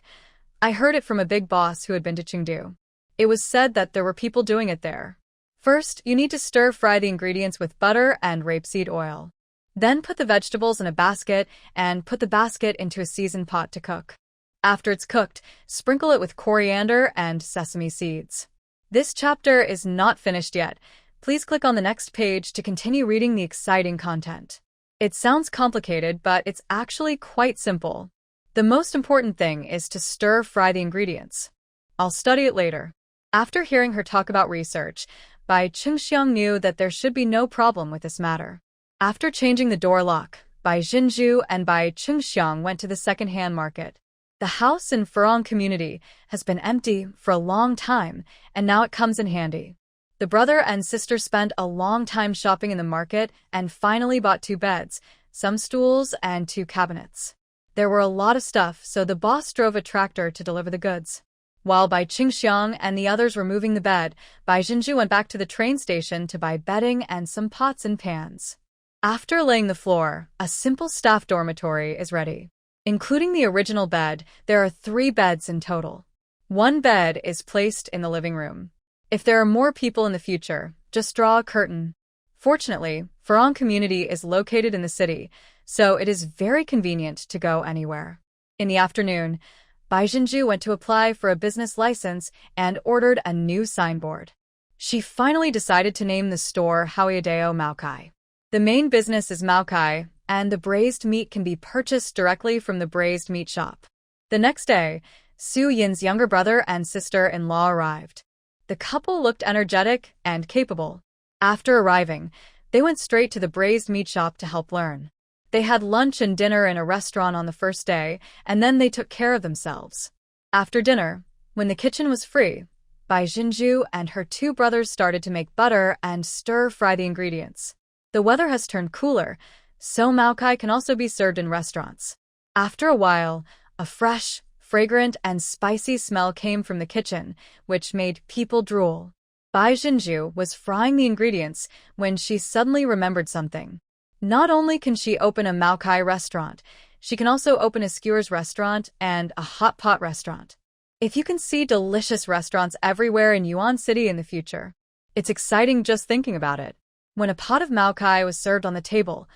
I heard it from a big boss who had been to Chengdu. It was said that there were people doing it there. First, you need to stir-fry the ingredients with butter and rapeseed oil. Then put the vegetables in a basket and put the basket into a seasoned pot to cook. After it's cooked, sprinkle it with coriander and sesame seeds. This chapter is not finished yet. Please click on the next page to continue reading the exciting content. It sounds complicated, but it's actually quite simple. The most important thing is to stir-fry the ingredients. I'll study it later. After hearing her talk about research, Bai Qingxiang knew that there should be no problem with this matter. After changing the door lock, Bai Jinju and Bai Qingxiang went to the second-hand market. The house in Furong community has been empty for a long time, and now it comes in handy. The brother and sister spent a long time shopping in the market and finally bought 2 beds, some stools, and 2 cabinets. There were a lot of stuff, so the boss drove a tractor to deliver the goods. While Bai Qingxiang and the others were moving the bed, Bai Jinju went back to the train station to buy bedding and some pots and pans. After laying the floor, a simple staff dormitory is ready. Including the original bed, there are 3 beds in total. One bed is placed in the living room. If there are more people in the future, just draw a curtain. Fortunately, Farang community is located in the city, so it is very convenient to go anywhere. In the afternoon, Bai Jinju went to apply for a business license and ordered a new signboard. She finally decided to name the store Haoyadeo Maokai. The main business is Maokai, and the braised meat can be purchased directly from the braised meat shop. The next day, Su Yin's younger brother and sister-in-law arrived. The couple looked energetic and capable. After arriving, they went straight to the braised meat shop to help learn. They had lunch and dinner in a restaurant on the first day, and then they took care of themselves. After dinner, when the kitchen was free, Bai Jinju and her 2 brothers started to make butter and stir-fry the ingredients. The weather has turned cooler, so Maokai can also be served in restaurants. After a while, a fresh, fragrant, and spicy smell came from the kitchen, which made people drool. Bai Jinju was frying the ingredients when she suddenly remembered something. Not only can she open a Maokai restaurant, she can also open a skewers restaurant and a hot pot restaurant. If you can see delicious restaurants everywhere in Yuan City in the future, it's exciting just thinking about it. When a pot of Maokai was served on the table,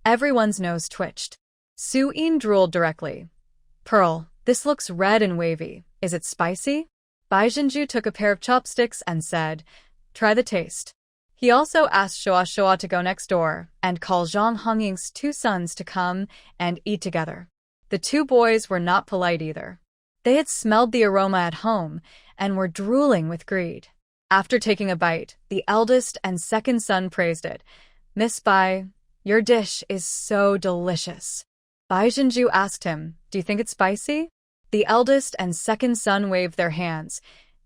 everyone's nose twitched. Su Yin drooled directly. "Pearl, this looks red and wavy. Is it spicy?" Bai Jinju took a pair of chopsticks and said, "Try the taste." He also asked Shoa to go next door and call Zhang Hongying's 2 sons to come and eat together. The 2 boys were not polite either. They had smelled the aroma at home and were drooling with greed. After taking a bite, the eldest and second son praised it. "Miss Bai, your dish is so delicious." Bai Jinju asked him, "Do you think it's spicy?" The eldest and second son waved their hands.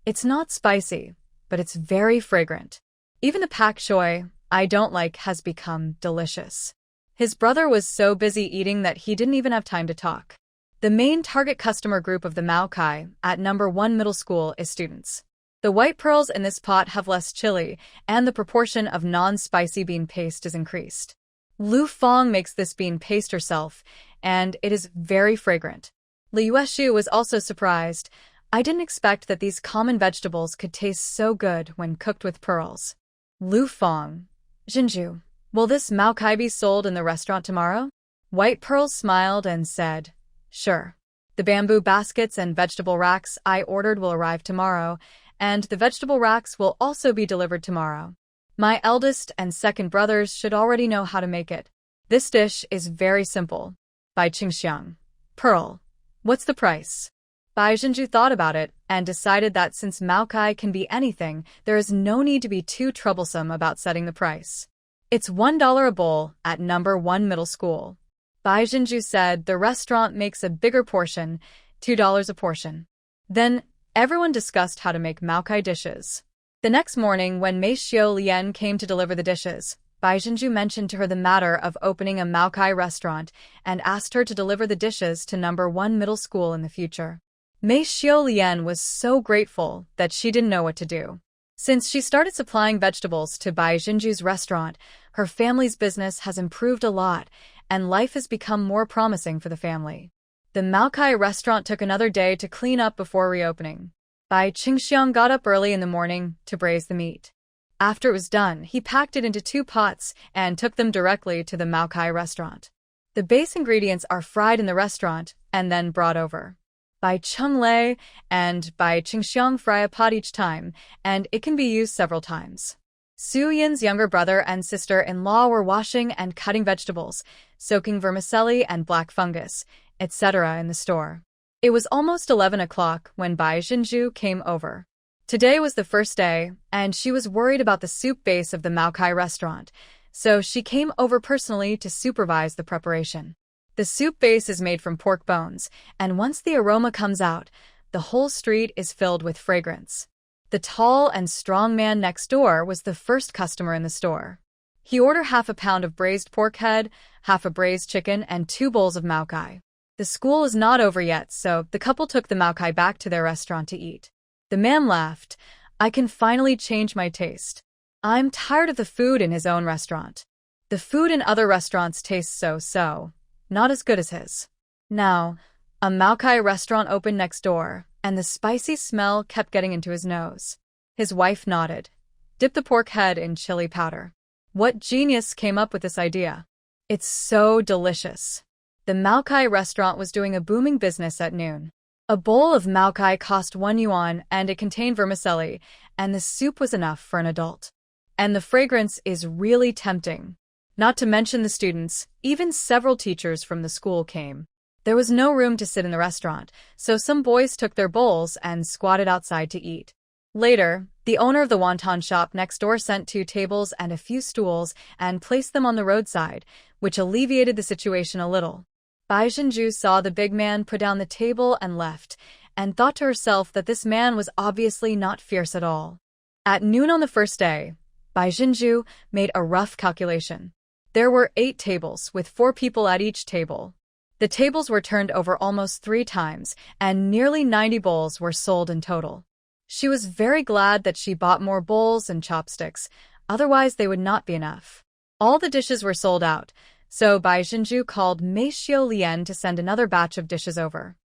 "It's not spicy, but it's very fragrant. Even the pak choy I don't like has become delicious." His brother was so busy eating that he didn't even have time to talk. The main target customer group of the Maokai at number 1 middle school is students. The white pearls in this pot have less chili, and the proportion of non-spicy bean paste is increased. Lu Fong makes this bean paste herself, and it is very fragrant. Li Yueshu was also surprised. "I didn't expect that these common vegetables could taste so good when cooked with pearls." Lu Fong, "Jinju, will this Maokai be sold in the restaurant tomorrow?" White Pearls smiled and said, "Sure. The bamboo baskets and vegetable racks I ordered will arrive tomorrow, and the vegetable racks will also be delivered tomorrow. My eldest and second brothers should already know how to make it. This dish is very simple." Bai Qingxiang, "Pearl, what's the price?" Bai Jinju thought about it and decided that since Maokai can be anything, there is no need to be too troublesome about setting the price. "It's $1 a bowl at number 1 middle school." Bai Jinju said the restaurant makes a bigger portion, $2 a portion. Then everyone discussed how to make Maokai dishes. The next morning, when Mei Xiao Lian came to deliver the dishes, Bai Jinju mentioned to her the matter of opening a Maokai restaurant and asked her to deliver the dishes to number 1 middle school in the future. Mei Xiao Lian was so grateful that she didn't know what to do. Since she started supplying vegetables to Bai Jinju's restaurant, her family's business has improved a lot, and life has become more promising for the family. The Maokai restaurant took another day to clean up before reopening. Bai Qingxiang got up early in the morning to braise the meat. After it was done, he packed it into 2 pots and took them directly to the Maokai restaurant. The base ingredients are fried in the restaurant and then brought over. Bai Chunglei and Bai Qingxiang fry a pot each time, and it can be used several times. Su Yin's younger brother and sister-in-law were washing and cutting vegetables, soaking vermicelli and black fungus, etc. in the store. It was almost 11 o'clock when Bai Jinju came over. Today was the first day, and she was worried about the soup base of the Maokai restaurant, so she came over personally to supervise the preparation. The soup base is made from pork bones, and once the aroma comes out, the whole street is filled with fragrance. The tall and strong man next door was the first customer in the store. He ordered half a pound of braised pork head, half a braised chicken, and 2 bowls of Maokai. The school is not over yet, so the couple took the Maokai back to their restaurant to eat. The man laughed. I can finally change my taste. I'm tired of the food in his own restaurant. The food in other restaurants tastes so, not as good as his. Now, a Maokai restaurant opened next door, and the spicy smell kept getting into his nose. His wife nodded. Dip the pork head in chili powder. What genius came up with this idea? It's so delicious. The Maokai restaurant was doing a booming business at noon. A bowl of Maokai cost 1 yuan and it contained vermicelli, and the soup was enough for an adult. And the fragrance is really tempting. Not to mention the students, even several teachers from the school came. There was no room to sit in the restaurant, so some boys took their bowls and squatted outside to eat. Later, the owner of the wonton shop next door sent 2 tables and a few stools and placed them on the roadside, which alleviated the situation a little. Bai Zhenju saw the big man put down the table and left, and thought to herself that this man was obviously not fierce at all. At noon on the first day, Bai Zhenju made a rough calculation. There were 8 tables, with 4 people at each table. The tables were turned over almost 3 times, and nearly 90 bowls were sold in total. She was very glad that she bought more bowls and chopsticks, otherwise they would not be enough. All the dishes were sold out, so Bai Zhenju called Mei Xiaolian to send another batch of dishes over.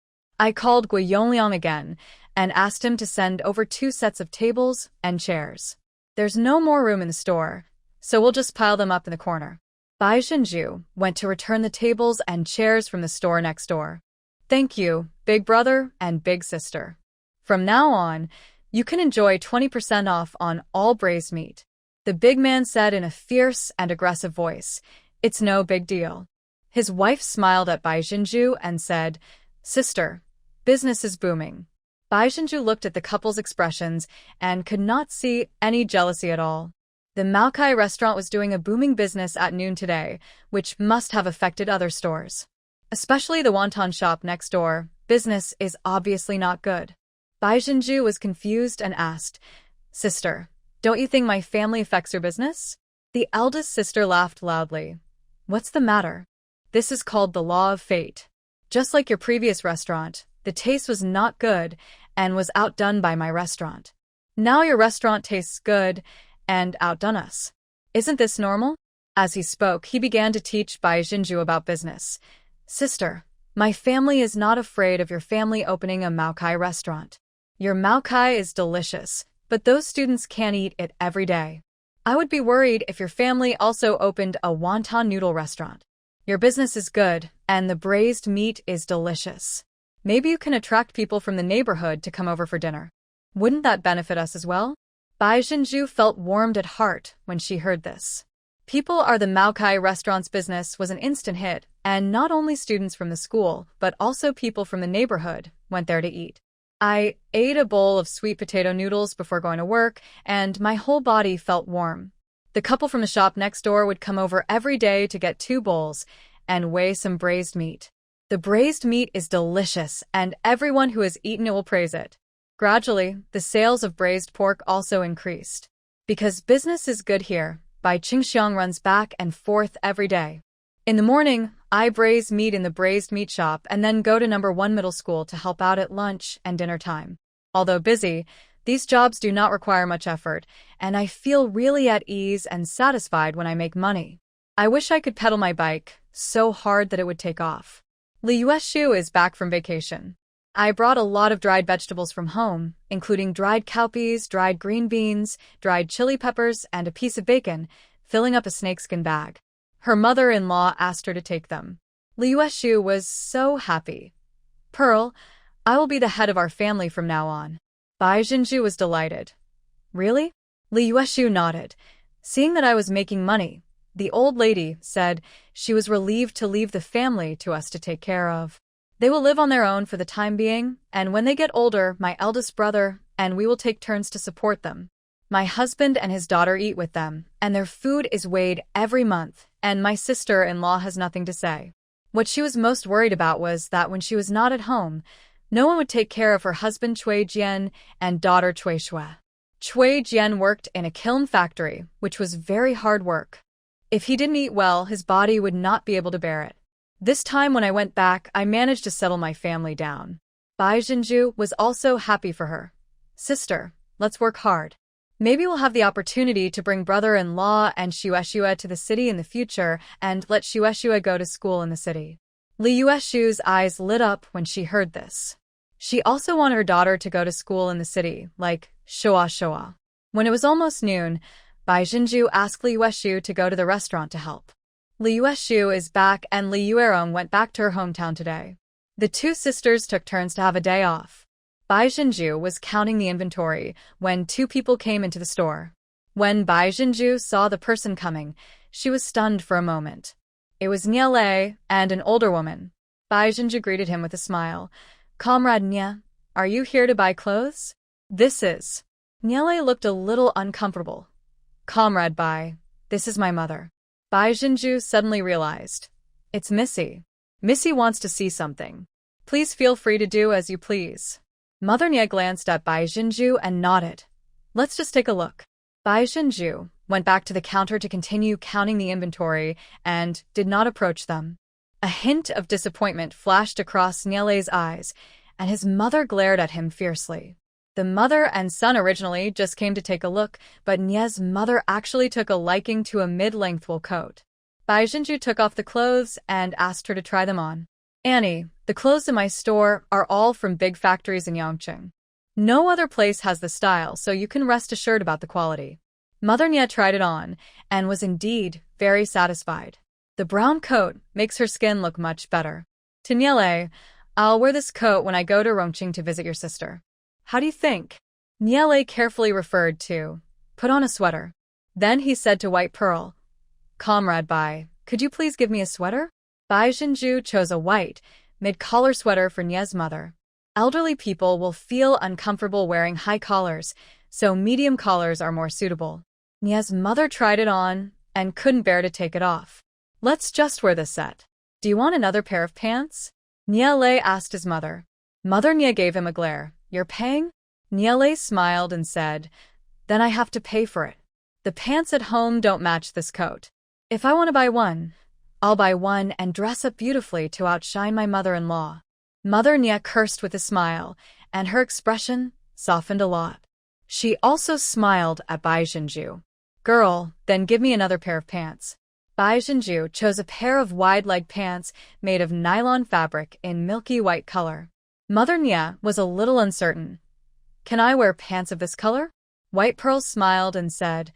I called Gui Yongliang again and asked him to send over 2 sets of tables and chairs. There's no more room in the store, so we'll just pile them up in the corner. Bai Zhenju went to return the tables and chairs from the store next door. Thank you, big brother and big sister. From now on, you can enjoy 20% off on all braised meat. The big man said in a fierce and aggressive voice. It's no big deal. His wife smiled at Bai Zhenju and said, Sister, business is booming. Bai Zhenju looked at the couple's expressions and could not see any jealousy at all. The Maokai restaurant was doing a booming business at noon today, which must have affected other stores. Especially the wonton shop next door, business is obviously not good. Bai Zhenju was confused and asked, Sister, don't you think my family affects your business? The eldest sister laughed loudly. What's the matter? This is called the law of fate. Just like your previous restaurant, the taste was not good and was outdone by my restaurant. Now your restaurant tastes good and outdone us. Isn't this normal? As he spoke, he began to teach Bai Zhenju about business. Sister, my family is not afraid of your family opening a Maokai restaurant. Your Maokai is delicious, but those students can't eat it every day. I would be worried if your family also opened a wonton noodle restaurant. Your business is good, and the braised meat is delicious. Maybe you can attract people from the neighborhood to come over for dinner. Wouldn't that benefit us as well? Bai Zhenju felt warmed at heart when she heard this. People are the Maokai restaurant's business was an instant hit, and not only students from the school, but also people from the neighborhood went there to eat. I ate a bowl of sweet potato noodles before going to work, and my whole body felt warm. The couple from the shop next door would come over every day to get 2 bowls and weigh some braised meat. The braised meat is delicious, and everyone who has eaten it will praise it. Gradually, the sales of braised pork also increased. Because business is good here, Bai Qingxiang runs back and forth every day. In the morning, I braise meat in the braised meat shop and then go to number 1 middle school to help out at lunch and dinner time. Although busy, these jobs do not require much effort, and I feel really at ease and satisfied when I make money. I wish I could pedal my bike so hard that it would take off. Li Yueshu is back from vacation. I brought a lot of dried vegetables from home, including dried cowpeas, dried green beans, dried chili peppers, and a piece of bacon, filling up a snakeskin bag. Her mother-in-law asked her to take them. Li Yueshu was so happy. Pearl, I will be the head of our family from now on. Bai Zhenju was delighted. Really? Li Yueshu nodded. Seeing that I was making money, the old lady said she was relieved to leave the family to us to take care of. They will live on their own for the time being, and when they get older, my eldest brother and we will take turns to support them. My husband and his daughter eat with them, and their food is weighed every month, and my sister-in-law has nothing to say. What she was most worried about was that when she was not at home, no one would take care of her husband Cui Jian and daughter Cui Shui. Cui Jian worked in a kiln factory, which was very hard work. If he didn't eat well, his body would not be able to bear it. This time when I went back, I managed to settle my family down. Bai Jinju was also happy for her. Sister, let's work hard. Maybe we'll have the opportunity to bring brother-in-law and Xuexue to the city in the future and let Xuexue go to school in the city. Li Yueshu's eyes lit up when she heard this. She also wanted her daughter to go to school in the city, like Shoa. When it was almost noon, Bai Jinju asked Li Yueshu to go to the restaurant to help. Li Yueshu is back and Li Yuerong went back to her hometown today. The two sisters took turns to have a day off. Bai Jinju was counting the inventory when two people came into the store. When Bai Jinju saw the person coming, she was stunned for a moment. It was Nie Lei and an older woman. Bai Jinju greeted him with a smile. Comrade Nie, are you here to buy clothes? This is. Nie Lei looked a little uncomfortable. Comrade Bai, this is my mother. Bai Jinju suddenly realized. It's Missy. Missy wants to see something. Please feel free to do as you please. Mother Nie glanced at Bai Jinju and nodded. Let's just take a look. Bai Jinju went back to the counter to continue counting the inventory and did not approach them. A hint of disappointment flashed across Nie Lei's eyes, and his mother glared at him fiercely. The mother and son originally just came to take a look, but Nie's mother actually took a liking to a mid-length wool coat. Bai Jinju took off the clothes and asked her to try them on. Annie, the clothes in my store are all from big factories in Yangqing. No other place has the style, so you can rest assured about the quality. Mother Nie tried it on, and was indeed very satisfied. The brown coat makes her skin look much better. To Nie Lei, I'll wear this coat when I go to Rongqing to visit your sister. How do you think? Nie Lei carefully referred to, put on a sweater. Then he said to White Pearl, Comrade Bai, could you please give me a sweater? Bai Jinju chose a white, mid-collar sweater for Nie's mother. Elderly people will feel uncomfortable wearing high collars, so medium collars are more suitable. Nie's mother tried it on and couldn't bear to take it off. Let's just wear this set. Do you want another pair of pants? Nie Lei asked his mother. Mother Nie gave him a glare. You're paying? Nie Lei smiled and said, Then I have to pay for it. The pants at home don't match this coat. If I want to buy one, I'll buy one and dress up beautifully to outshine my mother-in-law. Mother Nie cursed with a smile, and her expression softened a lot. She also smiled at Bai Jinju. Girl, then give me another pair of pants. Bai Jinju chose a pair of wide-leg pants made of nylon fabric in milky white color. Mother Nie was a little uncertain. Can I wear pants of this color? White Pearl smiled and said,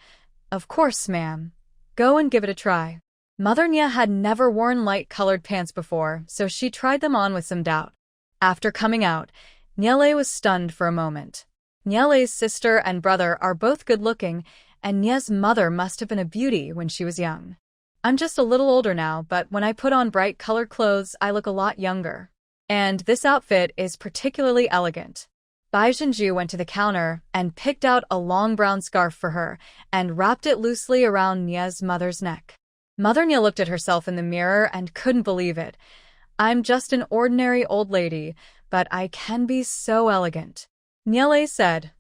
Of course, ma'am. Go and give it a try. Mother Nie had never worn light-colored pants before, so she tried them on with some doubt. After coming out, Nie Lei was stunned for a moment. Nie Lei's sister and brother are both good-looking, and Nie's mother must have been a beauty when she was young. I'm just a little older now, but when I put on bright-colored clothes, I look a lot younger. And this outfit is particularly elegant. Bai Jinju went to the counter and picked out a long brown scarf for her and wrapped it loosely around Nie's mother's neck. Mother Nie looked at herself in the mirror and couldn't believe it. I'm just an ordinary old lady, but I can be so elegant. Nie Lei said,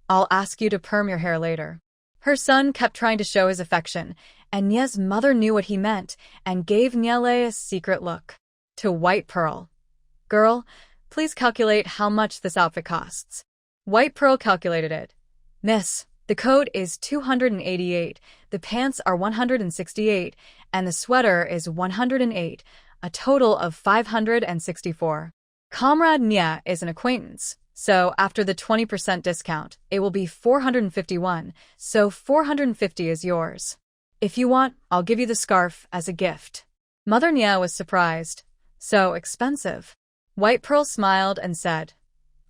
I'll ask you to perm your hair later. Her son kept trying to show his affection, and Nie's mother knew what he meant and gave Nie Lei a secret look. To White Pearl. Girl, please calculate how much this outfit costs. White Pearl calculated it. Miss, the coat is 288, the pants are 168, and the sweater is 108, a total of 564. Comrade Nie is an acquaintance, so after the 20% discount, it will be 451, so 450 is yours. If you want, I'll give you the scarf as a gift. Mother Nie was surprised. So expensive. White Pearl smiled and said,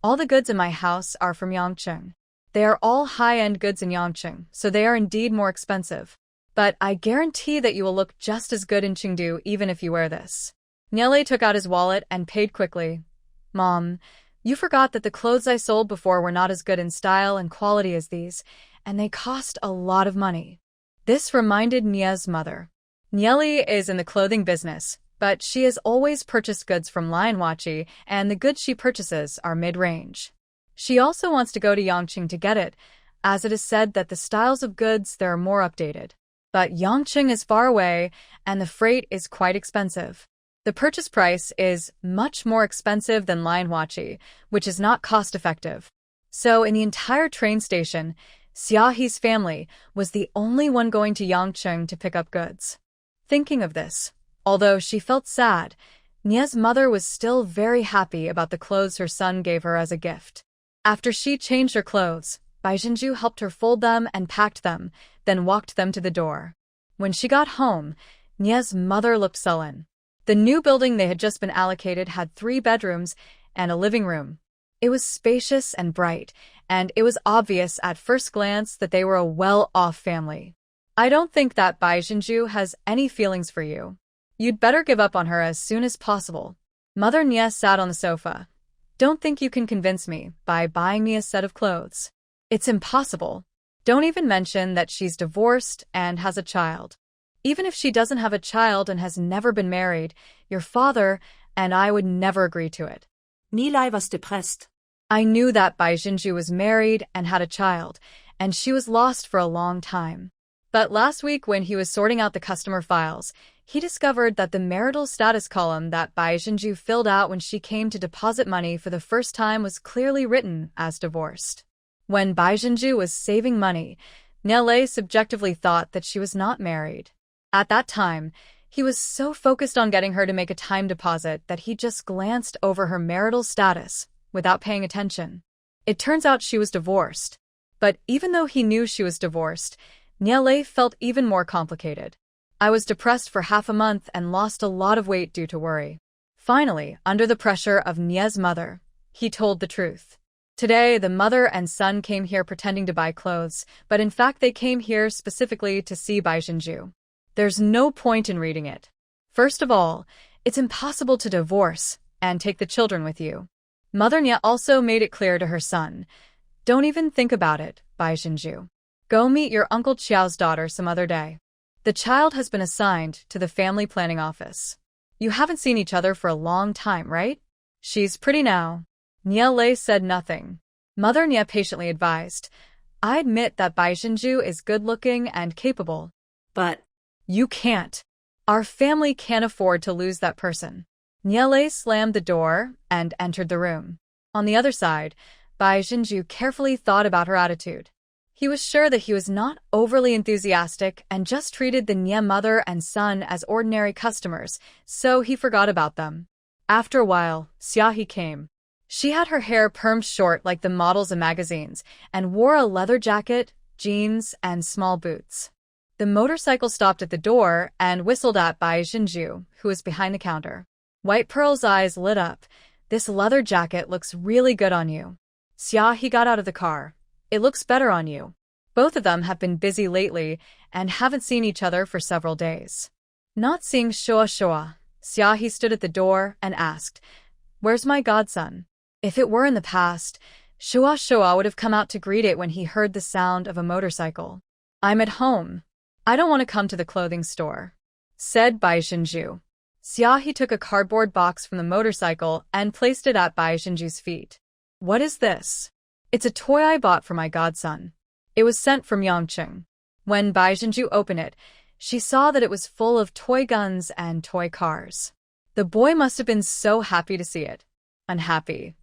All the goods in my house are from Yangqing. They are all high-end goods in Yangqing, so they are indeed more expensive. But I guarantee that you will look just as good in Chengdu even if you wear this. Nie Lei took out his wallet and paid quickly. Mom, you forgot that the clothes I sold before were not as good in style and quality as these, and they cost a lot of money. This reminded Nie's mother. Nie Lei is in the clothing business, but she has always purchased goods from Lionwachi, and the goods she purchases are mid-range. She also wants to go to Yangqing to get it, as it is said that the styles of goods there are more updated. But Yangqing is far away, and the freight is quite expensive. The purchase price is much more expensive than Lianhuachi, which is not cost-effective. So in the entire train station, Xiaohe's family was the only one going to Yangcheng to pick up goods. Thinking of this, although she felt sad, Nia's mother was still very happy about the clothes her son gave her as a gift. After she changed her clothes, Baizhenju helped her fold them and packed them, then walked them to the door. When she got home, Nia's mother looked sullen. The new building they had just been allocated had 3 bedrooms and a living room. It was spacious and bright, and it was obvious at first glance that they were a well-off family. I don't think that Baizhenju has any feelings for you. You'd better give up on her as soon as possible. Mother Nia sat on the sofa. Don't think you can convince me by buying me a set of clothes. It's impossible. Don't even mention that she's divorced and has a child. Even if she doesn't have a child and has never been married, your father and I would never agree to it. Nilai was depressed. I knew that Baizhenju was married and had a child, and she was lost for a long time. But last week when he was sorting out the customer files, he discovered that the marital status column that Baizhenju filled out when she came to deposit money for the first time was clearly written as divorced. When Baizhenju was saving money, Nielai subjectively thought that she was not married. At that time, he was so focused on getting her to make a time deposit that he just glanced over her marital status without paying attention. It turns out she was divorced. But even though he knew she was divorced, Nielai felt even more complicated. I was depressed for half a month and lost a lot of weight due to worry. Finally, under the pressure of Nia's mother, he told the truth. Today, the mother and son came here pretending to buy clothes, but in fact they came here specifically to see Baizhenju. There's no point in reading it. First of all, it's impossible to divorce and take the children with you. Mother Nia also made it clear to her son, don't even think about it, Baizhenju. Go meet your Uncle Qiao's daughter some other day. The child has been assigned to the family planning office. You haven't seen each other for a long time, right? She's pretty now. Nia Lei said nothing. Mother Nia patiently advised, I admit that Baizhenju is good-looking and capable. But you can't. Our family can't afford to lose that person. Nia Lei slammed the door and entered the room. On the other side, Baizhenju carefully thought about her attitude. He was sure that he was not overly enthusiastic and just treated the Nia mother and son as ordinary customers, so he forgot about them. After a while, Xiaohe came. She had her hair permed short like the models in magazines and wore a leather jacket, jeans, and small boots. The motorcycle stopped at the door and whistled at Baizhenju, who was behind the counter. White Pearl's eyes lit up. This leather jacket looks really good on you. Xiaohe got out of the car. It looks better on you. Both of them have been busy lately and haven't seen each other for several days. Not seeing Shoa, Xiaohe stood at the door and asked, Where's my godson? If it were in the past, Shoa would have come out to greet it when he heard the sound of a motorcycle. I'm at home. I don't want to come to the clothing store, said Baizhenju. Xiaohe took a cardboard box from the motorcycle and placed it at Baizhenju's feet. What is this? It's a toy I bought for my godson. It was sent from Yangcheng. When Baizhenju opened it, she saw that it was full of toy guns and toy cars. The boy must have been so happy to see it. Unhappy.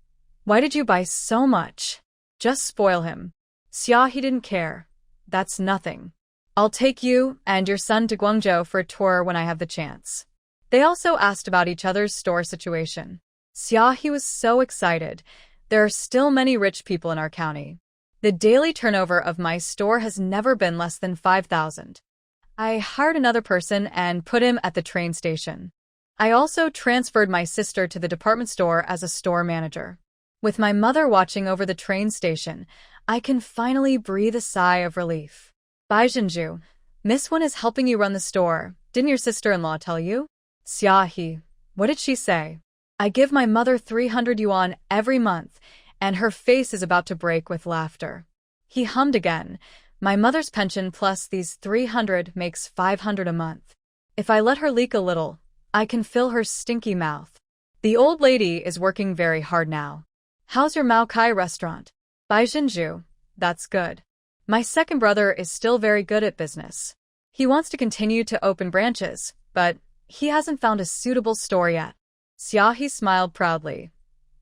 Why did you buy so much? Just spoil him. Xiaohe didn't care. That's nothing. I'll take you and your son to Guangzhou for a tour when I have the chance. They also asked about each other's store situation. Xiaohe was so excited. There are still many rich people in our county. The daily turnover of my store has never been less than 5,000. I hired another person and put him at the train station. I also transferred my sister to the department store as a store manager. With my mother watching over the train station, I can finally breathe a sigh of relief. Baizhenju, Miss Wen is helping you run the store. Didn't your sister-in-law tell you? Xiaohe, what did she say? I give my mother 300 yuan every month, and her face is about to break with laughter. He hummed again. My mother's pension plus these 300 makes 500 a month. If I let her leak a little, I can fill her stinky mouth. The old lady is working very hard now. How's your Mao Kai restaurant? Baizhenju, that's good. My second brother is still very good at business. He wants to continue to open branches, but He hasn't found a suitable store yet. Xiaohe smiled proudly.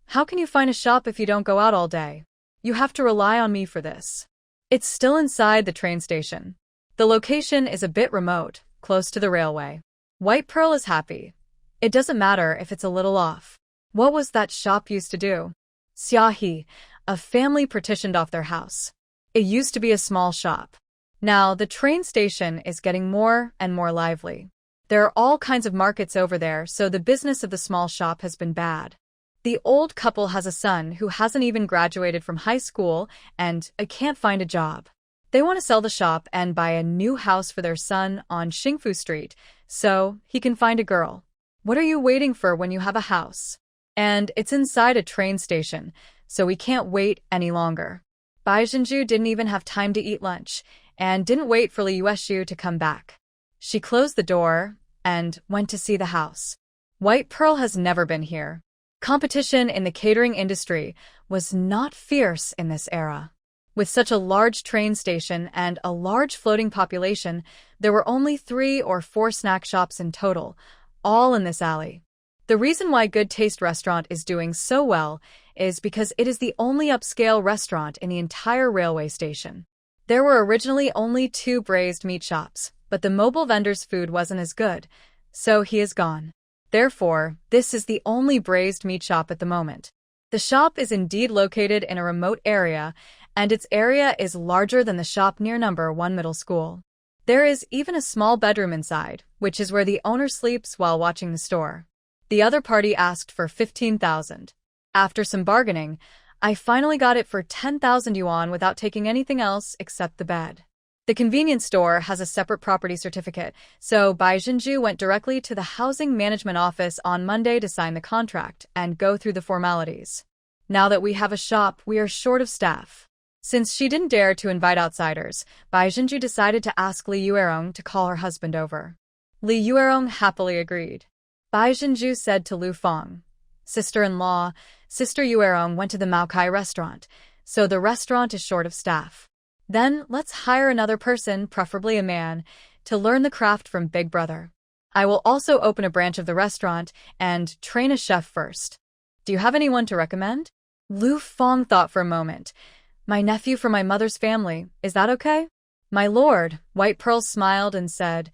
How can you find a shop if you don't go out all day? You have to rely on me for this. It's still inside the train station. The location is a bit remote, close to the railway. White Pearl is happy. It doesn't matter if it's a little off. What was that shop used to do? Xiaohe, a family partitioned off their house. It used to be a small shop. Now, the train station is getting more and more lively. There are all kinds of markets over there, so the business of the small shop has been bad. The old couple has a son who hasn't even graduated from high school and can't find a job. They want to sell the shop and buy a new house for their son on Xingfu Street, so he can find a girl. What are you waiting for when you have a house? And it's inside a train station, so we can't wait any longer. Bai Zhenju didn't even have time to eat lunch, and didn't wait for Li Yueshu to come back. She closed the door and went to see the house. White Pearl has never been here. Competition in the catering industry was not fierce in this era. With such a large train station and a large floating population, there were only 3 or 4 snack shops in total, all in this alley. The reason why Good Taste Restaurant is doing so well is because it is the only upscale restaurant in the entire railway station. There were originally only 2 braised meat shops, but the mobile vendor's food wasn't as good, so he is gone. Therefore, this is the only braised meat shop at the moment. The shop is indeed located in a remote area, and its area is larger than the shop near number 1 middle school. There is even a small bedroom inside, which is where the owner sleeps while watching the store. The other party asked for 15,000. After some bargaining, I finally got it for 10,000 yuan without taking anything else except the bed. The convenience store has a separate property certificate, so Bai Zhenju went directly to the housing management office on Monday to sign the contract and go through the formalities. Now that we have a shop, we are short of staff. Since she didn't dare to invite outsiders, Bai Zhenju decided to ask Li Yuerong to call her husband over. Li Yuerong happily agreed. Bai Zhenju said to Lu Feng, "Sister-in-law, Sister Yuerong went to the Maokai restaurant, so the restaurant is short of staff. Then let's hire another person, preferably a man, to learn the craft from Big Brother. I will also open a branch of the restaurant and train a chef first. Do you have anyone to recommend?" Lu Feng thought for a moment. "My nephew from my mother's family, is that okay?" "My lord," White Pearl smiled and said,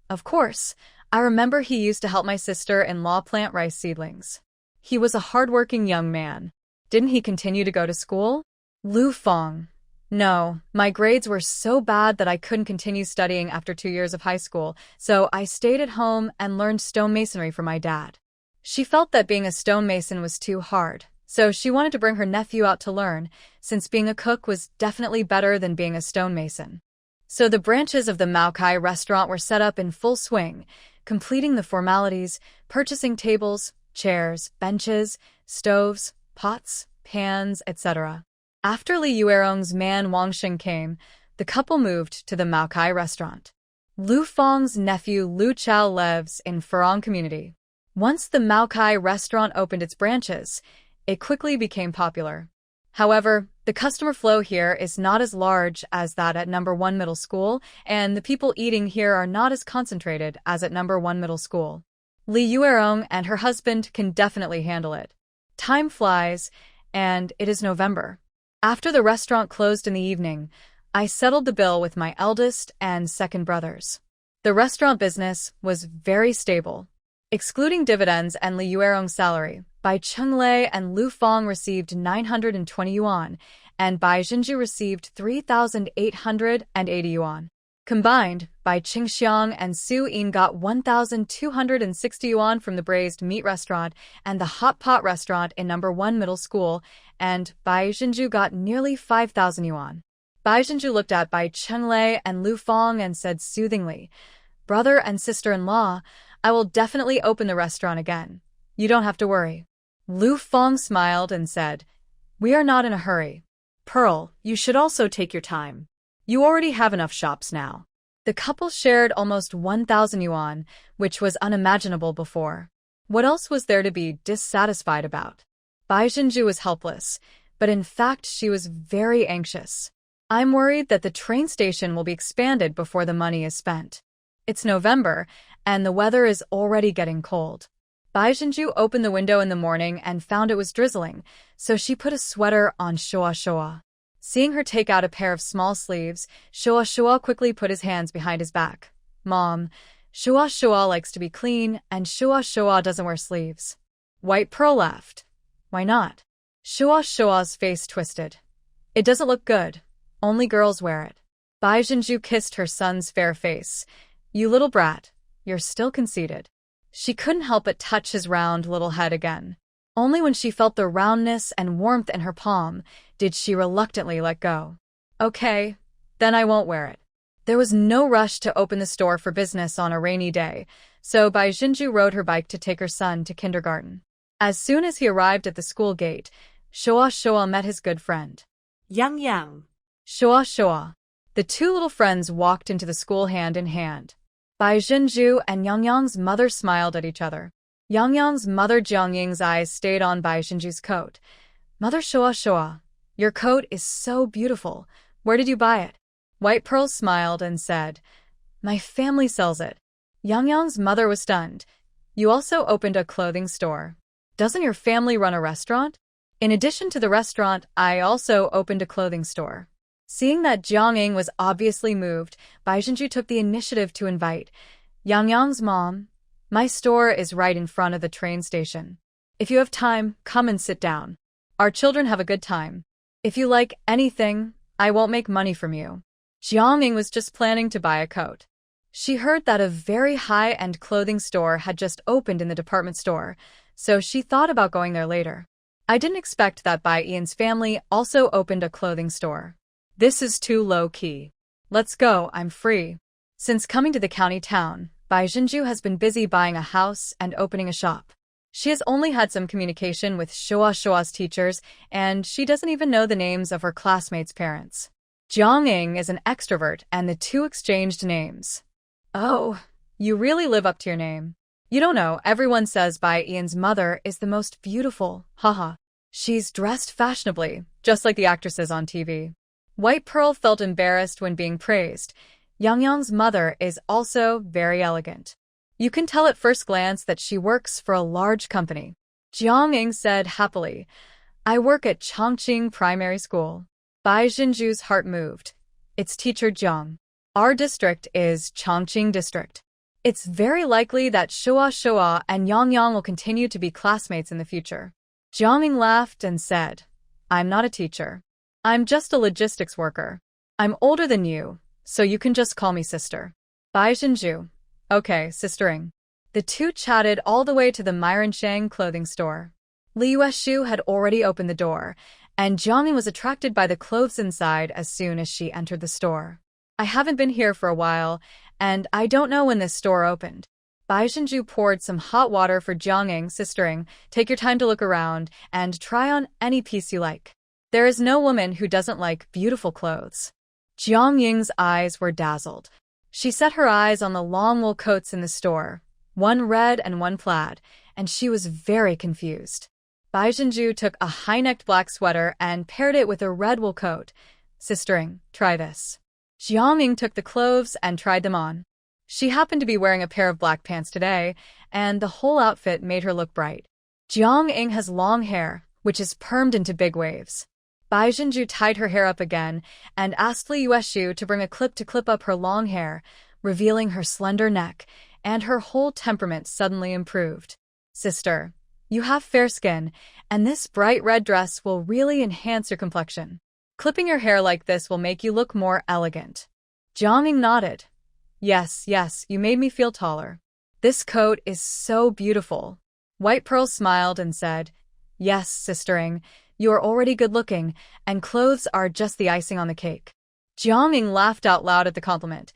"Of course. I remember he used to help my sister-in-law plant rice seedlings. He was a hard-working young man. Didn't he continue to go to school?" Lu Feng: "No, my grades were so bad that I couldn't continue studying after 2 years of high school, so I stayed at home and learned stonemasonry from my dad." She felt that being a stonemason was too hard, so she wanted to bring her nephew out to learn, since being a cook was definitely better than being a stonemason. So the branches of the Maokai restaurant were set up in full swing, completing the formalities, purchasing tables, chairs, benches, stoves, pots, pans, etc. After Li Yuerong's man Wangsheng came, the couple moved to the Maokai restaurant. Lu Feng's nephew Lu Chao lives in Furong community. Once the Maokai restaurant opened its branches, it quickly became popular. However, the customer flow here is not as large as that at number 1 middle school, and the people eating here are not as concentrated as at number 1 middle school. Li Yuerong and her husband can definitely handle it. Time flies, and it is November. After the restaurant closed in the evening, I settled the bill with my eldest and second brothers. The restaurant business was very stable. Excluding dividends and Li Yuerong's salary, Bai Chenglei and Lu Feng received 920 yuan, and Bai Zhenju received 3,880 yuan. Combined, Bai Qingxiang and Su Yin got 1,260 yuan from the braised meat restaurant and the hot pot restaurant in number 1 middle school, and Bai Zhenju got nearly 5,000 yuan. Bai Zhenju looked at Bai Chenglei and Lu Feng and said soothingly, "Brother and sister-in-law, I will definitely open the restaurant again. You don't have to worry." Lu Feng smiled and said, "We are not in a hurry. Pearl, you should also take your time. You already have enough shops now." The couple shared almost 1,000 yuan, which was unimaginable before. What else was there to be dissatisfied about? Bai Zhenju was helpless, but in fact she was very anxious. "I'm worried that the train station will be expanded before the money is spent. It's November, and the weather is already getting cold. Bai Jinju opened the window in the morning and found it was drizzling, so she put a sweater on Shoa Shoa. Seeing her take out a pair of small sleeves, Shoa Shoa quickly put his hands behind his back. Mom, Shoa Shoa likes to be clean, and Shoa Shoa doesn't wear sleeves. White Pearl laughed. Why not? Shoa Shoa's face twisted. It doesn't look good. Only girls wear it. Bai Jinju kissed her son's fair face. You little brat, you're still conceited. She couldn't help but touch his round little head again. Only when she felt the roundness and warmth in her palm did she reluctantly let go. Okay, then I won't wear it. There was no rush to open the store for business on a rainy day, so Bai Jinju rode her bike to take her son to kindergarten. As soon as he arrived at the school gate, Shoa Shoa met his good friend. Yang Yang. Shoa Shoa. The two little friends walked into the school hand in hand. Bai Jinju and Yang Yang's mother smiled at each other. Yang Yang's mother Jiang Ying's eyes stayed on Bai Jinju's coat. Mother Shoa Shoa, your coat is so beautiful. Where did you buy it? White Pearl smiled and said, My family sells it. Yang Yang's mother was stunned. You also opened a clothing store. Doesn't your family run a restaurant? In addition to the restaurant, I also opened a clothing store. Seeing that Jiang Ying was obviously moved, Bai Jinju took the initiative to invite Yang Yang's mom. My store is right in front of the train station. If you have time, come and sit down. Our children have a good time. If you like anything, I won't make money from you. Jiang Ying was just planning to buy a coat. She heard that a very high-end clothing store had just opened in the department store, so she thought about going there later. I didn't expect that Bai Ian's family also opened a clothing store. This is too low-key. Let's go, I'm free. Since coming to the county town, Bai Jinju has been busy buying a house and opening a shop. She has only had some communication with Shoa Shoa's teachers, and she doesn't even know the names of her classmates' parents. Jiang Ying is an extrovert, and the two exchanged names. Oh, you really live up to your name. You don't know, everyone says Bai Ian's mother is the most beautiful, haha. She's dressed fashionably, just like the actresses on TV. White Pearl felt embarrassed when being praised. Yang Yang's mother is also very elegant. You can tell at first glance that she works for a large company. Jiang Ying said happily, I work at Chongqing Primary School. Bai Jinju's heart moved. It's teacher Jiang. Our district is Chongqing District. It's very likely that Shoa Shoa and Yang Yang will continue to be classmates in the future. Jiang Ying laughed and said, I'm not a teacher. I'm just a logistics worker. I'm older than you, so you can just call me sister. Bai Jinju. Okay, sistering. The two chatted all the way to the Myron Shang clothing store. Li Yueshu had already opened the door, and Jiang Ying was attracted by the clothes inside as soon as she entered the store. I haven't been here for a while, and I don't know when this store opened. Bai Jinju poured some hot water for Jiang Ying, sistering. Take your time to look around and try on any piece you like. There is no woman who doesn't like beautiful clothes. Jiang Ying's eyes were dazzled. She set her eyes on the long wool coats in the store, one red and one plaid, and she was very confused. Bai Jinju took a high-necked black sweater and paired it with a red wool coat. Sistering, try this. Jiang Ying took the clothes and tried them on. She happened to be wearing a pair of black pants today, and the whole outfit made her look bright. Jiang Ying has long hair, which is permed into big waves. Bai Jinju tied her hair up again and asked Li Yueshu to bring a clip to clip up her long hair, revealing her slender neck, and her whole temperament suddenly improved. Sister, you have fair skin, and this bright red dress will really enhance your complexion. Clipping your hair like this will make you look more elegant. Jiang Ying nodded. Yes, you made me feel taller. This coat is so beautiful. White Pearl smiled and said, Yes, sistering, you are already good-looking, and clothes are just the icing on the cake. Jiang Ying laughed out loud at the compliment.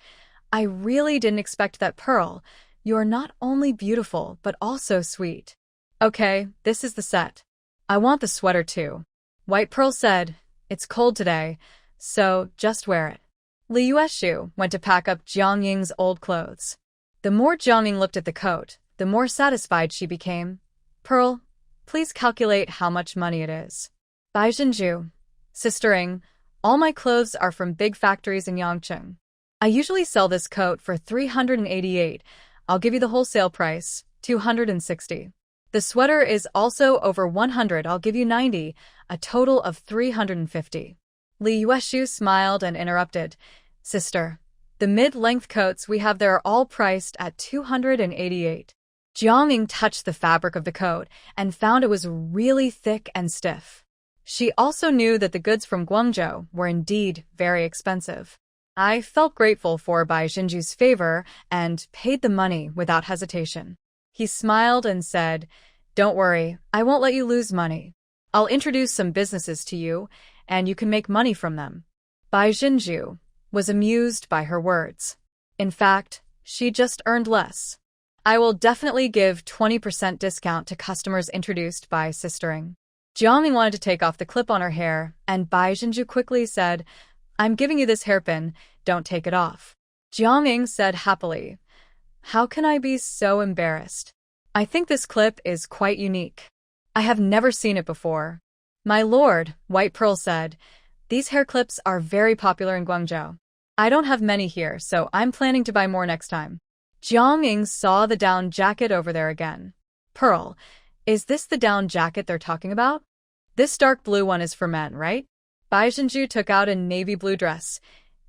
I really didn't expect that, Pearl. You are not only beautiful, but also sweet. Okay, this is the set. I want the sweater too. White Pearl said, It's cold today, so just wear it. Li Yueshu went to pack up Jiang Ying's old clothes. The more Jiang Ying looked at the coat, the more satisfied she became. Pearl, please calculate how much money it is. Bai Jinju. Sistering, all my clothes are from big factories in Yangcheng. I usually sell this coat for 388. I'll give you the wholesale price, 260. The sweater is also over 100, I'll give you 90, a total of 350. Li Yueshu smiled and interrupted. Sister, the mid-length coats we have there are all priced at 288. Jiangming touched the fabric of the coat and found it was really thick and stiff. She also knew that the goods from Guangzhou were indeed very expensive. I felt grateful for Bai Jinju's favor and paid the money without hesitation. He smiled and said, Don't worry, I won't let you lose money. I'll introduce some businesses to you, and you can make money from them. Bai Jinju was amused by her words. In fact, she just earned less. I will definitely give 20% discount to customers introduced by sistering. Jiangming wanted to take off the clip on her hair, and Bai Jinju quickly said, I'm giving you this hairpin, don't take it off. Jiangming said happily, How can I be so embarrassed? I think this clip is quite unique. I have never seen it before. My lord, White Pearl said, These hair clips are very popular in Guangzhou. I don't have many here, so I'm planning to buy more next time. Jiangming saw the down jacket over there again. Pearl, is this the down jacket they're talking about? This dark blue one is for men, right? Bai Jinju took out a navy blue dress.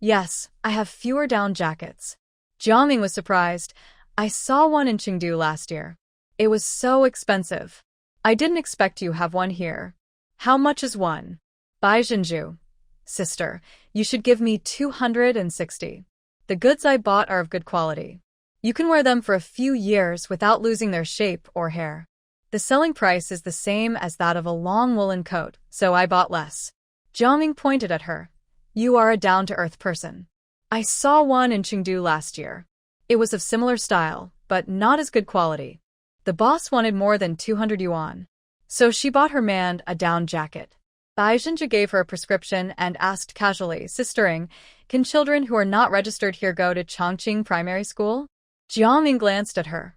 Yes, I have fewer down jackets. Jiangming was surprised. I saw one in Chengdu last year. It was so expensive. I didn't expect you have one here. How much is one? Bai Jinju. Sister, you should give me 260. The goods I bought are of good quality. You can wear them for a few years without losing their shape or hair. The selling price is the same as that of a long woolen coat, so I bought less. Jiangming pointed at her. You are a down-to-earth person. I saw one in Chengdu last year. It was of similar style, but not as good quality. The boss wanted more than 200 yuan. So she bought her man a down jacket. Bai Jinju gave her a prescription and asked casually, Sistering, can children who are not registered here go to Chongqing Primary School? Jiangming glanced at her.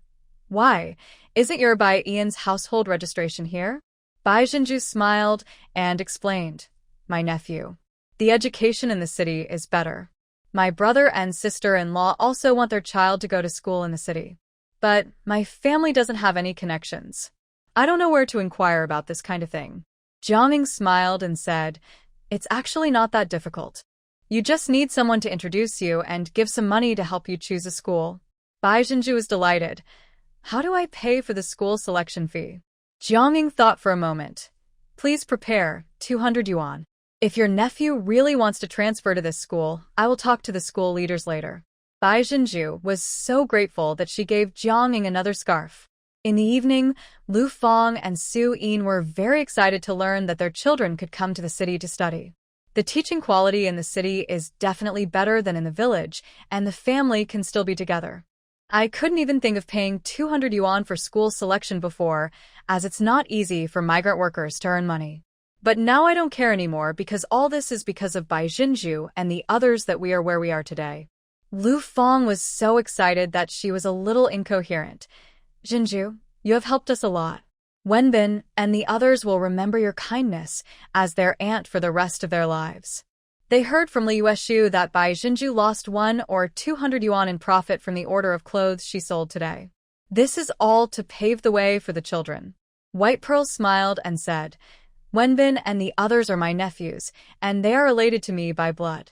Why? Isn't your Bai Ian's household registration here? Bai Jinju smiled and explained. My nephew. The education in the city is better. My brother and sister-in-law also want their child to go to school in the city. But my family doesn't have any connections. I don't know where to inquire about this kind of thing. Jiangming smiled and said, It's actually not that difficult. You just need someone to introduce you and give some money to help you choose a school. Bai Jinju was delighted. How do I pay for the school selection fee? Jiangming thought for a moment. Please prepare 200 yuan. If your nephew really wants to transfer to this school, I will talk to the school leaders later. Bai Jinju was so grateful that she gave Jiangming another scarf. In the evening, Lu Feng and Su Yin were very excited to learn that their children could come to the city to study. The teaching quality in the city is definitely better than in the village, and the family can still be together. I couldn't even think of paying 200 yuan for school selection before, as it's not easy for migrant workers to earn money. But now I don't care anymore because all this is because of Bai Jinju and the others that we are where we are today. Lu Feng was so excited that she was a little incoherent. Jinju, you have helped us a lot. Wenbin and the others will remember your kindness as their aunt for the rest of their lives. They heard from Li Yueshu that Bai Jinju lost 1 or 200 yuan in profit from the order of clothes she sold today. This is all to pave the way for the children. White Pearl smiled and said, Wenbin and the others are my nephews, and they are related to me by blood.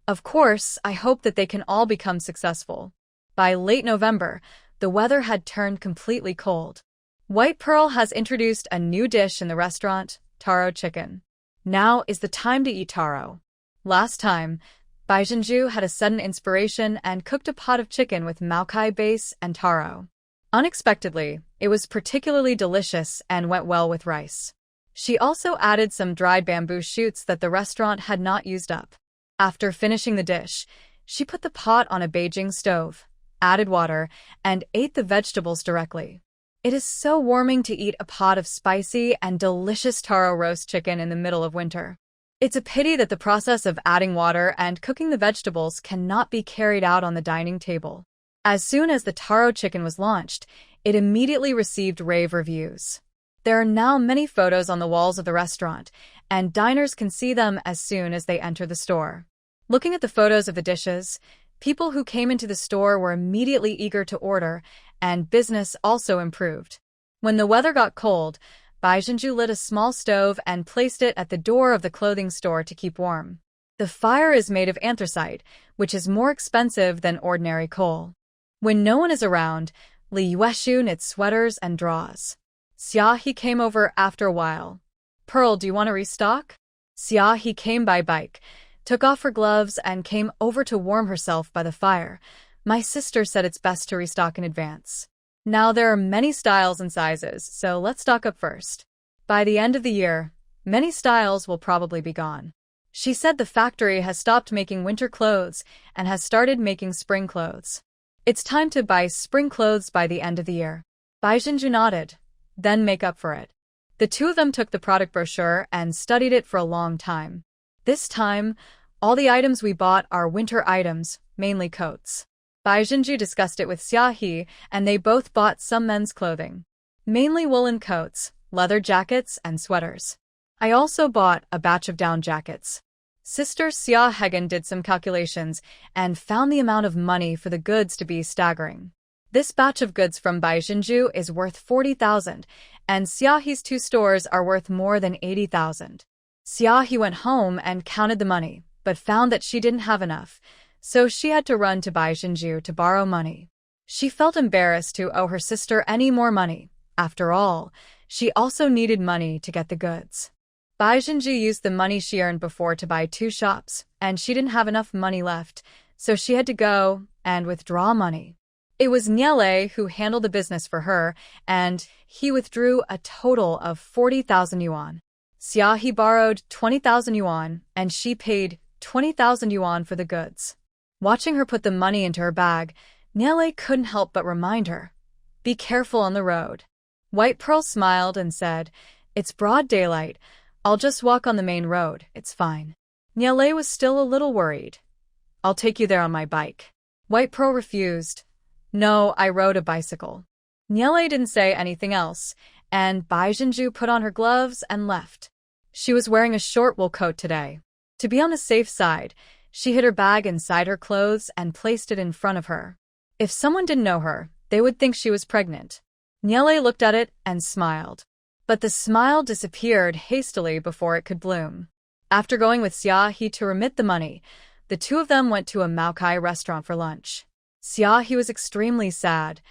Of course, I hope that they can all become successful. By late November, the weather had turned completely cold. White Pearl has introduced a new dish in the restaurant, taro chicken. Now is the time to eat taro. Last time, Bai Jinju had a sudden inspiration and cooked a pot of chicken with maokai base and taro. Unexpectedly, it was particularly delicious and went well with rice. She also added some dried bamboo shoots that the restaurant had not used up. After finishing the dish, she put the pot on a Beijing stove, added water, and ate the vegetables directly. It is so warming to eat a pot of spicy and delicious taro roast chicken in the middle of winter. It's a pity that the process of adding water and cooking the vegetables cannot be carried out on the dining table. As soon as the taro chicken was launched, it immediately received rave reviews. There are now many photos on the walls of the restaurant, and diners can see them as soon as they enter the store. Looking at the photos of the dishes, People who came into the store were immediately eager to order, and business also improved. When the weather got cold, Baizhenju lit a small stove and placed it at the door of the clothing store to keep warm. The fire is made of anthracite, which is more expensive than ordinary coal. When no one is around, Li Yueshu knits sweaters and draws. Xiaohe came over after a while. Pearl, do you want to restock? Xiaohe came by bike, took off her gloves, and came over to warm herself by the fire. My sister said it's best to restock in advance. Now there are many styles and sizes, so let's stock up first. By the end of the year, many styles will probably be gone. She said the factory has stopped making winter clothes and has started making spring clothes. It's time to buy spring clothes by the end of the year. Baizhenju nodded, then make up for it. The two of them took the product brochure and studied it for a long time. This time, all the items we bought are winter items, mainly coats. Baizhenju discussed it with Xiaohe, and they both bought some men's clothing. Mainly woolen coats, leather jackets, and sweaters. I also bought a batch of down jackets. Sister Xiaohe did some calculations and found the amount of money for the goods to be staggering. This batch of goods from Baizhenju is worth 40,000, and Xiaohe's two stores are worth more than 80,000. Xiaohe went home and counted the money, but found that she didn't have enough, so she had to run to Baizhenju to borrow money. She felt embarrassed to owe her sister any more money. After all, she also needed money to get the goods. Baizhenju used the money she earned before to buy 2 shops, and she didn't have enough money left, so she had to go and withdraw money. It was Niele who handled the business for her, and he withdrew a total of 40,000 yuan. Xiaohe borrowed 20,000 yuan, and she paid 20,000 yuan for the goods. Watching her put the money into her bag, Niele couldn't help but remind her, "Be careful on the road." White Pearl smiled and said, "It's broad daylight. I'll just walk on the main road, it's fine." Niele was still a little worried. "I'll take you there on my bike." White Pearl refused. "No, I rode a bicycle." Niele didn't say anything else, and Baizhenju put on her gloves and left. She was wearing a short wool coat today. To be on the safe side, she hid her bag inside her clothes and placed it in front of her. If someone didn't know her, they would think she was pregnant. Niele looked at it and smiled. But the smile disappeared hastily before it could bloom. After going with Xiaohe to remit the money, the two of them went to a Maokai restaurant for lunch. Xiaohe was extremely sad.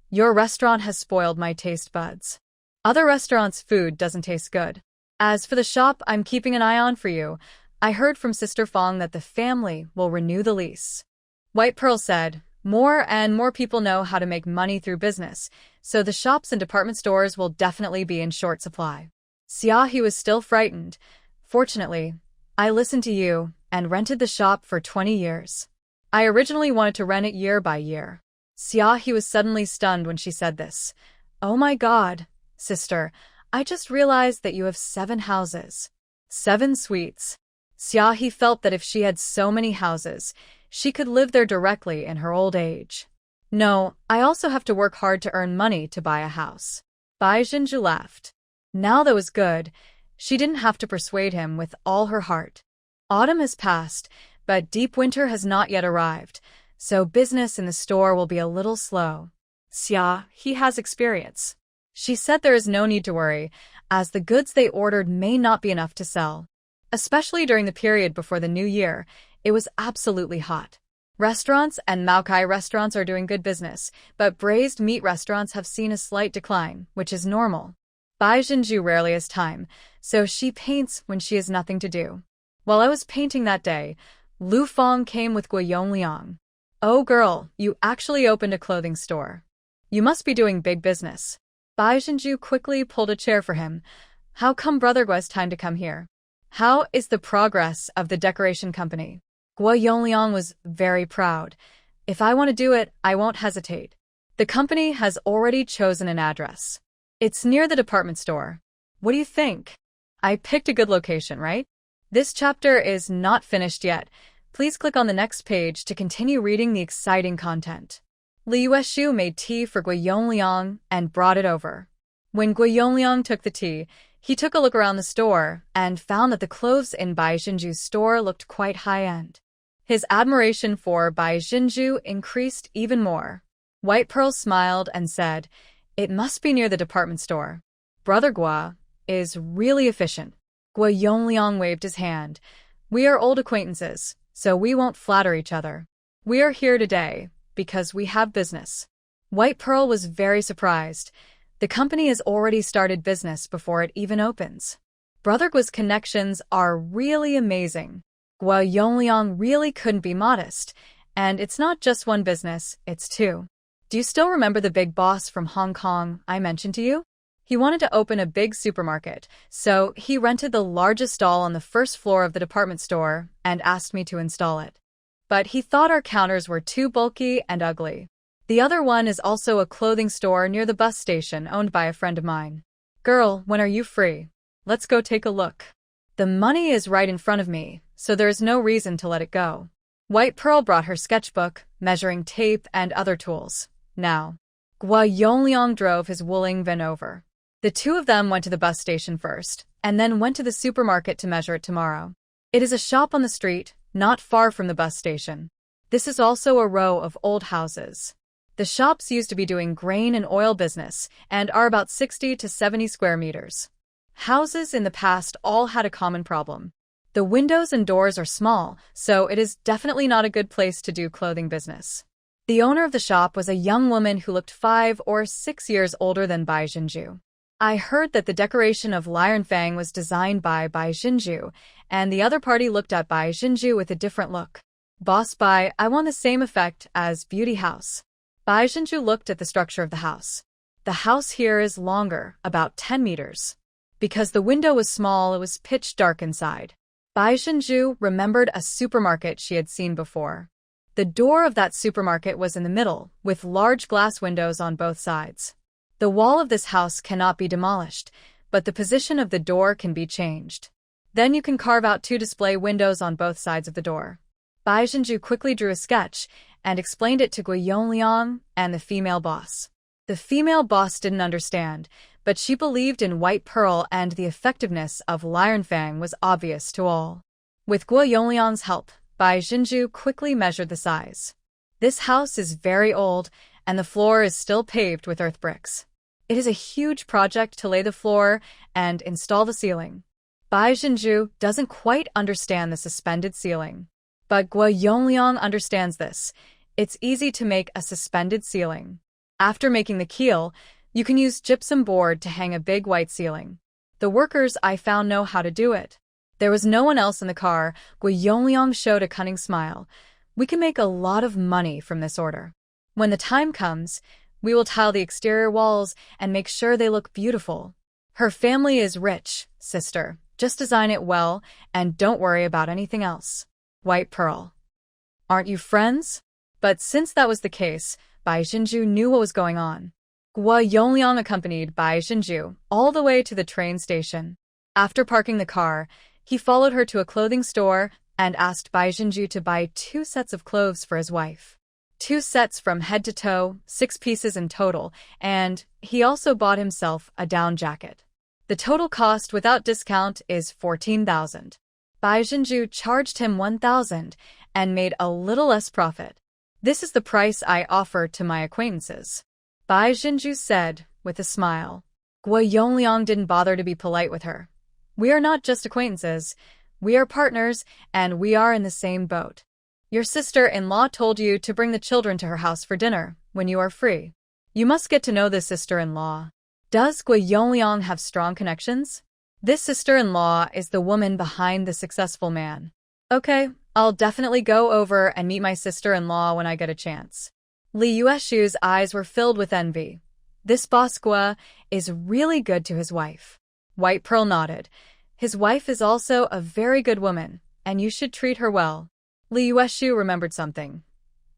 "Your restaurant has spoiled my taste buds. Other restaurants' food doesn't taste good. As for the shop I'm keeping an eye on for you, I heard from Sister Fong that the family will renew the lease." White Pearl said, "More and more people know how to make money through business, so the shops and department stores will definitely be in short supply." Xiaohe was still frightened. "Fortunately, I listened to you and rented the shop for 20 years. I originally wanted to rent it year by year." Xiaohe was suddenly stunned when she said this. "Oh my God, sister, I just realized that you have 7 houses. 7 suites." Xiaohe felt that if she had so many houses, she could live there directly in her old age. "No, I also have to work hard to earn money to buy a house." Baizhenju laughed. Now that was good. She didn't have to persuade him with all her heart. Autumn has passed, but deep winter has not yet arrived, so business in the store will be a little slow. He has experience. She said there is no need to worry, as the goods they ordered may not be enough to sell. Especially during the period before the new year, it was absolutely hot. Restaurants and Maokai restaurants are doing good business, but braised meat restaurants have seen a slight decline, which is normal. Baizhenju rarely has time, so she paints when she has nothing to do. While I was painting that day, Lu Fong came with Guiyong Liang. "Oh girl, you actually opened a clothing store. You must be doing big business." Baizhenju quickly pulled a chair for him. "How come Brother Guo's time to come here? How is the progress of the decoration company?" Guo Yongliang was very proud. "If I want to do it, I won't hesitate. The company has already chosen an address. It's near the department store. What do you think? I picked a good location, right?" This chapter is not finished yet. Please click on the next page to continue reading the exciting content. Li Yueshu made tea for Guo Yongliang and brought it over. When Guo Yongliang took the tea, he took a look around the store and found that the clothes in Baizhenju's store looked quite high-end. His admiration for Bai Jinju increased even more. White Pearl smiled and said, "It must be near the department store. Brother Gua is really efficient." Gua Yongliang waved his hand. "We are old acquaintances, so we won't flatter each other. We are here today because we have business." White Pearl was very surprised. The company has already started business before it even opens. Brother Gua's connections are really amazing. Gua Yongliang really couldn't be modest, and it's not just one business, it's two. "Do you still remember the big boss from Hong Kong I mentioned to you? He wanted to open a big supermarket, so he rented the largest stall on the first floor of the department store and asked me to install it. But he thought our counters were too bulky and ugly. The other one is also a clothing store near the bus station owned by a friend of mine. Girl, when are you free? Let's go take a look. The money is right in front of me, so there is no reason to let it go." White Pearl brought her sketchbook, measuring tape, and other tools. Now, Gua Yongliang drove his Wuling van over. The two of them went to the bus station first, and then went to the supermarket to measure it tomorrow. It is a shop on the street, not far from the bus station. This is also a row of old houses. The shops used to be doing grain and oil business and are about 60 to 70 square meters. Houses in the past all had a common problem. The windows and doors are small, so it is definitely not a good place to do clothing business. The owner of the shop was a young woman who looked 5 or 6 years older than Bai Jinju. I heard that the decoration of Lion Fang was designed by Bai Jinju, and the other party looked at Bai Jinju with a different look. "Boss Bai, I want the same effect as Beauty House." Bai Jinju looked at the structure of the house. "The house here is longer, about 10 meters. Because the window was small, it was pitch dark inside." Bai Jinju remembered a supermarket she had seen before. The door of that supermarket was in the middle, with large glass windows on both sides. The wall of this house cannot be demolished, but the position of the door can be changed. Then you can carve out 2 display windows on both sides of the door. Bai Jinju quickly drew a sketch and explained it to Gua Yongliang and the female boss. The female boss didn't understand, but she believed in White Pearl and the effectiveness of Lion Fang was obvious to all. With Gua Yongliang's help, Bai Jinju quickly measured the size. This house is very old, and the floor is still paved with earth bricks. It is a huge project to lay the floor and install the ceiling. Bai Jinju doesn't quite understand the suspended ceiling. But Gua Yongliang understands this. It's easy to make a suspended ceiling. After making the keel, you can use gypsum board to hang a big white ceiling. The workers I found know how to do it. There was no one else in the car. Gua Yongliang showed a cunning smile. "We can make a lot of money from this order. When the time comes, we will tile the exterior walls and make sure they look beautiful. Her family is rich, sister. Just design it well and don't worry about anything else." White Pearl. "Aren't you friends?" But since that was the case, Bai Jinju knew what was going on. Gua Yongliang accompanied Bai Jinju all the way to the train station. After parking the car, he followed her to a clothing store and asked Bai Jinju to buy 2 sets of clothes for his wife. 2 sets from head to toe, 6 pieces in total, and he also bought himself a down jacket. The total cost without discount is 14,000. Bai Jinju charged him 1,000 and made a little less profit. "This is the price I offer to my acquaintances," Bai Jinju said with a smile. Gua Yongliang didn't bother to be polite with her. "We are not just acquaintances. We are partners, and we are in the same boat. Your sister-in-law told you to bring the children to her house for dinner when you are free. You must get to know this sister-in-law. Does Gua Yongliang have strong connections? This sister-in-law is the woman behind the successful man. Okay, I'll definitely go over and meet my sister-in-law when I get a chance." Li Yueshu's eyes were filled with envy. This boss Gua is really good to his wife. White Pearl nodded. "His wife is also a very good woman, and you should treat her well." Li Yueshu remembered something.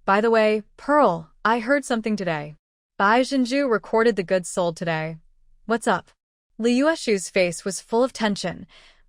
"By the way, Pearl, I heard something today. Bai Jinju recorded the goods sold today. What's up?" Li Yueshu's face was full of tension.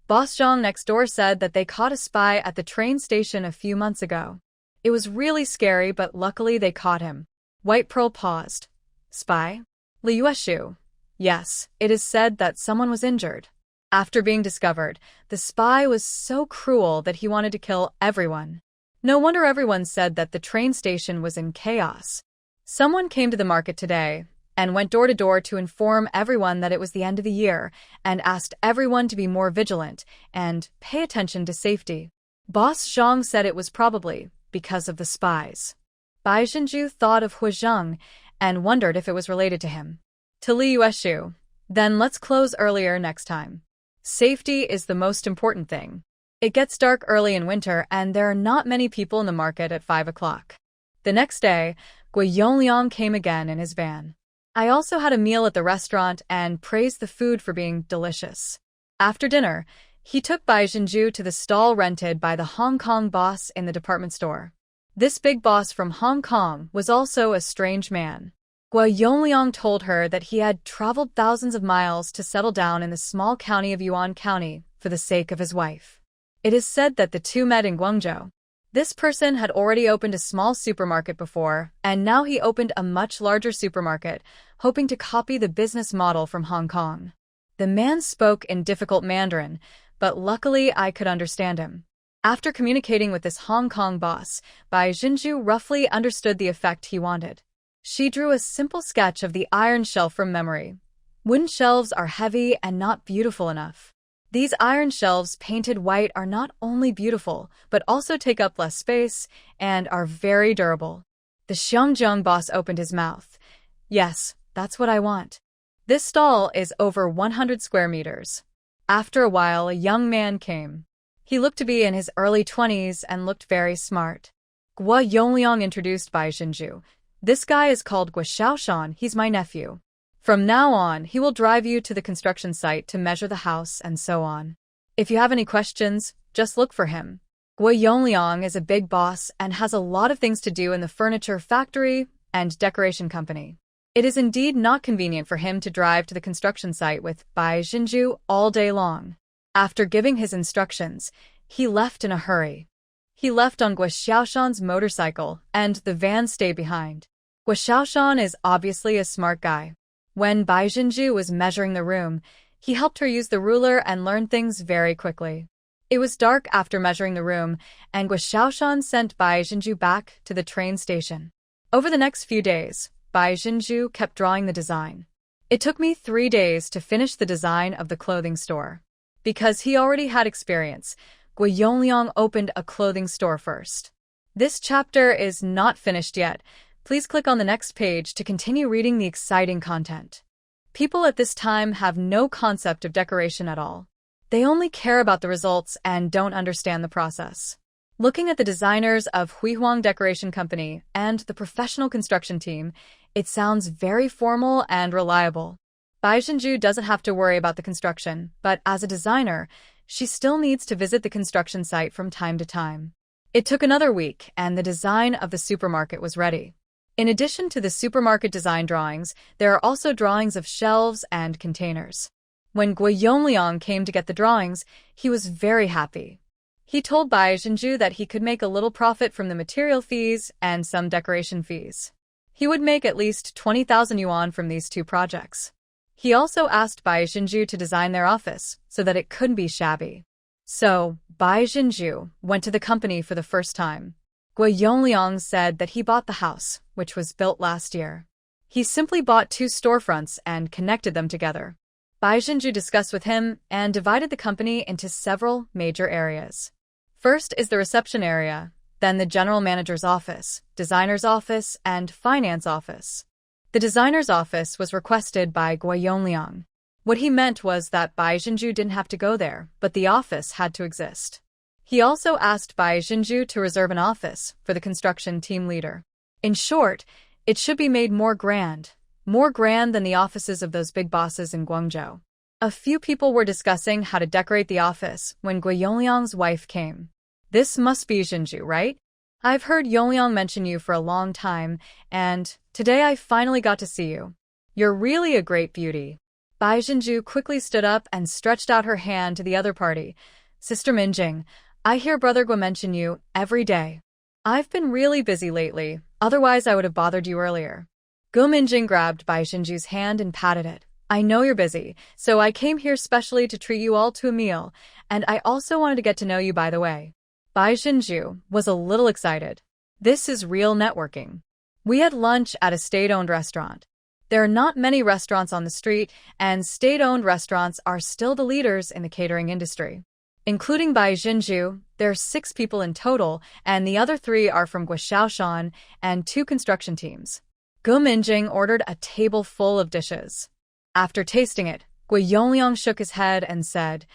Boss Zhang next door said that they caught a spy at the train station a few months ago. It was really scary, but luckily they caught him. White Pearl paused. "Spy?" Li Yueshu. "Yes, it is said that someone was injured. After being discovered, the spy was so cruel that he wanted to kill everyone. No wonder everyone said that the train station was in chaos. Someone came to the market today and went door to door to inform everyone that it was the end of the year and asked everyone to be more vigilant and pay attention to safety. Boss Zhang said it was probably because of the spies. Bai Zhenju thought of Hu Zheng and wondered if it was related to him. To Li Yueshu, then let's close earlier next time. Safety is the most important thing. It gets dark early in winter and there are not many people in the market at 5 o'clock. The next day, Gui Yongliang came again in his van. I also had a meal at the restaurant and praised the food for being delicious. After dinner, he took Bai Zhenju to the stall rented by the Hong Kong boss in the department store. This big boss from Hong Kong was also a strange man. Gui Yongliang told her that he had traveled thousands of miles to settle down in the small county of Yuan County for the sake of his wife. It is said that the two met in Guangzhou. This person had already opened a small supermarket before, and now he opened a much larger supermarket, hoping to copy the business model from Hong Kong. The man spoke in difficult Mandarin, but luckily I could understand him. After communicating with this Hong Kong boss, Bai Zhenju roughly understood the effect he wanted. She drew a simple sketch of the iron shelf from memory. Wooden shelves are heavy and not beautiful enough. These iron shelves painted white are not only beautiful, but also take up less space and are very durable. The Xiangjiang boss opened his mouth. Yes, that's what I want. This stall is over 100 square meters. After a while, a young man came. He looked to be in his early 20s and looked very smart. Gui Yongliang introduced Bai Zhenju. This guy is called Gui Xiaoshan, he's my nephew. From now on, he will drive you to the construction site to measure the house and so on. If you have any questions, just look for him. Gui Yongliang is a big boss and has a lot of things to do in the furniture factory and decoration company. It is indeed not convenient for him to drive to the construction site with Bai Zhenju all day long. After giving his instructions, he left in a hurry. He left on Gui Xiaoshan's motorcycle, and the van stayed behind. Gui Xiaoshan is obviously a smart guy. When Bai Zhenju was measuring the room, he helped her use the ruler and learn things very quickly. It was dark after measuring the room, and Gui Xiaoshan sent Bai Zhenju back to the train station. Over the next few days, Bai Zhenju kept drawing the design. It took me 3 days to finish the design of the clothing store. Because he already had experience, Gui Yongliang opened a clothing store first. This chapter is not finished yet. Please click on the next page to continue reading the exciting content. People at this time have no concept of decoration at all. They only care about the results and don't understand the process. Looking at the designers of Huihuang Decoration Company and the professional construction team, it sounds very formal and reliable. Bai Zhenju doesn't have to worry about the construction, but as a designer, she still needs to visit the construction site from time to time. It took another week, and the design of the supermarket was ready. In addition to the supermarket design drawings, there are also drawings of shelves and containers. When Gui Yongliang came to get the drawings, he was very happy. He told Bai Zhenju that he could make a little profit from the material fees and some decoration fees. He would make at least 20,000 yuan from these two projects. He also asked Bai Zhenju to design their office so that it couldn't be shabby. So, Bai Zhenju went to the company for the first time. Gui Yongliang said that he bought the house, which was built last year. He simply bought 2 storefronts and connected them together. Bai Zhenju discussed with him and divided the company into several major areas. First is the reception area, then the general manager's office, designer's office, and finance office. The designer's office was requested by Gui Yongliang. What he meant was that Bai Zhenju didn't have to go there, but the office had to exist. He also asked Bai Zhenju to reserve an office for the construction team leader. In short, it should be made more grand than the offices of those big bosses in Guangzhou. A few people were discussing how to decorate the office when Gui Yongliang's wife came. This must be Zhenju, right? I've heard Yongliang mention you for a long time, and today I finally got to see you. You're really a great beauty. Bai Zhenju quickly stood up and stretched out her hand to the other party. Sister Minjing, I hear Brother Gui mention you every day. I've been really busy lately, otherwise I would have bothered you earlier. Gu Minjing grabbed Bai Zhenju's hand and patted it. I know you're busy, so I came here specially to treat you all to a meal, and I also wanted to get to know you by the way. Bai Xinju was a little excited. This is real networking. We had lunch at a state-owned restaurant. There are not many restaurants on the street, and state-owned restaurants are still the leaders in the catering industry. Including Bai Xinju, there are 6 people in total, and the other 3 are from Guoxiaoshan and 2 construction teams. Gu Minjing ordered a table full of dishes. After tasting it, Gu Yongliang shook his head and said,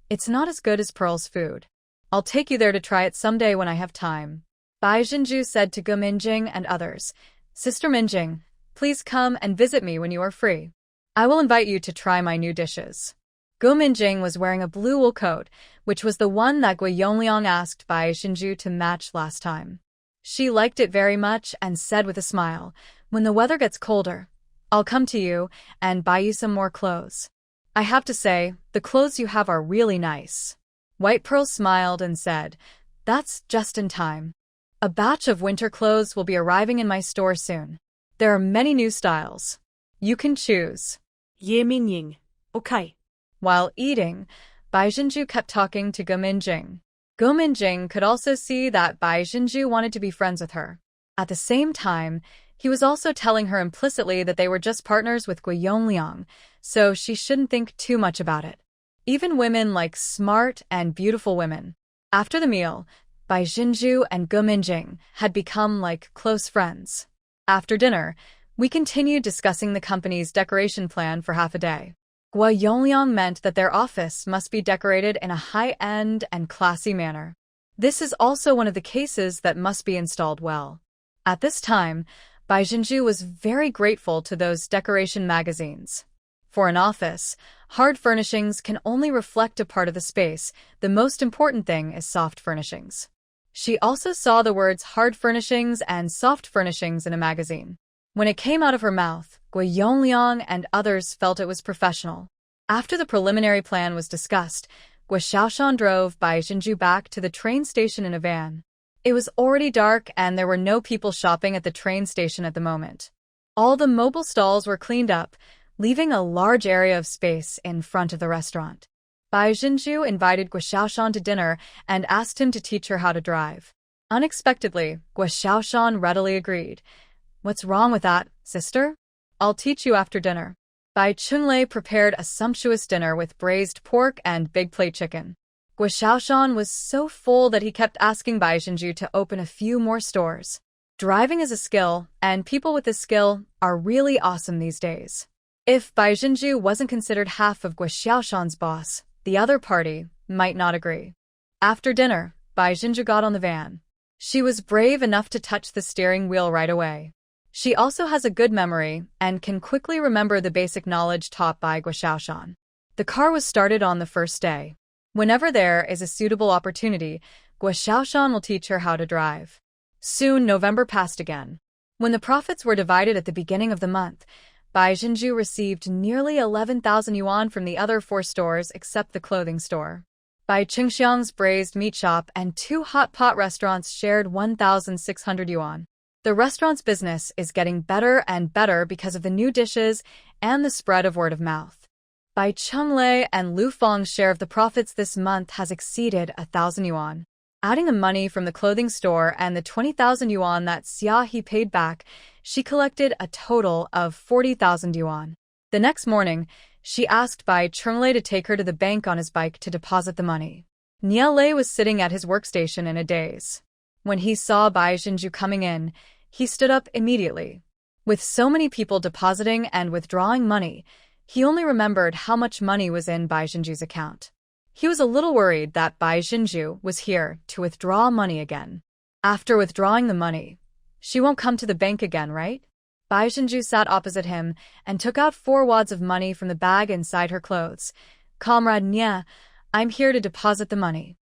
"It's not as good as Pearl's food. I'll take you there to try it someday when I have time." Bai Xinju said to Gu Minjing and others, "Sister Minjing, please come and visit me when you are free. I will invite you to try my new dishes." Gu Minjing was wearing a blue wool coat, which was the one that Gu Yongliang asked Bai Xinju to match last time. She liked it very much and said with a smile, "When the weather gets colder, I'll come to you and buy you some more clothes. I have to say, the clothes you have are really nice." White Pearl smiled and said, "That's just in time. A batch of winter clothes will be arriving in my store soon. There are many new styles. You can choose." Ye Mingying. Okay. While eating, Bai Xinju kept talking to Gu Minjing. Gu Minjing could also see that Bai Xinju wanted to be friends with her. At the same time, he was also telling her implicitly that they were just partners with Gu Yongliang, so she shouldn't think too much about it. Even women like smart and beautiful women. After the meal, Bai Xinju and Gu Minjing had become like close friends. After dinner, we continued discussing the company's decoration plan for half a day. Gu Yongliang meant that their office must be decorated in a high-end and classy manner. This is also one of the cases that must be installed well. At this time, Bai Xinju was very grateful to those decoration magazines. For an office, hard furnishings can only reflect a part of the space. The most important thing is soft furnishings. She also saw the words hard furnishings and soft furnishings in a magazine. When it came out of her mouth, Gu Yongliang and others felt it was professional. After the preliminary plan was discussed, Guoxiaoshan drove Bai Xinju back to the train station in a van. It was already dark and there were no people shopping at the train station at the moment. All the mobile stalls were cleaned up, leaving a large area of space in front of the restaurant. Bai Xinju invited Guoxiaoshan to dinner and asked him to teach her how to drive. Unexpectedly, Guoxiaoshan readily agreed. "What's wrong with that, sister? I'll teach you after dinner." Bai Chunglei prepared a sumptuous dinner with braised pork and big plate chicken. Guoxiaoshan was so full that he kept asking Bai Xinju to open a few more stores. Driving is a skill, and people with this skill are really awesome these days. If Bai Xinju wasn't considered half of Guoxiaoshan's boss, the other party might not agree. After dinner, Bai Xinju got on the van. She was brave enough to touch the steering wheel right away. She also has a good memory and can quickly remember the basic knowledge taught by Guoxiaoshan. The car was started on the first day. Whenever there is a suitable opportunity, Guoxiaoshan will teach her how to drive. Soon November passed again. When the profits were divided at the beginning of the month, Bai Xinju received nearly 11,000 yuan from the other 4 stores except the clothing store. Bai Qingxiang's braised meat shop and 2 hot pot restaurants shared 1,600 yuan. The restaurant's business is getting better and better because of the new dishes and the spread of word of mouth. Bai Chunglei and Lu Feng's share of the profits this month has exceeded 1,000 yuan. Adding the money from the clothing store and the 20,000 yuan that Xia He paid back, she collected a total of 40,000 yuan. The next morning, she asked Bai Chunglei to take her to the bank on his bike to deposit the money. Nielei was sitting at his workstation in a daze. When he saw Bai Xinju coming in, he stood up immediately. With so many people depositing and withdrawing money, he only remembered how much money was in Bai Xinju's account. He was a little worried that Bai Xinju was here to withdraw money again. After withdrawing the money, she won't come to the bank again, right? Bai Xinju sat opposite him and took out 4 wads of money from the bag inside her clothes. "Comrade Nye, I'm here to deposit the money."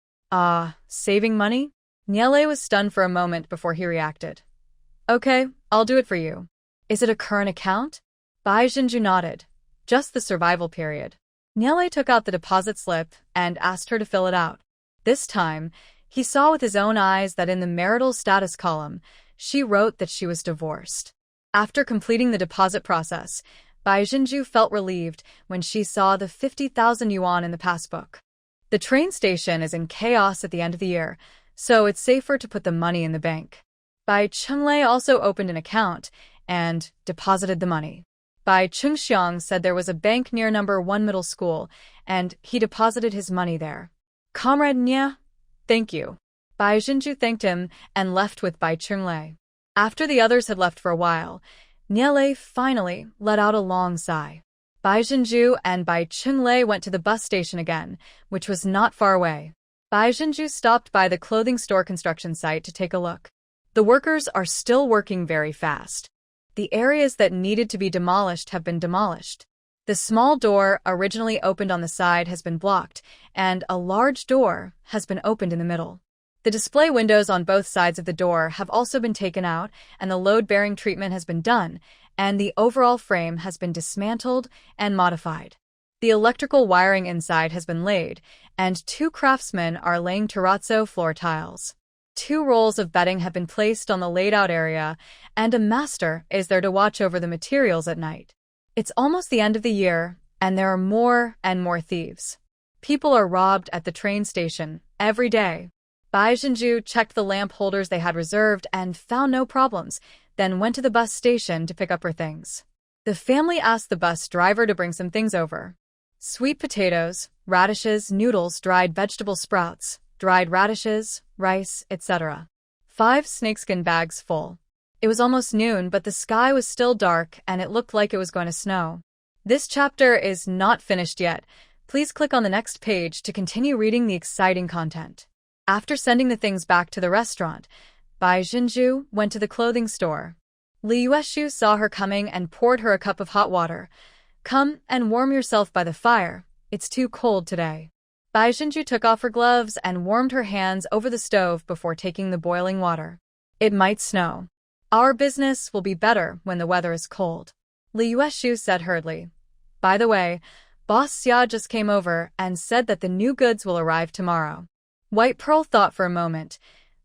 Saving money? Nielei was stunned for a moment before he reacted. "Okay, I'll do it for you. Is it a current account?" Bai Xinju nodded. "Just the survival period." Nielei took out the deposit slip and asked her to fill it out. This time, he saw with his own eyes that in the marital status column, she wrote that she was divorced. After completing the deposit process, Bai Xinju felt relieved when she saw the 50,000 yuan in the passbook. The train station is in chaos at the end of the year, so it's safer to put the money in the bank. Bai Chunglei also opened an account and deposited the money. Bai Chungxiang said there was a bank near number 1 middle school, and he deposited his money there. Comrade Nya, thank you. Bai Jinju thanked him and left with Bai Chunglei. After the others had left for a while, Nielei finally let out a long sigh. Bai Jinju and Bai Chunglei went to the bus station again, which was not far away. Bai Jinju stopped by the clothing store construction site to take a look. The workers are still working very fast. The areas that needed to be demolished have been demolished. The small door originally opened on the side has been blocked, and a large door has been opened in the middle. The display windows on both sides of the door have also been taken out, and the load-bearing treatment has been done, and the overall frame has been dismantled and modified. The electrical wiring inside has been laid, and 2 craftsmen are laying terrazzo floor tiles. 2 rolls of bedding have been placed on the laid-out area, and a master is there to watch over the materials at night. It's almost the end of the year, and there are more and more thieves. People are robbed at the train station every day. Bai Jinju checked the lamp holders they had reserved and found no problems, then went to the bus station to pick up her things. The family asked the bus driver to bring some things over. Sweet potatoes, radishes, noodles, dried vegetable sprouts, dried radishes, rice, etc. 5 snakeskin bags full. It was almost noon, but the sky was still dark and it looked like it was going to snow. This chapter is not finished yet. Please click on the next page to continue reading the exciting content. After sending the things back to the restaurant, Bai Jinju went to the clothing store. Li Yueshu saw her coming and poured her a cup of hot water. Come and warm yourself by the fire. It's too cold today. Bai Jinju took off her gloves and warmed her hands over the stove before taking the boiling water. It might snow. Our business will be better when the weather is cold, Li Yueshu said hurriedly. By the way, Boss Xia just came over and said that the new goods will arrive tomorrow. White Pearl thought for a moment.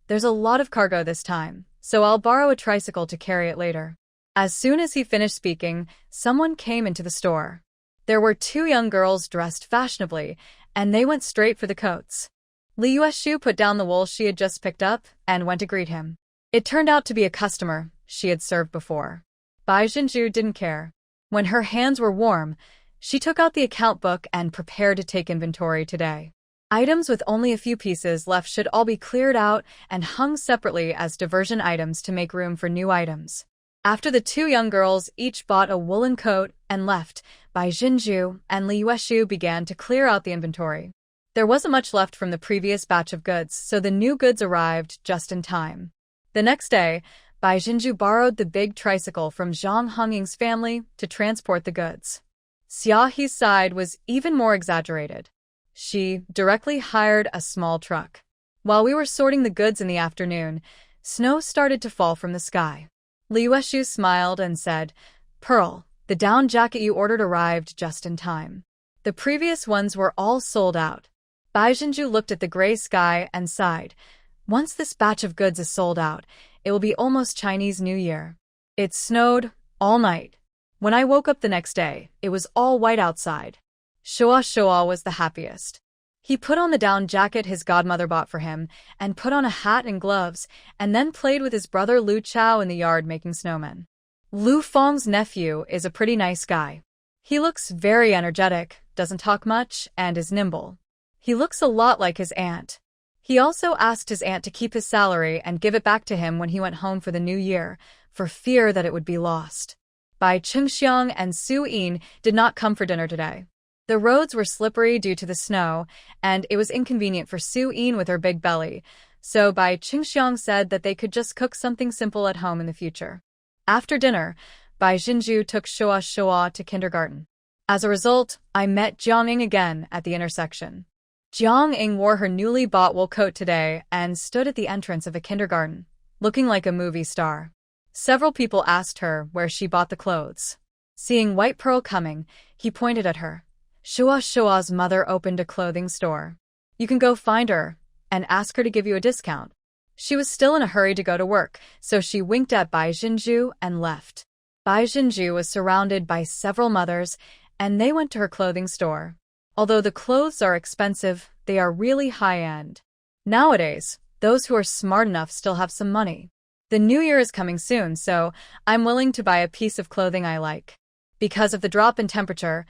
There's a lot of cargo this time, so I'll borrow a tricycle to carry it later. As soon as he finished speaking, someone came into the store. There were 2 young girls dressed fashionably, and they went straight for the coats. Li Yueshu put down the wool she had just picked up and went to greet him. It turned out to be a customer she had served before. Bai Jinju didn't care. When her hands were warm, she took out the account book and prepared to take inventory today. Items with only a few pieces left should all be cleared out and hung separately as diversion items to make room for new items. After the 2 young girls each bought a woolen coat and left, Bai Jinju and Li Yueshu began to clear out the inventory. There wasn't much left from the previous batch of goods, so the new goods arrived just in time. The next day, Bai Jinju borrowed the big tricycle from Zhang Hongying's family to transport the goods. Xia He's side was even more exaggerated. She directly hired a small truck. While we were sorting the goods in the afternoon, snow started to fall from the sky. Li Yueshu smiled and said, Pearl, the down jacket you ordered arrived just in time. The previous ones were all sold out. Bai Jinju looked at the gray sky and sighed. Once this batch of goods is sold out, it will be almost Chinese New Year. It snowed all night. When I woke up the next day, it was all white outside. Shoa was the happiest. He put on the down jacket his godmother bought for him, and put on a hat and gloves, and then played with his brother Lu Chao in the yard making snowmen. Lu Feng's nephew is a pretty nice guy. He looks very energetic, doesn't talk much, and is nimble. He looks a lot like his aunt. He also asked his aunt to keep his salary and give it back to him when he went home for the new year, for fear that it would be lost. Bai Chengxiang and Su Yin did not come for dinner today. The roads were slippery due to the snow, and it was inconvenient for Su Yin with her big belly, so Bai Chengxiang said that they could just cook something simple at home in the future. After dinner, Bai Jinju took Shoa to kindergarten. As a result, I met Jiang Ying again at the intersection. Jiang Ying wore her newly bought wool coat today and stood at the entrance of a kindergarten, looking like a movie star. Several people asked her where she bought the clothes. Seeing White Pearl coming, he pointed at her. Shoa's mother opened a clothing store. You can go find her and ask her to give you a discount. She was still in a hurry to go to work, so she winked at Bai Jinju and left. Bai Jinju was surrounded by several mothers, and they went to her clothing store. Although the clothes are expensive, they are really high-end. Nowadays, Those who are smart enough still have some money. The new year is coming soon, so I'm willing to buy a piece of clothing I like. Because of the drop in temperature,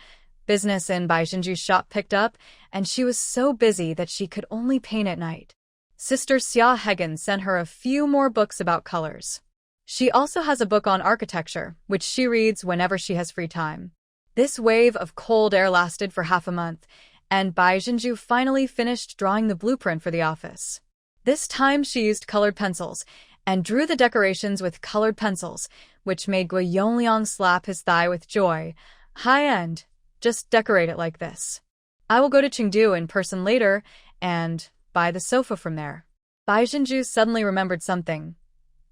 business in Bai Jinju's shop picked up, and she was so busy that she could only paint at night. Sister Xia Hegan sent her a few more books about colors. She also has a book on architecture, which she reads whenever she has free time. This wave of cold air lasted for half a month, and Bai Jinju finally finished drawing the blueprint for the office. This time she used colored pencils, and drew the decorations with colored pencils, which made Gui Yongliang slap his thigh with joy. High-end, just decorate it like this. I will go to Chengdu in person later, and buy the sofa from there. Bai Jinju suddenly remembered something.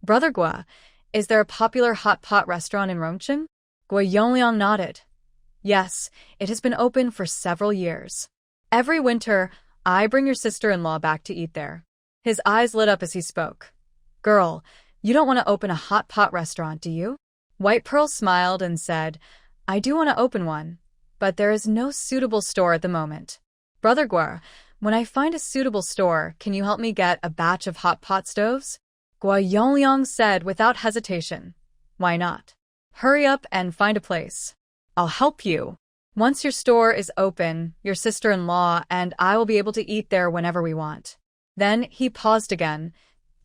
Brother Gua, is there a popular hot pot restaurant in Rongqing? Gui Yongliang nodded. Yes, it has been open for several years. Every winter, I bring your sister-in-law back to eat there. His eyes lit up as he spoke. Girl, you don't want to open a hot pot restaurant, do you? White Pearl smiled and said, I do want to open one, but there is no suitable store at the moment. Brother Gua, when I find a suitable store, can you help me get a batch of hot pot stoves? Gua Yongliang said without hesitation. Why not? Hurry up and find a place. I'll help you. Once your store is open, your sister-in-law and I will be able to eat there whenever we want. Then he paused again.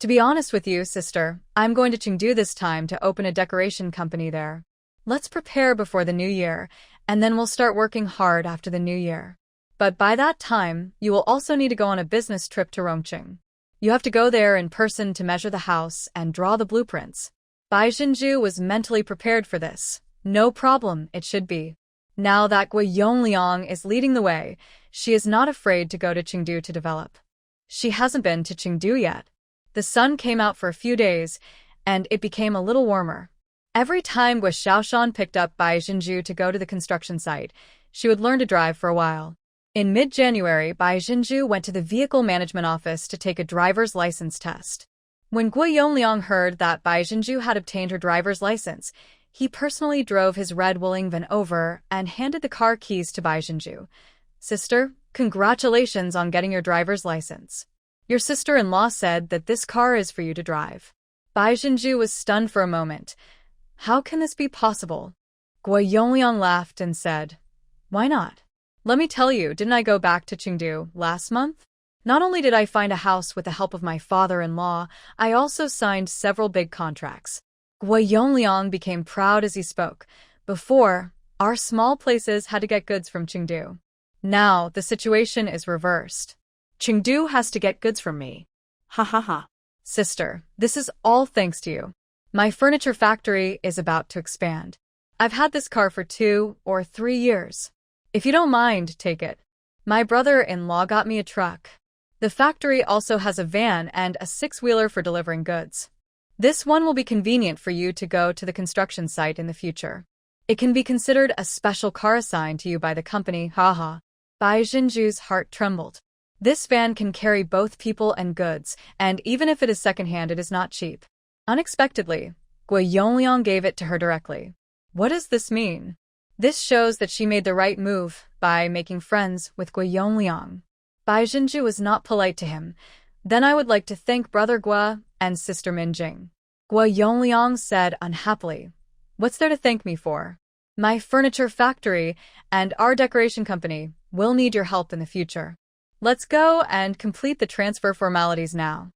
To be honest with you, sister, I'm going to Chengdu this time to open a decoration company there. Let's prepare before the new year, and then we'll start working hard after the new year. But by that time, you will also need to go on a business trip to Rongqing. You have to go there in person to measure the house and draw the blueprints. Bai Jinju was mentally prepared for this. No problem, it should be. Now that Gui Yongliang is leading the way, she is not afraid to go to Chengdu to develop. She hasn't been to Chengdu yet. The sun came out for a few days, and it became a little warmer. Every time Gui Xiaoshan picked up Bai Jinju to go to the construction site, she would learn to drive for a while. In mid-January, Bai Jinju went to the vehicle management office to take a driver's license test. When Gui Yongliang heard that Bai Jinju had obtained her driver's license, he personally drove his red Wuling van over and handed the car keys to Bai Jinju. Sister, congratulations on getting your driver's license. Your sister-in-law said that this car is for you to drive. Bai Jinju was stunned for a moment. How can this be possible? Gui Yongliang laughed and said, Why not? Let me tell you, didn't I go back to Chengdu last month? Not only did I find a house with the help of my father-in-law, I also signed several big contracts. Gui Yongliang became proud as he spoke. Before, our small places had to get goods from Chengdu. Now, the situation is reversed. Chengdu has to get goods from me. Ha ha ha. Sister, this is all thanks to you. My furniture factory is about to expand. I've had this car for 2 or 3 years. If you don't mind, take it. My brother-in-law got me a truck. The factory also has a van and a 6-wheeler for delivering goods. This one will be convenient for you to go to the construction site in the future. It can be considered a special car assigned to you by the company, haha. Bai Jinju's heart trembled. This van can carry both people and goods, and even if it is secondhand, it is not cheap. Unexpectedly, Gui Yongliang gave it to her directly. What does this mean? This shows that she made the right move by making friends with Gui Yongliang. Bai Jinju was not polite to him. Then I would like to thank Brother Gua and Sister Minjing. Gui Yongliang said unhappily. What's there to thank me for? My furniture factory and our decoration company will need your help in the future. Let's go and complete the transfer formalities now.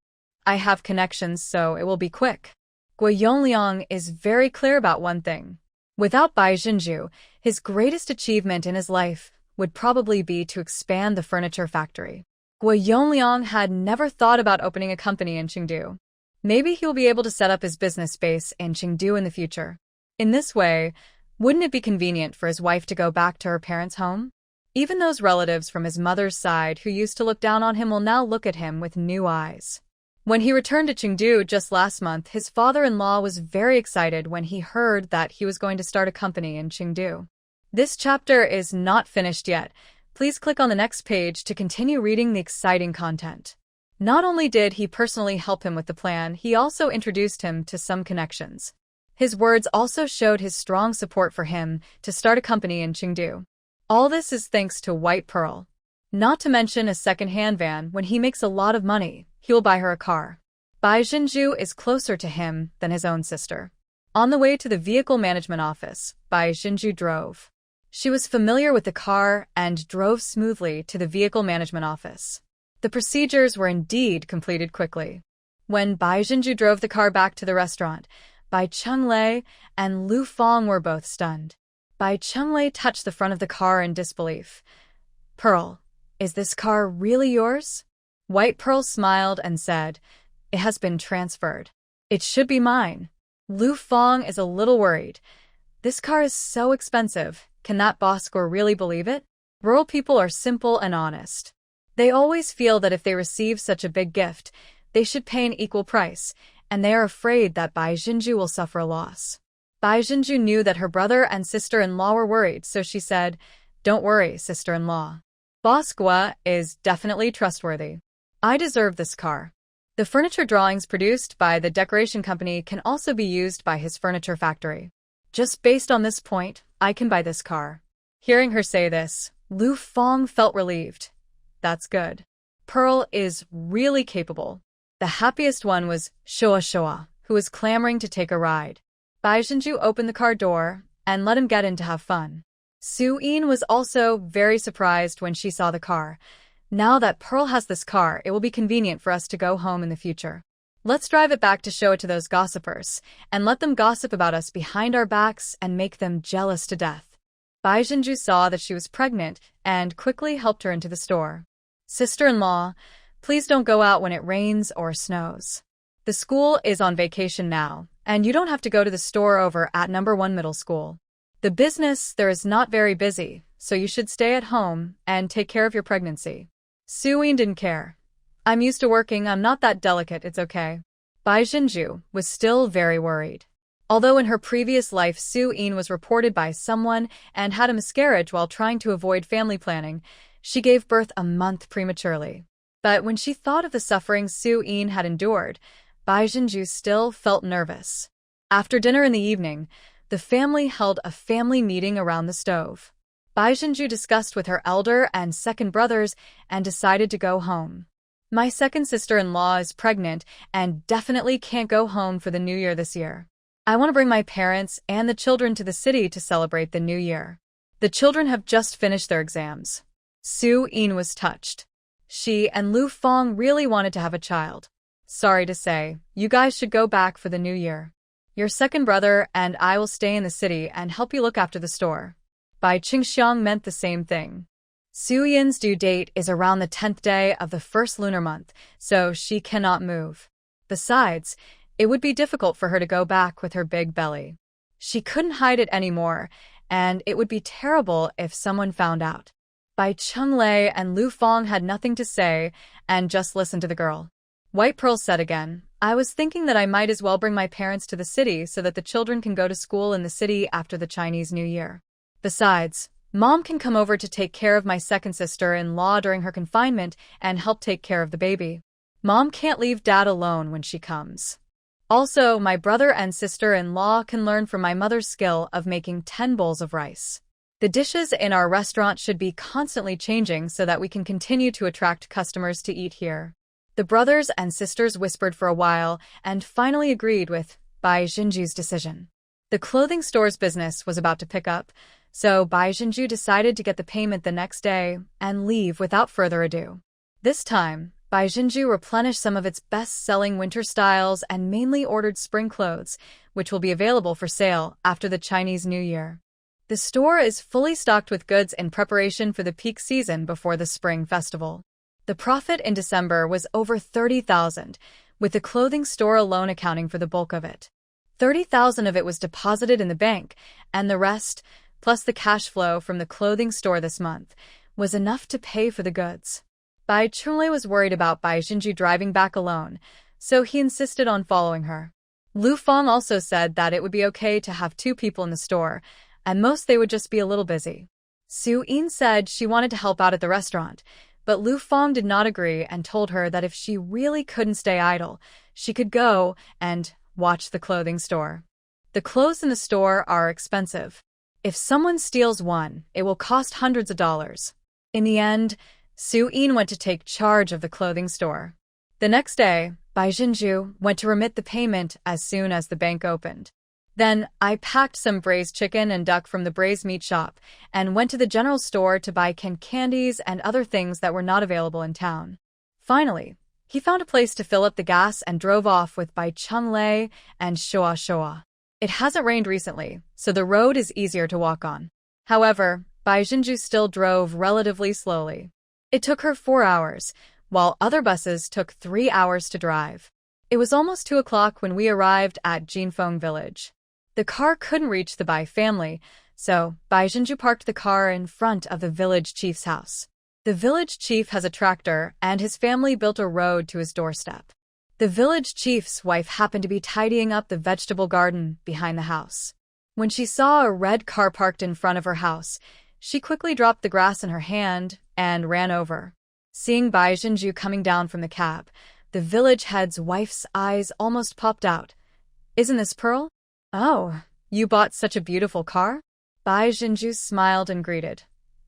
I have connections, so it will be quick. Gui Yongliang is very clear about one thing. Without Bai Jinju, his greatest achievement in his life would probably be to expand the furniture factory. Gui Yongliang had never thought about opening a company in Chengdu. Maybe he'll be able to set up his business base in Chengdu in the future. In this way, wouldn't it be convenient for his wife to go back to her parents' home? Even those relatives from his mother's side who used to look down on him will now look at him with new eyes. When he returned to Chengdu just last month, his father-in-law was very excited when he heard that he was going to start a company in Chengdu. This chapter is not finished yet. Please click on the next page to continue reading the exciting content. Not only did he personally help him with the plan, he also introduced him to some connections. His words also showed his strong support for him to start a company in Chengdu. All this is thanks to White Pearl. Not to mention a second-hand van. When he makes a lot of money, he will buy her a car. Bai Jinju is closer to him than his own sister. On the way to the vehicle management office, Bai Jinju drove. She was familiar with the car and drove smoothly to the vehicle management office. The procedures were indeed completed quickly. When Bai Jinju drove the car back to the restaurant, Bai Chunglei and Lu Fong were both stunned. Bai Chunglei touched the front of the car in disbelief. "Pearl, is this car really yours?" White Pearl smiled and said, "It has been transferred. It should be mine." Lu Fong is a little worried. "This car is so expensive. Can that bosker really believe it?" Rural people are simple and honest. They always feel that if they receive such a big gift, they should pay an equal price, and they are afraid that Bai Jinju will suffer a loss. Bai Jinju knew that her brother and sister-in-law were worried, so she said, "Don't worry, sister-in-law. Boss Gua is definitely trustworthy. I deserve this car." The furniture drawings produced by the decoration company can also be used by his furniture factory. Just based on this point, I can buy this car. Hearing her say this, Lu Fong felt relieved. That's good. Pearl is really capable. The happiest one was Shoa, who was clamoring to take a ride. Bai Jinju opened the car door and let him get in to have fun. Su-in was also very surprised when she saw the car. "Now that Pearl has this car, it will be convenient for us to go home in the future. Let's drive it back to show it to those gossipers, and let them gossip about us behind our backs and make them jealous to death." Bai Jinju saw that she was pregnant and quickly helped her into the store. "Sister-in-law, please don't go out when it rains or snows. The school is on vacation now, and you don't have to go to the store over at No. 1 Middle School. The business there is not very busy, so you should stay at home and take care of your pregnancy." Su-in didn't care. "I'm used to working, I'm not that delicate, it's okay." Bai Jinju was still very worried. Although in her previous life Su-in was reported by someone and had a miscarriage while trying to avoid family planning, she gave birth a month prematurely. But when she thought of the suffering Su-in had endured, Bai Jinju still felt nervous. After dinner in the evening, the family held a family meeting around the stove. Bai Jinju discussed with her elder and second brothers and decided to go home. "My second sister-in-law is pregnant and definitely can't go home for the New Year this year. I want to bring my parents and the children to the city to celebrate the New Year. The children have just finished their exams." Su-in was touched. She and Lu Fong really wanted to have a child. "Sorry to say, you guys should go back for the New Year. Your second brother and I will stay in the city and help you look after the store." Bai Qingxiang meant the same thing. Su-yin's due date is around the 10th day of the first lunar month, so she cannot move. Besides, it would be difficult for her to go back with her big belly. She couldn't hide it anymore, and it would be terrible if someone found out. Bai Chunglei and Lu Fong had nothing to say and just listened to the girl. White Pearl said again, "I was thinking that I might as well bring my parents to the city so that the children can go to school in the city after the Chinese New Year. Besides, Mom can come over to take care of my second sister-in-law during her confinement and help take care of the baby. Mom can't leave Dad alone when she comes. Also, my brother and sister-in-law can learn from my mother's skill of making 10 bowls of rice. The dishes in our restaurant should be constantly changing so that we can continue to attract customers to eat here." The brothers and sisters whispered for a while and finally agreed with Bai Jinju's decision. The clothing store's business was about to pick up, so Bai Jinju decided to get the payment the next day and leave without further ado. This time, Bai Jinju replenished some of its best-selling winter styles and mainly ordered spring clothes, which will be available for sale after the Chinese New Year. The store is fully stocked with goods in preparation for the peak season before the Spring Festival. The profit in December was over 30,000, with the clothing store alone accounting for the bulk of it. 30,000 of it was deposited in the bank, and the rest, plus the cash flow from the clothing store this month, was enough to pay for the goods. Bai Chunlei was worried about Bai Jinju driving back alone, so he insisted on following her. Lu Fong also said that it would be okay to have 2 people in the store, and most they would just be a little busy. Su-in said she wanted to help out at the restaurant, but Lu Fong did not agree and told her that if she really couldn't stay idle, she could go and watch the clothing store. The clothes in the store are expensive. If someone steals one, it will cost hundreds of dollars. In the end, Su Yin went to take charge of the clothing store. The next day, Bai Jinju went to remit the payment as soon as the bank opened. Then I packed some braised chicken and duck from the braised meat shop and went to the general store to buy canned candies and other things that were not available in town. Finally, he found a place to fill up the gas and drove off with Bai Chunlei and Shoa Shoa. It hasn't rained recently, so the road is easier to walk on. However, Bai Jinju still drove relatively slowly. It took her 4 hours, while other buses took 3 hours to drive. It was almost 2 o'clock when we arrived at Jinfeng village. The car couldn't reach the Bai family, so Bai Jinju parked the car in front of the village chief's house. The village chief has a tractor, and his family built a road to his doorstep. The village chief's wife happened to be tidying up the vegetable garden behind the house. When she saw a red car parked in front of her house, she quickly dropped the grass in her hand and ran over. Seeing Bai Jinju coming down from the cab, the village head's wife's eyes almost popped out. "Isn't this Pearl? Oh, you bought such a beautiful car?" Bai Jinju smiled and greeted.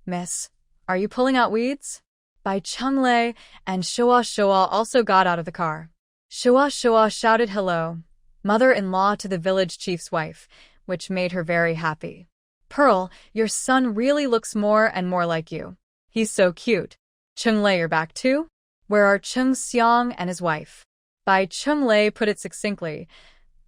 "Miss, are you pulling out weeds?" Bai Chunlei and Shoa Shoa also got out of the car. Shoa Shoa shouted hello, mother-in-law to the village chief's wife, which made her very happy. "Pearl, your son really looks more and more like you. He's so cute. Chunlei, you're back too? Where are Chung Xiang and his wife?" Bai Chunlei put it succinctly.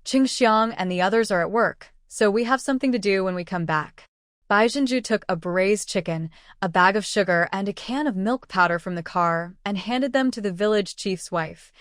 "Chung Xiang and the others are at work, so we have something to do when we come back." Bai Jinju took a braised chicken, a bag of sugar, and a can of milk powder from the car and handed them to the village chief's wife.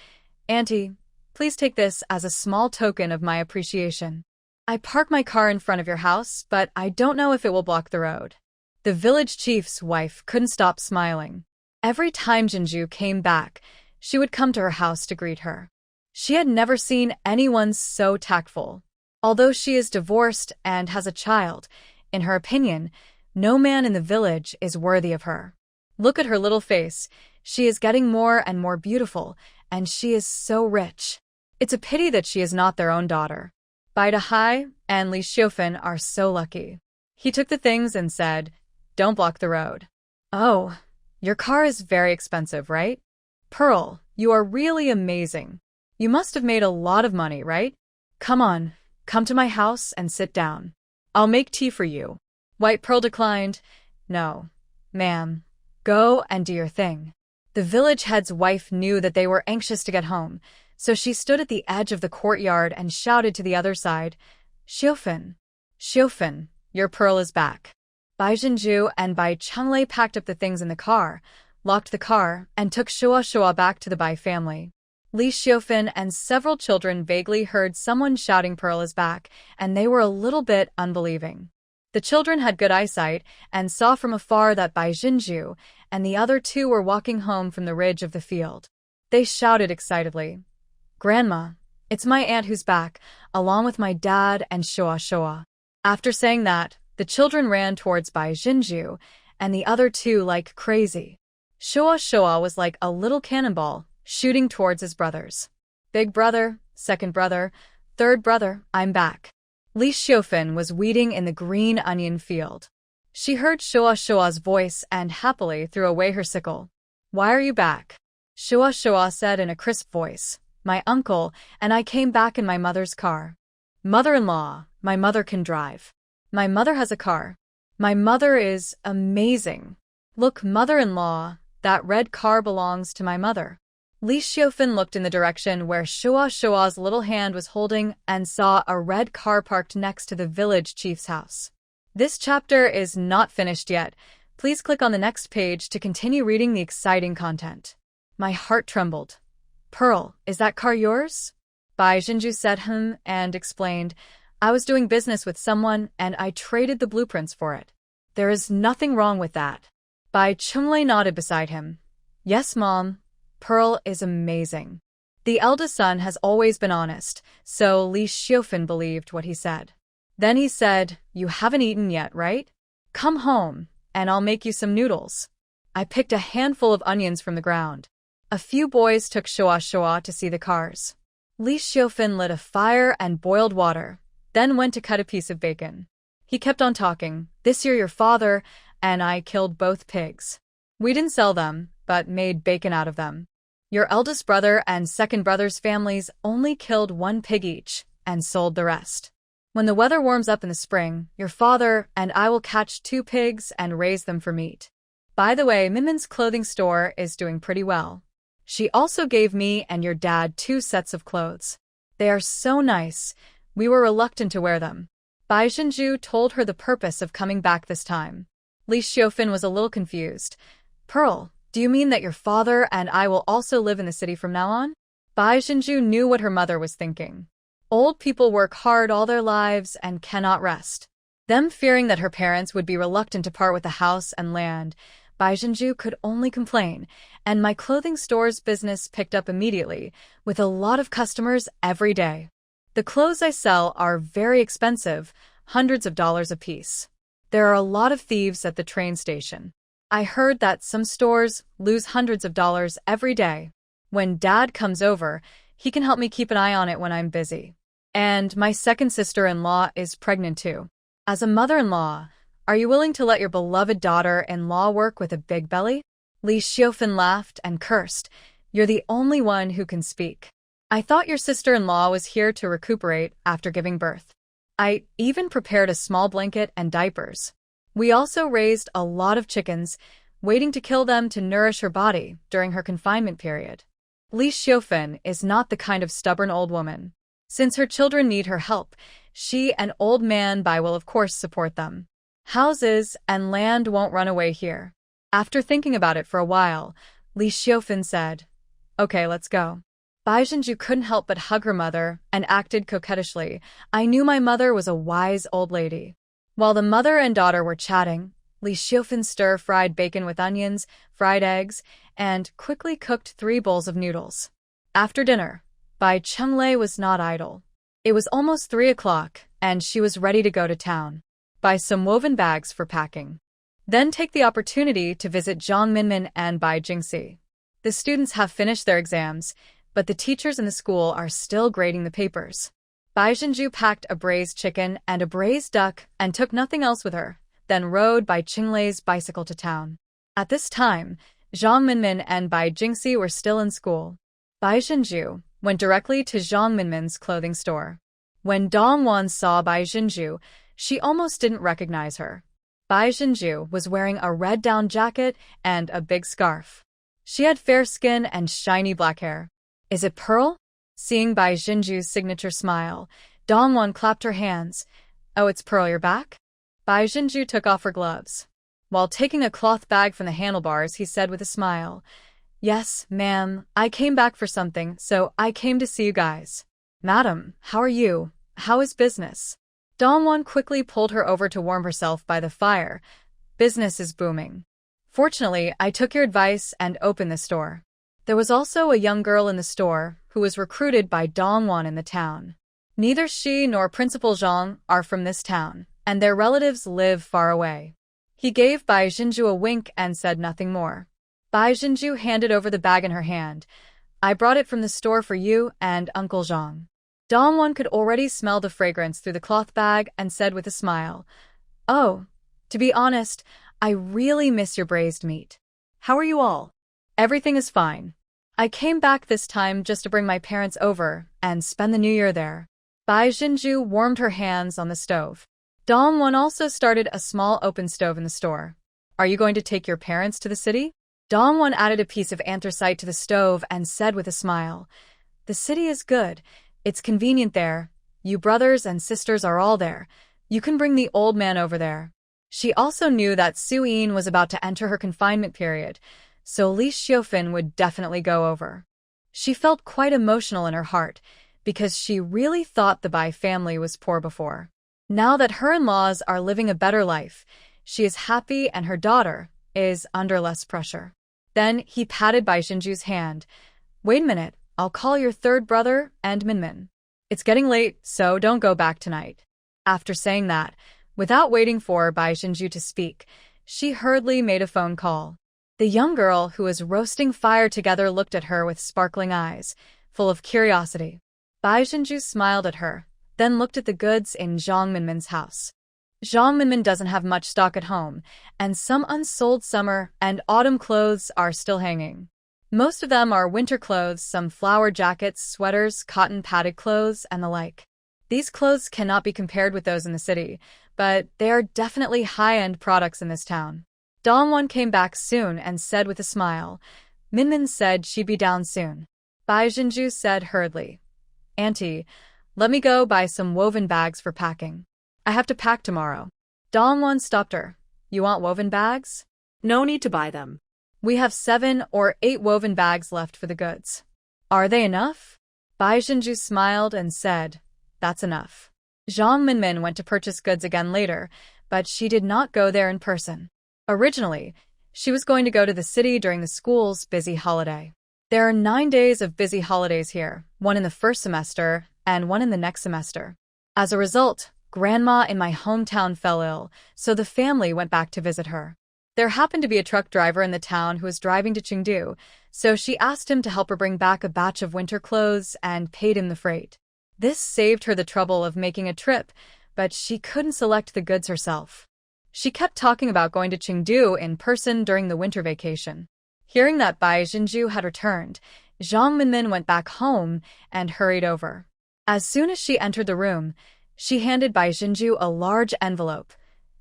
"Auntie, please take this as a small token of my appreciation. I park my car in front of your house, but I don't know if it will block the road." The village chief's wife couldn't stop smiling. Every time Jinju came back, she would come to her house to greet her. She had never seen anyone so tactful. Although she is divorced and has a child, in her opinion, no man in the village is worthy of her. Look at her little face. She is getting more and more beautiful, and she is so rich. It's a pity that she is not their own daughter. Bai Dahai and Li Xiufan are so lucky. He took the things and said, "Don't block the road." "Oh, your car is very expensive, right? Pearl, you are really amazing. You must have made a lot of money, right? Come on, come to my house and sit down. I'll make tea for you." White Pearl declined. "No, ma'am. Go and do your thing." The village head's wife knew that they were anxious to get home, so she stood at the edge of the courtyard and shouted to the other side, "Xiufan, Xiufan, your Pearl is back." Bai Jinju and Bai Chunlei packed up the things in the car, locked the car, and took Shoa Shoa back to the Bai family. Li Xiufan and several children vaguely heard someone shouting Pearl is back, and they were a little bit unbelieving. The children had good eyesight and saw from afar that Bai Jinju and the other two were walking home from the ridge of the field. They shouted excitedly, "Grandma, it's my aunt who's back, along with my dad and Shoa Shoa." After saying that, the children ran towards Bai Jinju and the other two like crazy. Shoa Shoa was like a little cannonball, shooting towards his brothers. "Big brother, second brother, third brother, I'm back." Li Xiufan was weeding in the green onion field. She heard Shoa Shoa's voice and happily threw away her sickle. "Why are you back?" Shoa Shoa said in a crisp voice. "My uncle and I came back in my mother's car." "Mother-in-law, my mother can drive. My mother has a car. My mother is amazing. Look, mother-in-law, that red car belongs to my mother." Li Xiufan looked in the direction where Shoa Shoa's little hand was holding and saw a red car parked next to the village chief's house. This chapter is not finished yet. Please click on the next page to continue reading the exciting content. My heart trembled. "Pearl, is that car yours?" Bai Jinju said and explained, "I was doing business with someone and I traded the blueprints for it. There is nothing wrong with that." Bai Chunlei nodded beside him. "Yes, Mom. Pearl is amazing." The eldest son has always been honest, so Li Xiufan believed what he said. Then he said, "You haven't eaten yet, right? Come home, and I'll make you some noodles." I picked a handful of onions from the ground. A few boys took Shoa Shoa to see the cars. Li Xiufan lit a fire and boiled water, then went to cut a piece of bacon. He kept on talking, "This year your father and I killed both pigs. We didn't sell them, but made bacon out of them. Your eldest brother and second brother's families only killed 1 pig each and sold the rest. When the weather warms up in the spring, your father and I will catch 2 pigs and raise them for meat. By the way, Minmin's clothing store is doing pretty well. She also gave me and your dad 2 sets of clothes. They are so nice. We were reluctant to wear them. Bai Zhenju told her the purpose of coming back this time. Li Xiufan was a little confused. Pearl, do you mean that your father and I will also live in the city from now on? Bai Zhenju knew what her mother was thinking. Old people work hard all their lives and cannot rest. Them fearing that her parents would be reluctant to part with the house and land, Bai Zhenju could only complain, and my clothing store's business picked up immediately, with a lot of customers every day. The clothes I sell are very expensive, hundreds of dollars apiece. There are a lot of thieves at the train station. I heard that some stores lose hundreds of dollars every day. When Dad comes over, he can help me keep an eye on it when I'm busy. And my second sister-in-law is pregnant too. As a mother-in-law, are you willing to let your beloved daughter-in-law work with a big belly? Li Xiufan laughed and cursed. You're the only one who can speak. I thought your sister-in-law was here to recuperate after giving birth. I even prepared a small blanket and diapers. We also raised a lot of chickens, waiting to kill them to nourish her body during her confinement period. Li Xiufan is not the kind of stubborn old woman. Since her children need her help, she and old man Bai will of course support them. Houses and land won't run away here. After thinking about it for a while, Li Xiufan said, Okay, let's go. Bai Zhenju couldn't help but hug her mother and acted coquettishly. I knew my mother was a wise old lady. While the mother and daughter were chatting, Li Xiufan stir-fried bacon with onions, fried eggs, and quickly cooked 3 bowls of noodles. After dinner, Bai Chunglei was not idle. It was almost 3 o'clock, and she was ready to go to town. Buy some woven bags for packing. Then take the opportunity to visit Zhang Minmin and Bai Jingxi. The students have finished their exams, but the teachers in the school are still grading the papers. Bai Zhenju packed a braised chicken and a braised duck and took nothing else with her, then rode Bai Qinglei's bicycle to town. At this time, Zhang Minmin and Bai Jingxi were still in school. Bai Zhenju went directly to Zhang Minmin's clothing store. When Dong Wan saw Bai Zhenju, she almost didn't recognize her. Bai Zhenju was wearing a red down jacket and a big scarf. She had fair skin and shiny black hair. Is it Pearl? Seeing Bai Zhenju's signature smile, Dong Wan clapped her hands. Oh, it's Pearl, you're back? Bai Zhenju took off her gloves. While taking a cloth bag from the handlebars, he said with a smile, Yes, ma'am, I came back for something, so I came to see you guys. Madam, how are you? How is business? Dongwon quickly pulled her over to warm herself by the fire. Business is booming. Fortunately, I took your advice and opened the store. There was also a young girl in the store who was recruited by Dongwon in the town. Neither she nor Principal Zhang are from this town, and their relatives live far away. He gave Bai Zhenju a wink and said nothing more. Bai Zhenju handed over the bag in her hand. I brought it from the store for you and Uncle Zhang. Dongwon could already smell the fragrance through the cloth bag and said with a smile, Oh, to be honest, I really miss your braised meat. How are you all? Everything is fine. I came back this time just to bring my parents over and spend the new year there. Bai Zhenju warmed her hands on the stove. Dongwon also started a small open stove in the store. Are you going to take your parents to the city? Dongwon added a piece of anthracite to the stove and said with a smile, The city is good. It's convenient there. You brothers and sisters are all there. You can bring the old man over there. She also knew that Su Yin was about to enter her confinement period, so Li Xiufan would definitely go over. She felt quite emotional in her heart, because she really thought the Bai family was poor before. Now that her in-laws are living a better life, she is happy and her daughter is under less pressure. Then he patted Bai Zhenju's hand. Wait a minute, I'll call your third brother and Minmin. It's getting late, so don't go back tonight. After saying that, without waiting for Bai Zhenju to speak, she hurriedly made a phone call. The young girl who was roasting fire together looked at her with sparkling eyes, full of curiosity. Bai Zhenju smiled at her, then looked at the goods in Zhang Minmin's house. Zhang Minmin doesn't have much stock at home, and some unsold summer and autumn clothes are still hanging. Most of them are winter clothes, some flower jackets, sweaters, cotton padded clothes, and the like. These clothes cannot be compared with those in the city, but they are definitely high-end products in this town. Dongwon came back soon and said with a smile. Minmin said she'd be down soon. Bai Jinju said hurriedly, "Auntie, let me go buy some woven bags for packing. I have to pack tomorrow." Dongwon stopped her. "You want woven bags?" No need to buy them. "We have 7 or 8 woven bags left for the goods." "Are they enough?" Bai Jinju smiled and said, "That's enough." Zhang Minmin went to purchase goods again later, but she did not go there in person. Originally, she was going to go to the city during the school's busy holiday. There are 9 days of busy holidays here, one in the first semester and one in the next semester. As a result, Grandma in my hometown fell ill, so the family went back to visit her. There happened to be a truck driver in the town who was driving to Chengdu, so she asked him to help her bring back a batch of winter clothes and paid him the freight. This saved her the trouble of making a trip, but she couldn't select the goods herself. She kept talking about going to Chengdu in person during the winter vacation. Hearing that Bai Jinju had returned, Zhang Minmin went back home and hurried over. As soon as she entered the room, she handed Bai Jinju a large envelope.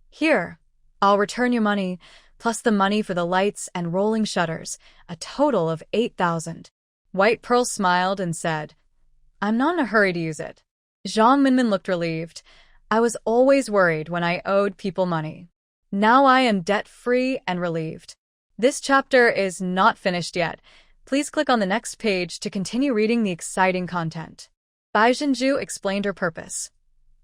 "Here, I'll return your money, plus the money for the lights and rolling shutters, a total of 8,000. White Pearl smiled and said, "I'm not in a hurry to use it." Zhang Minmin looked relieved. "I was always worried when I owed people money. Now I am debt-free and relieved." This chapter is not finished yet. Please click on the next page to continue reading the exciting content. Bai Jinju explained her purpose.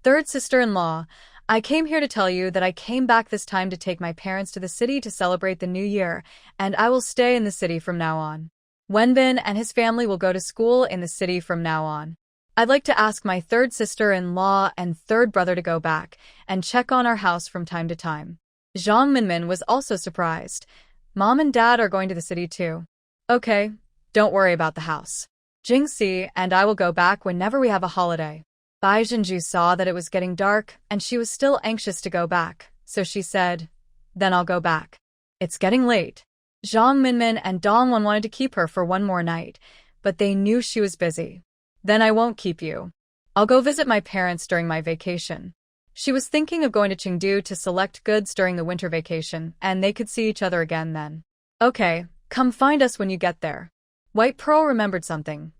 "Third sister-in-law, I came here to tell you that I came back this time to take my parents to the city to celebrate the new year, and I will stay in the city from now on. Wenbin and his family will go to school in the city from now on. I'd like to ask my third sister-in-law and third brother to go back and check on our house from time to time." Zhang Minmin was also surprised. "Mom and Dad are going to the city too." "Okay, don't worry about the house. Jingxi and I will go back whenever we have a holiday." Bai Jinju saw that it was getting dark and she was still anxious to go back, so she said, "Then I'll go back." It's getting late. Zhang Minmin and Dongwon wanted to keep her for one more night, but they knew she was busy. "Then I won't keep you. I'll go visit my parents during my vacation." She was thinking of going to Chengdu to select goods during the winter vacation, and they could see each other again then. "Okay, come find us when you get there." White Pearl remembered something.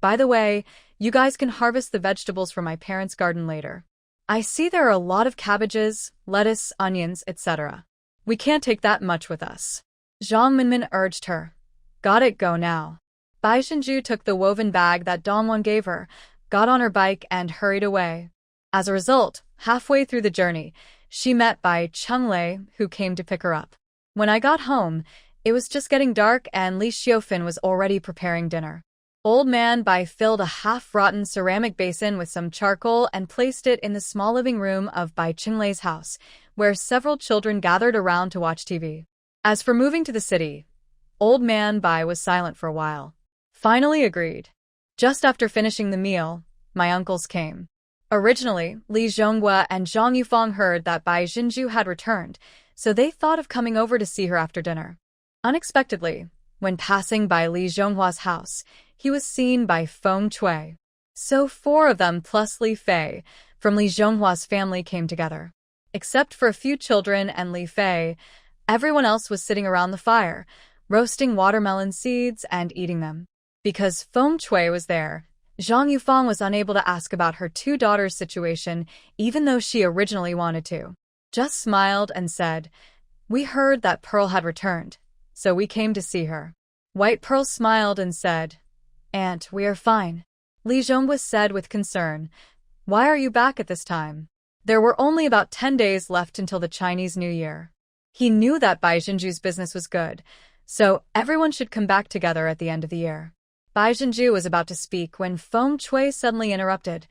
"By the way, you guys can harvest the vegetables from my parents' garden later. I see there are a lot of cabbages, lettuce, onions, etc. We can't take that much with us." Zhang Minmin urged her. "Got it, go now." Bai Jinju took the woven bag that Dongwon gave her, got on her bike and hurried away. As a result, halfway through the journey, she met Bai Chunglei, who came to pick her up. "When I got home, it was just getting dark and Li Xiufan was already preparing dinner." Old Man Bai filled a half-rotten ceramic basin with some charcoal and placed it in the small living room of Bai Chunglei's house, where several children gathered around to watch TV. As for moving to the city, Old Man Bai was silent for a while. Finally agreed. "Just after finishing the meal, my uncles came. Originally, Li Zhonghua and Zhang Yufang heard that Bai Jinju had returned, so they thought of coming over to see her after dinner. Unexpectedly, when passing by Li Zhonghua's house, he was seen by Feng Chui. So 4 of them plus Li Fei from Li Zhonghua's family came together. Except for a few children and Li Fei, everyone else was sitting around the fire, roasting watermelon seeds and eating them. Because Feng Chui was there, Zhang Yufang was unable to ask about her 2 daughters' situation, even though she originally wanted to. Just smiled and said, "We heard that Pearl had returned, so we came to see her." White Pearl smiled and said, "Aunt, we are fine." Li Zhonghua said with concern, "Why are you back at this time?" There were only about 10 days left until the Chinese New Year. He knew that Bai Jinju's business was good, so everyone should come back together at the end of the year. Bai Jinju was about to speak when Feng Chui suddenly interrupted.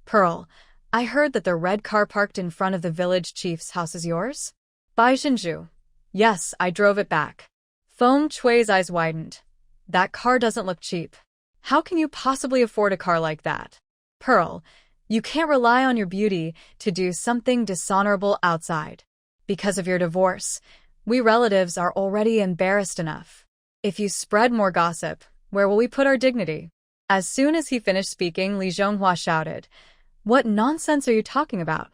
"Pearl, I heard that the red car parked in front of the village chief's house is yours?" Bai Jinju, "Yes, I drove it back." Feng Chui's eyes widened. "That car doesn't look cheap. How can you possibly afford a car like that?" "Pearl, You can't rely on your beauty to do something dishonorable outside. Because of your divorce, we relatives are already embarrassed enough. If you spread more gossip, where will we put our dignity? As soon as he finished speaking, Li Zhonghua shouted, "What nonsense are you talking about?"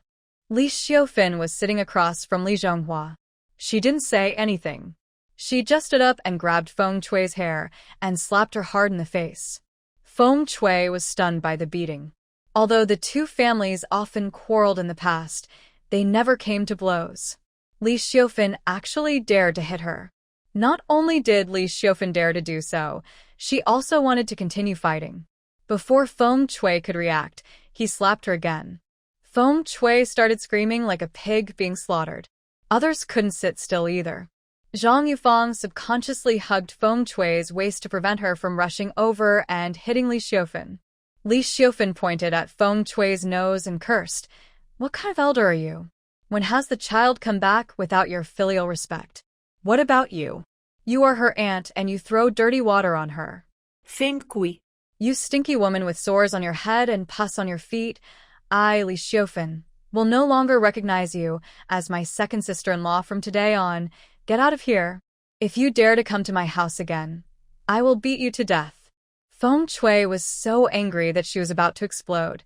Li Xiufin was sitting across from Li Zhonghua. She didn't say anything. She just stood up and grabbed Feng Chui's hair and slapped her hard in the face. Feng Chui was stunned by the beating. Although the two families often quarreled in the past, they never came to blows. Li Xiufin actually dared to hit her. Not only did Li Xiufin dare to do so, she also wanted to continue fighting. Before Feng Chui could react, he slapped her again. Feng Chui started screaming like a pig being slaughtered. Others couldn't sit still either. Zhang Yufang subconsciously hugged Feng Chui's waist to prevent her from rushing over and hitting Li Xiufin. Li Xiufin pointed at Feng Chui's nose and cursed, "What kind of elder are you? When has the child come back without your filial respect? What about you? You are her aunt and you throw dirty water on her. Feng Kui. You stinky woman with sores on your head and pus on your feet. I, Li Xiufin, will no longer recognize you as my second sister-in-law from today on. Get out of here. If you dare to come to my house again, I will beat you to death." Feng Chui was so angry that she was about to explode.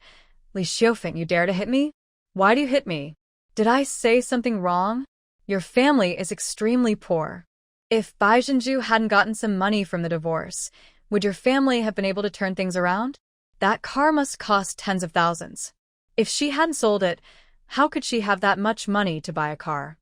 "Li Xiufin, you dare to hit me? Why do you hit me? Did I say something wrong? Your family is extremely poor. If Bai Zhenju hadn't gotten some money from the divorce, would your family have been able to turn things around? That car must cost tens of thousands. If she hadn't sold it, how could she have that much money to buy a car?"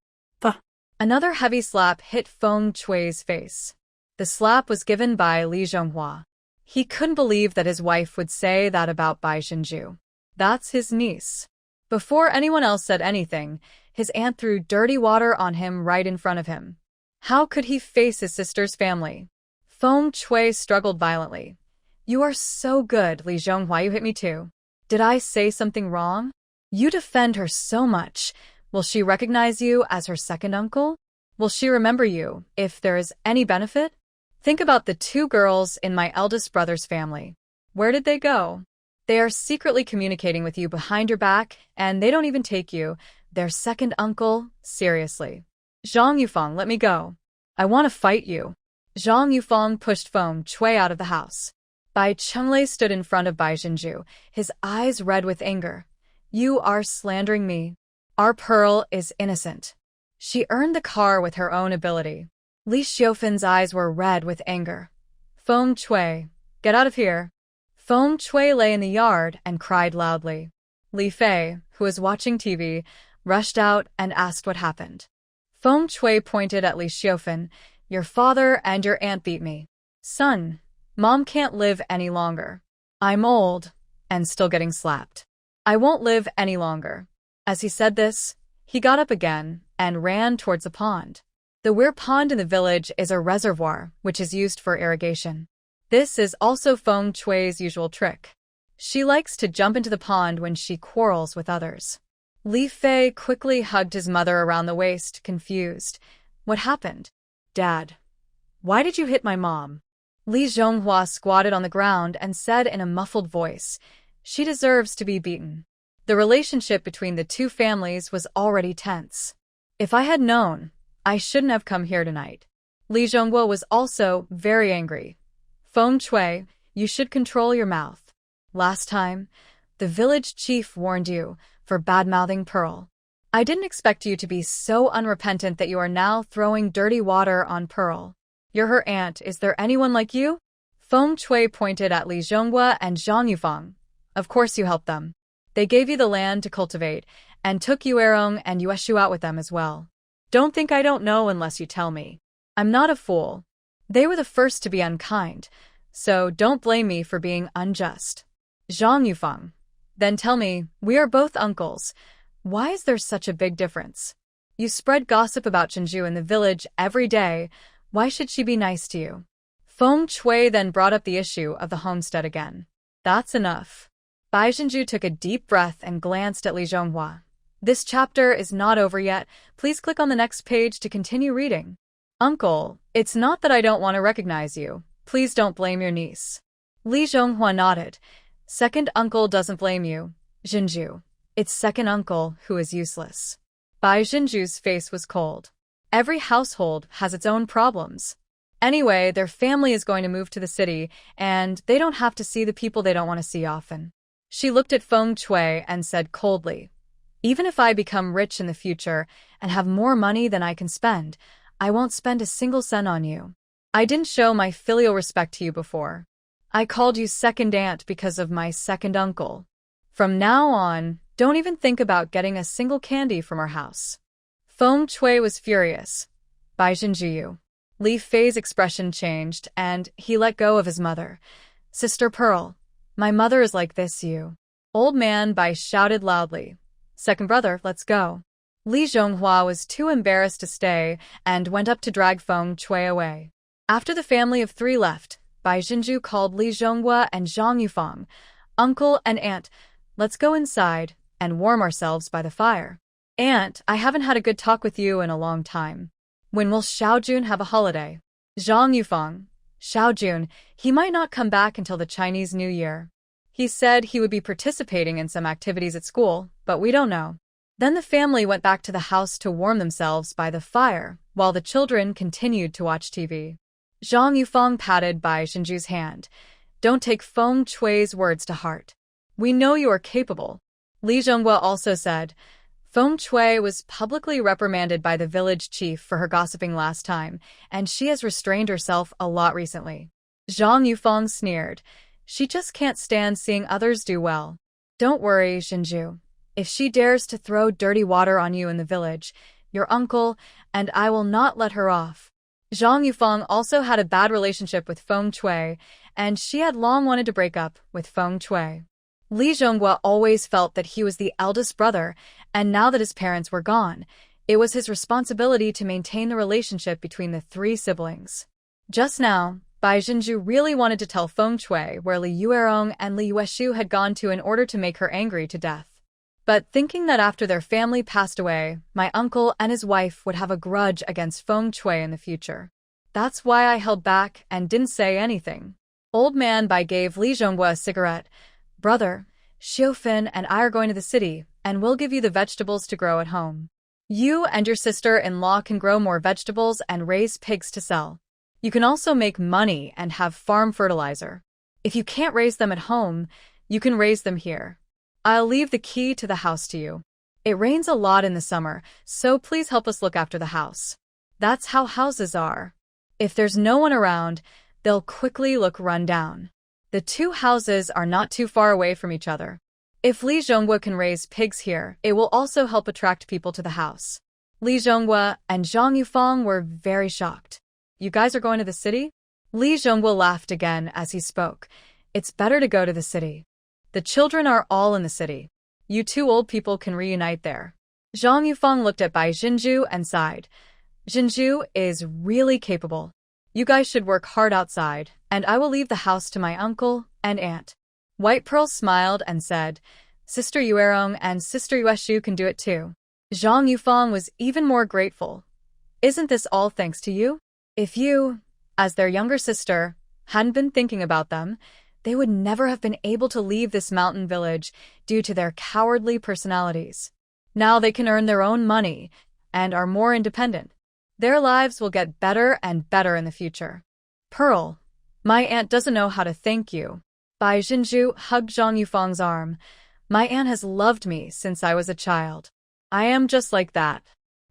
Another heavy slap hit Feng Chui's face. The slap was given by Li Zhonghua. He couldn't believe that his wife would say that about Bai Zhenju. That's his niece. Before anyone else said anything, his aunt threw dirty water on him right in front of him. How could he face his sister's family? Feng Chui struggled violently. "You are so good, Li Zhonghua, you hit me too. Did I say something wrong? You defend her so much. Will she recognize you as her second uncle? Will she remember you, if there is any benefit? Think about the two girls in my eldest brother's family. Where did they go? They are secretly communicating with you behind your back, and they don't even take you, their second uncle, seriously. Zhang Yufang, let me go. I want to fight you." Zhang Yufang pushed Feng Chui out of the house. Bai Chenglei stood in front of Bai Zhenju, his eyes red with anger. "You are slandering me. Our Pearl is innocent. She earned the car with her own ability." Li Xiufin's eyes were red with anger. "Feng Chui, get out of here." Feng Chui lay in the yard and cried loudly. Li Fei, who was watching TV, rushed out and asked what happened. Feng Chui pointed at Li Xiufin. "Your father and your aunt beat me. Son, Mom can't live any longer. I'm old and still getting slapped. I won't live any longer." As he said this, he got up again and ran towards the pond. The Weir Pond in the village is a reservoir which is used for irrigation. This is also Feng Chui's usual trick. She likes to jump into the pond when she quarrels with others. Li Fei quickly hugged his mother around the waist, confused. "What happened? Dad, why did you hit my mom?" Li Zhonghua squatted on the ground and said in a muffled voice, "She deserves to be beaten." The relationship between the two families was already tense. "If I had known, I shouldn't have come here tonight." Li Zhonghua was also very angry. "Feng Chui, you should control your mouth. Last time, the village chief warned you for bad-mouthing Pearl. I didn't expect you to be so unrepentant that you are now throwing dirty water on Pearl. You're her aunt. Is there anyone like you?" Feng Chui pointed at Li Zhonghua and Zhang Yufang. "Of course you helped them. They gave you the land to cultivate and took Yuerong and Yueshu out with them as well. Don't think I don't know unless you tell me. I'm not a fool. They were the first to be unkind, so don't blame me for being unjust." Zhang Yufang. "Then tell me, we are both uncles. Why is there such a big difference? You spread gossip about Zhenju in the village every day. Why should she be nice to you?" Feng Chui then brought up the issue of the homestead again. "That's enough." Bai Zhenju took a deep breath and glanced at Li Zhonghua. "This chapter is not over yet. Please click on the next page to continue reading." "Uncle, it's not that I don't want to recognize you. Please don't blame your niece." Li Zhonghua nodded. "Second uncle doesn't blame you. Jinju. It's second uncle who is useless. Bai Jinju's face was cold. Every household has its own problems. Anyway, their family is going to move to the city, and they don't have to see the people they don't want to see often. She looked at Feng Shui and said coldly, even if I become rich in the future and have more money than I can spend, I won't spend a single cent on you. I didn't show my filial respect to you before. I called you second aunt because of my second uncle. From now on, don't even think about getting a single candy from our house. Feng Shui was furious. Bai Jinju. Li Fei's expression changed, and he let go of his mother. Sister Pearl, my mother is like this, you. Old man Bai shouted loudly. Second brother, let's go. Li Zhonghua was too embarrassed to stay and went up to drag Feng Shui away. After the family of three left, Bai Jinju called Li Zhonghua and Zhang Yufeng, uncle and aunt, let's go inside and warm ourselves by the fire. Aunt, I haven't had a good talk with you in a long time. When will Xiaojun have a holiday? Zhang Yufeng. Xiaojun, he might not come back until the Chinese New Year. He said he would be participating in some activities at school, but we don't know. Then the family went back to the house to warm themselves by the fire, while the children continued to watch TV. Zhang Yufeng patted Bai Jinju's hand. Don't take Feng Shui's words to heart. We know you are capable. Li Zhonghua also said, Feng Shui was publicly reprimanded by the village chief for her gossiping last time, and she has restrained herself a lot recently. Zhang Yufeng sneered. She just can't stand seeing others do well. Don't worry, Jinju. If she dares to throw dirty water on you in the village, your uncle and I will not let her off. Zhang Yufeng also had a bad relationship with Feng Shui, and she had long wanted to break up with Feng Shui. Li Zhonghua always felt that he was the eldest brother, and now that his parents were gone, it was his responsibility to maintain the relationship between the three siblings. Just now, Bai Jinju really wanted to tell Feng Shui where Li Yuerong and Li Yueshu had gone to in order to make her angry to death. But thinking that after their family passed away, my uncle and his wife would have a grudge against Feng Shui in the future. That's why I held back and didn't say anything. Old man Bai gave Li Zhonghua a cigarette. Brother, Xiufan and I are going to the city, and we'll give you the vegetables to grow at home. You and your sister-in-law can grow more vegetables and raise pigs to sell. You can also make money and have farm fertilizer. If you can't raise them at home, you can raise them here. I'll leave the key to the house to you. It rains a lot in the summer, so please help us look after the house. That's how houses are. If there's no one around, they'll quickly look run down. The two houses are not too far away from each other. If Li Zhonghua can raise pigs here, it will also help attract people to the house. Li Zhonghua and Zhang Yufeng were very shocked. You guys are going to the city? Li Zhonghua laughed again as he spoke. It's better to go to the city. The children are all in the city. You two old people can reunite there. Zhang Yufeng looked at Bai Jinju and sighed. Jinju is really capable. You guys should work hard outside, and I will leave the house to my uncle and aunt. White Pearl smiled and said, Sister Yuerong and Sister Yueshu can do it too. Zhang Yufeng was even more grateful. Isn't this all thanks to you? If you, as their younger sister, hadn't been thinking about them, they would never have been able to leave this mountain village due to their cowardly personalities. Now they can earn their own money and are more independent. Their lives will get better and better in the future. Pearl, my aunt doesn't know how to thank you. Bai Jinju hugged Zhang Yufeng's arm. My aunt has loved me since I was a child. I am just like that.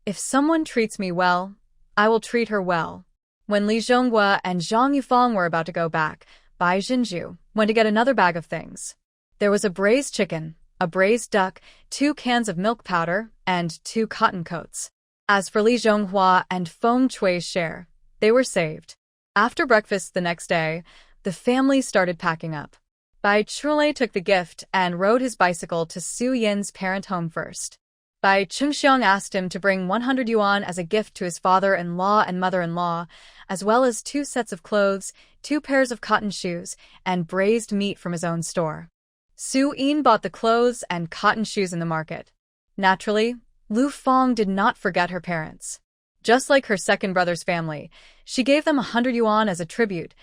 If someone treats me well, I will treat her well. When Li Zhonghua and Zhang Yufeng were about to go back, Bai Jinju went to get another bag of things. There was a braised chicken, a braised duck, 2 cans of milk powder, and 2 cotton coats. As for Li Zhonghua and Feng Shui's share, they were saved. After breakfast the next day, the family started packing up. Bai Chunlei took the gift and rode his bicycle to Su Yin's parent home first. Bai Chengxiang asked him to bring 100 yuan as a gift to his father-in-law and mother-in-law, as well as 2 sets of clothes, 2 pairs of cotton shoes, and braised meat from his own store. Su Yin bought the clothes and cotton shoes in the market. Naturally, Lu Feng did not forget her parents. Just like her second brother's family, she gave them 100 yuan as a tribute.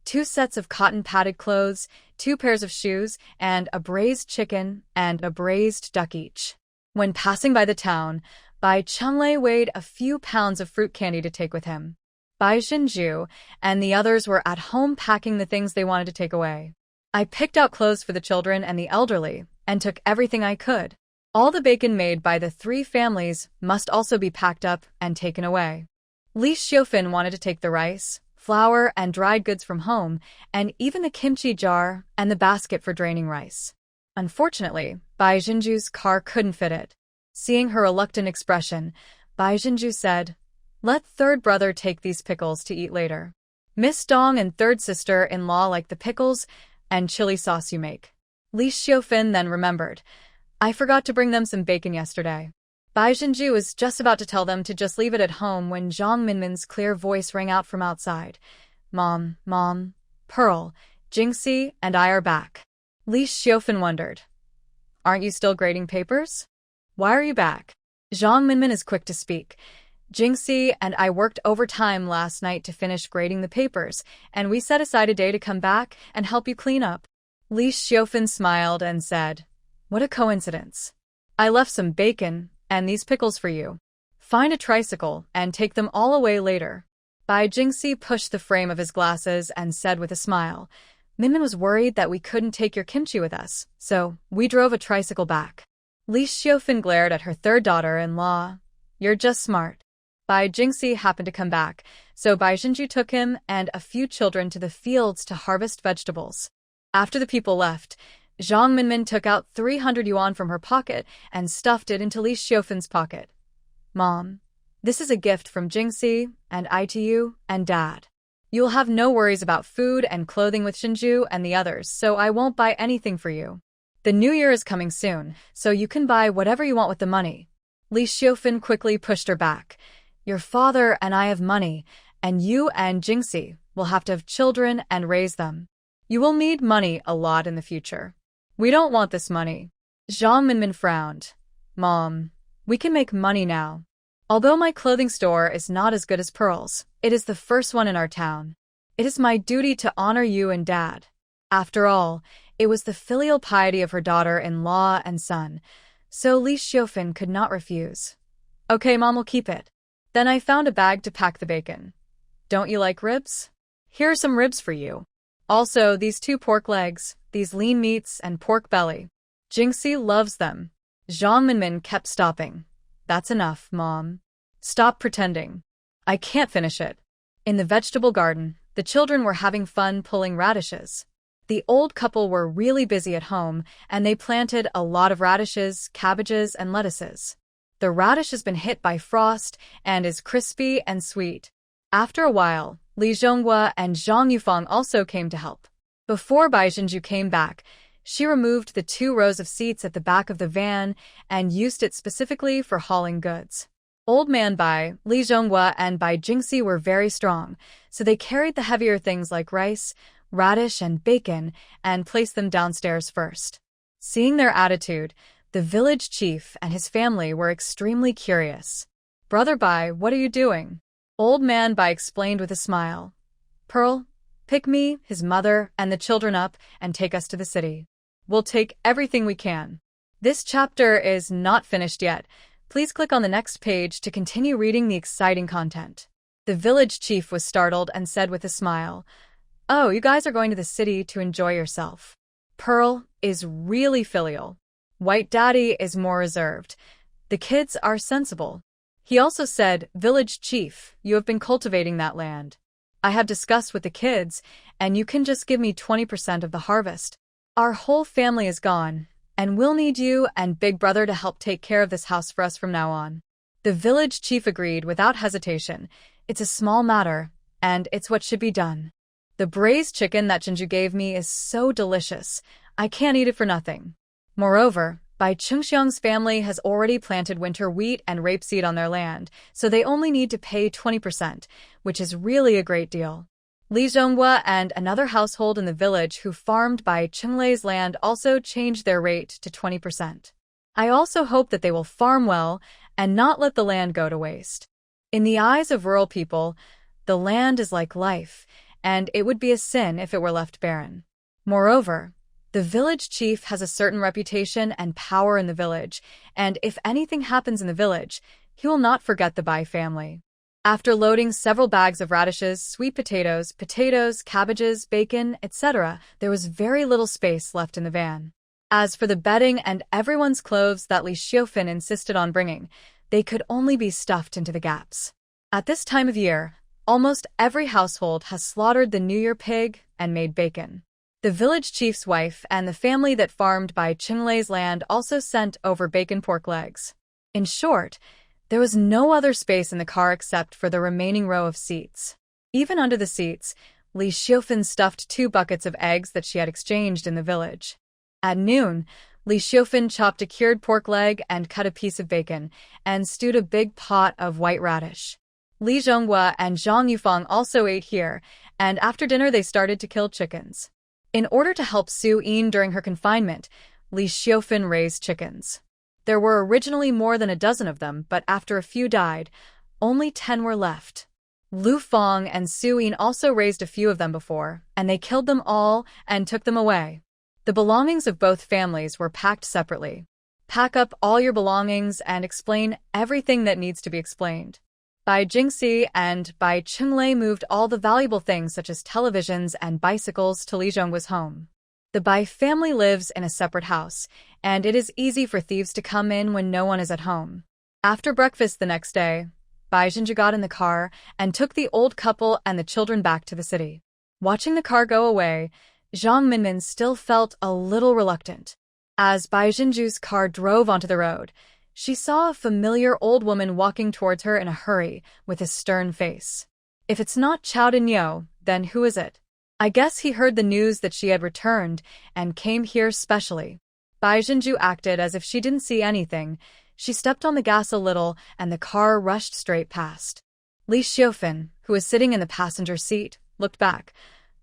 2 sets of cotton-padded clothes, 2 pairs of shoes, and a braised chicken and a braised duck each. When passing by the town, Bai Chunglei weighed a few pounds of fruit candy to take with him. Bai Xinju and the others were at home packing the things they wanted to take away. I picked out clothes for the children and the elderly, and took everything I could. All the bacon made by the 3 families must also be packed up and taken away. Li Xiufan wanted to take the rice, flour, and dried goods from home, and even the kimchi jar and the basket for draining rice. Unfortunately, Bai Xinju's car couldn't fit it. Seeing her reluctant expression, Bai Xinju said, "Let third brother take these pickles to eat later. Miss Dong and third sister-in-law like the pickles and chili sauce you make." Li Xiufan then remembered, "I forgot to bring them some bacon yesterday." Bai Xinju was just about to tell them to just leave it at home when Zhang Minmin's clear voice rang out from outside. Mom, Pearl, Jingxi, and I are back." Li Xiufan wondered, "Aren't you still grading papers? Why are you back?" Zhang Minmin is quick to speak. "Jingxi and I worked overtime last night to finish grading the papers, and we set aside a day to come back and help you clean up." Li Xiufan smiled and said, "What a coincidence. I left some bacon and these pickles for you. Find a tricycle and take them all away later." Bai Jingxi pushed the frame of his glasses and said with a smile, "Minmin was worried that we couldn't take your kimchi with us, so we drove a tricycle back." Li Xiufan glared at her third daughter-in-law. "You're just smart." Bai Jingxi happened to come back, so Bai Xinju took him and a few children to the fields to harvest vegetables. After the people left, Zhang Minmin took out 300 yuan from her pocket and stuffed it into Li Xiufan's pocket. "Mom, this is a gift from Jingxi and I to you and Dad. You'll have no worries about food and clothing with Xinju and the others, so I won't buy anything for you. The new year is coming soon, so you can buy whatever you want with the money." Li Xiufan quickly pushed her back. "Your father and I have money, and you and Jingxi will have to have children and raise them. You will need money a lot in the future. We don't want this money." Zhang Minmin frowned. "Mom, we can make money now. Although my clothing store is not as good as Pearl's, it is the first one in our town. It is my duty to honor you and Dad." After all, it was the filial piety of her daughter-in-law and son, so Li Xiufan could not refuse. "Okay, Mom will keep it." Then I found a bag to pack the bacon. "Don't you like ribs? Here are some ribs for you. Also, these 2 pork legs, these lean meats, and pork belly. Jingxi loves them." Zhang Minmin kept stopping. "That's enough, Mom. Stop pretending. I can't finish it." In the vegetable garden, the children were having fun pulling radishes. The old couple were really busy at home, and they planted a lot of radishes, cabbages, and lettuces. The radish has been hit by frost and is crispy and sweet. After a while, Li Zhonghua and Zhang Yufang also came to help. Before Bai Xinju came back, she removed the 2 rows of seats at the back of the van and used it specifically for hauling goods. Old Man Bai, Li Zhonghua, and Bai Jingxi were very strong, so they carried the heavier things like rice, radish, and bacon and placed them downstairs first. Seeing their attitude, the village chief and his family were extremely curious. "Brother Bai, what are you doing?" Old Man Bai explained with a smile. "Pearl, pick me, his mother, and the children up and take us to the city. We'll take everything we can." This chapter is not finished yet. Please click on the next page to continue reading the exciting content. The village chief was startled and said with a smile, "Oh, you guys are going to the city to enjoy yourself. Pearl is really filial. White Daddy is more reserved. The kids are sensible." He also said, "Village chief, you have been cultivating that land. I have discussed with the kids, and you can just give me 20% of the harvest. Our whole family is gone, and we'll need you and Big Brother to help take care of this house for us from now on." The village chief agreed without hesitation. "It's a small matter, and it's what should be done. The braised chicken that Jinju gave me is so delicious. I can't eat it for nothing." Moreover, Bai Chengxiang's family has already planted winter wheat and rapeseed on their land, so they only need to pay 20%, which is really a great deal. Li Zhonghua and another household in the village who farmed Bai Chenglei's land also changed their rate to 20%. I also hope that they will farm well and not let the land go to waste. In the eyes of rural people, the land is like life, and it would be a sin if it were left barren. Moreover, the village chief has a certain reputation and power in the village, and if anything happens in the village, he will not forget the Bai family. After loading several bags of radishes, sweet potatoes, cabbages, bacon, etc., there was very little space left in the van. As for the bedding and everyone's clothes that Li Xiufeng insisted on bringing, they could only be stuffed into the gaps. At this time of year, almost every household has slaughtered the New Year pig and made bacon. The village chief's wife and the family that farmed by Qinglei's land also sent over bacon pork legs. In short, there was no other space in the car except for the remaining row of seats. Even under the seats, Li Xiufeng stuffed 2 buckets of eggs that she had exchanged in the village. At noon, Li Xiufeng chopped a cured pork leg and cut a piece of bacon, and stewed a big pot of white radish. Li Zhonghua and Zhang Yufang also ate here, and after dinner they started to kill chickens. In order to help Su Yin during her confinement, Li Xiufeng raised chickens. There were originally more than a dozen of them, but after a few died, only 10 were left. Lu Feng and Su Yin also raised a few of them before, and they killed them all and took them away. The belongings of both families were packed separately. Pack up all your belongings and explain everything that needs to be explained. Bai Jingxi and Bai Qinglei moved all the valuable things such as televisions and bicycles to Li Zhonghua's home. The Bai family lives in a separate house, and it is easy for thieves to come in when no one is at home. After breakfast the next day, Bai Jinju got in the car and took the old couple and the children back to the city. Watching the car go away, Zhang Minmin still felt a little reluctant. As Bai Jinju's car drove onto the road, she saw a familiar old woman walking towards her in a hurry with a stern face. If it's not Chao Dinyo, then who is it? I guess he heard the news that she had returned and came here specially. Bai Jinju acted as if she didn't see anything. She stepped on the gas a little and the car rushed straight past. Li Xiufeng, who was sitting in the passenger seat, looked back.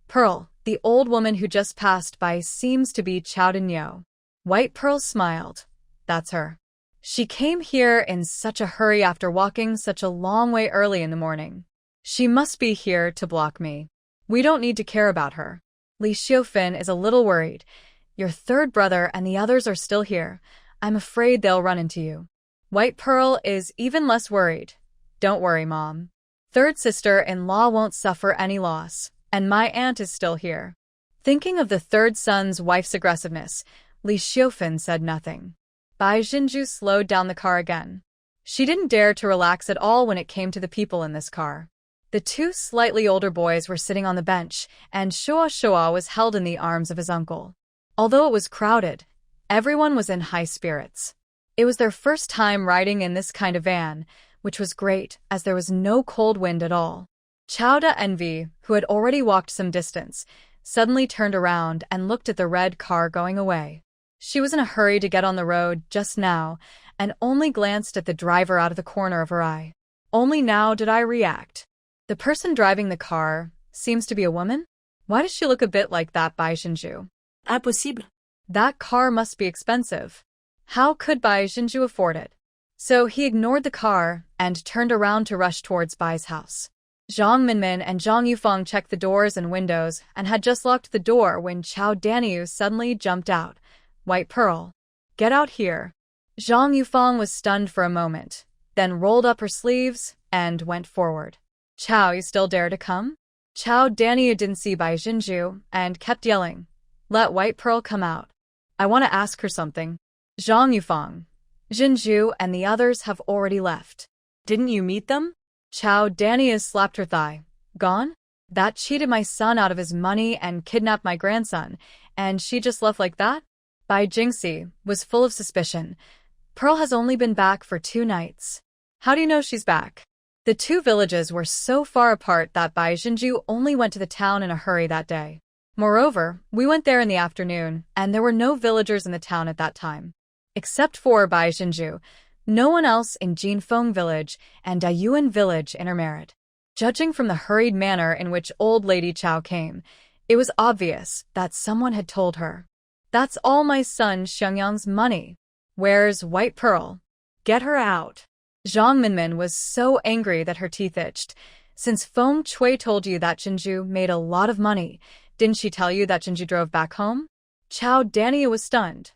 Pearl, the old woman who just passed by, seems to be Chao Dinyo. White Pearl smiled. That's her. She came here in such a hurry after walking such a long way early in the morning. She must be here to block me. We don't need to care about her. Li Xiufeng is a little worried. Your third brother and the others are still here. I'm afraid they'll run into you. White Pearl is even less worried. Don't worry, Mom. Third sister-in-law won't suffer any loss, and my aunt is still here. Thinking of the third son's wife's aggressiveness, Li Xiufeng said nothing. Bai Jinju slowed down the car again. She didn't dare to relax at all when it came to the people in this car. The 2 slightly older boys were sitting on the bench, and Shua was held in the arms of his uncle. Although it was crowded, everyone was in high spirits. It was their first time riding in this kind of van, which was great as there was no cold wind at all. Chowda Envy, who had already walked some distance, suddenly turned around and looked at the red car going away. She was in a hurry to get on the road just now and only glanced at the driver out of the corner of her eye. Only now did I react. The person driving the car seems to be a woman? Why does she look a bit like that Bai Jinju? Impossible. That car must be expensive. How could Bai Jinju afford it? So he ignored the car and turned around to rush towards Bai's house. Zhang Minmin and Zhang Yufang checked the doors and windows and had just locked the door when Chao Daniu suddenly jumped out. White Pearl, get out here. Zhang Yufang was stunned for a moment, then rolled up her sleeves and went forward. Chao, you still dare to come? Chao Daniu didn't see Bai Jinju and kept yelling. Let White Pearl come out. I want to ask her something. Zhang Yufang, Jinju and the others have already left. Didn't you meet them? Chao Daniu slapped her thigh. Gone? That cheated my son out of his money and kidnapped my grandson, and she just left like that? Bai Jingxi was full of suspicion. Pearl has only been back for 2 nights. How do you know she's back? The 2 villages were so far apart that Bai Jinju only went to the town in a hurry that day. Moreover, we went there in the afternoon, and there were no villagers in the town at that time. Except for Bai Jinju, no one else in Jinfeng village and Dayuan village intermarried. Judging from the hurried manner in which old lady Chao came, it was obvious that someone had told her. That's all my son Xiangyang's money. Where's White Pearl? Get her out. Zhang Minmin was so angry that her teeth itched. Since Feng Shui told you that Jinju made a lot of money, didn't she tell you that Jinju drove back home? Chao Dania was stunned.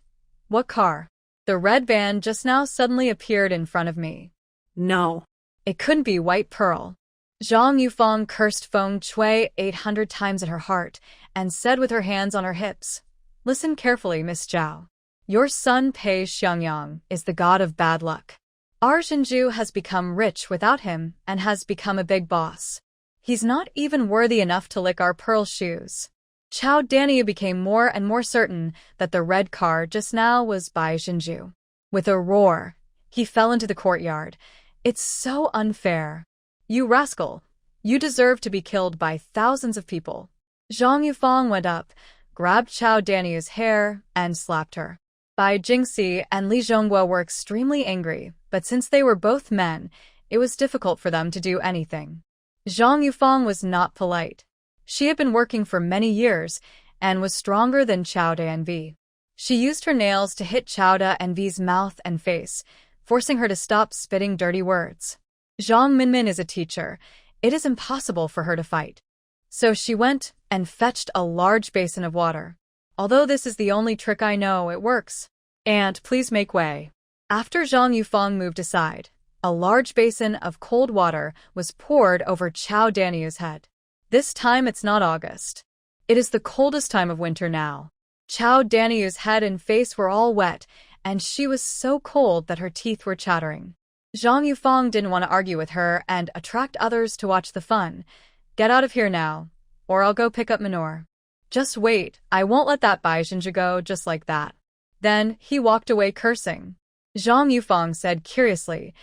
What car? The red van just now suddenly appeared in front of me. No. It couldn't be White Pearl. Zhang Yufeng cursed Feng Shui 800 times at her heart and said with her hands on her hips, "Listen carefully, Miss Zhao. Your son Pei Xiangyang is the god of bad luck. Our Jinju has become rich without him and has become a big boss. He's not even worthy enough to lick our pearl shoes." Chao Dania became more and more certain that the red car just now was Bai Jinju. With a roar, he fell into the courtyard. It's so unfair. You rascal. You deserve to be killed by thousands of people. Zhang Yufeng went up, grabbed Chao Dania's hair, and slapped her. Bai Jingxi and Li Zhonghua were extremely angry, but since they were both men, it was difficult for them to do anything. Zhang Yufeng was not polite. She had been working for many years and was stronger than Chao Danvi. She used her nails to hit Chao Danvi's mouth and face, forcing her to stop spitting dirty words. Zhang Minmin is a teacher. It is impossible for her to fight. So she went and fetched a large basin of water. Although this is the only trick I know, it works. And please make way. After Zhang Yufeng moved aside, a large basin of cold water was poured over Chao Dania's head. This time it's not August. It is the coldest time of winter now. Chao Dania's head and face were all wet, and she was so cold that her teeth were chattering. Zhang Yufeng didn't want to argue with her and attract others to watch the fun. Get out of here now, or I'll go pick up manure. Just wait, I won't let that Bai Jinju go just like that. Then he walked away cursing. Zhang Yufeng said curiously,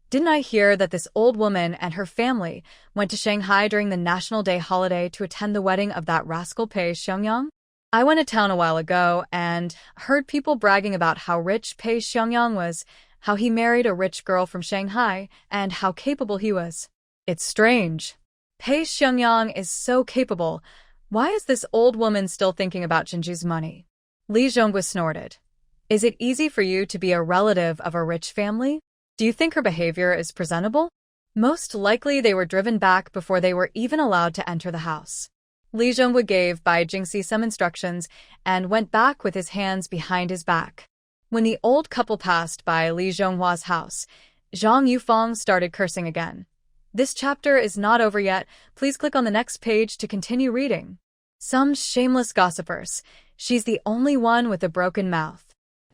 "Didn't I hear that this old woman and her family went to Shanghai during the National Day holiday to attend the wedding of that rascal Pei Xiangyang? I went to town a while ago and heard people bragging about how rich Pei Xiangyang was, how he married a rich girl from Shanghai, and how capable he was. It's strange. Pei Xiangyang is so capable. Why is this old woman still thinking about Jinju's money?" Li Zhonghua snorted. "Is it easy for you to be a relative of a rich family? Do you think her behavior is presentable?" Most likely they were driven back before they were even allowed to enter the house. Li Zhonghua gave Bai Jingxi some instructions and went back with his hands behind his back. When the old couple passed by Li Zhonghua's house, Zhang Yufeng started cursing again. This chapter is not over yet. Please click on the next page to continue reading. Some shameless gossipers. She's the only one with a broken mouth.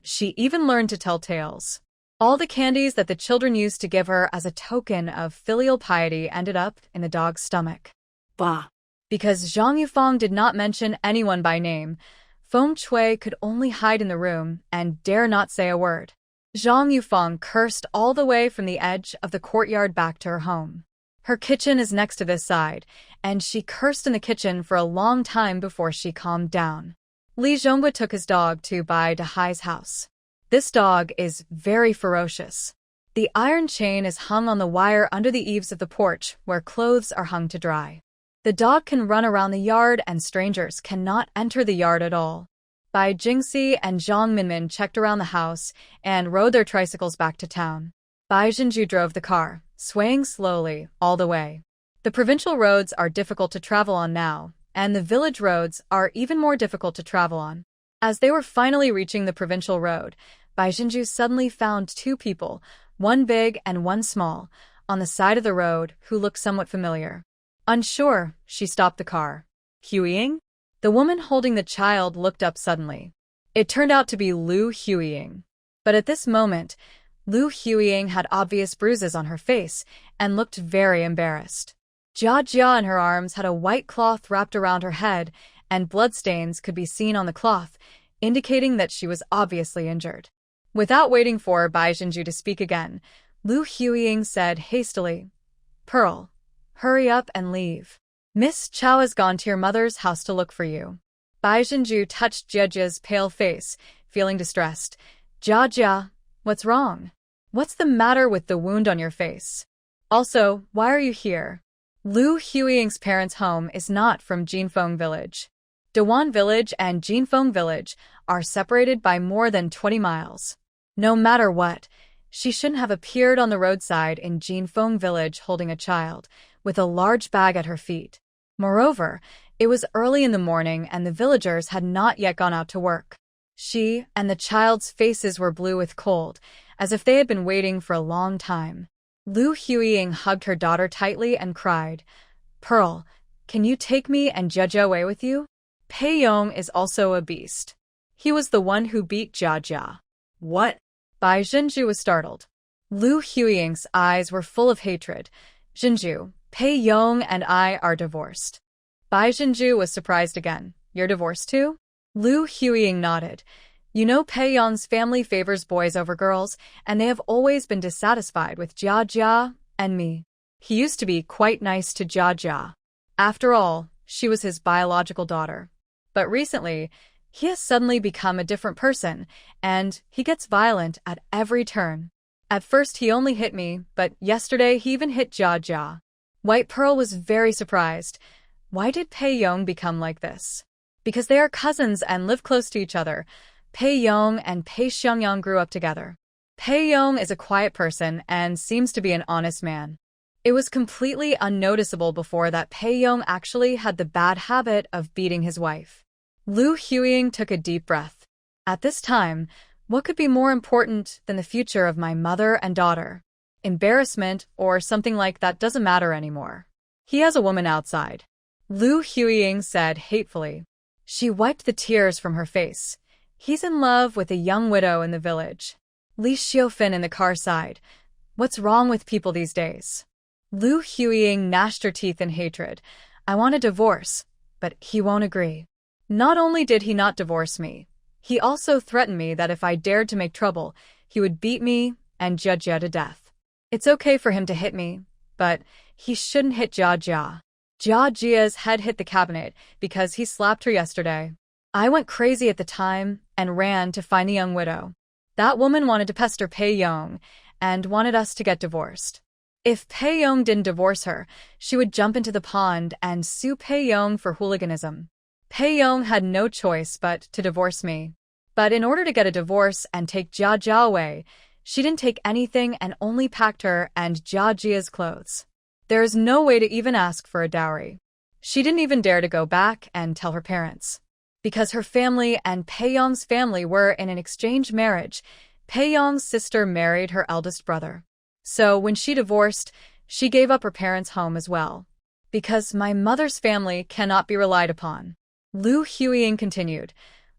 She even learned to tell tales. All the candies that the children used to give her as a token of filial piety ended up in the dog's stomach. Bah. Because Zhang Yufeng did not mention anyone by name, Feng Shui could only hide in the room and dare not say a word. Zhang Yufeng cursed all the way from the edge of the courtyard back to her home. Her kitchen is next to this side, and she cursed in the kitchen for a long time before she calmed down. Li Zhonghua took his dog to Bai Dahai's house. This dog is very ferocious. The iron chain is hung on the wire under the eaves of the porch where clothes are hung to dry. The dog can run around the yard and strangers cannot enter the yard at all. Bai Jingxi and Zhang Minmin checked around the house and rode their tricycles back to town. Bai Jinju drove the car, swaying slowly all the way. The provincial roads are difficult to travel on now, and the village roads are even more difficult to travel on. As they were finally reaching the provincial road, Bai Jinju suddenly found two people, one big and one small, on the side of the road who looked somewhat familiar. Unsure, she stopped the car. Huiying? The woman holding the child looked up suddenly. It turned out to be Lu Huiying. But at this moment, Lu Huiying had obvious bruises on her face and looked very embarrassed. Jia Jia in her arms had a white cloth wrapped around her head, and bloodstains could be seen on the cloth, indicating that she was obviously injured. Without waiting for Bai Jinju to speak again, Lu Huiying said hastily, "Pearl, hurry up and leave. Miss Chao has gone to your mother's house to look for you." Bai Jinju touched Jia Jia's pale face, feeling distressed. "Jia Jia, what's wrong? What's the matter with the wound on your face? Also, why are you here?" Lu Huiying's parents' home is not from Jinfeng Village. Dewan Village and Jinfeng Village are separated by more than 20 miles. No matter what, she shouldn't have appeared on the roadside in Jinfeng Village holding a child, with a large bag at her feet. Moreover, it was early in the morning and the villagers had not yet gone out to work. She and the child's faces were blue with cold, as if they had been waiting for a long time. Lu Huiying hugged her daughter tightly and cried, "Pearl, can you take me and Jia away with you? Pei Yong is also a beast. He was the one who beat Jia." What? Bai Zhenju was startled. Lu Huiying's eyes were full of hatred. "Zhenju, Pei Yong and I are divorced." Bai Zhenju was surprised again. "You're divorced too?" Lu Huiying nodded. "You know Pei Yong's family favors boys over girls, and they have always been dissatisfied with Jia and me. He used to be quite nice to Jia. After all, she was his biological daughter. But recently, he has suddenly become a different person, and he gets violent at every turn. At first he only hit me, but yesterday he even hit Jia." White Pearl was very surprised. Why did Pei Yong become like this? Because they are cousins and live close to each other. Pei Yong and Pei Xiangyang grew up together. Pei Yong is a quiet person and seems to be an honest man. It was completely unnoticeable before that Pei Yong actually had the bad habit of beating his wife. Lu Huiying took a deep breath. At this time, what could be more important than the future of my mother and daughter? Embarrassment or something like that doesn't matter anymore. He has a woman outside. Lu Huiying said hatefully. She wiped the tears from her face. He's in love with a young widow in the village. Li Xiufan in the car sighed. What's wrong with people these days? Lu Huiying gnashed her teeth in hatred. I want a divorce, but he won't agree. Not only did he not divorce me, he also threatened me that if I dared to make trouble, he would beat me and Jia to death. It's okay for him to hit me, but he shouldn't hit Jia. Jia's head hit the cabinet because he slapped her yesterday. I went crazy at the time and ran to find the young widow. That woman wanted to pester Pei Yong and wanted us to get divorced. If Pei Yong didn't divorce her, she would jump into the pond and sue Pei Yong for hooliganism. Pei Yong had no choice but to divorce me. But in order to get a divorce and take Jia away, she didn't take anything and only packed her and Jia's clothes. There is no way to even ask for a dowry. She didn't even dare to go back and tell her parents. Because her family and Pei Yong's family were in an exchange marriage, Pei Yong's sister married her eldest brother. So when she divorced, she gave up her parents' home as well. Because my mother's family cannot be relied upon. Lu Huiying continued.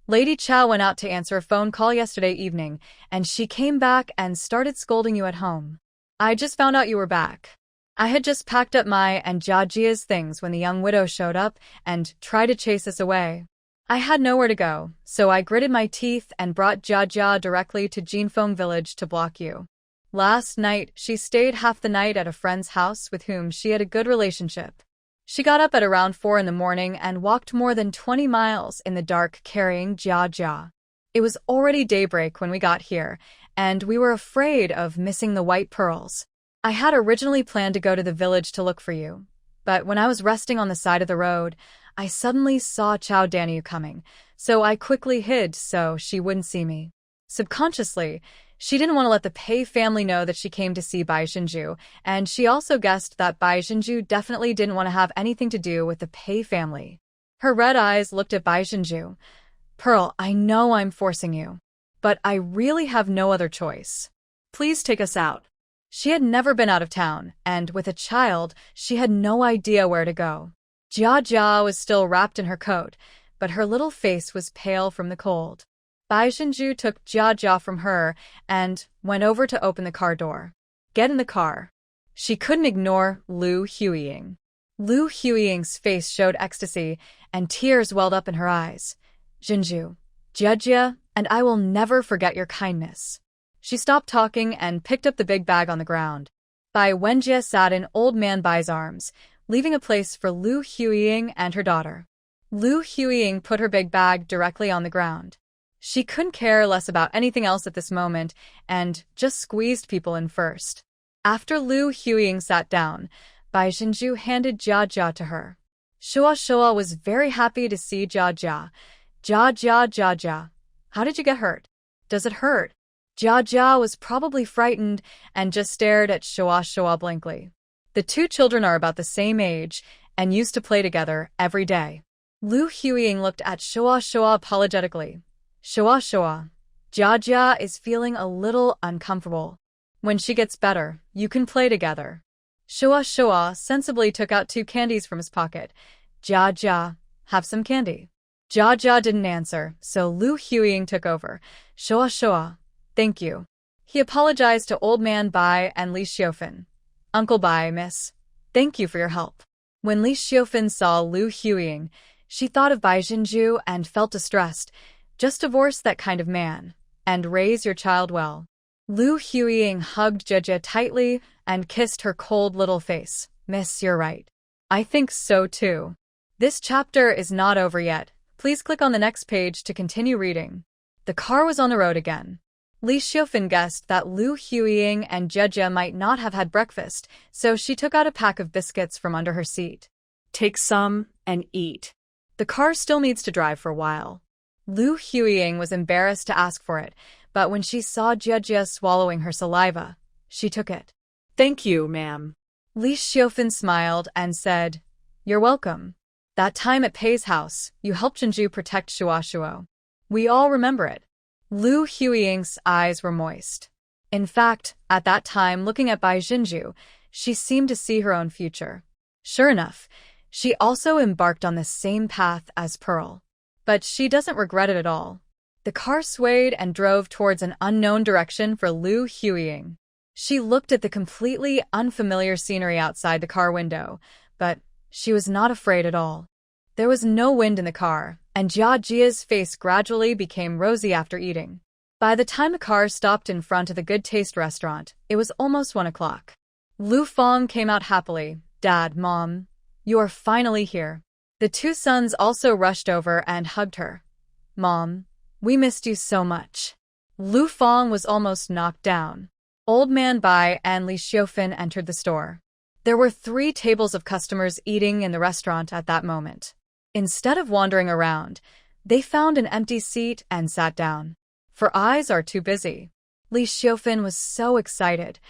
Lady Chow went out to answer a phone call yesterday evening, and she came back and started scolding you at home. I just found out you were back. I had just packed up my and Jia's things when the young widow showed up and tried to chase us away. I had nowhere to go, so I gritted my teeth and brought Jia directly to Jinfeng village to block you. Last night, she stayed half the night at a friend's house with whom she had a good relationship. She got up at around 4 in the morning and walked more than 20 miles in the dark carrying Jia. It was already daybreak when we got here, and we were afraid of missing the white pearls. I had originally planned to go to the village to look for you, but when I was resting on the side of the road, I suddenly saw Chow Daniu coming, so I quickly hid so she wouldn't see me. Subconsciously, she didn't want to let the Pei family know that she came to see Bai Zhenju, and she also guessed that Bai Zhenju definitely didn't want to have anything to do with the Pei family. Her red eyes looked at Bai Zhenju. Pearl, I know I'm forcing you, but I really have no other choice. Please take us out. She had never been out of town, and with a child, she had no idea where to go. Jia was still wrapped in her coat, but her little face was pale from the cold. Bai Zhenju took Jia from her and went over to open the car door. Get in the car. She couldn't ignore Lu Huiying. Lu Huiying's face showed ecstasy, and tears welled up in her eyes. Zhenju, Jia, and I will never forget your kindness. She stopped talking and picked up the big bag on the ground. Bai Wenjie sat in old man Bai's arms, leaving a place for Lu Huiying and her daughter. Lu Huiying put her big bag directly on the ground. She couldn't care less about anything else at this moment and just squeezed people in first. After Lu Huiying sat down, Bai Zhenju handed Jia to her. Shua was very happy to see Jia. Jia. How did you get hurt? Does it hurt? Jia was probably frightened and just stared at Shua blankly. The two children are about the same age and used to play together every day. Lu Huiying looked at Shoa apologetically. Shoa, Jia is feeling a little uncomfortable. When she gets better, you can play together. Shoa sensibly took out 2 candies from his pocket. Jia, have some candy. Jia didn't answer, so Lu Huiying took over. Shoa, thank you. He apologized to Old Man Bai and Li Xiufan. Uncle Bai, miss. Thank you for your help. When Li Xiufan saw Lu Huiying, she thought of Bai Jinju and felt distressed. Just divorce that kind of man, and raise your child well. Lu Huiying hugged Jia tightly and kissed her cold little face. Miss, you're right. I think so too. This chapter is not over yet. Please click on the next page to continue reading. The car was on the road again. Li Xiufan guessed that Lu Huiying and Jia might not have had breakfast, so she took out a pack of biscuits from under her seat. Take some and eat. The car still needs to drive for a while. Lu Huiying was embarrassed to ask for it, but when she saw Jia swallowing her saliva, she took it. Thank you, ma'am. Li Xiufan smiled and said, You're welcome. That time at Pei's house, you helped Jinju protect Shuo. We all remember it. Lu Huiying's eyes were moist. In fact, at that time, looking at Bai Jinju, she seemed to see her own future. Sure enough, she also embarked on the same path as Pearl. But she doesn't regret it at all. The car swayed and drove towards an unknown direction for Lu Huiying. She looked at the completely unfamiliar scenery outside the car window, but she was not afraid at all. There was no wind in the car, and Jia's face gradually became rosy after eating. By the time the car stopped in front of the Good Taste restaurant, it was almost 1 o'clock. Lu Fong came out happily. Dad, Mom, you are finally here. The 2 sons also rushed over and hugged her. Mom, we missed you so much. Lu Fong was almost knocked down. Old Man Bai and Li Xiufan entered the store. There were 3 tables of customers eating in the restaurant at that moment. Instead of wandering around, they found an empty seat and sat down. For eyes are too busy. Li Xiufan was so excited.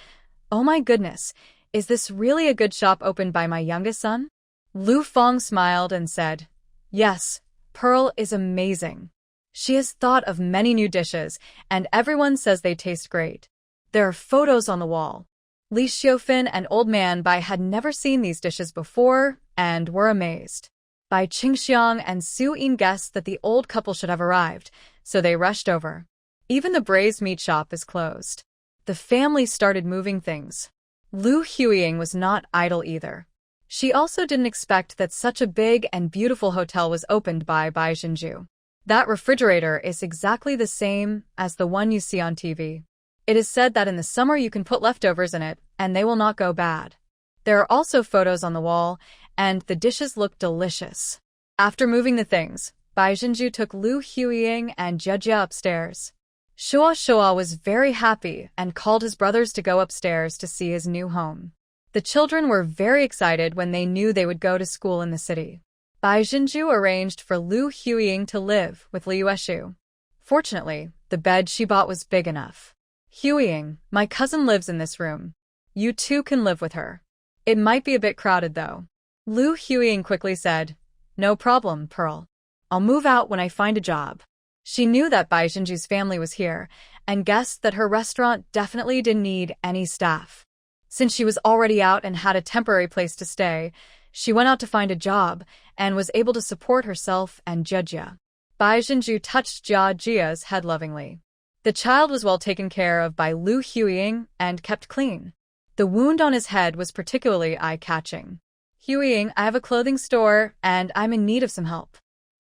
Oh my goodness, is this really a good shop opened by my youngest son? Lu Fong smiled and said, Yes, Pearl is amazing. She has thought of many new dishes, and everyone says they taste great. There are photos on the wall. Li Xiufan and Old Man Bai had never seen these dishes before and were amazed. Bai Qingxiang and Su Yin guessed that the old couple should have arrived, so they rushed over. Even the braised meat shop is closed. The family started moving things. Lu Huiying was not idle either. She also didn't expect that such a big and beautiful hotel was opened by Bai Jinju. That refrigerator is exactly the same as the one you see on TV. It is said that in the summer you can put leftovers in it, and they will not go bad. There are also photos on the wall, and the dishes look delicious. After moving the things, Bai Jinju took Lu Huiying and Jia upstairs. Shoa was very happy and called his brothers to go upstairs to see his new home. The children were very excited when they knew they would go to school in the city. Bai Jinju arranged for Lu Huiying to live with Liu Eshu. Fortunately, the bed she bought was big enough. Huiying, my cousin lives in this room. You too can live with her. It might be a bit crowded though. Lu Huiying quickly said, No problem, Pearl. I'll move out when I find a job. She knew that Bai Jinju's family was here and guessed that her restaurant definitely didn't need any staff. Since she was already out and had a temporary place to stay, she went out to find a job and was able to support herself and Jia. Bai Jinju touched Jia's head lovingly. The child was well taken care of by Lu Huiying and kept clean. The wound on his head was particularly eye-catching. Huiying, I have a clothing store and I'm in need of some help.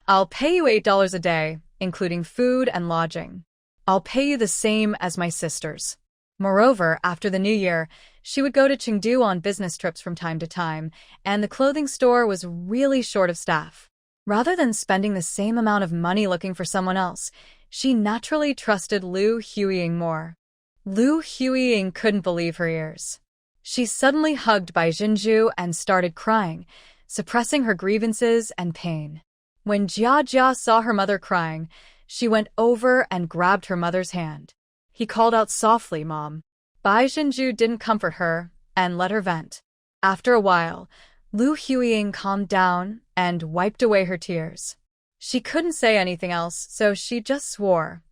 I'll pay you $8 a day, including food and lodging. I'll pay you the same as my sisters. Moreover, after the new year, she would go to Chengdu on business trips from time to time, and the clothing store was really short of staff. Rather than spending the same amount of money looking for someone else, she naturally trusted Lu Huiying more. Lu Huiying couldn't believe her ears. She suddenly hugged Bai Jinju and started crying, suppressing her grievances and pain. When Jia saw her mother crying, she went over and grabbed her mother's hand. He called out softly, Mom. Bai Jinju didn't comfort her and let her vent. After a while, Lu Huiying calmed down and wiped away her tears. She couldn't say anything else, so she just swore.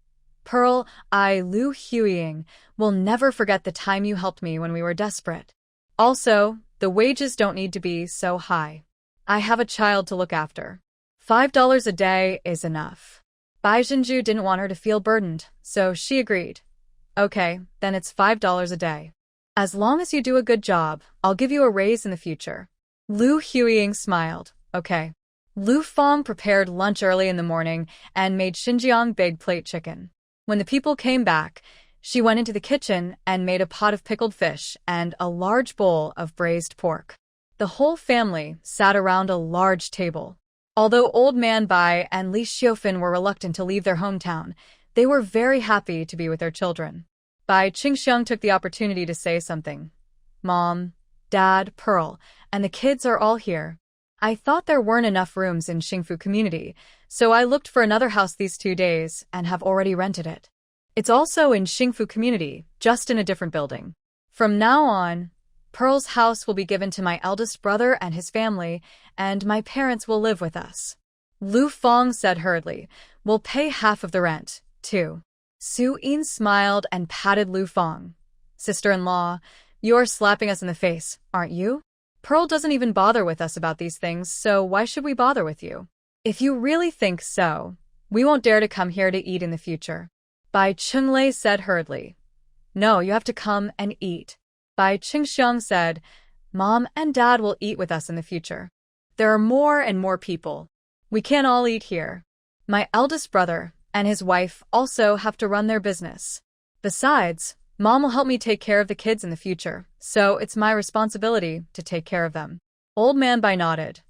Pearl, I, Lu Huiying, will never forget the time you helped me when we were desperate. Also, the wages don't need to be so high. I have a child to look after. $5 a day is enough. Bai Jinju didn't want her to feel burdened, so she agreed. Okay, then it's $5 a day. As long as you do a good job, I'll give you a raise in the future. Lu Huiying smiled. Okay. Lu Fong prepared lunch early in the morning and made Xinjiang big plate chicken. When the people came back, she went into the kitchen and made a pot of pickled fish and a large bowl of braised pork. The whole family sat around a large table. Although Old Man Bai and Li Xiufan were reluctant to leave their hometown, they were very happy to be with their children. Bai Qingxiang took the opportunity to say something. Mom, Dad, Pearl, and the kids are all here. I thought there weren't enough rooms in Xingfu community, so I looked for another house these 2 days and have already rented it. It's also in Xingfu community, just in a different building. From now on, Pearl's house will be given to my eldest brother and his family, and my parents will live with us. Lu Fong said hurriedly, we'll pay half of the rent, too. Su Yin smiled and patted Lu Fong. Sister-in-law, you're slapping us in the face, aren't you? Pearl doesn't even bother with us about these things, so why should we bother with you? If you really think so, we won't dare to come here to eat in the future. Bai Chunglei said hurriedly. No, you have to come and eat. Bai Qingxiang said, Mom and Dad will eat with us in the future. There are more and more people. We can't all eat here. My eldest brother and his wife also have to run their business. Besides, Mom will help me take care of the kids in the future, so it's my responsibility to take care of them. Old Man Bai nodded.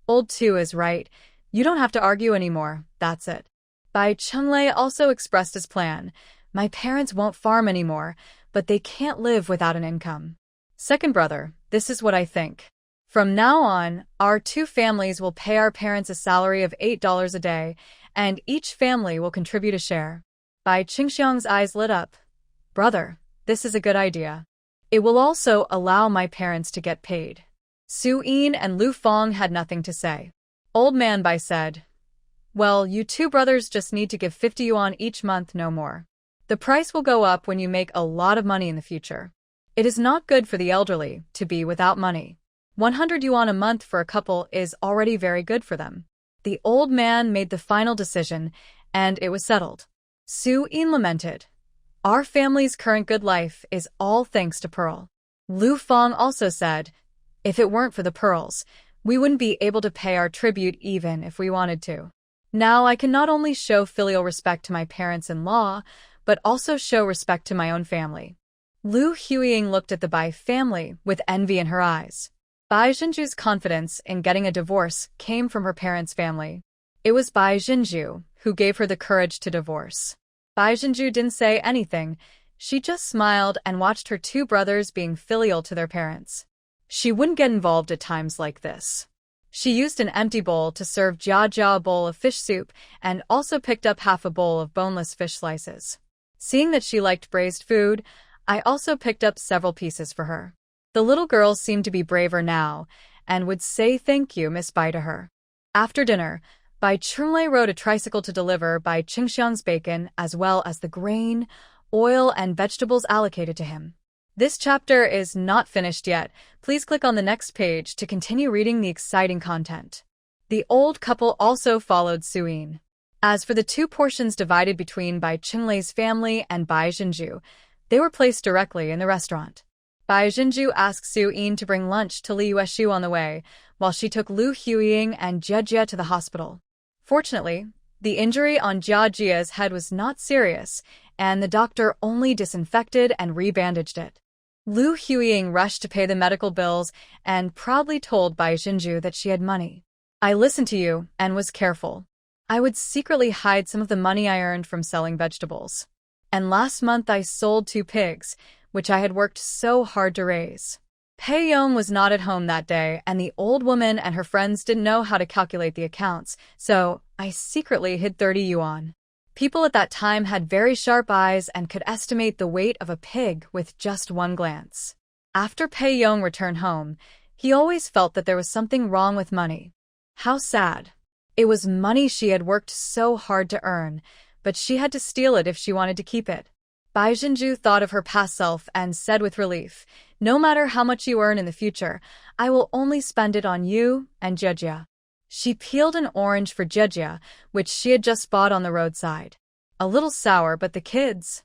Old Two is right. You don't have to argue anymore, that's it. Bai Chunglei also expressed his plan. My parents won't farm anymore, but they can't live without an income. Second brother, this is what I think. From now on, our 2 families will pay our parents a salary of $8 a day, and each family will contribute a share. Bai Qingxiang's eyes lit up. Brother, this is a good idea. It will also allow my parents to get paid. Su Yin and Lu Fong had nothing to say. Old Man Bai said, well, you 2 brothers just need to give 50 yuan each month, no more. The price will go up when you make a lot of money in the future. It is not good for the elderly to be without money. 100 yuan a month for a couple is already very good for them. The old man made the final decision, and it was settled. Su Yin lamented. Our family's current good life is all thanks to Pearl. Lu Fong also said, if it weren't for the pearls, we wouldn't be able to pay our tribute even if we wanted to. Now I can not only show filial respect to my parents-in-law, but also show respect to my own family. Lu Huiying looked at the Bai family with envy in her eyes. Bai Jinju's confidence in getting a divorce came from her parents' family. It was Bai Jinju who gave her the courage to divorce. Bai Jinju didn't say anything. She just smiled and watched her 2 brothers being filial to their parents. She wouldn't get involved at times like this. She used an empty bowl to serve Jia Jia a bowl of fish soup and also picked up half a bowl of boneless fish slices. Seeing that she liked braised food, I also picked up several pieces for her. The little girl seemed to be braver now and would say thank you, Miss Bai, to her. After dinner, Bai Chunglei rode a tricycle to deliver Bai Qingxiang's bacon as well as the grain, oil, and vegetables allocated to him. This chapter is not finished yet. Please click on the next page to continue reading the exciting content. The old couple also followed Su Yin. As for the 2 portions divided between Bai Chunglei's family and Bai Jinju, they were placed directly in the restaurant. Bai Jinju asked Su Yin to bring lunch to Li Yueshu on the way, while she took Lu Huiying and Jia Jia to the hospital. Fortunately, the injury on Jia Jia's head was not serious, and the doctor only disinfected and rebandaged it. Lu Huiying rushed to pay the medical bills and proudly told Bai Jinju that she had money. I listened to you and was careful. I would secretly hide some of the money I earned from selling vegetables. And last month I sold 2 pigs, which I had worked so hard to raise. Pei Yong was not at home that day, and the old woman and her friends didn't know how to calculate the accounts, so I secretly hid 30 yuan. People at that time had very sharp eyes and could estimate the weight of a pig with just one glance. After Pei Yong returned home, He always felt that there was something wrong with money. How sad. It was money she had worked so hard to earn, but she had to steal it if she wanted to keep it. Baizhenju thought of her past self and said with relief, "No matter how much you earn in the future, I will only spend it on you and Jejia." She peeled an orange for Jejia, which she had just bought on the roadside. A little sour, but the kids,